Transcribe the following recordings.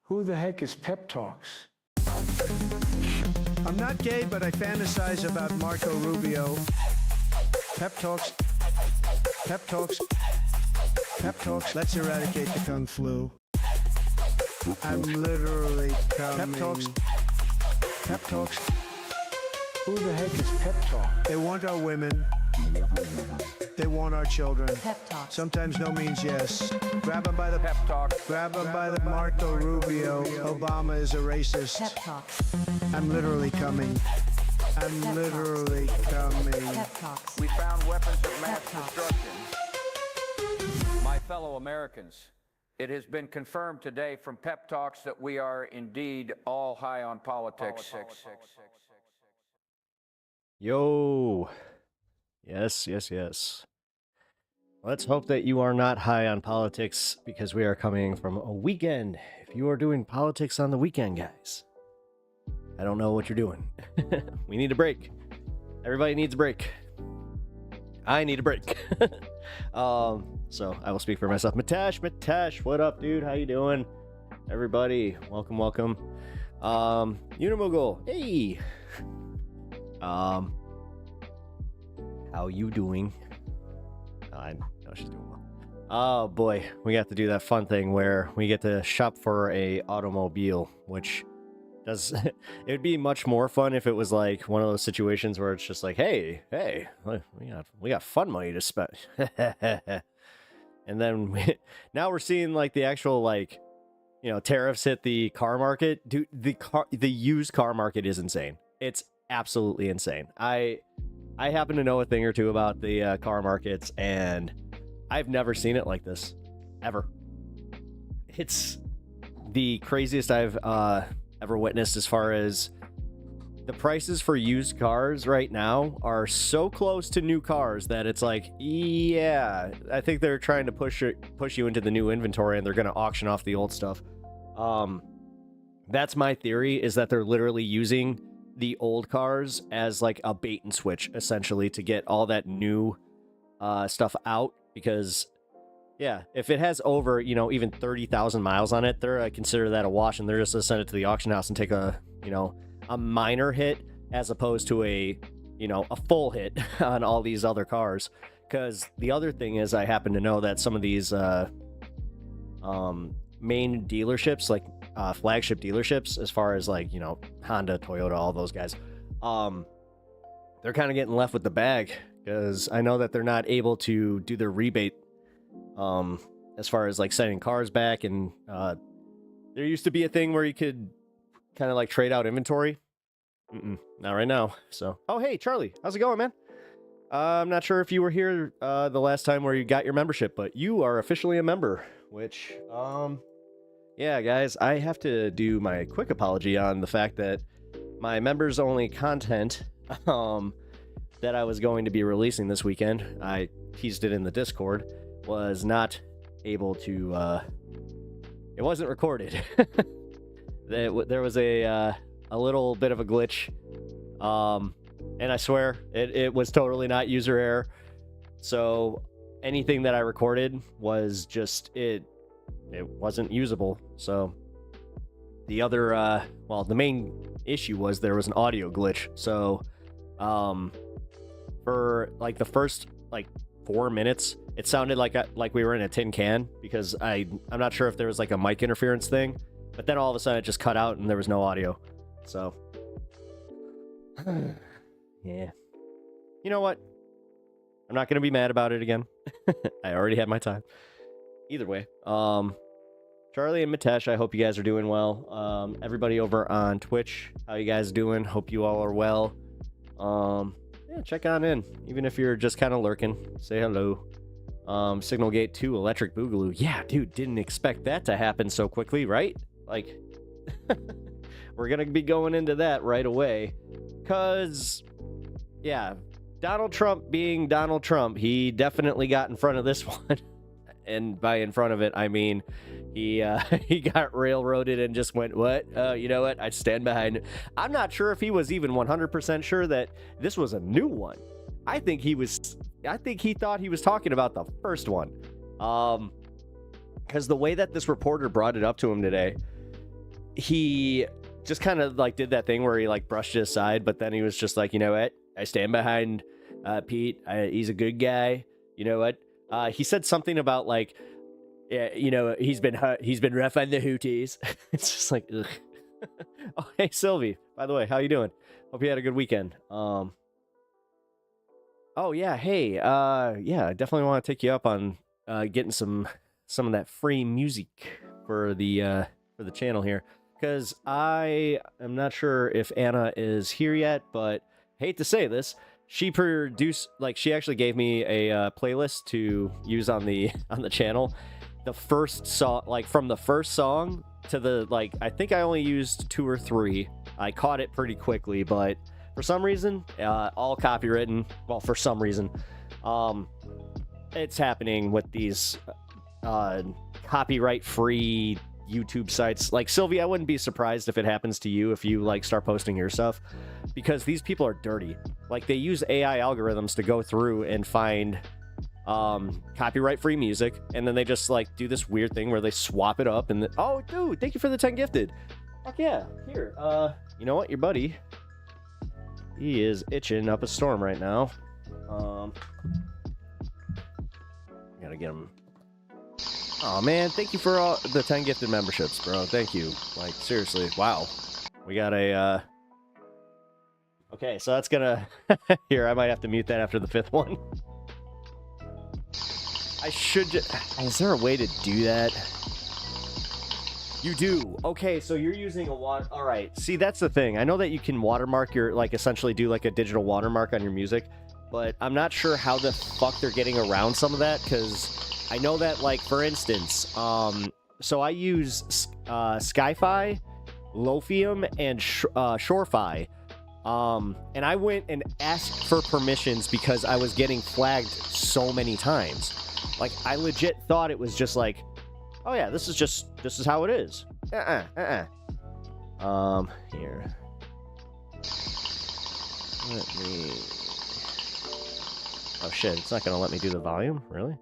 Who the heck is Pep Talks? I'm not gay, but I fantasize about Marco Rubio. Pep Talks. Pep Talks. Pep Talks. Let's eradicate the Kung Flu. I'm literally coming. Pep Talks. Pep Talks. Who the heck is Pep Talk? They want our women. They want our children. Pep Talks. Sometimes no means yes. Grab them by the Pep Talk. Grab them by the Marco Rubio. Obama is a racist. Pep Talks. I'm literally coming. I'm Pep literally coming. Pep Talks. We found weapons of mass Pep Talks. destruction. My fellow Americans, it has been confirmed today from Pep Talks that we are indeed all high on politics. Yo. Yes. Let's hope that you are not high on politics because we are coming from a weekend. If you are doing politics on the weekend, guys, I don't know what you're doing. We need a break. Everybody needs a break. I need a break. So I will speak for myself. Matash, what up, dude? How you doing? Everybody, welcome. Unimogul, hey. How you doing? I know she's doing well. Oh boy, we got to do that fun thing where we get to shop for a automobile, which does it would be much more fun if it was like one of those situations where it's just like, hey, we got fun money to spend. And then now we're seeing like the actual like, you know, tariffs hit the car market. Dude, the used car market is insane. It's absolutely insane. I happen to know a thing or two about the car markets, and I've never seen it like this ever. It's the craziest I've ever witnessed as far as the prices for used cars right now are so close to new cars that it's like, yeah, I think they're trying to push you into the new inventory, and they're going to auction off the old stuff. That's my theory, is that they're literally using the old cars as like a bait and switch, essentially, to get all that new stuff out. Because yeah, if it has over, you know, even 30,000 miles on it, they're consider that a wash, and they're just gonna send it to the auction house and take a, you know, a minor hit as opposed to a, you know, a full hit on all these other cars. Because the other thing is, I happen to know that some of these main dealerships, like flagship dealerships, as far as like, you know, Honda, Toyota, all those guys, they're kind of getting left with the bag, because I know that they're not able to do their rebate as far as like sending cars back. And there used to be a thing where you could kind of like trade out inventory. Not right now. So, oh hey Charlie, how's it going, man? I'm not sure if you were here the last time where you got your membership, but you are officially a member, which yeah guys, I have to do my quick apology on the fact that my members only content that I was going to be releasing this weekend, I teased it in the Discord, was not able to it wasn't recorded. There was a little bit of a glitch, and I swear it was totally not user error. So anything that I recorded was just it wasn't usable. So the other well, the main issue was there was an audio glitch. So for like the first like 4 minutes, it sounded like we were in a tin can, because I'm not sure if there was like a mic interference thing, but then all of a sudden it just cut out and there was no audio. So yeah, you know what, I'm not gonna be mad about it again. I already had my time. Either way, Charlie and Mitesh, I hope you guys are doing well. Everybody over on Twitch, how you guys doing? Hope you all are well. Yeah, check on in, even if you're just kind of lurking. Say hello. Signal Gate 2, Electric Boogaloo. Yeah, dude, didn't expect that to happen so quickly, right? Like, we're gonna be going into that right away, because, yeah, Donald Trump being Donald Trump, he definitely got in front of this one. And by in front of it, I mean he got railroaded and just went, what? You know what? I stand behind it. I'm not sure if he was even 100% sure that this was a new one. I think he thought he was talking about the first one. Because the way that this reporter brought it up to him today, he just kind of like did that thing where he like brushed it aside, but then he was just like, you know what? I stand behind Pete. He's a good guy. You know what? He said something about like, yeah, you know, he's been rough on the Houthis. It's just like, ugh. Oh, hey Sylvie, by the way, how you doing? Hope you had a good weekend. Oh yeah, hey, yeah, I definitely want to take you up on getting some of that free music for the channel here, because I am not sure if Anna is here yet, but hate to say this, she actually gave me a playlist to use on the channel. The first song, like from the first song to the, like, I think I only used 2 or 3. I caught it pretty quickly, but for some reason, all copywritten. Well, for some reason, it's happening with these copyright-free YouTube sites. Like, Sylvie, I wouldn't be surprised if it happens to you if you like start posting your stuff, because these people are dirty. Like, they use AI algorithms to go through and find copyright-free music, and then they just like do this weird thing where they swap it up. And oh, dude, thank you for the 10 gifted. Fuck yeah. Here, you know what, your buddy He is itching up a storm right now. Gotta get him. Oh man, thank you for all the 10 gifted memberships, bro. Thank you. Like, seriously, wow. We got a, Okay, so that's gonna... Here, I might have to mute that after the 5th one. I should Is there a way to do that? You do. Okay, so you're using a water... Alright, see, that's the thing. I know that you can watermark your... Like, essentially do, like, a digital watermark on your music, but I'm not sure how the fuck they're getting around some of that, because I know that, like, for instance, so I use Skyfi, Lofium, and Shorefi. And I went and asked for permissions because I was getting flagged so many times. Like, I legit thought it was just like, oh yeah, this is how it is. Here. Let me... Oh shit, it's not gonna let me do the volume? Really?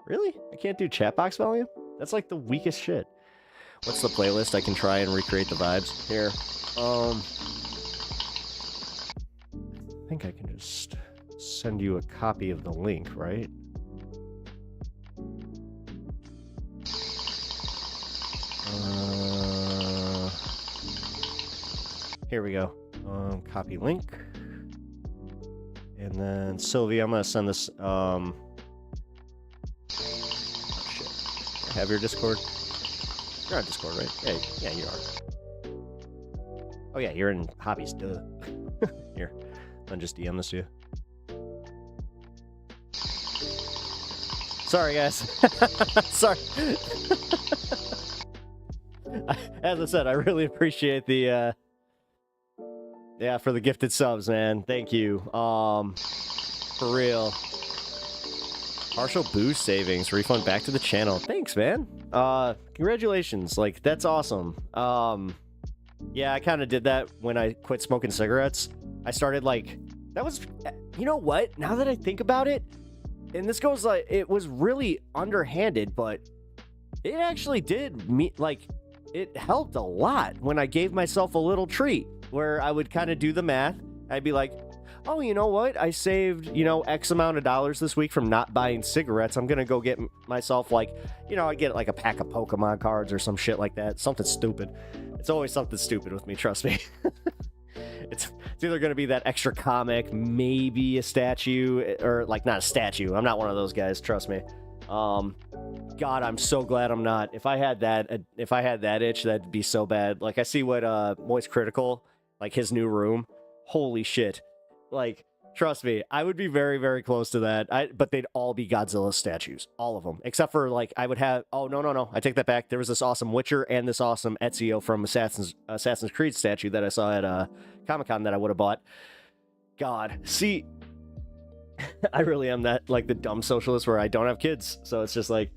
Really? I can't do chat box volume? That's like the weakest shit. What's the playlist? I can try and recreate the vibes. Here. I think I can just send you a copy of the link, right? Here we go. Copy link. And then, Sylvia, I'm gonna send this, shit. I have your Discord? You're on Discord, right? Hey, yeah, you are. Oh yeah, you're in hobbies, duh. Here, I'll just DM this to you. Sorry, guys. Sorry. As I said, I really appreciate the, yeah, for the gifted subs, man. Thank you. For real. Partial boost savings, refund back to the channel. Thanks, man. Congratulations. Like, that's awesome. Yeah, I kind of did that when I quit smoking cigarettes. I started, like, that was, you know what? Now that I think about it, and this goes, like, it was really underhanded, but it actually did, like, it helped a lot when I gave myself a little treat where I would kind of do the math. I'd be like, oh, you know what? I saved, you know, X amount of dollars this week from not buying cigarettes. I'm going to go get myself, like, you know, I get like a pack of Pokemon cards or some shit like that. Something stupid. It's always something stupid with me, trust me. It's either going to be that extra comic, maybe a statue, or like not a statue. I'm not one of those guys, trust me. God, I'm so glad I'm not. If I had that itch, that'd be so bad. Like, I see what Moist Critical, like his new room. Holy shit. Like, trust me, I would be very, very close to that. But they'd all be Godzilla statues. All of them. Except for, like, I would have... Oh, no. I take that back. There was this awesome Witcher and this awesome Ezio from Assassin's Creed statue that I saw at Comic-Con that I would have bought. God. See, I really am that, like, the dumb socialist where I don't have kids. So it's just like,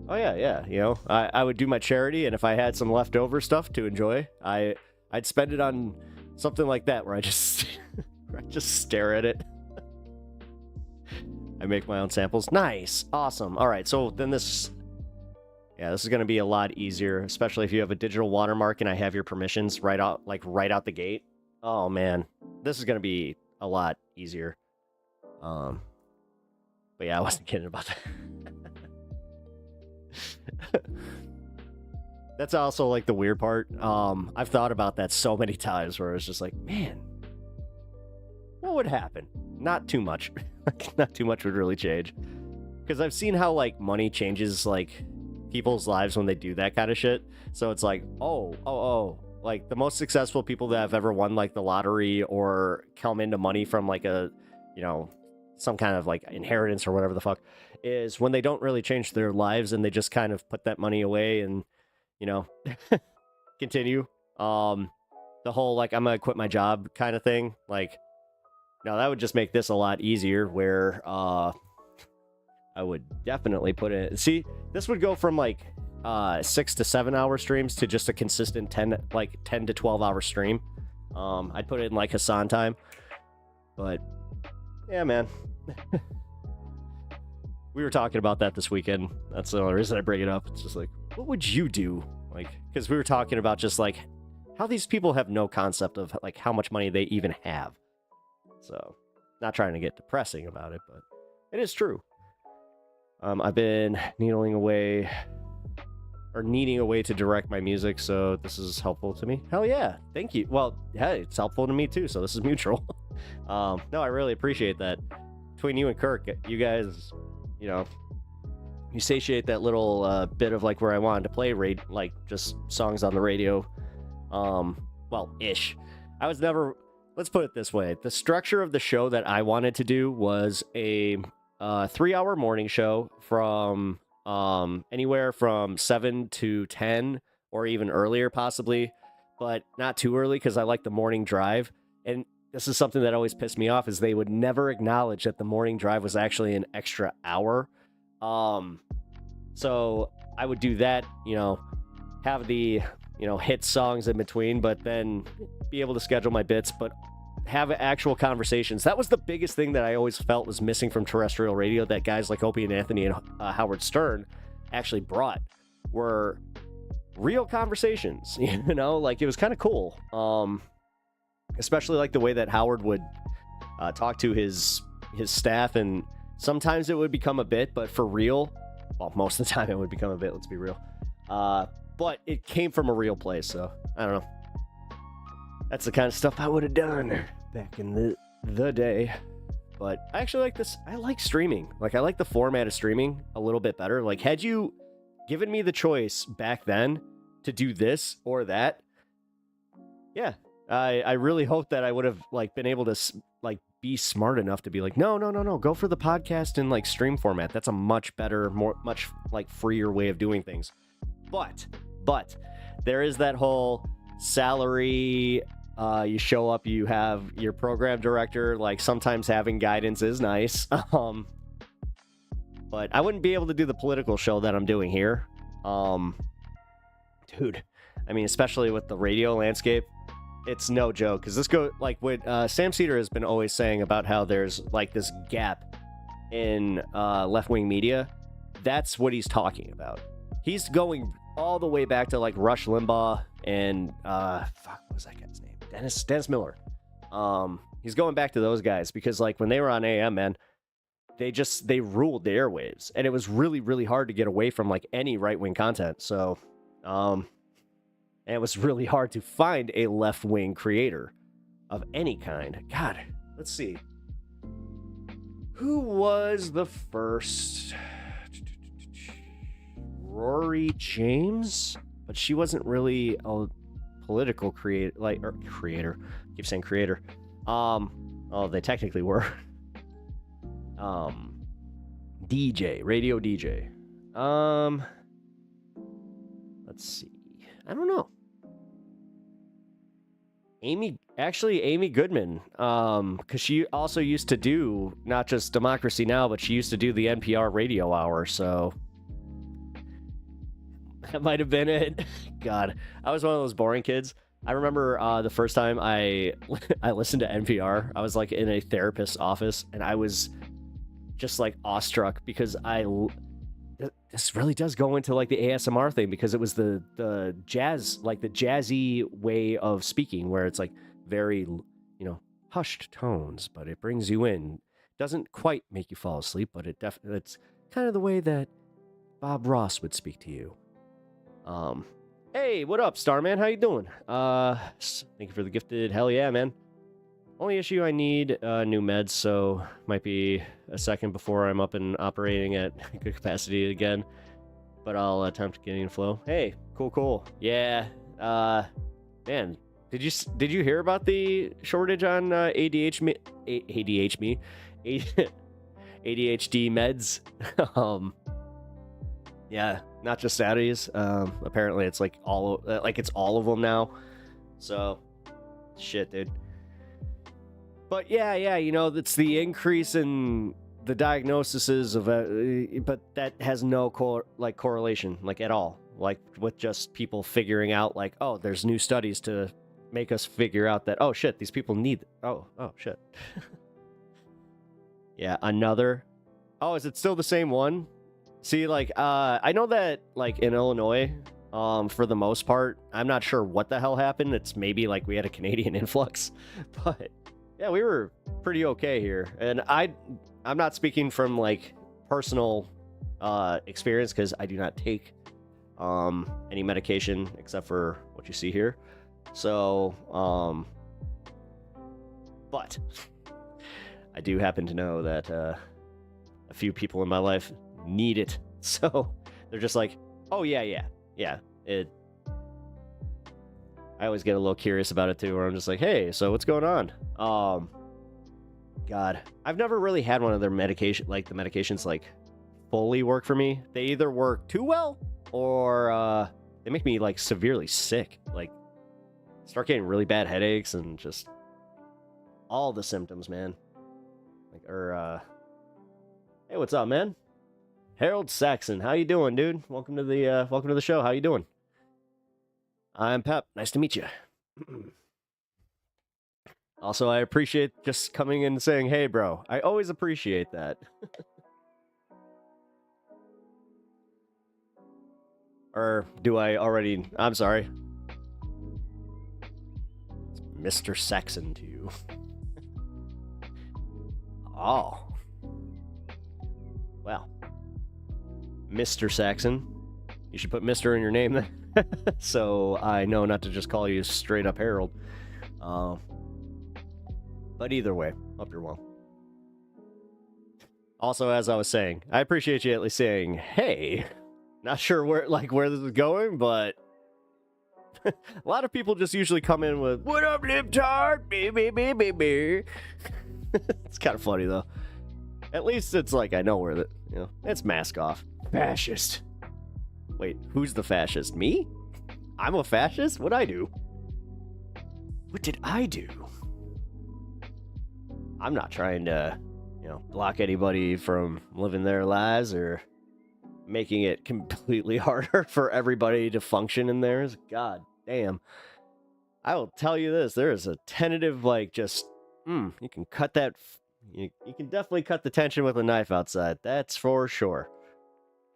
oh, yeah, you know. I would do my charity, and if I had some leftover stuff to enjoy, I'd spend it on something like that where I just... I just stare at it. I make my own samples. Nice. Awesome. All right. So then this is going to be a lot easier, especially if you have a digital watermark and I have your permissions right out the gate. Oh man, this is going to be a lot easier. But yeah, I wasn't kidding about that. That's also like the weird part. I've thought about that so many times where it's just like, man, what would happen? Not too much. Not too much would really change. Because I've seen how, like, money changes, like, people's lives when they do that kind of shit. So it's like, oh. Like, the most successful people that have ever won, like, the lottery or come into money from, like, a, you know, some kind of, like, inheritance or whatever the fuck, is when they don't really change their lives and they just kind of put that money away and, you know, continue. The whole, like, I'm gonna quit my job kind of thing, like... Now, that would just make this a lot easier, where I would definitely put it... See, this would go from, like, 6 to 7 hour streams to just a consistent 10 to 12 hour stream. I'd put it in, like, Hassan time. But, yeah, man. We were talking about that this weekend. That's the only reason I bring it up. It's just like, what would you do? Like, because we were talking about just, like, how these people have no concept of like how much money they even have. So, not trying to get depressing about it, but it is true. I've been needing a way to direct my music, so this is helpful to me. Hell yeah, thank you. Well, hey, it's helpful to me too, so this is mutual. No, I really appreciate that. Between you and Kirk, you guys, you know, you satiate that little bit of like where I wanted to play like just songs on the radio. Well, ish. I was never, let's put it this way. The structure of the show that I wanted to do was a 3-hour morning show from anywhere from 7 to 10 or even earlier possibly, but not too early because I like the morning drive. And this is something that always pissed me off is they would never acknowledge that the morning drive was actually an extra hour. So I would do that, you know, have the, you know, hit songs in between, but then be able to schedule my bits, but have actual conversations. That was the biggest thing that I always felt was missing from terrestrial radio that guys like Opie and Anthony and Howard Stern actually brought were real conversations, you know, like it was kind of cool. Especially like the way that Howard would talk to his staff, and sometimes it would become a bit, but for real, well, most of the time it would become a bit, let's be real. But it came from a real place, so I don't know. That's the kind of stuff I would have done back in the day. But I actually like this. I like streaming. Like, I like the format of streaming a little bit better. Like, had you given me the choice back then to do this or that, yeah, I really hope that I would have, like, been able to, like, be smart enough to be like, no, go for the podcast in, like, stream format. That's a much better, much, like, freer way of doing things. But, there is that whole salary, you show up, you have your program director, like, sometimes having guidance is nice. But I wouldn't be able to do the political show that I'm doing here. Dude, I mean, especially with the radio landscape, it's no joke, because this like what Sam Cedar has been always saying about how there's like this gap in left-wing media. That's what he's talking about. He's going all the way back to like Rush Limbaugh and what was that guy's name? Dennis Miller. He's going back to those guys because like when they were on AM, man, they ruled the airwaves, and it was really, really hard to get away from like any right-wing content. So and it was really hard to find a left-wing creator of any kind. God, let's see. Who was the first? Rory James? But she wasn't really a political creator. I keep saying creator. Oh, they technically were. DJ, radio DJ. Let's see. I don't know. Amy Goodman, because she also used to do not just Democracy Now!, but she used to do the NPR radio hour, so that might have been it. God, I was one of those boring kids. I remember the first time I listened to NPR, I was like in a therapist's office, and I was just like awestruck because this really does go into like the ASMR thing, because it was the jazz, like the jazzy way of speaking, where it's like very, you know, hushed tones, but it brings you in. Doesn't quite make you fall asleep, but it's kind of the way that Bob Ross would speak to you. Hey, what up, Starman? How you doing? Thank you for the gifted. Hell yeah, man. Only issue, I need new meds, so might be a second before I'm up and operating at good capacity again. But I'll attempt getting in flow. Hey, cool. Yeah. Man, did you hear about the shortage on ADHD meds? Yeah, not just Saturdays. Apparently, it's like all of them now. So, shit, dude. But yeah, you know, it's the increase in the diagnoses of, but that has no correlation, like at all, like with just people figuring out, like, oh, there's new studies to make us figure out that, oh shit, these people need, oh shit. Yeah, another. Oh, is it still the same one? See, like, I know that, like, in Illinois, for the most part. I'm not sure what the hell happened. It's maybe like we had a Canadian influx, but yeah, we were pretty okay here. And I'm not speaking from like personal experience because I do not take any medication except for what you see here. So, but I do happen to know that a few people in my life need it. So they're just like, oh yeah. I always get a little curious about it too, where I'm just like, hey, so what's going on? God, I've never really had one of their medication, like the medications like fully work for me. They either work too well or they make me like severely sick. Like start getting really bad headaches and just all the symptoms, man. Like, hey, what's up, man? Harold Saxon, how you doing, dude? Welcome to the show. How you doing? I'm Pep. Nice to meet you. Also, I appreciate just coming in and saying, hey, bro. I always appreciate that. Or do I already... I'm sorry. It's Mr. Saxon to you. Oh. Well. Mr. Saxon. You should put Mr. in your name then. So I know not to just call you straight up Harold. But either way, hope you're well. Also, as I was saying, I appreciate you at least saying, hey. Not sure where this is going, but a lot of people just usually come in with, what up, libtard? Be. It's kind of funny, though. At least it's like, I know where it's mask off. Fascist. Wait, who's the fascist? Me? I'm a fascist? What'd I do? What did I do? I'm not trying to, block anybody from living their lives or making it completely harder for everybody to function in theirs. God damn. I will tell you this, there is a tentative, you can cut that, you can definitely cut the tension with a knife outside. That's for sure.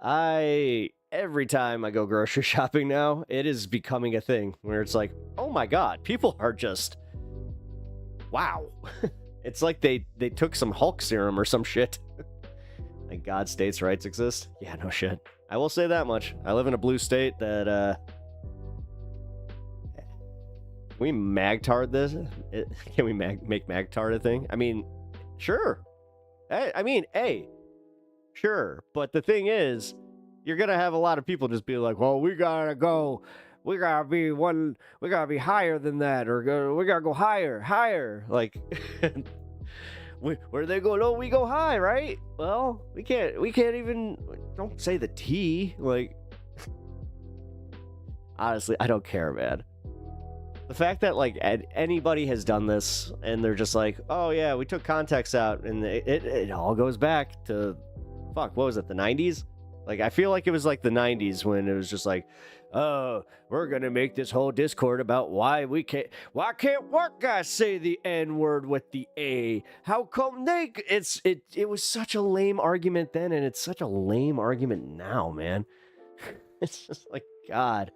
Every time I go grocery shopping now, it is becoming a thing where it's like, oh my God, people are just, wow. It's like they took some Hulk serum or some shit. Like God states rights exist. Yeah, no shit. I will say that much. I live in a blue state that, can we magtard this? Can we make magtard a thing? I mean, sure. Hey, sure. But the thing is, you're gonna have a lot of people just be like, well, we gotta be higher than that, or we gotta go higher. Like, where they go low, we go high, right? Well, we can't even, don't say the T. Like, honestly, I don't care, man. The fact that like anybody has done this and they're just like, oh yeah, we took context out, and it all goes back to, fuck, what was it, the 90s? Like, I feel like it was like the 90s when it was just like, oh, we're gonna make this whole Discord about why can't white guys say the N-word with the A? How come it was such a lame argument then, and it's such a lame argument now, man. It's just like, God.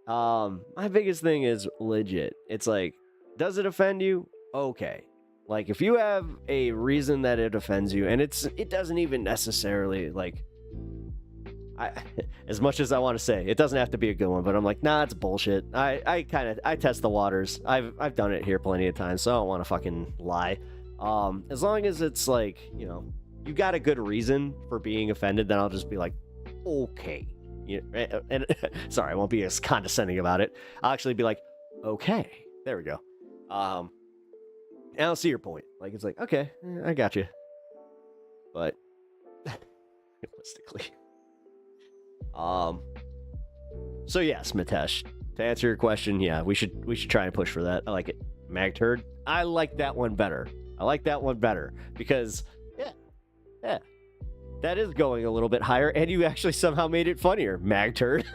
My biggest thing is legit. It's like, does it offend you? Okay. Like, if you have a reason that it offends you, and it doesn't even necessarily, like, as much as I want to say, it doesn't have to be a good one, but I'm like, nah, it's bullshit. I test the waters. I've done it here plenty of times, so I don't want to fucking lie. As long as it's like, you got a good reason for being offended, then I'll just be like, okay. And sorry, I won't be as condescending about it. I'll actually be like, okay, there we go. And I'll see your point. Like, it's like, okay, I got you. But realistically, so yes, Mitesh, to answer your question, yeah, we should try and push for that. I like it. Magturd, I like that one better. Because yeah. That is going a little bit higher, and you actually somehow made it funnier, magturd.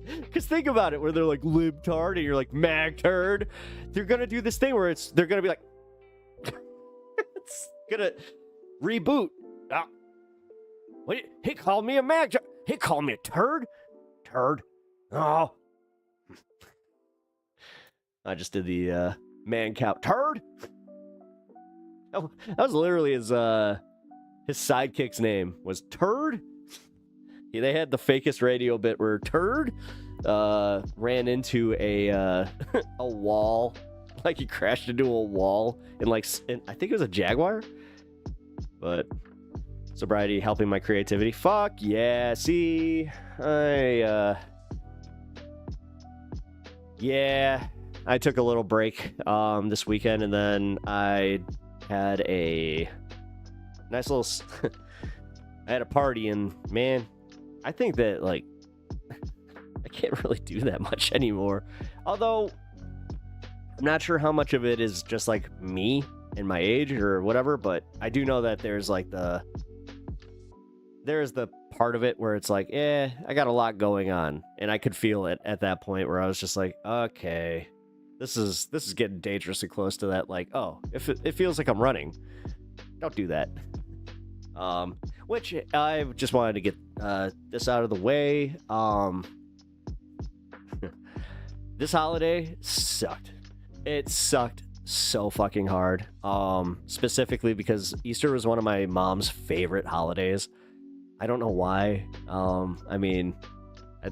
Because think about it, where they're like libtard, and you're like magturd. They're gonna do this thing where they're gonna be like, it's gonna reboot. What? He called me a magturd. He called me a turd. turd. Oh. I just did the man cow turd. That was literally his sidekick's name was Turd. Yeah, they had the fakest radio bit where Turd ran into a a wall, like he crashed into a wall in I think it was a Jaguar. But sobriety helping my creativity. Fuck yeah! See, I took a little break this weekend, and then I had a nice little I had a party, and man, I think that I can't really do that much anymore. Although I'm not sure how much of it is just like me and my age or whatever, but I do know that there's the part of it where it's like, I got a lot going on, and I could feel it at that point where I was just like, okay, this is getting dangerously close to that. Oh, if it feels like I'm running, don't do that. Which I just wanted to get this out of the way. This holiday sucked. It sucked so fucking hard. Specifically because Easter was one of my mom's favorite holidays. I don't know why. I mean, I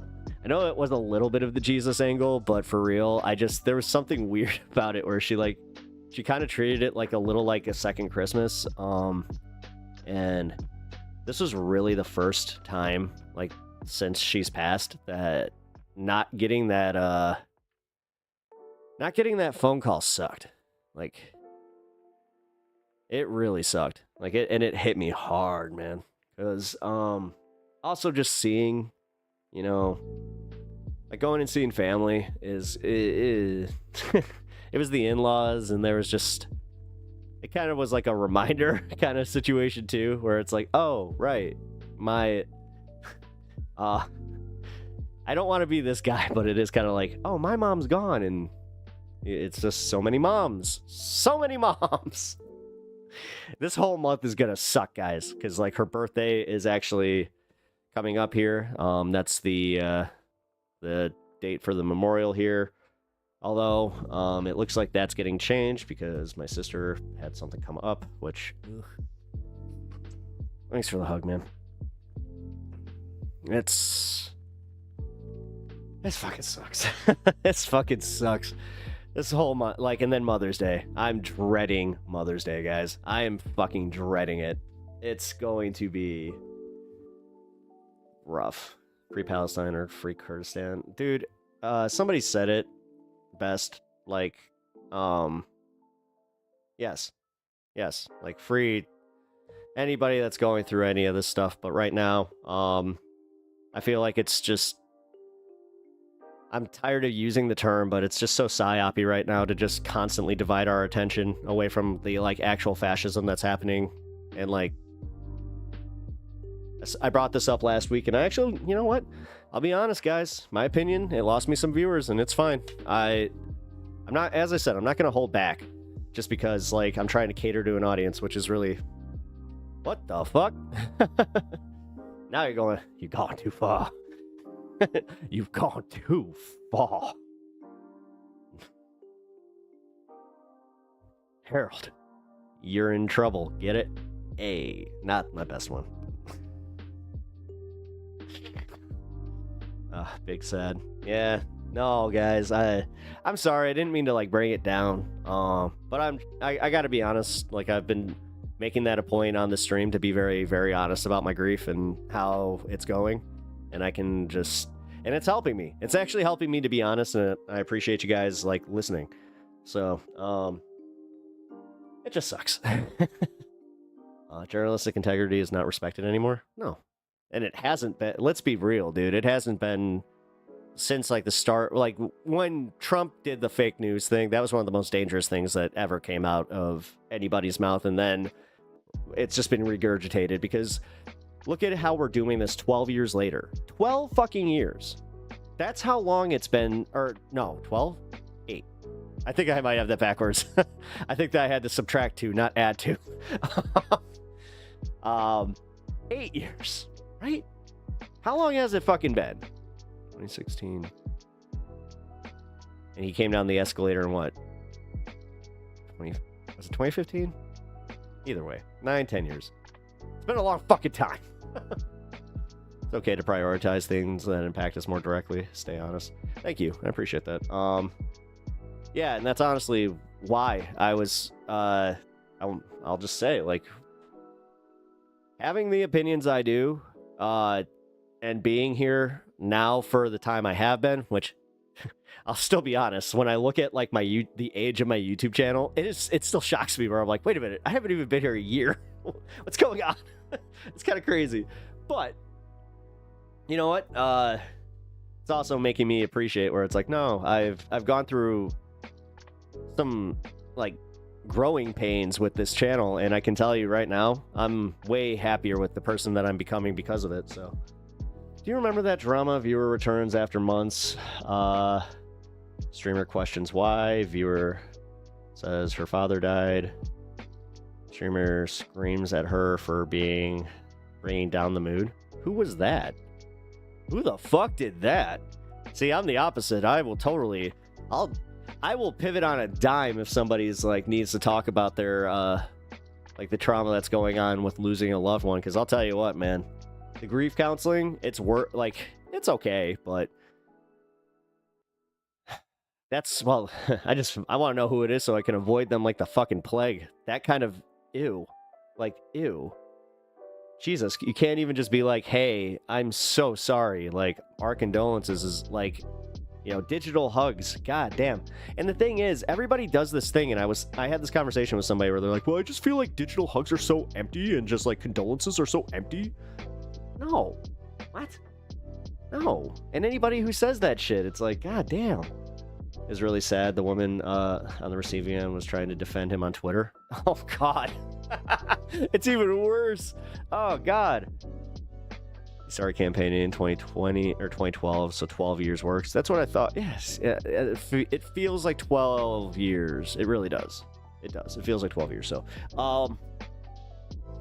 know it was a little bit of the Jesus angle, but for real, there was something weird about it where she kind of treated it like a second Christmas. And this was really the first time, since she's passed, that not getting that phone call sucked. It really sucked. And it hit me hard, man. Because, also just seeing, going and seeing family it was the in-laws, and there was just, it kind of was like a reminder kind of situation too, where it's like, oh, right, I don't want to be this guy, but it is kind of like, oh, my mom's gone, and it's just so many moms. This whole month is gonna suck, guys, because her birthday is actually coming up here. That's the date for the memorial here. Although, it looks like that's getting changed because my sister had something come up, which... Ugh. Thanks for the hug, man. It fucking sucks. This fucking sucks. This whole month, and then Mother's Day. I'm dreading Mother's Day, guys. I am fucking dreading it. It's going to be rough. Free Palestine or free Kurdistan. Dude, somebody said it best, yes, free anybody that's going through any of this stuff. But right now, I feel like it's just, I'm tired of using the term, but it's just so psyoppy right now to just constantly divide our attention away from the actual fascism that's happening. And I brought this up last week, and I actually, you know what? I'll be honest, guys. My opinion, it lost me some viewers, and it's fine. I'm not, as I said, I'm not going to hold back just because, I'm trying to cater to an audience, which is really... What the fuck? Now you're gone too far. You've gone too far. Harold, you're in trouble. Get it? Not my best one. Big sad. Yeah. No, guys. I'm sorry. I didn't mean to bring it down. But I gotta be honest. I've been making that a point on the stream to be very, very honest about my grief and how it's going. And I can just, and it's helping me. It's actually helping me to be honest, and I appreciate you guys listening. So, it just sucks. Journalistic integrity is not respected anymore. No. And it hasn't been, let's be real, dude. It hasn't been since the start, when Trump did the fake news thing. That was one of the most dangerous things that ever came out of anybody's mouth. And then it's just been regurgitated because look at how we're doing this 12 years later. 12 fucking years. That's how long it's been. Or no, 12? 8. I think I might have that backwards. I think that I had to subtract 2, not add 2. 8 years, right? How long has it fucking been? 2016. And he came down the escalator in what? Was it 2015? Either way, 9-10 years. It's been a long fucking time. It's okay to prioritize things that impact us more directly. Stay honest. Thank you. I appreciate that. Yeah, and that's honestly why I was, I'll just say, like, having the opinions I do, and being here now for the time I have been, which I'll still be honest, when I look at like the age of my YouTube channel, it still shocks me where I'm like, wait a minute, I haven't even been here a year. What's going on? It's kind of crazy. But you know what? It's also making me appreciate where it's like, no, I've gone through some like growing pains with this channel, and I can tell you right now, I'm way happier with the person that I'm becoming because of it. So do you remember that drama? Viewer returns after months. Streamer questions why. Viewer says her father died. Streamer screams at her for bringing down the mood. Who was that? Who the fuck did that? See, I'm the opposite. I will pivot on a dime if somebody's like needs to talk about their like the trauma that's going on with losing a loved one. Because I'll tell you what, man, the grief counseling, it's it's okay, but that's, well, I want to know who it is so I can avoid them like the fucking plague. That kind of ew. Like, ew. Jesus, you can't even just be like, hey, I'm so sorry. Like, our condolences is like, you know, digital hugs. God damn. And the thing is, everybody does this thing, and I had this conversation with somebody where they're like, well, I just feel like digital hugs are so empty and just like condolences are so empty. No. What? No. And anybody who says that shit, it's like, god damn. It was really sad. The woman on the receiving end was trying to defend him on Twitter. Oh, God. It's even worse. Oh, God. He started campaigning in 2020 or 2012, so 12 years works. That's what I thought. Yes. It feels like 12 years. It really does. It does. It feels like 12 years. So,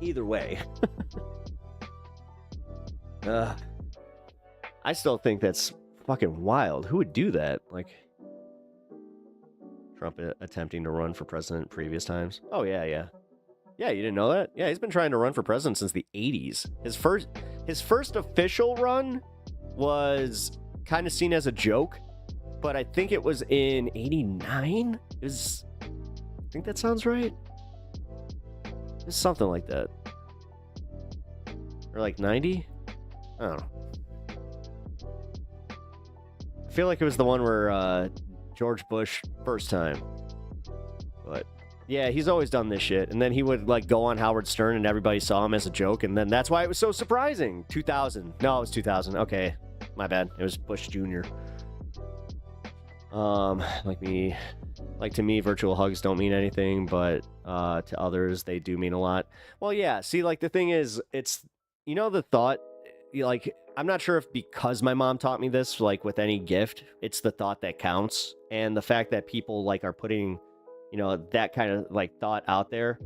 either way. I still think that's fucking wild. Who would do that? Like, Trump attempting to run for president previous times. Oh, yeah. Yeah, you didn't know that? Yeah, he's been trying to run for president since the 80s. His first official run was kind of seen as a joke, but I think it was in 89? I think that sounds right. It's something like that. Or like 90? I don't know. I feel like it was the one where George Bush first time. But yeah, he's always done this shit. And then he would like go on Howard Stern and everybody saw him as a joke. And then that's why it was so surprising. 2000. No, it was 2000. Okay. My bad. It was Bush Jr. To me, virtual hugs don't mean anything, but to others, they do mean a lot. Well, yeah. See, like the thing is, it's, you know, the thought, like, I'm not sure if because my mom taught me this, like with any gift, it's the thought that counts. And the fact that people like are putting, you know, that kind of like thought out there,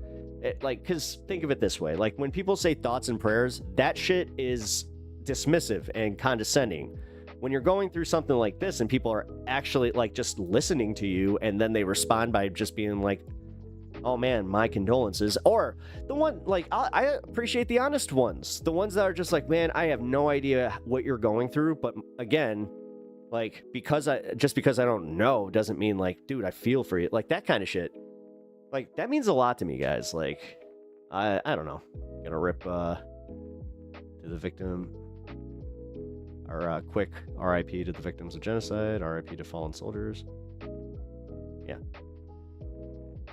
because think of it this way, like when people say thoughts and prayers, that shit is dismissive and condescending. When you're going through something like this and people are actually like just listening to you and then they respond by just being like, oh man, my condolences. Or the one, like, I appreciate the honest ones. The ones that are just like, man, I have no idea what you're going through. But again, like, because I don't know doesn't mean like, dude, I feel for you. Like that kind of shit. Like that means a lot to me, guys. Like, I don't know. I'm gonna rip to the victim. Or quick RIP to the victims of genocide. RIP to fallen soldiers. Yeah.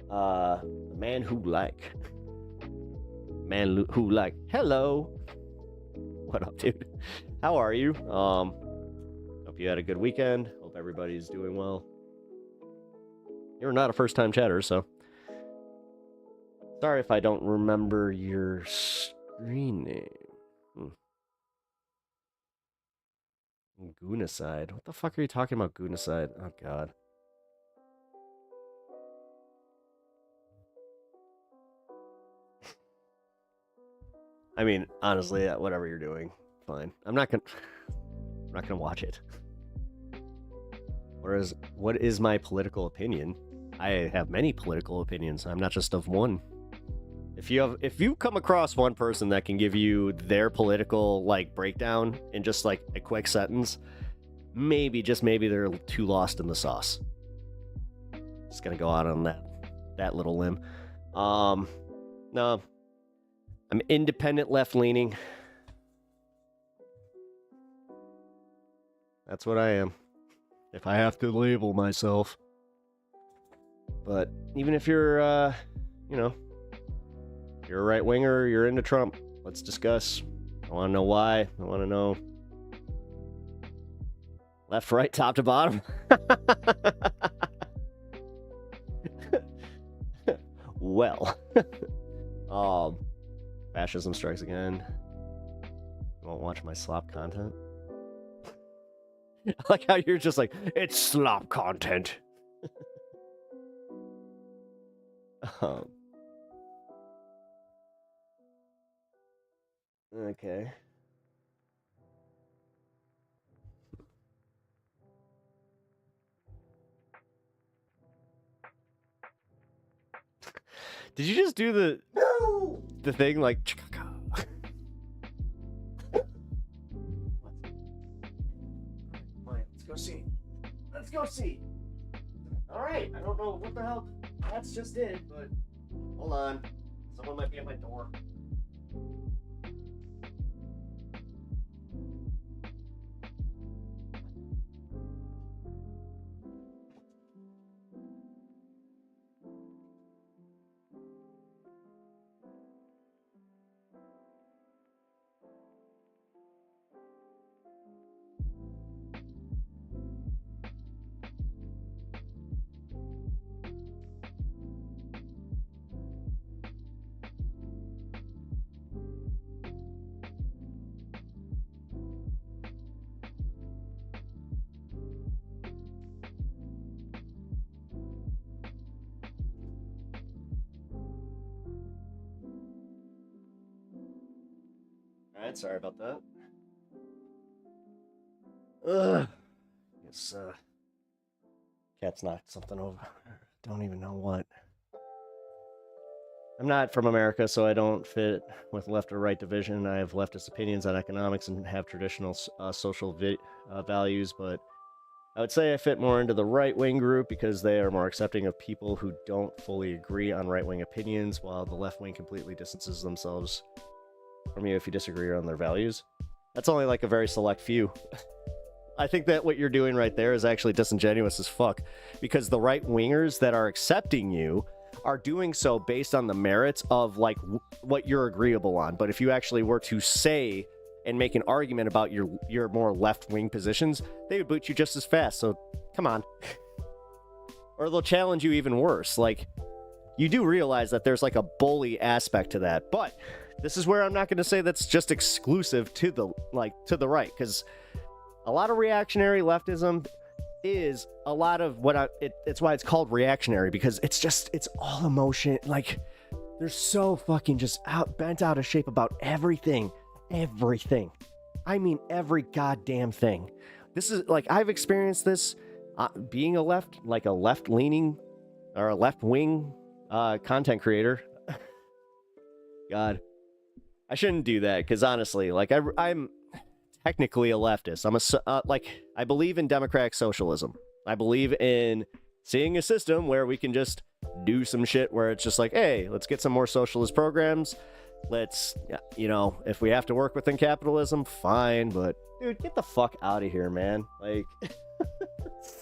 The man who like. Hello. What up, dude? How are you? Hope you had a good weekend. Hope everybody's doing well. You're not a first-time chatter, so sorry if I don't remember your screen name. Goonacide. What the fuck are you talking about, Goonacide? Oh, God. I mean, honestly, whatever you're doing, fine. I'm not gonna watch it. what is my political opinion? I have many political opinions. I'm not just of one. If you come across one person that can give you their political like breakdown in just like a quick sentence, maybe, just maybe, they're too lost in the sauce. Just gonna go out on that little limb. No, I'm independent left-leaning. That's what I am, if I have to label myself. But even if you're, you know, you're a right-winger, you're into Trump, let's discuss. I want to know why. I want to know left, right, top to bottom. Well, fascism strikes again. You won't watch my slop content? I like how you're just like, it's slop content. Okay. Did you just do the thing like let's go see. Let's go see. All right. I don't know what the hell that's just did, but hold on. Someone might be at my door. Alright, sorry about that. Ugh. Guess, cat's knocked something over. Don't even know what. I'm not from America, so I don't fit with left or right division. I have leftist opinions on economics and have traditional social values, but I would say I fit more into the right-wing group because they are more accepting of people who don't fully agree on right-wing opinions, while the left wing completely distances themselves from you if you disagree on their values. That's only like a very select few. I think that what you're doing right there is actually disingenuous as fuck, because the right-wingers that are accepting you are doing so based on the merits of like what you're agreeable on. But if you actually were to say and make an argument about your more left-wing positions, they would boot you just as fast. So come on. Or they'll challenge you even worse. Like, you do realize that there's like a bully aspect to that, but this is where I'm not going to say that's just exclusive to the right, because a lot of reactionary leftism is a lot of what it's why it's called reactionary, because it's all emotion. Like, they're so fucking just bent out of shape about everything. I mean, every goddamn thing. This is like, I've experienced this being a left-leaning or a left-wing content creator. God, I shouldn't do that, because honestly, like, I'm technically a leftist. I believe in democratic socialism. I believe in seeing a system where we can just do some shit where it's just like, hey, let's get some more socialist programs. Let's, you know, if we have to work within capitalism, fine, but dude, get the fuck out of here, man. Like,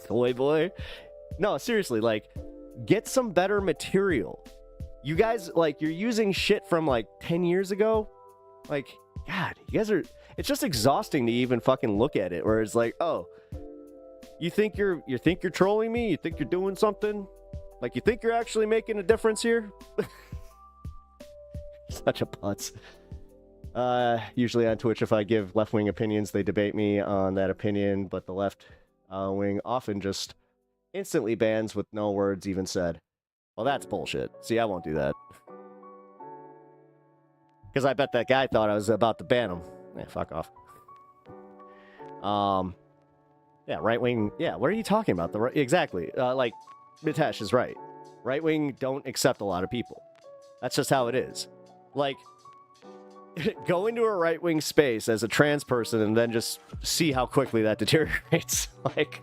soy boy. No, seriously, like, get some better material. You guys, like, you're using shit from like 10 years ago. Like, God, you guys are, it's just exhausting to even fucking look at it, where it's like, oh, you think you're trolling me? You think you're doing something? Like, you think you're actually making a difference here? Such a putz. Usually on Twitch, if I give left-wing opinions, they debate me on that opinion, but the left wing often just instantly bans with no words even said. Well, that's bullshit. See, I won't do that. Because I bet that guy thought I was about to ban him. Fuck off. Yeah, right wing. Yeah, what are you talking about? Exactly. Like, Mitesh is right. Right wing don't accept a lot of people. That's just how it is. Like, go into a right wing space as a trans person and then just see how quickly that deteriorates. Like,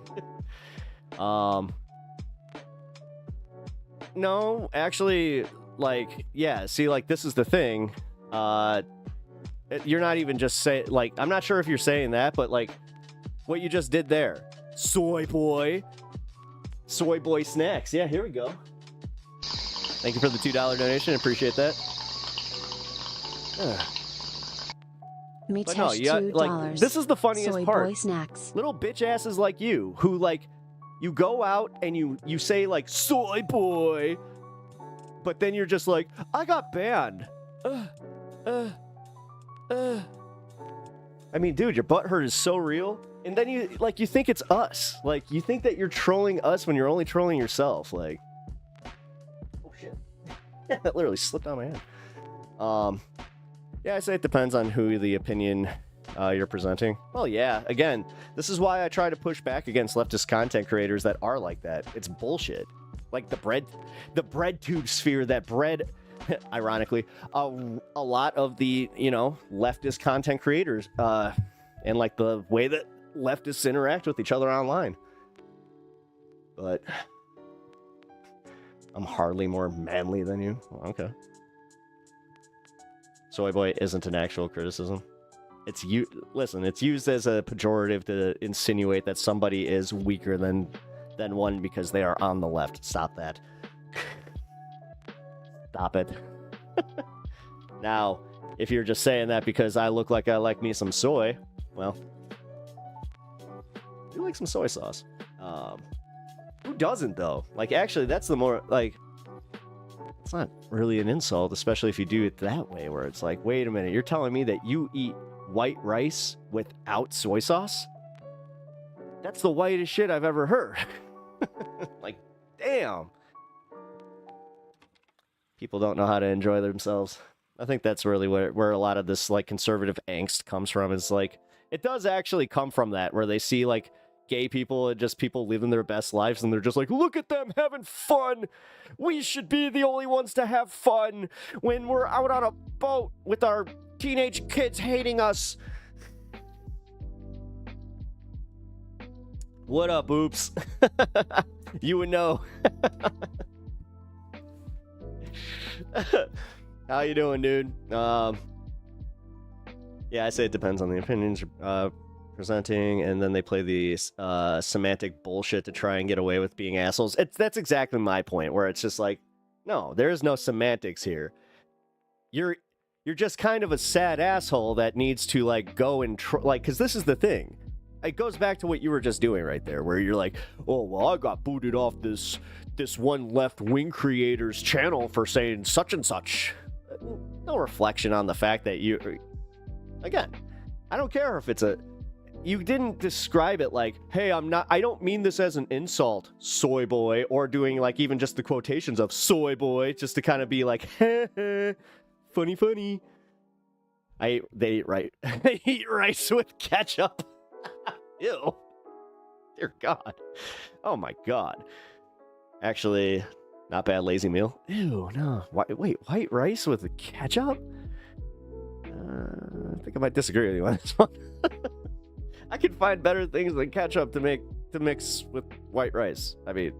no, actually, like, yeah. See, like, this is the thing. You're not even just saying, like, I'm not sure if you're saying that, but like, what you just did there, soy boy snacks. Yeah, here we go. Thank you for the $2 donation. Appreciate that. But no, yeah, like, this is the funniest Soy part. boy snacks. Little bitch asses like you, who, like, you go out and you say, like, soy boy, but then you're just like, I got banned. I mean, dude, your butthurt is so real. And then you think it's us. Like, you think that you're trolling us when you're only trolling yourself. Like, oh shit. That literally slipped out of my hand. Yeah, I say it depends on who the opinion you're presenting. Well, yeah, again, this is why I try to push back against leftist content creators that are like that. It's bullshit. Like the bread tube sphere that bred, ironically, a lot of the, you know, leftist content creators, and like the way that leftists interact with each other online. But I'm hardly more manly than you. Okay. Soy boy isn't an actual criticism. Listen, it's used as a pejorative to insinuate that somebody is weaker than one because they are on the left. Stop that. Stop it. Now, if you're just saying that because I look like I like me some soy, well, I do like some soy sauce. Who doesn't, though? Like, actually, that's the more, like, it's not really an insult, especially if you do it that way, where it's like, wait a minute, you're telling me that you eat white rice without soy sauce? That's the whitest shit I've ever heard. Like, damn. People don't know how to enjoy themselves. I think that's really where a lot of this, like, conservative angst comes from, is like, it does actually come from that, where they see, like, gay people and just people living their best lives, and they're just like, look at them having fun. We should be the only ones to have fun when we're out on a boat with our teenage kids hating us. What up, oops? You would know. How you doing, dude? Yeah, I say it depends on the opinions presenting, and then they play the semantic bullshit to try and get away with being assholes. That's exactly my point, where it's just like, no, there is no semantics here. You're just kind of a sad asshole that needs to, like, go and like, because this is the thing. It goes back to what you were just doing right there, where you're like, oh, well, I got booted off this one left-wing creator's channel for saying such and such. No reflection on the fact that again, I don't care if it's you didn't describe it like, hey, I don't mean this as an insult, soy boy, or doing, like, even just the quotations of soy boy, just to kind of be like, funny. They eat they eat rice with ketchup. Ew. Dear God. Oh my God. Actually, not bad lazy meal. Ew, no. Wait, white rice with ketchup? I think I might disagree with you on this one. I could find better things than ketchup to mix with white rice. I mean,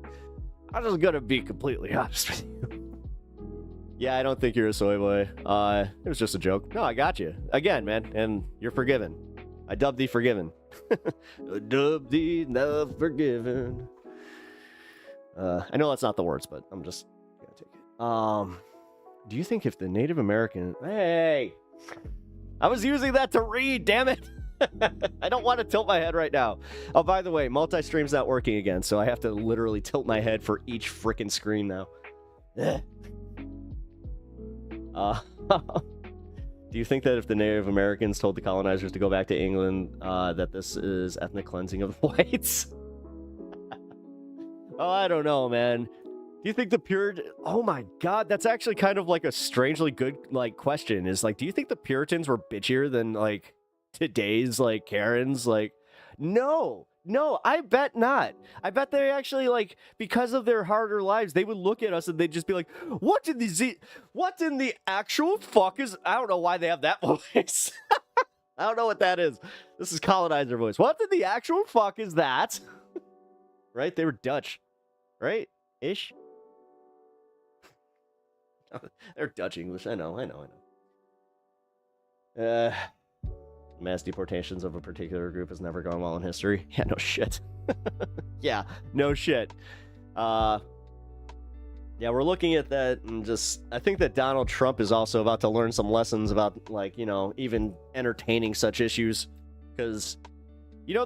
I'm just gonna be completely honest with you. Yeah, I don't think you're a soy boy. It was just a joke. No, I got you. Again, man, and you're forgiven. I dub thee forgiven. Dub thee now forgiven. I know that's not the words, but I'm just gonna take it. Do you think if the Native American... Hey! I was using that to read, damn it! I don't want to tilt my head right now. Oh, by the way, multi-stream's not working again, so I have to literally tilt my head for each freaking screen now. Do you think that if the Native Americans told the colonizers to go back to England, that this is ethnic cleansing of the whites? Oh, I don't know, man. Do you think the Puritan... Oh my God, that's actually kind of like a strangely good, like, question. Is like, do you think the Puritans were bitchier than, like, today's, like, Karens? Like, no, No, I bet not. I bet they actually, like, because of their harder lives, they would look at us and they'd just be like, what in the actual fuck is, I don't know why they have that voice. I don't know what that is. This is colonizer voice. What in the actual fuck is that? Right? They were Dutch. Right? Ish? They're Dutch English. I know. Mass deportations of a particular group has never gone well in history. Yeah, no shit. Yeah, no shit. Yeah, we're looking at that and just, I think that Donald Trump is also about to learn some lessons about, like, you know, even entertaining such issues. Because, you know,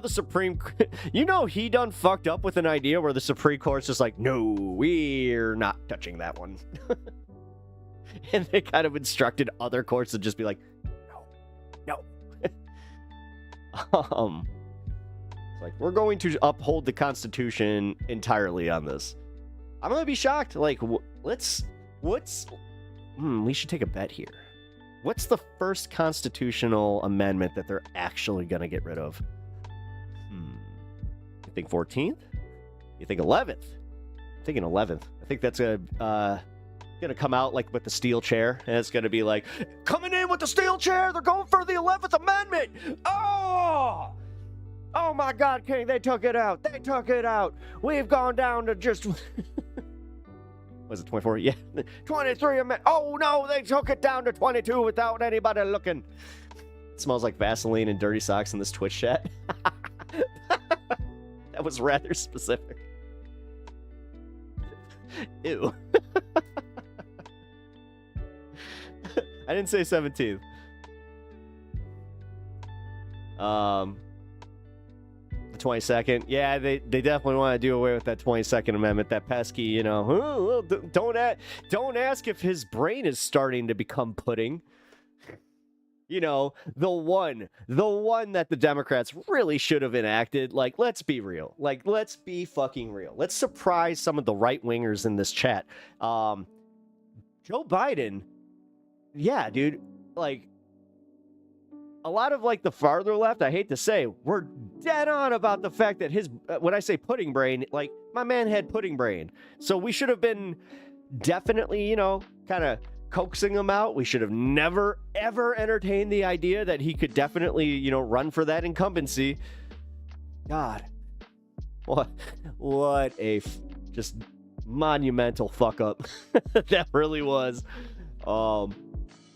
he done fucked up with an idea where the Supreme Court's just like, no, we're not touching that one. And they kind of instructed other courts to just be like, no. It's like, we're going to uphold the Constitution entirely on this. I'm gonna be shocked. Like, we should take a bet here. What's the first constitutional amendment that they're actually gonna get rid of? You think 14th? You think 11th? I'm thinking 11th. I think that's gonna come out like with the steel chair, and it's gonna be like, coming in with the steel chair, they're going for the 11th Amendment. Oh my God, King, they took it out. We've gone down to just was it 24? Yeah, 23 amendment. Oh no, they took it down to 22 without anybody looking. It smells like Vaseline and dirty socks in this Twitch chat. That was rather specific. Ew. I didn't say 17th. The 22nd. Yeah, they definitely want to do away with that 22nd Amendment, that pesky, you know. Don't ask if his brain is starting to become pudding. You know, the one that the Democrats really should have enacted. Like, let's be real. Like, let's be fucking real. Let's surprise some of the right-wingers in this chat. Joe Biden, yeah, dude, like, a lot of, like, the farther left, I hate to say, we're dead on about the fact that his, when I say pudding brain, like, my man had pudding brain. So we should have been definitely, you know, kind of coaxing him out. We should have never, ever entertained the idea that he could definitely, you know, run for that incumbency. God, what a just monumental fuck up that really was.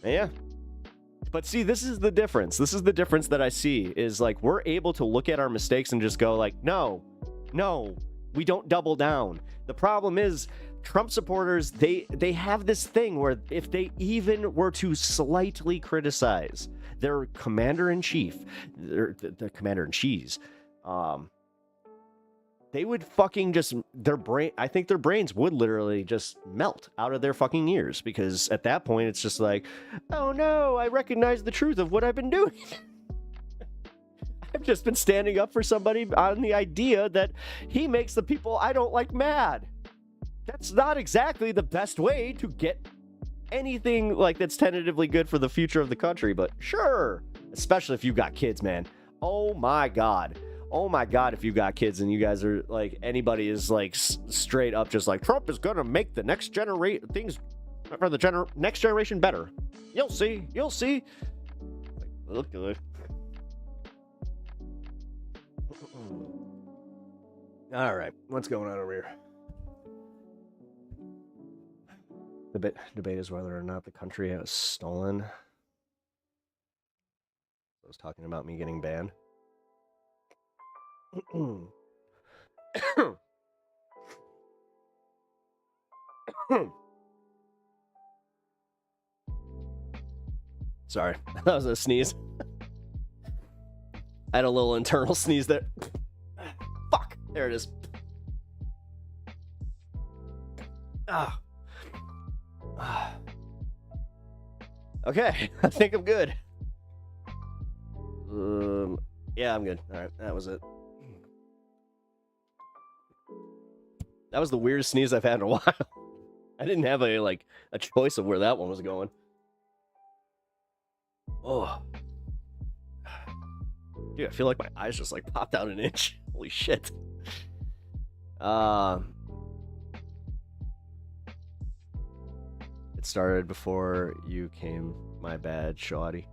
Yeah. But see, this is the difference. This is the difference that I see, is like, we're able to look at our mistakes and just go like, no, we don't double down. The problem is, Trump supporters, they have this thing where if they even were to slightly criticize their commander-in-chief, their commander-in-chiefs, they would fucking just, I think their brains would literally just melt out of their fucking ears, because at that point it's just like, oh no, I recognize the truth of what I've been doing. I've just been standing up for somebody on the idea that he makes the people I don't like mad. That's not exactly the best way to get anything like that's tentatively good for the future of the country, but sure. Especially if you got kids, man. Oh my God, if you got kids and you guys are like, anybody is like straight up just like, Trump is gonna make the next generation things for the next generation better. You'll see. Look good. All right, what's going on over here? The debate is whether or not the country has stolen. I was talking about me getting banned. Sorry, that was a sneeze. I had a little internal sneeze there. Fuck, there it is. Okay, I think I'm good. Yeah, I'm good. All right, that was it. That was the weirdest sneeze I've had in a while. I didn't have a choice of where that one was going. Oh, dude, I feel like my eyes just like popped out an inch. Holy shit. It started before you came, my bad, shawty.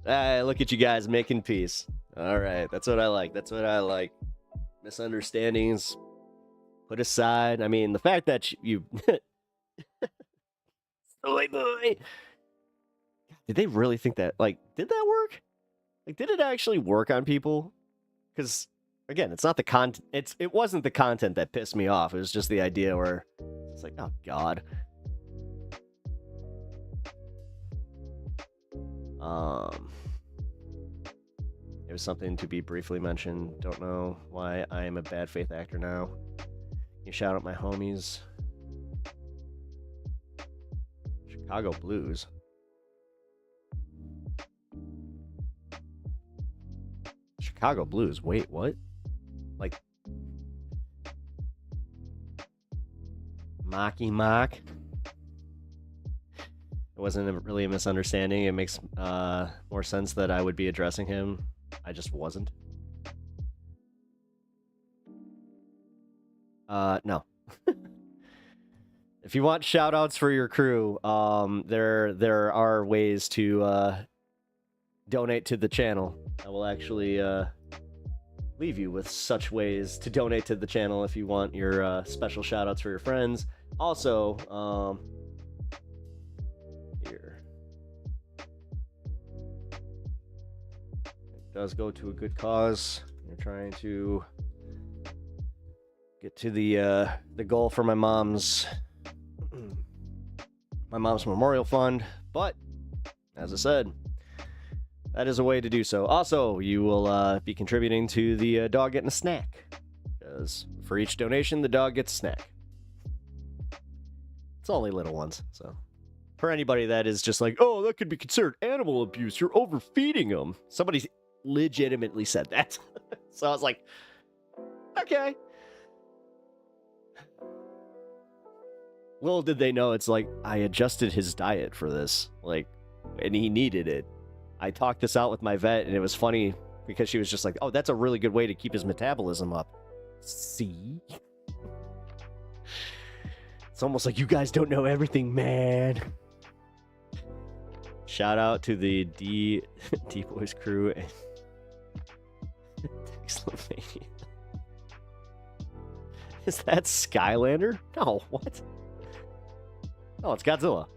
Look at you guys making peace. All right, that's what I like. That's what I like. Misunderstandings put aside. I mean, the fact that you... Soy boy! Did they really think that, like, did that work? Like, did it actually work on people? Because, again, it's not the content. It wasn't the content that pissed me off. It was just the idea where it's like, oh, God. It was something to be briefly mentioned. Don't know why I am a bad faith actor now. You shout out my homies. Chicago Blues. Chicago Blues. Wait, what? Like Mocky Mock? It wasn't really a misunderstanding. It makes more sense that I would be addressing him. I just wasn't. No. If you want shout outs for your crew, there are ways to donate to the channel. I will actually leave you with such ways to donate to the channel if you want your special shout outs for your friends. Also, here. It does go to a good cause. You're trying to get to the goal for my mom's memorial fund, but as I said, that is a way to do so. Also, you will be contributing to the dog getting a snack, because for each donation, the dog gets a snack. It's only little ones, so for anybody that is just like, oh, that could be considered animal abuse, you're overfeeding them. Somebody legitimately said that. So I was like, okay. Little did they know, it's like, I adjusted his diet for this, like, and he needed it. I talked this out with my vet, and it was funny because she was just like, oh, that's a really good way to keep his metabolism up. See? It's almost like you guys don't know everything, man. Shout out to the D-Boys crew and Texlamania. Is that Skylander? No, what? Oh, it's Godzilla.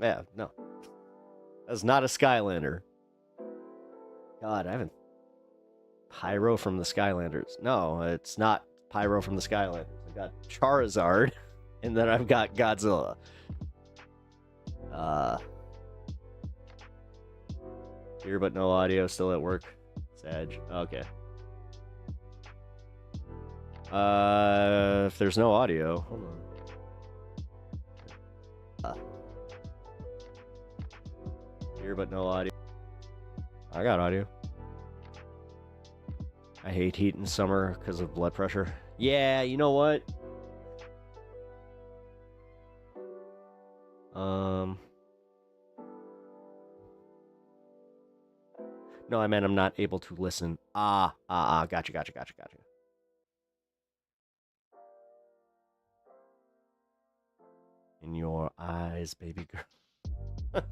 Yeah, no. That's not a Skylander. God, I haven't... Pyro from the Skylanders. No, it's not Pyro from the Skylanders. I've got Charizard, and then I've got Godzilla. Here but no audio, still at work. Sag. Okay. If there's no audio, hold on. Here but no audio. I got audio. I hate heat in summer because of blood pressure. Yeah, you know what? No, I meant I'm not able to listen. Gotcha. In your eyes, baby girl.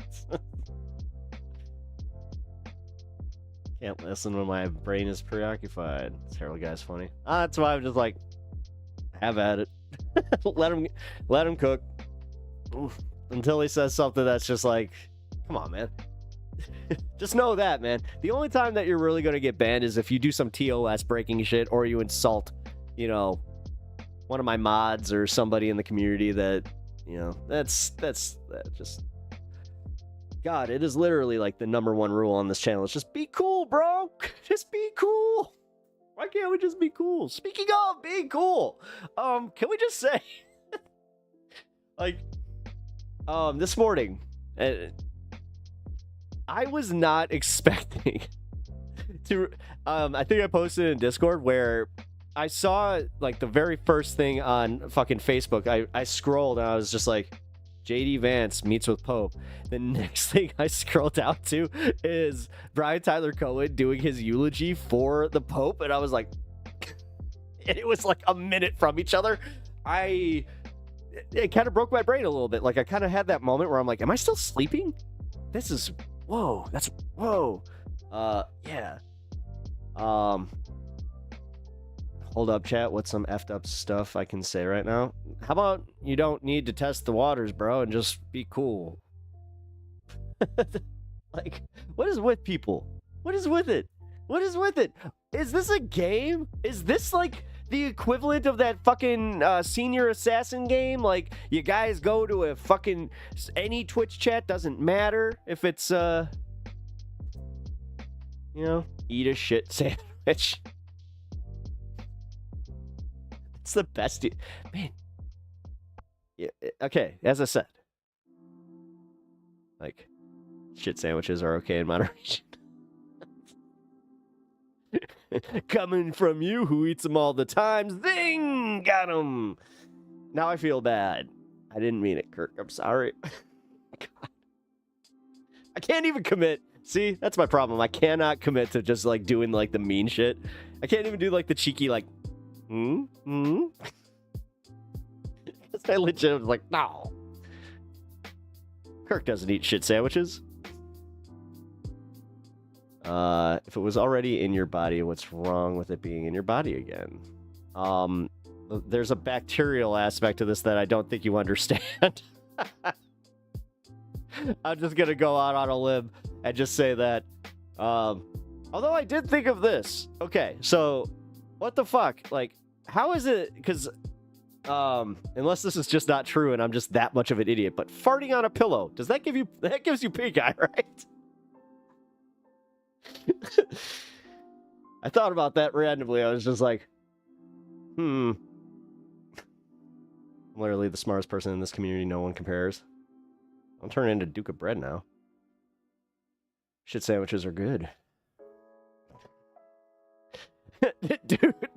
Can't listen when my brain is preoccupied. Terrible guy's funny. That's why I'm just like, have at it. let him cook. Until he says something that's just like, come on, man. Just know that, man. The only time that you're really going to get banned is if you do some TOS breaking shit or you insult, you know, one of my mods or somebody in the community that, you know, that's just... God, it is literally like the #1 rule on this channel. It's just be cool, bro. Just be cool. Why can't we just be cool? Speaking of being cool, can we just say, like, this morning, I was not expecting to. I think I posted in Discord where I saw like the very first thing on fucking Facebook. I scrolled and I was just like, JD Vance meets with Pope. The next thing I scrolled down to is Brian Tyler Cohen doing his eulogy for the Pope, and I was like, it was like a minute from each other. It kind of broke my brain a little bit. Like I kind of had that moment where I'm like, am I still sleeping? This is whoa. That's whoa. Yeah. Hold up, chat. What's some effed up stuff I can say right now? How about you don't need to test the waters, bro, and just be cool? Like, what is with people? What is with it? What is with it? Is this a game? Is this like the equivalent of that fucking senior assassin game? Like, you guys go to a fucking any Twitch chat, doesn't matter if it's you know, eat a shit sandwich. It's the best, man. Yeah, okay, as I said, like, shit sandwiches are okay in moderation. Coming from you who eats them all the time. Zing! Got him! Now I feel bad. I didn't mean it, Kirk. I'm sorry. God. I can't even commit. See, that's my problem. I cannot commit to just, like, doing, like, the mean shit. I can't even do, like, the cheeky, like, because I legit was like, no. Kirk doesn't eat shit sandwiches. If it was already in your body, what's wrong with it being in your body again? There's a bacterial aspect to this that I don't think you understand. I'm just gonna go out on a limb and just say that. Although I did think of this. Okay, so what the fuck? Like, how is it? Because unless this is just not true and I'm just that much of an idiot, but farting on a pillow, does that gives you pink eye, right? I thought about that randomly. I was just like, I'm literally the smartest person in this community. No one compares. I'm turning into Duke of Bread now. Shit sandwiches are good.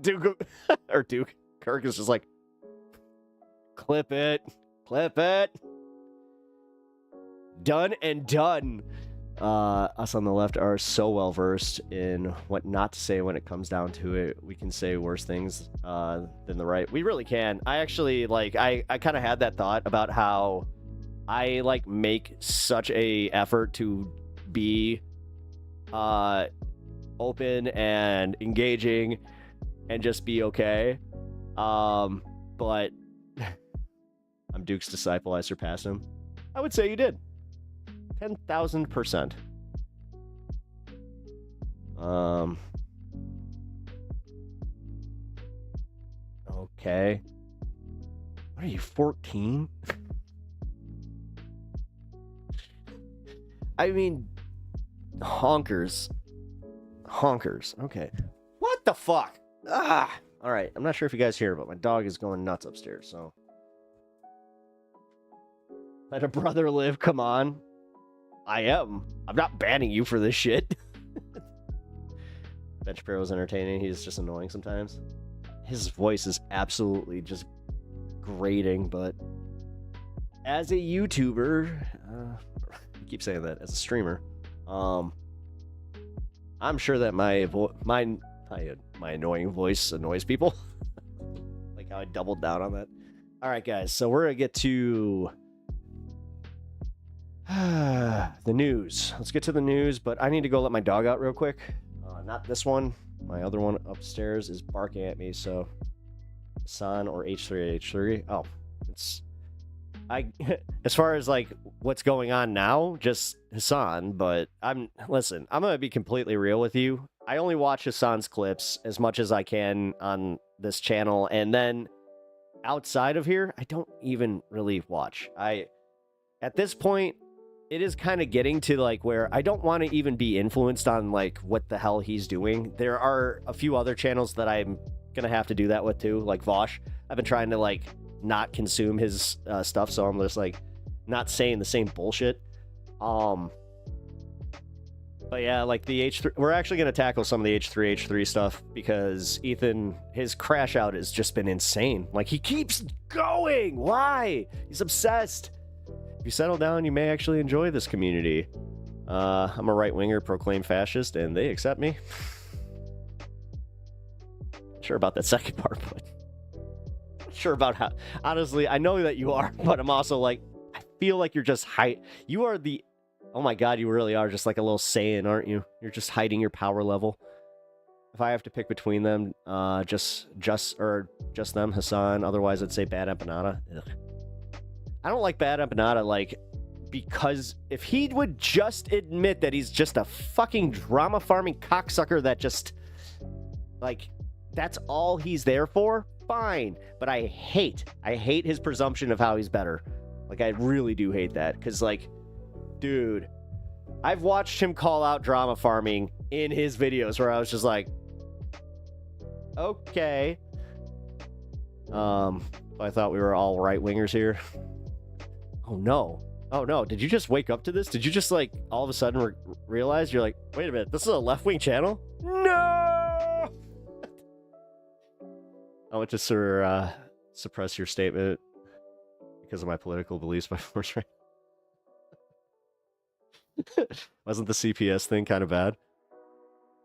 Duke Kirk is just like, clip it. Done and done. Us on the left are so well versed in what not to say when it comes down to it. We can say worse things than the right. We really can. I actually, like, I kind of had that thought about how I, like, make such a effort to be open and engaging and just be okay. But I'm Duke's disciple. I surpassed him. I would say you did. 10,000%. Okay. What are you, 14? I mean, honkers. Okay. What the fuck? Ah! Alright, I'm not sure if you guys hear, but my dog is going nuts upstairs, so. Let a brother live, come on. I am. I'm not banning you for this shit. Ben Shapiro is entertaining. He's just annoying sometimes. His voice is absolutely just grating, but as a YouTuber, I keep saying that, as a streamer, I'm sure that my annoying voice annoys people. Like how I doubled down on that. All right, guys. So we're gonna get to the news. Let's get to the news, but I need to go let my dog out real quick. Not this one. My other one upstairs is barking at me, so Hassan or H3H3. Oh, it's as far as like what's going on now, just Hassan, but listen, I'm gonna be completely real with you. I only watch Hassan's clips as much as I can on this channel, and then outside of here, I don't even really watch. At this point, it is kind of getting to like where I don't want to even be influenced on like what the hell he's doing. There are a few other channels that I'm gonna have to do that with too, like Vosh. I've been trying to like not consume his stuff, so I'm just like not saying the same bullshit. But yeah, like the H3, we're actually going to tackle some of the H3 stuff because Ethan, his crash out has just been insane. Like, he keeps going. Why? He's obsessed. If you settle down, you may actually enjoy this community. I'm a right-winger, proclaimed fascist, and they accept me. Not sure about that second part, but not sure about how. Honestly, I know that you are, but I'm also like, I feel like you're just you are the. Oh my god, you really are just like a little Saiyan, aren't you? You're just hiding your power level. If I have to pick between them, just them, Hassan. Otherwise, I'd say Bad Empanada. Ugh. I don't like Bad Empanada, like, because if he would just admit that he's just a fucking drama farming cocksucker that just, like, that's all he's there for, fine. But I hate his presumption of how he's better. Like, I really do hate that, because, like, dude, I've watched him call out drama farming in his videos where I was just like, okay. I thought we were all right-wingers here. Oh no. Oh no, did you just wake up to this? Did you just, like, all of a sudden realize you're like, wait a minute, this is a left-wing channel? No! I want to suppress your statement because of my political beliefs by force, right? Wasn't the CPS thing kind of bad?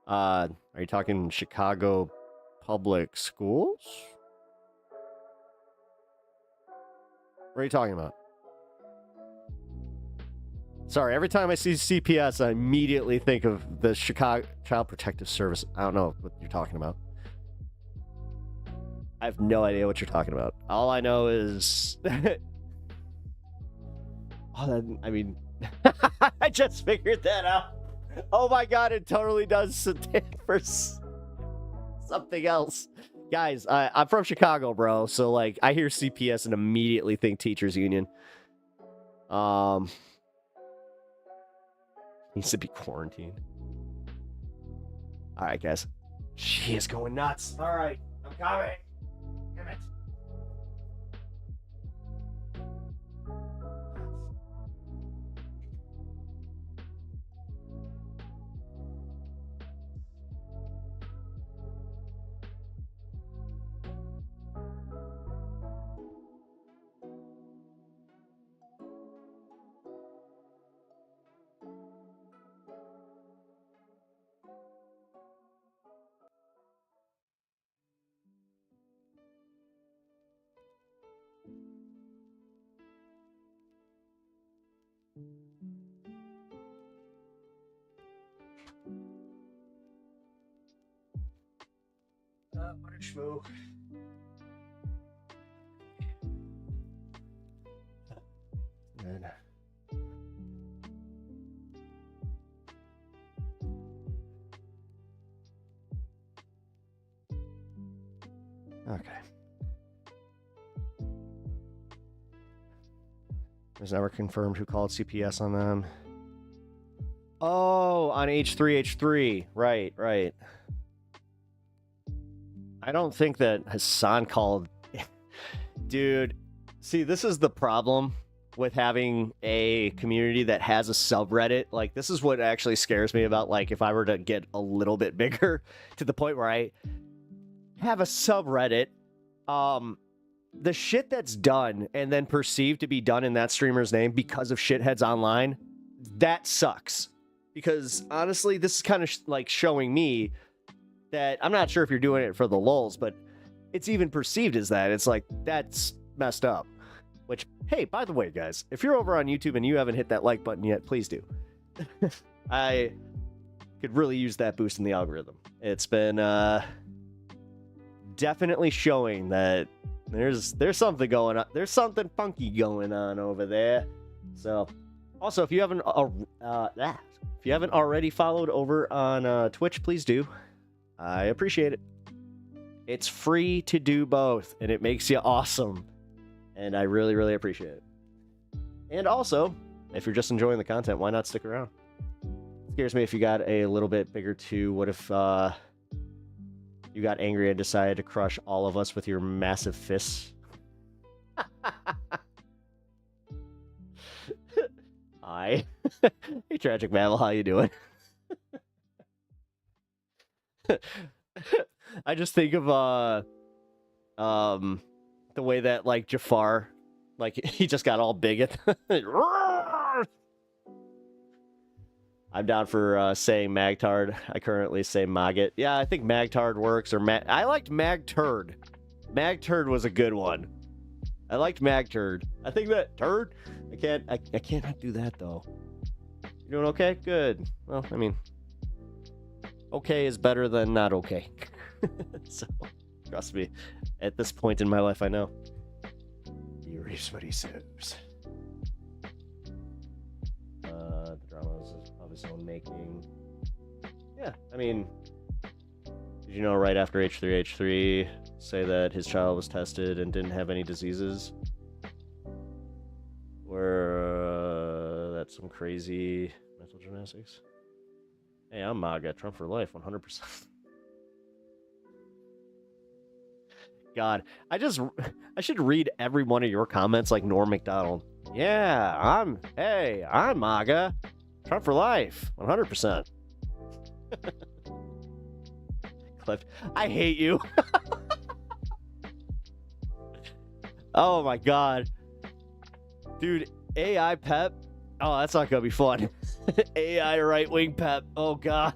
Are you talking Chicago public schools? What are you talking about? Sorry, every time I see CPS, I immediately think of the Chicago Child Protective Service. I don't know what you're talking about. I have no idea what you're talking about. All I know is... I mean... I just figured that out. Oh my god, it totally does stand for something else. Guys, I'm from Chicago, bro. So, like, I hear CPS and immediately think Teachers Union. Needs to be quarantined. Alright, guys. She is going nuts. Alright, I'm coming. Damn it. What a schmoo. Good. Okay. It was never confirmed who called CPS on them. Oh, on H3. Right. I don't think that Hassan called... Dude, see, this is the problem with having a community that has a subreddit. Like, this is what actually scares me about, like, if I were to get a little bit bigger to the point where I have a subreddit, the shit that's done and then perceived to be done in that streamer's name because of shitheads online, that sucks. Because, honestly, this is kind of like showing me that I'm not sure if you're doing it for the lulz, but it's even perceived as that. It's like, that's messed up. Which, hey, by the way, guys, if you're over on YouTube and you haven't hit that like button yet, please do. I could really use that boost in the algorithm. It's been definitely showing that there's something going on. There's something funky going on over there. So, also, if you haven't already followed over on Twitch, please do. I appreciate it. It's free to do both, and it makes you awesome. And I really, really appreciate it. And also, if you're just enjoying the content, why not stick around? It scares me if you got a little bit bigger too. What if you got angry and decided to crush all of us with your massive fists? Hi. Hey, Tragic Mammal, how you doing? I just think of the way that like Jafar, like he just got all big at I'm down for saying Magtard. I currently say Maggot. Yeah, I think Magtard works, or I liked Magturd. Magturd was a good one. I liked Magturd. I think that turd. I can't do that though. You doing okay? Good. Well, I mean, okay is better than not okay. So, trust me, at this point in my life, I know. He reaps what he sows. The drama is of his own making. Yeah, I mean, did you know right after H3H3 say that his child was tested and didn't have any diseases? Or that's some crazy mental gymnastics? Hey, I'm MAGA. Trump for life, 100%. God, I should read every one of your comments like Norm Macdonald. Yeah, I'm MAGA. Trump for life, 100%. Cliff, I hate you. Oh my God. Dude, AI Pep. Oh, that's not gonna be fun. AI right-wing Pep. Oh God.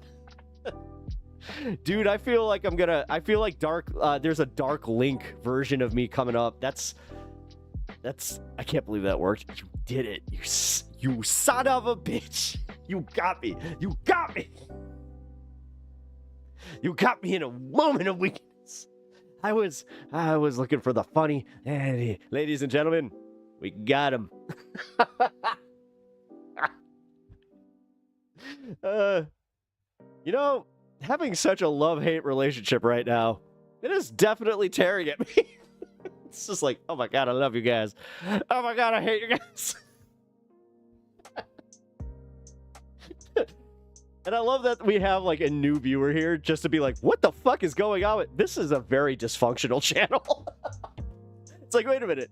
Dude, I feel like there's a Dark Link version of me coming up. That's I can't believe that worked. You did it. You son of a bitch. You got me. You got me. You got me in a moment of weakness. I was looking for the funny. Hey, ladies and gentlemen, we got him. You know, having such a love-hate relationship right now, it is definitely tearing at me. It's just like, oh my God, I love you guys. Oh my God, I hate you guys. And I love that we have like a new viewer here just to be like, what the fuck is going on? This is a very dysfunctional channel. It's like, wait a minute.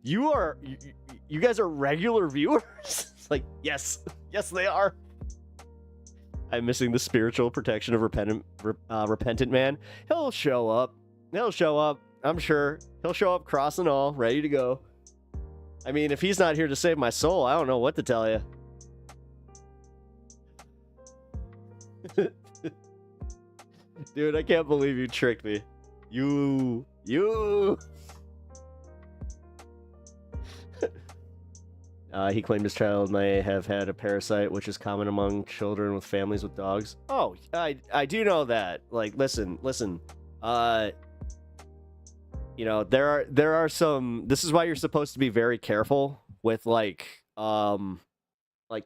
You guys are regular viewers? It's like, yes, they are. I'm missing the spiritual protection of repentant man. He'll show up. I'm sure. He'll show up cross and all, ready to go. I mean, if he's not here to save my soul, I don't know what to tell you. Dude, I can't believe you tricked me. You. He claimed his child may have had a parasite, which is common among children with families with dogs. Oh, I do know that. Like, listen. You know, there are some. This is why you're supposed to be very careful with like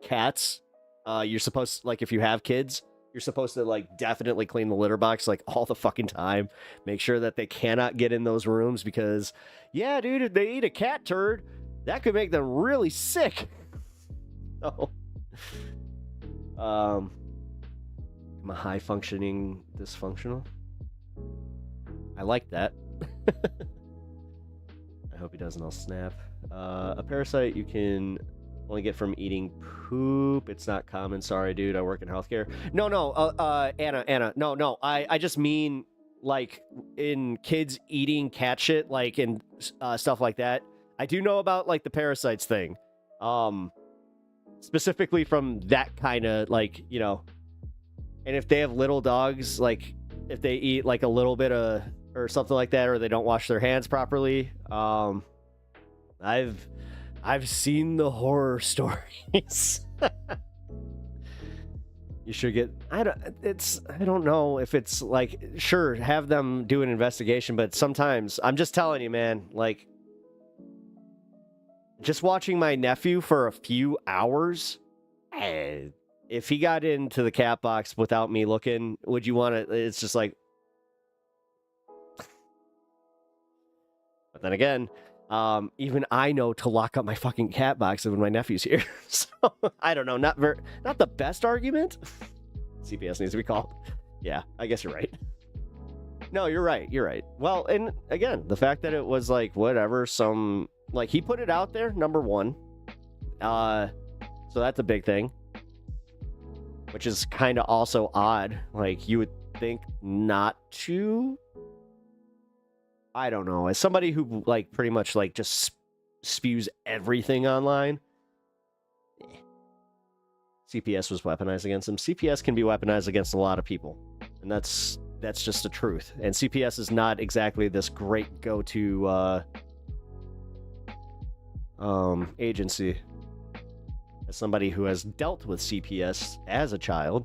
cats. You're supposed, like, if you have kids, you're supposed to like definitely clean the litter box like all the fucking time. Make sure that they cannot get in those rooms because, yeah, dude, if they eat a cat turd, that could make them really sick. Oh. I'm a high functioning dysfunctional. I like that. I hope he doesn't all snap. A parasite you can only get from eating poop. It's not common. Sorry, dude. I work in healthcare. No. Anna. No. I just mean like in kids eating cat shit, like and stuff like that. I do know about like the parasites thing. Specifically from that kind of like, you know, and if they have little dogs, like if they eat like a little bit of or something like that, or they don't wash their hands properly. I've seen the horror stories. You should get, I don't know if it's like, sure, have them do an investigation, but sometimes I'm just telling you, man, like just watching my nephew for a few hours, if he got into the cat box without me looking, would you want to, it's just like, but then again, even I know to lock up my fucking cat box when my nephew's here. So I don't know, not the best argument. CPS needs to be called. Yeah, I guess you're right. No, you're right. Well, and again, the fact that it was like whatever, some like he put it out there, number one. So that's a big thing. which is kind of also odd. Like, you would think not to. I don't know. As somebody who, like, pretty much, like, just spews everything online, CPS was weaponized against him. CPS can be weaponized against a lot of people, and that's just the truth. And CPS is not exactly this great go-to agency. As somebody who has dealt with CPS as a child,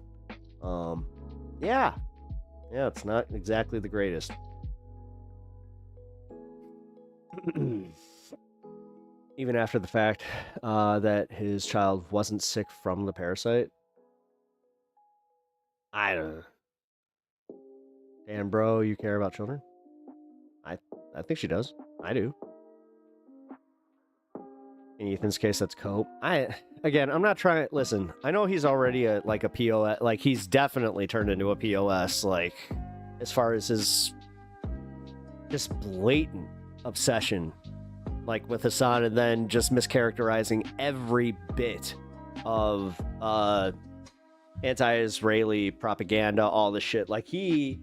yeah, it's not exactly the greatest. Even after the fact that his child wasn't sick from the parasite. I don't know. Damn, bro, you care about children? I think she does. I do. In Ethan's case, that's cope. Again, I'm not trying. Listen, I know he's already a POS. Like, he's definitely turned into a POS. Like, as far as his just blatant obsession, like with Hassan, and then just mischaracterizing every bit of anti-Israeli propaganda, all the shit. Like, it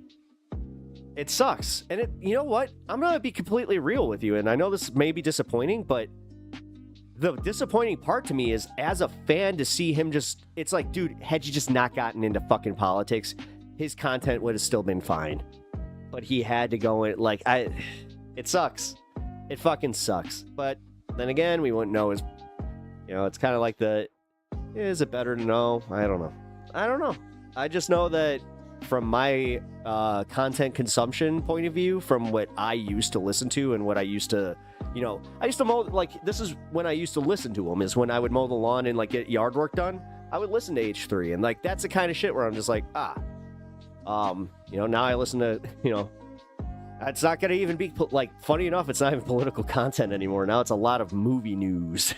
sucks. And you know what? I'm gonna be completely real with you, and I know this may be disappointing, but the disappointing part to me is, as a fan, to see him just, it's like, dude, had you just not gotten into fucking politics, his content would have still been fine. But he had to go in, like, it sucks. It fucking sucks. But then again, we wouldn't know. It's kind of like is it better to know? I don't know. I just know that from my content consumption point of view, from what I used to listen to and what I used to, I used to mow, like, this is when I used to listen to them, is when I would mow the lawn and, like, get yard work done. I would listen to H3, and, like, that's the kind of shit where I'm just like, now I listen to, it's not going to even be, like, funny enough, it's not even political content anymore. Now it's a lot of movie news.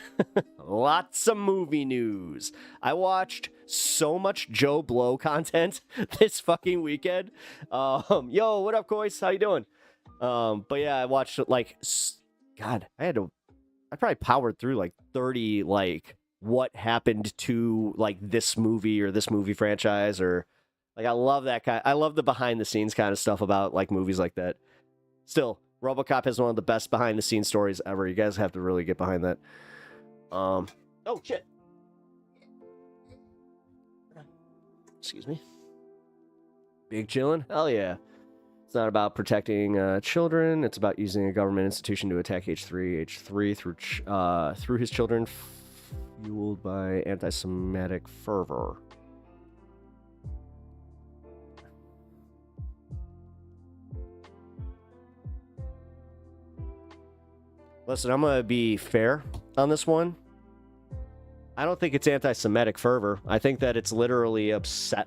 Lots of movie news. I watched so much Joe Blow content this fucking weekend. Yo, what up, Kois? How you doing? But yeah, I watched, like, God, I probably powered through, like, 30, like, what happened to, like, this movie or this movie franchise, or, like, I love that I love the behind-the-scenes kind of stuff about, like, movies like that. Still, RoboCop has one of the best behind-the-scenes stories ever. You guys have to really get behind that. Oh, shit. Excuse me. Big chillin'? Hell yeah. It's not about protecting children. It's about using a government institution to attack H3 through his children, fueled by anti-Semitic fervor. Listen, I'm going to be fair on this one. I don't think it's anti-Semitic fervor. I think that it's literally obsession.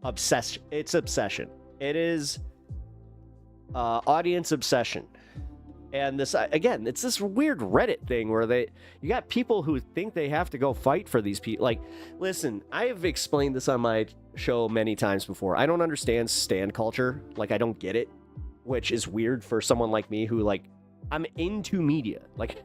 It's obsession. It is audience obsession. And this, again, it's this weird Reddit thing where you got people who think they have to go fight for these people. Like, listen, I have explained this on my show many times before. I don't understand stan culture. Like, I don't get it, which is weird for someone like me who, like, I'm into media. Like,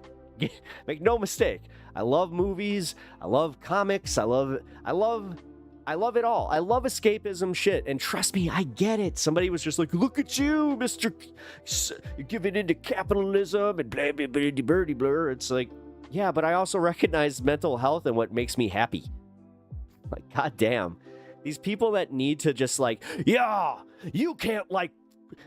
make no mistake. I love movies. I love comics. I love it all. I love escapism shit. And trust me, I get it. Somebody was just like, look at you, Mr. You're giving into capitalism and blah, blah, blah, birdie blur. It's like, yeah, but I also recognize mental health and what makes me happy. Like, goddamn. These people that need to just like, yeah, you can't like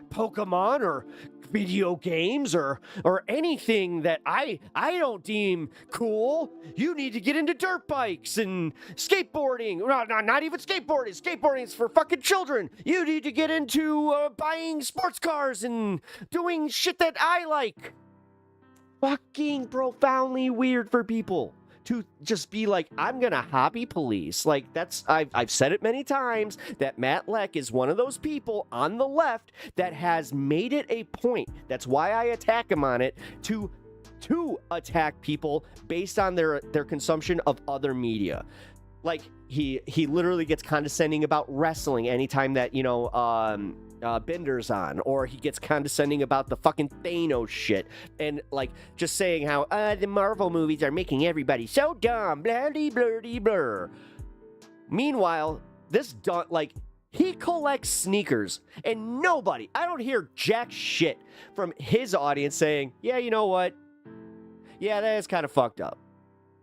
Pokemon or video games or anything that I don't deem cool. You need to get into dirt bikes and skateboarding. No, not even skateboarding. Skateboarding is for fucking children. You need to get into buying sports cars and doing shit that I like. Fucking profoundly weird for people to just be like, I'm gonna hobby police. Like, I've said it many times that Matt Leck is one of those people on the left that has made it a point. That's why I attack him on it, to attack people based on their consumption of other media. Like, he literally gets condescending about wrestling anytime that, Bender's on, or he gets condescending about the fucking Thanos shit, and like just saying how the Marvel movies are making everybody so dumb, blah blah blah blah. Meanwhile, he collects sneakers, and nobody, I don't hear jack shit from his audience saying, yeah, you know what? Yeah, that is kind of fucked up.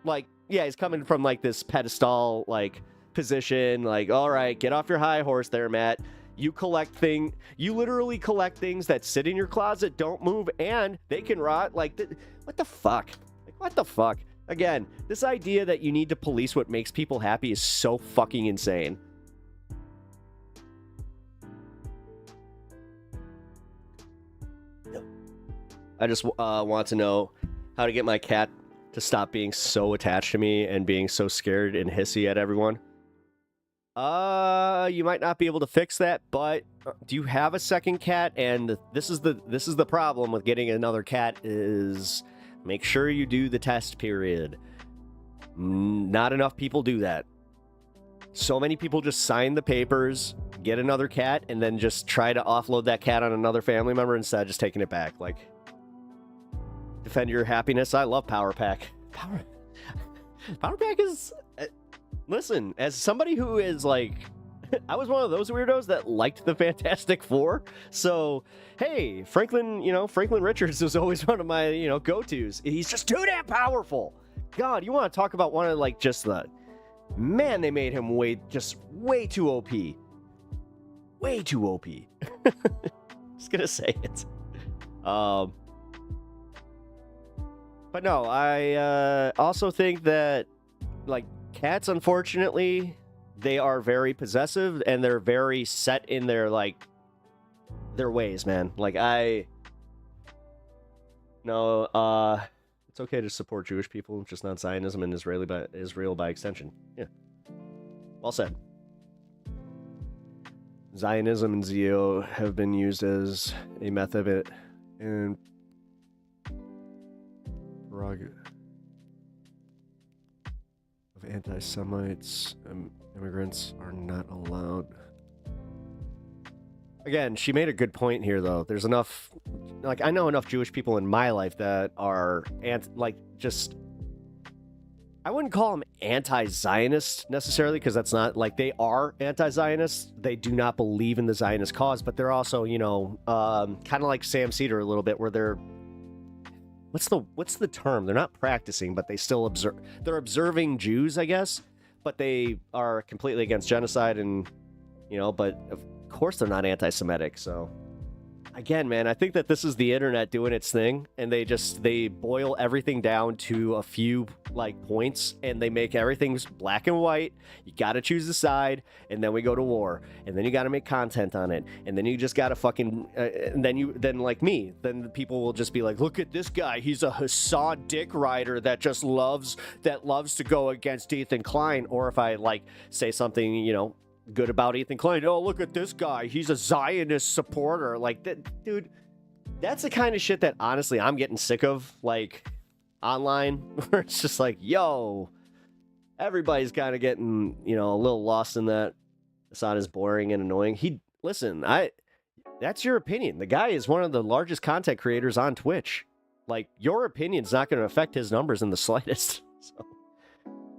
Like, yeah, he's coming from, like, this pedestal, like, position, like, all right, get off your high horse there, Matt. You literally collect things that sit in your closet, don't move, and they can rot. Like, what the fuck? Like, what the fuck? Again, this idea that you need to police what makes people happy is so fucking insane. I just want to know how to get my cat to stop being so attached to me and being so scared and hissy at everyone. You might not be able to fix that, but do you have a second cat? And this is the problem with getting another cat is make sure you do the test period. Not enough people do that. So many people just sign the papers, get another cat, and then just try to offload that cat on another family member instead of just taking it back. Like, defend your happiness. I love Power Pack. Power Pack is... Listen, as somebody who is like... I was one of those weirdos that liked the Fantastic Four. So, hey, Franklin Richards was always one of my, go-tos. He's just too damn powerful. God, you want to talk about one of, like, just the... Man, they made him way too OP. Way too OP. Just gonna say it. But no, I also think that, like, cats, unfortunately, they are very possessive and they're very set in their, like, their ways, man. Like, it's okay to support Jewish people, just not Zionism and Israel by extension. Yeah. Well said. Zionism and Zio have been used as a method in of anti-Semites. Immigrants are not allowed. Again, she made a good point here, though. There's enough, like, I know enough Jewish people in my life that are, I wouldn't call them anti-Zionist necessarily, because that's not, like, they are anti-Zionist. They do not believe in the Zionist cause, but they're also, kind of like Sam Cedar a little bit, where they're, what's the term? They're not practicing, but they still observe. They're observing Jews, I guess, but they are completely against genocide and, but of course they're not anti-Semitic. So again, man, I think that this is the internet doing its thing, and they boil everything down to a few, like, points, and they make everything black and white. You got to choose a side, and then we go to war, and then you got to make content on it, and then you just got to fucking, and then like me, then people will just be like, look at this guy, he's a Hassan dick rider that just loves to go against Ethan Klein. Or if I, like, say something, good about Ethan Klein. Oh, look at this guy. He's a Zionist supporter. Like, dude, that's the kind of shit that, honestly, I'm getting sick of, like, online, where it's just like, yo, everybody's kind of getting, a little lost in that. Hassan is boring and annoying. That's your opinion. The guy is one of the largest content creators on Twitch. Like, your opinion's not going to affect his numbers in the slightest. So,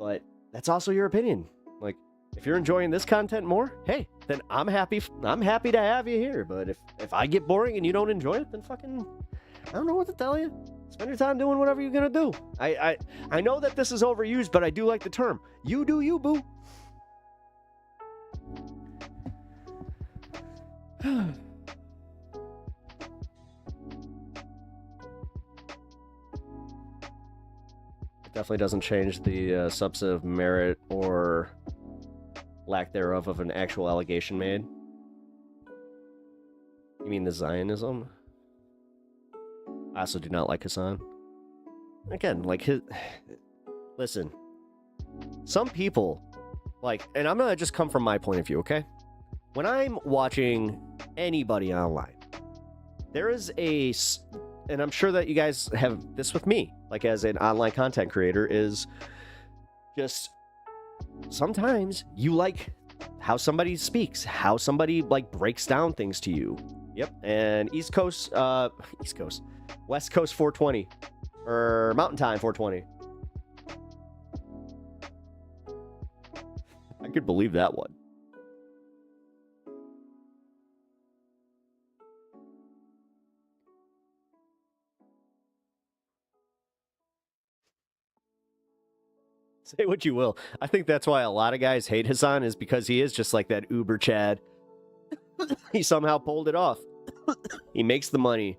but that's also your opinion. Like, if you're enjoying this content more, hey, then I'm happy to have you here. But if I get boring and you don't enjoy it, then fucking, I don't know what to tell you. Spend your time doing whatever you're gonna do. I know that this is overused, but I do like the term. You do you, boo. It definitely doesn't change the substantive merit or lack thereof of an actual allegation made. You mean the Zionism? I also do not like Hassan. Again, like, listen, some people, like, and I'm gonna just come from my point of view, okay? When I'm watching anybody online, there is and I'm sure that you guys have this with me, like, as an online content creator, is just, sometimes you like how somebody speaks, how somebody, like, breaks down things to you. Yep. And West Coast 420, or Mountain Time 420. could believe that one. Say what you will. I think that's why a lot of guys hate Hassan, is because he is just like that Uber Chad. He somehow pulled it off. He makes the money.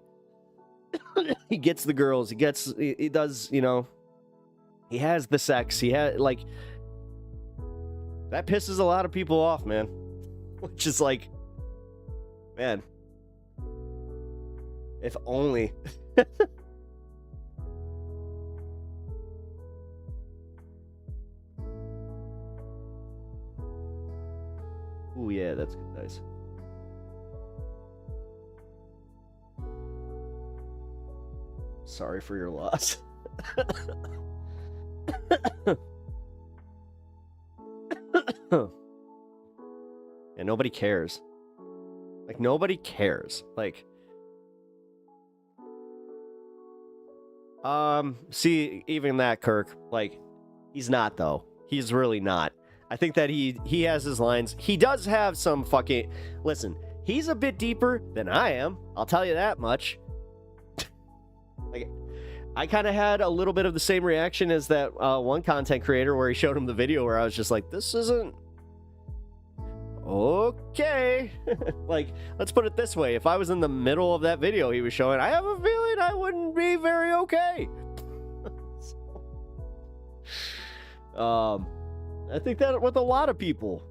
He gets the girls. He does, you know, he has the sex. He has, like, that pisses a lot of people off, man. Which is like, man, if only. Ooh, yeah, that's nice. Sorry for your loss. And nobody cares. Like, nobody cares. Like, see, even that, Kirk, like, he's not, though. He's really not. I think that he has his lines. He does have some fucking... Listen, he's a bit deeper than I am. I'll tell you that much. Like, I kind of had a little bit of the same reaction as that one content creator where he showed him the video where I was just like, this isn't... Okay. Like, let's put it this way. If I was in the middle of that video he was showing, I have a feeling I wouldn't be very okay. I think that with a lot of people.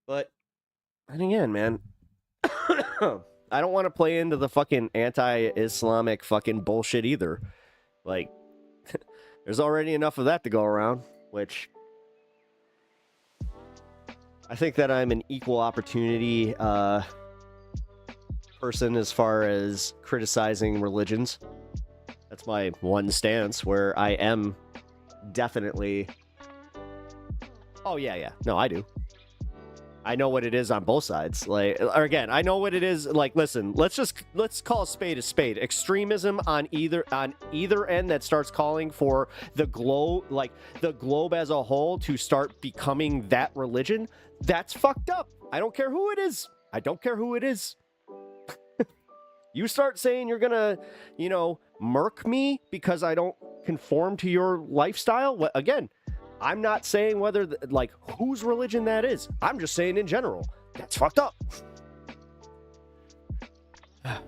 But, and again, man, I don't want to play into the fucking anti-Islamic fucking bullshit either. Like, there's already enough of that to go around, which I think that I'm an equal opportunity person as far as criticizing religions. That's my one stance, where I am definitely... Oh, yeah. No, I do. I know what it is on both sides. Like, or again, I know what it is. Like, listen, let's call a spade a spade. Extremism on either end that starts calling for the globe as a whole to start becoming that religion. That's fucked up. I don't care who it is. I don't care who it is. You start saying you're gonna, you know, murk me because I don't conform to your lifestyle. Again, I'm not saying whether, like, whose religion that is. I'm just saying in general. That's fucked up. I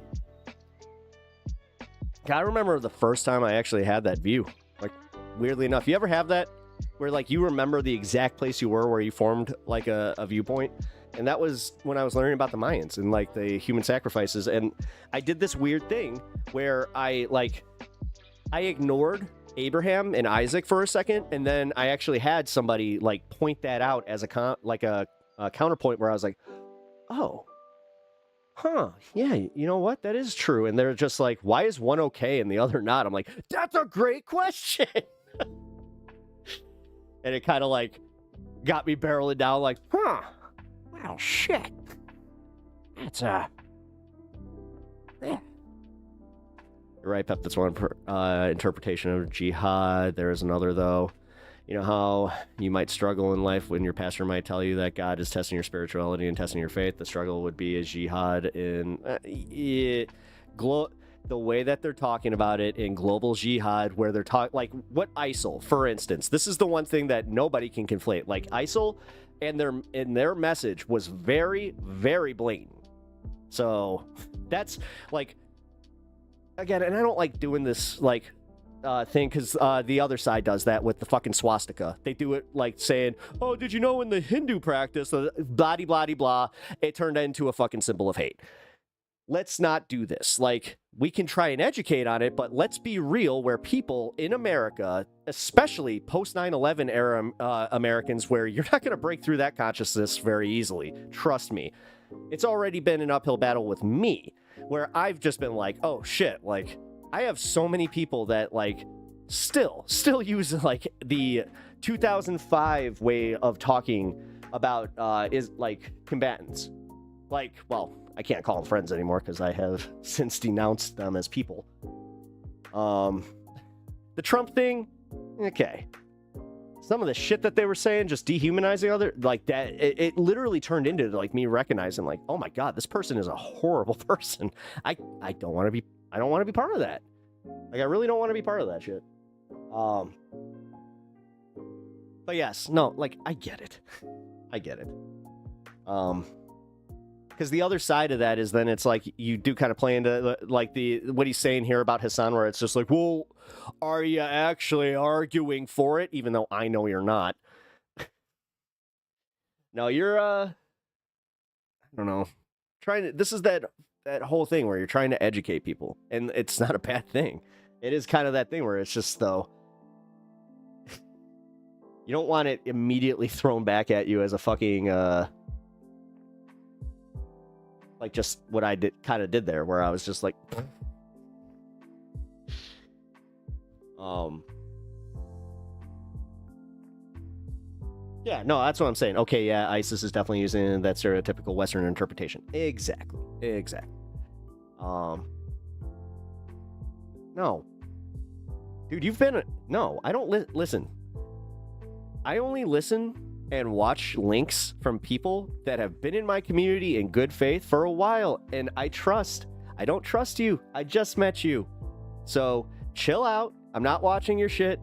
remember the first time I actually had that view. Like, weirdly enough, you ever have that where, like, you remember the exact place you were where you formed, like, a viewpoint? And that was when I was learning about the Mayans and, like, the human sacrifices. And I did this weird thing where I ignored Abraham and Isaac for a second, and then I actually had somebody, like, point that out as a counterpoint where I was like, oh, huh, yeah, you know what? That is true. And they're just like, why is one okay and the other not? I'm like, that's a great question. And it kind of, like, got me barreling down like, huh. Well, shit. That's yeah. You're right, Pep. That's one interpretation of jihad. There is another, though. You know how you might struggle in life when your pastor might tell you that God is testing your spirituality and testing your faith. The struggle would be a jihad in the way that they're talking about it in global jihad, where they're talking like what ISIL, for instance. This is the one thing that nobody can conflate. Like ISIL. And their message was very, very blatant. So that's like, again, and I don't like doing this like thing because the other side does that with the fucking swastika. They do it like saying, oh, did you know in the Hindu practice, blah, blah, blah, it turned into a fucking symbol of hate. Let's not do this. Like, we can try and educate on it, but let's be real where people in America, especially post 9/11 era Americans, where you're not going to break through that consciousness very easily. Trust me. It's already been an uphill battle with me, where I've just been like, oh shit, like, I have so many people that like still use like the 2005 way of talking about is like combatants. Like, well, I can't call them friends anymore because I have since denounced them as people. The Trump thing, Okay. Some of the shit that they were saying, just dehumanizing other, like that, it literally turned into like me recognizing, like, oh my god, this person is a horrible person. I don't want to be part of that. Like, I really don't want to be part of that shit. But yes, no, like, I get it. Because the other side of that is then it's like you do kind of play into like what he's saying here about Hassan, where it's just like, well, are you actually arguing for it? Even though I know you're not. No, you're I don't know, this is that whole thing where you're trying to educate people, and it's not a bad thing. It is kind of that thing where it's just, though, you don't want it immediately thrown back at you as a fucking like just what I did there, where I was just like, yeah, no, that's what I'm saying. Okay, yeah, ISIS is definitely using that stereotypical Western interpretation. Exactly. No. Dude, no, I don't listen. I only listen and watch links from people that have been in my community in good faith for a while, and I don't trust you. I just met you. So, chill out. I'm not watching your shit.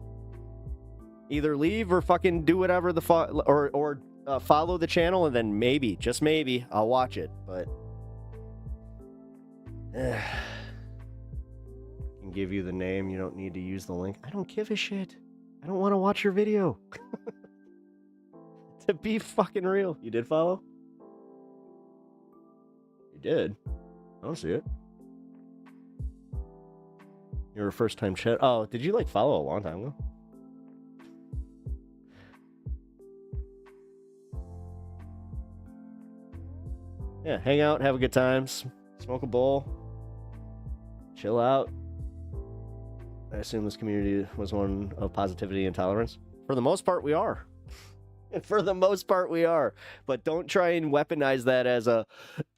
Either leave or fucking do whatever or follow the channel, and then maybe, just maybe, I'll watch it. But I can give you the name. You don't need to use the link. I don't give a shit. I don't want to watch your video. To be fucking real. You did follow? You did? I don't see it. You're a first time chat. Oh, did you like follow a long time ago? Yeah, hang out, have a good time, smoke a bowl, chill out. I assume this community was one of positivity and tolerance. For the most part, we are. For the most part, we are. But don't try and weaponize that as a,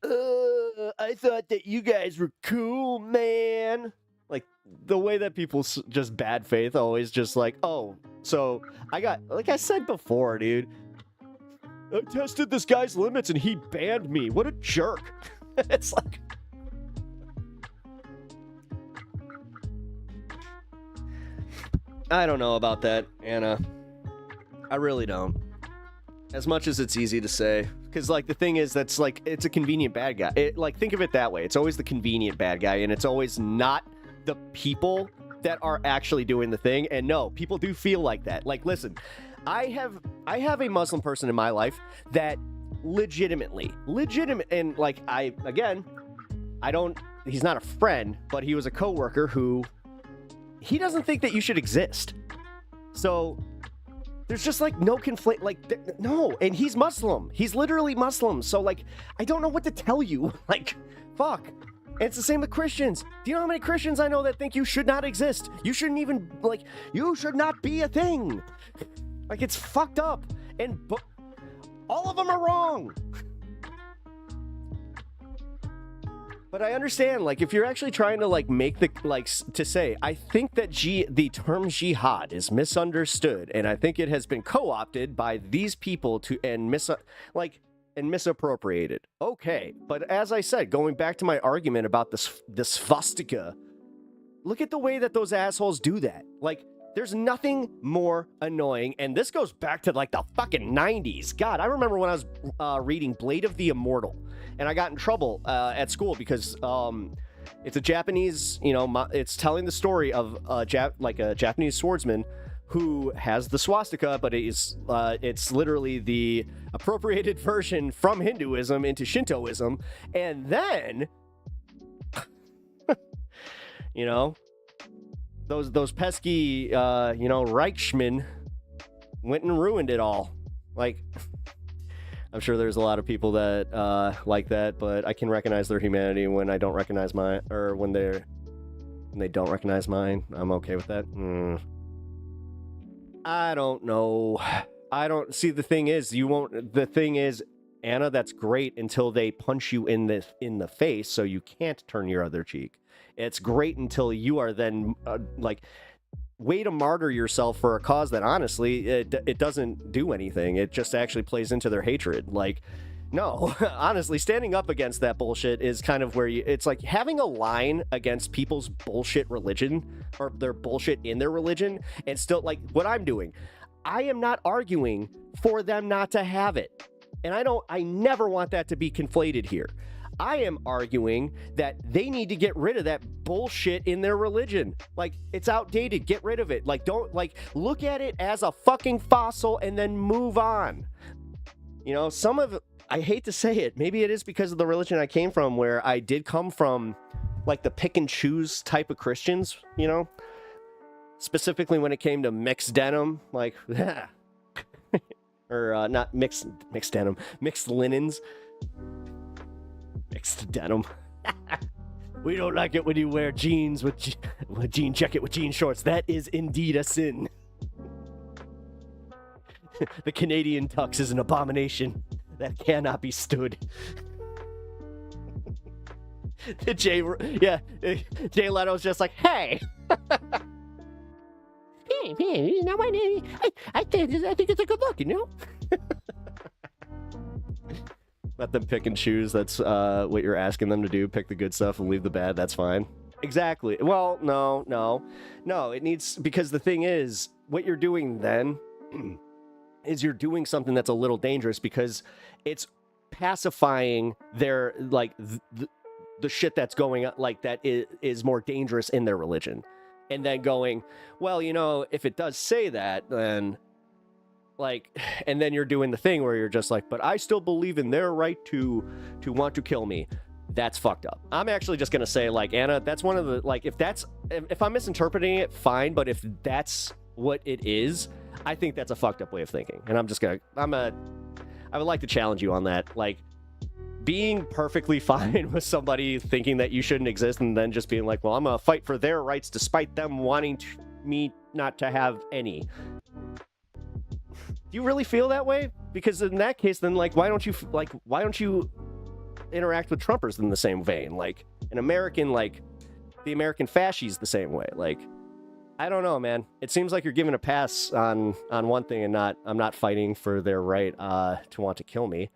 I thought that you guys were cool, man. Like, the way that people just bad faith always just like, oh, so like I said before, dude, I tested this guy's limits and he banned me. What a jerk. It's like, I don't know about that, Anna. I really don't. As much as it's easy to say. Because, like, the thing is, that's, like, it's a convenient bad guy. Think of it that way. It's always the convenient bad guy, and it's always not the people that are actually doing the thing. And no, people do feel like that. Like, listen, I have a Muslim person in my life that legitimate, and, like, he's not a friend, but he was a coworker who, he doesn't think that you should exist. So there's just, like, no conflict, like, no, and he's Muslim. He's literally Muslim. So, like, I don't know what to tell you. Like, fuck. And it's the same with Christians. Do you know how many Christians I know that think you should not exist? You shouldn't even, like, you should not be a thing. Like, it's fucked up. And all of them are wrong. But I understand, like, if you're actually trying to, like, make the, like, to say, I think that the term jihad is misunderstood, and I think it has been co-opted by these people and misappropriated. Okay, but as I said, going back to my argument about the swastika, look at the way that those assholes do that. Like, there's nothing more annoying, and this goes back to, like, the fucking 90s. God, I remember when I was reading Blade of the Immortal, and I got in trouble at school because it's a Japanese, it's telling the story of a Japanese swordsman who has the swastika, but it's literally the appropriated version from Hinduism into Shintoism, and then, those pesky, Reichsmen went and ruined it all. Like, I'm sure there's a lot of people that like that, but I can recognize their humanity when I don't recognize mine, or when they don't recognize mine. I'm okay with that. I don't know. I don't see. The thing is, Anna, that's great until they punch you in the face, so you can't turn your other cheek. It's great until you are then way to martyr yourself for a cause that honestly it doesn't do anything. It just actually plays into their hatred. Like, no, honestly, standing up against that bullshit is kind of where it's like having a line against people's bullshit religion or their bullshit in their religion, and still, like, what I'm doing, I am not arguing for them not to have it. And I never want that to be conflated here. I am arguing that they need to get rid of that bullshit in their religion. Like, it's outdated. Get rid of it. Like, don't, like, look at it as a fucking fossil and then move on. You know, I hate to say it, maybe it is because of the religion I came from, where I did come from, like, the pick and choose type of Christians, you know? Specifically when it came to mixed denim, like, or not mixed denim, mixed linens. Mixed denim. We don't like it when you wear jeans with jean jacket with jean shorts. That is indeed a sin. The Canadian tux is an abomination that cannot be stood. Jay Leto's just like, hey. Hey, you know what? I think it's a good look, you know? Let them pick and choose. That's what you're asking them to do. Pick the good stuff and leave the bad. That's fine. Exactly. Well, no. It needs, because the thing is, what you're doing then is you're doing something that's a little dangerous, because it's pacifying their, like, the shit that's going on, like, that is more dangerous in their religion. And then going, well, you know, if it does say that, then, like, and then you're doing the thing where you're just like, but I still believe in their right to want to kill me. That's fucked up. I'm actually just gonna say, like, Anna, that's one of the, like, if I'm misinterpreting it, fine, but if that's what it is, I think that's a fucked up way of thinking. And I would like to challenge you on that. Like, being perfectly fine with somebody thinking that you shouldn't exist and then just being like, well, I'm gonna fight for their rights despite them wanting me not to have any. Do you really feel that way? Because in that case, then, like, why don't you interact with Trumpers in the same vein? Like, an American, like, the American fascists the same way. Like, I don't know, man. It seems like you're giving a pass on one thing and I'm not fighting for their right to want to kill me.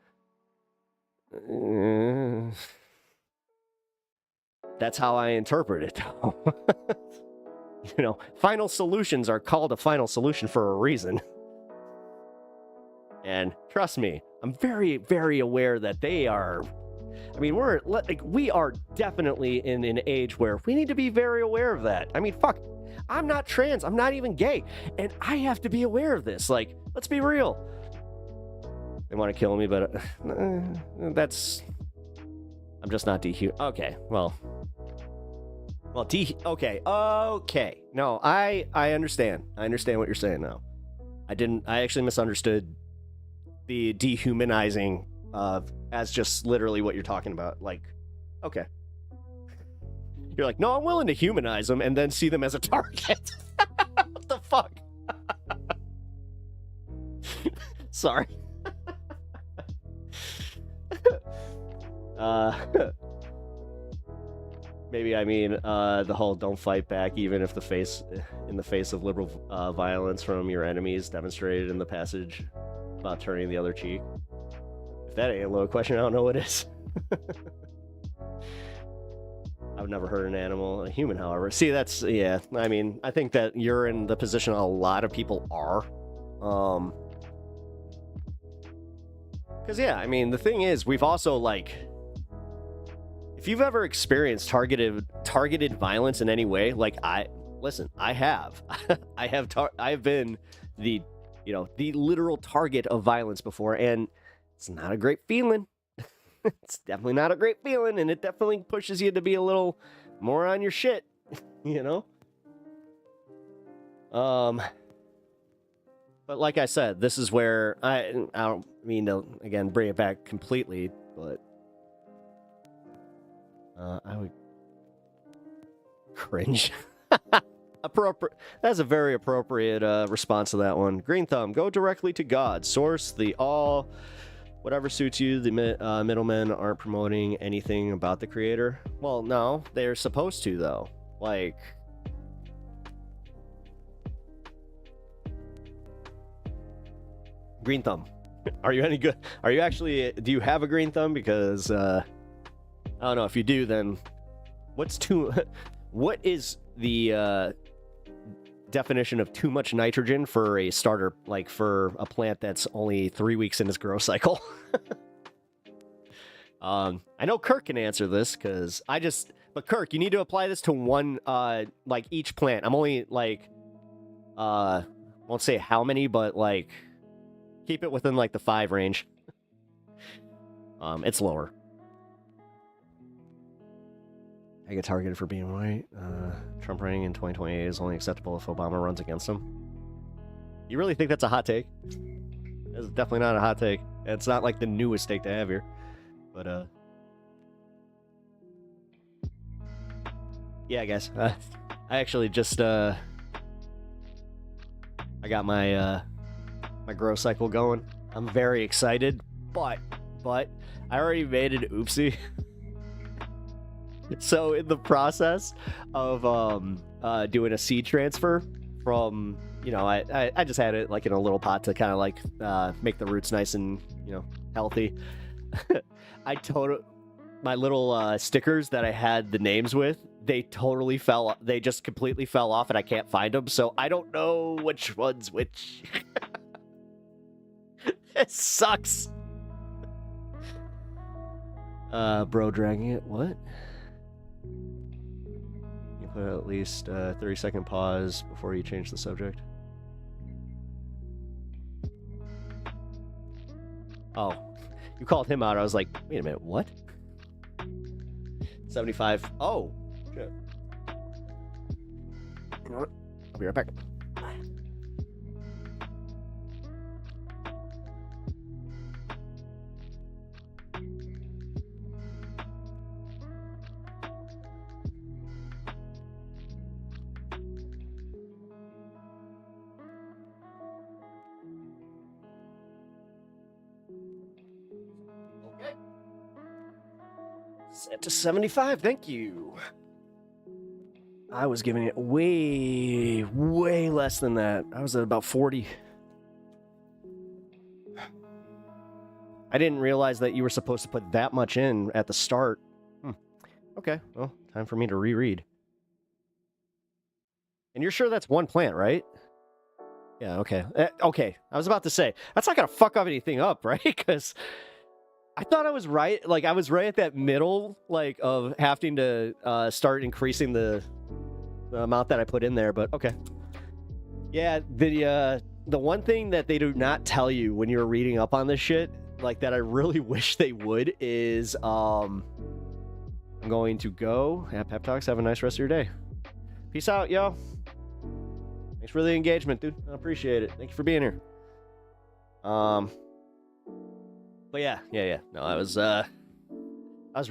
That's how I interpret it, though. You know, final solutions are called a final solution for a reason. And trust me, I'm very, very aware that they are. I mean, we are definitely in an age where we need to be very aware of that. I mean, fuck, I'm not trans, I'm not even gay, and I have to be aware of this. Like, let's be real. They want to kill me, but I'm just not dehuman. Okay, okay. No, I understand. I understand what you're saying now. I actually misunderstood the dehumanizing as just literally what you're talking about. Like, okay. You're like, no, I'm willing to humanize them and then see them as a target. What the fuck? Sorry. Maybe I mean the whole don't fight back even if in the face of liberal violence from your enemies demonstrated in the passage about turning the other cheek. If that ain't a low question, I don't know what is. I've never hurt an animal, a human, however. See, that's, yeah, I mean, I think that you're in the position a lot of people are. Because, yeah, I mean, the thing is, we've also, like, if you've ever experienced targeted violence in any way, like, I have. I have been the literal target of violence before, and it's not a great feeling. It's definitely not a great feeling, and it definitely pushes you to be a little more on your shit, you know? But like I said, this is where I don't mean to, again, bring it back completely, but I would cringe. Appropriate. That's a very appropriate response to that one. Green Thumb, go directly to God. Source the all... Whatever suits you. The middlemen aren't promoting anything about the creator. Well, no, they're supposed to, though. Like, Green thumb. Are you any good? Are you actually, do you have a green thumb? Because, I don't know. If you do, then what is the definition of too much nitrogen for a starter, like for a plant that's only 3 weeks in its growth cycle? I know Kirk can answer this because but Kirk, you need to apply this to one, like each plant. I'm only like, won't say how many, but like, keep it within like the 5 range. It's lower. I get targeted for being white. Trump running in 2028 is only acceptable if Obama runs against him. You really think that's a hot take? That's definitely not a hot take. It's not like the newest take to have here. But, yeah, guys. I actually just, I got my, my growth cycle going. I'm very excited, but I already made an oopsie. So in the process of doing a seed transfer from, you know, I just had it like in a little pot to kind of like make the roots nice and, you know, healthy. My little stickers that I had the names with, they just completely fell off and I can't find them. So I don't know which one's which. It sucks. Bro dragging it, what? You put at least a 30-second pause before you change the subject. Oh, you called him out. I was like, wait a minute, what? 75. Oh, shit. You know what? I'll be right back. Set to 75, thank you. I was giving it way less than that. I was at about 40. I didn't realize that you were supposed to put that much in at the start. Okay, well, time for me to reread. And you're sure that's one plant, right? Yeah, okay. Okay, I was about to say, that's not gonna fuck up anything up, right? Because I thought I was right. Like, I was right at that middle, like, of having to start increasing the amount that I put in there, but okay. Yeah, the one thing that they do not tell you when you're reading up on this shit, like, that I really wish they would, is, I'm going to go at Pep Talks. Have a nice rest of your day. Peace out, yo. Thanks for the engagement, dude. I appreciate it. Thank you for being here. But yeah. No, I was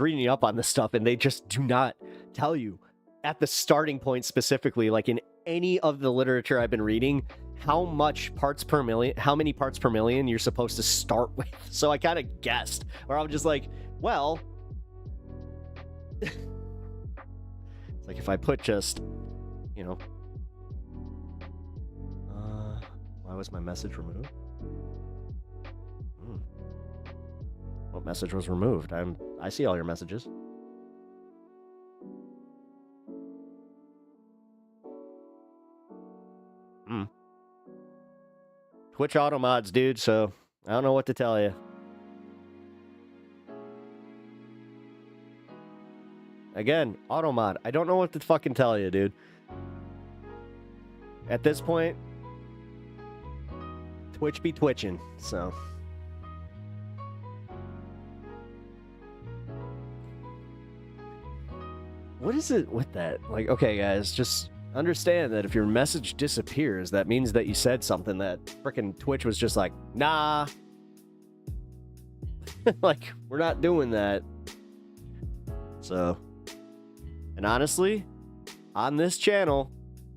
reading up on this stuff, and they just do not tell you at the starting point specifically, like in any of the literature I've been reading, how many parts per million you're supposed to start with. So I kind of guessed, or I'm just like, well, it's like if I put just, you know, why was my message removed? What message was removed? I see all your messages. Twitch auto mods, dude, so I don't know what to tell you. Again, auto mod. I don't know what to fucking tell you, dude. At this point, Twitch be twitching, so. What is it with that? Like, okay, guys, just understand that if your message disappears, that means that you said something that frickin' Twitch was just like, nah. Like, we're not doing that. So, and honestly, on this channel,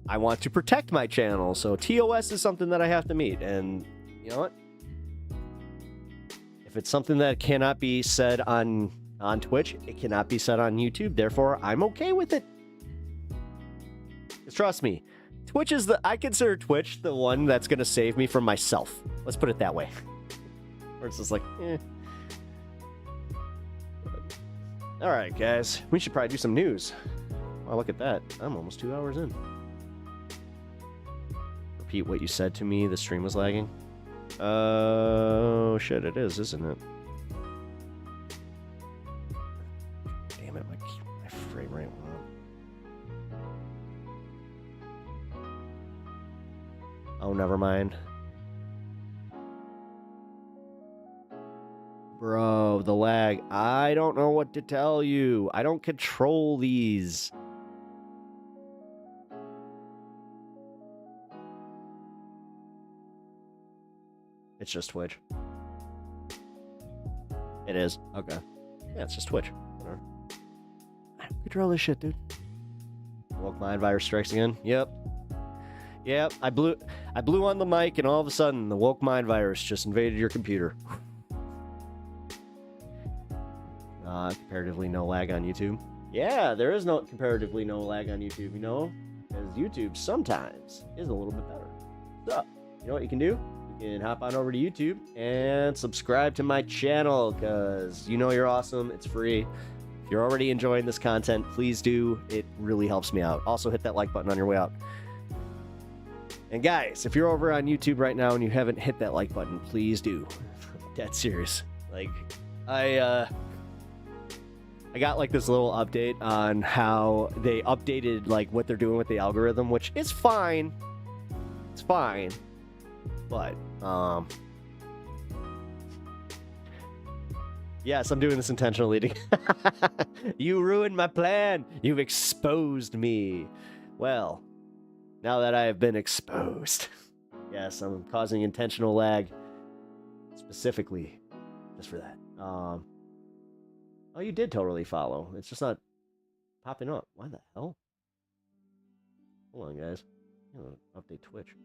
I want to protect my channel. So TOS is something that I have to meet. And you know what? If it's something that cannot be said on Twitch, it cannot be said on YouTube. Therefore, I'm okay with it. Because trust me, Twitch is I consider Twitch the one that's going to save me from myself. Let's put it that way. Where it's just like, eh. All right, guys. We should probably do some news. Oh, look at that. I'm almost 2 hours in. Repeat what you said to me. The stream was lagging. Oh, shit, it is, isn't it? Damn it, my frame rate went up. Oh, never mind. Bro, the lag. I don't know what to tell you. I don't control these. It's just Twitch. It is. Okay. Yeah, it's just Twitch. Whatever. I don't control this shit, dude. Woke mind virus strikes again. Yep. Yep. I blew on the mic, and all of a sudden, the woke mind virus just invaded your computer. Comparatively no lag on YouTube. Yeah, there is comparatively no lag on YouTube, you know? Because YouTube sometimes is a little bit better. So, you know what you can do? You can hop on over to YouTube and subscribe to my channel, because you know you're awesome. It's free. If you're already enjoying this content, please do. It really helps me out. Also, hit that like button on your way out. And guys, if you're over on YouTube right now and you haven't hit that like button, please do. Dead serious. Like, I got like this little update on how they updated like what they're doing with the algorithm, which is fine. It's fine. But, yes, I'm doing this intentionally. You ruined my plan. You've exposed me. Well, now that I have been exposed, yes, I'm causing intentional lag specifically just for that. Oh, you did totally follow. It's just not popping up. Why the hell? Hold on, guys. Update Twitch.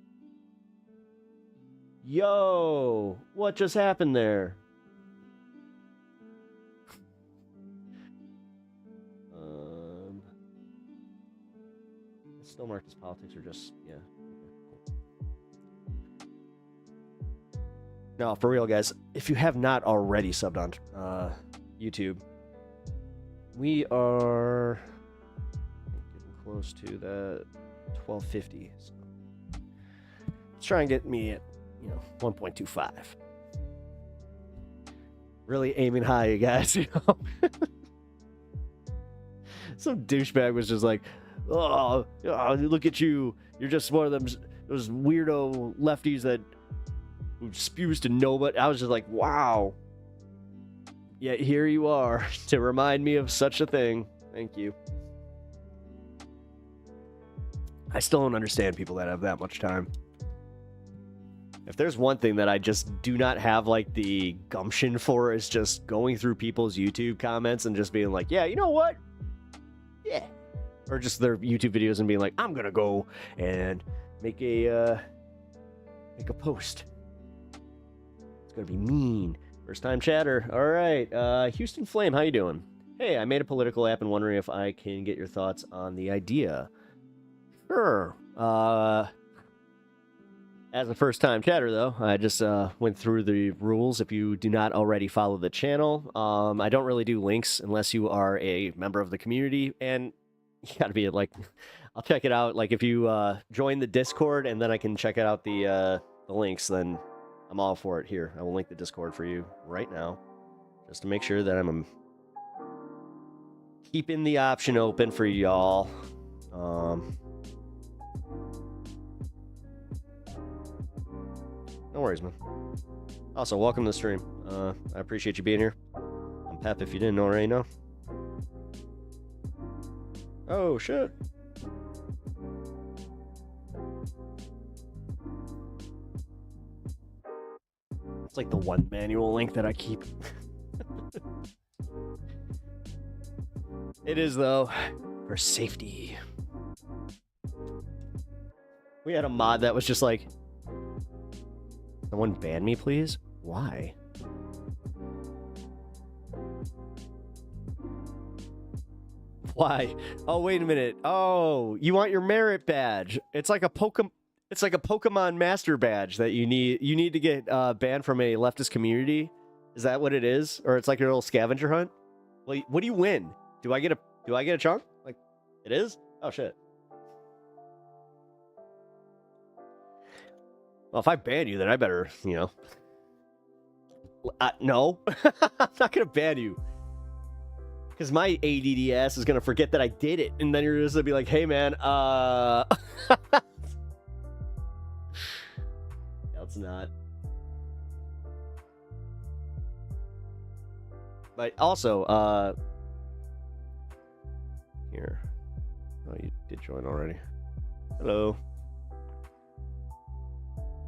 Yo! What just happened there? It's still marked as politics or just, yeah. Okay, cool. No, for real, guys. If you have not already subbed on YouTube, we are getting close to that 1250. So let's try and get me at 1.25. Really aiming high, you guys. Some douchebag was just like, oh, look at you. You're just one of those weirdo lefties that spews to nobody. I was just like, wow. Yet here you are to remind me of such a thing. Thank you. I still don't understand people that have that much time. If there's one thing that I just do not have like the gumption for, is just going through people's YouTube comments and just being like, yeah, you know what? Yeah. Or just their YouTube videos and being like, I'm gonna go and make a post. It's gonna be mean. First time chatter. All right. Houston Flame, how you doing? Hey, I made a political app and wondering if I can get your thoughts on the idea. Sure. As a first time chatter, though, I just went through the rules. If you do not already follow the channel, I don't really do links unless you are a member of the community, and you gotta be like, I'll check it out. Like if you join the Discord and then I can check out the links, then I'm all for it. Here, I will link the Discord for you right now, just to make sure that I'm keeping the option open for y'all. No worries, man. Also, welcome to the stream. I appreciate you being here. I'm Pep, if you didn't already know. Oh, shit. It's like the one manual link that I keep. It is, though, for safety. We had a mod that was just like, someone ban me, please? Why? Why? Oh, wait a minute. Oh, you want your merit badge. It's like a Pokemon Master badge that you need to get banned from a leftist community. Is that what it is? Or it's like your little scavenger hunt? Well, what do you win? Do I get a chunk? Like, it is? Oh, shit. Well, if I ban you, then I better, you know. No. I'm not going to ban you. Because my ADD ass is going to forget that I did it. And then you're just going to be like, hey, man, no, it's not. But also, here. Oh, you did join already. Hello.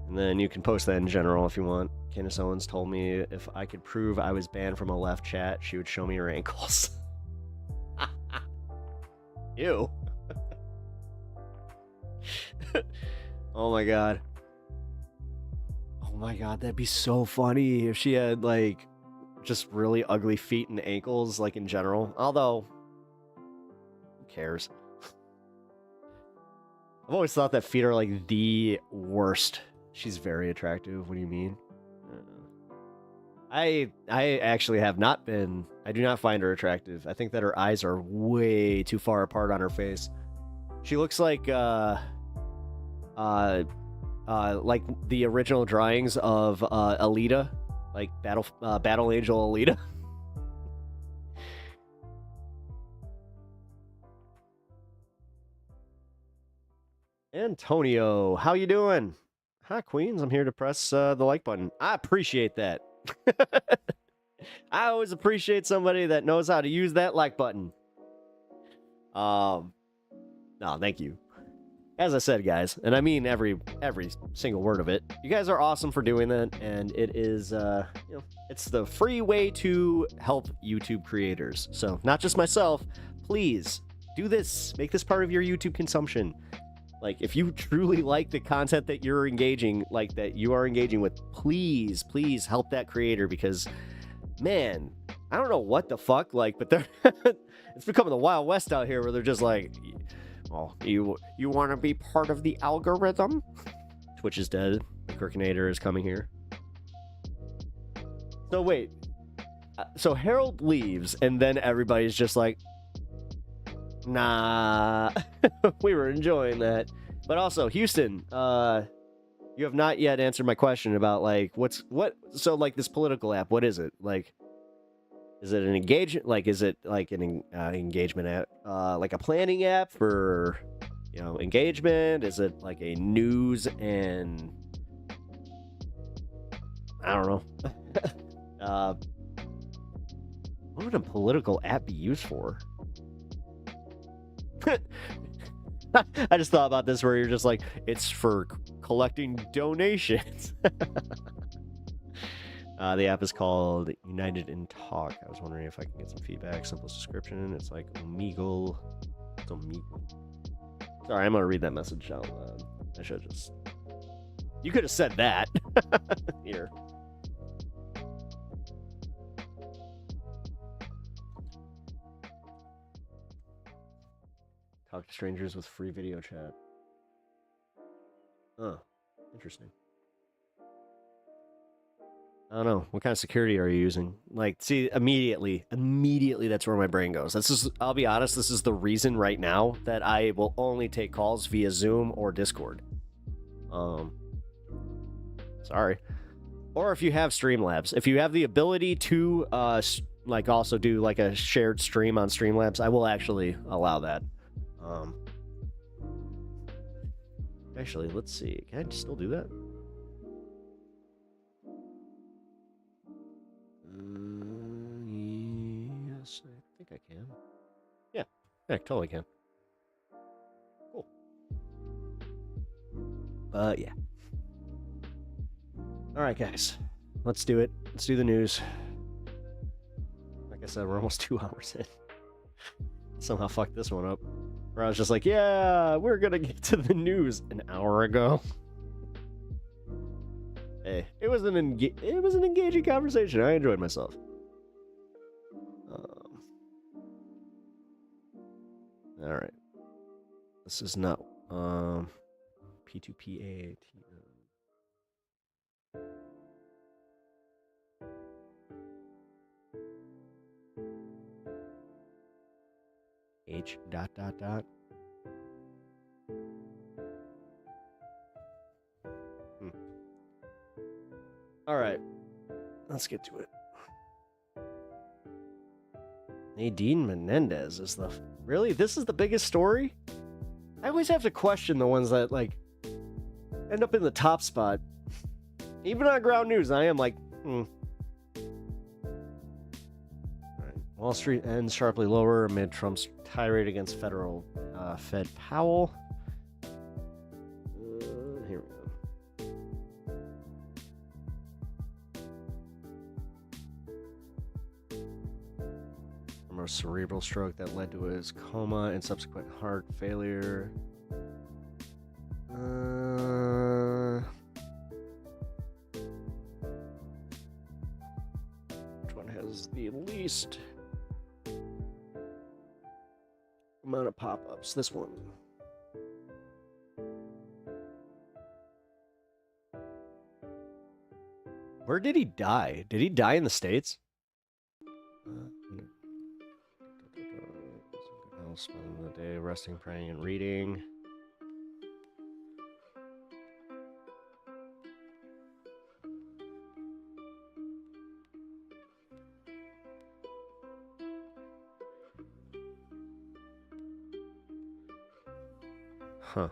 And then you can post that in general if you want. Candace Owens told me if I could prove I was banned from a left chat, she would show me her ankles. Ew. Oh my god. Oh my god, that'd be so funny if she had, like, just really ugly feet and ankles, like, in general. Although, who cares? I've always thought that feet are, like, the worst. She's very attractive. What do you mean? I actually have not been. I do not find her attractive. I think that her eyes are way too far apart on her face. She looks like the original drawings of Alita, like Battle Angel Alita. Antonio, how you doing? Hi, Queens. I'm here to press the like button. I appreciate that. I always appreciate somebody that knows how to use that like button. No, thank you. As I said, guys, and I mean every single word of it. You guys are awesome for doing that, and it is, it's the free way to help YouTube creators. So, not just myself. Please do this. Make this part of your YouTube consumption. Like, if you truly like the content that you're engaging, like, that you are engaging with, please help that creator, because, man, I don't know what the fuck, like, but they're, it's becoming the Wild West out here where they're just like, oh, you want to be part of the algorithm? Twitch is dead. The Kirkinator is coming here. So, wait. So, Harold leaves, and then everybody's just like, nah, we were enjoying that. But also, Houston, you have not yet answered my question about, like, so, like, this political app, what is it? Like, is it an engagement, like, is it, like, an engagement app, like a planning app for, you know, engagement? Is it, like, a news and, I don't know. What would a political app be used for? I just thought about this where you're just like, it's for collecting donations. The app is called United in Talk. I was wondering if I can get some feedback. Simple description. It's like Omegle. It's Omegle. Sorry, I'm going to read that message out loud. I should just... You could have said that. Here. Talk to strangers with free video chat. Oh, interesting. I don't know. What kind of security are you using? Like, see, immediately, that's where my brain goes. I'll be honest, this is the reason right now that I will only take calls via Zoom or Discord. Sorry. Or if you have Streamlabs. If you have the ability to, like, also do, like, a shared stream on Streamlabs, I will actually allow that. Actually, let's see. Can I still do that? Yes, I think I can. Yeah, I totally can. Cool. Yeah. All right, guys. Let's do it. Let's do the news. Like I said, we're almost 2 hours in. Somehow fucked this one up. Where I was just like, yeah, we're gonna get to the news an hour ago. Hey, it was an engaging conversation. I enjoyed myself. All right. This is not P2PA. H dot dot dot. All right, let's get to it. Nadine Menendez is the really. This is the biggest story. I always have to question the ones that like end up in the top spot. Even on Ground News, I am like, All right. Wall Street ends sharply lower amid Trump's tirade against federal Fed Powell. Here we go. From a cerebral stroke that led to his coma and subsequent heart failure. Which one has the least amount of pop-ups? This one. Where did he die? Did he die in the States? Spending the day resting, praying, and reading. Huh.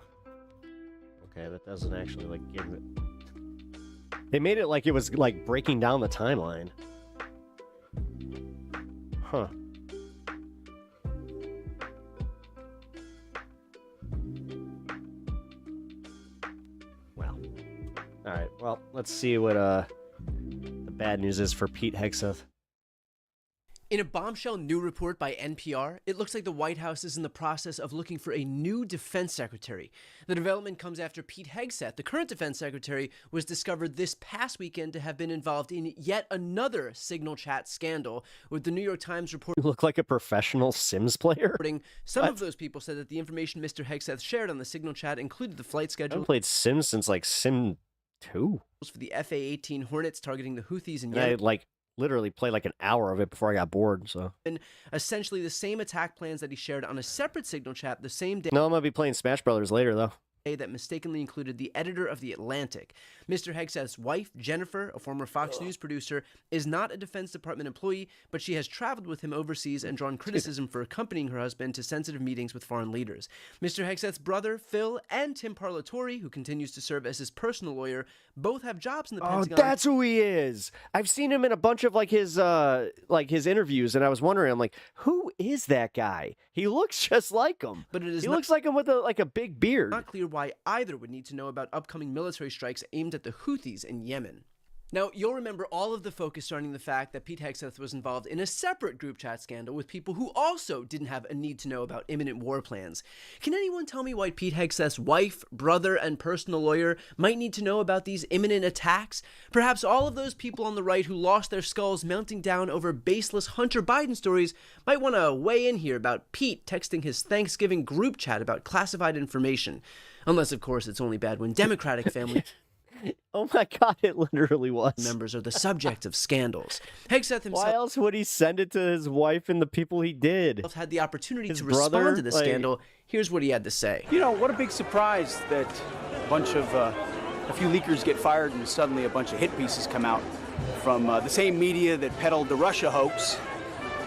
Okay, that doesn't actually like give it. They made it like it was like breaking down the timeline. Huh. All right, well, let's see what the bad news is for Pete Hegseth. In a bombshell new report by NPR, it looks like the White House is in the process of looking for a new defense secretary. The development comes after Pete Hegseth, the current defense secretary, was discovered this past weekend to have been involved in yet another Signal chat scandal, with the New York Times reporting. You look like a professional Sims player. Some of those people said that the information Mr. Hegseth shared on the Signal chat included the flight I schedule. haven't played Sims since like Sim 2. For the FA-18 Hornets targeting the Houthis in And Yemen. I like literally played like an hour of it before I got bored. So Essentially the same attack plans that he shared on a separate Signal chat the same day. no, I'm gonna be playing Smash Brothers later though. That mistakenly included the editor of The Atlantic. Mr. Hegseth's wife, Jennifer, a former Fox News producer, is not a Defense Department employee, but she has traveled with him overseas and drawn criticism for accompanying her husband to sensitive meetings with foreign leaders. Mr. Hegseth's brother, Phil, and Tim Parlatore, who continues to serve as his personal lawyer, both have jobs in the Pentagon. Oh, that's who he is. I've seen him in a bunch of like his interviews, and I was wondering, I'm like, who is that guy? He looks just like him. But it is he looks like him with a big beard. Not clear why either would need to know about upcoming military strikes aimed at the Houthis in Yemen. Now, you'll remember all of the focus surrounding the fact that Pete Hegseth was involved in a separate group chat scandal with people who also didn't have a need to know about imminent war plans. Can anyone tell me why Pete Hegseth's wife, brother, and personal lawyer might need to know about these imminent attacks? Perhaps all of those people on the right who lost their skulls melting down over baseless Hunter Biden stories might want to weigh in here about Pete texting his Thanksgiving group chat about classified information. Unless, of course, it's only bad when Democratic family Oh my god, it literally was. members are the subject of scandals. Hegseth himself Why else would he send it to his wife and the people he did? had the opportunity His to brother? respond to the Like- scandal. Here's what he had to say. You know, what a big surprise that a bunch of, a few leakers get fired and suddenly a bunch of hit pieces come out from the same media that peddled the Russia hoax.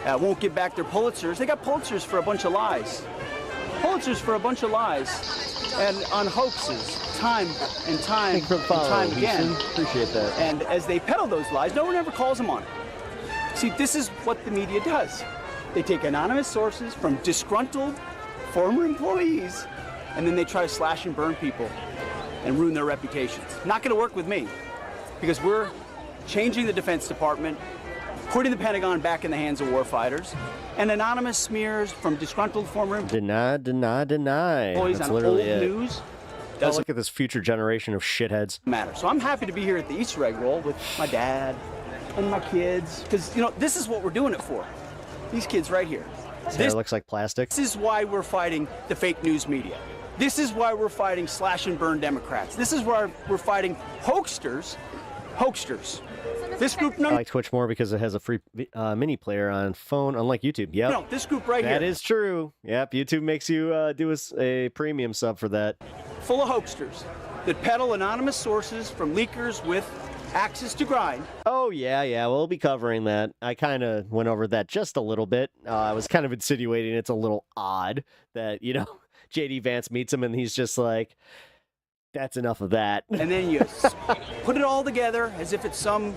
Won't give back their Pulitzers. They got Pulitzers for a bunch of lies. Pulitzers for a bunch of lies and on hoaxes, time and time Thanks for and following, time again. Houston. Appreciate that. And as they peddle those lies, no one ever calls them on it. See, this is what the media does. They take anonymous sources from disgruntled former employees, and then they try to slash and burn people and ruin their reputations. Not going to work with me, because we're changing the Defense Department, putting the Pentagon back in the hands of warfighters, and anonymous smears from disgruntled former Deny. employees That's on old literally it. news Oh, doesn't look at this future generation of shitheads. matter. So I'm happy to be here at the Easter egg roll with my dad and my kids, because, you know, this is what we're doing it for. These kids right here. His hair looks like plastic. This is why we're fighting the fake news media. This is why we're fighting slash and burn Democrats. This is why we're fighting hoaxsters. Hoaxsters. This group I like Twitch more because it has a free mini player on phone, unlike YouTube. Yep. No, this group right here. That is true. Yep, YouTube makes you do a premium sub for that. Full of hoaxsters that peddle anonymous sources from leakers with access to grind. Oh, yeah, we'll be covering that. I kind of went over that just a little bit. I was kind of insinuating it's a little odd that, you know, JD Vance meets him and he's just like, that's enough of that. And then you put it all together as if it's some...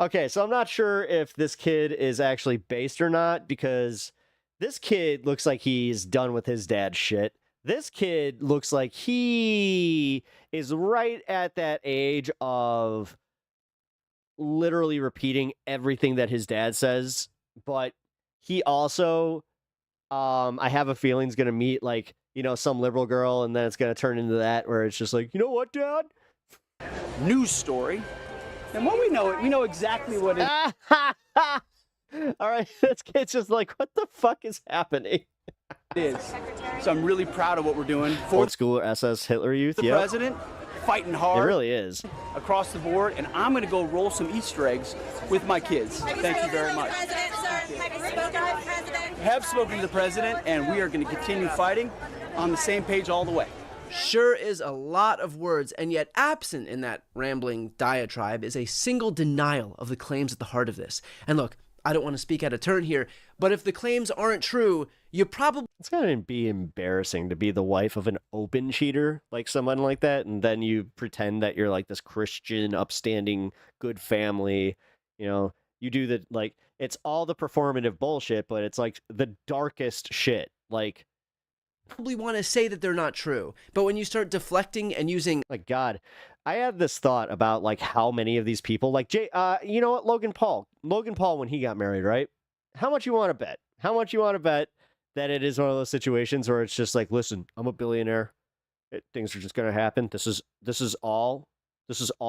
Okay, so I'm not sure if this kid is actually based or not, because this kid looks like he's done with his dad's shit. This kid looks like he is right at that age of literally repeating everything that his dad says, but he also, I have a feeling is going to meet, like, you know, some liberal girl, and then it's going to turn into that, where it's just like, you know what, Dad? News story. And when we know it, we know exactly what it All right, this kid's just like, what the fuck is happening? is. So I'm really proud of what we're doing for Old school SS Hitler Youth, the yep. president, fighting It hard really is. across the board, and I'm going to go roll some Easter eggs with my kids. Thank you very much. Have spoken to the president, and we are going to continue fighting on the same page all the way. Sure is a lot of words, and yet absent in that rambling diatribe is a single denial of the claims at the heart of this. And look, I don't want to speak out of turn here, but if the claims aren't true, you probably... It's going to be embarrassing to be the wife of an open cheater, like someone like that, and then you pretend that you're like this Christian, upstanding, good family. You know, you do the, like, it's all the performative bullshit, but it's like the darkest shit. Like... probably want to say that they're not true, but when you start deflecting and using... Like, God, I had this thought about, like, how many of these people, like, you know what, Logan Paul, when he got married, right? How much you want to bet? How much you want to bet that it is one of those situations where it's just like, listen, I'm a billionaire. Things are just going to happen. This is all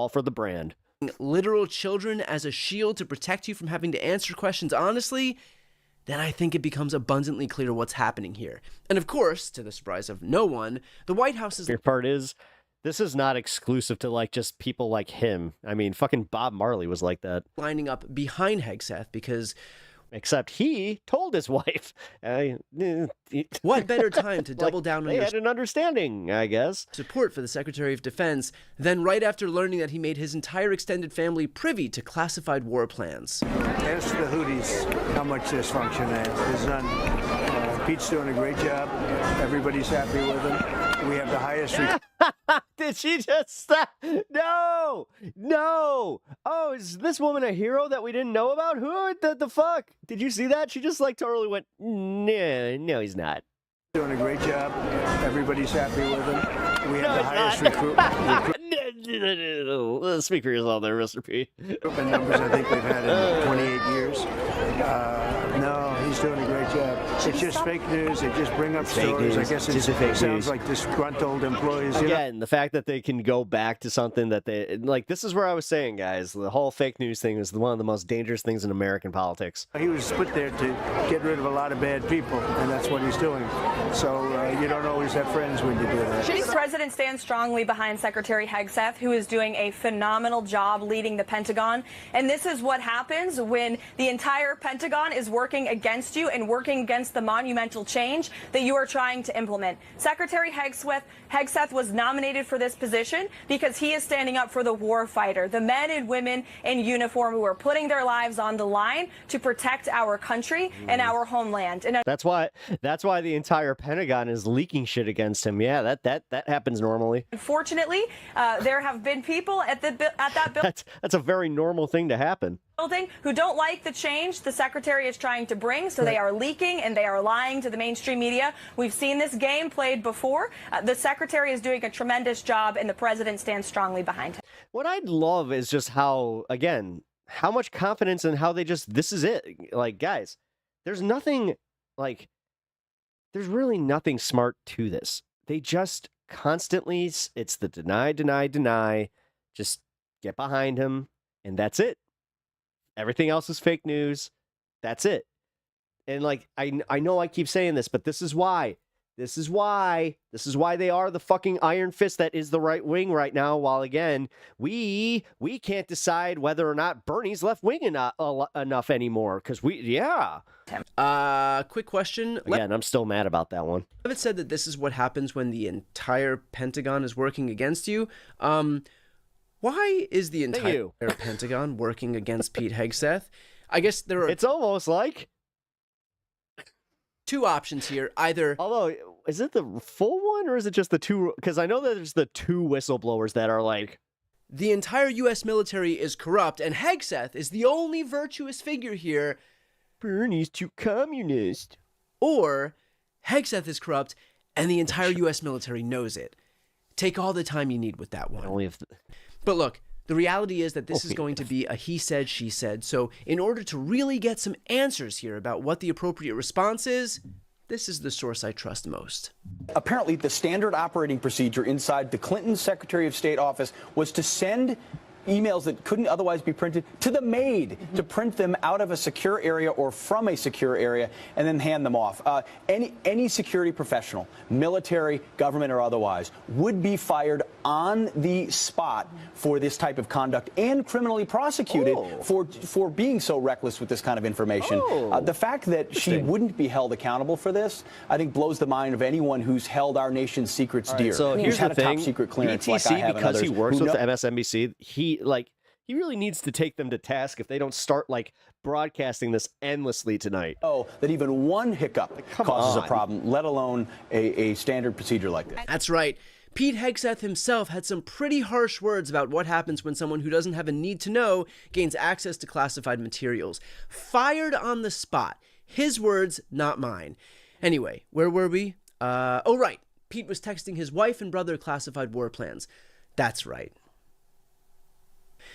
for the brand. Literal children as a shield to protect you from having to answer questions honestly, then I think it becomes abundantly clear what's happening here. And of course, to the surprise of no one, the White House is... Your part is, this is not exclusive to, like, just people like him. I mean, fucking Bob Marley was like that. lining up behind HEGSETH because... Except he told his wife. What better time to double down on they your had an understanding, I guess. support for the Secretary of Defense than right after learning that he made his entire extended family privy to classified war plans. Ask the Houthis how much there's function there's none. Pete's doing a great job. Everybody's happy with him. We have the highest... Did she just stop? No! Oh, is this woman a hero that we didn't know about? Who the fuck? Did you see that? She just, like, totally went, no, he's not. doing a great job. Everybody's happy with him. We have the highest recruitment Speak for yourself there, Mr. P. numbers I think we've had in 28 years. No, he's doing a great job. It's just fake news. They just bring up stories. I guess it sounds like disgruntled employees. Again, the fact that they can go back to something that they... Like, this is where I was saying, guys, the whole fake news thing is one of the most dangerous things in American politics. He was put there to get rid of a lot of bad people, and that's what he's doing. So you don't always have friends when you do that. The president stands strongly behind Secretary HEGSETH, who is doing a phenomenal job leading the Pentagon. And this is what happens when the entire Pentagon is working against you and working against the monumental change that you are trying to implement. Secretary HEGSETH was nominated for this position because he is standing up for the war fighter, the men and women in uniform who are putting their lives on the line to protect our country and our homeland. And that's why the entire Pentagon is leaking shit against him. Yeah, that happens normally. Unfortunately, there have been people at that building. That's a very normal thing to happen. Who don't like the change the secretary is trying to bring, so they are leaking and they are lying to the mainstream media. We've seen this game played before. The secretary is doing a tremendous job, and the president stands strongly behind him. What I'd love is just how much confidence and how they just, this is it. Like, guys, there's really nothing smart to this. They just constantly, it's the deny, just get behind him, and that's it. Everything else is fake news. That's it. And like, I know I keep saying this, but this is why they are the fucking iron fist that is the right wing right now. While again, we can't decide whether or not Bernie's left wing enough anymore. Cause Quick question. Again, I'm still mad about that one. Levitt said that this is what happens when the entire Pentagon is working against you. Why is the entire Pentagon working against Pete Hegseth? I guess there are... It's almost like... two options here. Either... Although, is it the full one or is it just the two? Because I know that there's the two whistleblowers that are like... The entire U.S. military is corrupt, and Hegseth is the only virtuous figure here. Bernie's too communist. Or Hegseth is corrupt, and the entire U.S. military knows it. Take all the time you need with that one. Only if... But look, the reality is that this is going to be a he said, she said. So in order to really get some answers here about what the appropriate response is, this is the source I trust most. Apparently, the standard operating procedure inside the Clinton Secretary of State office was to send emails that couldn't otherwise be printed to the maid to print them out of a secure area or from a secure area and then hand them off. Any security professional, military, government, or otherwise, would be fired on the spot for this type of conduct and criminally prosecuted for being so reckless with this kind of information. The fact that she wouldn't be held accountable for this, I think, blows the mind of anyone who's held our nation's secrets dear. So here's had the thing, a top secret clearance BTC, like I have, because he works with the MSNBC, he really needs to take them to task if they don't start like broadcasting this endlessly tonight. Oh, that even one hiccup causes a problem, let alone a standard procedure like this. That's right. Pete Hegseth himself had some pretty harsh words about what happens when someone who doesn't have a need to know gains access to classified materials. Fired on the spot. His words, not mine. Anyway, where were we? Oh, right. Pete was texting his wife and brother classified war plans. That's right.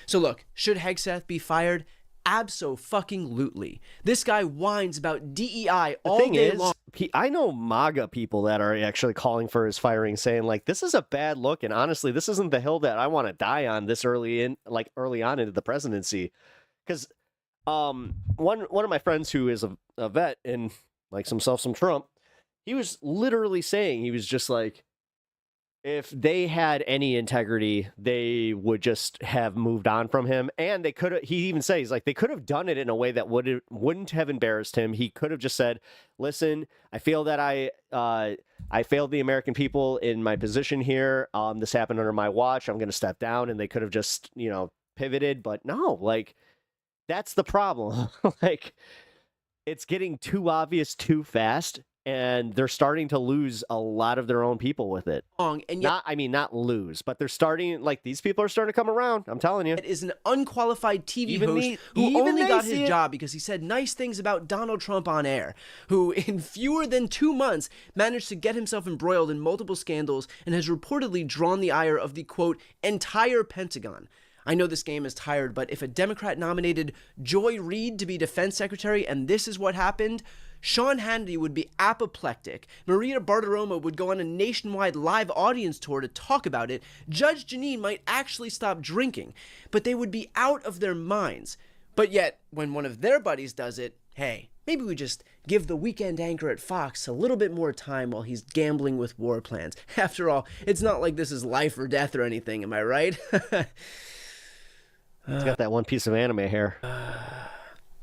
So look, should Hegseth be fired? Abso-fucking-lutely. This guy whines about DEI all day long. I know MAGA people that are actually calling for his firing, saying like, this is a bad look, and honestly, this isn't the hill that I want to die on this early on into the presidency. Because one of my friends who is a vet and likes himself some Trump, he was literally saying, he was just like, if they had any integrity, they would just have moved on from him. And they could have, he even says, like, they could have done it in a way that wouldn't have embarrassed him. He could have just said, listen, I feel that I failed the American people in my position here. This happened under my watch. I'm going to step down. And they could have just, pivoted. But no, like, that's the problem. Like, it's getting too obvious too fast. And they're starting to lose a lot of their own people with it. And yet, not lose, but they're starting, like, these people are starting to come around. I'm telling you. It is an unqualified TV host who only got his job because he said nice things about Donald Trump on air, who in fewer than 2 months managed to get himself embroiled in multiple scandals and has reportedly drawn the ire of the, quote, entire Pentagon. I know this game is tired, but if a Democrat nominated Joy Reid to be defense secretary and this is what happened, Sean Hannity would be apoplectic, Maria Bartiromo would go on a nationwide live audience tour to talk about it, Judge Jeanine might actually stop drinking, but they would be out of their minds. But yet, when one of their buddies does it, hey, maybe we just give the weekend anchor at Fox a little bit more time while he's gambling with war plans. After all, it's not like this is life or death or anything, am I right? It's got that one piece of anime hair.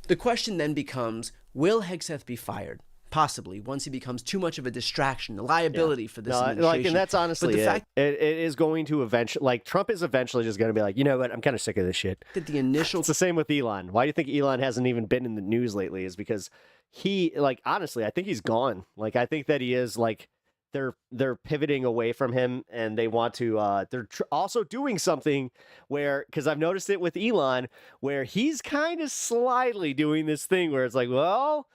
The question then becomes, will Hegseth be fired? Possibly, once he becomes too much of a distraction, a liability for this administration. And that's honestly it is going to eventually, like, Trump is eventually just going to be like, you know what, I'm kind of sick of this shit. That the initial... It's the same with Elon. Why do you think Elon hasn't even been in the news lately? Is because he, like, honestly, I think he's gone. Like, I think that he is, like, they're pivoting away from him, and they want to they're also doing something where, because I've noticed it with Elon, where he's kind of slyly doing this thing where it's like, well,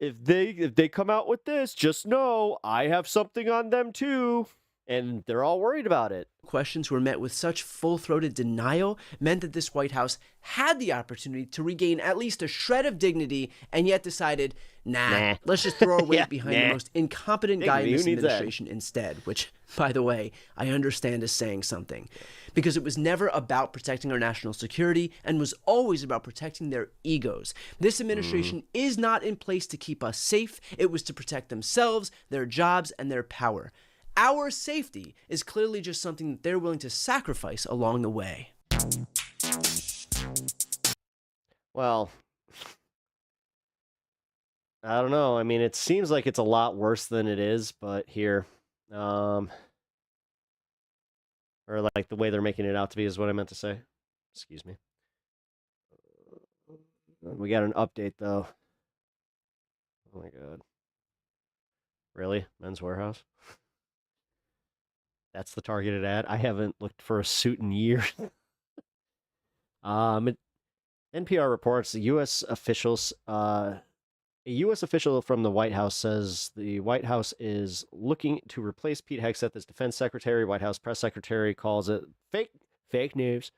if they come out with this, just know I have something on them too. and they're all worried about it. Questions were met with such full-throated denial meant that this White House had the opportunity to regain at least a shred of dignity, and yet decided, nah. Let's just throw our weight behind the most incompetent guy in this administration instead, which, by the way, I understand is saying something. Because it was never about protecting our national security and was always about protecting their egos. This administration is not in place to keep us safe. It was to protect themselves, their jobs, and their power. Our safety is clearly just something that they're willing to sacrifice along the way. Well, I don't know. I mean, it seems like it's a lot worse than it is, but here, or like the way they're making it out to be is what I meant to say. Excuse me. We got an update, though. Oh my God. Really? Men's Warehouse? That's the targeted ad? I haven't looked for a suit in years. NPR reports the U.S. officials, a U.S. official from the White House says the White House is looking to replace Pete Hegseth as defense secretary. White House press secretary calls it fake news.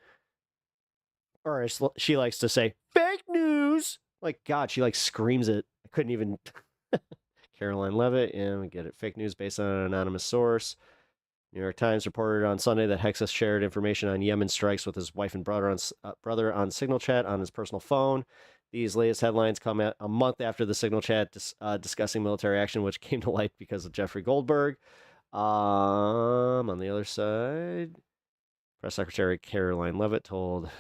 Or as she likes to say, fake news. Like, God, she like screams it. I couldn't even. Caroline Leavitt, yeah, we get it. Fake news based on an anonymous source. New York Times reported on Sunday that Hegseth shared information on Yemen strikes with his wife and brother on Signal Chat on his personal phone. These latest headlines come a month after the Signal Chat discussing military action, which came to light because of Jeffrey Goldberg. On the other side, Press Secretary Caroline Leavitt told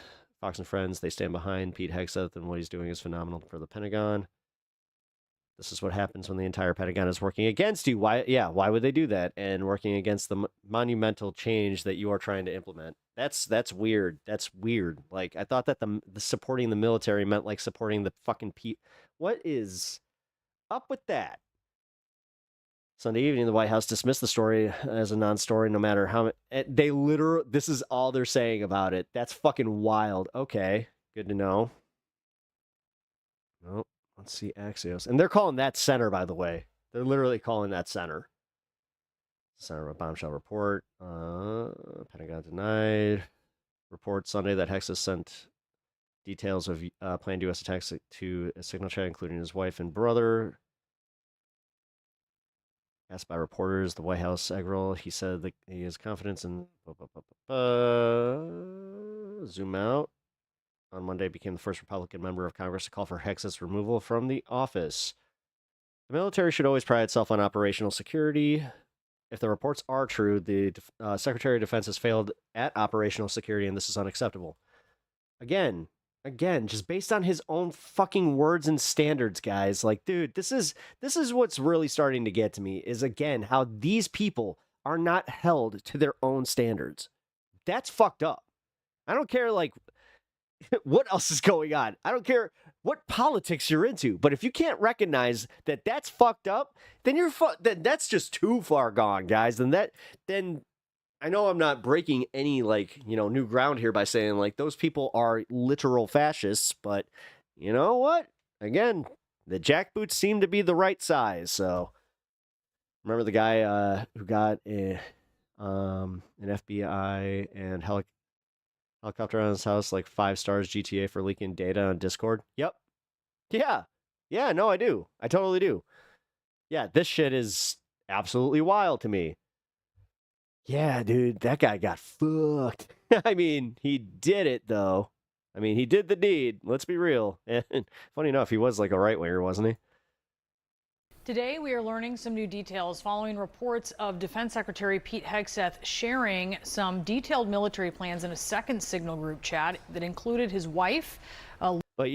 Fox and Friends they stand behind Pete Hegseth and what he's doing is phenomenal for the Pentagon. This is what happens when the entire Pentagon is working against you. Why would they do that? And working against the monumental change that you are trying to implement. That's weird. That's weird. Like, I thought that the supporting the military meant like supporting the fucking What is up with that? Sunday evening, the White House dismissed the story as a non-story, no matter how they literally. This is all they're saying about it. That's fucking wild. Okay, good to know. Nope. Let's see, Axios. And they're calling that center, by the way. They're literally calling that center. Center of a bombshell report. Pentagon denied. Report Sunday that Hegseth sent details of planned U.S. attacks to a Signal Chat, including his wife and brother. Asked by reporters, the White House eggroll, he said that he has confidence in... Zoom out. On Monday, became the first Republican member of Congress to call for Hegseth's removal from the office. The military should always pride itself on operational security. If the reports are true, the Secretary of Defense has failed at operational security, and this is unacceptable. Again, just based on his own fucking words and standards, guys. Like, dude, this is what's really starting to get to me, is, again, how these people are not held to their own standards. That's fucked up. I don't care, like... what else is going on? I don't care what politics you're into, but if you can't recognize that that's fucked up, then that's just too far gone, guys. Then I know I'm not breaking any new ground here by saying like those people are literal fascists, but you know what? Again, the jackboots seem to be the right size. So remember the guy who got an FBI and helicopter on his house, like 5 stars GTA for leaking data on Discord? Yep. Yeah, no, I do. I totally do. Yeah, this shit is absolutely wild to me. Yeah, dude, that guy got fucked. I mean, he did it, though. I mean, he did the deed. Let's be real. And funny enough, he was like a right-winger, wasn't he? Today, we are learning some new details following reports of Defense Secretary Pete Hegseth sharing some detailed military plans in a second Signal group chat that included his wife. But,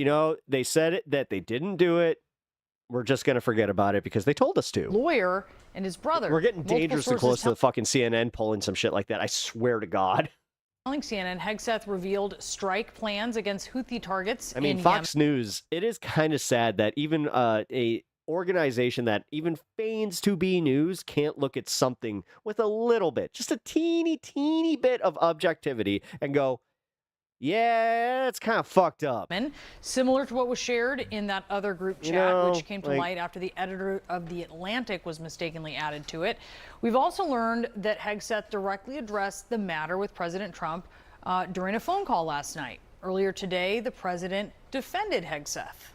they said that they didn't do it. We're just going to forget about it because they told us to. Lawyer and his brother. We're getting dangerously close to the fucking CNN pulling some shit like that. I swear to God. Telling CNN, Hegseth revealed strike plans against Houthi targets. I mean, Fox News, it is kind of sad that even a organization that even feigns to be news can't look at something with a little bit, just a teeny bit of objectivity and go, Yeah, it's kind of fucked up. Similar to what was shared in that other group chat, which came to light after the editor of The Atlantic was mistakenly added to it. We've also learned that HEGSETH directly addressed the matter with President Trump during a phone call last night. Earlier today, the president defended HEGSETH.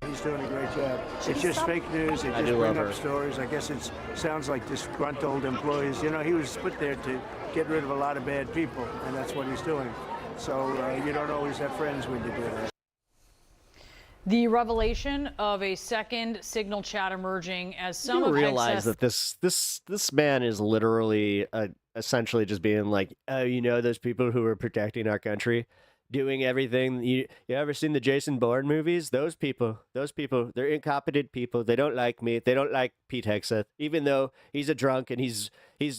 He's doing a great job. It's just fake news. They just bring up stories. I guess it sounds like disgruntled employees. You know, he was put there to get rid of a lot of bad people, and that's what he's doing. So you don't always have friends when you do that. The revelation of a second signal chat emerging as some of realize that this man is literally essentially just being like, oh, you know, those people who are protecting our country, doing everything. You ever seen the Jason Bourne movies? Those people, they're incompetent people. They don't like me. They don't like Pete Hegseth, even though he's a drunk and he's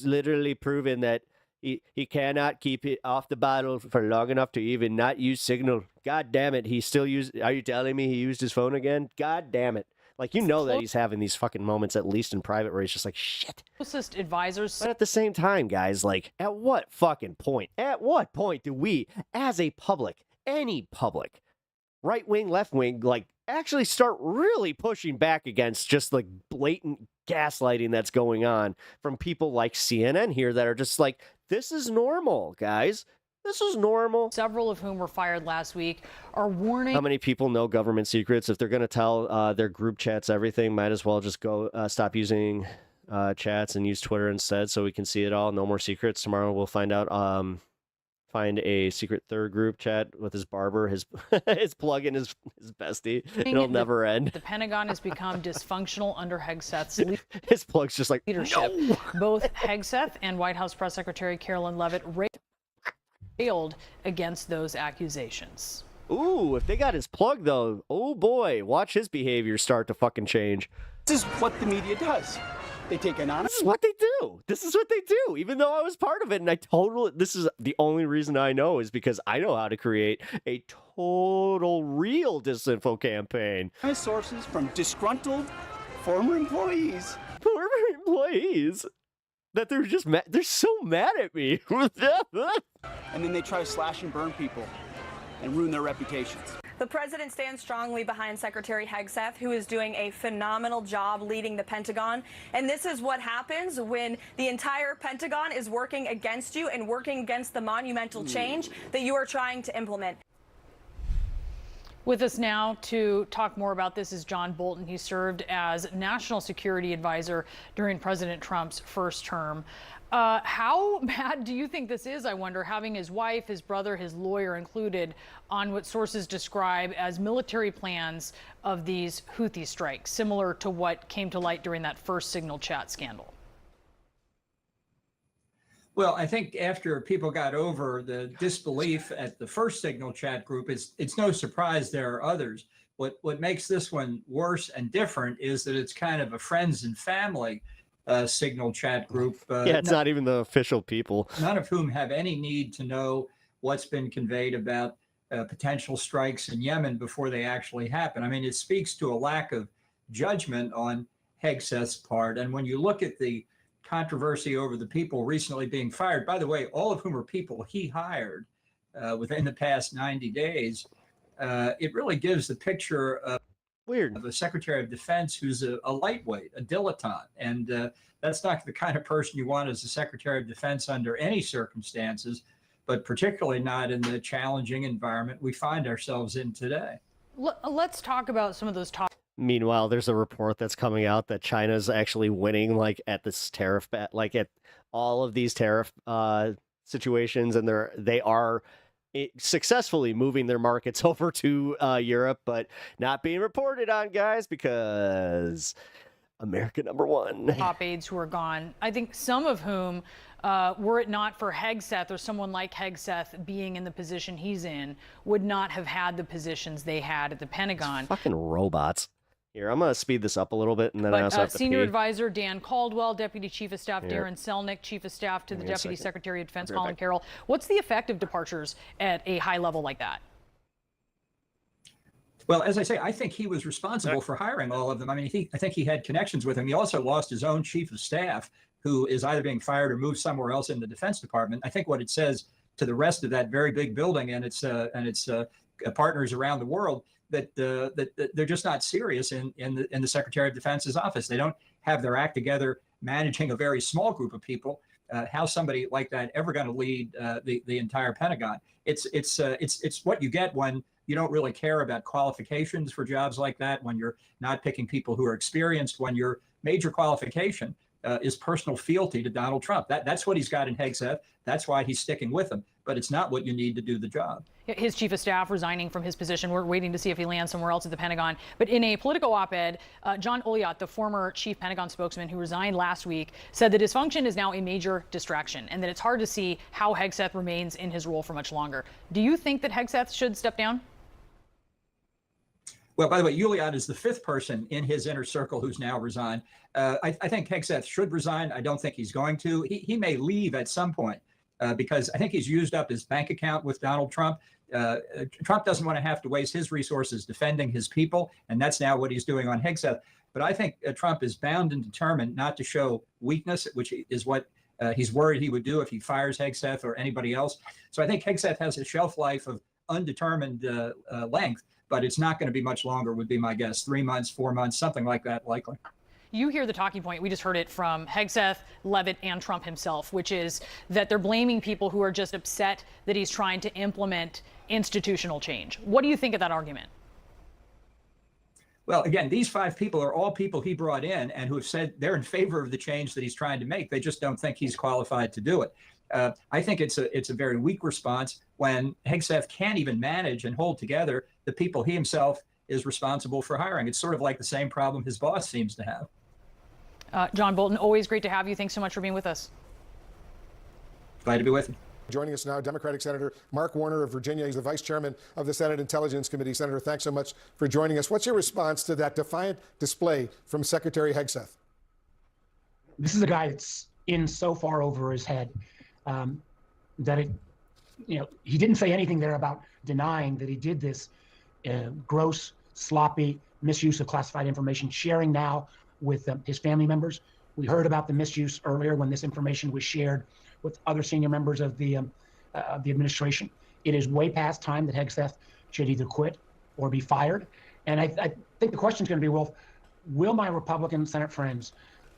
literally proven that he cannot keep it off the bottle for long enough to even not use Signal. God damn it, he still used. Are you telling me he used his phone again? God damn it. Like, you know that he's having these fucking moments, at least in private, where he's just like, shit. Closest advisors. But at the same time, guys, like, at what fucking point? At what point do we, as a public, any public, right wing, left wing, like, actually start really pushing back against just like blatant gaslighting that's going on from people like CNN here that are just like, this is normal, guys. This is normal. Several of whom were fired last week are warning. How many people know government secrets? If they're going to tell their group chats everything, might as well just go stop using chats and use Twitter instead so we can see it all. No more secrets. Tomorrow we'll find out. Find a secret third group chat with his barber, his plug-in, his bestie. It'll never end. The Pentagon has become dysfunctional under HEGSETH's his plug's just like, leadership. No! Both HEGSETH and White House Press Secretary Carolyn Leavitt railed against those accusations. Ooh, if they got his plug, though, oh boy, watch his behavior start to fucking change. This is what the media does. They take anonymous. This is what they do. This is what they do. Even though I was part of it, and this is the only reason I know is because I know how to create a total real disinfo campaign. Sources from disgruntled former employees. That they're just mad. They're so mad at me. And then they try to slash and burn people and ruin their reputations. The president stands strongly behind Secretary HEGSETH, who is doing a phenomenal job leading the Pentagon. And this is what happens when the entire Pentagon is working against you and working against the monumental change that you are trying to implement. With us now to talk more about this is John Bolton. He served as National Security Advisor during President Trump's first term. How bad do you think this is, I wonder, having his wife, his brother, his lawyer included on what sources describe as military plans of these Houthi strikes, similar to what came to light during that first Signal chat scandal? Well, I think after people got over the disbelief at the first Signal chat group, it's no surprise there are others. What makes this one worse and different is that it's kind of a friends and family Signal chat group. Yeah, it's not even the official people. None of whom have any need to know what's been conveyed about potential strikes in Yemen before they actually happen. I mean, it speaks to a lack of judgment on HEGSETH's part. And when you look at the controversy over the people recently being fired, by the way, all of whom are people he hired within the past 90 days, it really gives the picture of a Secretary of Defense who's a lightweight, a dilettante. And that's not the kind of person you want as a Secretary of Defense under any circumstances, but particularly not in the challenging environment we find ourselves in today. Let's talk about some of those topics. Meanwhile, there's a report that's coming out that China's actually winning, like at this tariff, like at all of these tariff situations, and they are successfully moving their markets over to Europe, but not being reported on, guys, because America #1. Top aides who are gone. I think some of whom, were it not for HEGSETH or someone like HEGSETH being in the position he's in, would not have had the positions they had at the Pentagon. It's fucking robots. Here, I'm going to speed this up a little bit, and then I also have to Senior pee. Advisor Dan Caldwell, Deputy Chief of Staff Darren Selnick, Chief of Staff to the Deputy Secretary of Defense Colin Carroll. What's the effect of departures at a high level like that? Well, as I say, I think he was responsible for hiring all of them. I mean, I think he had connections with him. He also lost his own Chief of Staff, who is either being fired or moved somewhere else in the Defense Department. I think what it says to the rest of that very big building and its partners around the world that they're just not serious in the Secretary of Defense's office. They don't have their act together managing a very small group of people. How's somebody like that ever going to lead the entire Pentagon? It's what you get when you don't really care about qualifications for jobs like that, when you're not picking people who are experienced, when your major qualification is personal fealty to Donald Trump. That's what he's got in HEGSETH. That's why he's sticking with him. But it's not what you need to do the job. His chief of staff resigning from his position. We're waiting to see if he lands somewhere else at the Pentagon. But in a Politico op-ed, John Oliot, the former chief Pentagon spokesman who resigned last week, said that his function is now a major distraction and that it's hard to see how HEGSETH remains in his role for much longer. Do you think that HEGSETH should step down? Well, by the way, Oliot is the fifth person in his inner circle who's now resigned. I think HEGSETH should resign. I don't think he's going to. He may leave at some point because I think he's used up his bank account with Donald Trump. Trump doesn't want to have to waste his resources defending his people, and that's now what he's doing on HEGSETH. But I think Trump is bound and determined not to show weakness, which is what he's worried he would do if he fires HEGSETH or anybody else. So I think HEGSETH has a shelf life of undetermined length, but it's not going to be much longer, would be my guess. 3 months, 4 months, something like that, likely. You hear the talking point. We just heard it from HEGSETH, Leavitt, and Trump himself, which is that they're blaming people who are just upset that he's trying to implement institutional change. What do you think of that argument? Well, again, these 5 people are all people he brought in and who have said they're in favor of the change that he's trying to make. They just don't think he's qualified to do it. I think it's a very weak response when HEGSETH can't even manage and hold together the people he himself is responsible for hiring. It's sort of like the same problem his boss seems to have. John Bolton, always great to have you. Thanks so much for being with us. Glad to be with you. Joining us now, Democratic Senator Mark Warner of Virginia. He's the vice chairman of the Senate Intelligence Committee. Senator, thanks so much for joining us. What's your response to that defiant display from Secretary HEGSETH? This is a guy that's in so far over his head that he didn't say anything there about denying that he did this gross, sloppy misuse of classified information, sharing now with his family members. We heard about the misuse earlier when this information was shared with other senior members of the administration. It is way past time that HEGSETH should either quit or be fired. And I think the question is going to be, well, will my Republican Senate friends,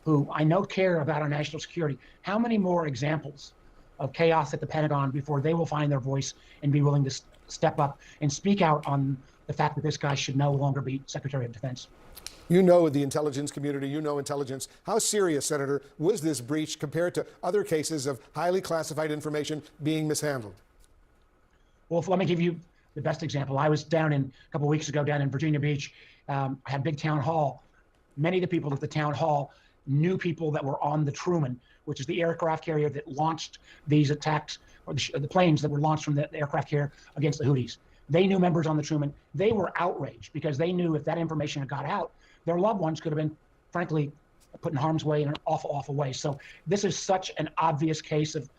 who I know care about our national security, how many more examples of chaos at the Pentagon before they will find their voice and be willing to step up and speak out on the fact that this guy should no longer be Secretary of Defense? You know the intelligence community, you know intelligence. How serious, Senator, was this breach compared to other cases of highly classified information being mishandled? Well, let me give you the best example. I was down a couple of weeks ago down in Virginia Beach. I had a big town hall. Many of the people at the town hall knew people that were on the Truman, which is the aircraft carrier that launched these attacks, or the planes that were launched from the aircraft carrier against the Houthis. They knew members on the Truman. They were outraged because they knew if that information had got out, their loved ones could have been, frankly, put in harm's way in an awful, awful way. So this is such an obvious case of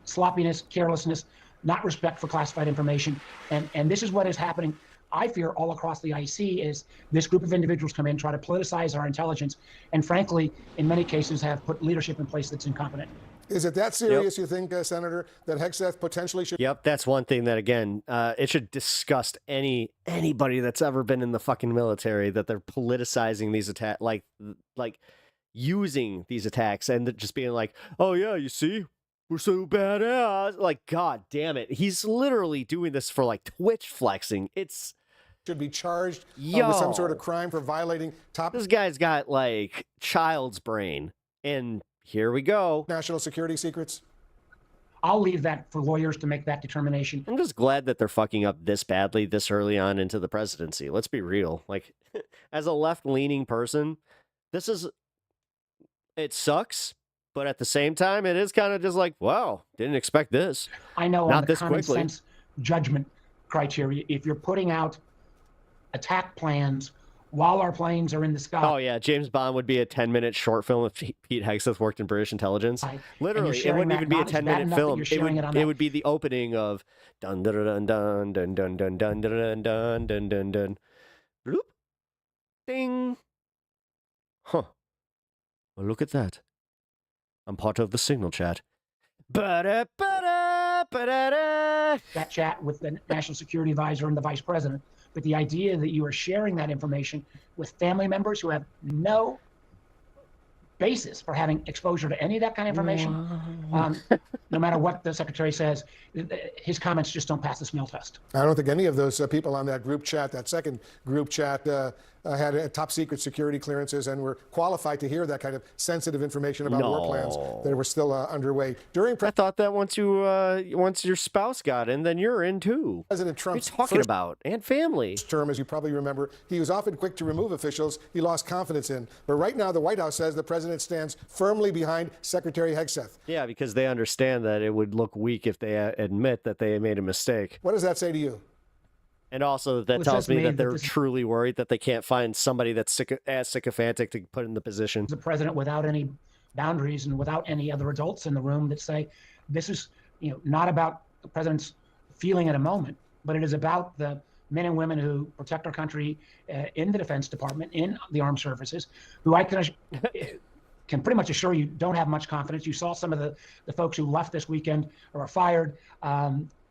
sloppiness, carelessness, not respect for classified information. And this is what is happening, I fear, all across the IC, is this group of individuals come in, try to politicize our intelligence, and frankly, in many cases, have put leadership in place that's incompetent. Is it that serious, you think, Senator, that HEGSETH potentially should... Yep, that's one thing that, again, it should disgust anybody that's ever been in the fucking military, that they're politicizing these attacks, like using these attacks and just being like, oh yeah, you see, we're so badass. Like, god damn it. He's literally doing this for like Twitch flexing. Should be charged with some sort of crime for violating top... This guy's got like child's brain, and here we go. National security secrets? I'll leave that for lawyers to make that determination. I'm just glad that they're fucking up this badly this early on into the presidency. Let's be real. Like, as a left-leaning person, it sucks, but at the same time, it is kind of just like, wow, didn't expect this. I know, not on the this common quickly. sense judgment criteria, if you're putting out attack plans while our planes are in the sky. Oh, yeah. James Bond would be a 10-minute short film if Pete Hegseth worked in British intelligence. Literally, it wouldn't even be a 10-minute film. It would be the opening of dun dun dun dun dun dun dun dun dun dun dun dun dun. Bloop. Ding. Huh. Well, look at that. I'm part of the signal chat. Ba-da-ba-da, that chat with the National Security Advisor and the Vice President. But the idea that you are sharing that information with family members who have no basis for having exposure to any of that kind of information, no matter what the Secretary says, his comments just don't pass the smell test. I don't think any of those people on that group chat, that second group chat, had top secret security clearances and were qualified to hear that kind of sensitive information about war plans that were still underway. I thought that once your spouse got in, then you're in too. President Trump's what are you talking about? And family. Term, as you probably remember, he was often quick to remove officials he lost confidence in. But right now, the White House says the president stands firmly behind Secretary Hegseth. Yeah, because they understand that it would look weak if they admit that they made a mistake. What does that say to you? And also, that tells me that they're truly worried that they can't find somebody that's as sycophantic to put in the position. The president without any boundaries and without any other adults in the room that say, this is not about the president's feeling at a moment, but it is about the men and women who protect our country in the Defense Department, in the armed services, who I can pretty much assure you don't have much confidence. You saw some of the folks who left this weekend or are fired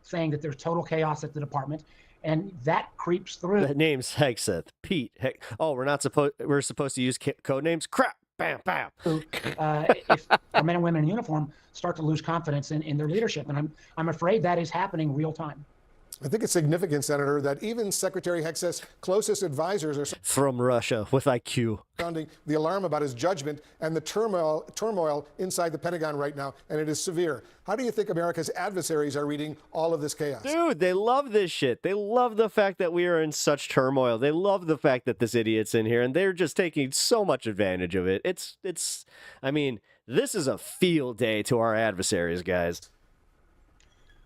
saying that there's total chaos at the department. And that creeps through. The name's Hegseth. Pete. Oh, we're supposed to use code names? Crap. Bam, bam. If our men and women in uniform start to lose confidence in their leadership. And I'm afraid that is happening real time. I think it's significant, Senator, that even Secretary Hegseth's closest advisors are from Russia with IQ sounding the alarm about his judgment and the turmoil inside the Pentagon right now, and it is severe. How do you think America's adversaries are reading all of this chaos? Dude, they love this shit. They love the fact that we are in such turmoil. They love the fact that this idiot's in here, and they're just taking so much advantage of it. I mean, this is a field day to our adversaries, guys.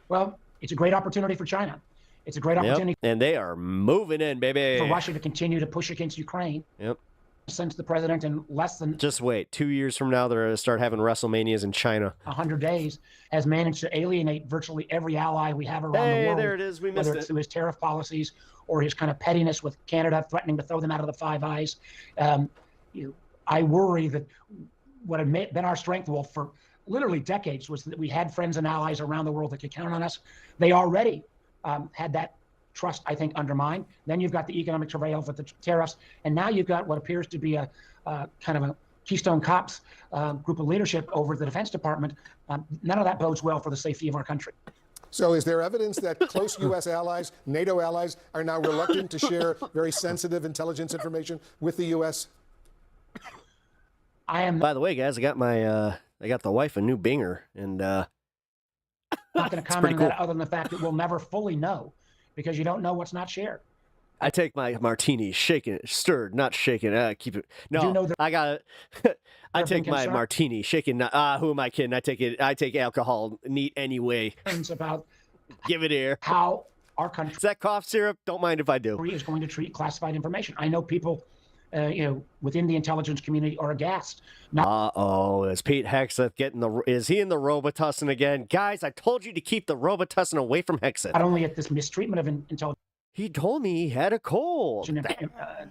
Well, it's a great opportunity for China. It's a great opportunity. And they are moving in, baby. For Russia to continue to push against Ukraine. Yep. Since the president in less than... Just wait. 2 years from now, they're going to start having WrestleManias in China. 100 days has managed to alienate virtually every ally we have around the world. There it is. We missed it. Whether it's through his tariff policies or his kind of pettiness with Canada, threatening to throw them out of the Five Eyes. I worry that what had been our strength, Wolf, for literally decades was that we had friends and allies around the world that could count on us. They already had that trust, I think, undermined. Then you've got the economic travails with the tariffs, and now you've got what appears to be a kind of a Keystone Cops group of leadership over the Defense Department. None of that bodes well for the safety of our country. So is there evidence that close U.S. allies, NATO allies, are now reluctant to share very sensitive intelligence information with the U.S.? By the way, guys, I got the wife a new Binger, and not going to comment on that other than the fact that we'll never fully know because you don't know what's not shared. I take my martini shaken, stirred, not shaken. Keep it. No, I got it. I take my martini shaken. Who am I kidding? I take alcohol neat anyway. About give it here. How our country. Is that cough syrup? Don't mind if I do. Is going to treat classified information. I know people. Within the intelligence community are aghast. Is Pete Hegseth is he in the Robitussin again? Guys, I told you to keep the Robitussin away from Hegseth. Not only at this mistreatment of intelligence. He told me he had a cold.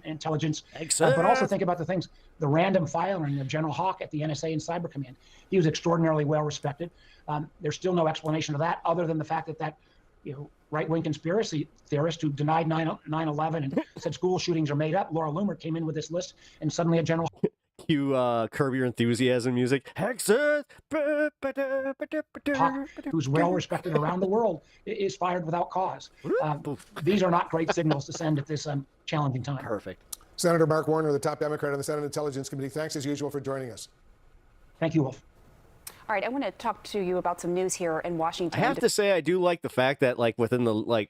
Intelligence, but also think about the random firing of General Hawk at the NSA and Cyber Command. He was extraordinarily well respected. There's still no explanation of that other than the fact that right-wing conspiracy theorist who denied 9/11 and said school shootings are made up. Laura Loomer came in with this list, and suddenly a general. You Curb Your Enthusiasm music. Hegseth, who's well respected around the world, is fired without cause. These are not great signals to send at this challenging time. Perfect. Senator Mark Warner, the top Democrat on the Senate Intelligence Committee. Thanks as usual for joining us. Thank you, Wolf. All right, I want to talk to you about some news here in Washington. I have to say, I do like the fact that, within the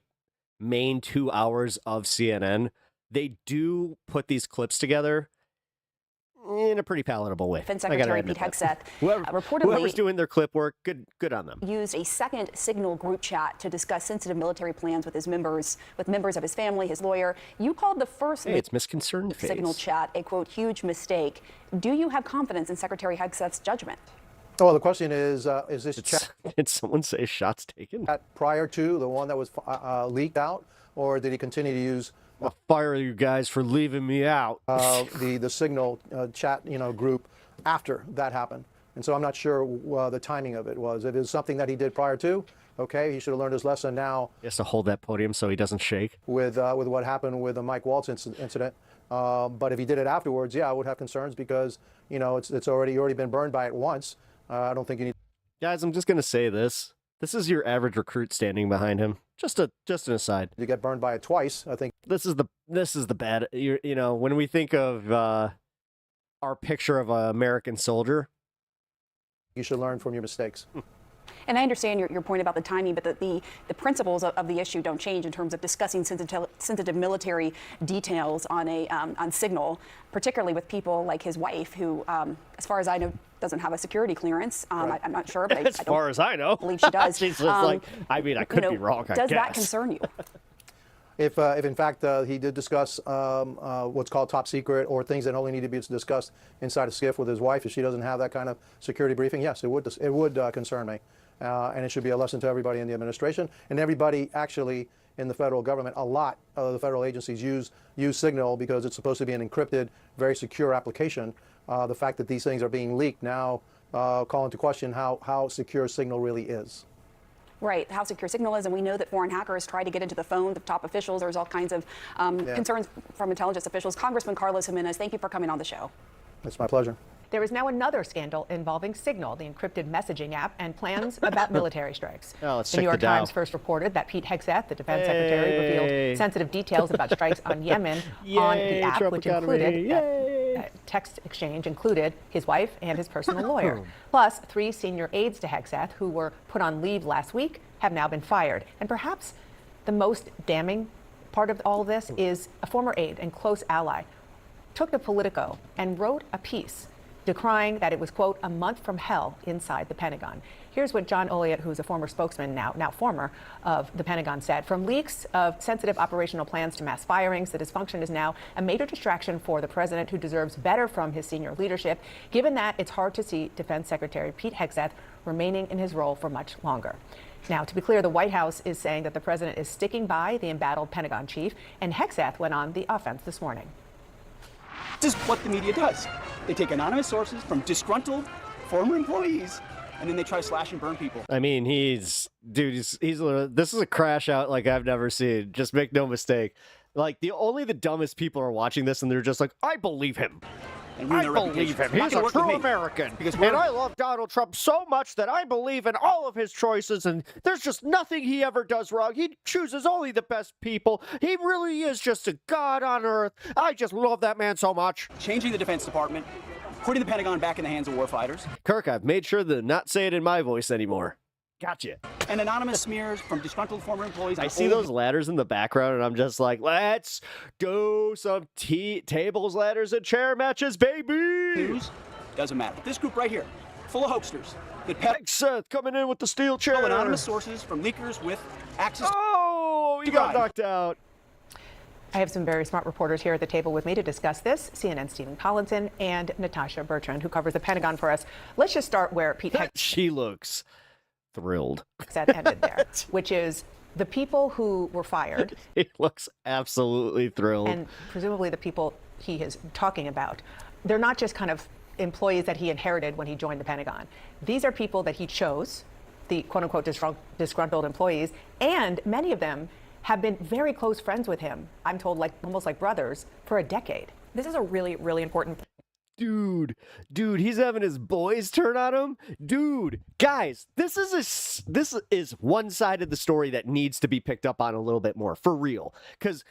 main 2 hours of CNN, they do put these clips together in a pretty palatable way. Defense Secretary Pete Hegseth reportedly whoever's doing their clip work, good on them. Used a second Signal group chat to discuss sensitive military plans with members of his family, his lawyer. You called the first it's misconcerned Signal chat a quote huge mistake. Do you have confidence in Secretary Hegseth's judgment? Well, the question is this chat? Did someone say shots taken? Prior to the one that was leaked out, or did he continue to use? I'll fire you guys for leaving me out. The Signal chat group after that happened, and so I'm not sure the timing of it was. If it was something that he did prior to, Okay, he should have learned his lesson now. He has to hold that podium so he doesn't shake. With what happened with the Mike Waltz incident. But if he did it afterwards, yeah, I would have concerns because, you know, it's already been burned by it once. I don't think you need. Guys, I'm just going to say this. This is your average recruit standing behind him. Just an aside. You get burned by it twice, I think. This is the bad, you know, when we think of our picture of an American soldier. You should learn from your mistakes. And I understand your point about the timing, but the principles of the issue don't change in terms of discussing sensitive military details on Signal, particularly with people like his wife, who, as far as I know, doesn't have a security clearance. Right. I'm not sure, but as far as I know, believe she does. She's just like, I mean, I could be wrong. I does guess. that concern you? If in fact he did discuss what's called top secret or things that only need to be discussed inside a SCIF with his wife, if she doesn't have that kind of security briefing, yes, it would concern me, and it should be a lesson to everybody in the administration and everybody actually in the federal government. A lot of the federal agencies use Signal because it's supposed to be an encrypted, very secure application. The fact that these things are being leaked now call into question how secure Signal really is. Right, how secure Signal is, and we know that foreign hackers try to get into the phones of top officials. There's all kinds of concerns from intelligence officials. Congressman Carlos Jimenez, thank you for coming on the show. It's my pleasure. There is now another scandal involving Signal, the encrypted messaging app, and plans about military strikes. Oh, The New York Times first reported that Pete Hegseth, the defense secretary, revealed sensitive details about strikes on Yemen on the app, Trump which Academy. included text exchange included his wife and his personal lawyer. Plus, 3 senior aides to Hegseth, who were put on leave last week, have now been fired. And perhaps the most damning part of all of this is a former aide and close ally took to Politico and wrote a piece decrying that it was, quote, a month from hell inside the Pentagon. Here's what John Olliott, who's a former spokesman, now former, of the Pentagon said. From leaks of sensitive operational plans to mass firings, the dysfunction is now a major distraction for the president, who deserves better from his senior leadership, given that it's hard to see Defense Secretary Pete Hegseth remaining in his role for much longer. Now, to be clear, the White House is saying that the president is sticking by the embattled Pentagon chief, and Hegseth went on the offense this morning. This is what the media does. They take anonymous sources from disgruntled former employees, and then they try to slash and burn people. I mean, he's this is a crash out like I've never seen. Just make no mistake. Like, the dumbest people are watching this, and they're just like, I believe him. I believe him. He's a true American. And I love Donald Trump so much that I believe in all of his choices, and there's just nothing he ever does wrong. He chooses only the best people. He really is just a god on earth. I just love that man so much. Changing the Defense Department, putting the Pentagon back in the hands of warfighters. Kirk, I've made sure to not say it in my voice anymore. Gotcha. And anonymous smears from disgruntled former employees. I see those ladders in the background, and I'm just like, let's do some tables, ladders, and chair matches, baby! News doesn't matter. This group right here, full of hoaxers. HEGSETH coming in with the steel chair. Anonymous sources from leakers with access. Oh, you got knocked out. I have some very smart reporters here at the table with me to discuss this. CNN's Stephen Collinson and Natasha Bertrand, who covers the Pentagon for us. Let's just start where Pete Hegseth. She looks thrilled. That ended there, which is the people who were fired. He looks absolutely thrilled. And presumably the people he is talking about, they're not just kind of employees that he inherited when he joined the Pentagon. These are people that he chose, the quote-unquote disgruntled employees, and many of them have been very close friends with him. I'm told almost like brothers for a decade. This is a really, really important. Dude, he's having his boys turn on him. Dude, guys, this is one side of the story that needs to be picked up on a little bit more, for real. Because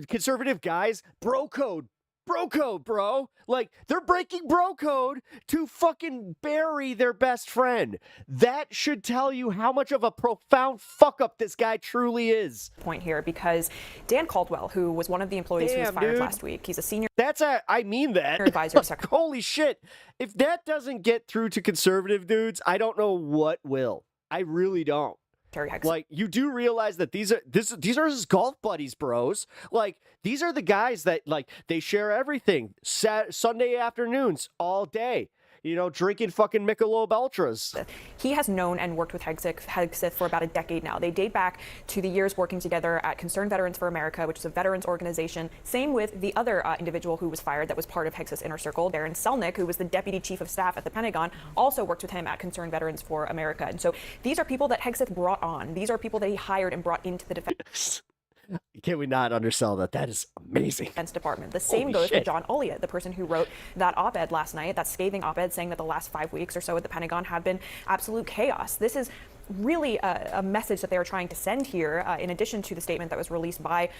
conservative guys, bro code, bro. Like, they're breaking bro code to fucking bury their best friend. That should tell you how much of a profound fuck up this guy truly is. Point here, because Dan Caldwell, who was one of the employees who was fired last week, he's a senior. I mean that. Advisor to Secretary. Holy shit. If that doesn't get through to conservative dudes, I don't know what will. I really don't. Like, you do realize that these are his golf buddies, bros. Like, these are the guys that, like, they share everything. Sunday afternoons all day. drinking fucking Michelob Ultras. He has known and worked with HEGSETH for about a decade now. They date back to the years working together at Concerned Veterans for America, which is a veterans organization. Same with the other individual who was fired that was part of HEGSETH's inner circle, Darren CENK, who was the deputy chief of staff at the Pentagon, also worked with him at Concerned Veterans for America. And so these are people that HEGSETH brought on. These are people that he hired and brought into the defense. Can we not undersell that? That is amazing. Defense Department. The same goes for John Olliott, the person who wrote that op-ed last night, that scathing op-ed saying that the last 5 weeks or so at the Pentagon have been absolute chaos. This is really a message that they are trying to send here, in addition to the statement that was released by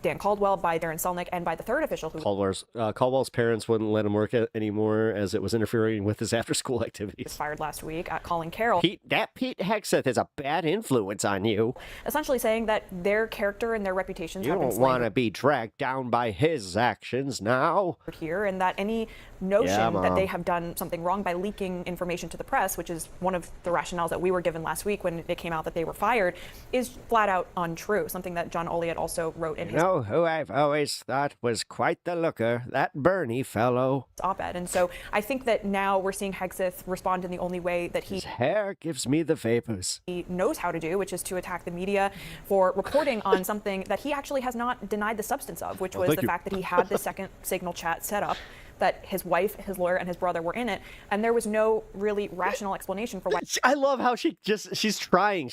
Dan Caldwell, by Darren CENK, and by the third official who Caldwell's parents wouldn't let him work anymore as it was interfering with his after-school activities. was fired last week, Colin Carroll. Pete HEGSETH has a bad influence on you. Essentially saying that their character and their reputations You have been don't want to be dragged down by his actions now. here, and that any notion Yeah, that Mom. they have done something wrong by leaking information to the press, which is one of the rationales that we were given last week when it came out that they were fired, is flat out untrue. Something that John Olliott also wrote in his Who I've always thought was quite the looker, that Bernie fellow. op-ed. And so I think that now we're seeing HEGSETH respond in the only way that His hair gives me the vapors. he knows how to do, which is to attack the media for reporting on something that he actually has not denied the substance of, which was thank the you. fact that he had the second signal chat set up, that his wife, his lawyer, and his brother were in it, and there was no really rational explanation for why. I love how she's trying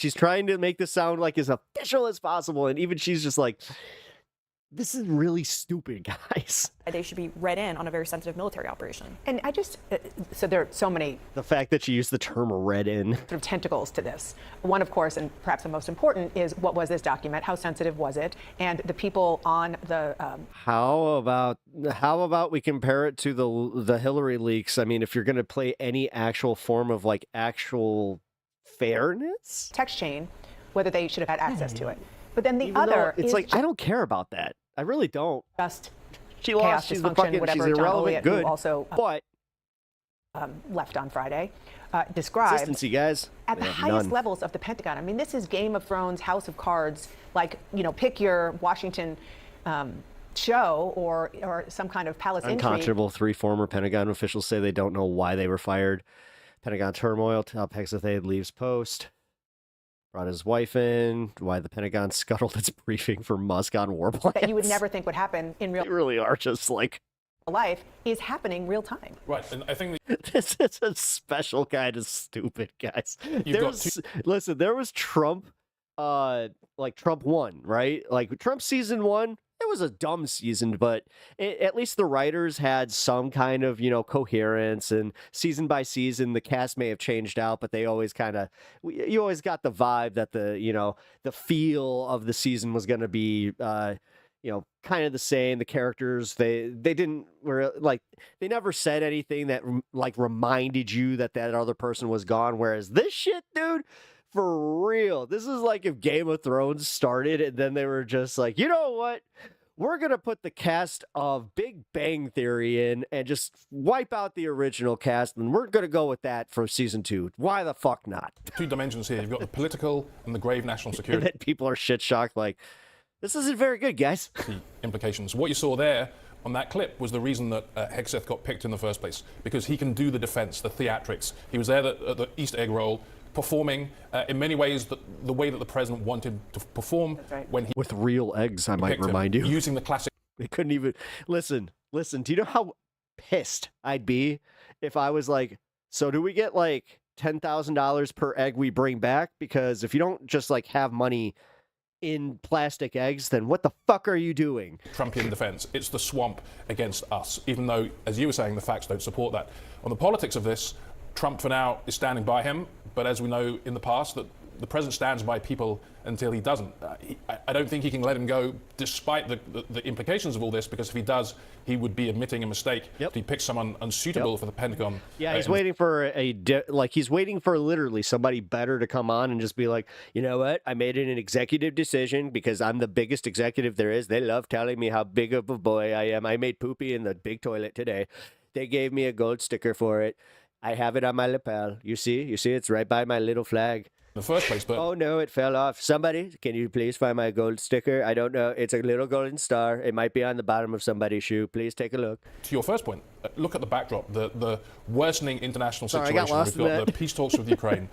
to make this sound like as official as possible, and even she's just like, this is really stupid, guys. They should be read in on a very sensitive military operation. And I just, so there are so many The fact that she used the term read in. sort of tentacles to this. One, of course, and perhaps the most important, is what was this document? How sensitive was it? And the people on the How about we compare it to the Hillary leaks? I mean, if you're going to play any actual form of like actual fairness, text chain, whether they should have had access to it. But then the Even though other it's is like I don't care about that. I really don't. just She chaos, lost. She's the dysfunction, fucking. whatever She's John irrelevant. Olliott, Good. who also But left on Friday, described consistency, guys. at the Yeah, highest none. levels of the Pentagon. I mean, this is Game of Thrones, House of Cards, like, pick your Washington show or some kind of palace intrigue. Unconscionable. 3 former Pentagon officials say they don't know why they were fired. Pentagon turmoil. Top HEGSETH leaves post. Brought his wife in. Why the Pentagon scuttled its briefing for Musk on war plans. That you would never think would happen in real They really are just like life is happening real time. Right, and I think this is a special kind of stupid, guys. got Listen, there was Trump, like Trump 1, right? Like Trump season 1, it was a dumb season, but at least the writers had some kind of, coherence, and season by season, the cast may have changed out, but they always you always got the vibe that the feel of the season was going to be, kind of the same. The characters, they never said anything that like reminded you that other person was gone. Whereas this shit, dude, for real, this is like if Game of Thrones started and then they were just like, you know what? We're going to put the cast of Big Bang Theory in and just wipe out the original cast, and we're going to go with that for season 2. Why the fuck not? 2 dimensions here. You've got the political and the grave national security. And then people are shit shocked like, this isn't very good, guys. Implications. What you saw there on that clip was the reason that HEGSETH got picked in the first place, because he can do the defense, the theatrics. He was there at the Easter egg roll, performing in many ways the way that the president wanted to perform when he with real eggs, I might picked him, remind you. using the classic. They couldn't even listen. Do you know how pissed I'd be if I was like, so do we get like $10,000 per egg we bring back? Because if you don't just like have money in plastic eggs, then what the fuck are you doing? Trumpian defense. It's the swamp against us, even though, as you were saying, the facts don't support that. On the politics of this, Trump for now is standing by him, but as we know in the past, that the president stands by people until he doesn't. I don't think he can let him go, despite the implications of all this, because if he does, he would be admitting a mistake. If he picks someone unsuitable for the Pentagon. Yeah, he's waiting for he's waiting for literally somebody better to come on and just be like, you know what? I made an executive decision because I'm the biggest executive there is. They love telling me how big of a boy I am. I made poopy in the big toilet today. They gave me a gold sticker for it. I have it on my lapel. You see, it's right by my little flag. the first place. But oh no, it fell off. Somebody, can you please find my gold sticker? I don't know. It's a little golden star. It might be on the bottom of somebody's shoe. Please take a look. To your first point, look at the backdrop, the worsening international Sorry, situation. I got lost We've got in that. the peace talks with Ukraine,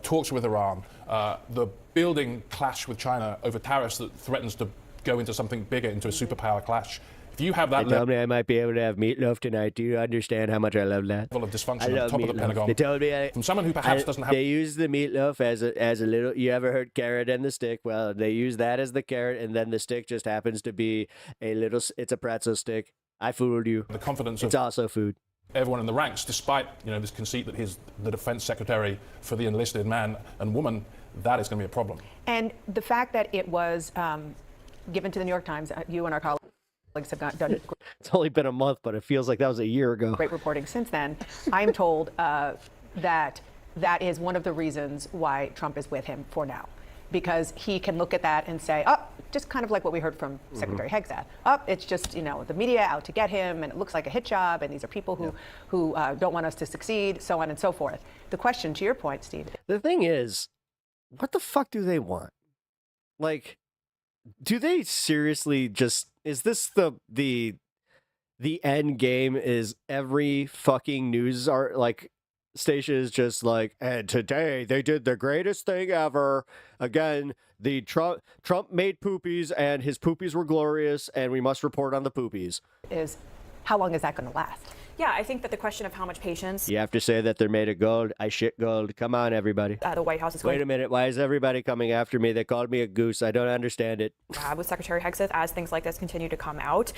talks with Iran, the building clash with China over tariffs that threatens to go into something bigger, into a superpower clash. If you have that They told me I might be able to have meatloaf tonight. Do you understand how much I love that? level of dysfunction I at the love top of the meatloaf. Pentagon, They told me from someone who perhaps doesn't have... They use the meatloaf as a little. You ever heard carrot and the stick? Well, they use that as the carrot, and then the stick just happens to be a little. It's a pretzel stick. I fooled you. The confidence It's of also food. everyone in the ranks, despite this conceit that he's the defense secretary for the enlisted man and woman, that is going to be a problem. And the fact that it was given to the New York Times, you and our colleagues have done It's only been a month, but it feels like that was a year ago. great reporting since then. I'm told that that is one of the reasons why Trump is with him for now, because he can look at that and say, oh, just kind of like what we heard from Secretary HEGSETH. Oh, it's just, the media out to get him, and it looks like a hit job, and these are people who don't want us to succeed, so on and so forth. The question, to your point, Steve. The thing is, what the fuck do they want? Like, do they seriously just, is this the end game? Is every fucking news station is just like, and today they did the greatest thing ever. Again, the Trump made poopies, and his poopies were glorious, and we must report on the poopies. Is how long is that going to last? Yeah, I think that the question of how much patience You have to say that they're made of gold. I shit gold. Come on, everybody. the White House is going Wait a minute. Why is everybody coming after me? They called me a goose. I don't understand it. to have with Secretary HEGSETH as things like this continue to come out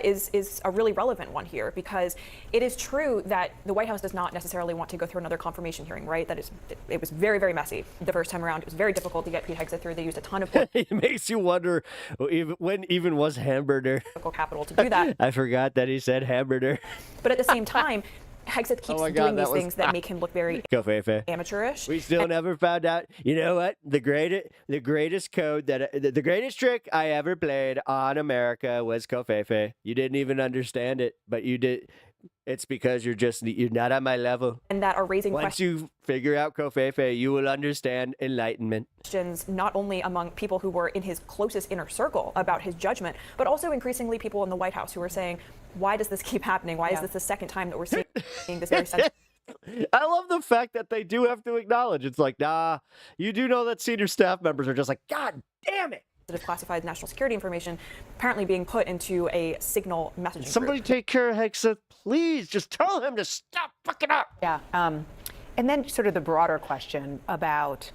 is a really relevant one here, because it is true that the White House does not necessarily want to go through another confirmation hearing, right? It was very, very messy the first time around. It was very difficult to get Pete HEGSETH through. They used a ton of It makes you wonder when even was hamburger. capital to do that. I forgot that he said hamburger. But at the same time, HEGSETH keeps doing these things that make him look very amateurish. We still never found out. You know what? The greatest code the greatest trick I ever played on America was Covfefe. You didn't even understand it, but you did. It's because you're not on my level. And that are raising Once you figure out Covfefe, you will understand enlightenment. questions not only among people who were in his closest inner circle about his judgment, but also increasingly people in the White House who were saying, why does this keep happening? Why is this the second time that we're seeing this very sensitive? I love the fact that they do have to acknowledge. It's like, nah, you do know that senior staff members are just like, God damn it. Classified national security information apparently being put into a signal messaging Somebody group. take care of HEGSETH, please. Just tell him to stop fucking up. Yeah. And then sort of the broader question about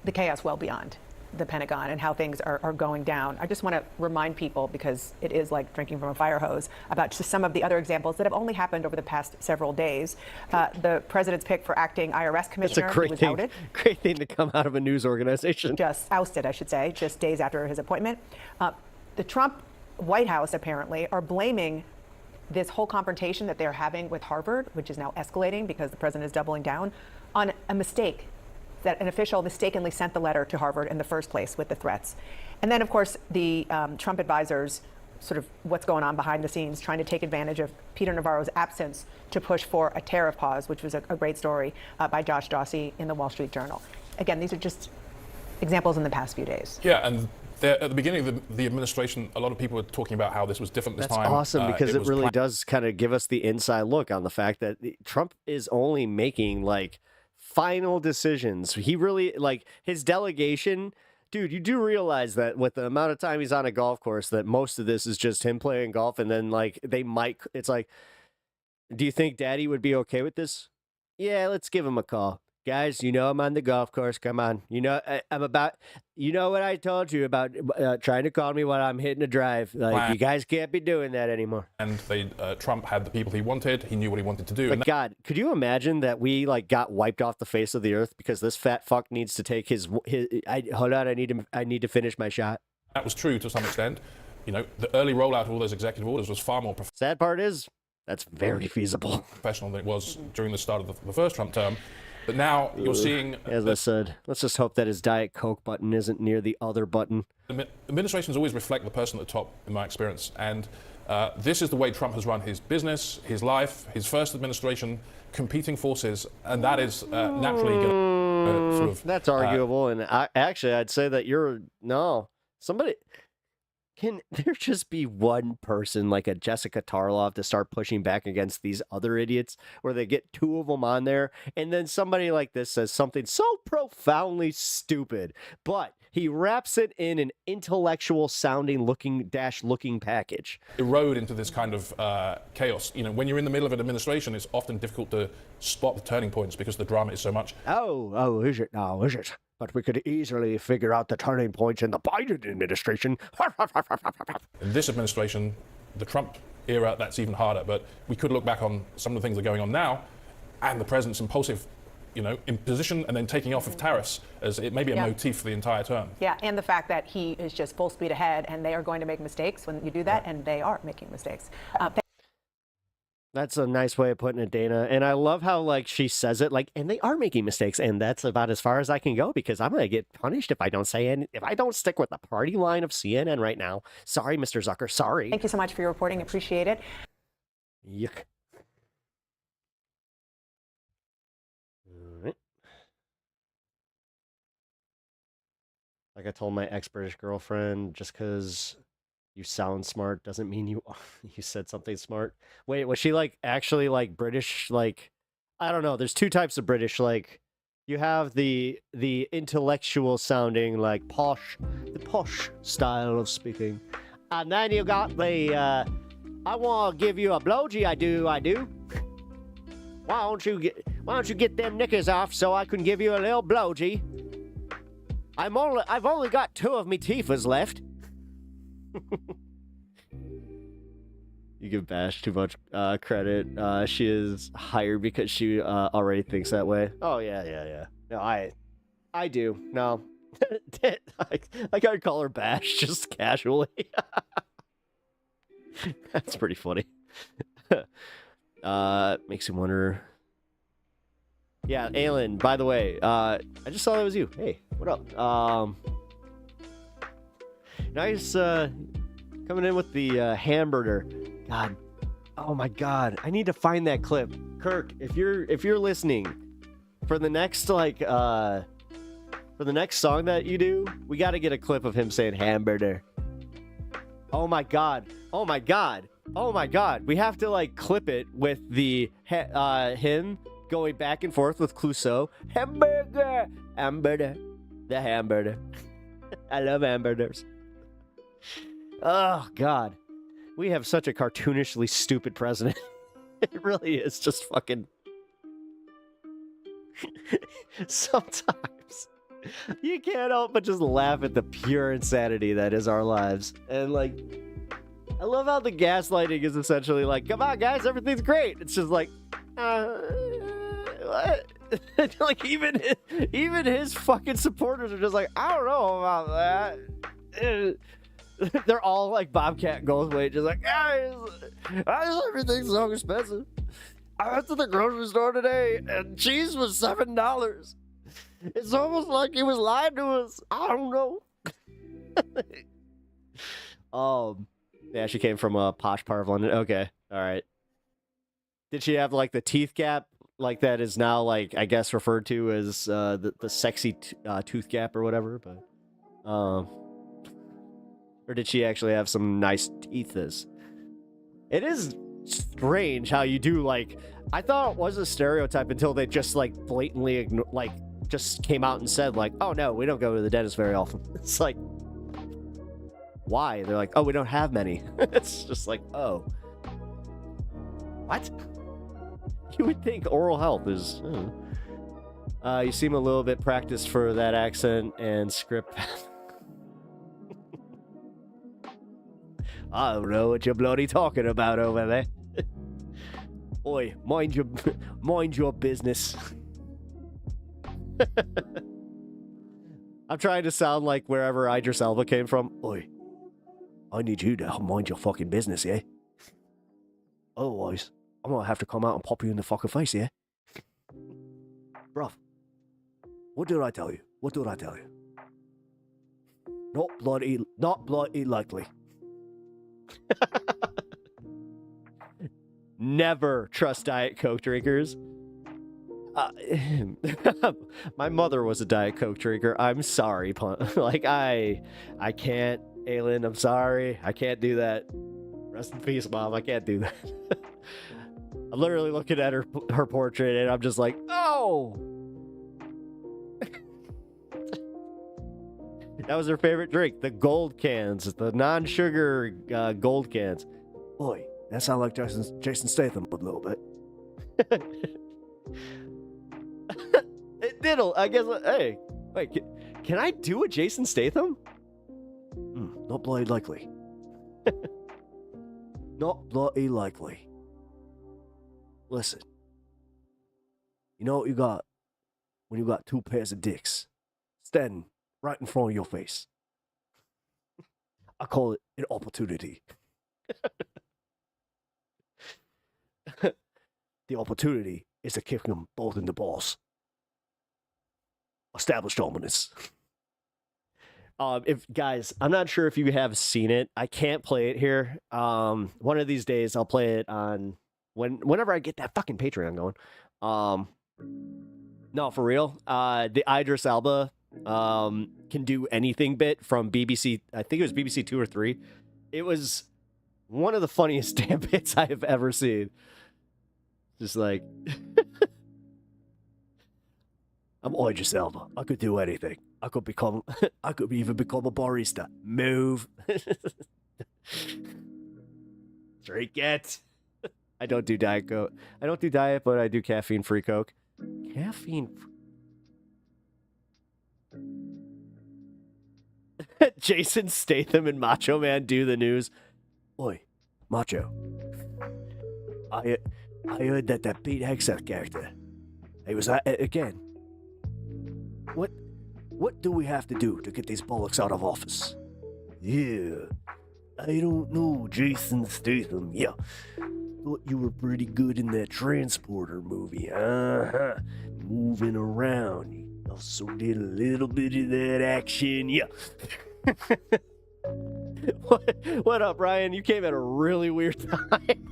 the chaos well beyond the Pentagon and how things are going down. I just want to remind people, because it is like drinking from a fire hose, about just some of the other examples that have only happened over the past several days. The president's pick for acting IRS commissioner It's a great was thing. outed. Great thing to come out of a news organization. Just ousted, I should say, just days after his appointment. The Trump White House apparently are blaming this whole confrontation that they're having with Harvard, which is now escalating because the president is doubling down, on a mistake, that an official mistakenly sent the letter to Harvard in the first place with the threats. And then, of course, the Trump advisors, sort of what's going on behind the scenes, trying to take advantage of Peter Navarro's absence to push for a tariff pause, which was a great story by Josh Dawsey in the Wall Street Journal. Again, these are just examples in the past few days. Yeah, and at the beginning of the administration, a lot of people were talking about how this was different this That's time. awesome, because it was really does kind of give us the inside look on the fact that Trump is only making final decisions. He really, his delegation, dude, you do realize that with the amount of time he's on a golf course, that most of this is just him playing golf, and then it's like, do you think Daddy would be okay with this? Yeah, let's give him a call. Guys, I'm on the golf course. Come on. I'm about, what I told you about trying to call me while I'm hitting a drive. You guys can't be doing that anymore. And Trump had the people he wanted. He knew what he wanted to do. But God, could you imagine that we got wiped off the face of the earth because this fat fuck needs to take his hold on, I need to finish my shot. That was true to some extent. The early rollout of all those executive orders was far more Sad part is, that's very feasible. Professional than it was during the start of the first Trump term. But now you're seeing... As I said, let's just hope that his Diet Coke button isn't near the other button. Administrations always reflect the person at the top, in my experience. And this is the way Trump has run his business, his life, his first administration, competing forces. And that is naturally going to... sort of. That's arguable, and I'd say that somebody. Can there just be one person like a Jessica Tarlov to start pushing back against these other idiots where they get two of them on there and then somebody like this says something so profoundly stupid, but he wraps it in an intellectual sounding looking package. Erode into this kind of chaos. You know, when you're in the middle of an administration, it's often difficult to spot the turning points because the drama is so much. Oh, is it now, is it? But we could easily figure out the turning points in the Biden administration. In this administration, the Trump era, that's even harder. But we could look back on some of the things that are going on now, and the president's impulsive, imposition and then taking off of tariffs as it may be a motif for the entire term. Yeah, and the fact that he is just full speed ahead, and they are going to make mistakes when you do that, and they are making mistakes. That's a nice way of putting it, Dana. And I love how, she says it, and they are making mistakes. And that's about as far as I can go because I'm going to get punished if I don't if I don't stick with the party line of CNN right now. Sorry, Mr. Zucker. Sorry. Thank you so much for your reporting. Appreciate it. Yuck. All right. Like I told my ex-British girlfriend, just because you sound smart doesn't mean you said something smart. Wait, was she actually British? I don't know. There's two types of British. You have the intellectual sounding the posh style of speaking, and then you got the I want to give you a blowgie. I do. Why don't you get them knickers off so I can give you a little blowgie? I've only got two of me teethers left. You give Bash too much credit. She is hired because she already thinks that way. Oh yeah. No, I do. No, I gotta call her Bash just casually. That's pretty funny. Makes you wonder. Yeah, Alan. By the way, I just saw that was you. Hey, what up? Nice coming in with the hamburger. God, oh my God, I need to find that clip. Kirk, if you're listening, for the next song that you do, we got to get a clip of him saying hamburger. Oh my God, we have to clip it with the him going back and forth with Clouseau. Hamburger, the hamburger. I love hamburgers. Oh, God. We have such a cartoonishly stupid president. It really is just fucking... Sometimes you can't help but just laugh at the pure insanity that is our lives. And, I love how the gaslighting is essentially come on, guys, everything's great. It's just what? Even his fucking supporters are just I don't know about that. They're all Bobcat Goldthwait, just guys, why is everything so expensive? I went to the grocery store today and cheese was $7. It's almost like he was lying to us. I don't know. Yeah, she came from a posh part of London. Okay, all right. Did she have the teeth gap that is now I guess referred to as the sexy tooth gap or whatever? But or did she actually have some nice teeth? It is strange how you do I thought it was a stereotype until they just blatantly just came out and said oh no, we don't go to the dentist very often. It's why? They're oh, we don't have many. It's just oh, what? You would think oral health is you seem a little bit practiced for that accent and script. I don't know what you're bloody talking about over there. Oi, mind your business. I'm trying to sound like wherever Idris Elba came from. Oi, I need you to mind your fucking business, yeah? Otherwise, I'm gonna have to come out and pop you in the fucking face, yeah? Bruv, what did I tell you? Not bloody likely. Never trust Diet Coke drinkers. My mother was a Diet Coke drinker. I'm sorry, like I can't, Aylin. I'm sorry. I can't do that. Rest in peace, Mom. I can't do that. I'm literally looking at her portrait, and I'm just like, oh. That was her favorite drink, the gold cans, the non-sugar gold cans. Boy, that sounds like Jason Statham a little bit. It did. I guess. Hey, wait. Can I do a Jason Statham? Not bloody likely. Not bloody likely. Listen. You know what you got when you got two pairs of dicks standing right in front of your face? I call it an opportunity. The opportunity is to kick them both in the balls. Established dominance. If guys, I'm not sure if you have seen it. I can't play it here. One of these days I'll play it on whenever I get that fucking Patreon going. No, for real. The Idris Elba can do anything bit from BBC. I think it was BBC 2 or 3. It was one of the funniest damn bits I have ever seen. Just like, I'm Idris Elba. I could do anything. I could even become a barista. Move. Drink it. I don't do Diet Coke. I don't do diet, but I do caffeine-free Coke. Jason Statham and Macho Man do the news. Oi, Macho. I heard that Pete Hegseth character. He was again. What do we have to do to get these bollocks out of office? Yeah, I don't know, Jason Statham. Yeah, thought you were pretty good in that Transporter movie. Moving around. You also did a little bit of that action. Yeah. What up, Ryan? You came at a really weird time.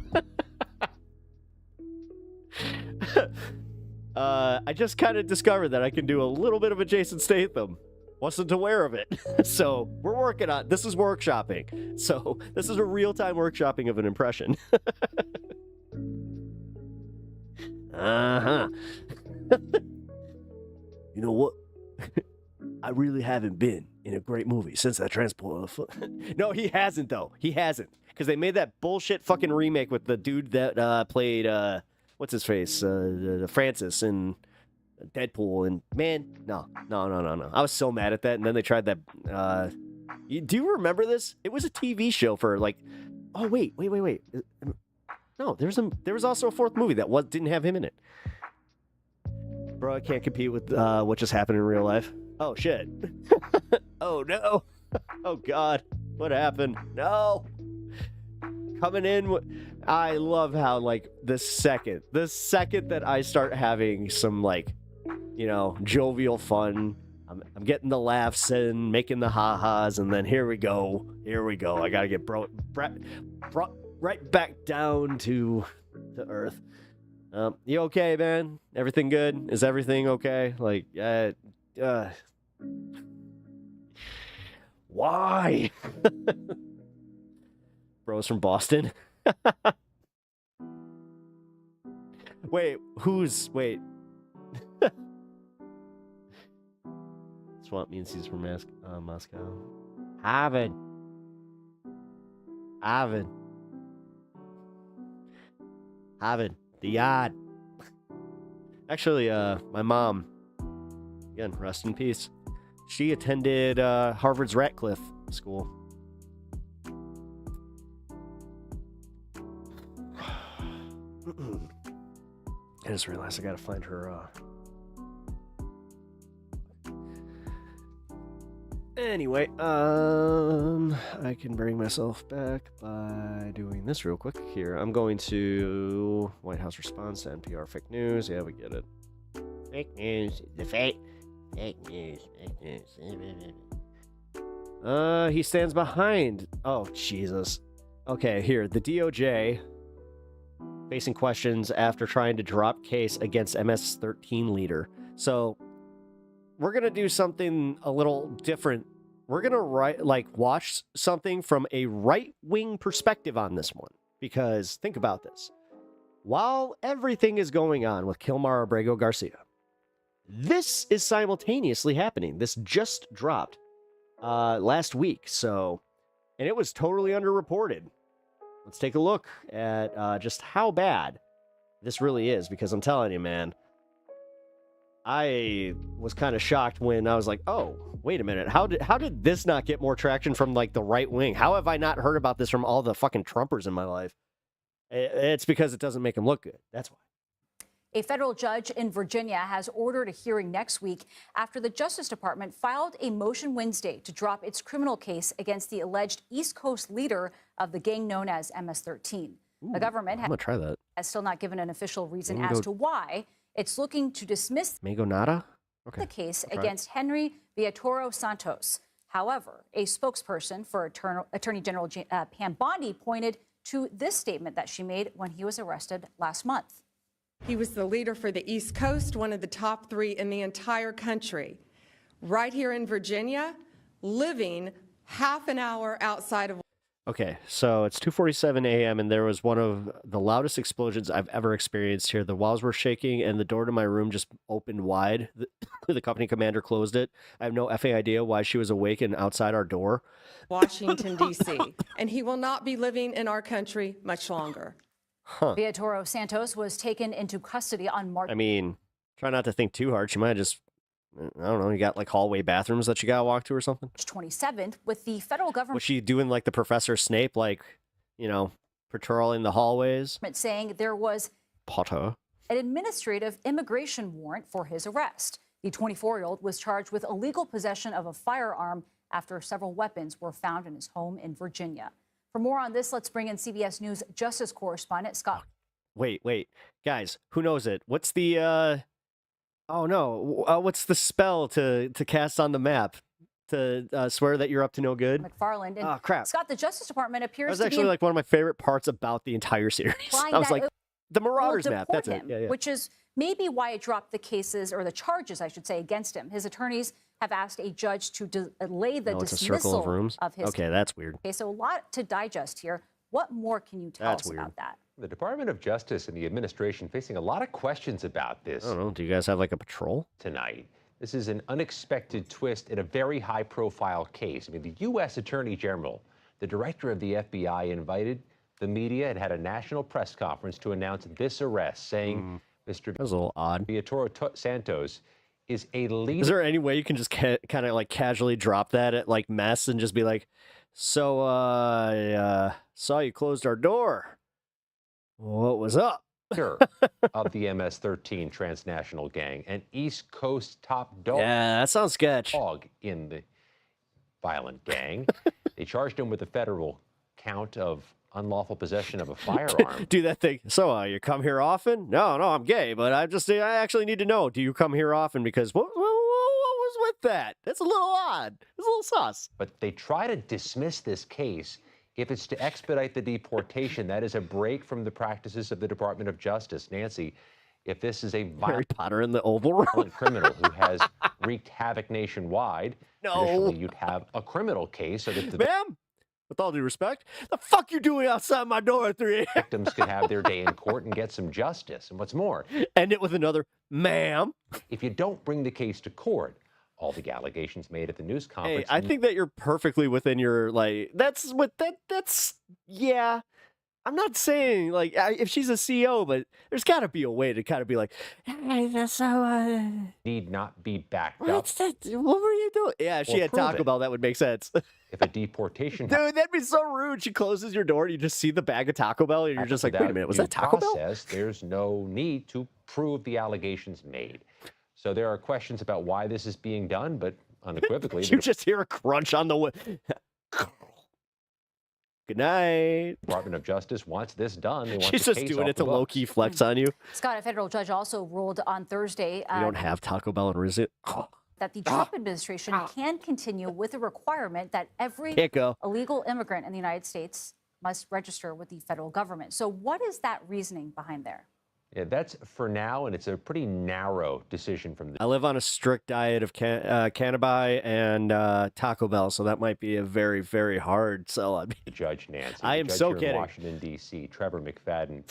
I just kind of discovered that I can do a little bit of a Jason Statham. Wasn't aware of it. So we're working on this. Is workshopping. So this is a real-time workshopping of an impression. You know what? I really haven't been in a great movie since that Transporter. No, he hasn't, though. He hasn't. Because they made that bullshit fucking remake with the dude that played, what's his face? Francis in Deadpool. And, man, no. I was so mad at that. And then they tried that. Do you remember this? It was a TV show for, like, oh, wait. No, there was also a fourth movie that didn't have him in it. Bro, I can't compete with what just happened in real life. Oh, shit. Oh, no. Oh, God. What happened? No. Coming in. I love how, like, the second that I start having some, like, you know, jovial fun, I'm getting the laughs in, making the ha-has, and then here we go. I gotta get brought right back down to earth. You okay, man? Everything good? Is everything okay? Like, why? Bros from Boston. Wait. Swamp means he's from Moscow. Ivan. The yard. Actually, my mom, again, rest in peace. She attended Harvard's Ratcliffe School. I just realized I gotta find her. Anyway, I can bring myself back by doing this real quick here. I'm going to White House response to NPR fake news. Yeah, we get it. Fake news. The fake news. He stands behind. Oh, Jesus. Okay, here. The DOJ facing questions after trying to drop case against MS-13 leader. So we're going to do something a little different. We're going to watch something from a right-wing perspective on this one. Because think about this. While everything is going on with Kilmar Abrego Garcia, this is simultaneously happening. This just dropped last week. And it was totally underreported. Let's take a look at just how bad this really is, because I'm telling you, man, I was kind of shocked when I was like, oh, wait a minute. How did this not get more traction from like the right wing? How have I not heard about this from all the fucking Trumpers in my life? It's because it doesn't make them look good. That's why. A federal judge in Virginia has ordered a hearing next week after the Justice Department filed a motion Wednesday to drop its criminal case against the alleged East Coast leader of the gang known as MS-13. The government has still not given an official reason as to why it's looking to dismiss Mango Nada? Okay. the case against Henry Villatoro Santos. However, a spokesperson for Attorney General Pam Bondi pointed to this statement that she made when he was arrested last month. He was the leader for the East Coast, one of the top 3 in the entire country. Right here in Virginia, living half an hour outside of... Okay, so it's 2:47 a.m. and there was one of the loudest explosions I've ever experienced here. The walls were shaking and the door to my room just opened wide. The company commander closed it. I have no effing idea why she was awake and outside our door. Washington, D.C., and he will not be living in our country much longer. Villatoro Santos was taken into custody on March. I mean, try not to think too hard. She might have just, I don't know, you got like hallway bathrooms that you got to walk to or something? 27th, with the federal government. Was she doing like the Professor Snape, like, you know, patrolling the hallways? Saying there was Potter. An administrative immigration warrant for his arrest. The 24-year-old was charged with illegal possession of a firearm after several weapons were found in his home in Virginia. For more on this, let's bring in CBS News Justice correspondent Scott. Wait. Guys, who knows it? What's the, what's the spell to cast on the map? To swear that you're up to no good? McFarland. And oh, crap. Scott, the Justice Department appears that was to actually be like one of my favorite parts about the entire series. I was like, the Marauders map. That's it. Yeah. Which is maybe why it dropped the cases, or the charges, I should say, against him. His attorneys have asked a judge to delay the it's dismissal a circle of rooms. Of his okay, that's weird. Okay, so a lot to digest here. What more can you tell us about that? The Department of Justice and the administration facing a lot of questions about this. I don't know. Do you guys have like a patrol? Tonight. This is an unexpected twist in a very high-profile case. I mean, the U.S. Attorney General, the director of the FBI, invited the media and had a national press conference to announce this arrest, saying Mr. That was a little odd. Villatoro Santos is a leader. Is there any way you can just kind of like casually drop that at like mess and just be like, so I saw you closed our door. What was up? Of the MS-13 transnational gang, an East Coast top dog. Yeah, that sounds sketch. Dog in the violent gang. They charged him with a federal count of unlawful possession of a firearm. Do that thing. So you come here often? No, I'm gay, but I actually need to know. Do you come here often? Because what was with that? That's a little odd. It's a little sus. But they try to dismiss this case if it's to expedite the deportation. That is a break from the practices of the Department of Justice. Nancy, if this is a Harry Potter in the Oval Room criminal who has wreaked havoc nationwide, traditionally you'd have a criminal case. So that ma'am, with all due respect, the fuck you doing outside my door at 3 a.m.? Victims could have their day in court and get some justice. And what's more, end it with another, ma'am. If you don't bring the case to court, all the allegations made at the news conference. Hey, I think that you're perfectly within your, like, that's, yeah. I'm not saying, like, if she's a CEO, but there's got to be a way to kind of be like, hey, so, need not be backed what's up. That? What were you doing? Yeah, if she had Taco Bell, that would make sense. If a deportation... Dude, that'd be so rude. She closes your door and you just see the bag of Taco Bell and you're just like, wait a minute, was that Taco Bell? There's no need to prove the allegations made. So there are questions about why this is being done, but unequivocally... You just hear a crunch on the... Good night. Department of Justice wants this done. They want She's the just case doing off it to the books. low-key flex on you. Scott, a federal judge also ruled on Thursday You don't have Taco Bell and Rizit. that the Trump administration can continue with the requirement that every illegal immigrant in the United States must register with the federal government. So what is that reasoning behind there? Yeah, that's for now, and it's a pretty narrow decision from the. I live on a strict diet of cannabis and Taco Bell, so that might be a very, very hard sell on me. Judge Nancy. I the am judge so here in kidding. Washington, D.C., Trevor McFadden.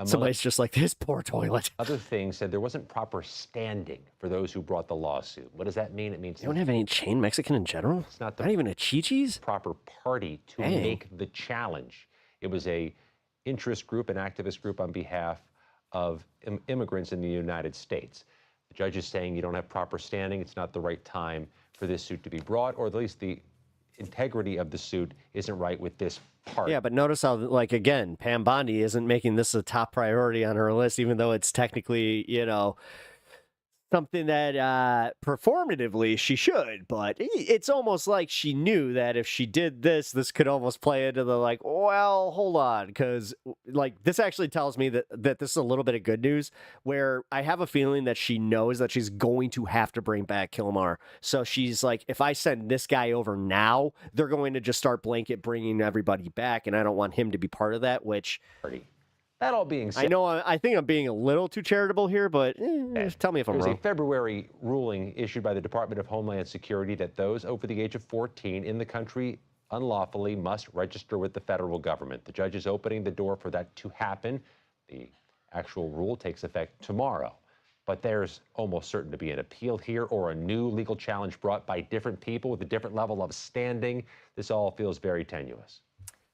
Somebody's just like, this poor toilet. Other things said there wasn't proper standing for those who brought the lawsuit. What does that mean? It means You don't have any chain Mexican in general? It's not even a Chi-Chi's? Proper party to Dang. make the challenge. It was a interest group, an activist group on behalf of immigrants in the United States. The judge is saying you don't have proper standing. It's not the right time for this suit to be brought, or at least the integrity of the suit isn't right with this part. Yeah, but notice how, like, again, Pam Bondi isn't making this a top priority on her list, even though it's technically, something that performatively she should. But it's almost like she knew that if she did this, this could almost play into the, like, well, hold on. Because, like, this actually tells me that this is a little bit of good news, where I have a feeling that she knows that she's going to have to bring back Kilmar. So she's like, if I send this guy over now, they're going to just start blanket bringing everybody back. And I don't want him to be part of that, which... That all being said, I know I think I'm being a little too charitable here, but tell me if I'm There's wrong. a February ruling issued by the Department of Homeland Security that those over the age of 14 in the country unlawfully must register with the federal government. The judge is opening the door for that to happen. The actual rule takes effect tomorrow. But there's almost certain to be an appeal here or a new legal challenge brought by different people with a different level of standing. This all feels very tenuous.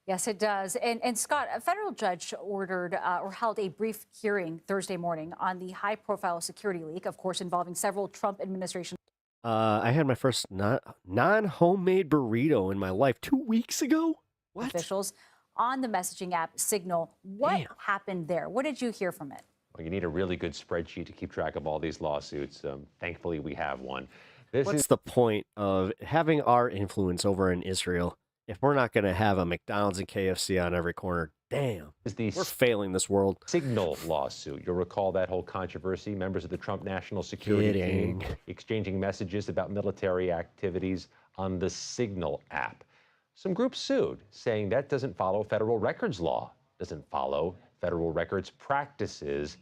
Yes, it does. And Scott, a federal judge ordered or held a brief hearing Thursday morning on the high-profile security leak, of course, involving several Trump administration. I had my first non-homemade burrito in my life 2 weeks ago. What? Officials on the messaging app Signal. What happened there? What did you hear from it? Well, you need a really good spreadsheet to keep track of all these lawsuits. Thankfully, we have one. What's the point of having our influence over in Israel if we're not going to have a McDonald's and KFC on every corner? Damn, we're failing this world. Signal lawsuit. You'll recall that whole controversy. Members of the Trump National Security Team exchanging messages about military activities on the Signal app. Some groups sued, saying that doesn't follow federal records law, doesn't follow federal records practices.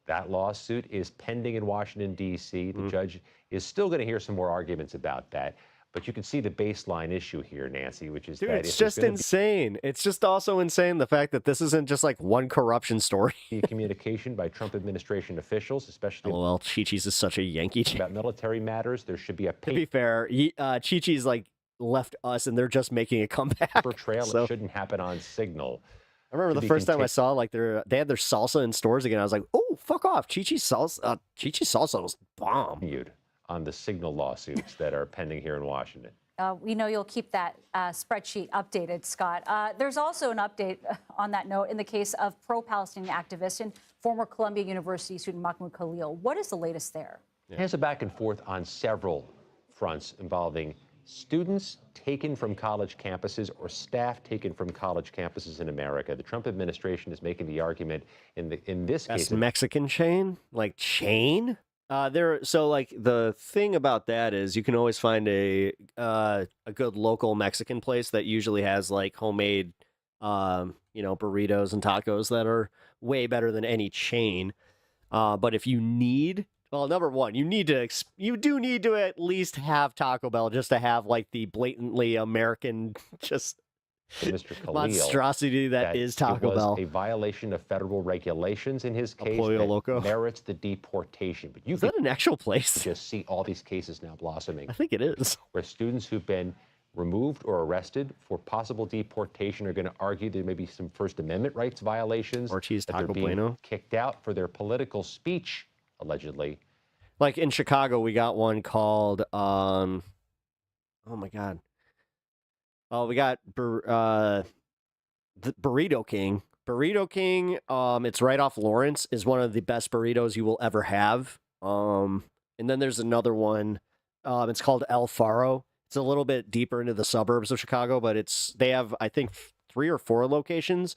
That lawsuit is pending in Washington, D.C. The judge is still going to hear some more arguments about that. But you can see the baseline issue here, Nancy, which is Dude, that it's just insane. It's just also insane the fact that this isn't just like one corruption story. Communication by Trump administration officials, especially LOL, Chi-Chi's is such a Yankee. About military matters, there should be a To be fair, Chi-Chi's like left us and they're just making a comeback. paper trail. So- It shouldn't happen on Signal. I remember the first time I saw like they had their salsa in stores again. I was like, oh, fuck off. Chi-Chi's salsa was bomb. On the Signal lawsuits that are pending here in Washington. We know you'll keep that spreadsheet updated, Scott. There's also an update on that note in the case of pro-Palestinian activist and former Columbia University student Mahmoud Khalil. What is the latest there? Here's a back and forth on several fronts involving students taken from college campuses or staff taken from college campuses in America. The Trump administration is making the argument in this That's case. Mexican chain? Like chain? So like the thing about that is you can always find a good local Mexican place that usually has like homemade burritos and tacos that are way better than any chain. But if you need, well, number one, you do need to at least have Taco Bell just to have like the blatantly American just Mr. Khalil, monstrosity that is Taco it was Bell. a violation of federal regulations in his case Pollo that Loco. merits the deportation. But you Is that an actual place? just see all these cases now blossoming. I think it is. Where students who've been removed or arrested for possible deportation are going to argue there may be some First Amendment rights violations. Ortiz that they're Taco being Bueno. kicked out for their political speech, allegedly. Like in Chicago, we got one called, oh my God. Oh, we got the Burrito King. Burrito King, it's right off Lawrence, is one of the best burritos you will ever have. And then there's another one. It's called El Faro. It's a little bit deeper into the suburbs of Chicago, but they have, I think, 3 or 4 locations.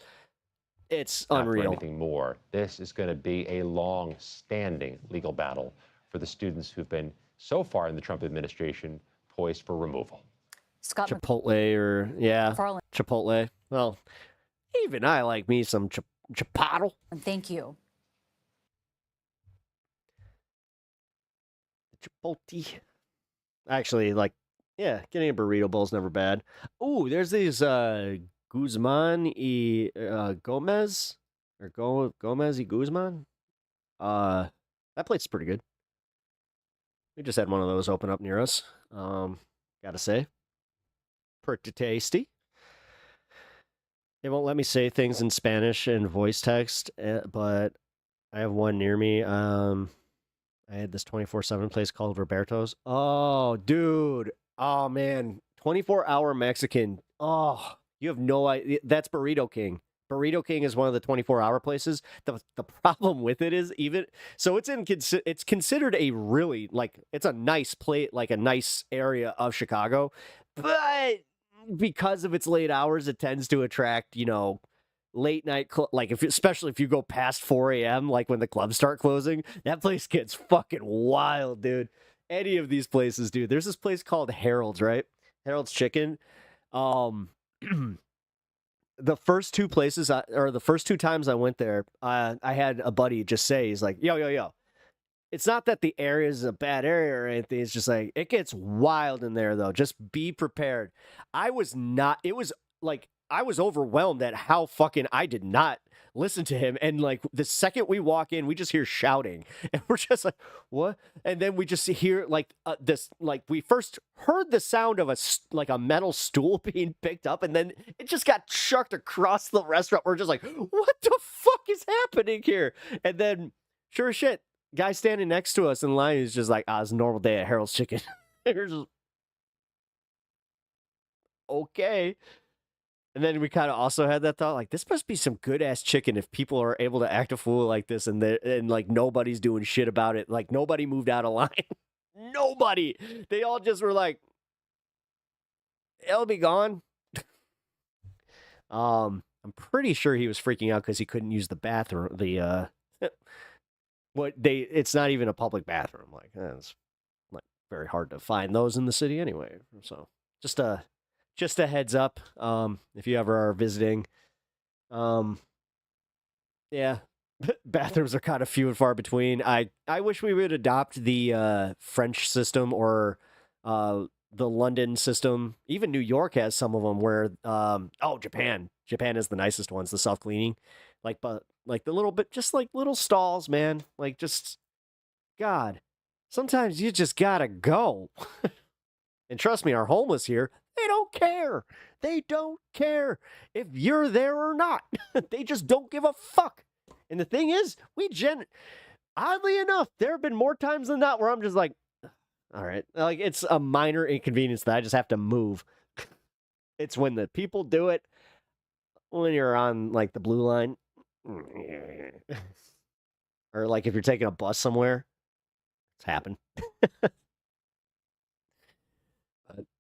It's Not for unreal. anything more. This is going to be a long-standing legal battle for the students who've been so far in the Trump administration poised for removal. Scott Chipotle or McFarland. Chipotle. Well, Even I like me some chipotle. Thank you. Chipotle. Actually, like, yeah, getting a burrito bowl is never bad. Ooh, there's these Guzman y Gomez or Gomez y Guzman. That plate's pretty good. We just had one of those open up near us. Gotta say, pretty tasty. They won't let me say things in Spanish and voice text, but I have one near me. I had this 24/7 place called Roberto's. Oh, dude. Oh, man. 24-hour Mexican. Oh, you have no idea. That's Burrito King. Burrito King is one of the 24-hour places. The problem with it is so it's considered a really, like, it's a nice plate, like a nice area of Chicago, but because of its late hours, it tends to attract, late night, especially if you go past 4 a.m., like when the clubs start closing, that place gets fucking wild, dude. Any of these places, dude. There's this place called Harold's, right? Harold's Chicken. The first two places, the first two times I went there, I had a buddy just say, he's like, yo. It's not that the area is a bad area or anything. It's just like, it gets wild in there, though. Just be prepared. I was overwhelmed at how fucking I did not listen to him. And like the second we walk in, we just hear shouting and we're just like, what? And then we just hear we first heard the sound of a metal stool being picked up and then it just got chucked across the restaurant. We're just like, what the fuck is happening here? And then sure as shit, guy standing next to us in line is just like, it's a normal day at Harold's Chicken. Just, okay. And then we kind of also had that thought, like, this must be some good ass chicken if people are able to act a fool like this and like nobody's doing shit about it. Like nobody moved out of line. Nobody. They all just were like, it'll be gone. I'm pretty sure he was freaking out because he couldn't use the bathroom. It's not even a public bathroom. Like, it's like very hard to find those in the city anyway. So just a heads up, if you ever are visiting. Yeah, bathrooms are kind of few and far between. I wish we would adopt the French system or the London system. Even New York has some of them where, Japan is the nicest ones, the self-cleaning. But the little bit, just like little stalls, man. Like just, God, sometimes you just gotta go. And trust me, our homeless here, they don't care. They don't care if you're there or not. They just don't give a fuck. And the thing is, oddly enough, there have been more times than not where I'm just like, all right, like it's a minor inconvenience that I just have to move. It's when the people do it, when you're on like the blue line, or like if you're taking a bus somewhere, it's happened.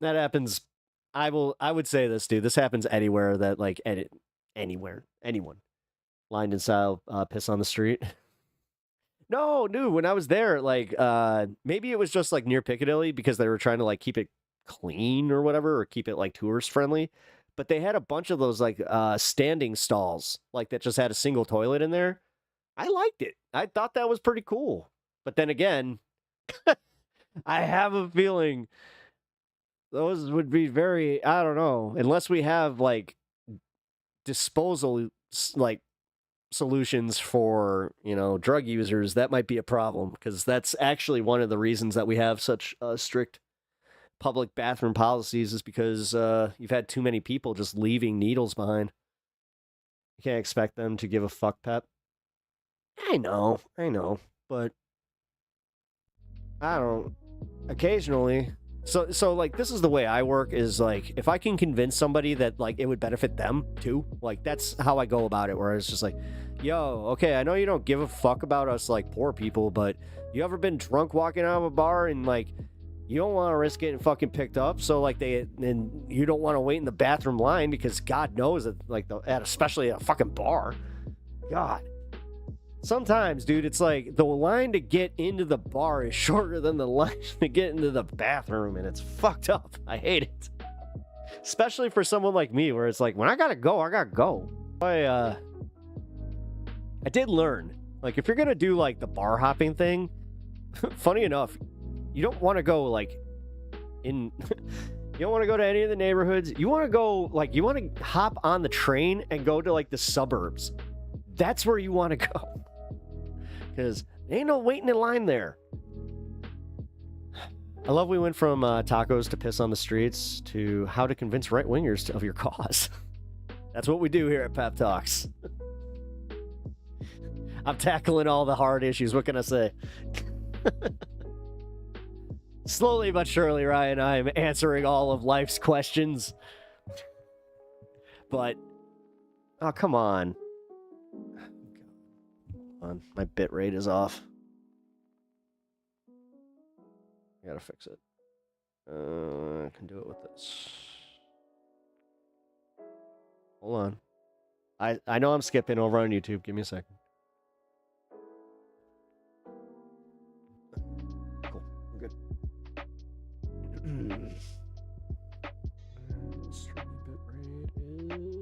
That happens. I would say this, dude. This happens anywhere that like anyone lined in style piss on the street. No, dude. When I was there, like maybe it was just like near Piccadilly because they were trying to like keep it clean or whatever, or keep it like tourist friendly. But they had a bunch of those like standing stalls, like that just had a single toilet in there. I liked it. I thought that was pretty cool. But then again, I have a feeling those would be very, I don't know, unless we have like disposal like solutions for, drug users, that might be a problem because that's actually one of the reasons that we have such strict public bathroom policies is because you've had too many people just leaving needles behind. You can't expect them to give a fuck, Pep. I know, but I don't. Occasionally, so like this is the way I work is like if I can convince somebody that like it would benefit them too, like that's how I go about it. Where it's just like, yo, okay, I know you don't give a fuck about us like poor people, but you ever been drunk walking out of a bar and like you don't want to risk getting fucking picked up, so like and you don't want to wait in the bathroom line because God knows that like especially at a fucking bar, God. Sometimes, dude, it's like the line to get into the bar is shorter than the line to get into the bathroom, and it's fucked up. I hate it. Especially for someone like me, where it's like, when I gotta go, I gotta go. I did learn, like, if you're gonna do like the bar hopping thing, funny enough, you don't want to go like in. You don't want to go to any of the neighborhoods. You want to go, like, you want to hop on the train and go to, like, the suburbs. That's where you want to go. Because there ain't no waiting in line there. I love we went from tacos to piss on the streets to how to convince right-wingers of your cause. That's what we do here at Pep Talks. I'm tackling all the hard issues. What can I say? Slowly but surely, Ryan, I'm answering all of life's questions. But, oh, come on. Hold on. My bit rate is off. I gotta fix it. I can do it with this. Hold on. I know I'm skipping over on YouTube. Give me a second. Cool. We're good. Stream bit rate is...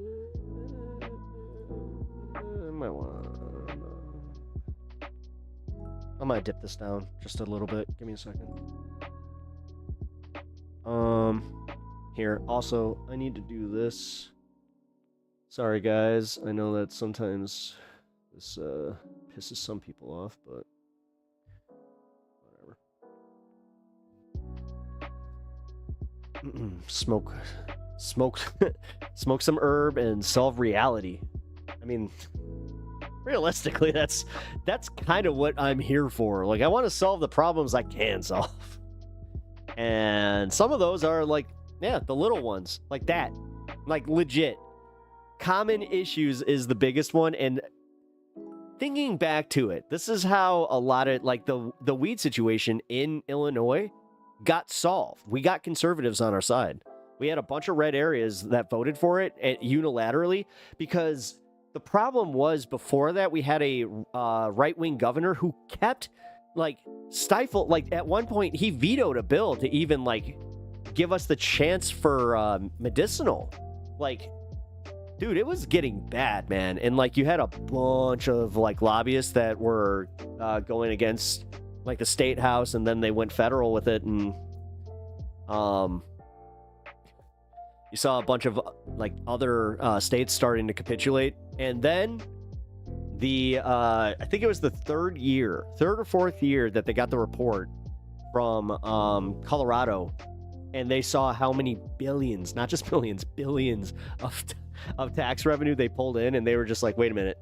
I might dip this down just a little bit. Give me a second. Here. Also, I need to do this. Sorry, guys. I know that sometimes this pisses some people off, but whatever. Smoke some herb and solve reality. I mean, realistically, that's kind of what I'm here for. Like, I want to solve the problems I can solve. And some of those are like, yeah, the little ones, like that. Like, legit. Common issues is the biggest one, and thinking back to it, this is how a lot of, like, the weed situation in Illinois got solved. We got conservatives on our side. We had a bunch of red areas that voted for it unilaterally, because the problem was before that we had a right-wing governor who kept, like, stifled, like, at one point he vetoed a bill to even, like, give us the chance for medicinal. Like, dude, it was getting bad, man. And, like, you had a bunch of, like, lobbyists that were going against, like, the state house, and then they went federal with it, and you saw a bunch of, like, other states starting to capitulate. And then the I think it was the third or fourth year that they got the report from Colorado, and they saw how many billions, not just millions, billions of tax revenue they pulled in, and they were just like, wait a minute.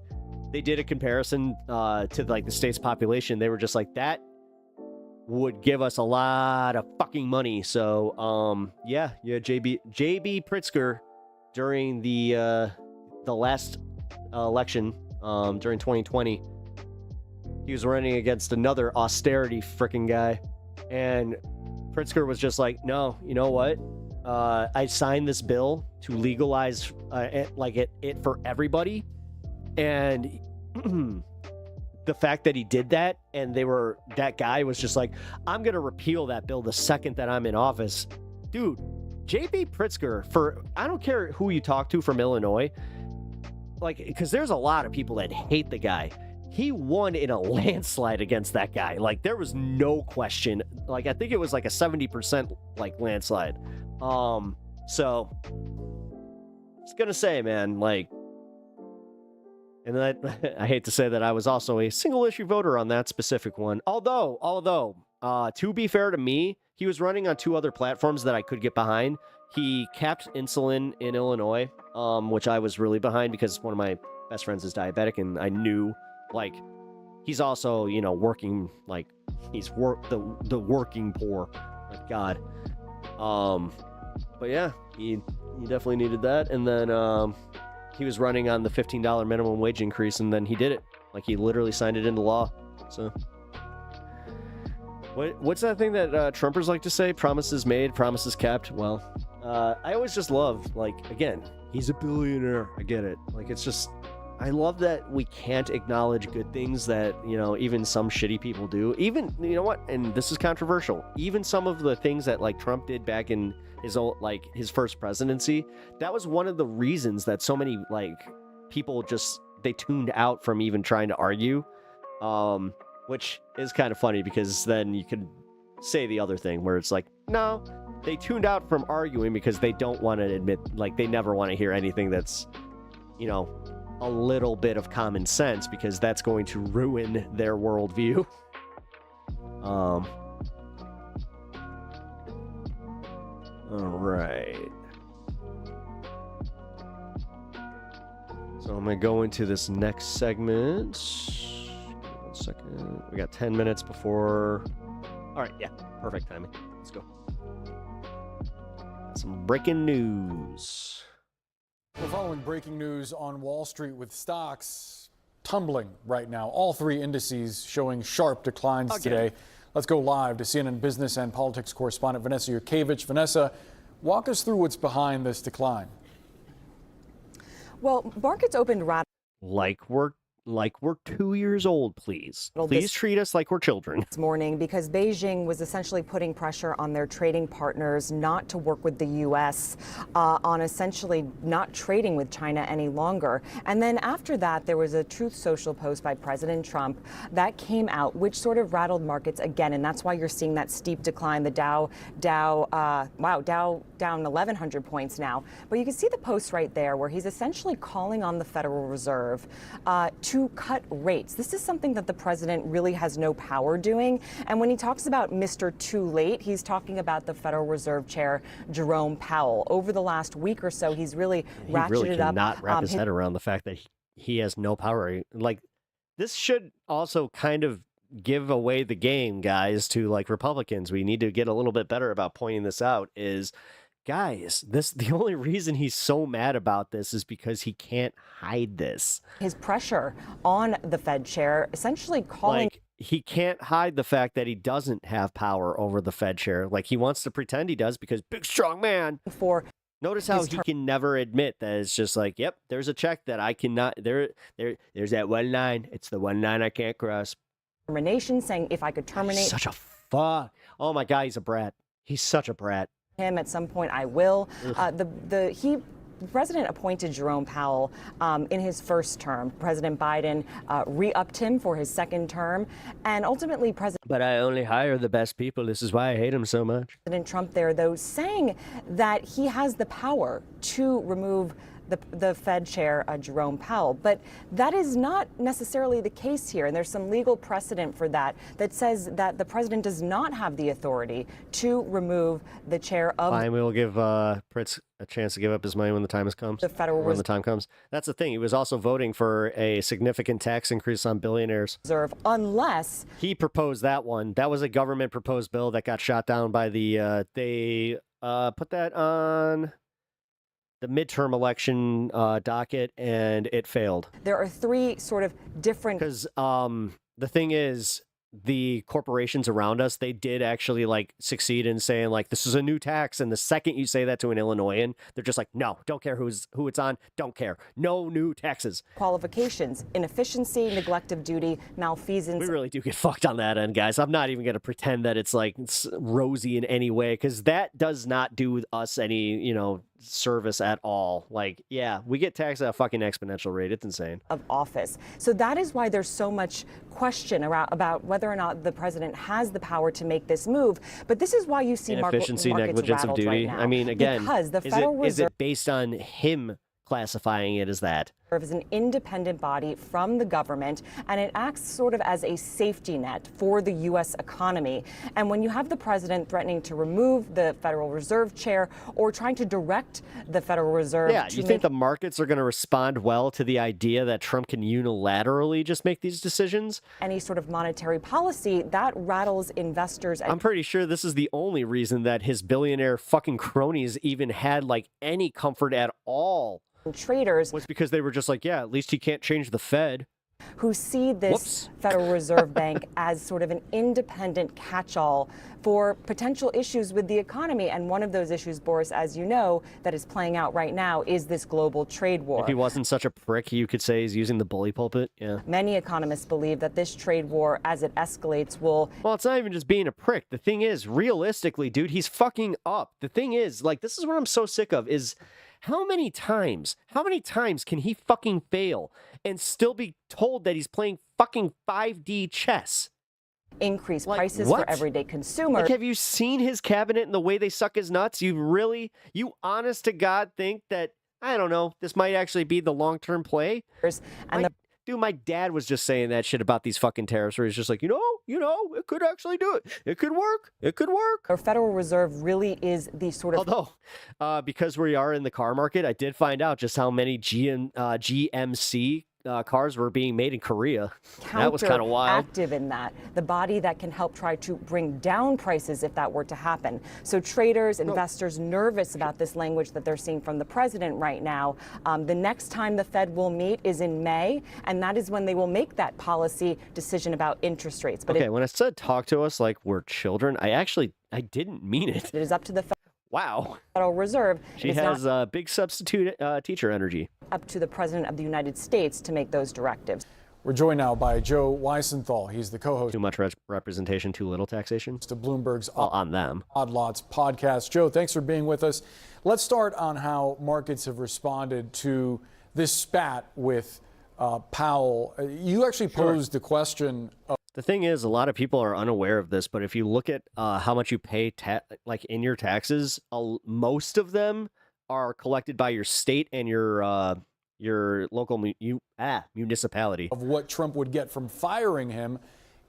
They did a comparison to, like, the state's population. They were just like, that would give us a lot of fucking money. So yeah, JB Pritzker during the last election during 2020, he was running against another austerity freaking guy, and Pritzker was just like, no, you know what? I signed this bill to legalize it for everybody, and the fact that he did that, and that guy was just like, I'm gonna repeal that bill the second that I'm in office. Dude, JB Pritzker, I don't care who you talk to from Illinois, like, because there's a lot of people that hate the guy. He won in a landslide against that guy. Like, there was no question. Like, I think it was like a 70% like landslide. So I was gonna say, man, like, and then I hate to say that I was also a single issue voter on that specific one. Although, to be fair to me, he was running on 2 other platforms that I could get behind. He capped insulin in Illinois, which I was really behind because one of my best friends is diabetic, and I knew, like, he's also, you know, working, like, he's the working poor. Like, God. But yeah, he definitely needed that. And then he was running on the $15 minimum wage increase, and then he did it. Like, he literally signed it into law. So what's that thing that Trumpers like to say? Promises made, promises kept. Well, I always just love, like, again, he's a billionaire. I get it. Like, it's just, I love that we can't acknowledge good things that, you know, even some shitty people do. Even, you know what? And this is controversial. Even some of the things that, like, Trump did back in his old, like, his first presidency, that was one of the reasons that so many, like, people they tuned out from even trying to argue, which is kind of funny because then you could say the other thing where it's like, no, they tuned out from arguing because they don't want to admit, like, they never want to hear anything that's, a little bit of common sense, because that's going to ruin their worldview. All right. So I'm going to go into this next segment. Give me 1 second. We got 10 minutes before... All right, yeah, perfect timing. Let's go. Got some breaking news. We're following breaking news on Wall Street with stocks tumbling right now. All three indices showing sharp declines today. Let's go live to CNN business and politics correspondent Vanessa Yurkevich. Vanessa, walk us through what's behind this decline. Well, markets opened rather Like we're 2 years old, please. Please treat us like we're children. this morning because Beijing was essentially putting pressure on their trading partners not to work with the U.S. On essentially not trading with China any longer. And then after that, there was a Truth Social post by President Trump that came out, which sort of rattled markets again. And that's why you're seeing that steep decline. The Dow down 1,100 points now. But you can see the post right there where he's essentially calling on the Federal Reserve to cut rates. This is something that the president really has no power doing. And when he talks about Mr. Too Late, he's talking about the Federal Reserve Chair, Jerome Powell. Over the last week or so, he's really ratcheted up. He really cannot wrap his head around the fact that he has no power. Like, this should also kind of give away the game, guys, to like Republicans. We need to get a little bit better about pointing this out is, guys, the only reason he's so mad about this is because he can't hide this. His pressure on the Fed chair, essentially calling... Like, he can't hide the fact that he doesn't have power over the Fed chair. Like, he wants to pretend he does because big, strong man. Notice how he can never admit that it's just like, yep, there's a check that I cannot... There's that one line. It's the one line I can't cross. Termination, saying if I could terminate... Such a fuck. Oh, my God, he's a brat. He's such a brat. Him at some point, I will. The president appointed Jerome Powell in his first term. President Biden re-upped him for his second term, and ultimately But I only hire the best people. This is why I hate him so much. President Trump there, though, saying that he has the power to remove the Fed chair, Jerome Powell. But that is not necessarily the case here. And there's some legal precedent for that says that the president does not have the authority to remove the chair of... Fine, we will give Pritz a chance to give up his money when the time comes. The Federal when the time comes. That's the thing. He was also voting for a significant tax increase on billionaires. Reserve, unless... He proposed that one. That was a government proposed bill that got shot down by the... they put that on... the midterm election docket, and it failed. There are three sort of different... Because the thing is, the corporations around us, they did actually like succeed in saying like, this is a new tax. And the second you say that to an Illinoisan, they're just like, no, don't care who it's on. Don't care. No new taxes. Qualifications, inefficiency, neglect of duty, malfeasance. We really do get fucked on that end, guys. I'm not even going to pretend that it's like it's rosy in any way, because that does not do us any, service at all. Like, yeah, we get taxed at a fucking exponential rate. It's insane. Of office. So that is why there's so much question about whether or not the president has the power to make this move. But this is why you see inefficiency, negligence of duty. Right now. I mean, again, because the Federal Reserve is it based on him classifying it as that? Is an independent body from the government, and it acts sort of as a safety net for the U.S. economy. And when you have the president threatening to remove the Federal Reserve chair or trying to direct the Federal Reserve... Yeah, you think the markets are going to respond well to the idea that Trump can unilaterally just make these decisions? Any sort of monetary policy, that rattles investors. I'm pretty sure this is the only reason that his billionaire fucking cronies even had like any comfort at all. Traders was because they were just like, yeah, at least he can't change the Fed. Who see this Federal Reserve Bank as sort of an independent catch-all for potential issues with the economy. And one of those issues, Boris, as you know, that is playing out right now is this global trade war. If he wasn't such a prick, you could say he's using the bully pulpit. Yeah. Many economists believe that this trade war, as it escalates, will... Well, it's not even just being a prick. The thing is, realistically, dude, he's fucking up. The thing is, like, this is what I'm so sick of, is How many times can he fucking fail and still be told that he's playing fucking 5D chess? Increase Like, prices what? for everyday consumers. Like, have you seen his cabinet and the way they suck his nuts? You honest to God think that, I don't know, this might actually be the long-term play? And Dude, my dad was just saying that shit about these fucking tariffs where he's just like, you know, it could actually do it. It could work. It could work. Our Federal Reserve really is the sort of... Although, because we are in the car market, I did find out just how many GMC cars were being made in Korea. That was kind of wild. Active in that, the body that can help try to bring down prices if that were to happen. So traders, investors nervous about this language that they're seeing from the president right now. The next time the Fed will meet is in May, and that is when they will make that policy decision about interest rates. But okay, when I said talk to us like we're children, I didn't mean it. It is up to the Wow. Federal Reserve. She has big substitute teacher energy. Up to the President of the United States to make those directives. We're joined now by Joe Weisenthal. He's the co-host. Too much representation, too little taxation. To Bloomberg's on them. Odd Lots podcast. Joe, thanks for being with us. Let's start on how markets have responded to this spat with Powell. You actually posed the question of... The thing is, a lot of people are unaware of this, but if you look at how much you pay like in your taxes, most of them are collected by your state and your local municipality. Of what Trump would get from firing him,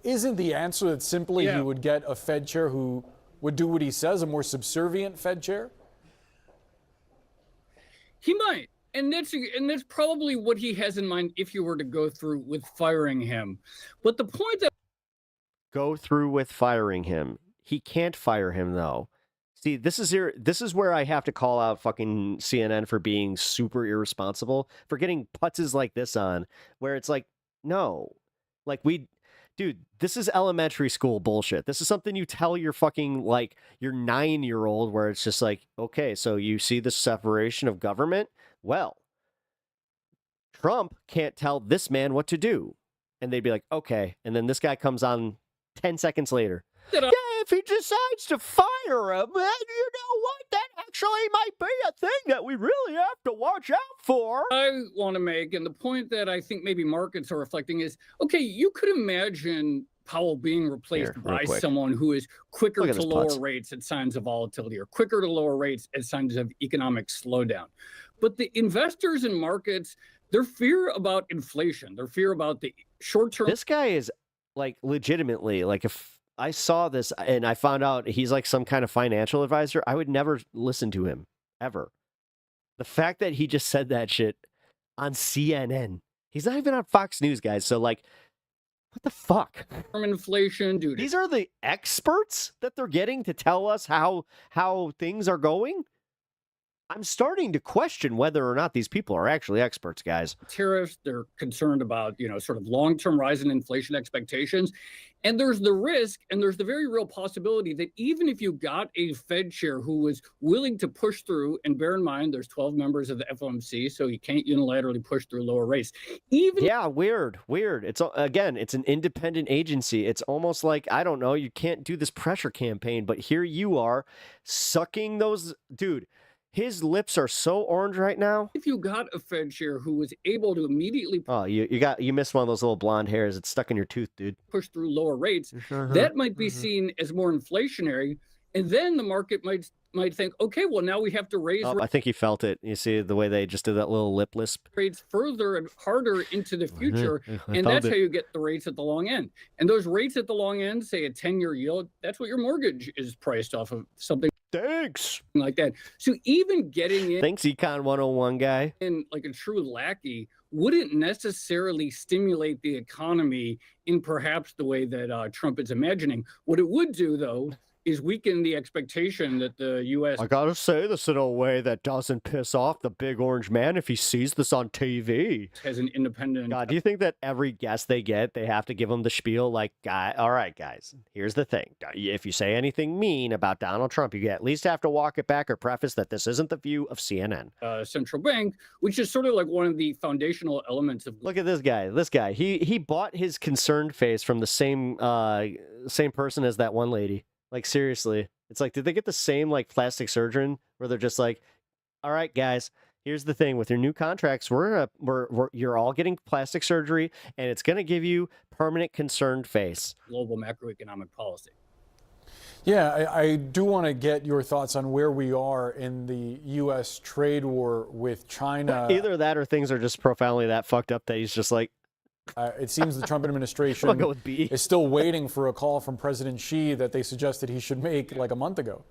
isn't the answer that simply he would get a Fed chair who would do what he says, a more subservient Fed chair? He might. And that's probably what he has in mind if you were to go through with firing him. But the point that go through with firing him, he can't fire him though. See, this is where I have to call out fucking CNN for being super irresponsible, for getting putzes like this on, where it's like, no, like dude, this is elementary school bullshit. This is something you tell your fucking, like, your 9-year-old, where it's just like, okay, so you see the separation of government? Well, Trump can't tell this man what to do. And they'd be like, okay. And then this guy comes on 10 seconds later. Yeah, if he decides to fire him, then you know what? That actually might be a thing that we really have to watch out for. I want to make, and the point that I think maybe markets are reflecting is, okay, you could imagine Powell being replaced by someone who is quicker to lower rates at signs of volatility, or quicker to lower rates at signs of economic slowdown. But the investors and markets, their fear about inflation, their fear about the short-term... This guy is, like, legitimately, like, if I saw this and I found out he's like some kind of financial advisor, I would never listen to him, ever. The fact that he just said that shit on CNN. He's not even on Fox News, guys, so, like, what the fuck? Inflation, dude. These are the experts that they're getting to tell us how things are going? I'm starting to question whether or not these people are actually experts, guys. Tariffs, they're concerned about, sort of long-term rise in inflation expectations. And there's the risk, and there's the very real possibility that even if you got a Fed chair who was willing to push through, and bear in mind, there's 12 members of the FOMC, so you can't unilaterally push through lower rates. Yeah, weird. It's, again, it's an independent agency. It's almost like, I don't know, you can't do this pressure campaign, but here you are sucking those, dude. His lips are so orange right now. If you got a Fed chair who was able to immediately... Oh, you missed one of those little blonde hairs. It's stuck in your tooth, dude. Push through lower rates, that might be seen as more inflationary. And then the market might think, okay, well, now we have to raise... I think he felt it. You see the way they just did that little lip lisp? Rates further and harder into the future. And that's how you get the rates at the long end. And those rates at the long end, say a 10-year yield, that's what your mortgage is priced off of, something... Thanks. Like that. So even getting in... Thanks, Econ 101 guy. ...in like a true lackey wouldn't necessarily stimulate the economy in perhaps the way that Trump is imagining. What it would do, though, is weaken the expectation that the U.S. I gotta say this in a way that doesn't piss off the big orange man if he sees this on TV. Has an independent... God, do you think that every guest they get, they have to give them the spiel like, all right, guys, here's the thing. If you say anything mean about Donald Trump, you at least have to walk it back or preface that this isn't the view of CNN. Central bank, which is sort of like one of the foundational elements of... Look at this guy. This guy. He bought his concerned face from the same person as that one lady. Like, seriously, it's like, did they get the same, like, plastic surgeon where they're just like, all right, guys, here's the thing with your new contracts. You're all getting plastic surgery, and it's going to give you permanent concerned face. Global macroeconomic policy. Yeah, I do want to get your thoughts on where we are in the U.S. trade war with China. Either that or things are just profoundly that fucked up that he's just like. It seems the Trump administration is still waiting for a call from President Xi that they suggested he should make like a month ago.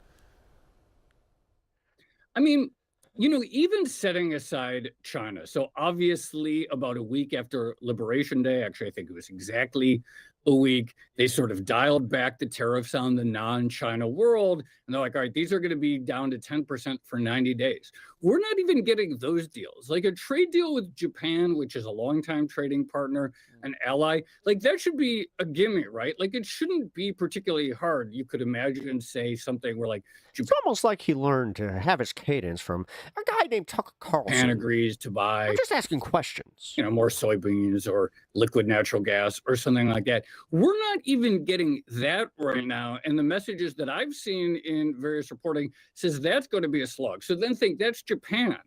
I mean, you know, even setting aside China, so obviously about a week after Liberation Day, actually, I think it was exactly a week, they sort of dialed back the tariffs on the non-China world. And they're like, all right, these are going to be down to 10% for 90 days. We're not even getting those deals. Like a trade deal with Japan, which is a longtime trading partner, an ally, like that should be a gimme, right? Like it shouldn't be particularly hard. You could imagine, say, something where like It's almost like he learned to have his cadence from a guy named Tucker Carlson. Japan agrees to buy, I'm just asking questions, you know, more soybeans or liquid natural gas or something like that. We're not even getting that right now. And the messages that I've seen in various reporting says that's going to be a slog. So then think that's Japan.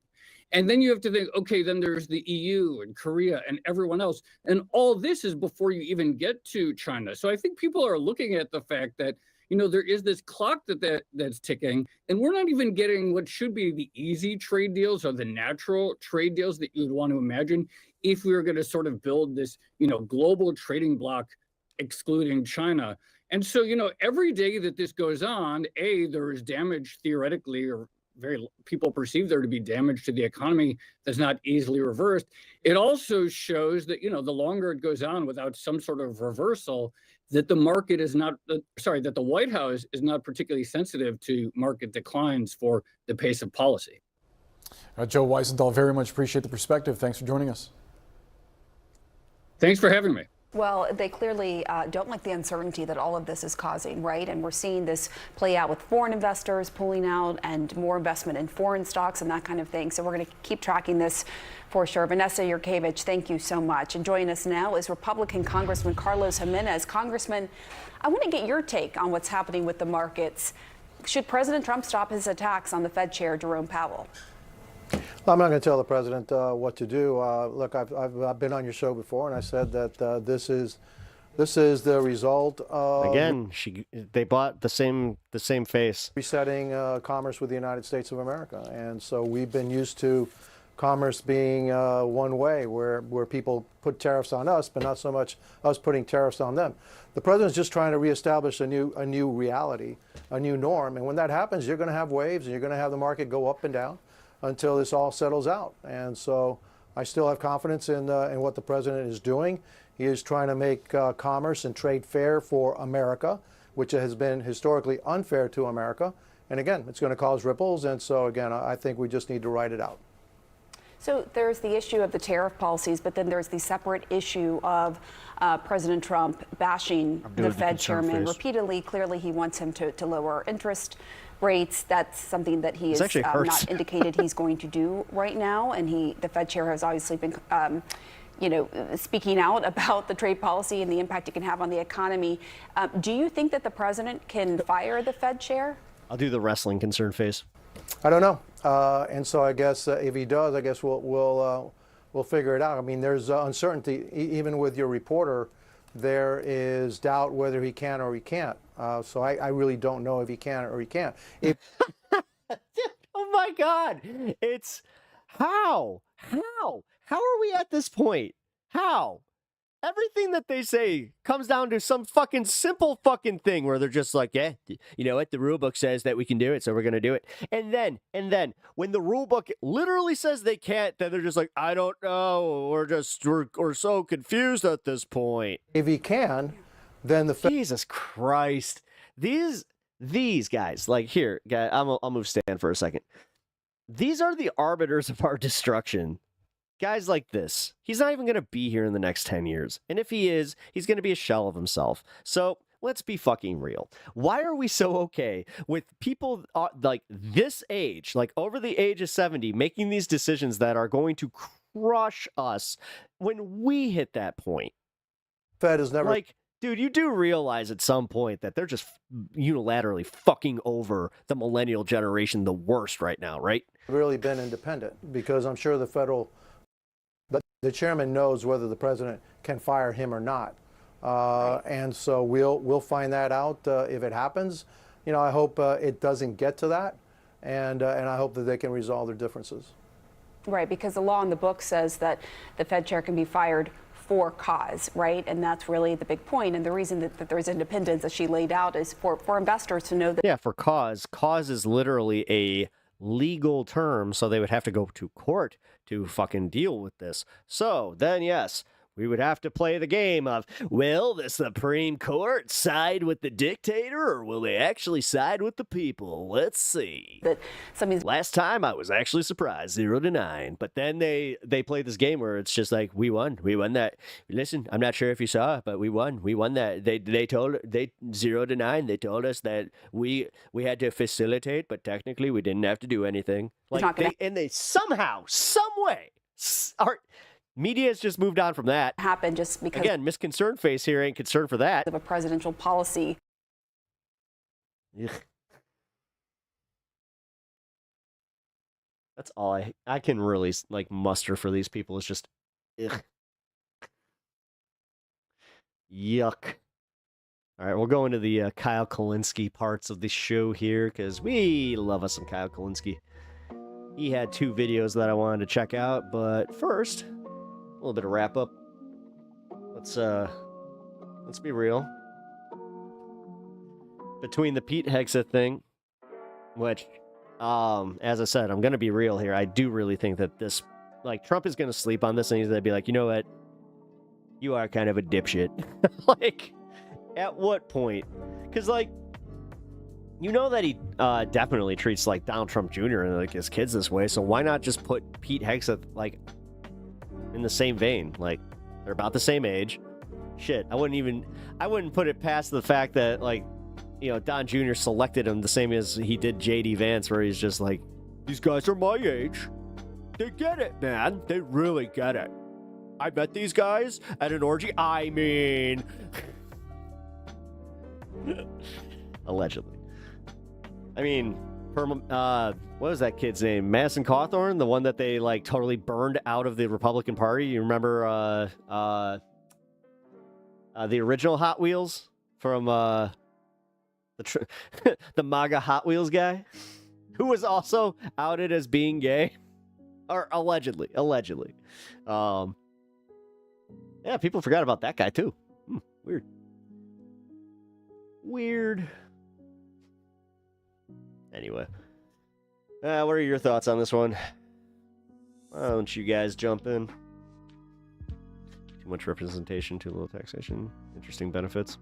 And then you have to think, okay, then there's the EU and Korea and everyone else. And all this is before you even get to China. So I think people are looking at the fact that, you know, there is this clock that's ticking, and we're not even getting what should be the easy trade deals or the natural trade deals that you'd want to imagine if we were going to sort of build this, you know, global trading bloc excluding China. And so, you know, every day that this goes on, there is damage theoretically, or people perceive there to be damage to the economy that's not easily reversed. It also shows that, you know, the longer it goes on without some sort of reversal, that the market is not, that the White House is not particularly sensitive to market declines for the pace of policy. Joe Weisenthal, very much appreciate the perspective. Thanks for joining us. Thanks for having me. Well, they clearly don't like the uncertainty that all of this is causing, right? And we're seeing this play out with foreign investors pulling out and more investment in foreign stocks and that kind of thing. So we're going to keep tracking this for sure. Vanessa Yurkevich, thank you so much. And joining us now is Republican Congressman Carlos Jimenez. Congressman, I want to get your take on what's happening with the markets. Should President Trump stop his attacks on the Fed Chair, Jerome Powell? I'm not going to tell the president what to do. Look, I've been on your show before, and I said that this is the result of they bought the same face, resetting commerce with the United States of America, and so we've been used to commerce being one way, where people put tariffs on us, but not so much us putting tariffs on them. The president's just trying to reestablish a new reality, a new norm, and when that happens, you're going to have waves, and you're going to have the market go up and down until this all settles out. And so I still have confidence in what the president is doing. He is trying to make commerce and trade fair for America, which has been historically unfair to America. And again, it's going to cause ripples. And so again, I think we just need to ride it out. So there's the issue of the tariff policies, but then there's the separate issue of President Trump bashing the Fed chairman repeatedly. Clearly, he wants him to lower interest rates. That's something that he is not indicated he's going to do right now. And the Fed chair has obviously been, speaking out about the trade policy and the impact it can have on the economy. Do you think that the president can fire the Fed chair? I'll do the wrestling concern face. I don't know. And so I guess if he does, I guess we'll figure it out. I mean, there's uncertainty, even with your reporter. There is doubt whether he can or he can't. So I really don't know if he can or he can't. Oh my God! It's how are we at this point? How? Everything that they say comes down to some fucking simple fucking thing where they're just like, yeah, you know what? The rule book says that we can do it, so we're going to do it. And then when the rule book literally says they can't, then they're just like, I don't know. We're so confused at this point. If he can, then Jesus Christ. These guys, like here, guy, I'll move Stan for a second. These are the arbiters of our destruction. Guys like this, he's not even going to be here in the next 10 years. And if he is, he's going to be a shell of himself. So let's be fucking real. Why are we so okay with people like this age, like over the age of 70, making these decisions that are going to crush us when we hit that point? Fed is never... dude, you do realize at some point that they're just unilaterally fucking over the millennial generation the worst right now, right? Really been independent, because I'm sure the chairman knows whether the president can fire him or not. And so we'll find that out if it happens. You know, I hope it doesn't get to that, and I hope that they can resolve their differences. Right, because the law in the book says that the Fed chair can be fired for cause, right? And that's really the big point. And the reason that there's independence, as she laid out, is for investors to know that. Yeah, for cause. Cause is literally a legal term, so they would have to go to court to fucking deal with this. So then, yes, we would have to play the game of, will the Supreme Court side with the dictator, or will they actually side with the people? Let's see. Last time I was actually surprised, 0-9. But then they play this game where it's just like, we won that. Listen, I'm not sure if you saw it, but we won that. They 0-9. They told us that we had to facilitate, but technically we didn't have to do anything. Like they somehow, some way, media has just moved on from that. Happened just because. Again, Miss Concerned Face here ain't concerned for that. Of a presidential policy. Ugh. That's all I can really like muster for these people is just, ugh. Yuck. All right, we'll go into the Kyle Kulinski parts of the show here because we love us some Kyle Kulinski. He had 2 videos that I wanted to check out, but first, a little bit of wrap up. Let's be real. Between the Pete Hegseth thing, which, as I said, I'm gonna be real here. I do really think that this, like, Trump is gonna sleep on this, and he's gonna be like, you know what? You are kind of a dipshit. Like, at what point? Because, like, you know that he definitely treats like Donald Trump Jr. and like his kids this way. So why not just put Pete Hegseth like in the same vein? Like, they're about the same age. Shit, I wouldn't put it past the fact that, like, you know, Don Jr. selected him the same as he did JD Vance, where he's just like, these guys are my age. They get it, man. They really get it. I met these guys at an orgy. I mean, allegedly. I mean, what was that kid's name? Madison Cawthorn, the one that they like totally burned out of the Republican Party. You remember the original Hot Wheels from the MAGA Hot Wheels guy, who was also outed as being gay, or allegedly. Yeah, people forgot about that guy too. Weird. Anyway, what are your thoughts on this one? Why don't you guys jump in? Too much representation, too little taxation, interesting benefits.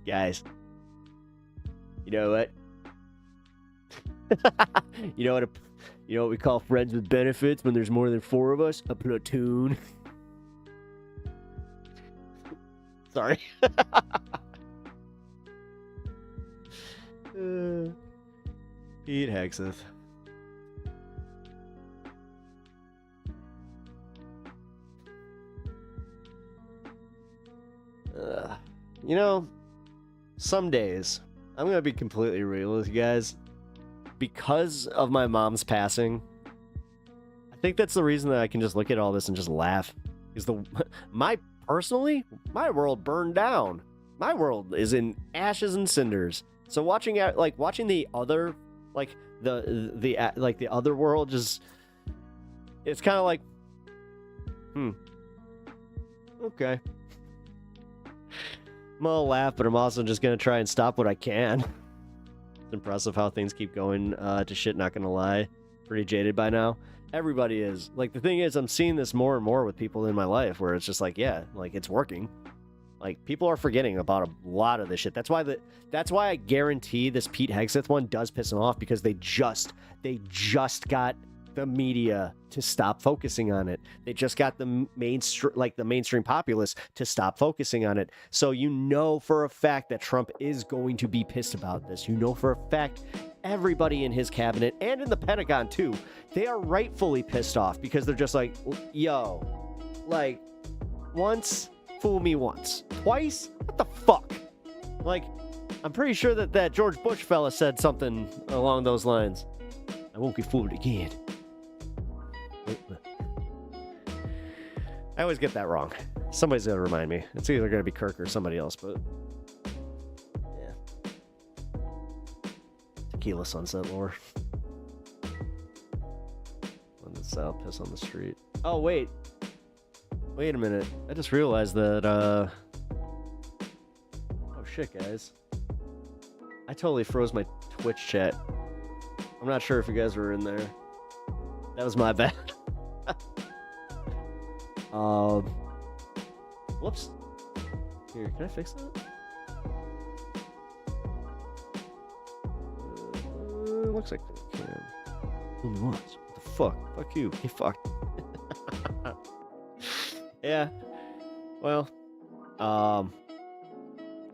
Guys, you know what? You know what we call friends with benefits when there's more than 4 of us? A platoon. Sorry. Pete Hegseth. You know, some days, I'm going to be completely real with you guys. Because of my mom's passing, I think that's the reason that I can just look at all this and just laugh. Because personally, my world burned down. My world is in ashes and cinders. So watching the other, like the other world, just, it's kind of like, okay. I'm gonna laugh, but I'm also just gonna try and stop what I can. It's impressive how things keep going to shit, not gonna lie. Pretty jaded by now. Everybody is. Like, the thing is, I'm seeing this more and more with people in my life, where it's just like, yeah, like, it's working. Like, people are forgetting about a lot of this shit. That's why I guarantee this Pete Hegseth one does piss them off, because they just got the media to stop focusing on it. They just got the mainstream populace to stop focusing on it. So you know for a fact that Trump is going to be pissed about this. You know for a fact everybody in his cabinet and in the Pentagon too, they are rightfully pissed off, because they're just like, yo, like, once, fool me once. Twice? What the fuck? Like, I'm pretty sure that George Bush fella said something along those lines. I won't be fooled again. I always get that wrong. Somebody's got to remind me. It's either going to be Kirk or somebody else, but... yeah. Tequila sunset lore. On the south, piss on the street. Oh, wait. Wait a minute. I just realized that, oh, shit, guys. I totally froze my Twitch chat. I'm not sure if you guys were in there. That was my bad. Whoops. Here, can I fix that? Looks like I can. Only once. What the fuck? Fuck you. You fucked. Yeah. Well,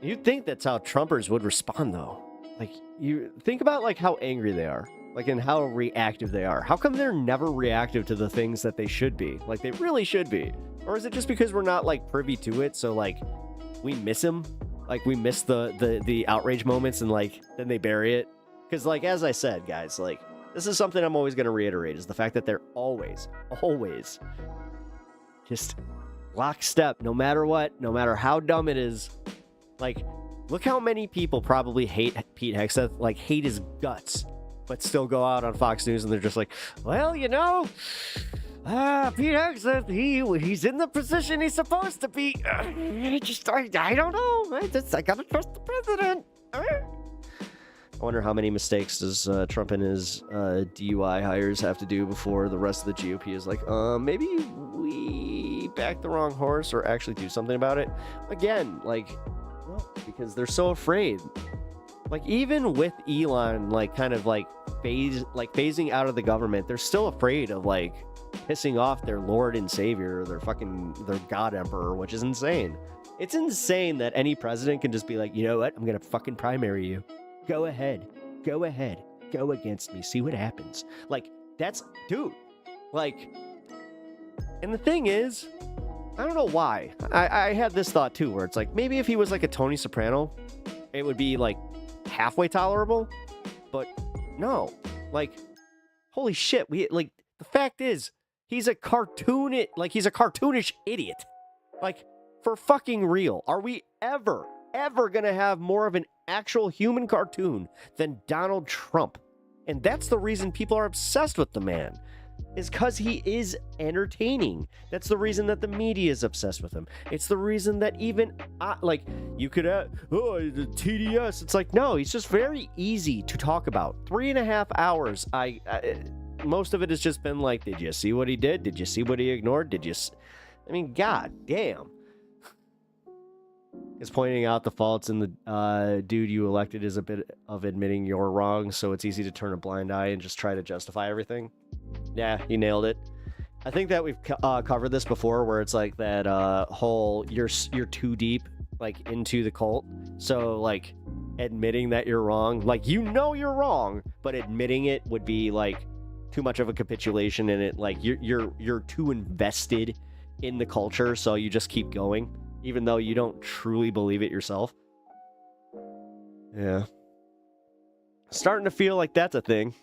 you'd think that's how Trumpers would respond, though. Like, you think about, like, how angry they are. Like, and how reactive they are. How come they're never reactive to the things that they should be? Like, they really should be. Or is it just because we're not, like, privy to it, so, like, we miss them? Like, we miss the outrage moments, and, like, then they bury it? Because, like, as I said, guys, like, this is something I'm always going to reiterate, is the fact that they're always just lockstep, no matter what, no matter how dumb it is. Like, look how many people probably hate Pete Hegseth, like, hate his guts, but still go out on Fox News and they're just like, well, you know, Pete Hegseth, he's in the position he's supposed to be. I don't know. I gotta trust the president. I wonder how many mistakes does Trump and his DUI hires have to do before the rest of the GOP is like, maybe we backed the wrong horse or actually do something about it. Again, like, well, because they're so afraid. Like, even with Elon, like, kind of like phasing out of the government, they're still afraid of, like, pissing off their Lord and Savior, their God Emperor, which is insane. It's insane that any president can just be like, you know what? I'm gonna fucking primary you. Go ahead. Go against me. See what happens. Like, that's, dude. Like, and the thing is, I don't know why. I had this thought too, where it's like, maybe if he was like a Tony Soprano, it would be like halfway tolerable. But no, like, holy shit. The fact is, he's a cartoonish idiot. Like, for fucking real. Are we ever gonna have more of an actual human cartoon than Donald Trump? And that's the reason people are obsessed with the man, is because he is entertaining. That's the reason that the media is obsessed with him. It's the reason that even you could the TDS. It's like, no, he's just very easy to talk about. 3.5 hours. Most of it has just been like, did you see what he did? Did you see what he ignored? I mean, god damn. Is pointing out the faults in the dude you elected is a bit of admitting you're wrong, so it's easy to turn a blind eye and just try to justify everything. Yeah, you nailed it. I think that we've covered this before, where it's like that whole you're too deep, like, into the cult. So, like, admitting that you're wrong, like, you know you're wrong, but admitting it would be like too much of a capitulation, and it, like, you're too invested in the culture, so you just keep going, even though you don't truly believe it yourself. Yeah. Starting to feel like that's a thing.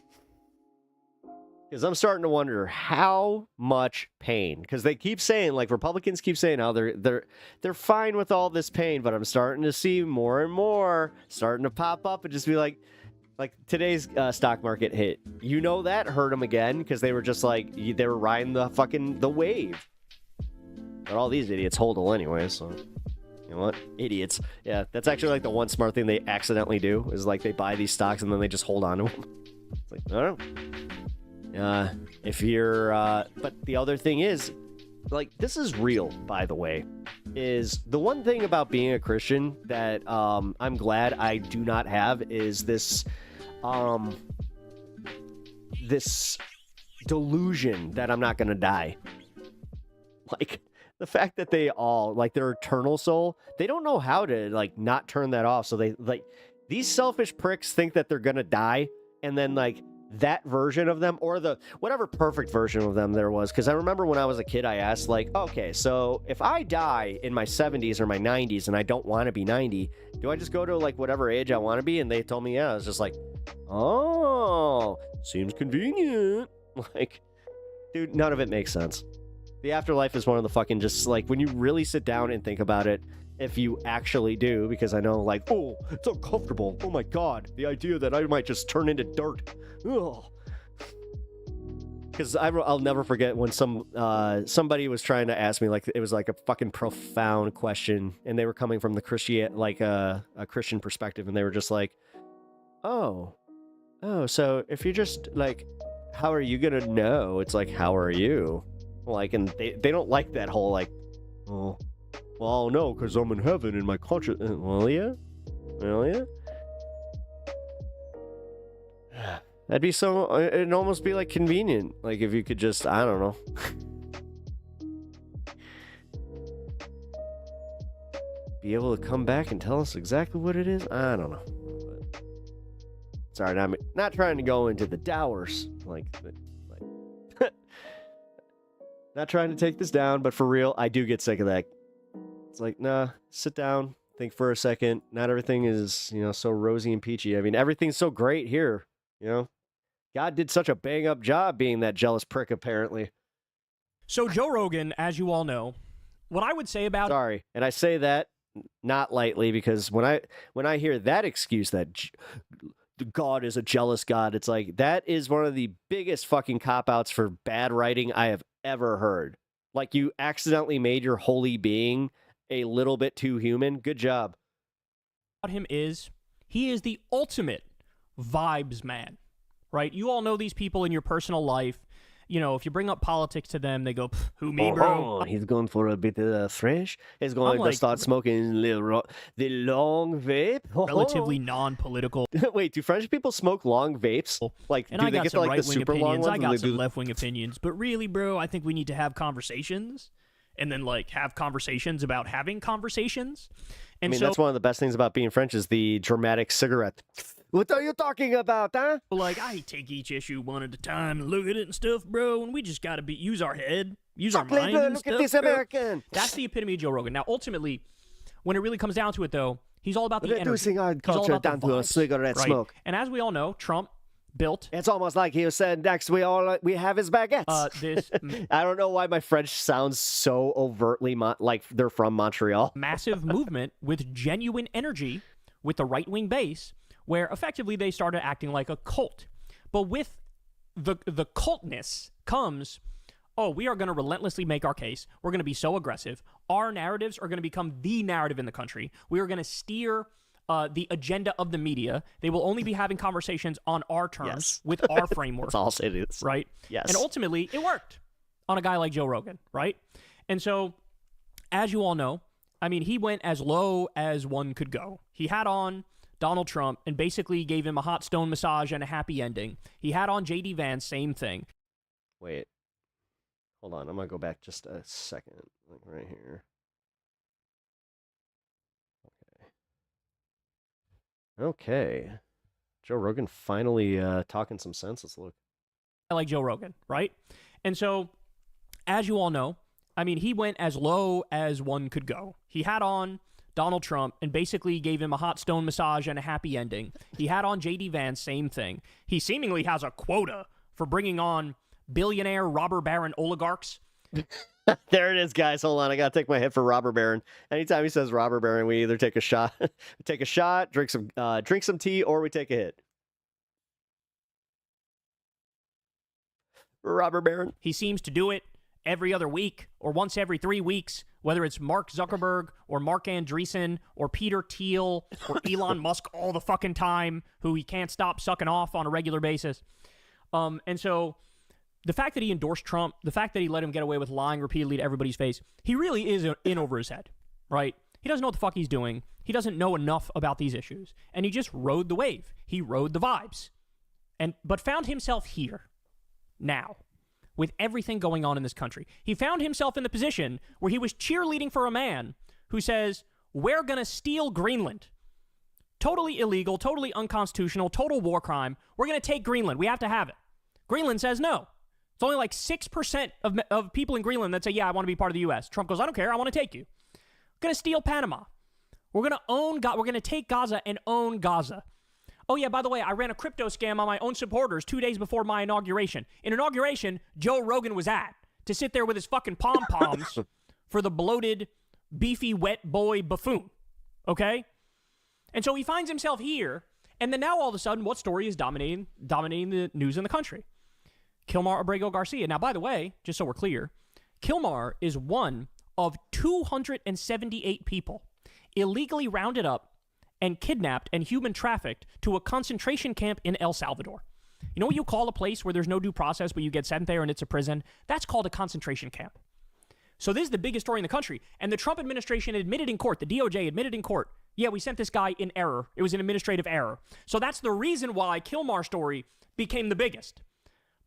Because I'm starting to wonder how much pain. Because they keep saying, like, Republicans keep saying how they're fine with all this pain, but I'm starting to see more and more starting to pop up and just be like today's stock market hit. You know that hurt them again because they were just like, they were riding the wave. But all these idiots hold anyway, so you know what? Idiots. Yeah, that's actually like the one smart thing they accidentally do, is like they buy these stocks and then they just hold on to them. It's like, I don't know. If you're, but the other thing is, like, this is real, by the way, is the one thing about being a Christian that I'm glad I do not have is this delusion that I'm not gonna die. Like, the fact that they all, like, their eternal soul, they don't know how to, like, not turn that off. So they, like, these selfish pricks think that they're gonna die, and then, like, that version of them, or the whatever perfect version of them there was. Because I remember when I was a kid, I asked, like, okay, so if I die in my 70s or my 90s and I don't want to be 90, do I just go to like whatever age I want to be? And they told me, yeah. I was just like, oh, seems convenient. Like, dude, none of it makes sense. The afterlife is one of the fucking, just like, when you really sit down and think about it, if you actually do, because I know, like, oh, it's uncomfortable. Oh my God, the idea that I might just turn into dirt. Ugh. Because I'll never forget when somebody was trying to ask me, like, it was like a fucking profound question, and they were coming from the a Christian perspective, and they were just like, oh, so if you're just like, how are you gonna know? It's like, how are you? Like, and they don't like that whole, like, oh, well, I'll know because I'm in heaven in my conscience. Well, yeah. That'd be so, it'd almost be like convenient. Like if you could just, I don't know. Be able to come back and tell us exactly what it is. I don't know. But, sorry, I'm not trying to go into the dowers. Not trying to take this down, but for real, I do get sick of that. It's like, nah, sit down, think for a second. Not everything is, so rosy and peachy. I mean, everything's so great here, God did such a bang-up job being that jealous prick, apparently. So Joe Rogan, as you all know, what I would say about... Sorry, and I say that not lightly, because when I hear that excuse that God is a jealous God, it's like, that is one of the biggest fucking cop-outs for bad writing I have ever heard. Like, you accidentally made your holy being a little bit too human. Good job. Him is, he is the ultimate vibes man, right? You all know these people in your personal life. If you bring up politics to them, they go, who, me, bro? Oh, he's going for a bit of fresh. He's going to start smoking the long vape. Relatively non-political. Wait, do French people smoke long vapes? Like, and do I they got get some the, like, the right-wing super long opinions. ones? I got some left-wing opinions. But really, bro, I think we need to have conversations and then, like, have conversations about having conversations. And I mean, that's one of the best things about being French is the dramatic cigarette. What are you talking about, huh? Like, I take each issue one at a time and look at it and stuff, bro, and we just got to use our head, use our mind and look stuff, at this bro. American. That's the epitome of Joe Rogan. Now, ultimately, when it really comes down to it, though, he's all about the energy. Reducing our He's all culture about the down to a vibes, cigarette right? smoke. And as we all know, Trump built... It's almost like he was saying next we have his baguettes. I don't know why my French sounds so overtly like they're from Montreal. Massive movement with genuine energy with the right-wing base, where effectively they started acting like a cult. But with the cultness comes, we are going to relentlessly make our case. We're going to be so aggressive. Our narratives are going to become the narrative in the country. We are going to steer the agenda of the media. They will only be having conversations on our terms with our framework. That's all it is. Right? Yes. And ultimately, it worked on a guy like Joe Rogan, right? And so, as you all know, I mean, he went as low as one could go. He had on Donald Trump and basically gave him a hot stone massage and a happy ending. He had on J.D. Vance, same thing. Wait. Hold on. I'm going to go back just a second. Like right here. Okay. Joe Rogan finally talking some sense. Let's look. I like Joe Rogan, right? And so, as you all know, I mean, he went as low as one could go. He had on Donald Trump and basically gave him a hot stone massage and a happy ending. He had on J.D. Vance, same thing. He seemingly has a quota for bringing on billionaire robber baron oligarchs. There it is, guys. Hold on. I got to take my hit for robber baron. Anytime he says robber baron, we either take a shot, drink some tea, or we take a hit. Robber baron. He seems to do it every other week or once every 3 weeks, whether it's Mark Zuckerberg or Mark Andreessen or Peter Thiel or Elon Musk all the fucking time, who he can't stop sucking off on a regular basis. And so the fact that he endorsed Trump, the fact that he let him get away with lying repeatedly to everybody's face, he really is in over his head, right? He doesn't know what the fuck he's doing. He doesn't know enough about these issues. And he just rode the wave. He rode the vibes. But found himself here now with everything going on in this country. He found himself in the position where he was cheerleading for a man who says, we're going to steal Greenland Totally illegal, totally unconstitutional, total war crime. We're going to take Greenland. We have to have it. Greenland says no. It's only like 6% of people in Greenland that say, yeah, I want to be part of the U.S. Trump goes, I don't care. I want to take you. We're going to steal Panama. We're going to we're going to take Gaza and own Gaza. Oh, yeah, by the way, I ran a crypto scam on my own supporters 2 days before my inauguration. In inauguration, Joe Rogan was at to sit there with his fucking pom-poms for the bloated, beefy, wet boy buffoon. Okay? And so he finds himself here, and then now all of a sudden, what story is dominating the news in the country? Kilmar Abrego Garcia. Now, by the way, just so we're clear, Kilmar is one of 278 people illegally rounded up and kidnapped and human trafficked to a concentration camp in El Salvador. You know what you call a place where there's no due process, but you get sent there and it's a prison? That's called a concentration camp. So this is the biggest story in the country. And the Trump administration admitted in court, the DOJ admitted in court, yeah, we sent this guy in error. It was an administrative error. So that's the reason why Kilmar's story became the biggest.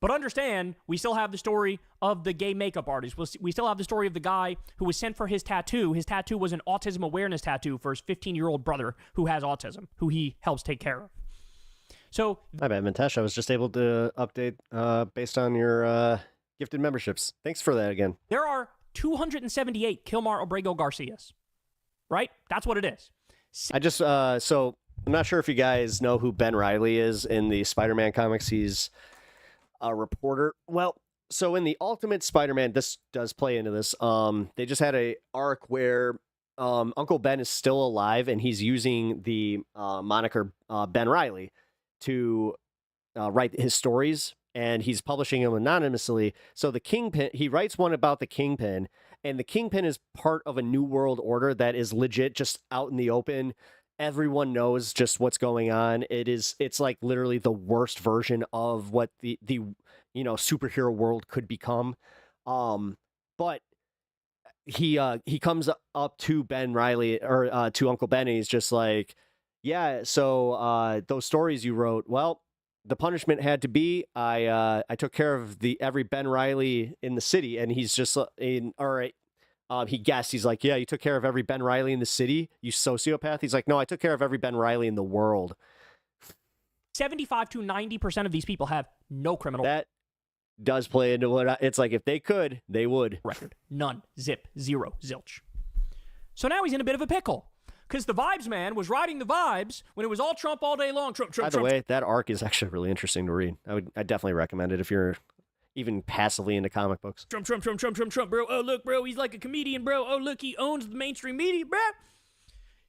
But understand, we still have the story of the gay makeup artist. We still have the story of the guy who was sent for his tattoo. His tattoo was an autism awareness tattoo for his 15-year-old brother who has autism, who he helps take care of. So, my bad, Mintesh. I was just able to update based on your gifted memberships. Thanks for that again. There are 278 Kilmar Abrego Garcias, right? That's what it is. I just, so I'm not sure if you guys know who Ben Reilly is in the Spider-Man comics. He's a reporter. Well, so in the Ultimate Spider-Man, this does play into this. They just had a arc where Uncle Ben is still alive, and he's using the moniker Ben Reilly to write his stories, and he's publishing them anonymously. So the Kingpin, he writes one about the Kingpin, and the Kingpin is part of a new world order that is legit, just out in the open. Everyone knows just what's going on. It's like literally the worst version of what the superhero world could become. But he comes up to Ben Reilly, or to Uncle Ben, and he's just like, yeah, so those stories you wrote, well, the punishment had to be I took care of every Ben Reilly in the city. And he's just all right. He guessed. He's like, yeah, you took care of every Ben Reilly in the city, you sociopath. He's like, no, I took care of every Ben Reilly in the world. 75 to 90% of these people have no criminal. That does play into what it's like. If they could, they would. Record. None. Zip. Zero. Zilch. So now he's in a bit of a pickle. Because the Vibes man was riding the vibes when it was all Trump all day long. Trump. By the way, that arc is actually really interesting to read. I definitely recommend it if you're even passively into comic books. Trump, bro. Oh, look, bro, he's like a comedian, bro. Oh, look, he owns the mainstream media, bro.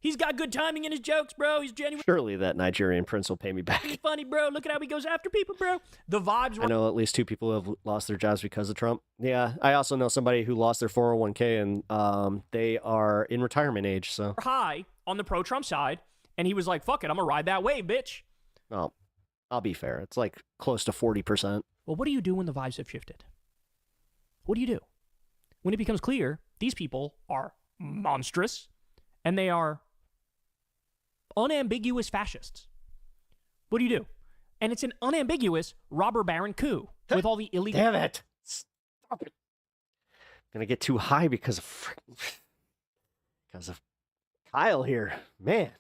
He's got good timing in his jokes, bro. He's genuine. Surely that Nigerian prince will pay me back. He's funny, bro. Look at how he goes after people, bro. The Vibes. I know at least 2 people have lost their jobs because of Trump. Yeah, I also know somebody who lost their 401k, and they are in retirement age. So high on the pro-Trump side, and he was like, fuck it, I'm gonna ride that wave, bitch. Well, I'll be fair. It's like close to 40%. Well, what do you do when the vibes have shifted? What do you do? When it becomes clear these people are monstrous and they are unambiguous fascists. What do you do? And it's an unambiguous robber baron coup with all the illegal... Damn it! Stop it! I'm gonna get too high because of Kyle here. Man.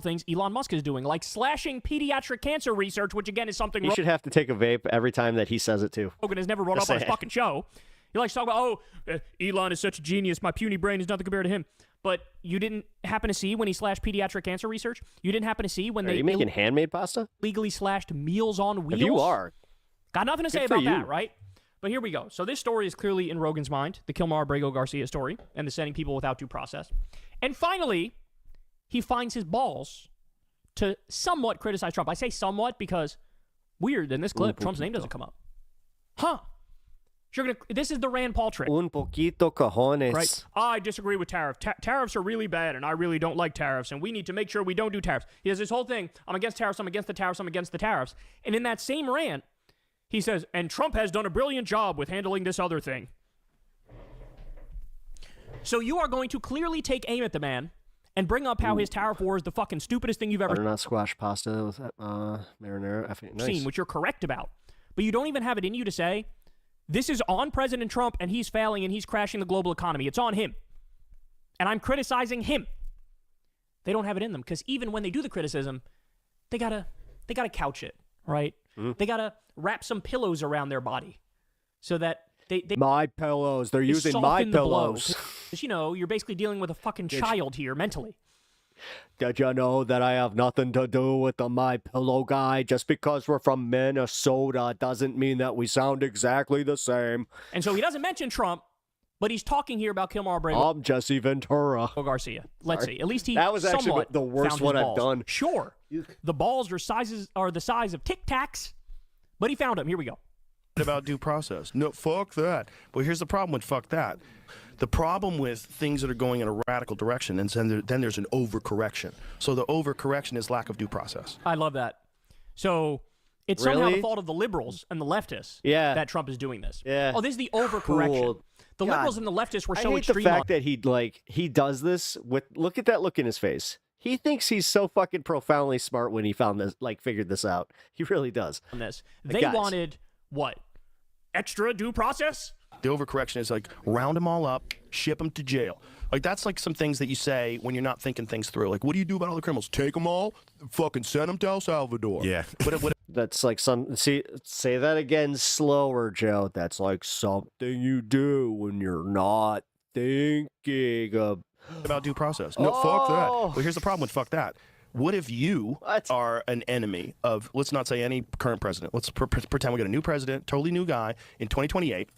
Things Elon Musk is doing, like slashing pediatric cancer research, which again is something he should have to take a vape every time that he says it too. Rogan has never brought up on his fucking show. He likes to talk about, Elon is such a genius, my puny brain is nothing compared to him. But you didn't happen to see when he slashed pediatric cancer research? You didn't happen to see when Are you making handmade pasta? Legally slashed Meals on Wheels? If you are. Got nothing to say about that, right? But here we go. So this story is clearly in Rogan's mind, the Kilmar Abrego Garcia story, and the sending people without due process. And finally, he finds his balls to somewhat criticize Trump. I say somewhat because, weird, in this clip, Trump's name doesn't come up. Huh. This is the Rand Paul trick. Un poquito cojones. Right? I disagree with tariffs. Tariffs are really bad, and I really don't like tariffs, and we need to make sure we don't do tariffs. He has this whole thing, I'm against tariffs, I'm against the tariffs, I'm against the tariffs. And in that same rant, he says, and Trump has done a brilliant job with handling this other thing. So you are going to clearly take aim at the man and bring up how his tariff war is the fucking stupidest thing you've ever butternut squash pasta with marinara. seen, which you're correct about. But you don't even have it in you to say, This is on President Trump, and he's failing, and he's crashing the global economy. It's on him. And I'm criticizing him. They don't have it in them, because even when they do the criticism, they gotta couch it, right? They gotta wrap some pillows around their body so that they my pillows. They're using my pillows. Because, you know, you're basically dealing with a fucking child here mentally. Did you know that I have nothing to do with the My Pillow guy? Just because we're from Minnesota doesn't mean that we sound exactly the same. And so he doesn't mention Trump, but he's talking here about Kilmar Bravo. I'm Jesse Ventura. Garcia. Let's see. At least he that was actually somewhat the worst found one his I've balls. done. Sure, the balls are the size of Tic Tacs, but he found them. Here we go. About due process. No, fuck that. But here's the problem with fuck that. The problem with things that are going in a radical direction, and then there's an overcorrection. So the overcorrection is lack of due process. I love that. So it's somehow the fault of the liberals and the leftists that Trump is doing this. Yeah. Oh, this is the overcorrection. Cool. The God. liberals and the leftists were so I hate extreme. the fact that he does this with, look at that look in his face. He thinks he's so fucking profoundly smart when he found this, figured this out. He really does. On this, they wanted what? Extra due process? The overcorrection is like round them all up, ship them to jail. Like that's like some things that you say when you're not thinking things through. Like, what do you do about all the criminals? Take them all, fucking send them to El Salvador. Yeah. That's like say that again slower, Joe. That's like something you do when you're not thinking about due process. No, fuck that. Well, here's the problem with fuck that. What if you are an enemy of, let's not say any current president. Let's pretend we got a new president, totally new guy in 2028.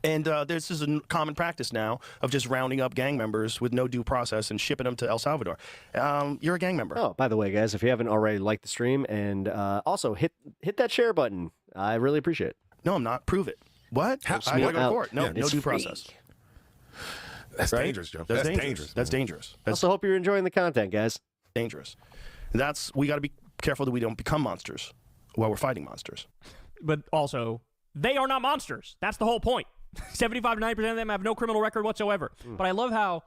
And this is a common practice now of just rounding up gang members with no due process and shipping them to El Salvador. You're a gang member. Oh, by the way, guys, if you haven't already liked the stream, and also hit that share button, I really appreciate it. No, I'm not. Prove it. What? I want to go to court. No, no due process. That's dangerous, Joe. That's dangerous. That's dangerous. I also hope you're enjoying the content, guys. Dangerous. We got to be careful that we don't become monsters while we're fighting monsters. But also, they are not monsters. That's the whole point. 75 to 90% of them have no criminal record whatsoever. But I love how,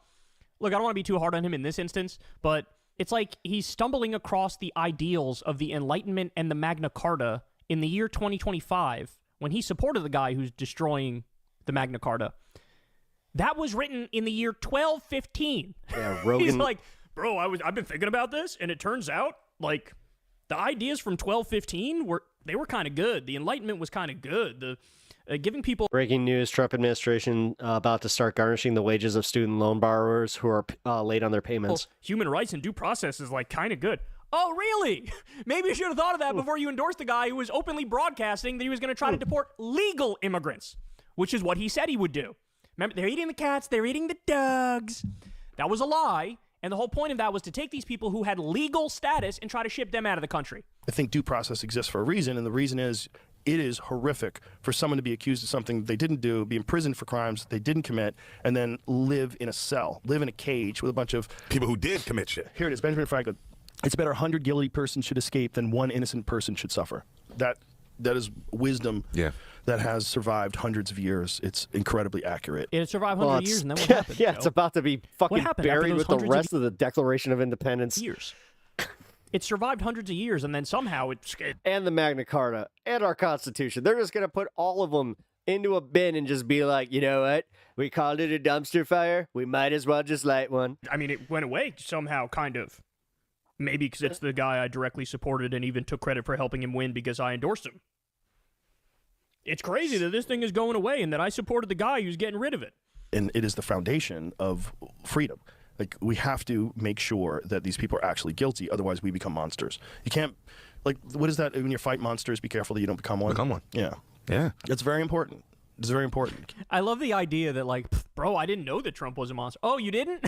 look, I don't want to be too hard on him in this instance, but it's like he's stumbling across the ideals of the Enlightenment and the Magna Carta in the year 2025 when he supported the guy who's destroying the Magna Carta. That was written in the year 1215. Yeah, Rogan. He's like, bro, I've been thinking about this, and it turns out, like, the ideas from 1215 were kind of good. The Enlightenment was kind of good. The giving people... Breaking news, Trump administration about to start garnishing the wages of student loan borrowers who are late on their payments. Human rights and due process is, like, kind of good. Oh, really? Maybe you should have thought of that before you endorsed the guy who was openly broadcasting that he was going to try to deport legal immigrants, which is what he said he would do. Remember, they're eating the cats, they're eating the dogs. That was a lie, and the whole point of that was to take these people who had legal status and try to ship them out of the country. I think due process exists for a reason, and the reason is it is horrific for someone to be accused of something they didn't do, be imprisoned for crimes they didn't commit, and then live in a cell, live in a cage with a bunch of people who did commit shit. Here it is, Benjamin Franklin. It's better 100 guilty persons should escape than one innocent person should suffer. That is wisdom that has survived hundreds of years. It's incredibly accurate. It survived 100 years, and then what happened? Yeah, it's about to be fucking buried with the rest of the Declaration of Independence. Years. It survived hundreds of years, and then somehow it... And the Magna Carta, and our Constitution. They're just going to put all of them into a bin and just be like, you know what? We called it a dumpster fire. We might as well just light one. I mean, it went away somehow, kind of. Maybe because it's the guy I directly supported and even took credit for helping him win because I endorsed him. It's crazy that this thing is going away and that I supported the guy who's getting rid of it. And it is the foundation of freedom. Like, we have to make sure that these people are actually guilty, otherwise we become monsters. You can't, like, what is that? When you fight monsters, be careful that you don't become one. Become one. Yeah. Yeah. It's very important. It's very important. I love the idea that, like, bro, I didn't know that Trump was a monster. Oh, you didn't?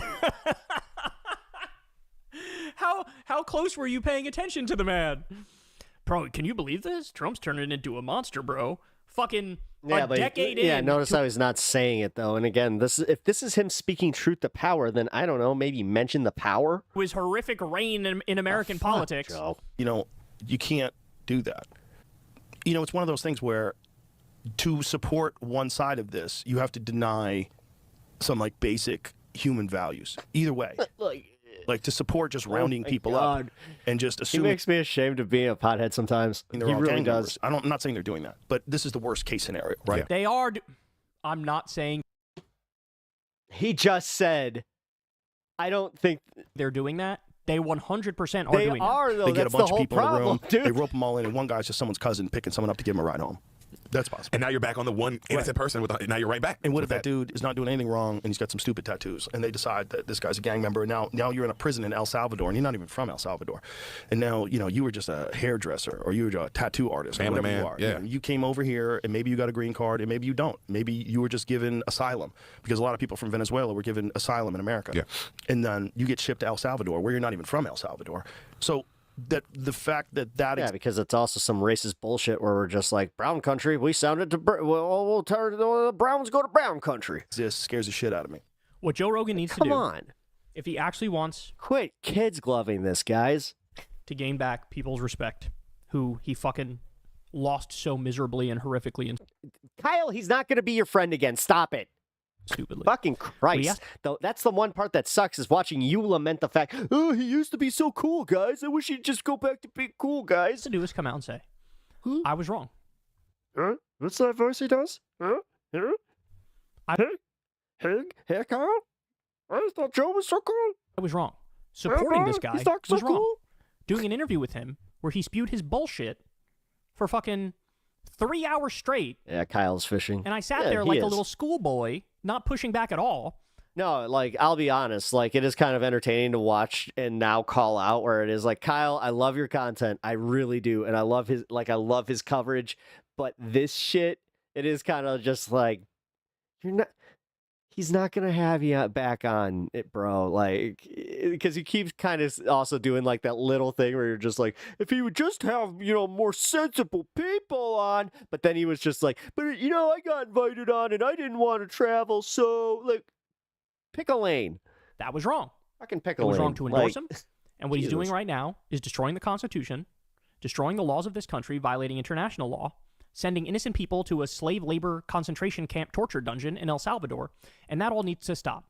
How close were you paying attention to the man? Bro, can you believe this? Trump's turning into a monster, bro. Fucking a decade in. Yeah, notice how he's not saying it, though. And again, if this is him speaking truth to power, then I don't know, maybe mention the power? It was horrific reign in American politics. Joe. You know, you can't do that. You know, it's one of those things where to support one side of this, you have to deny some, like, basic human values. Either way. Like, Like, to support just rounding people up and just He assuming makes me ashamed of being a pothead sometimes. He they're all really gang does. members. I'm not saying they're doing that, but this is the worst case scenario, right? They are. I'm not saying He just said, I don't think they're doing that. They 100% are they doing are, that. though. They get a That's bunch the of whole people in the problem, room, dude. they rope them all in, and one guy's just someone's cousin picking someone up to give him a ride home. That's possible. And now you're back on the one innocent person. Now you're right back. And what if that dude is not doing anything wrong and he's got some stupid tattoos and they decide that this guy's a gang member, and now you're in a prison in El Salvador and you're not even from El Salvador, and now you were just a hairdresser or you were a tattoo artist or Family whatever man, you are. yeah. You came over here and maybe you got a green card and maybe you don't. Maybe you were just given asylum, because a lot of people from Venezuela were given asylum in America. Yeah. And then you get shipped to El Salvador where you're not even from El Salvador. So that the fact that Yeah, because it's also some racist bullshit where we're just like, brown country, we sounded to, we'll turn the Browns go to brown country. This scares the shit out of me. What Joe Rogan needs to do, Come on. if he actually wants Quit kids gloving this, guys. to gain back people's respect, who he fucking lost so miserably and horrifically and Kyle, he's not going to be your friend again. Stop it. stupidly. Fucking Christ. Though that's the one part that sucks, is watching you lament the fact, oh, he used to be so cool, guys. I wish he'd just go back to being cool, guys. To do is come out and say, I was wrong. Huh? What's that voice he does? Huh? Huh? Hey, Kyle? I thought Joe was so cool. I was wrong. Supporting this guy He's not so was wrong. cool. Doing an interview with him where he spewed his bullshit for fucking 3 hours straight, Yeah, Kyle's fishing. and I sat Yeah, there he like a is. little schoolboy, not pushing back at all. No, like, I'll be honest, like, it is kind of entertaining to watch and now call out where it is like, Kyle, I love your content. I really do. And I love his coverage. But this shit, it is kind of just like, he's not going to have you back on it, bro. Like, because he keeps kind of also doing like that little thing where you're just like, if he would just have, more sensible people on. But then he was just like, but I got invited on and I didn't want to travel. So, like, pick a lane. That was wrong. Fucking pick a It lane. was wrong to endorse him. And what he's Jesus. doing right now is destroying the Constitution, destroying the laws of this country, violating international law, sending innocent people to a slave labor concentration camp torture dungeon in El Salvador, and that all needs to stop.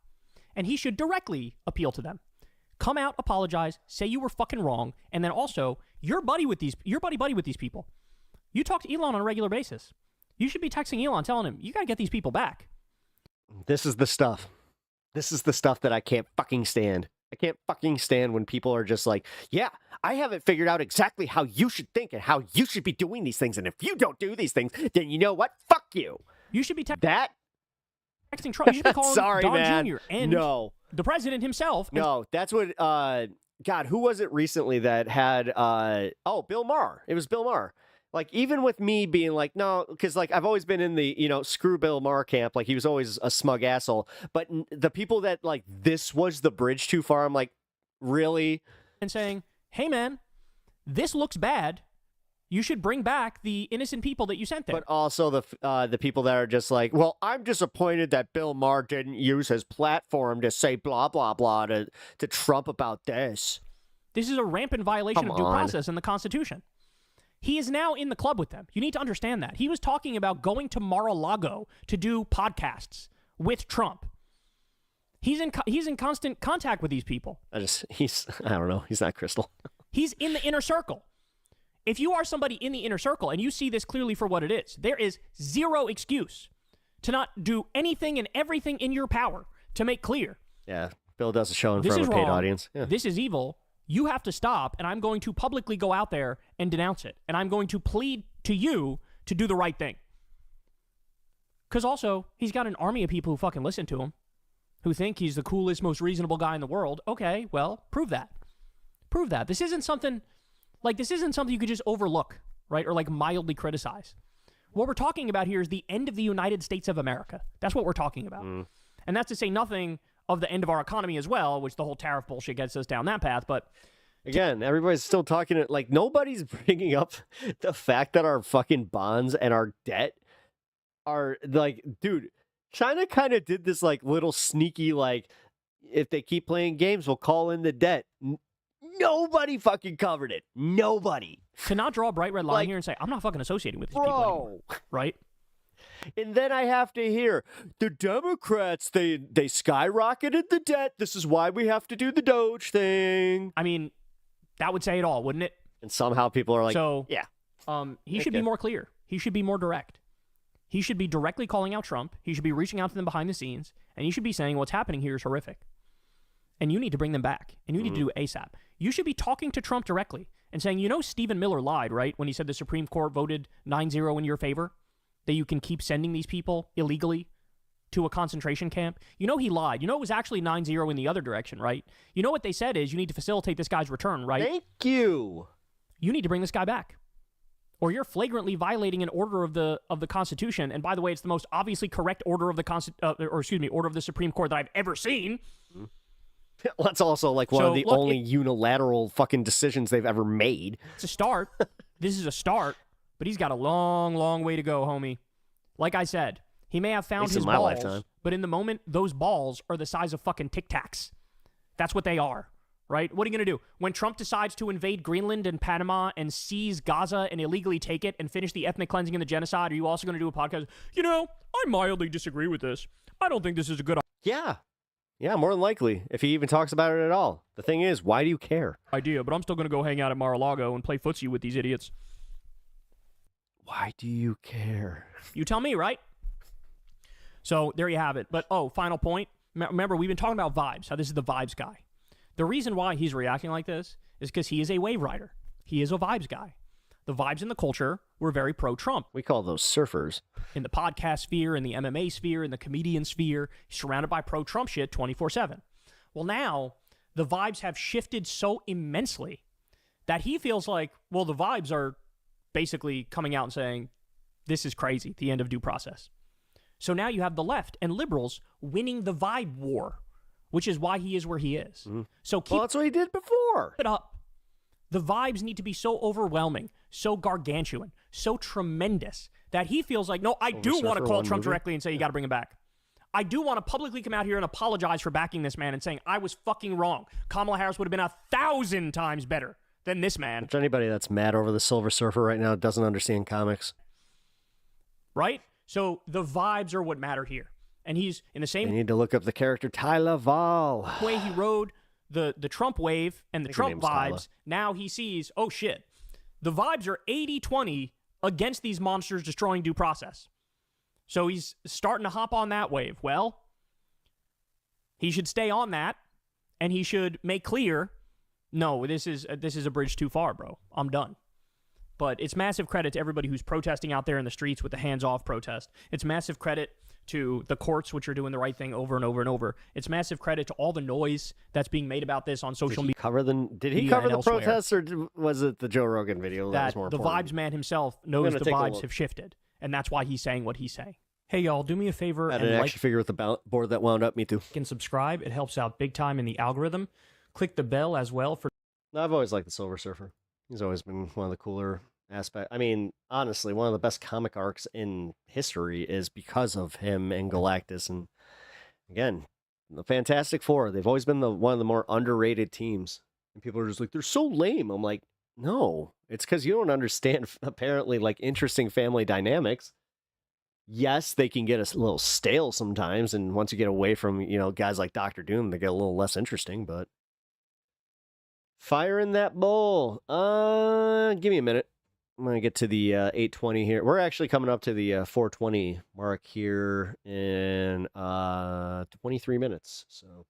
And he should directly appeal to them. Come out, apologize, say you were fucking wrong, and then also, you're buddy with these people. You talk to Elon on a regular basis. You should be texting Elon telling him, you gotta get these people back. This is the stuff. This is the stuff that I can't fucking stand. I can't fucking stand when people are just like, yeah, I haven't figured out exactly how you should think and how you should be doing these things. And if you don't do these things, then you know what? Fuck you. You should be texting That Trump. You should be calling Sorry, Don man. Jr. and No. the president himself. and No, that's what, God, who was it recently that had, Bill Maher. It was Bill Maher. Like, even with me being like, no, because, like, I've always been in the, screw Bill Maher camp. Like, he was always a smug asshole. But the people that, like, this was the bridge too far, I'm like, really? and saying, hey, man, this looks bad. You should bring back the innocent people that you sent there. But also the people that are just like, well, I'm disappointed that Bill Maher didn't use his platform to say blah, blah, blah to Trump about this. This is a rampant violation Come of due on. process in the Constitution. He is now in the club with them. You need to understand that. He was talking about going to Mar-a-Lago to do podcasts with Trump. He's in constant contact with these people. I don't know. He's not Crystal. He's in the inner circle. If you are somebody in the inner circle and you see this clearly for what it is, there is zero excuse to not do anything and everything in your power to make clear. Yeah, Bill does a show in This front is of a paid wrong. audience. Yeah. This is evil. You have to stop, and I'm going to publicly go out there and denounce it. And I'm going to plead to you to do the right thing. Because also, he's got an army of people who fucking listen to him, who think he's the coolest, most reasonable guy in the world. Okay, well, prove that. Prove that. This isn't something you could just overlook, right? Or like mildly criticize. What we're talking about here is the end of the United States of America. That's what we're talking about. And that's to say nothing of the end of our economy as well, which the whole tariff bullshit gets us down that path. But again, everybody's still talking, like, nobody's bringing up the fact that our fucking bonds and our debt are, like, dude, China kind of did this, like, little sneaky, like, if they keep playing games, we'll call in the debt. Nobody fucking covered it. Nobody. To not draw a bright red line here and say, I'm not fucking associating with these people anymore, right? And then I have to hear the Democrats, they skyrocketed the debt. This is why we have to do the Doge thing. I mean, that would say it all, wouldn't it? And somehow people are like, so, yeah. He should be more clear. He should be more direct. He should be directly calling out Trump. He should be reaching out to them behind the scenes. And he should be saying what's happening here is horrific. And you need to bring them back. And you need to do it ASAP. You should be talking to Trump directly and saying, Stephen Miller lied, right? When he said the Supreme Court voted 9-0 in your favor, that you can keep sending these people illegally to a concentration camp. He lied. It was actually 9-0 in the other direction, right? What they said is you need to facilitate this guy's return, right? Thank you. You need to bring this guy back. Or you're flagrantly violating an order of the Constitution. And by the way, it's the most obviously correct order of the order of the Supreme Court that I've ever seen. Well, that's also like one of the only unilateral fucking decisions they've ever made. It's a start. This is a start, but he's got a long, long way to go, homie. Like I said, he may have found his balls, lifetime. But in the moment, those balls are the size of fucking Tic Tacs. That's what they are, right? What are you going to do? When Trump decides to invade Greenland and Panama and seize Gaza and illegally take it and finish the ethnic cleansing and the genocide, are you also going to do a podcast? I mildly disagree with this. I don't think this is a good idea. Yeah, more than likely, if he even talks about it at all. The thing is, why do you care? Idea, but I'm still going to go hang out at Mar-a-Lago and play footsie with these idiots. Why do you care? You tell me, right? So there you have it. But, final point. Remember, we've been talking about vibes, how this is the vibes guy. The reason why he's reacting like this is because he is a wave rider. He is a vibes guy. The vibes in the culture were very pro-Trump. We call those surfers. In the podcast sphere, in the MMA sphere, in the comedian sphere, he's surrounded by pro-Trump shit 24/7. Well, now, the vibes have shifted so immensely that he feels like, well, the vibes are basically coming out and saying, this is crazy, the end of due process. So now you have the left and liberals winning the vibe war, which is why he is where he is. So that's what he did before. It up. The vibes need to be so overwhelming, so gargantuan, so tremendous that he feels like, no, I do want to call Trump directly and say, you got to bring him back. I do want to publicly come out here and apologize for backing this man and saying, I was fucking wrong. Kamala Harris would have been 1,000 times better than this man. Which anybody that's mad over the Silver Surfer right now doesn't understand comics. Right? So the vibes are what matter here. And he's in the same... You need to look up the character Ty Laval. ...way he rode the Trump wave and the Trump vibes. Now he sees, oh shit, the vibes are 80-20 against these monsters destroying due process. So he's starting to hop on that wave. Well, he should stay on that, and he should make clear, no, this is a bridge too far, bro. I'm done. But it's massive credit to everybody who's protesting out there in the streets with the hands-off protest. It's massive credit to the courts, which are doing the right thing over and over and over. It's massive credit to all the noise that's being made about this on social media. Did he cover the protests, or was it the Joe Rogan video that was more the important? vibes man himself knows the vibes have shifted, and that's why he's saying what he's saying. Hey, y'all, do me a favor I had and an action figure with the board that wound up. Me too. And subscribe. It helps out big time in the algorithm. Click the bell as well for... No, I've always liked the Silver Surfer. He's always been one of the cooler aspect. I mean, honestly, one of the best comic arcs in history is because of him and Galactus. And again, the Fantastic Four, they've always been one of the more underrated teams. And people are just like, they're so lame. I'm like, no, it's because you don't understand, apparently, like, interesting family dynamics. Yes, they can get a little stale sometimes. And once you get away from, guys like Doctor Doom, they get a little less interesting, but fire in that bowl. Give me a minute. I'm going to get to the 8:20 here. We're actually coming up to the 4:20 mark here in 23 minutes. So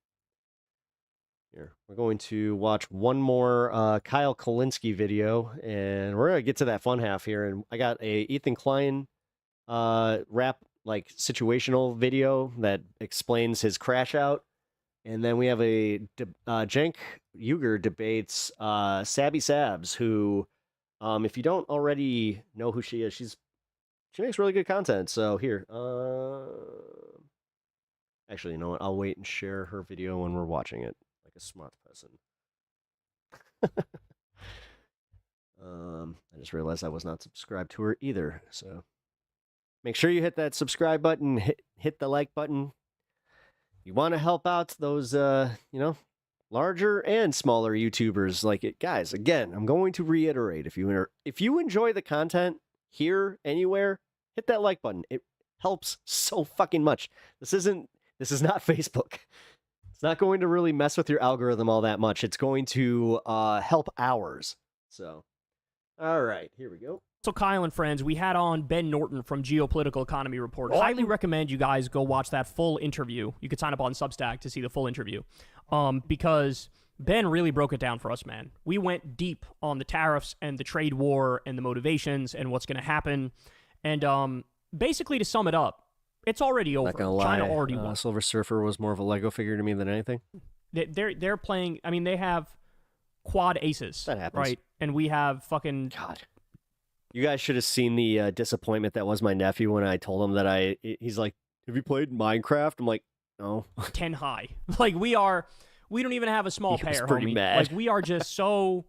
here, we're going to watch one more Kyle Kalinske video, and we're going to get to that fun half here. And I got a Ethan Klein rap, like, situational video that explains his crash out. And then we have a Cenk Uygur debates Sabby Sabs, who... if you don't already know who she is, she makes really good content. So here, actually, you know what? I'll wait and share her video when we're watching it, like a smart person. I just realized I was not subscribed to her either. So make sure you hit that subscribe button, hit the like button. You want to help out those, larger and smaller YouTubers like it. Guys, again, I'm going to reiterate, if you enjoy the content here, anywhere, hit that like button. It helps so fucking much. This is not Facebook. It's not going to really mess with your algorithm all that much. It's going to help ours. So, all right, here we go. So, Kyle and friends, we had on Ben Norton from Geopolitical Economy Report. Highly recommend you guys go watch that full interview. You could sign up on Substack to see the full interview, because Ben really broke it down for us, man. We went deep on the tariffs and the trade war and the motivations and what's going to happen. And basically, to sum it up, it's already over. Not gonna lie, China already won. Silver Surfer was more of a Lego figure to me than anything. They're playing. I mean, they have quad aces. That happens, right? And we have fucking God. You guys should have seen the disappointment that was my nephew when I told him that he's like, have you played Minecraft? I'm like, no. 10 high. Like, we don't even have a small He was pair, pretty homie. mad. Like, we are just so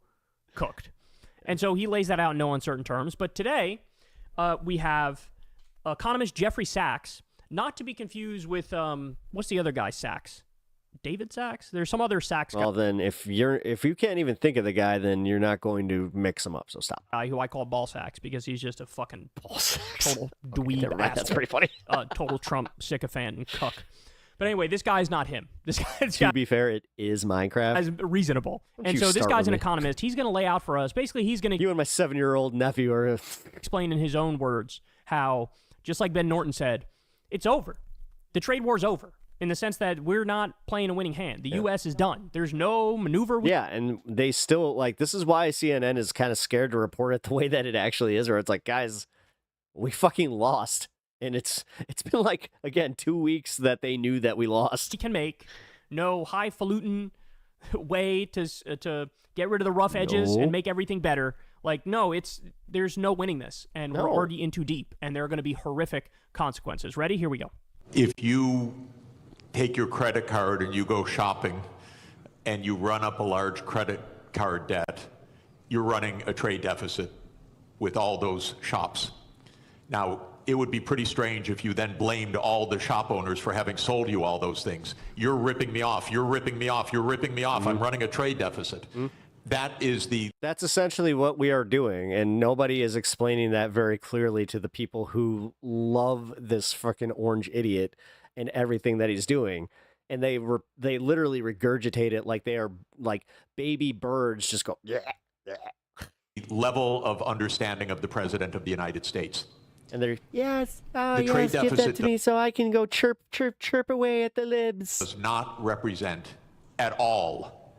cooked. And so he lays that out in no uncertain terms. But today, we have economist Jeffrey Sachs, not to be confused with, what's the other guy, Sachs? David Sachs? There's some other Sachs guy. Well, then if you can't even think of the guy, then you're not going to mix them up. So stop. Who I call Ball Sachs because he's just a fucking Ball Sachs. total dweeb never mind. That's asshole. pretty funny. Total Trump sycophant and cuck. But anyway, this guy's not him. This guy's To be fair, it is Minecraft. as reasonable. And you so this start guy's with an me. economist. He's going to lay out for us. Basically, he's going to You and my 7-year-old nephew are explain in his own words how, just like Ben Norton said, it's over. The trade war's over in the sense that we're not playing a winning hand. The U.S. is done. There's no maneuver. Yeah, and they still, like, this is why CNN is kind of scared to report it the way that it actually is, where it's like, guys, we fucking lost. And it's been like, again, 2 weeks that they knew that we lost. He can make no highfalutin way to get rid of the rough edges No. and make everything better. Like, no, there's no winning this, and we're No. already in too deep, and there are going to be horrific consequences. Ready? Here we go. If you take your credit card and you go shopping and you run up a large credit card debt, you're running a trade deficit with all those shops. Now, it would be pretty strange if you then blamed all the shop owners for having sold you all those things. You're ripping me off. You're ripping me off. You're ripping me off. I'm running a trade deficit. That's essentially what we are doing, and nobody is explaining that very clearly to the people who love this fucking orange idiot and everything that he's doing. And they literally regurgitate it like they are like baby birds, just go, yeah. Level of understanding of the President of the United States. And they're, yes, The trade give that deficit to me so I can go chirp, chirp, chirp away at the libs. Does not represent at all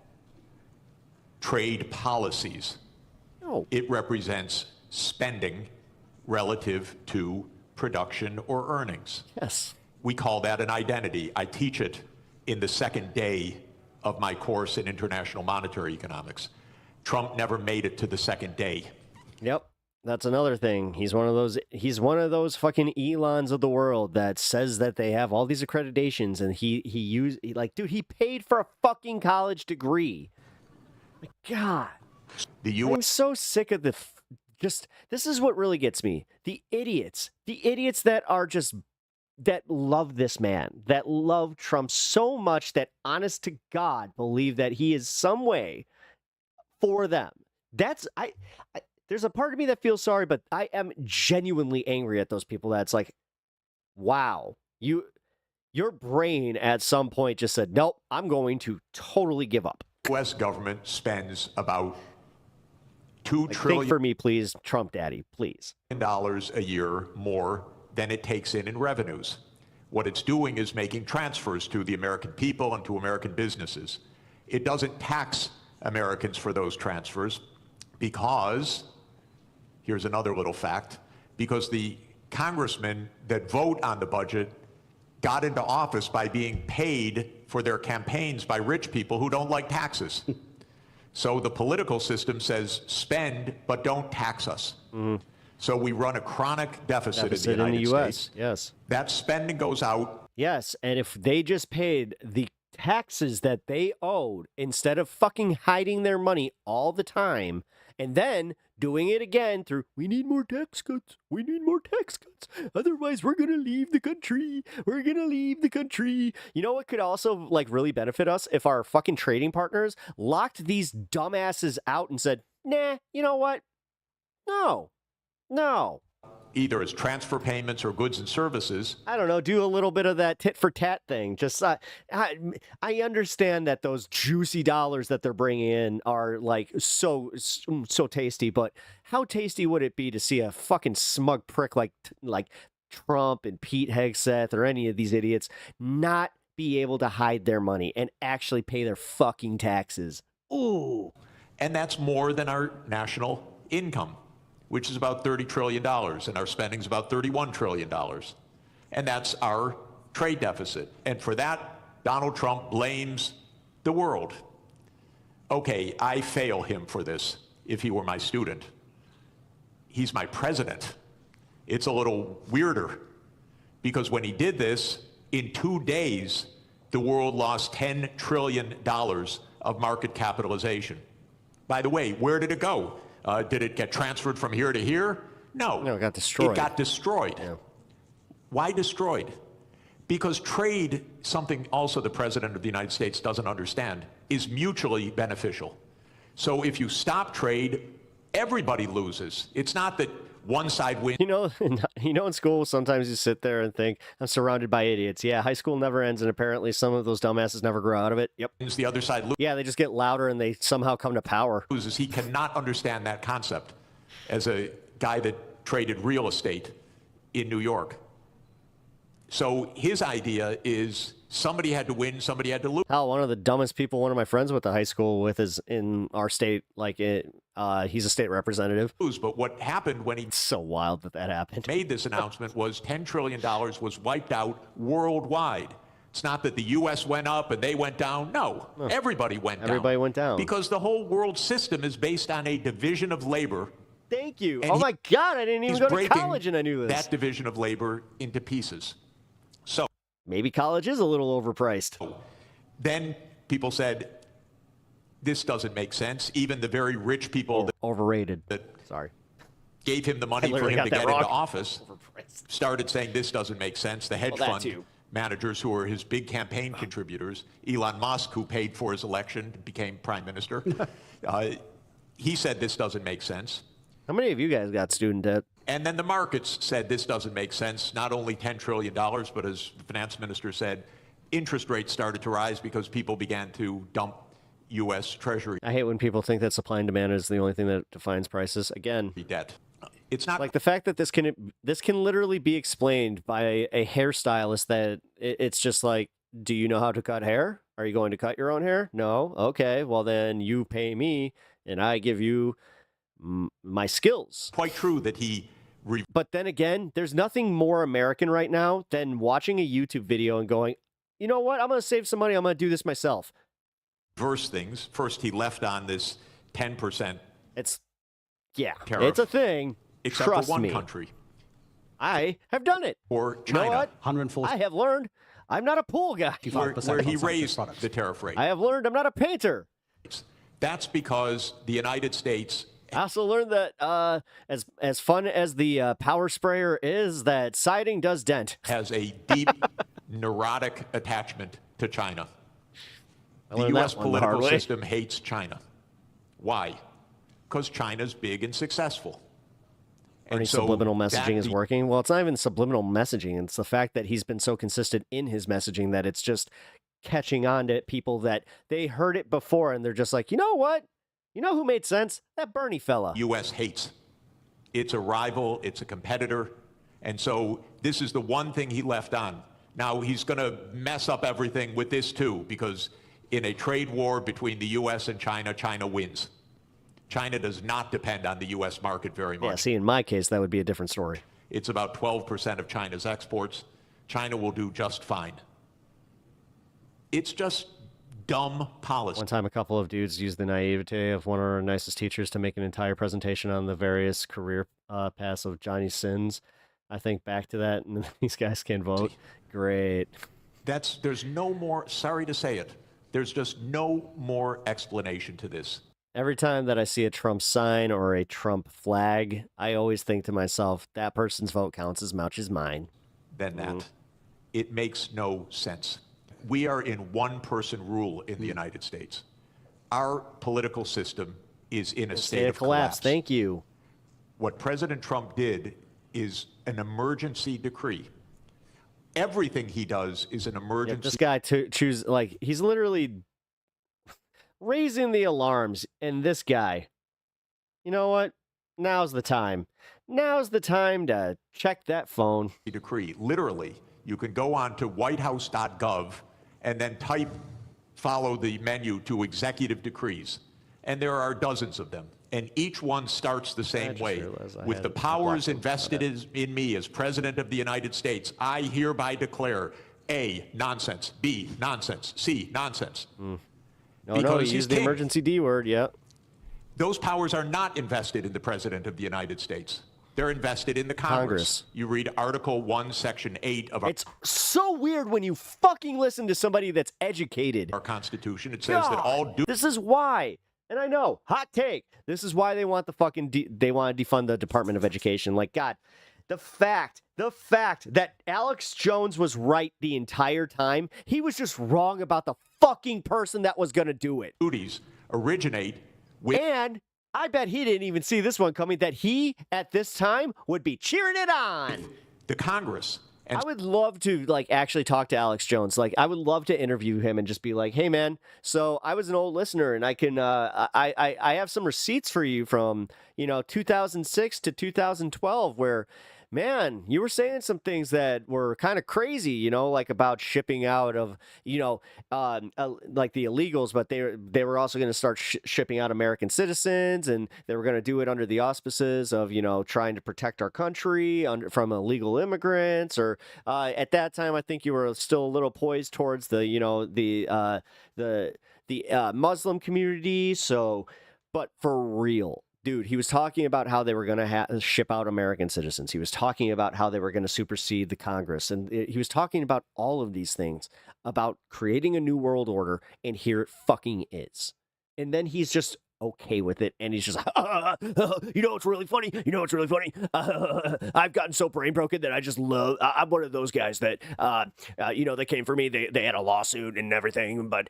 trade policies. No. It represents spending relative to production or earnings. Yes. We call that an identity. I teach it in the second day of my course in international monetary economics. Trump never made it to the second day. Yep. That's another thing. He's one of those fucking Elons of the world that says that they have all these accreditations, and dude, he paid for a fucking college degree. My God. I'm so sick of this is what really gets me. The idiots that are that love this man, that love Trump so much that honest to God believe that he is some way for them. There's a part of me that feels sorry, but I am genuinely angry at those people that's like, wow, your brain at some point just said, nope, I'm going to totally give up. U.S. government spends about $2 Think trillion for me, please, Trump daddy, please. a year more than it takes in revenues. What it's doing is making transfers to the American people and to American businesses. It doesn't tax Americans for those transfers because, here's another little fact, because the congressmen that vote on the budget got into office by being paid for their campaigns by rich people who don't like taxes. So the political system says spend, but don't tax us. So we run a chronic deficit in the United States. Yes. That spending goes out. Yes, and if they just paid the taxes that they owed instead of fucking hiding their money all the time and then doing it again through, we need more tax cuts. We need more tax cuts. Otherwise, we're going to leave the country. We're going to leave the country. You know what could also like really benefit us if our fucking trading partners locked these dumbasses out and said, nah, you know what? No. either as transfer payments or goods and services. I don't know, do a little bit of that tit for tat thing. Just I understand that those juicy dollars that they're bringing in are like so tasty, but how tasty would it be to see a fucking smug prick like Trump and Pete Hegseth or any of these idiots not be able to hide their money and actually pay their fucking taxes? Ooh. And that's more than our national income, which is about $30 trillion, and our spending is about $31 trillion. And that's our trade deficit. And for that, Donald Trump blames the world. Okay, I fail him for this if he were my student. He's my president. It's a little weirder, because when he did this, in 2 days, the world lost $10 trillion of market capitalization. By the way, where did it go? Did it get transferred from here to here? No. No, it got destroyed. It got destroyed. Yeah. Why destroyed? Because trade, something also the President of the United States doesn't understand, is mutually beneficial. So if you stop trade, everybody loses. It's not that one side wins. You know, in school, sometimes you sit there and think, I'm surrounded by idiots. Yeah, high school never ends, and apparently some of those dumbasses never grow out of it. Yep. The other side loses. Yeah, they just get louder and they somehow come to power. He cannot understand that concept as a guy that traded real estate in New York. So his idea is somebody had to win, somebody had to lose. Hell, one of the dumbest people one of my friends went to high school with is in our state. He's a state representative. But what happened when it's so wild that happened. Made this announcement was $10 trillion was wiped out worldwide. It's not that the U.S. went up and they went down. No, everybody went down. Everybody went down. Because the whole world system is based on a division of labor. Thank you. Oh my God, I didn't even go to college and I knew this. That division of labor into pieces. So maybe college is a little overpriced. Then people said, this doesn't make sense. Even the very rich people overrated. Sorry. Gave him the money for him to get into office. Started saying this doesn't make sense. The hedge fund managers who were his big campaign contributors, Elon Musk, who paid for his election, became prime minister. He said this doesn't make sense. How many of you guys got student debt? And then the markets said this doesn't make sense. Not only $10 trillion, but as the finance minister said, interest rates started to rise because people began to dump U.S. Treasury. I hate when people think that supply and demand is the only thing that defines prices. Again, debt. It's not like the fact that this can literally be explained by a hairstylist. That it's just like, do you know how to cut hair? Are you going to cut your own hair? No. Okay. Well, then you pay me, and I give you my skills. Quite true that he. But then again, there's nothing more American right now than watching a YouTube video and going, you know what? I'm going to save some money. I'm going to do this myself. Reverse things. First, he left on this 10%. It's tariff, it's a thing. Except Trust for one me. country. I have done it. Or China. You know what? 140. I have learned I'm not a pool guy. Where he raised the tariff rate. I have learned I'm not a painter. That's because the United States. I also learned that as fun as the power sprayer is, that siding does dent. Has a deep neurotic attachment to China. The U.S. political system hates China. Why? Because China's big and successful. And subliminal messaging is working. Well, it's not even subliminal messaging. It's the fact that he's been so consistent in his messaging that it's just catching on to people that they heard it before and they're just like, you know what? You know who made sense? That Bernie fella. U.S. hates. It's a rival. It's a competitor. And so this is the one thing he left on. Now he's going to mess up everything with this too, because in a trade war between the U.S. and China, China wins. China does not depend on the U.S. market very much. Yeah, see, in my case, that would be a different story. It's about 12% of China's exports. China will do just fine. It's just dumb policy. One time, a couple of dudes used the naivete of one of our nicest teachers to make an entire presentation on the various career paths of Johnny's sins. I think back to that, and these guys can vote. Great. There's no more, sorry to say it, there's just no more explanation to this. Every time that I see a Trump sign or a Trump flag, I always think to myself, that person's vote counts as much as mine. Than that. It makes no sense. We are in one-person rule in the United States. Our political system is in a state of collapse. Thank you. What President Trump did is an emergency decree. Everything he does is an emergency. This guy choose like he's literally raising the alarms, and this guy, you know what? Now's the time. Now's the time to check that phone. Decree. Literally, you can go on to whitehouse.gov and then follow the menu to executive decrees. And there are dozens of them. And each one starts the same way. With the powers invested in me as President of the United States, I hereby declare A, nonsense, B, nonsense, C, nonsense. No, he used the emergency D word, yeah. Those powers are not invested in the President of the United States. They're invested in the Congress. You read Article 1, Section 8 of our... It's so weird when you fucking listen to somebody that's educated. Our Constitution, it says that all... This is why... And I know, hot take. This is why they want the fucking they want to defund the Department of Education. Like, God, the fact that Alex Jones was right the entire time, he was just wrong about the fucking person that was going to do it. Duties originate with... And I bet he didn't even see this one coming, that he, at this time, would be cheering it on. The Congress. And I would love to, like, actually talk to Alex Jones. Like, I would love to interview him and just be like, hey, man, so I was an old listener, and I can, I have some receipts for you from, 2006 to 2012 where, man, you were saying some things that were kind of crazy, like about shipping out of, like the illegals, but they were also going to start shipping out American citizens, and they were going to do it under the auspices of, trying to protect our country from illegal immigrants. Or at that time, I think you were still a little poised towards the Muslim community. So, but for real. Dude, he was talking about how they were going to ship out American citizens. He was talking about how they were going to supersede the Congress. And he was talking about all of these things, about creating a new world order, and here it fucking is. And then he's just okay with it, and he's just like, what's really funny? I've gotten so brain broken that I just love, I'm one of those guys that, they came for me, they had a lawsuit and everything, but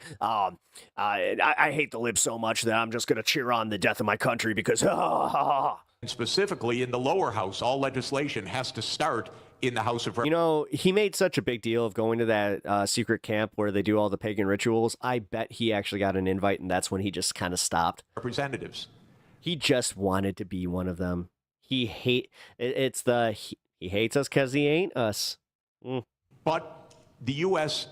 I hate the libs so much that I'm just going to cheer on the death of my country because, And specifically in the lower house, all legislation has to start in the House of Representatives. He made such a big deal of going to that secret camp where they do all the pagan rituals. I bet he actually got an invite, and that's when he just kind of stopped. Representatives. He just wanted to be one of them. He hates us because he ain't us. But the U.S.,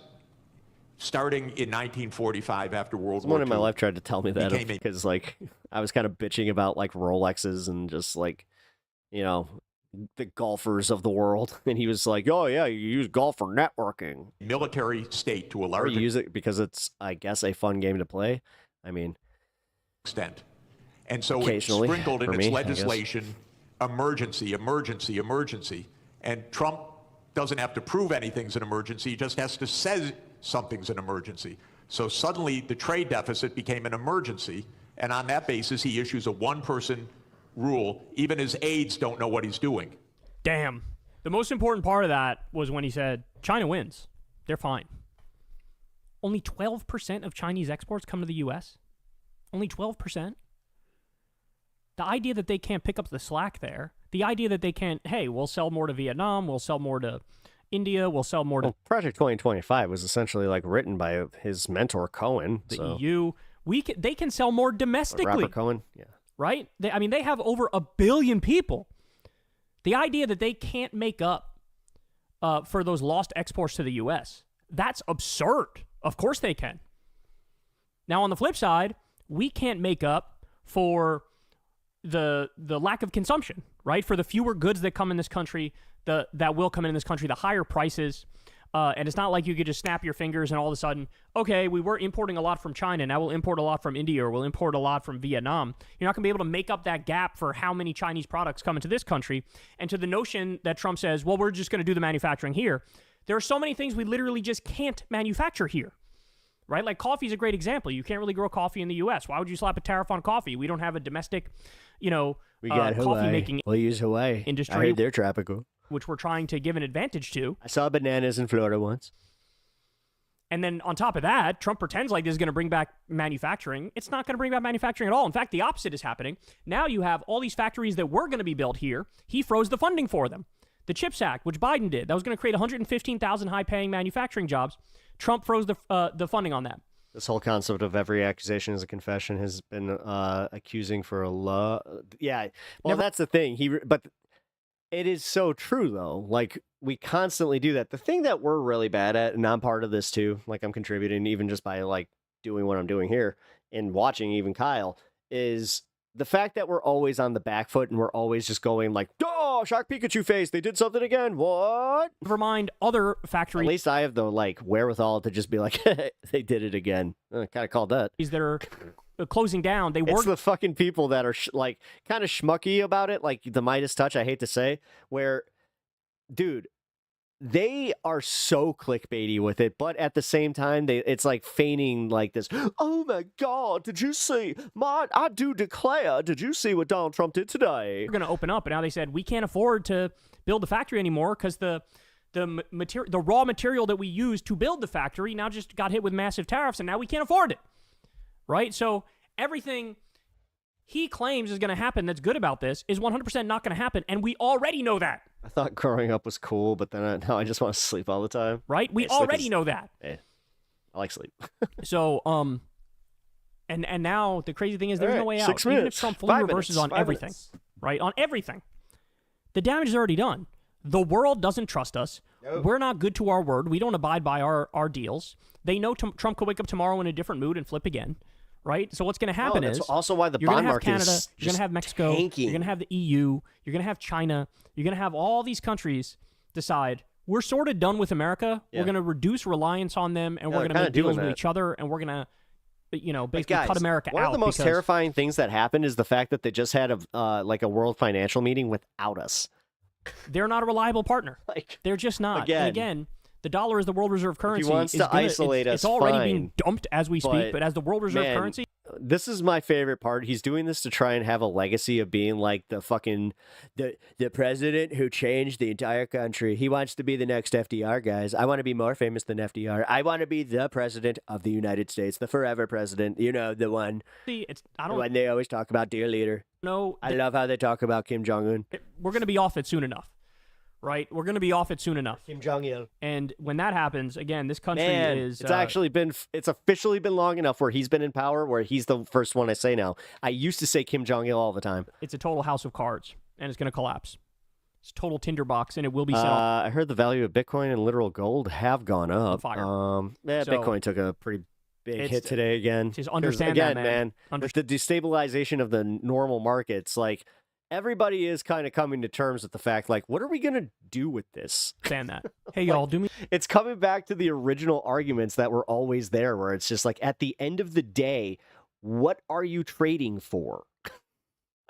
starting in 1945 after World War II... Someone in my life tried to tell me that because, I was kind of bitching about, Rolexes and just, the golfers of the world, and he was like, oh yeah, you use golf for networking. Military state to a large... Or you use it because it's, I guess, a fun game to play. I mean... extent. And so it's sprinkled in its legislation, emergency. And Trump doesn't have to prove anything's an emergency, he just has to say something's an emergency. So suddenly the trade deficit became an emergency, and on that basis he issues a one-person rule. Even his aides don't know what he's doing. Damn. The most important part of that was when he said, China wins. They're fine. Only 12% of Chinese exports come to the U.S.? Only 12%? The idea that they can't pick up the slack there, the idea that they can't, hey, we'll sell more to Vietnam, we'll sell more to India, we'll sell more to... Project 2025 was essentially written by his mentor, Cohen. The EU. They can sell more domestically. Robert Cohen, yeah. Right? They have over 1 billion people. The idea that they can't make up for those lost exports to the U.S., that's absurd. Of course they can. Now, on the flip side, we can't make up for the lack of consumption, right? For the fewer goods that come in this country, that will come in this country, the higher prices. And it's not like you could just snap your fingers and all of a sudden, okay, we were importing a lot from China, now we'll import a lot from India, or we'll import a lot from Vietnam. You're not going to be able to make up that gap for how many Chinese products come into this country. And to the notion that Trump says, well, we're just going to do the manufacturing here. There are so many things we literally just can't manufacture here, right? Like coffee is a great example. You can't really grow coffee in the U.S. Why would you slap a tariff on coffee? We don't have a domestic, we got coffee making we'll use Hawaii industry. I heard they're tropical. Which we're trying to give an advantage to. I saw bananas in Florida once. And then on top of that, Trump pretends like this is going to bring back manufacturing. It's not going to bring back manufacturing at all. In fact, the opposite is happening. Now you have all these factories that were going to be built here. He froze the funding for them. The CHIPS Act, which Biden did, that was going to create 115,000 high-paying manufacturing jobs. Trump froze the funding on that. This whole concept of every accusation is a confession has been accusing for a lot. Yeah, well, that's the thing. But it is so true, though. Like, we constantly do that. The thing that we're really bad at, and I'm part of this too, like I'm contributing even just by like doing what I'm doing here and watching even Kyle, is the fact that we're always on the back foot and we're always just going like, oh, shock Pikachu face, they did something again. What? Never mind other factories. At least I have the like wherewithal to just be like, they did it again. I kind of called that. That are closing down. It's the fucking people that are like kind of schmucky about it, like the Midas touch, I hate to say, where, dude, they are so clickbaity with it, but at the same time, it's like feigning like this. Oh my God, did you see? I do declare, did you see what Donald Trump did today? We're going to open up, and now they said we can't afford to build the factory anymore because the raw material that we used to build the factory now just got hit with massive tariffs, and now we can't afford it. Right? So everything he claims is going to happen that's good about this is 100% not going to happen, and we already know that. I thought growing up was cool, but then now I just want to sleep all the time. Right? We already know that. I like sleep. So, and now the crazy thing is there's no way out. 6 Even minutes. if Trump fully 5 reverses minutes. on everything, right? On everything. The damage is already done. The world doesn't trust us. Nope. We're not good to our word. We don't abide by our deals. They know Trump could wake up tomorrow in a different mood and flip again. Right? So what's going to happen that's is also why the you're bond going to have market Canada, is you're going to have Mexico, tanking. you're going to have the EU, you're going to have China, you're going to have all these countries decide we're sort of done with America. Yeah. We're going to reduce reliance on them, and Yeah, we're going to they're make kinda deals doing with that. each other, and we're going to, basically Guys, cut America one out. of the most because terrifying things that happened is the fact that they just had a World Financial meeting without us. they're not a reliable partner. They're just not. And again, the dollar is the world reserve currency. wants to isolate us, it's already fine. being dumped as we speak, but as the world reserve man, currency. This is my favorite part. He's doing this to try and have a legacy of being like the fucking the president who changed the entire country. He wants to be the next FDR, guys. I want to be more famous than FDR. I want to be the president of the United States, the forever president. You know, the one. See, The one they always talk about, dear leader. No, I love how they talk about Kim Jong-un. We're going to be off it soon enough. Right? We're going to be off it soon enough. Kim Jong-il. And when that happens, again, this country Man, is... it's officially been long enough where he's been in power, where he's the first one I say now. I used to say Kim Jong-il all the time. It's a total house of cards, and it's going to collapse. It's a total tinderbox, and it will be set off. I heard the value of Bitcoin and literal gold have gone up. fire. So, Bitcoin took a pretty big hit it's- today again. just understand that, man. With the destabilization of the normal markets, like, everybody is kind of coming to terms with the fact, like, what are we going to do with this? Understand that. Hey, y'all, do me... It's coming back to the original arguments that were always there, where it's just like, at the end of the day, what are you trading for?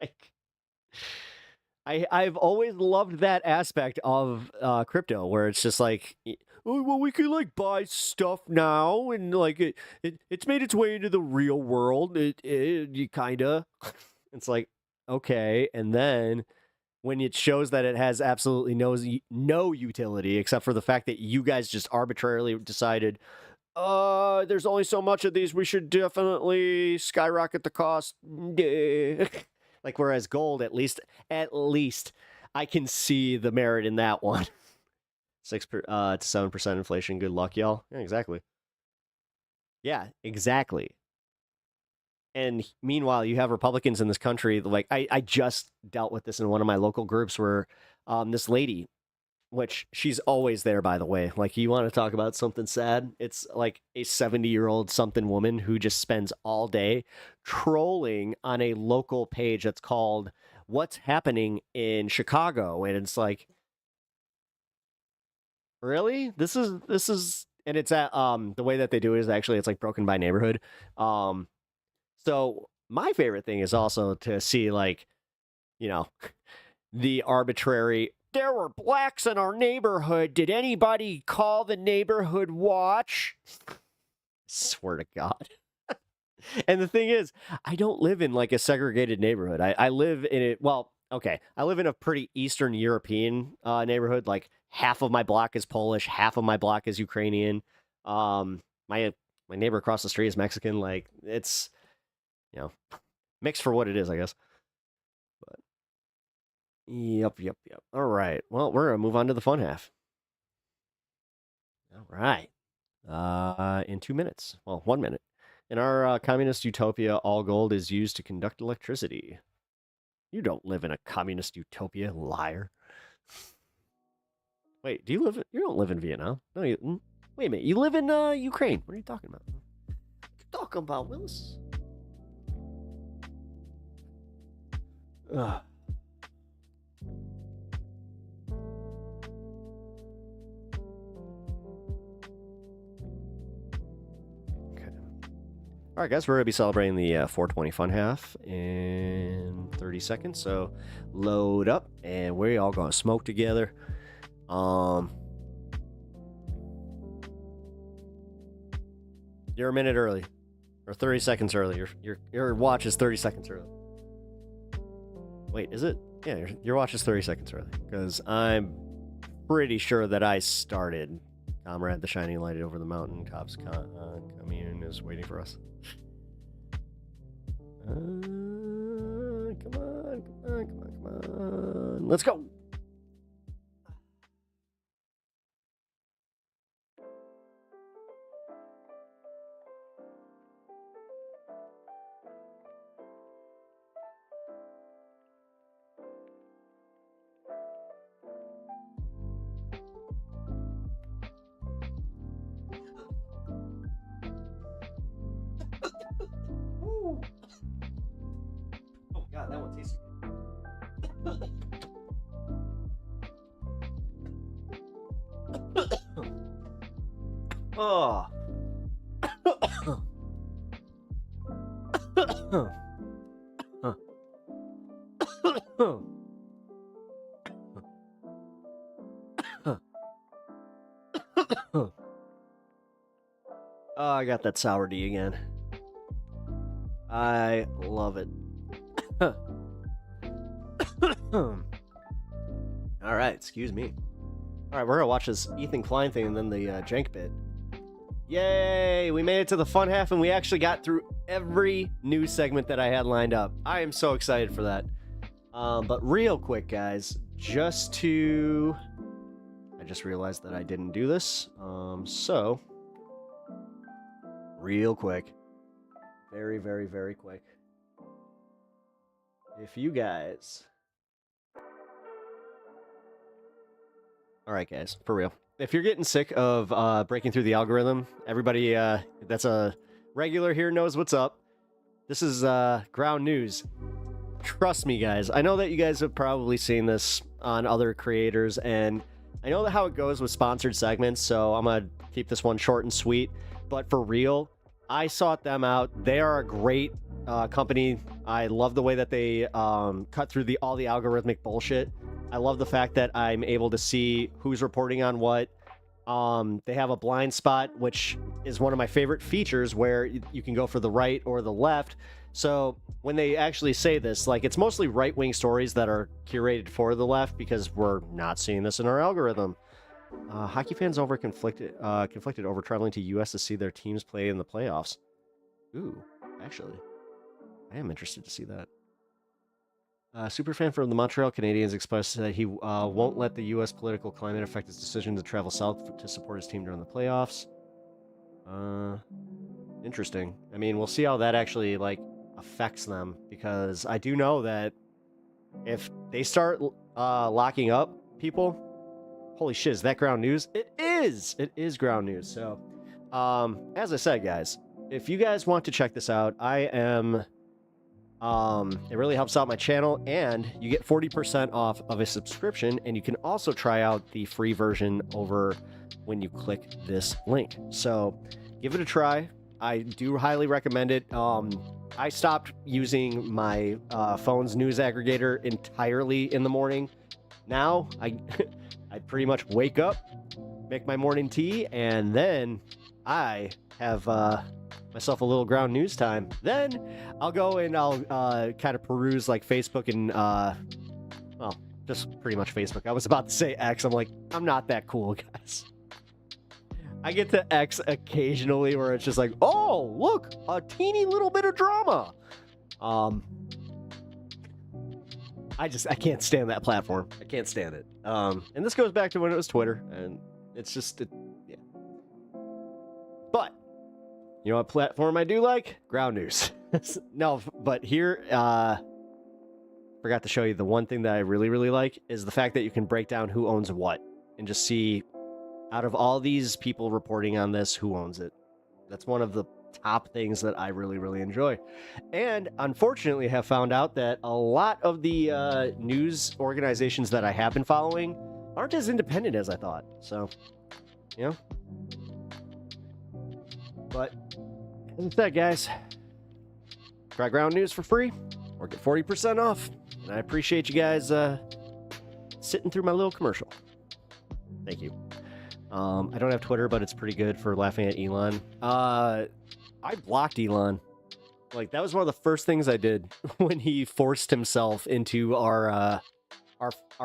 Like, I've always loved that aspect of crypto, where it's just like, oh, well, we can like buy stuff now, and like it's made its way into the real world. You kinda, it's like, okay, and then when it shows that it has absolutely no utility except for the fact that you guys just arbitrarily decided, there's only so much of these, we should definitely skyrocket the cost. Like, whereas gold, at least I can see the merit in that one. 6 to 7% inflation. Good luck, y'all. Yeah, exactly. Yeah, exactly. And meanwhile, you have Republicans in this country, like, I just dealt with this in one of my local groups where this lady, which she's always there, by the way. Like, you want to talk about something sad? It's like a 70-year-old something woman who just spends all day trolling on a local page that's called What's Happening in Chicago. And it's like, really? This is, and it's at, the way that they do it is actually, it's like broken by neighborhood. So my favorite thing is also to see, like, you know, the arbitrary, there were blacks in our neighborhood. Did anybody call the neighborhood watch? Swear to God. And the thing is, I don't live in like a segregated neighborhood. I live in it. Well, okay. I live in a pretty Eastern European neighborhood. Like, half of my block is Polish, half of my block is Ukrainian. my neighbor across the street is Mexican. Like, it's, mixed for what it is, I guess. But yep. All right. Well, we're gonna move on to the fun half. All right. In 2 minutes. Well, 1 minute. In our communist utopia, all gold is used to conduct electricity. You don't live in a communist utopia, liar. Wait, you don't live in Vietnam? No, wait a minute. You live in Ukraine. What are you talking about? What are you talking about, Willis? Ugh. All right, guys, we're going to be celebrating the 420 fun half in 30 seconds. So load up, and we're all going to smoke together. You're a minute early, or 30 seconds early. Your watch is 30 seconds early. Wait, is it? Yeah, your watch is 30 seconds early, because I'm pretty sure that I started. Comrade, the shining light over the mountain. Cops commune is waiting for us. Come on. Let's go. Oh god, that one tastes good. Oh. Oh, I got that sour D again. I love it. All right, excuse me. All right, we're gonna watch this Ethan Klein thing and then the jank bit. Yay! We made it to the fun half, and we actually got through every news segment that I had lined up. I am so excited for that. But real quick, guys, I just realized that I didn't do this. So real quick, very, very, very quick. If you guys... Alright, guys, for real. If you're getting sick of breaking through the algorithm, everybody that's a regular here knows what's up. This is ground news. Trust me, guys. I know that you guys have probably seen this on other creators, and I know how it goes with sponsored segments, so I'm going to keep this one short and sweet. But for real, I sought them out. They are a great company. I love the way that they cut through all the algorithmic bullshit. I love the fact that I'm able to see who's reporting on what. They have a blind spot, which is one of my favorite features, where you can go for the right or the left. So when they actually say this, like, it's mostly right-wing stories that are curated for the left, because we're not seeing this in our algorithm. Hockey fans conflicted over traveling to U.S. to see their teams play in the playoffs. Ooh, actually, I am interested to see that. Superfan from the Montreal Canadiens expressed that he won't let the U.S. political climate affect his decision to travel south to support his team during the playoffs. Interesting. I mean, we'll see how that actually, affects them, because I do know that if they start locking up people, holy shit, is that ground news? It is! It is ground news. So, as I said, guys, if you guys want to check this out, I am... it really helps out my channel, and you get 40% off of a subscription, and you can also try out the free version over when you click this link. So give it a try. I do highly recommend it. I stopped using my phone's news aggregator entirely in the morning. Now I pretty much wake up, make my morning tea, and then I have myself a little ground news time. Then I'll go and I'll kind of peruse Facebook and well, just pretty much Facebook. I was about to say X. I'm like, I'm not that cool, guys. I get to X occasionally where it's just like, oh, look, a teeny little bit of drama. I can't stand that platform. I can't stand it. And this goes back to when it was Twitter, and it's just, yeah. But, you know what platform I do like? Ground News. No, but here, forgot to show you the one thing that I really, really like is the fact that you can break down who owns what and just see, out of all these people reporting on this, who owns it. That's one of the top things that I really, really enjoy. And unfortunately have found out that a lot of the news organizations that I have been following aren't as independent as I thought. So, you know. But, as I said, guys, try Ground News for free or get 40% off. And I appreciate you guys sitting through my little commercial. Thank you. I don't have Twitter, but it's pretty good for laughing at Elon. I blocked Elon. Like, that was one of the first things I did when he forced himself into our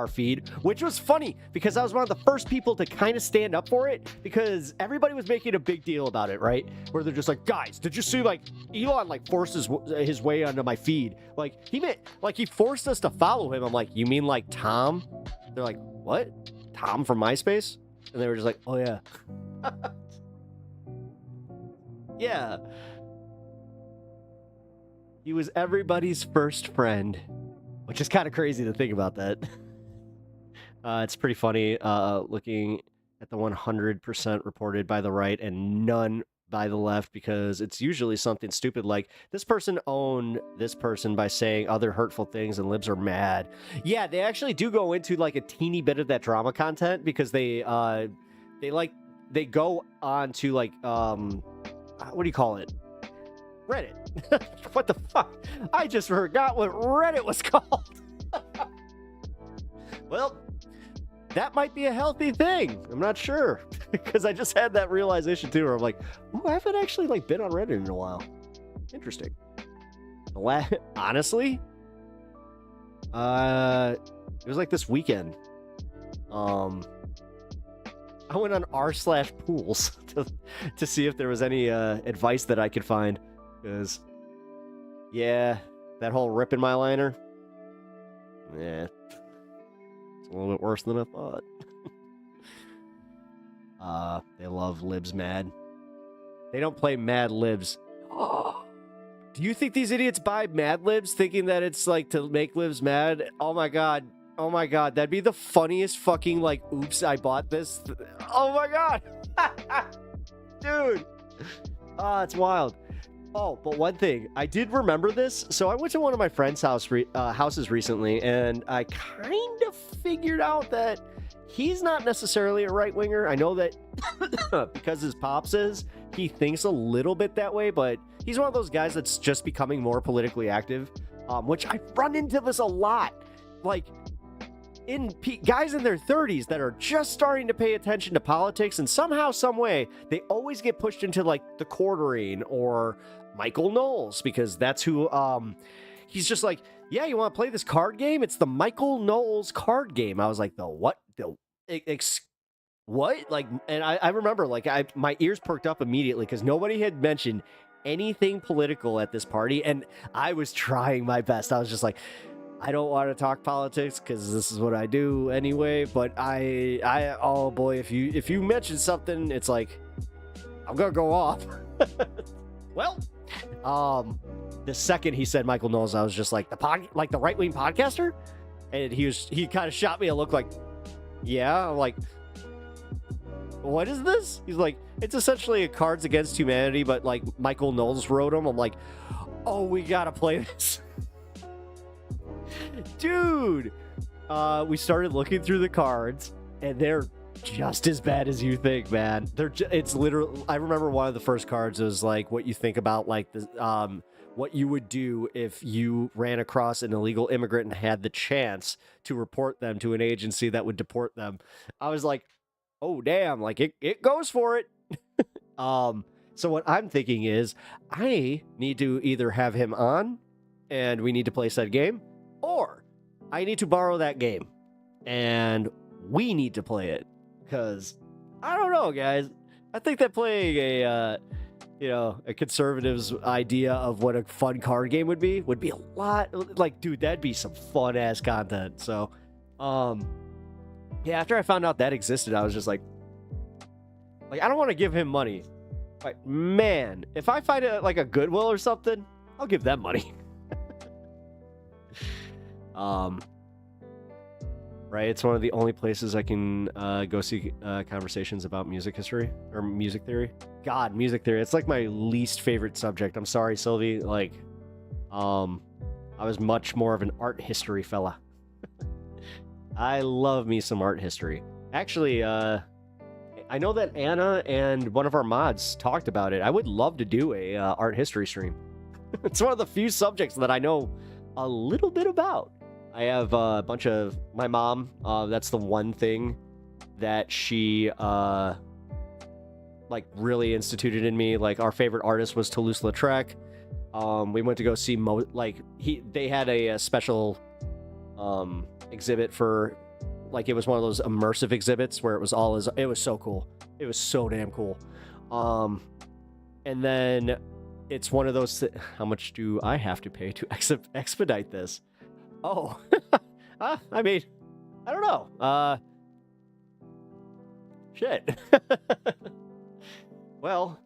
feed, which was funny because I was one of the first people to kind of stand up for it because everybody was making a big deal about it, right? Where they're just like, guys, did you see, like, Elon, like, forces his way onto my feed? Like, he forced us to follow him. I'm like, you mean like Tom? They're like, what? Tom from MySpace? And they were just like, oh, yeah. Yeah. He was everybody's first friend, which is kind of crazy to think about that. It's pretty funny looking at the 100% reported by the right and none by the left, because it's usually something stupid like this person owned this person by saying other hurtful things and libs are mad. Yeah, they actually do go into like a teeny bit of that drama content because they go on to like what do you call it? Reddit. What the fuck? I just forgot what Reddit was called. Well, that might be a healthy thing. I'm not sure. Because I just had that realization too, where I'm like, ooh, I haven't actually like been on Reddit in a while. Interesting. Honestly, it was like this weekend. I went on r/pools to see if there was any advice that I could find. Because, yeah, that whole rip in my liner, yeah, it's a little bit worse than I thought. They love libs mad. They don't play Mad Libs. Do you think these idiots buy Mad Libs thinking that it's like to make libs mad? Oh my god. Oh my god. That'd be the funniest fucking like, oops, I bought this. Oh my god. Dude. It's wild. Oh, but one thing, I did remember this. So I went to one of my friend's houses recently, and I kind of figured out that he's not necessarily a right-winger. I know that because his pops is, he thinks a little bit that way, but he's one of those guys that's just becoming more politically active, which I run into this a lot. Like, guys in their 30s that are just starting to pay attention to politics, and somehow, some way, they always get pushed into, like, the quartering or Michael Knowles, because that's who, he's just like, yeah, you want to play this card game? It's the Michael Knowles card game. I was like, the what? What? Like, and I remember, like, my ears perked up immediately because nobody had mentioned anything political at this party, and I was trying my best. I was just like, I don't want to talk politics because this is what I do anyway, but I oh boy, if you mention something, it's like, I'm gonna go off. Well, the second he said Michael Knowles, I was just like, the right-wing podcaster? And he kind of shot me a look like, yeah. I'm like, what is this? He's like, it's essentially a Cards Against Humanity, but like Michael Knowles wrote them. I'm like, oh, we gotta play this. Dude, we started looking through the cards, and they're just as bad as you think, man. It's literally, I remember one of the first cards was like what you think about like the what you would do if you ran across an illegal immigrant and had the chance to report them to an agency that would deport them. I was like, oh damn, like it goes for it. So what I'm thinking is I need to either have him on and we need to play said game, or I need to borrow that game and we need to play it. Because, I don't know, guys. I think that playing a conservative's idea of what a fun card game would be a lot. Like, dude, that'd be some fun ass content. So, yeah. After I found out that existed, I was just like, I don't want to give him money. Like, man, if I find a Goodwill or something, I'll give them money. Right, it's one of the only places I can go see conversations about music history or music theory. God, music theory, it's like my least favorite subject. I'm sorry, Sylvie. Like, I was much more of an art history fella. I love me some art history. Actually, I know that Anna and one of our mods talked about it. I would love to do a art history stream. It's one of the few subjects that I know a little bit about. I have a bunch of my mom. That's the one thing that she really instituted in me. Like, our favorite artist was Toulouse-Lautrec. We went to go see they had a special exhibit for, like, it was one of those immersive exhibits where it was so cool. It was so damn cool. And then it's one of those how much do I have to pay to expedite this? Oh, I mean, I don't know. Shit. Well,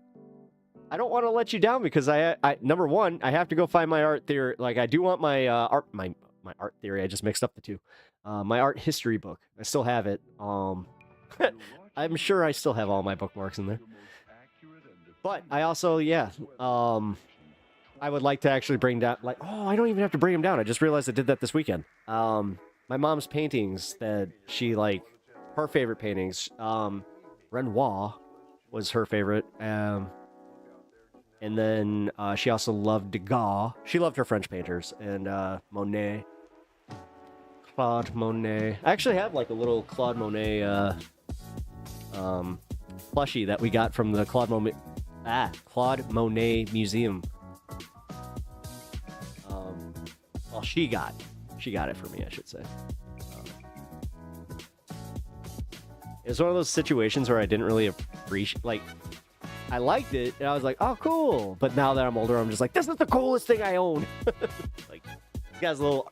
I don't want to let you down because I number one, I have to go find my art theory. Like, I do want my my art theory. I just mixed up the two. My art history book. I still have it. I'm sure I still have all my bookmarks in there. But I also, I would like to actually bring down, I don't even have to bring them down. I just realized I did that this weekend. My mom's paintings that she, her favorite paintings, Renoir was her favorite. And then she also loved Degas. She loved her French painters. And Monet. Claude Monet. I actually have, a little Claude Monet plushie that we got from the Claude Monet Museum. Well, she got it for me, I should say. It was one of those situations where I didn't really appreciate, I liked it, and I was like, oh, cool. But now that I'm older, I'm just like, this is the coolest thing I own. He has a little,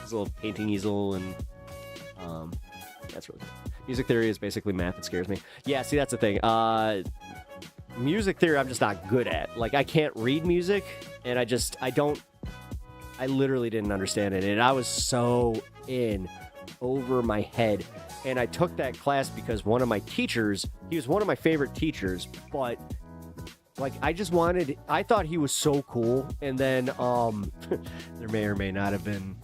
his little painting easel, and that's really cool. Music theory is basically math. It scares me. Yeah, see, that's the thing. Music theory, I'm just not good at. I can't read music, and I literally didn't understand it, and I was so in over my head. And I took that class because one of my teachers, he was one of my favorite teachers, but I thought he was so cool. And then there may or may not have been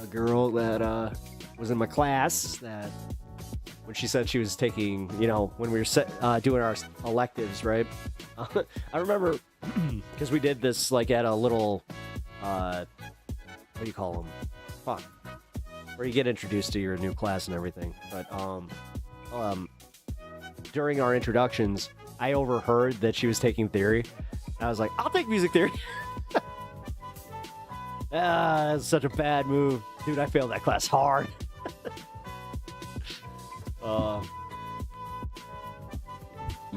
a girl that was in my class that when she said she was taking, when we were doing our electives, right? I remember because we did this at a little what do you call them? Fuck. Where you get introduced to your new class and everything. But during our introductions, I overheard that she was taking theory. I was like, I'll take music theory. That's such a bad move. Dude, I failed that class hard.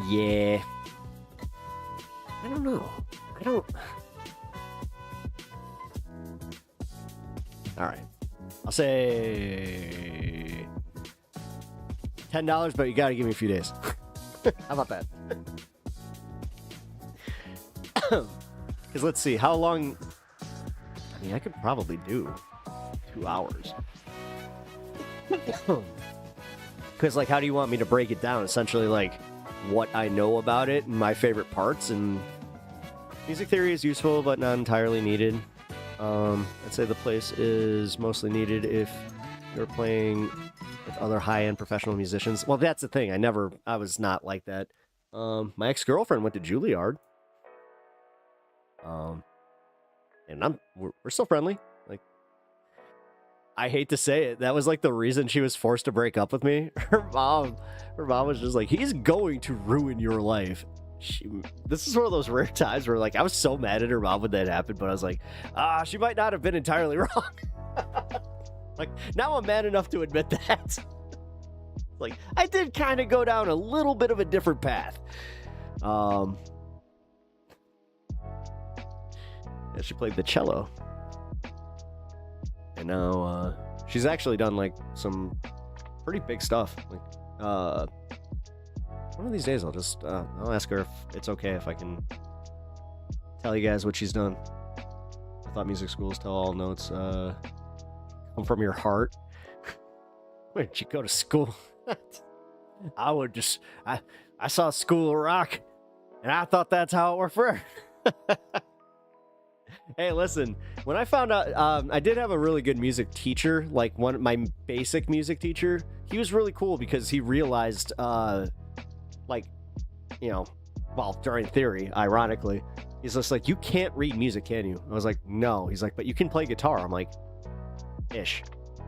Yeah. I don't know. All right. I'll say $10, but you gotta give me a few days. How about that? Because let's see, how long... I mean, I could probably do 2 hours. Because, how do you want me to break it down? Essentially, what I know about it and my favorite parts, and music theory is useful, but not entirely needed. I'd say the place is mostly needed if you're playing with other high-end professional musicians. Well, that's the thing. I was not like that. My ex-girlfriend went to Juilliard. And we're still friendly. I hate to say it. That was the reason she was forced to break up with me. Her mom was just like, he's going to ruin your life. This is one of those rare times where I was so mad at her mom when that happened, but I was like, she might not have been entirely wrong. Now I'm mad enough to admit that. Like, I did kind of go down a little bit of a different path. Yeah, she played the cello. And now, she's actually done, like, some pretty big stuff. Like, one of these days I'll just, I'll ask her if it's okay if I can tell you guys what she's done. I thought music schools tell all notes, come from your heart. Where'd you go to school? I would just, I saw School of Rock, and I thought that's how it worked for her. Hey, listen, when I found out, I did have a really good music teacher, like my basic music teacher. He was really cool because he realized, like, you know, well, during theory, ironically, he's just like, you can't read music, can you? I was like, no. He's like, but you can play guitar. I'm like, ish.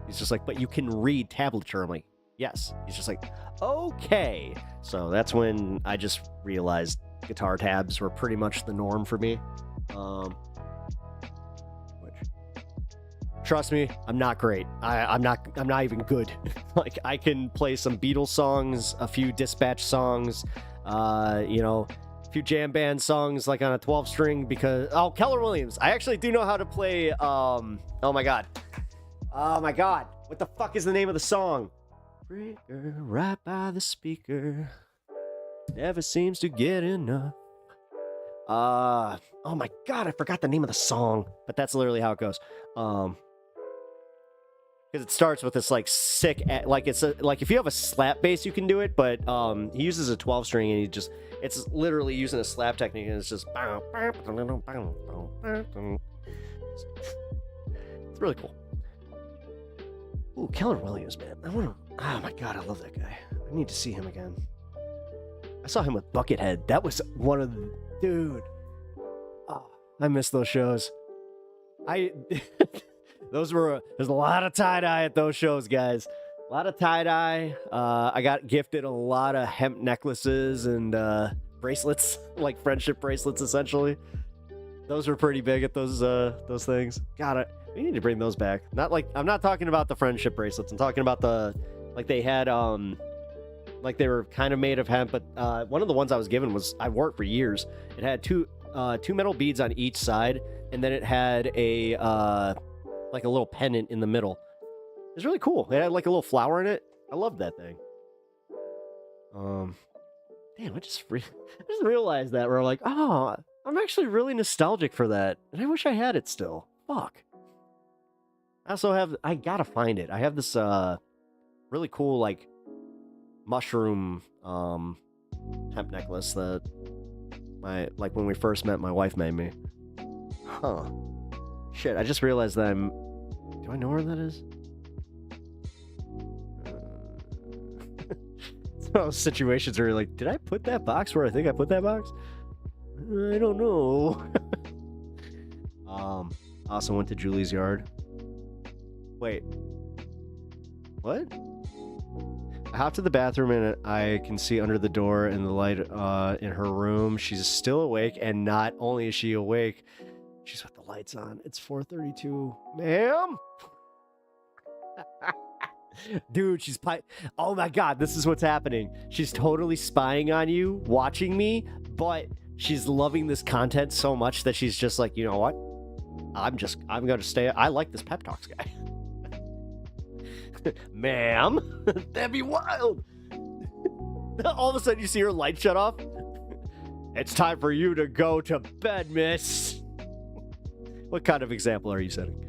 He's just like, but you can read tablature. I'm like, yes. He's just like, okay. So that's when I just realized guitar tabs were pretty much the norm for me. Trust me, I'm not great. I'm not even good. Like, I can play some Beatles songs, a few Dispatch songs, you know, a few jam band songs, like on a 12 string because, oh, Keller Williams. I actually do know how to play, oh my God. What the fuck is the name of the song? Breaker right by the speaker. Never seems to get enough. Oh my God, I forgot the name of the song, but that's literally how it goes. Because it starts with this like sick, like it's like if you have a slap bass, you can do it, but he uses a 12 string and it's literally using a slap technique, and it's just it's really cool. Ooh, Keller Williams, man. Oh my God, I love that guy. I need to see him again. I saw him with Buckethead. That was one of the, dude. Oh, I miss those shows. There's a lot of tie-dye at those shows, guys. A lot of tie-dye. I got gifted a lot of hemp necklaces and bracelets, like friendship bracelets, essentially. Those were pretty big at those things. We need to bring those back. I'm not talking about the friendship bracelets. I'm talking about they had, like they were kind of made of hemp, but one of the ones I was given I wore it for years. It had two metal beads on each side, and then it had like a little pendant in the middle. It was really cool. It had like a little flower in it. I loved that thing. Damn, I just realized that, where I'm like, oh, I'm actually really nostalgic for that, and I wish I had it still. Fuck. I also I gotta find it. I have this really cool like mushroom hemp necklace that when we first met, my wife made me. Huh. Shit, I just realized that do I know where that is? It's one of those situations where you're like, did I put that box where I think I put that box? I don't know. Also went to Julie's yard. Wait. What? I hopped to the bathroom and I can see under the door and the light in her room. She's still awake, and not only is she awake, she's with the lights on. It's 4:32. Ma'am? Dude, oh my God, this is what's happening. She's totally spying on you, watching me, but she's loving this content so much that she's just like, you know what? I'm going to stay. I like this Pep Talks guy. Ma'am? That'd be wild. All of a sudden you see her light shut off. It's time for you to go to bed, miss. What kind of example are you setting?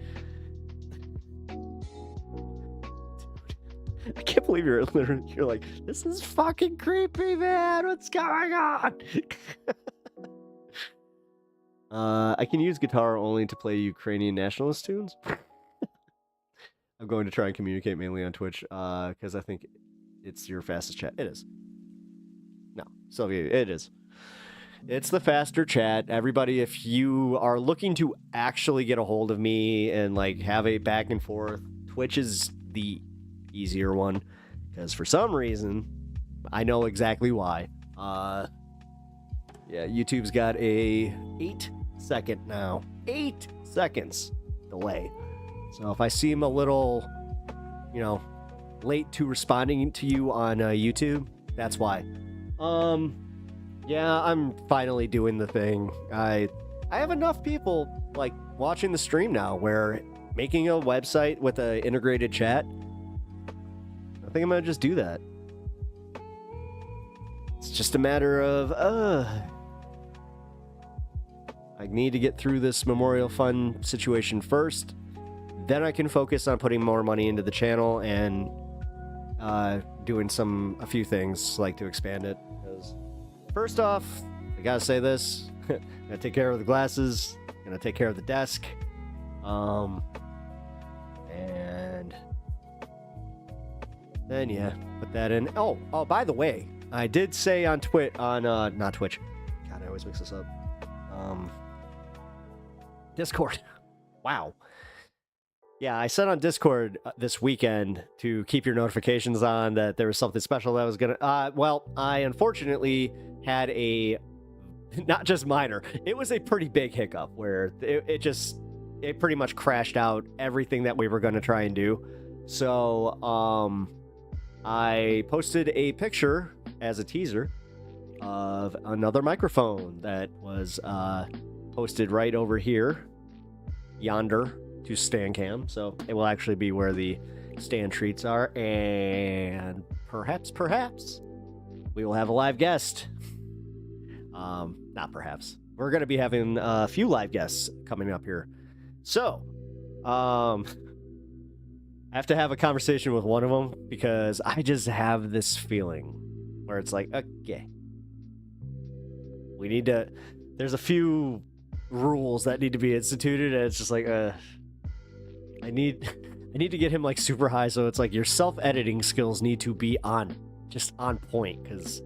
Dude, I can't believe you're like, this is fucking creepy, man. What's going on? I can use guitar only to play Ukrainian nationalist tunes. I'm going to try and communicate mainly on Twitch because I think it's your fastest chat. It is. No, Sylvia, it is. It's the faster chat. Everybody, if you are looking to actually get a hold of me and like have a back and forth, Twitch is the easier one because for some reason, I know exactly why. Yeah, YouTube's got a 8-second now. 8 seconds delay. So if I seem a little, late to responding to you on YouTube. That's why. Yeah, I'm finally doing the thing. I have enough people like watching the stream now where making a website with an integrated chat, I think I'm gonna just do that. It's just a matter of I need to get through this Memorial Fund situation first. Then I can focus on putting more money into the channel and doing a few things like to expand it. Because first off, I gotta say this: I'm gonna take care of the glasses, gonna take care of the desk, and then yeah, put that in. Oh, by the way, I did say on not Twitch. God, I always mix this up. Discord. Wow. Yeah, I said on Discord this weekend to keep your notifications on that there was something special that was gonna. Well, I unfortunately had a not just minor. It was a pretty big hiccup where it pretty much crashed out everything that we were gonna try and do. So, I posted a picture as a teaser of another microphone that was posted right over here, yonder, to stand cam. So it will actually be where the stand treats are, and perhaps we will have a live guest. Not perhaps. We're going to be having a few live guests coming up here. So, I have to have a conversation with one of them because I just have this feeling where it's like, okay, there's a few rules that need to be instituted, and it's just like, I need to get him like super high, so it's like your self-editing skills need to be on point, because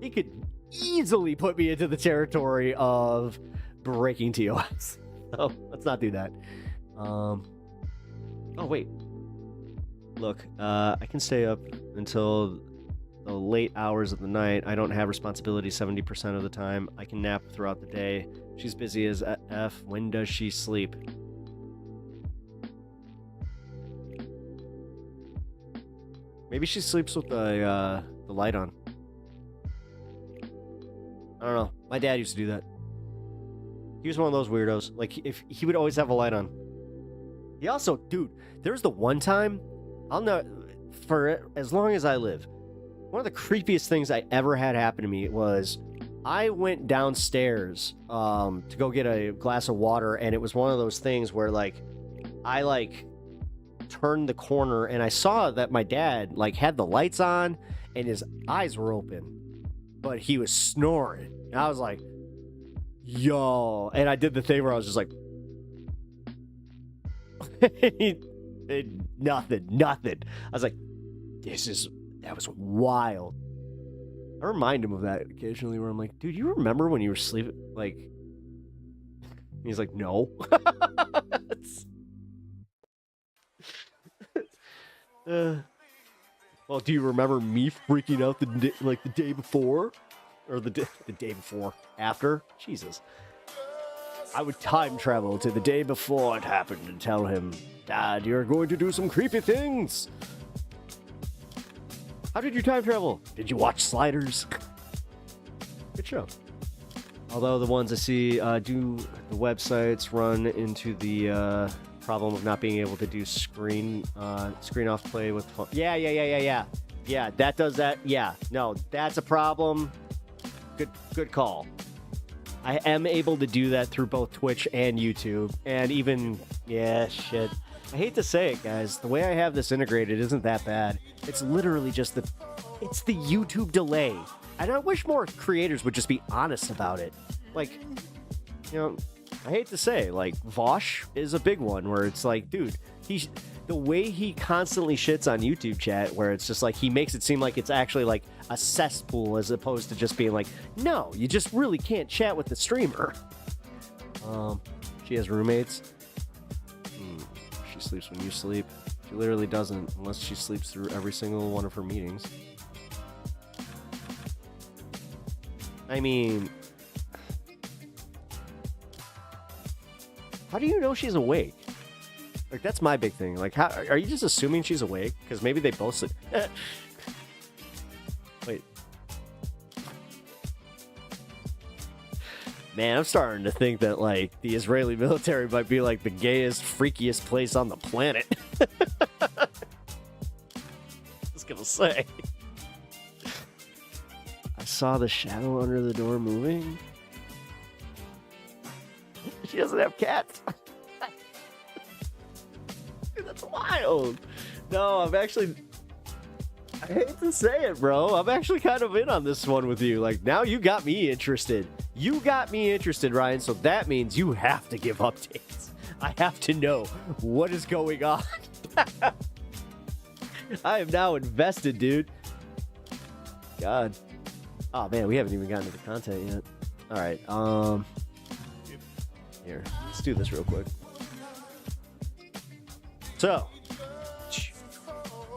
he could easily put me into the territory of breaking TOS. So let's not do that. Oh wait, look, I can stay up until the late hours of the night. I don't have responsibility 70% of the time. I can nap throughout the day. She's busy as F. When does she sleep? Maybe she sleeps with the light on. I don't know. My dad used to do that. He was one of those weirdos. Like, if he would always have a light on. He also, dude, there's the one time, I'll know, for as long as I live, one of the creepiest things I ever had happen to me was I went downstairs to go get a glass of water, and it was one of those things where, like, I, turned the corner, and I saw that my dad, had the lights on, and his eyes were open, but he was snoring. And I was like, yo. And I did the thing where I was just like, nothing. I was like, that was wild. I remind him of that occasionally where I'm like, dude, you remember when you were sleeping? He's like, no. Well, do you remember me freaking out the day before? Or the day before? After? Jesus. I would time travel to the day before it happened and tell him, Dad, you're going to do some creepy things. How did you time travel? Did you watch Sliders? Good show. Although the ones I see do the websites run into the problem of not being able to do screen off play with phone. Yeah, that does that. Yeah, no, that's a problem. Good call. I am able to do that through both Twitch and YouTube, and even shit. I hate to say it, guys. The way I have this integrated isn't that bad. It's literally just the YouTube delay. And I wish more creators would just be honest about it. I hate to say, Vosh is a big one where it's like, dude, the way he constantly shits on YouTube chat, where it's just he makes it seem like it's actually a cesspool as opposed to just being no, you just really can't chat with the streamer. She has roommates. She sleeps when you sleep. She literally doesn't, unless she sleeps through every single one of her meetings. I mean, how do you know she's awake? Like, that's my big thing. Like, how are you just assuming she's awake? Because maybe they both said... Wait. Man, I'm starting to think that, like, the Israeli military might be, like, the gayest, freakiest place on the planet. Just gonna say. I saw the shadow under the door moving. She doesn't have cats. Dude, that's wild. No, I'm actually... I hate to say it, bro. I'm actually kind of in on this one with you. Like, now you got me interested. You got me interested, Ryan, so that means you have to give updates. I have to know what is going on. I am now invested, dude. God. Oh, man, we haven't even gotten to the content yet. All right, here, let's do this real quick. So,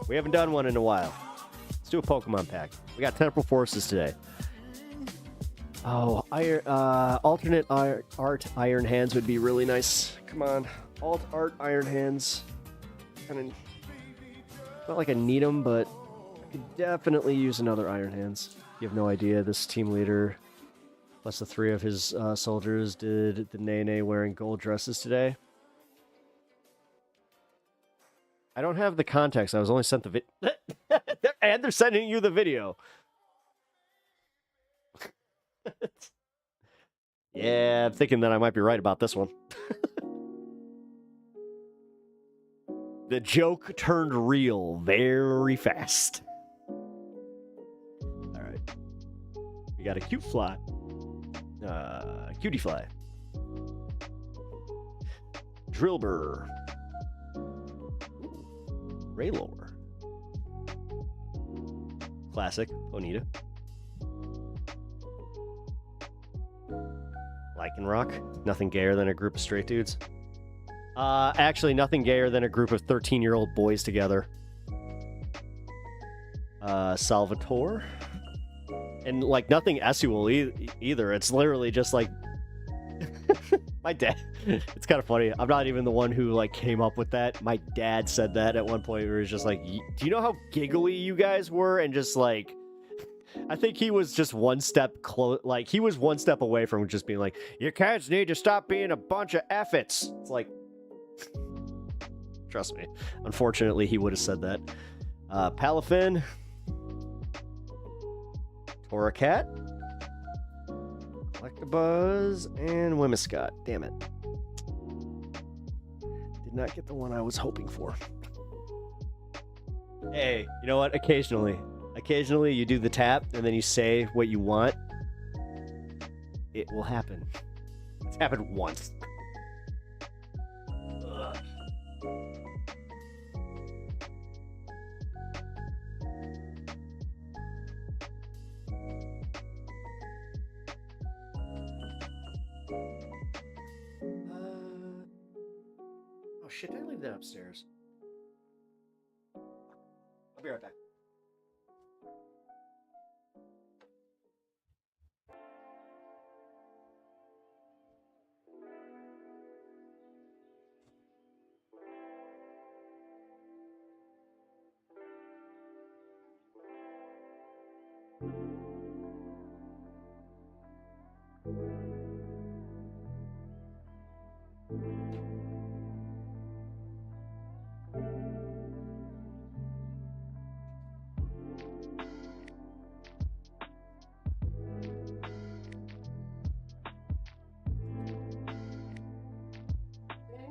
we haven't done one in a while. Let's do a Pokemon pack. We got Temporal Forces today. Oh, alternate art Iron Hands would be really nice. Come on, alt art Iron Hands. Kind of not like I need them, but I could definitely use another Iron Hands. You have no idea. This team leader, plus the 3 of his soldiers, did the Nene wearing gold dresses today. I don't have the context. I was only sent the video. And they're sending you the video. Yeah, I'm thinking that I might be right about this one. The joke turned real very fast. All right. We got a cute fly. Cutie fly. Drillbur. Raylor. Classic. Onita. Lycanroc. Nothing gayer than a group of straight dudes. Actually, nothing gayer than a group of 13-year-old boys together. Salvatore. And, like, nothing Esual either. It's literally just, like... My dad... It's kind of funny. I'm not even the one who, like, came up with that. My dad said that at one point where he was just like, do you know how giggly you guys were? And just, like... I think he was just one step like, he was one step away from just being like, your kids need to stop being a bunch of effets. It's like... Trust me. Unfortunately, he would have said that. Palafin. Torracat. Electabuzz. And Whimsicott. Damn it. Did not get the one I was hoping for. Hey, you know what? Occasionally you do the tap and then you say what you want. It will happen. It's happened once. Ugh. Oh shit, did I leave that upstairs? I'll be right back.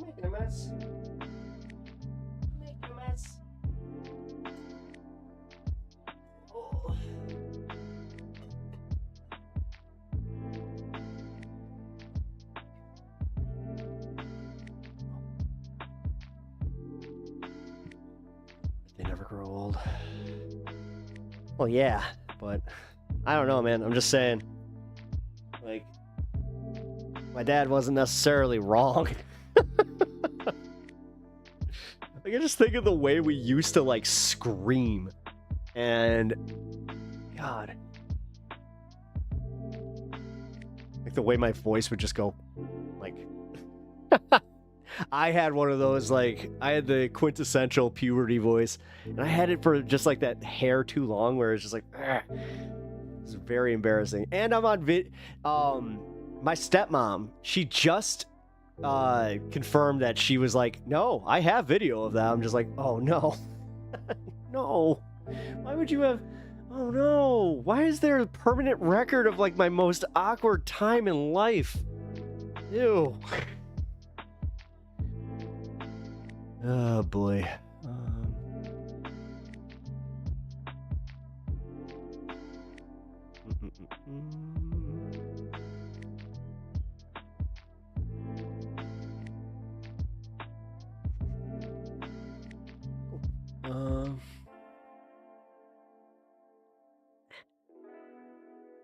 Making a mess. Making a mess. Oh. They never grow old. Well, yeah, but I don't know, man. I'm just saying, like, my dad wasn't necessarily wrong. Like, I just think of the way we used to, like, scream. And, God. Like, the way my voice would just go, like... I had one of those, like, I had the quintessential puberty voice, and I had it for just like that hair too long where it's just like, it's very embarrassing. And I'm on my stepmom, she just confirmed that she was like, no, I have video of that. I'm just like, oh no. No. Why would you have, oh no. Why is there a permanent record of like my most awkward time in life? Ew. Oh boy.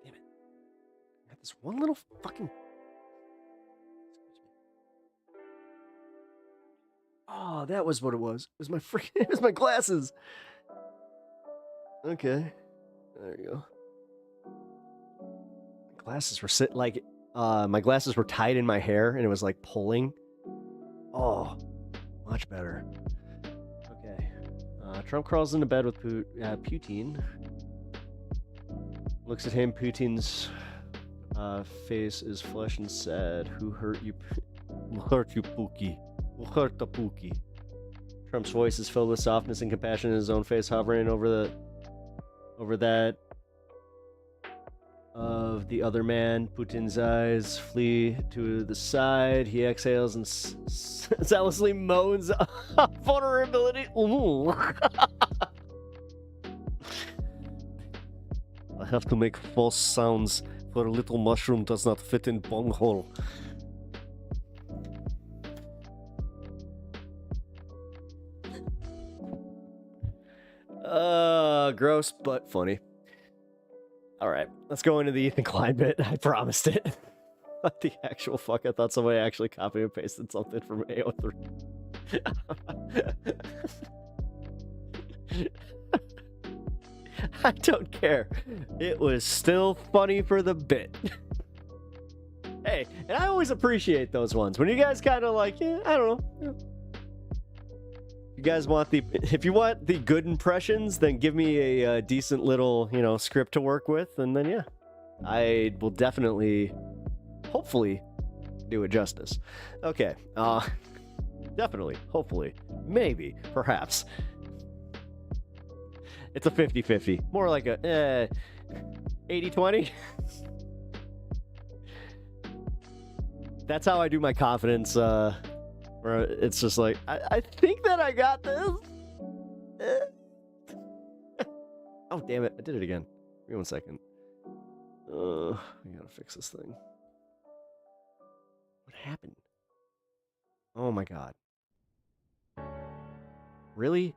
Damn it. I got this one little fucking. Oh, that was what it was. It was my freaking. It was my glasses. Okay. There you go. My glasses were my glasses were tied in my hair and it was like pulling. Oh, much better. Okay. Trump crawls into bed with Putin. Looks at him. Putin's face is flesh and sad. Who hurt you? Who hurt you, Pookie? Who hurt the Pookie? Trump's voice is filled with softness and compassion, his own face hovering over that of the other man. Putin's eyes flee to the side. He exhales and zealously moans vulnerability. Ooh. I have to make false sounds, for a little mushroom does not fit in bunghole. Gross, but funny. Alright, let's go into the Ethan Klein bit. I promised it. What the actual fuck? I thought somebody actually copied and pasted something from AO3. I don't care. It was still funny for the bit. Hey, and I always appreciate those ones. When you guys kind of like, yeah, I don't know. You guys want if you want the good impressions, then give me a decent little, script to work with, and then yeah, I will definitely, hopefully, do it justice. Okay, definitely, hopefully, maybe, perhaps. It's a 50-50, more like a 80-20. That's how I do my confidence. Where it's just like, I think that I got this. Oh, damn it. I did it again. Give me 1 second. I gotta fix this thing. What happened? Oh my god. Really?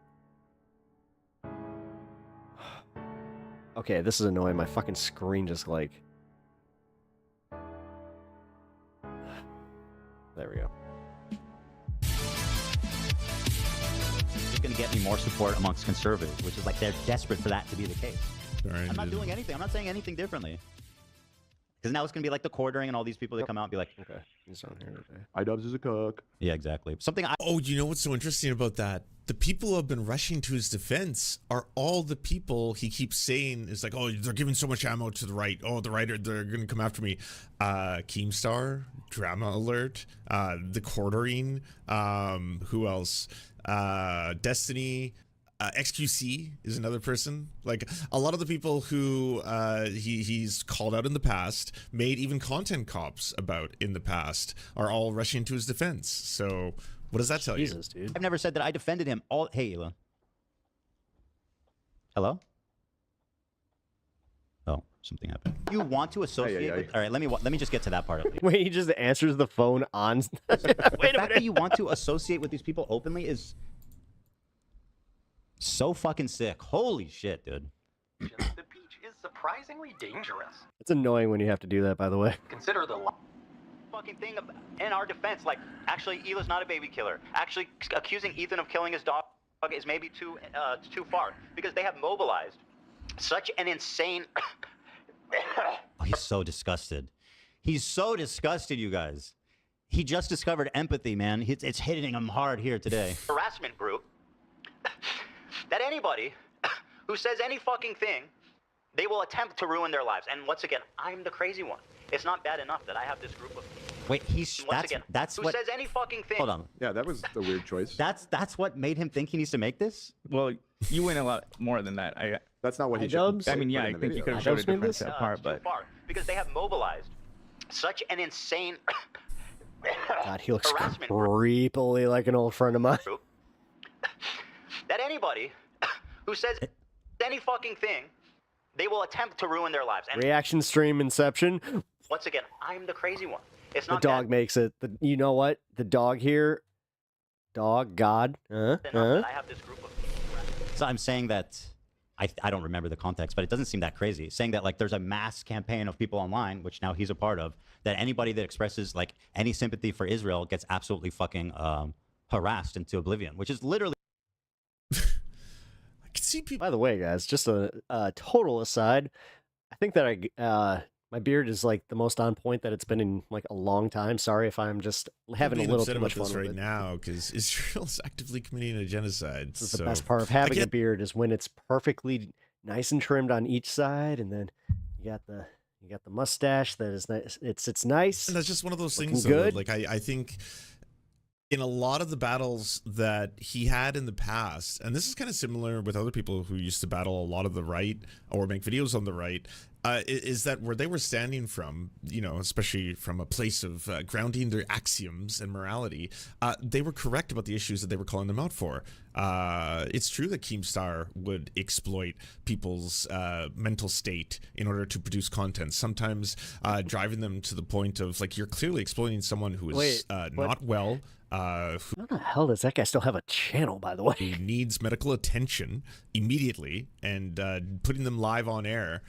Okay, this is annoying. My fucking screen just like... There we go. Going to get me more support amongst conservatives, which is like they're desperate for that to be the case. Sorry, I'm not doing anything. I'm not saying anything differently. Because now it's going to be like the quartering and all these people that come out and be like, okay, he's on here today. iDubbbz is a cook. Yeah, exactly. Something Oh, you know what's so interesting about that? The people who have been rushing to his defense are all the people he keeps saying is like, oh, they're giving so much ammo to the right. Oh, the right, they're going to come after me. Keemstar, Drama Alert, the quartering, who else? Destiny, XQC is another person. Like a lot of the people who he's called out in the past, made even content cops about in the past, are all rushing to his defense. So what does that tell you? Dude. I've never said that I defended him. Hey, Elon. Hello? Oh, something happened. You want to associate with... All right, let me just get to that part of it. Wait, he just answers the phone on... Wait a minute. The fact that you want to associate with these people openly is so fucking sick. Holy shit, dude. The beach is surprisingly dangerous. It's annoying when you have to do that, by the way. Consider the fucking thing in our defense, like, actually, Hila's not a baby killer. Actually, accusing Ethan of killing his dog is maybe too far, because they have mobilized such an insane... Oh, he's so disgusted. He's so disgusted, you guys. He just discovered empathy, man. It's hitting him hard here today. Harassment group that anybody who says any fucking thing, they will attempt to ruin their lives. And once again, I'm the crazy one. It's not bad enough that I have this group of people. Wait, that's who what says any fucking thing. Hold on. Yeah, that was a weird choice. That's what made him think he needs to make this? Well, you went a lot more than that. That's not what he showed. should. I mean, yeah, I think you could have showed a different part, but Because they have mobilized such an insane God, he looks creepily like an old friend of mine. that anybody who says any fucking thing, they will attempt to ruin their lives. And Reaction stream inception. once again, I'm the crazy one. It's The not dog makes it. You know what? The dog here. Dog, God. bad enough that I have this group of people. So I'm saying that I don't remember the context, but it doesn't seem that crazy. Saying that like there's a mass campaign of people online, which now he's a part of, that anybody that expresses like any sympathy for Israel gets absolutely fucking harassed into oblivion, which is literally. I can see people. By the way, guys, just a total aside. I think that my beard is like the most on point that it's been in like a long time. Sorry if I'm just having a little too much fun right with it. now because Israel's actively committing a genocide. This is the best part of having a beard is when it's perfectly nice and trimmed on each side, and then you got the mustache that is nice. It's nice. And that's just one of those looking things. Good. Though, like I think in a lot of the battles that he had in the past, and this is kind of similar with other people who used to battle a lot of the right or make videos on the right. Is that where they were standing from, you know, especially from a place of grounding their axioms and morality, they were correct about the issues that they were calling them out for. It's true that Keemstar would exploit people's mental state in order to produce content, sometimes driving them to the point of, like, you're clearly exploiting someone who is not well. How the hell does that guy still have a channel, by the way? Who needs medical attention immediately, and putting them live on air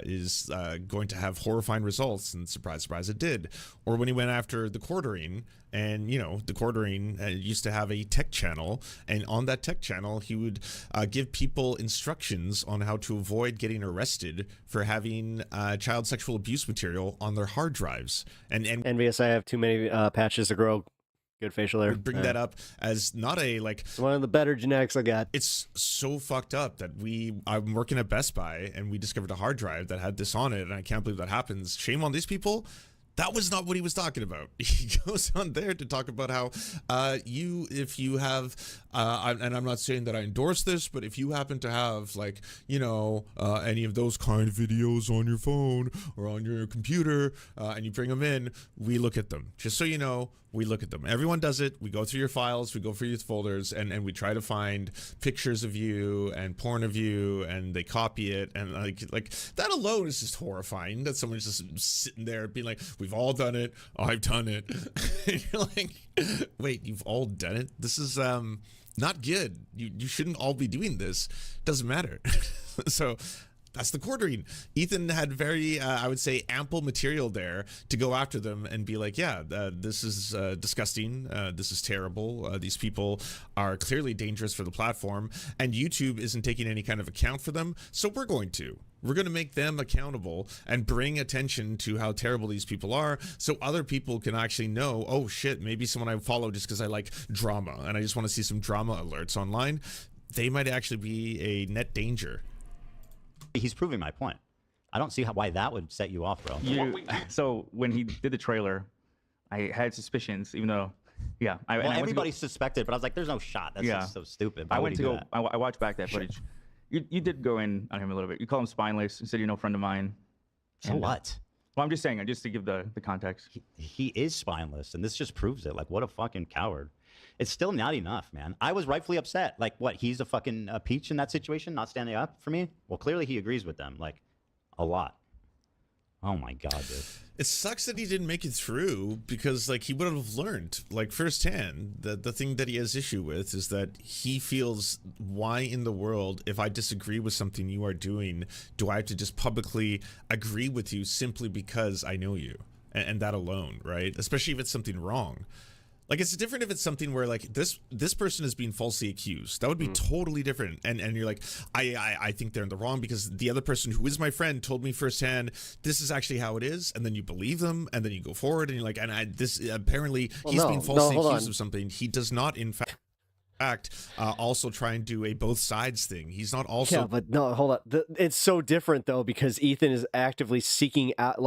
is going to have horrifying results, and surprise, surprise, it did. Or when he went after the Quartering, and, you know, the Quartering used to have a tech channel, and on that tech channel, he would give people instructions on how to avoid getting arrested for having child sexual abuse material on their hard drives. And envious I have too many patches to grow. Good facial hair. Bring that up as not a like. It's one of the better genetics I got. It's so fucked up that I'm working at Best Buy and we discovered a hard drive that had this on it, and I can't believe that happens. Shame on these people. That was not what he was talking about. He goes on there to talk about how if you have, and I'm not saying that I endorse this, but if you happen to have, like, you know, any of those kind of videos on your phone or on your computer, and you bring them in, we look at them. Just so you know, we look at them. Everyone does it. We go through your files, we go through your folders, and we try to find pictures of you and porn of you, and they copy it, and like that alone is just horrifying. That someone's just sitting there being like, "We've all done it. I've done it." And you're like, "Wait, you've all done it? This is not good. You shouldn't all be doing this. Doesn't matter." So. That's the Quartering. Ethan had very, I would say, ample material there to go after them and be like, yeah, this is disgusting. This is terrible. These people are clearly dangerous for the platform, and YouTube isn't taking any kind of account for them. So we're going to make them accountable and bring attention to how terrible these people are, so other people can actually know, oh shit, maybe someone I follow just because I like drama and I just want to see some drama alerts online, they might actually be a net danger. He's proving my point. I don't see why that would set you off, bro. So when he did the trailer, I had suspicions, even though, yeah. Everybody suspected, but I was like, there's no shot. That's just so stupid. Why would he do that? I watched back that footage. You did go in on him a little bit. You call him spineless. You said you're no friend of mine. So what? Well, I'm just saying, just to give the context. He is spineless, and this just proves it. Like, what a fucking coward. It's still not enough, man. I was rightfully upset. Like, what, he's a fucking peach in that situation, not standing up for me? Well, clearly he agrees with them, like, a lot. Oh my God, dude. It sucks that he didn't make it through, because, like, he would have learned, like, firsthand that the thing that he has issue with is that he feels, why in the world, if I disagree with something you are doing, do I have to just publicly agree with you simply because I know you? And that alone, right? Especially if it's something wrong. Like, it's different if it's something where like this person is being falsely accused. That would be totally different. And you're like, I think they're in the wrong because the other person who is my friend told me firsthand this is actually how it is, and then you believe them, and then you go forward, and you're like, apparently he's being falsely accused of something. He does not, in fact. Also try and do a both sides thing. He's not also. Yeah, but no, hold on. It's so different though because Ethan is actively seeking out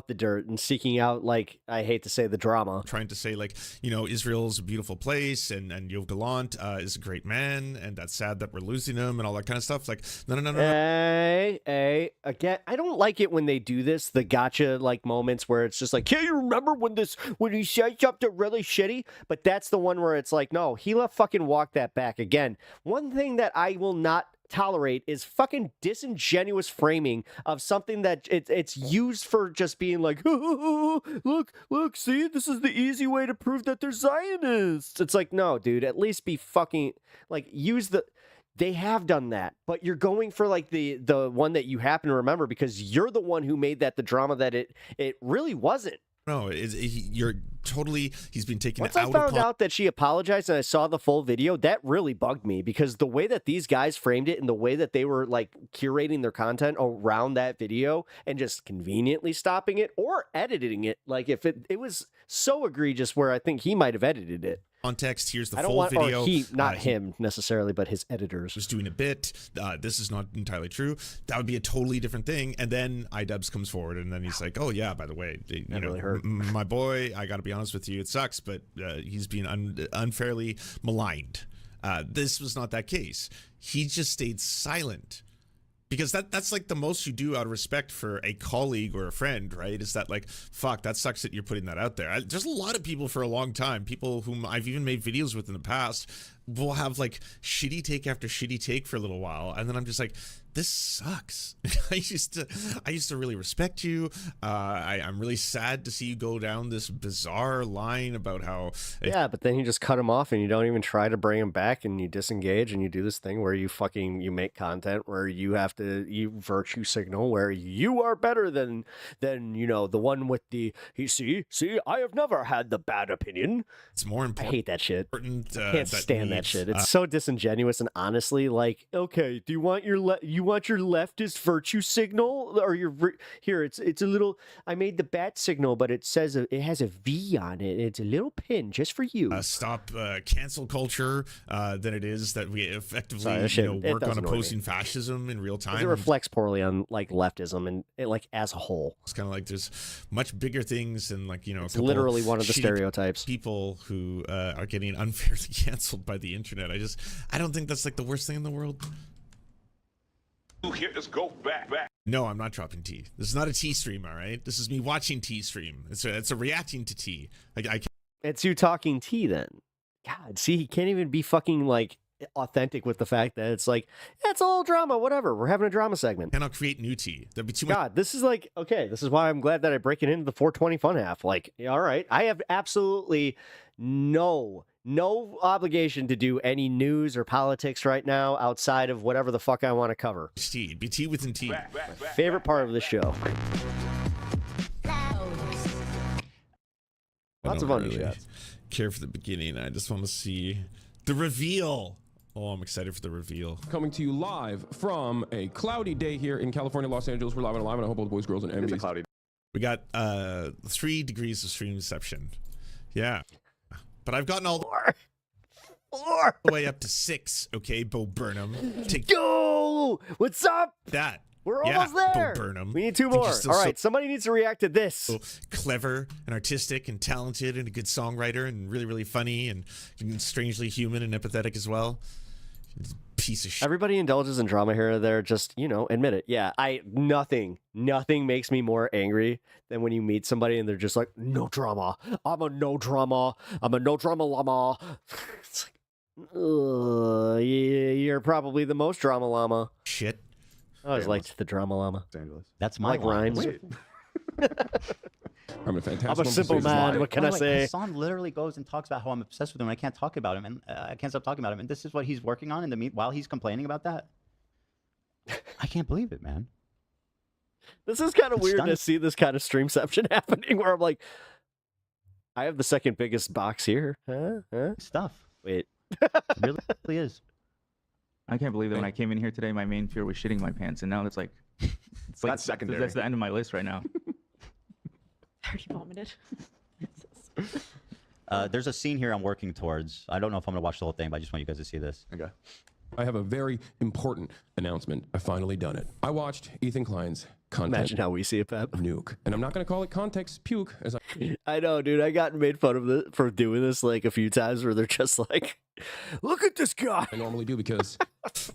the dirt and seeking out, like, I hate to say, the drama. Trying to say, like, you know, Israel's a beautiful place and Yoav Gallant is a great man, and that's sad that we're losing him and all that kind of stuff. Like, no. Hey, again, I don't like it when they do this, the gotcha like moments where it's just like, can you remember when he said something really shitty? But that's the one where it's like, no, he fucking walk that back again. One thing that I will not tolerate is fucking disingenuous framing of something that it's used for just being like, oh, look, see, this is the easy way to prove that they're Zionists. It's like, no, dude, at least be fucking like they have done that, but you're going for like the one that you happen to remember because you're the one who made that the drama that it really wasn't. No, you're totally. He's been taken Once out. I found out that she apologized and I saw the full video, that really bugged me because the way that these guys framed it and the way that they were like curating their content around that video and just conveniently stopping it or editing it, like if it was so egregious where I think he might have edited it. Context, here's the I don't full want, video. Or not him necessarily, but his editors. Was doing a bit. This is not entirely true. That would be a totally different thing. And then iDubbbz comes forward, and then he's like, "Oh yeah, by the way, you know, really hurt. My boy, I got to be honest with you, it sucks, but he's being unfairly maligned. This was not that case. He just stayed silent." Because that's like the most you do out of respect for a colleague or a friend, right? Is that like, fuck, that sucks that you're putting that out there. There's a lot of people for a long time, people whom I've even made videos with in the past, will have like shitty take after shitty take for a little while. And then I'm just like, this sucks. I used to really respect you. I'm really sad to see you go down this bizarre line about how. Yeah, but then you just cut him off and you don't even try to bring him back and you disengage and you do this thing where you make content where you virtue signal where you are better than you know the one with the see I have never had the bad opinion. It's more important. I hate that shit. I can't stand that shit. It's so disingenuous and honestly, like, okay, do you want your leftist virtue signal or here? It's a little. I made the bat signal, but it says it has a V on it. It's a little pin just for you. Stop cancel culture. Than it is that we effectively work on opposing fascism in real time. It reflects poorly on like leftism and like as a whole. It's kind of like there's much bigger things and like it's literally one of the stereotypes. People who are getting unfairly canceled by the internet. I don't think that's like the worst thing in the world. Here, let's go back. No, I'm not dropping tea. This is not a tea stream, all right? This is me watching tea stream. It's a reacting to tea. It's you talking tea then. God, see, he can't even be fucking like authentic with the fact that it's like, it's all drama, whatever. We're having a drama segment. Cannot create new tea. That'd be too much. God, this is like, okay, this is why I'm glad that I break it into the 420 fun half. Like, all right, I have absolutely no obligation to do any news or politics right now outside of whatever the fuck I want to cover. Tea. Be tea within tea. My favorite part of the show. Lots of funny shots. Care for the beginning. I just want to see the reveal. Oh, I'm excited for the reveal. Coming to you live from a cloudy day here in California, Los Angeles. We're live and alive, and I hope all the boys, girls, and MBs. We got 3 degrees of stream deception. Yeah. But I've gotten all the way up to 6, okay, Bo Burnham. Go! What's up? That. We're almost there. Bo Burnham. We need 2 more. All right, somebody needs to react to this. So clever and artistic and talented and a good songwriter and really, really funny and strangely human and empathetic as well. Piece of shit. Everybody indulges in drama here or there. Just, admit it. Yeah, nothing makes me more angry than when you meet somebody and they're just like, no drama. I'm a no drama llama. It's like, you're probably the most drama llama. Shit. I always liked the drama llama. That's my rhymes. I'm a fantastic. I'm a simple man. What can I say? Hassan literally goes and talks about how I'm obsessed with him and I can't talk about him and I can't stop talking about him. And this is what he's working on in the while he's complaining about that. I can't believe it, man. This is kind of weird to see this kind of streamception happening where I'm like, I have the second biggest box here. Stuff. Wait. It really is. I can't believe that when I came in here today, my main fear was shitting my pants, and now it's like, That's secondary. That's the end of my list right now. I already vomited. There's a scene here I'm working towards. I don't know if I'm going to watch the whole thing, but I just want you guys to see this. Okay. I have a very important announcement. I've finally done it. I watched Ethan Klein's content. Imagine how we see it, Pep. Nuke. And I'm not going to call it context puke, as I know, dude. I got made fun of for doing this like a few times where they're just like, look at this guy. I normally do because...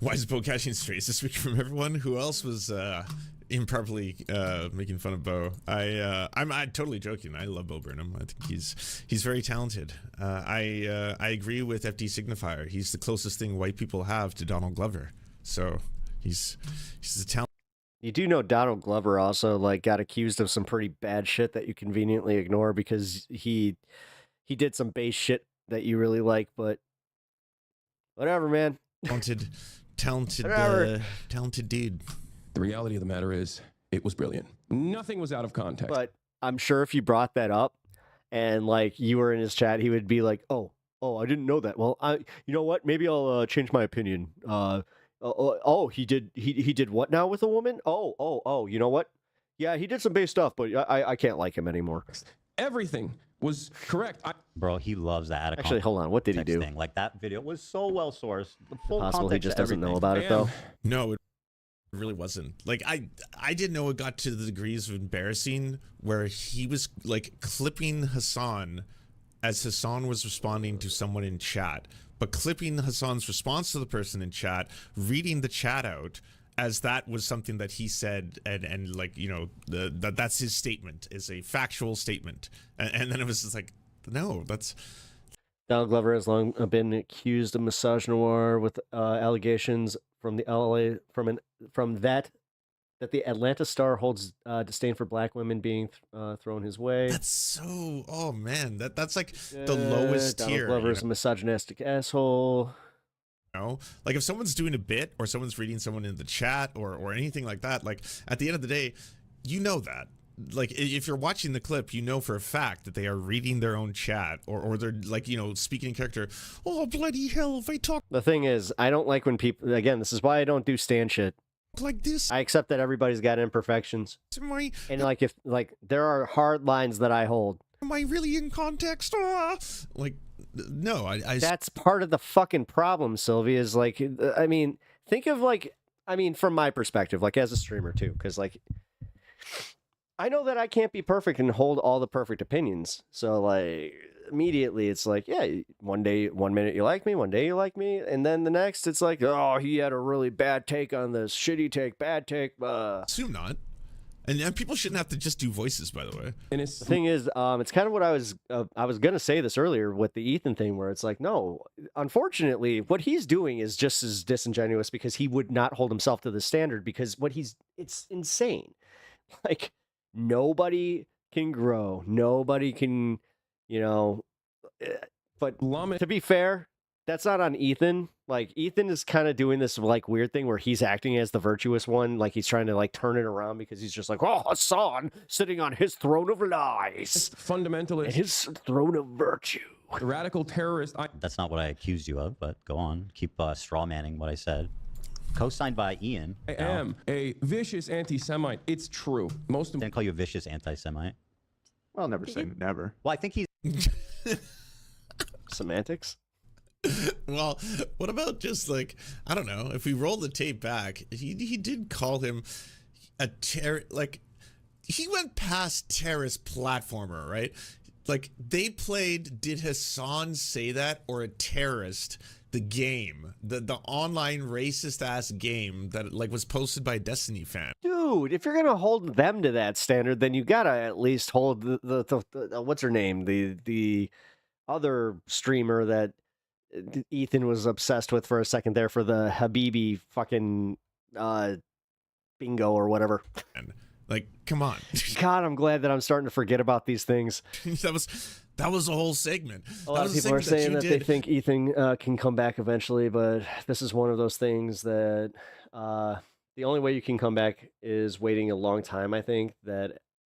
Why is Bo catching strays this week from everyone? Who else was improperly making fun of Bo? I'm totally joking. I love Bo Burnham. I think he's very talented. I agree with FD Signifier. He's the closest thing white people have to Donald Glover. So he's a talent. You do know Donald Glover also like got accused of some pretty bad shit that you conveniently ignore because he did some base shit that you really like, but whatever, man. Talented dude. The reality of the matter is, it was brilliant. Nothing was out of context. But I'm sure if you brought that up and like you were in his chat, he would be like, oh, I didn't know that. Well, you know what? Maybe I'll change my opinion. He did what now with a woman? Oh, you know what? Yeah, he did some base stuff, but I can't like him anymore. Everything was correct. Bro, he loves that. Actually, hold on. What did he do? Thing. Like, that video was so well sourced. The full Possible he context just of doesn't know everything. about it, though. No, it really wasn't. Like, I didn't know it got to the degrees of embarrassing where he was like clipping Hassan as Hassan was responding to someone in chat, but clipping Hassan's response to the person in chat, reading the chat out as that was something that he said, and like, you know, that's his statement, is a factual statement, and then it was just like, no, that's... Donald Glover has long been accused of misogynoir with allegations from the LA from that the Atlanta Star holds disdain for black women being thrown his way. That's so... Oh man, that's like the lowest Donald tier. Glover's a misogynistic asshole. You know, like if someone's doing a bit or someone's reading someone in the chat or anything like that, like at the end of the day, you know that. Like if you're watching the clip, you know for a fact that they are reading their own chat or they're like, you know, speaking in character. Oh, bloody hell, if I talk... The thing is, I don't like when people, again, this is why I don't do stand shit. Like this. I accept that everybody's got imperfections. And like if like there are hard lines that I hold. Am I really in context? Like, no, I... That's part of the fucking problem, Sylvia, is like, I mean, think of like, I mean, from my perspective, like as a streamer too, because like, I know that I can't be perfect and hold all the perfect opinions. So like, immediately it's like, yeah, one minute you like me, one day you like me, and then the next it's like, oh, he had a really bad take on this, shitty take, bad take. Assume not. And people shouldn't have to just do voices, by the way. And the thing is, it's kind of what I was gonna say this earlier with the Ethan thing, where it's like, no, unfortunately, what he's doing is just as disingenuous because he would not hold himself to the standard because it's insane. Like nobody can grow, nobody can, you know. But to be fair, that's not on Ethan. Like Ethan is kind of doing this like weird thing where he's acting as the virtuous one, like he's trying to like turn it around because he's just like, oh, Hassan sitting on his throne of lies, fundamentalist, his throne of virtue, the radical terrorist. That's not what I accused you of, but go on, keep straw manning what I said. Co-signed by Ian. I am a vicious anti-Semite. It's true. Most didn't call you a vicious anti-Semite. Well, never say never. Well, I think he's semantics. Well, what about just like, I don't know, if we roll the tape back, he did call him a like he went past terrorist platformer, right? Like they played Did Hassan Say That or a Terrorist, the game, the online racist ass game that like was posted by a Destiny fan. Dude, if you're gonna hold them to that standard, then you gotta at least hold the what's her name, the other streamer that Ethan was obsessed with for a second there for the Habibi fucking bingo or whatever. Like, come on. God, I'm glad that I'm starting to forget about these things. that was a whole segment. A lot of people are saying that they think Ethan can come back eventually, but this is one of those things that the only way you can come back is waiting a long time, I think,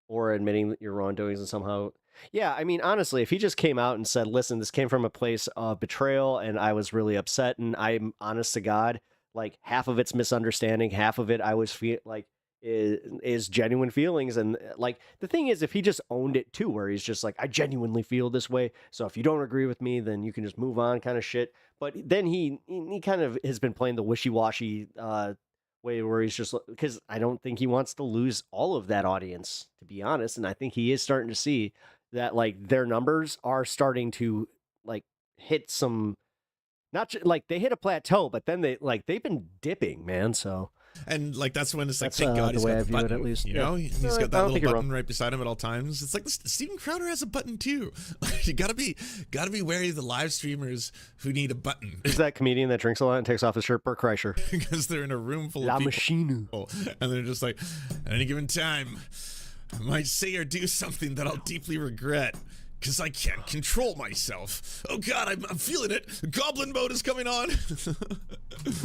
or admitting that your wrongdoings and somehow Yeah, I mean, honestly, if he just came out and said, listen, this came from a place of betrayal and I was really upset and I'm honest to God, like half of it's misunderstanding, half of it I was feel like is genuine feelings. And like the thing is, if he just owned it too, where he's just like, I genuinely feel this way. So if you don't agree with me, then you can just move on kind of shit. But then he kind of has been playing the wishy-washy way where he's just because I don't think he wants to lose all of that audience, to be honest. And I think he is starting to see that like their numbers are starting to like hit some, like they hit a plateau, but then they've been dipping, man. So and like that's when it's like, thank God he's the way got I the view it, button. at least. You know, Yeah. he's No, got I that don't little think you're button wrong. right beside him at all times. It's like Steven Crowder has a button too. You gotta be wary of the live streamers who need a button. Who's that comedian that drinks a lot and takes off his shirt? Bert Kreischer. Because they're in a room full La of people. Machine. And they're just like, at any given time, I might say or do something that I'll deeply regret. Because I can't control myself. Oh God, I'm feeling it. Goblin mode is coming on.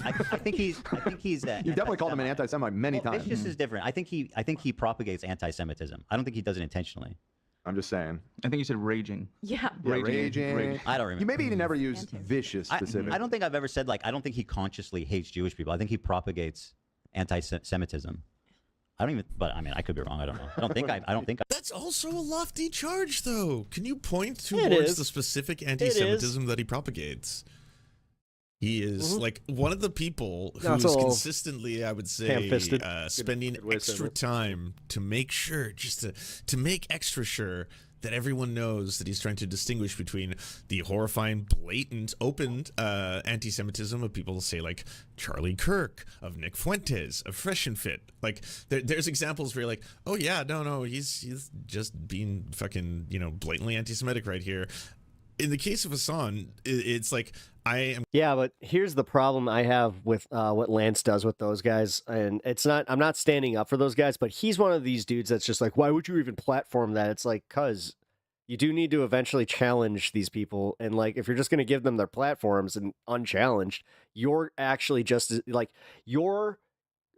I think he's. You definitely called him an anti-Semite many times. This is different. I think he propagates anti-Semitism. I don't think he does it intentionally. I'm just saying. I think you said raging. Yeah. Raging. I don't remember. You maybe even never used vicious specifically. I don't think I've ever said like I don't think he consciously hates Jewish people. I think he propagates anti-Semitism. I don't even. But I mean, I could be wrong. I don't know. I don't think. That's also a lofty charge, though. Can you point It towards is. the specific anti-Semitism that he propagates? He is like one of the people who's consistently, I would say, spending extra time to make sure, just to make extra sure that everyone knows that he's trying to distinguish between the horrifying, blatant, open anti-Semitism of people say like Charlie Kirk, of Nick Fuentes, of Fresh and Fit. Like there's examples where you're like, oh yeah, no, he's just being fucking, blatantly anti-Semitic right here. In the case of Hassan, it's like Yeah, but here's the problem I have with what Lance does with those guys, and I'm not standing up for those guys, but he's one of these dudes that's just like, why would you even platform that? It's like, cuz you do need to eventually challenge these people, and like if you're just going to give them their platforms and unchallenged, you're actually just like you're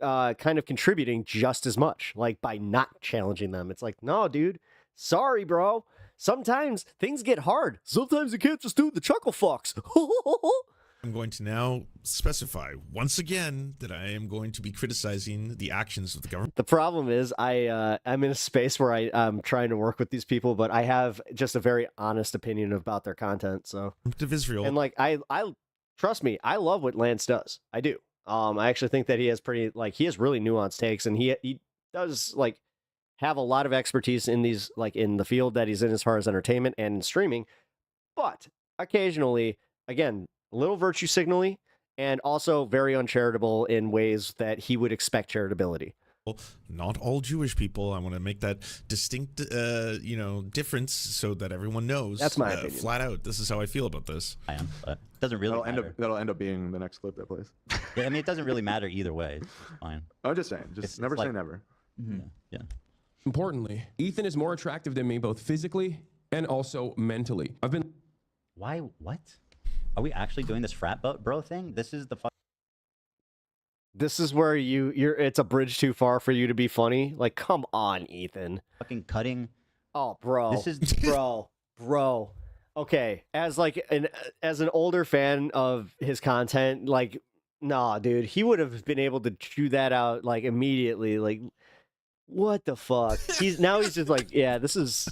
kind of contributing just as much, like by not challenging them. It's like, no, dude, sorry, bro. Sometimes things get hard. Sometimes you can't just do the chuckle fucks. I'm going to now specify once again that I am going to be criticizing the actions of the government. The problem is I'm in a space where I'm trying to work with these people, but I have just a very honest opinion about their content. So of Israel. And like I trust me, I love what Lance does. I do. I actually think that he has he has really nuanced takes, and he does like have a lot of expertise in these, like in the field that he's in as far as entertainment and in streaming. But occasionally, again, a little virtue signaling and also very uncharitable in ways that he would expect charitability. Not all Jewish people. I want to make that distinct, difference so that everyone knows. That's my opinion. Flat out, this is how I feel about this. I am, but it doesn't really matter. That'll end up being the next clip that plays. Yeah, I mean, it doesn't really matter either way. It's fine. I'm just saying. Just never say never. Mm-hmm. Yeah. Importantly, Ethan is more attractive than me both physically and also mentally. I've been. Why? What? Are we actually doing this frat bro thing? This is the. This is where you're. It's a bridge too far for you to be funny. Like, come on, Ethan. Fucking cutting. Oh, bro. This is bro. Okay, as an older fan of his content, like, nah, dude, he would have been able to chew that out like immediately. Like, what the fuck? He's just like, yeah, this is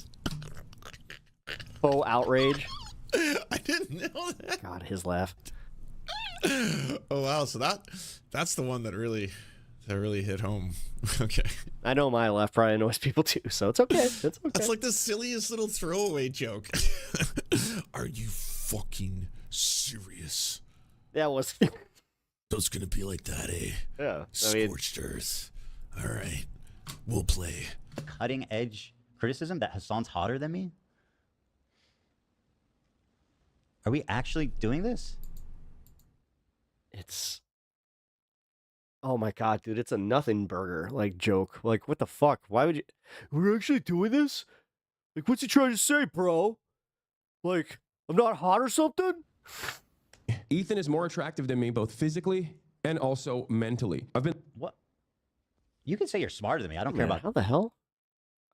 faux outrage. I didn't know that. God, his laugh. Oh wow, so that's the one that really hit home. Okay. I know my laugh probably annoys people too, so it's okay. It's okay. That's like the silliest little throwaway joke. Are you fucking serious? That was. So it's gonna be like that, eh? Yeah. Scorched earth. All right, we'll play. Cutting edge criticism that Hassan's hotter than me? Are we actually doing this? It's. Oh my god, dude! It's a nothing burger joke. Like, what the fuck? Why would you? We're actually doing this? Like, what's he trying to say, bro? Like, I'm not hot or something? Ethan is more attractive than me both physically and also mentally. I've been. What? You can say you're smarter than me. I don't care about. How the hell?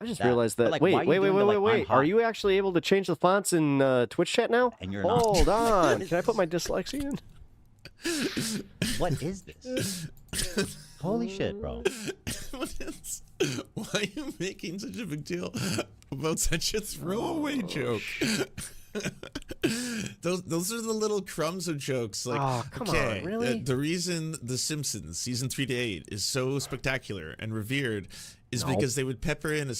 I just realized that. Like, Wait. like, Are you actually able to change the fonts in Twitch chat now? And you're Hold not. on. Can I put my dyslexia in? What is this? Holy shit, bro. Why are you making such a big deal about such a throwaway joke? Those are the little crumbs of jokes. Like, oh, come okay, on, really? The reason The Simpsons season 3 to 8 is so spectacular and revered is because they would pepper in a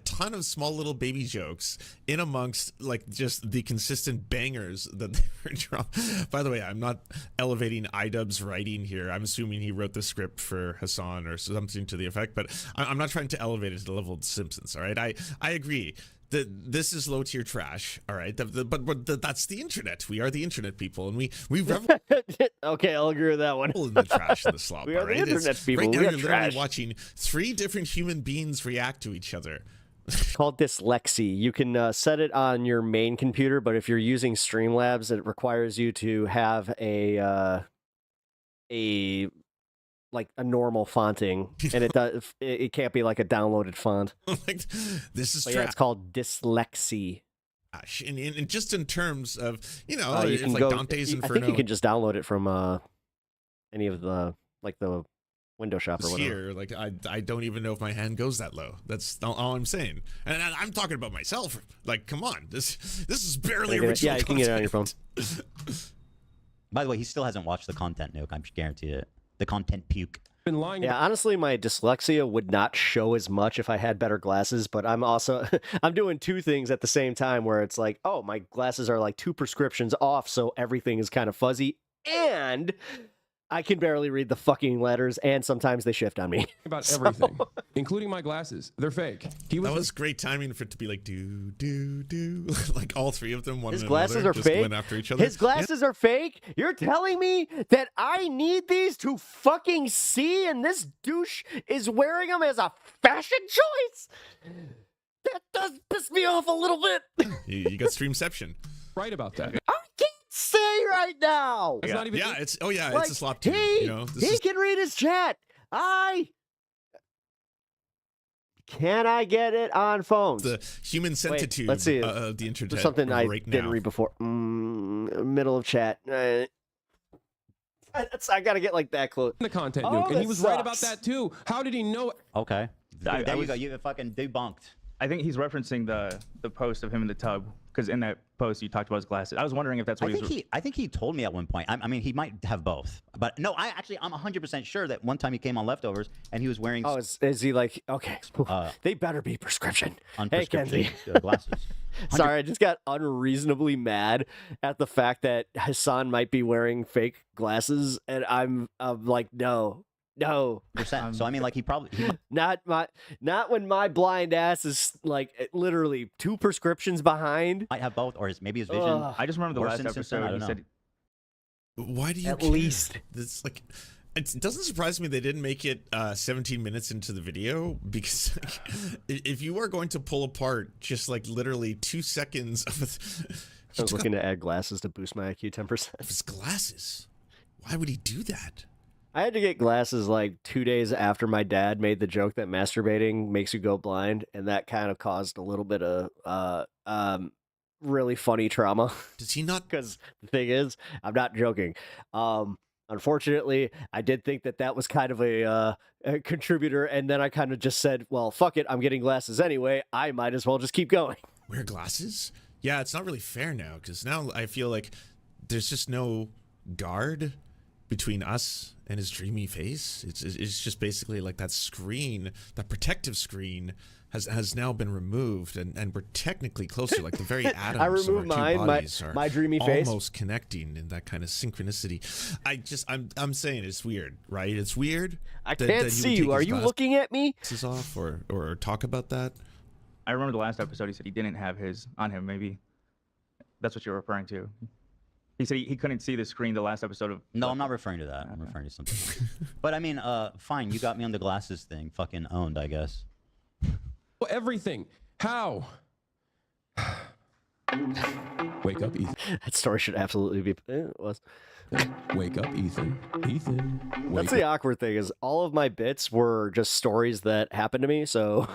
ton of small little baby jokes in amongst like just the consistent bangers that they were dropping. By the way, I'm not elevating iDubbbz's writing here. I'm assuming he wrote the script for Hassan or something to the effect, but I'm not trying to elevate it to the level of The Simpsons. All right, I agree. This is low tier trash, all right. But that's the internet. We are the internet people, and we revel. Okay, I'll agree with that one. In the trash and the slop. We are the internet people. Right now, we you're are literally trash. watching 3 different human beings react to each other. It's called dyslexia. You can set it on your main computer, but if you're using Streamlabs, it requires you to have a normal fonting, and it can't be like a downloaded font. Like, this is trash. Yeah, it's called dyslexia. And just in terms of, you it's can like Dante's Inferno. I think you can just download it from any of the the window shop or whatever. Here, like I don't even know if my hand goes that low. That's all I'm saying, and I'm talking about myself. Like, come on, this is barely original. Yeah, you can get it on your phone. By the way, he still hasn't watched the content, Nuke. I'm guaranteed it. The content puke. Been lying. Yeah, honestly, my dyslexia would not show as much if I had better glasses, but I'm also I'm doing 2 things at the same time where it's like, oh, my glasses are like 2 prescriptions off, so everything is kind of fuzzy, and I can barely read the fucking letters, and sometimes they shift on me. About everything, including my glasses. They're fake. That was great timing for it to be like do like all 3 of them. His glasses are just fake. went after each other. His glasses are fake. You're telling me that I need these to fucking see, and this douche is wearing them as a fashion choice? That does piss me off a little bit. You got Streamception. Right about that. I can't say right now. It's not even. Yeah, it's it's Like, a slop too. He can read his chat. Can I get it on phones? The human centitude. Let's see. Of the internet. There's something I right didn't now. read before. Middle of chat. I gotta get like that close. The content, Oh, Nuke, and he that was right about sucks. that too. How did he know? Okay. There you go. You fucking debunked. I think he's referencing the post of him in the tub, because in that post you talked about his glasses. I was wondering if that's what I think he told me at one point. I mean, he might have both, but no, I'm 100% sure that one time he came on Leftovers and he was wearing. Oh, is he like, okay, they better be prescription. Hey, Kenzie. Glasses. Sorry, I just got unreasonably mad at the fact that Hassan might be wearing fake glasses, and I'm like, no. So I mean, like he not when my blind ass is like literally 2 prescriptions behind. Might have both, or maybe his vision. I just remember the last episode. He said, "Why do you at least?" It's like, it doesn't surprise me they didn't make it 17 minutes into the video, because like, if you are going to pull apart just like literally 2 seconds of I was looking to add glasses to boost my IQ 10%. Of his glasses, why would he do that? I had to get glasses like 2 days after my dad made the joke that masturbating makes you go blind, and that kind of caused a little bit of really funny trauma. Does he not? Because the thing is, I'm not joking. Unfortunately, I did think that was kind of a contributor, and then I kind of just said, well, fuck it, I'm getting glasses anyway. I might as well just keep going. Wear glasses? Yeah, it's not really fair now, because now I feel like there's just no guard between us and his dreamy face. It's just basically like that screen, that protective screen has now been removed, and we're technically closer, like the very atoms I removed of our two bodies are my dreamy face, almost connecting in that kind of synchronicity. I'm saying it's weird, right? It's weird. I can't see you. Are you looking at me? Glasses off, or talk about that. I remember the last episode he said he didn't have his on him. Maybe that's what you're referring to. He said he couldn't see the screen the last episode of... No, I'm not referring to that. I'm referring to something else. But I mean, fine, you got me on the glasses thing. Fucking owned, I guess. Everything. How? Wake up, Ethan. That story should absolutely be. It was. Wake up, Ethan. Ethan. Wake That's the awkward thing is all of my bits were just stories that happened to me. So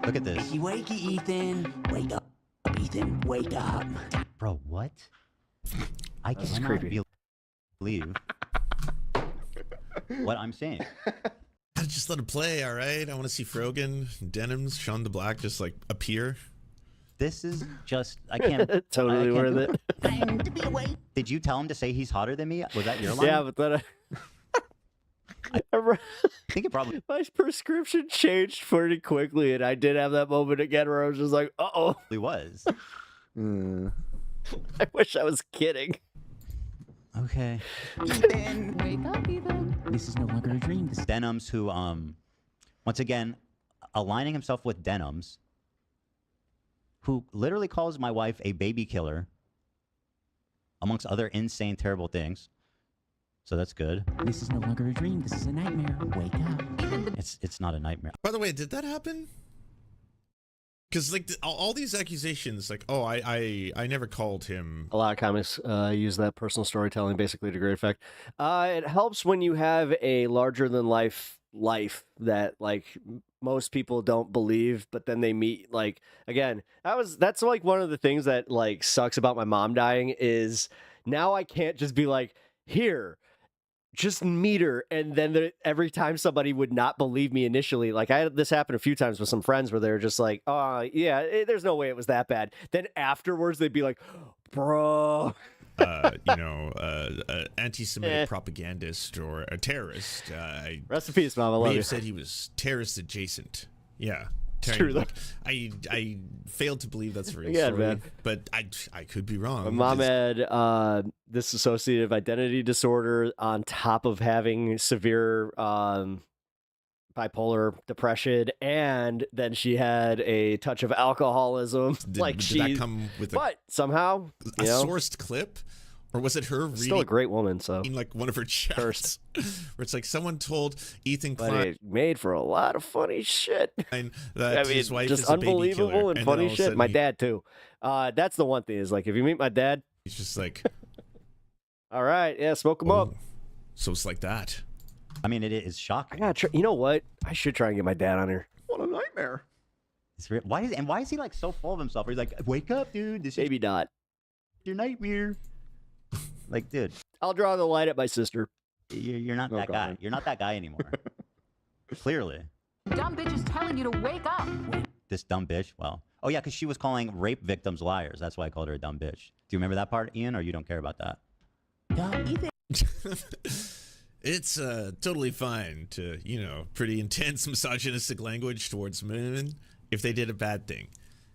Look at this. Wakey, Ethan. Wake up, Ethan. Wake up. Bro, what? I This is cannot creepy. believe what I'm saying. Just let it play, all right? I want to see Frogan, Denims, Sean the Black just like appear. This is just, I can't. Totally I can't worth do it. Did you tell him to say he's hotter than me? Was that your line? Yeah, but then I think it probably. my prescription changed pretty quickly, and I did have that moment again where I was just like, "Uh-oh." It was. I wish I was kidding. Okay. Ethan. Wake up, Ethan. This is no longer a dream. This is Denims, who, once again, aligning himself with Denims, who literally calls my wife a baby killer, amongst other insane, terrible things. So that's good. This is no longer a dream. This is a nightmare. Wake up. It's not a nightmare. By the way, did that happen? Because like all these accusations, like, oh, I never called him. A lot of comics use that personal storytelling basically to great effect. It helps when you have a larger than life that like most people don't believe, but then they meet. Like, again, that's like one of the things that like sucks about my mom dying is now I can't just be like, here, just meet her, and then every time somebody would not believe me initially, like I had this happen a few times with some friends where they were just like, oh yeah, there's no way it was that bad. Then afterwards they'd be like, bro, Anti-Semitic propagandist or a terrorist. Rest in peace, Mom. I love you. Said he was terrorist adjacent. Yeah. It's true, like, I failed to believe that's real Yeah, story, man. but I could be wrong. My mom had dissociative identity disorder on top of having severe bipolar depression, and then she had a touch of alcoholism. Did she, that come with but somehow a sourced clip? Or was it her reading? Still a great woman, so like one of her chats, where it's like someone told Ethan Klein, but it made for a lot of funny shit. That his wife just is a baby unbelievable killer, and then funny all of a shit. sudden My dad too. That's the one thing is like if you meet my dad, he's just like, all right, yeah, smoke him up. So it's like that. I mean, it is shocking. I gotta you know what? I should try and get my dad on here. What a nightmare. It's real. Why is he like so full of himself? He's like, wake up, dude. This Maybe is not. your nightmare. Like, dude, I'll draw the line at my sister. You're not that guy. You're not that guy anymore. Clearly. dumb bitch is telling you to wake up. This dumb bitch. Well, oh yeah, because she was calling rape victims liars. That's why I called her a dumb bitch. Do you remember that part, Ian, or you don't care about that? It's totally fine to, pretty intense misogynistic language towards women if they did a bad thing.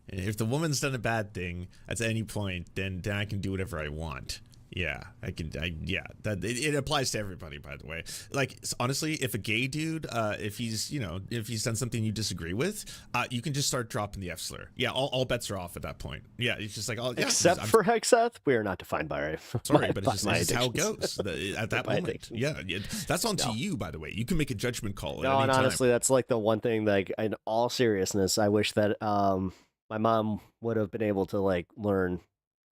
And if the woman's done a bad thing at any point, then I can do whatever I want. Yeah, it applies to everybody, by the way. Like, honestly, if a gay dude, if he's done something you disagree with, you can just start dropping the F slur. Yeah, all bets are off at that point. Yeah, it's just like, Except for HEGSETH, we are not defined by sorry, but it's just how it goes at that moment. addiction. Yeah, that's on to you, by the way. You can make a judgment call. No, at any and time. honestly, that's like the one thing. Like, in all seriousness, I wish that my mom would have been able to like learn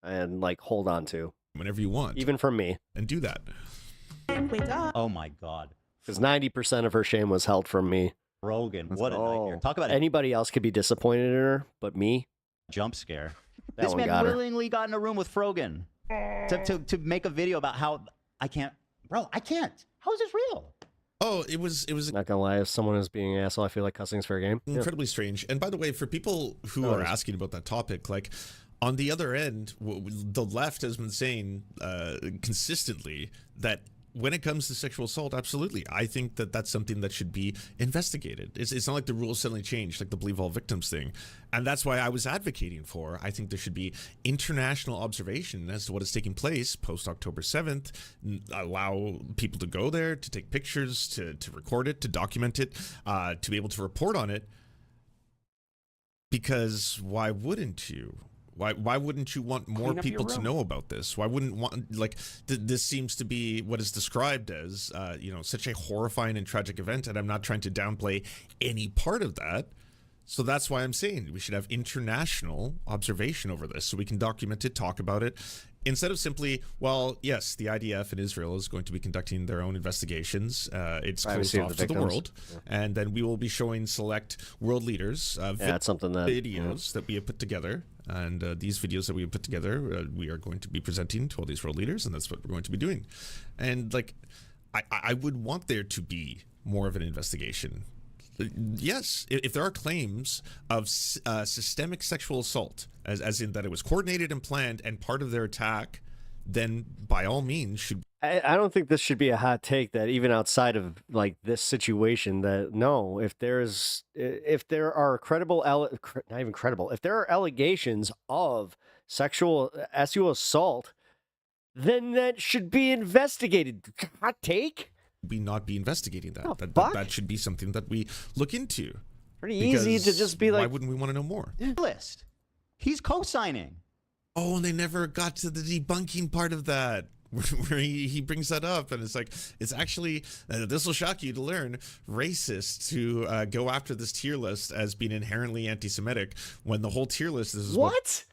and like hold on to. Whenever you want, even from me, and do that. Oh my god! Because 90% of her shame was held from me. Rogan, what a nightmare! Talk about anybody else could be disappointed in her, but me. Jump scare. That This one man got her. willingly got in a room with Frogan to make a video about how I can't. How is this real? Oh, it was. Not gonna lie, if someone is being an asshole, I feel like cussing is fair game. Incredibly strange. And by the way, for people who are asking about that topic, like on the other end, the left has been saying consistently that when it comes to sexual assault, absolutely, I think that that's something that should be investigated. It's not like the rules suddenly changed, like the believe all victims thing. And that's why I was advocating for, I think there should be international observation as to what is taking place post October 7th, allow people to go there, to take pictures, to record it, to document it, to be able to report on it. Because why wouldn't you? Why wouldn't you want more people to know about this? Why wouldn't want, like, this seems to be what is described as, such a horrifying and tragic event, and I'm not trying to downplay any part of that, So that's why I'm saying we should have international observation over this so we can document it, talk about it, instead of simply, well, yes, the IDF in Israel is going to be conducting their own investigations. It's closed off to the world. And then we will be showing select world leaders that's something that, videos that we have put together. And these videos that we have put together, we are going to be presenting to all these world leaders, and that's what we're going to be doing. And like, I would want there to be more of an investigation. Yes, if there are claims of systemic sexual assault, as in that it was coordinated and planned and part of their attack, then by all means should. I don't think this should be a hot take that even outside of like this situation that no, if there are if there are allegations of sexual assault, then that should be investigated. Hot take? We not be investigating that. Oh, that should be something that we look into. Pretty easy to just be like, why wouldn't we want to know more? List. He's co-signing. Oh, and they never got to the debunking part of that, where he brings that up, and it's like, it's actually, this will shock you to learn, racist to go after this tier list as being inherently anti-Semitic when the whole tier list is what?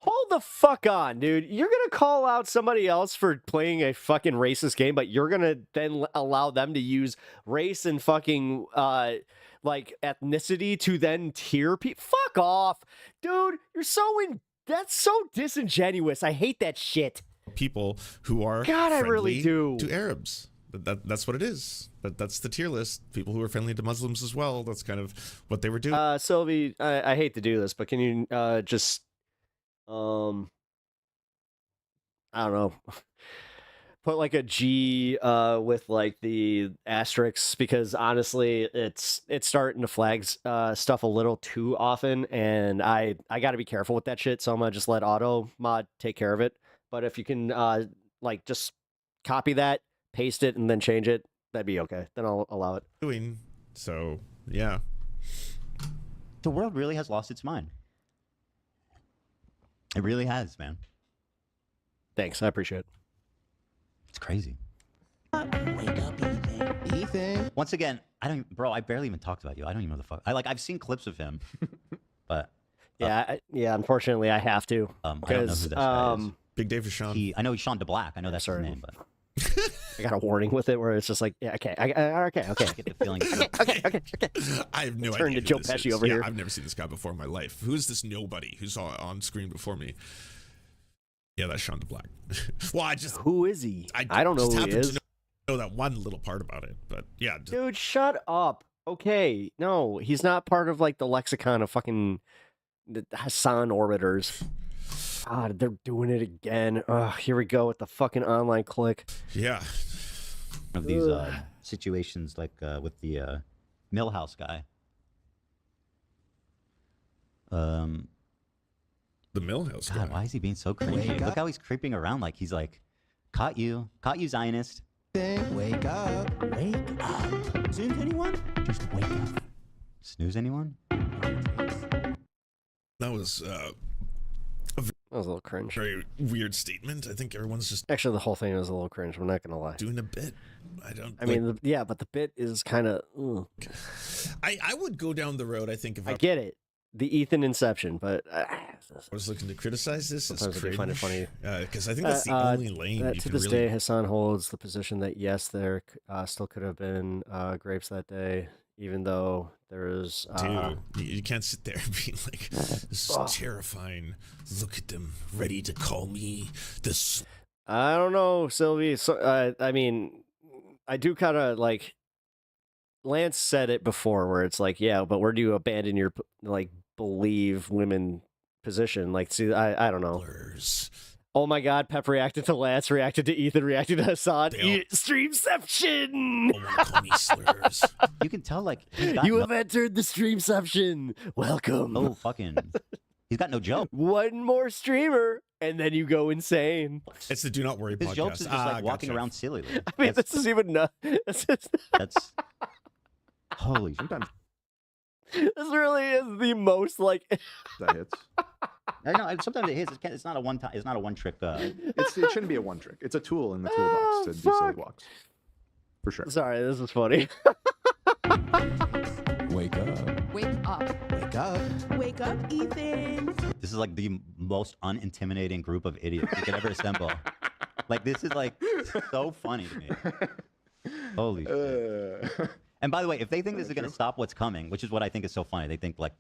Hold the fuck on, dude. You're going to call out somebody else for playing a fucking racist game, but you're going to then allow them to use race and fucking, like, ethnicity to then tier people? Fuck off. Dude, that's so disingenuous. I hate that shit. People who are I really do. To Arabs. That's what it is. That's the tier list. People who are friendly to Muslims as well. That's kind of what they were doing. Sylvie, I hate to do this, but can you just... I don't know, put like a G with like the asterisks, because honestly it's starting to flag stuff a little too often, and I got to be careful with that shit, so I'm gonna just let auto mod take care of it. But if you can like just copy that, paste it, and then change it, that'd be okay. Then I'll allow it. So yeah, the world really has lost its mind. It really has, man. Thanks, I appreciate it. It's crazy. Wake up, Ethan. Once again, I barely even talked about you. I don't even know the fuck. I've seen clips of him, but yeah, unfortunately, I have to. I don't know who this guy is. Big day for Sean. I know he's Sean DeBlack. I know that's his name, but I got a warning with it where it's just like, yeah, okay. I get the feeling. okay. I have no idea. Turn to Joe Pesci over here. I've never seen this guy before in my life. Who's this nobody who's on screen before me? Yeah, that's Sean DeBlack. Well, who is he? I don't know who he is. To know that one little part about it, but yeah. Dude, shut up. Okay, no, he's not part of like the lexicon of fucking the Hassan orbiters. God, they're doing it again. Here we go with the fucking online click. Yeah. Of these situations like with the Millhouse guy. The Millhouse guy. God, why is he being so creepy? Look how he's creeping around like he's like, caught you, Zionist. Wake up. Snooze anyone? Just wake up. Snooze anyone? That was a little cringe. Very weird statement. I think everyone's just actually, the whole thing was a little cringe. I'm not gonna lie. Doing a bit. I mean, yeah, but the bit is kind of. I would go down the road. I think if I get it, the Ethan Inception, but I was looking to criticize this. Sometimes I find it funny because I think that's the only lane. To this day, Hassan holds the position that yes, there still could have been grapes that day, even though there is. Dude, you can't sit there and be like, "This is terrifying. Look at them, ready to call me this." I don't know, Sylvie. So, I mean, I do kind of like. Lance said it before, where it's like, yeah, but where do you abandon your like believe women position? Like, see, I don't know. Oh my God, Pep reacted to Lance, reacted to Ethan, reacted to Hassan. Streamception! Call me slurs. You can tell, like, you have entered the Streamception. Welcome. Oh, fucking. He's got no joke. One more streamer, and then you go insane. It's the Do Not Worry podcast. His jokes is just like walking around sillily. I mean, this is even not. That's holy. Sometimes this really is the most like that hits. I know. Sometimes it hits. It's not a one time. It's not a one trick. It shouldn't be a one trick. It's a tool in the toolbox to do silly walks. For sure. Sorry, this is funny. Wake up. Wake up. Wake up. Wake up, Ethan. This is like the most unintimidating group of idiots you could ever assemble. Like, this is like so funny to me. Holy shit. And by the way, if they think this is going to stop what's coming, which is what I think is so funny, they think like,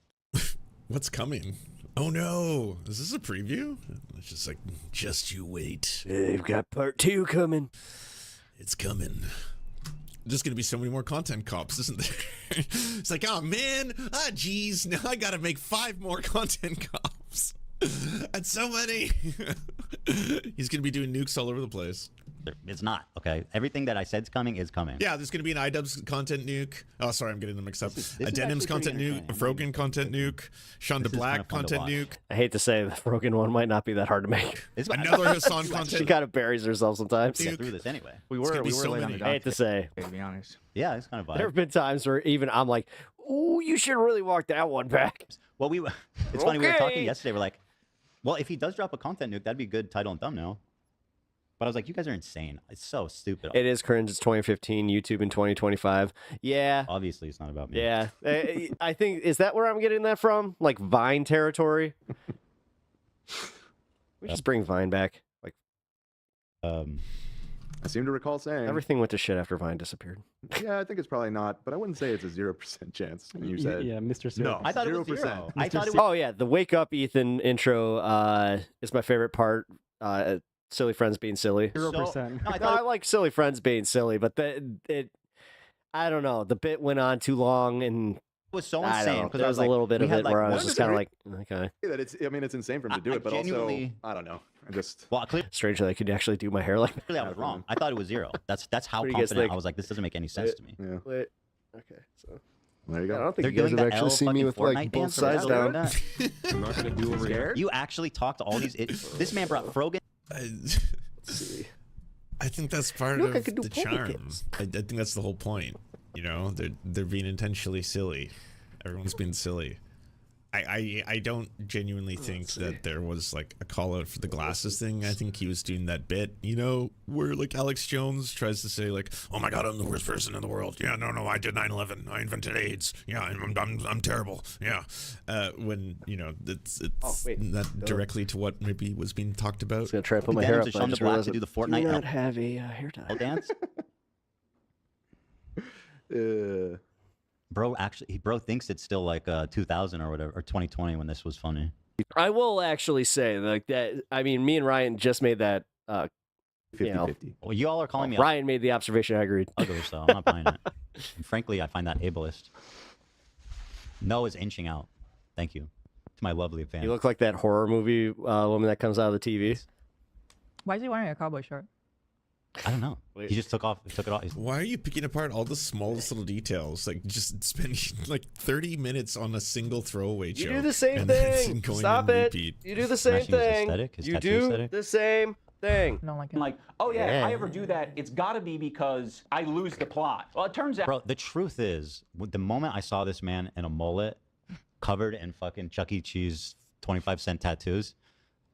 what's coming? Oh no, is this a preview? It's just like, just you wait. They've got part 2 coming. It's coming. There's going to be so many more content cops, isn't there? It's like, oh man, geez, now I got to make 5 more content cops. That's so many. He's going to be doing nukes all over the place. it's not, okay? Everything that I said's coming is coming. Yeah, there's going to be an iDubbbz content nuke. Oh, sorry, I'm getting them mixed up. A Denim's content nuke, a Frogan content nuke, Shonda Black content nuke. I hate to say the Frogan one might not be that hard to make. Another Hassan content. She kind of buries herself sometimes. Get through this anyway. We were so late on many. the I hate to say. to be honest. Yeah, it's kind of vibe. There have been times where even I'm like, ooh, you should really walk that one back. Well, it's funny, we were talking yesterday, we're like, well, if he does drop a content nuke, that'd be a good title and thumbnail. But I was like, you guys are insane. It's so stupid. It is cringe. It's 2015, YouTube in 2025. Yeah. Obviously, it's not about me. Yeah. I think, is that where I'm getting that from? Like Vine territory? We just bring Vine back. Like, I seem to recall saying everything went to shit after Vine disappeared. Yeah, I think it's probably not, but I wouldn't say it's a 0% chance. And you said, yeah, Mr. 0%. No, I thought 0%. it was 0. I thought it was... Oh, yeah. The Wake Up Ethan intro is my favorite part. Silly friends being silly. 0%. I like silly friends being silly, but I don't know. The bit went on too long, and It was so I don't insane. know. Because There was a little bit of it where I was just kind of like, okay. That it's, I mean, it's insane for him to do I it, but genuinely- also, I don't know. I just, Well, clearly Strangely, I could actually do my hair like that. I was wrong. I thought it was 0. That's how What do you guys confident think? I was like, this doesn't make any sense to me. yeah. Wait. Okay, so There you I go. don't think They're you guys doing have the actually L seen me fucking with Fortnite like both dance or sides whatever down. they're doing. I'm not gonna do over here. You actually talked to all these... This man brought Frogan... Let's see. I think that's part Look, I of could do the poker charm. kicks. I think that's the whole point. You know, they're being intentionally silly. Everyone's being silly. I don't genuinely think that there was like a call out for the glasses thing. I think he was doing that bit, you know, where like Alex Jones tries to say like, "Oh my God, I'm the worst person in the world." Yeah, no, I did 9/11. I invented AIDS. Yeah, I'm terrible. Yeah, when you know it's not directly to what maybe was being talked about. I'm gonna try to put my hair up. to but I Shonda just Black realized to do the I Fortnite do not L- have a hair tie. dance. Uh, Bro thinks it's still like 2000 or whatever, or 2020 when this was funny. I will actually say like that. I mean, me and Ryan just made that. 50-50. Well, you all are calling me Ryan made the observation. I agreed. ugly, so I'm not buying it. And frankly, I find that ableist. No is inching out. Thank you to my lovely fan. You look like that horror movie woman that comes out of the TV. Why is he wearing a cowboy shirt? I don't know. He just took it off. Why are you picking apart all the smallest little details? Like just spending like 30 minutes on a single throwaway joke. You do the same and then thing. going Stop in it. repeat. You do the same Smashing his thing. aesthetic, his You tattoo do aesthetic. the same thing. I don't like it. Like, oh yeah, if I Yeah. ever do that, it's got to be because I lose the plot. Well, it turns out. Bro, the truth is, the moment I saw this man in a mullet, covered in fucking Chuck E. Cheese 25-cent tattoos,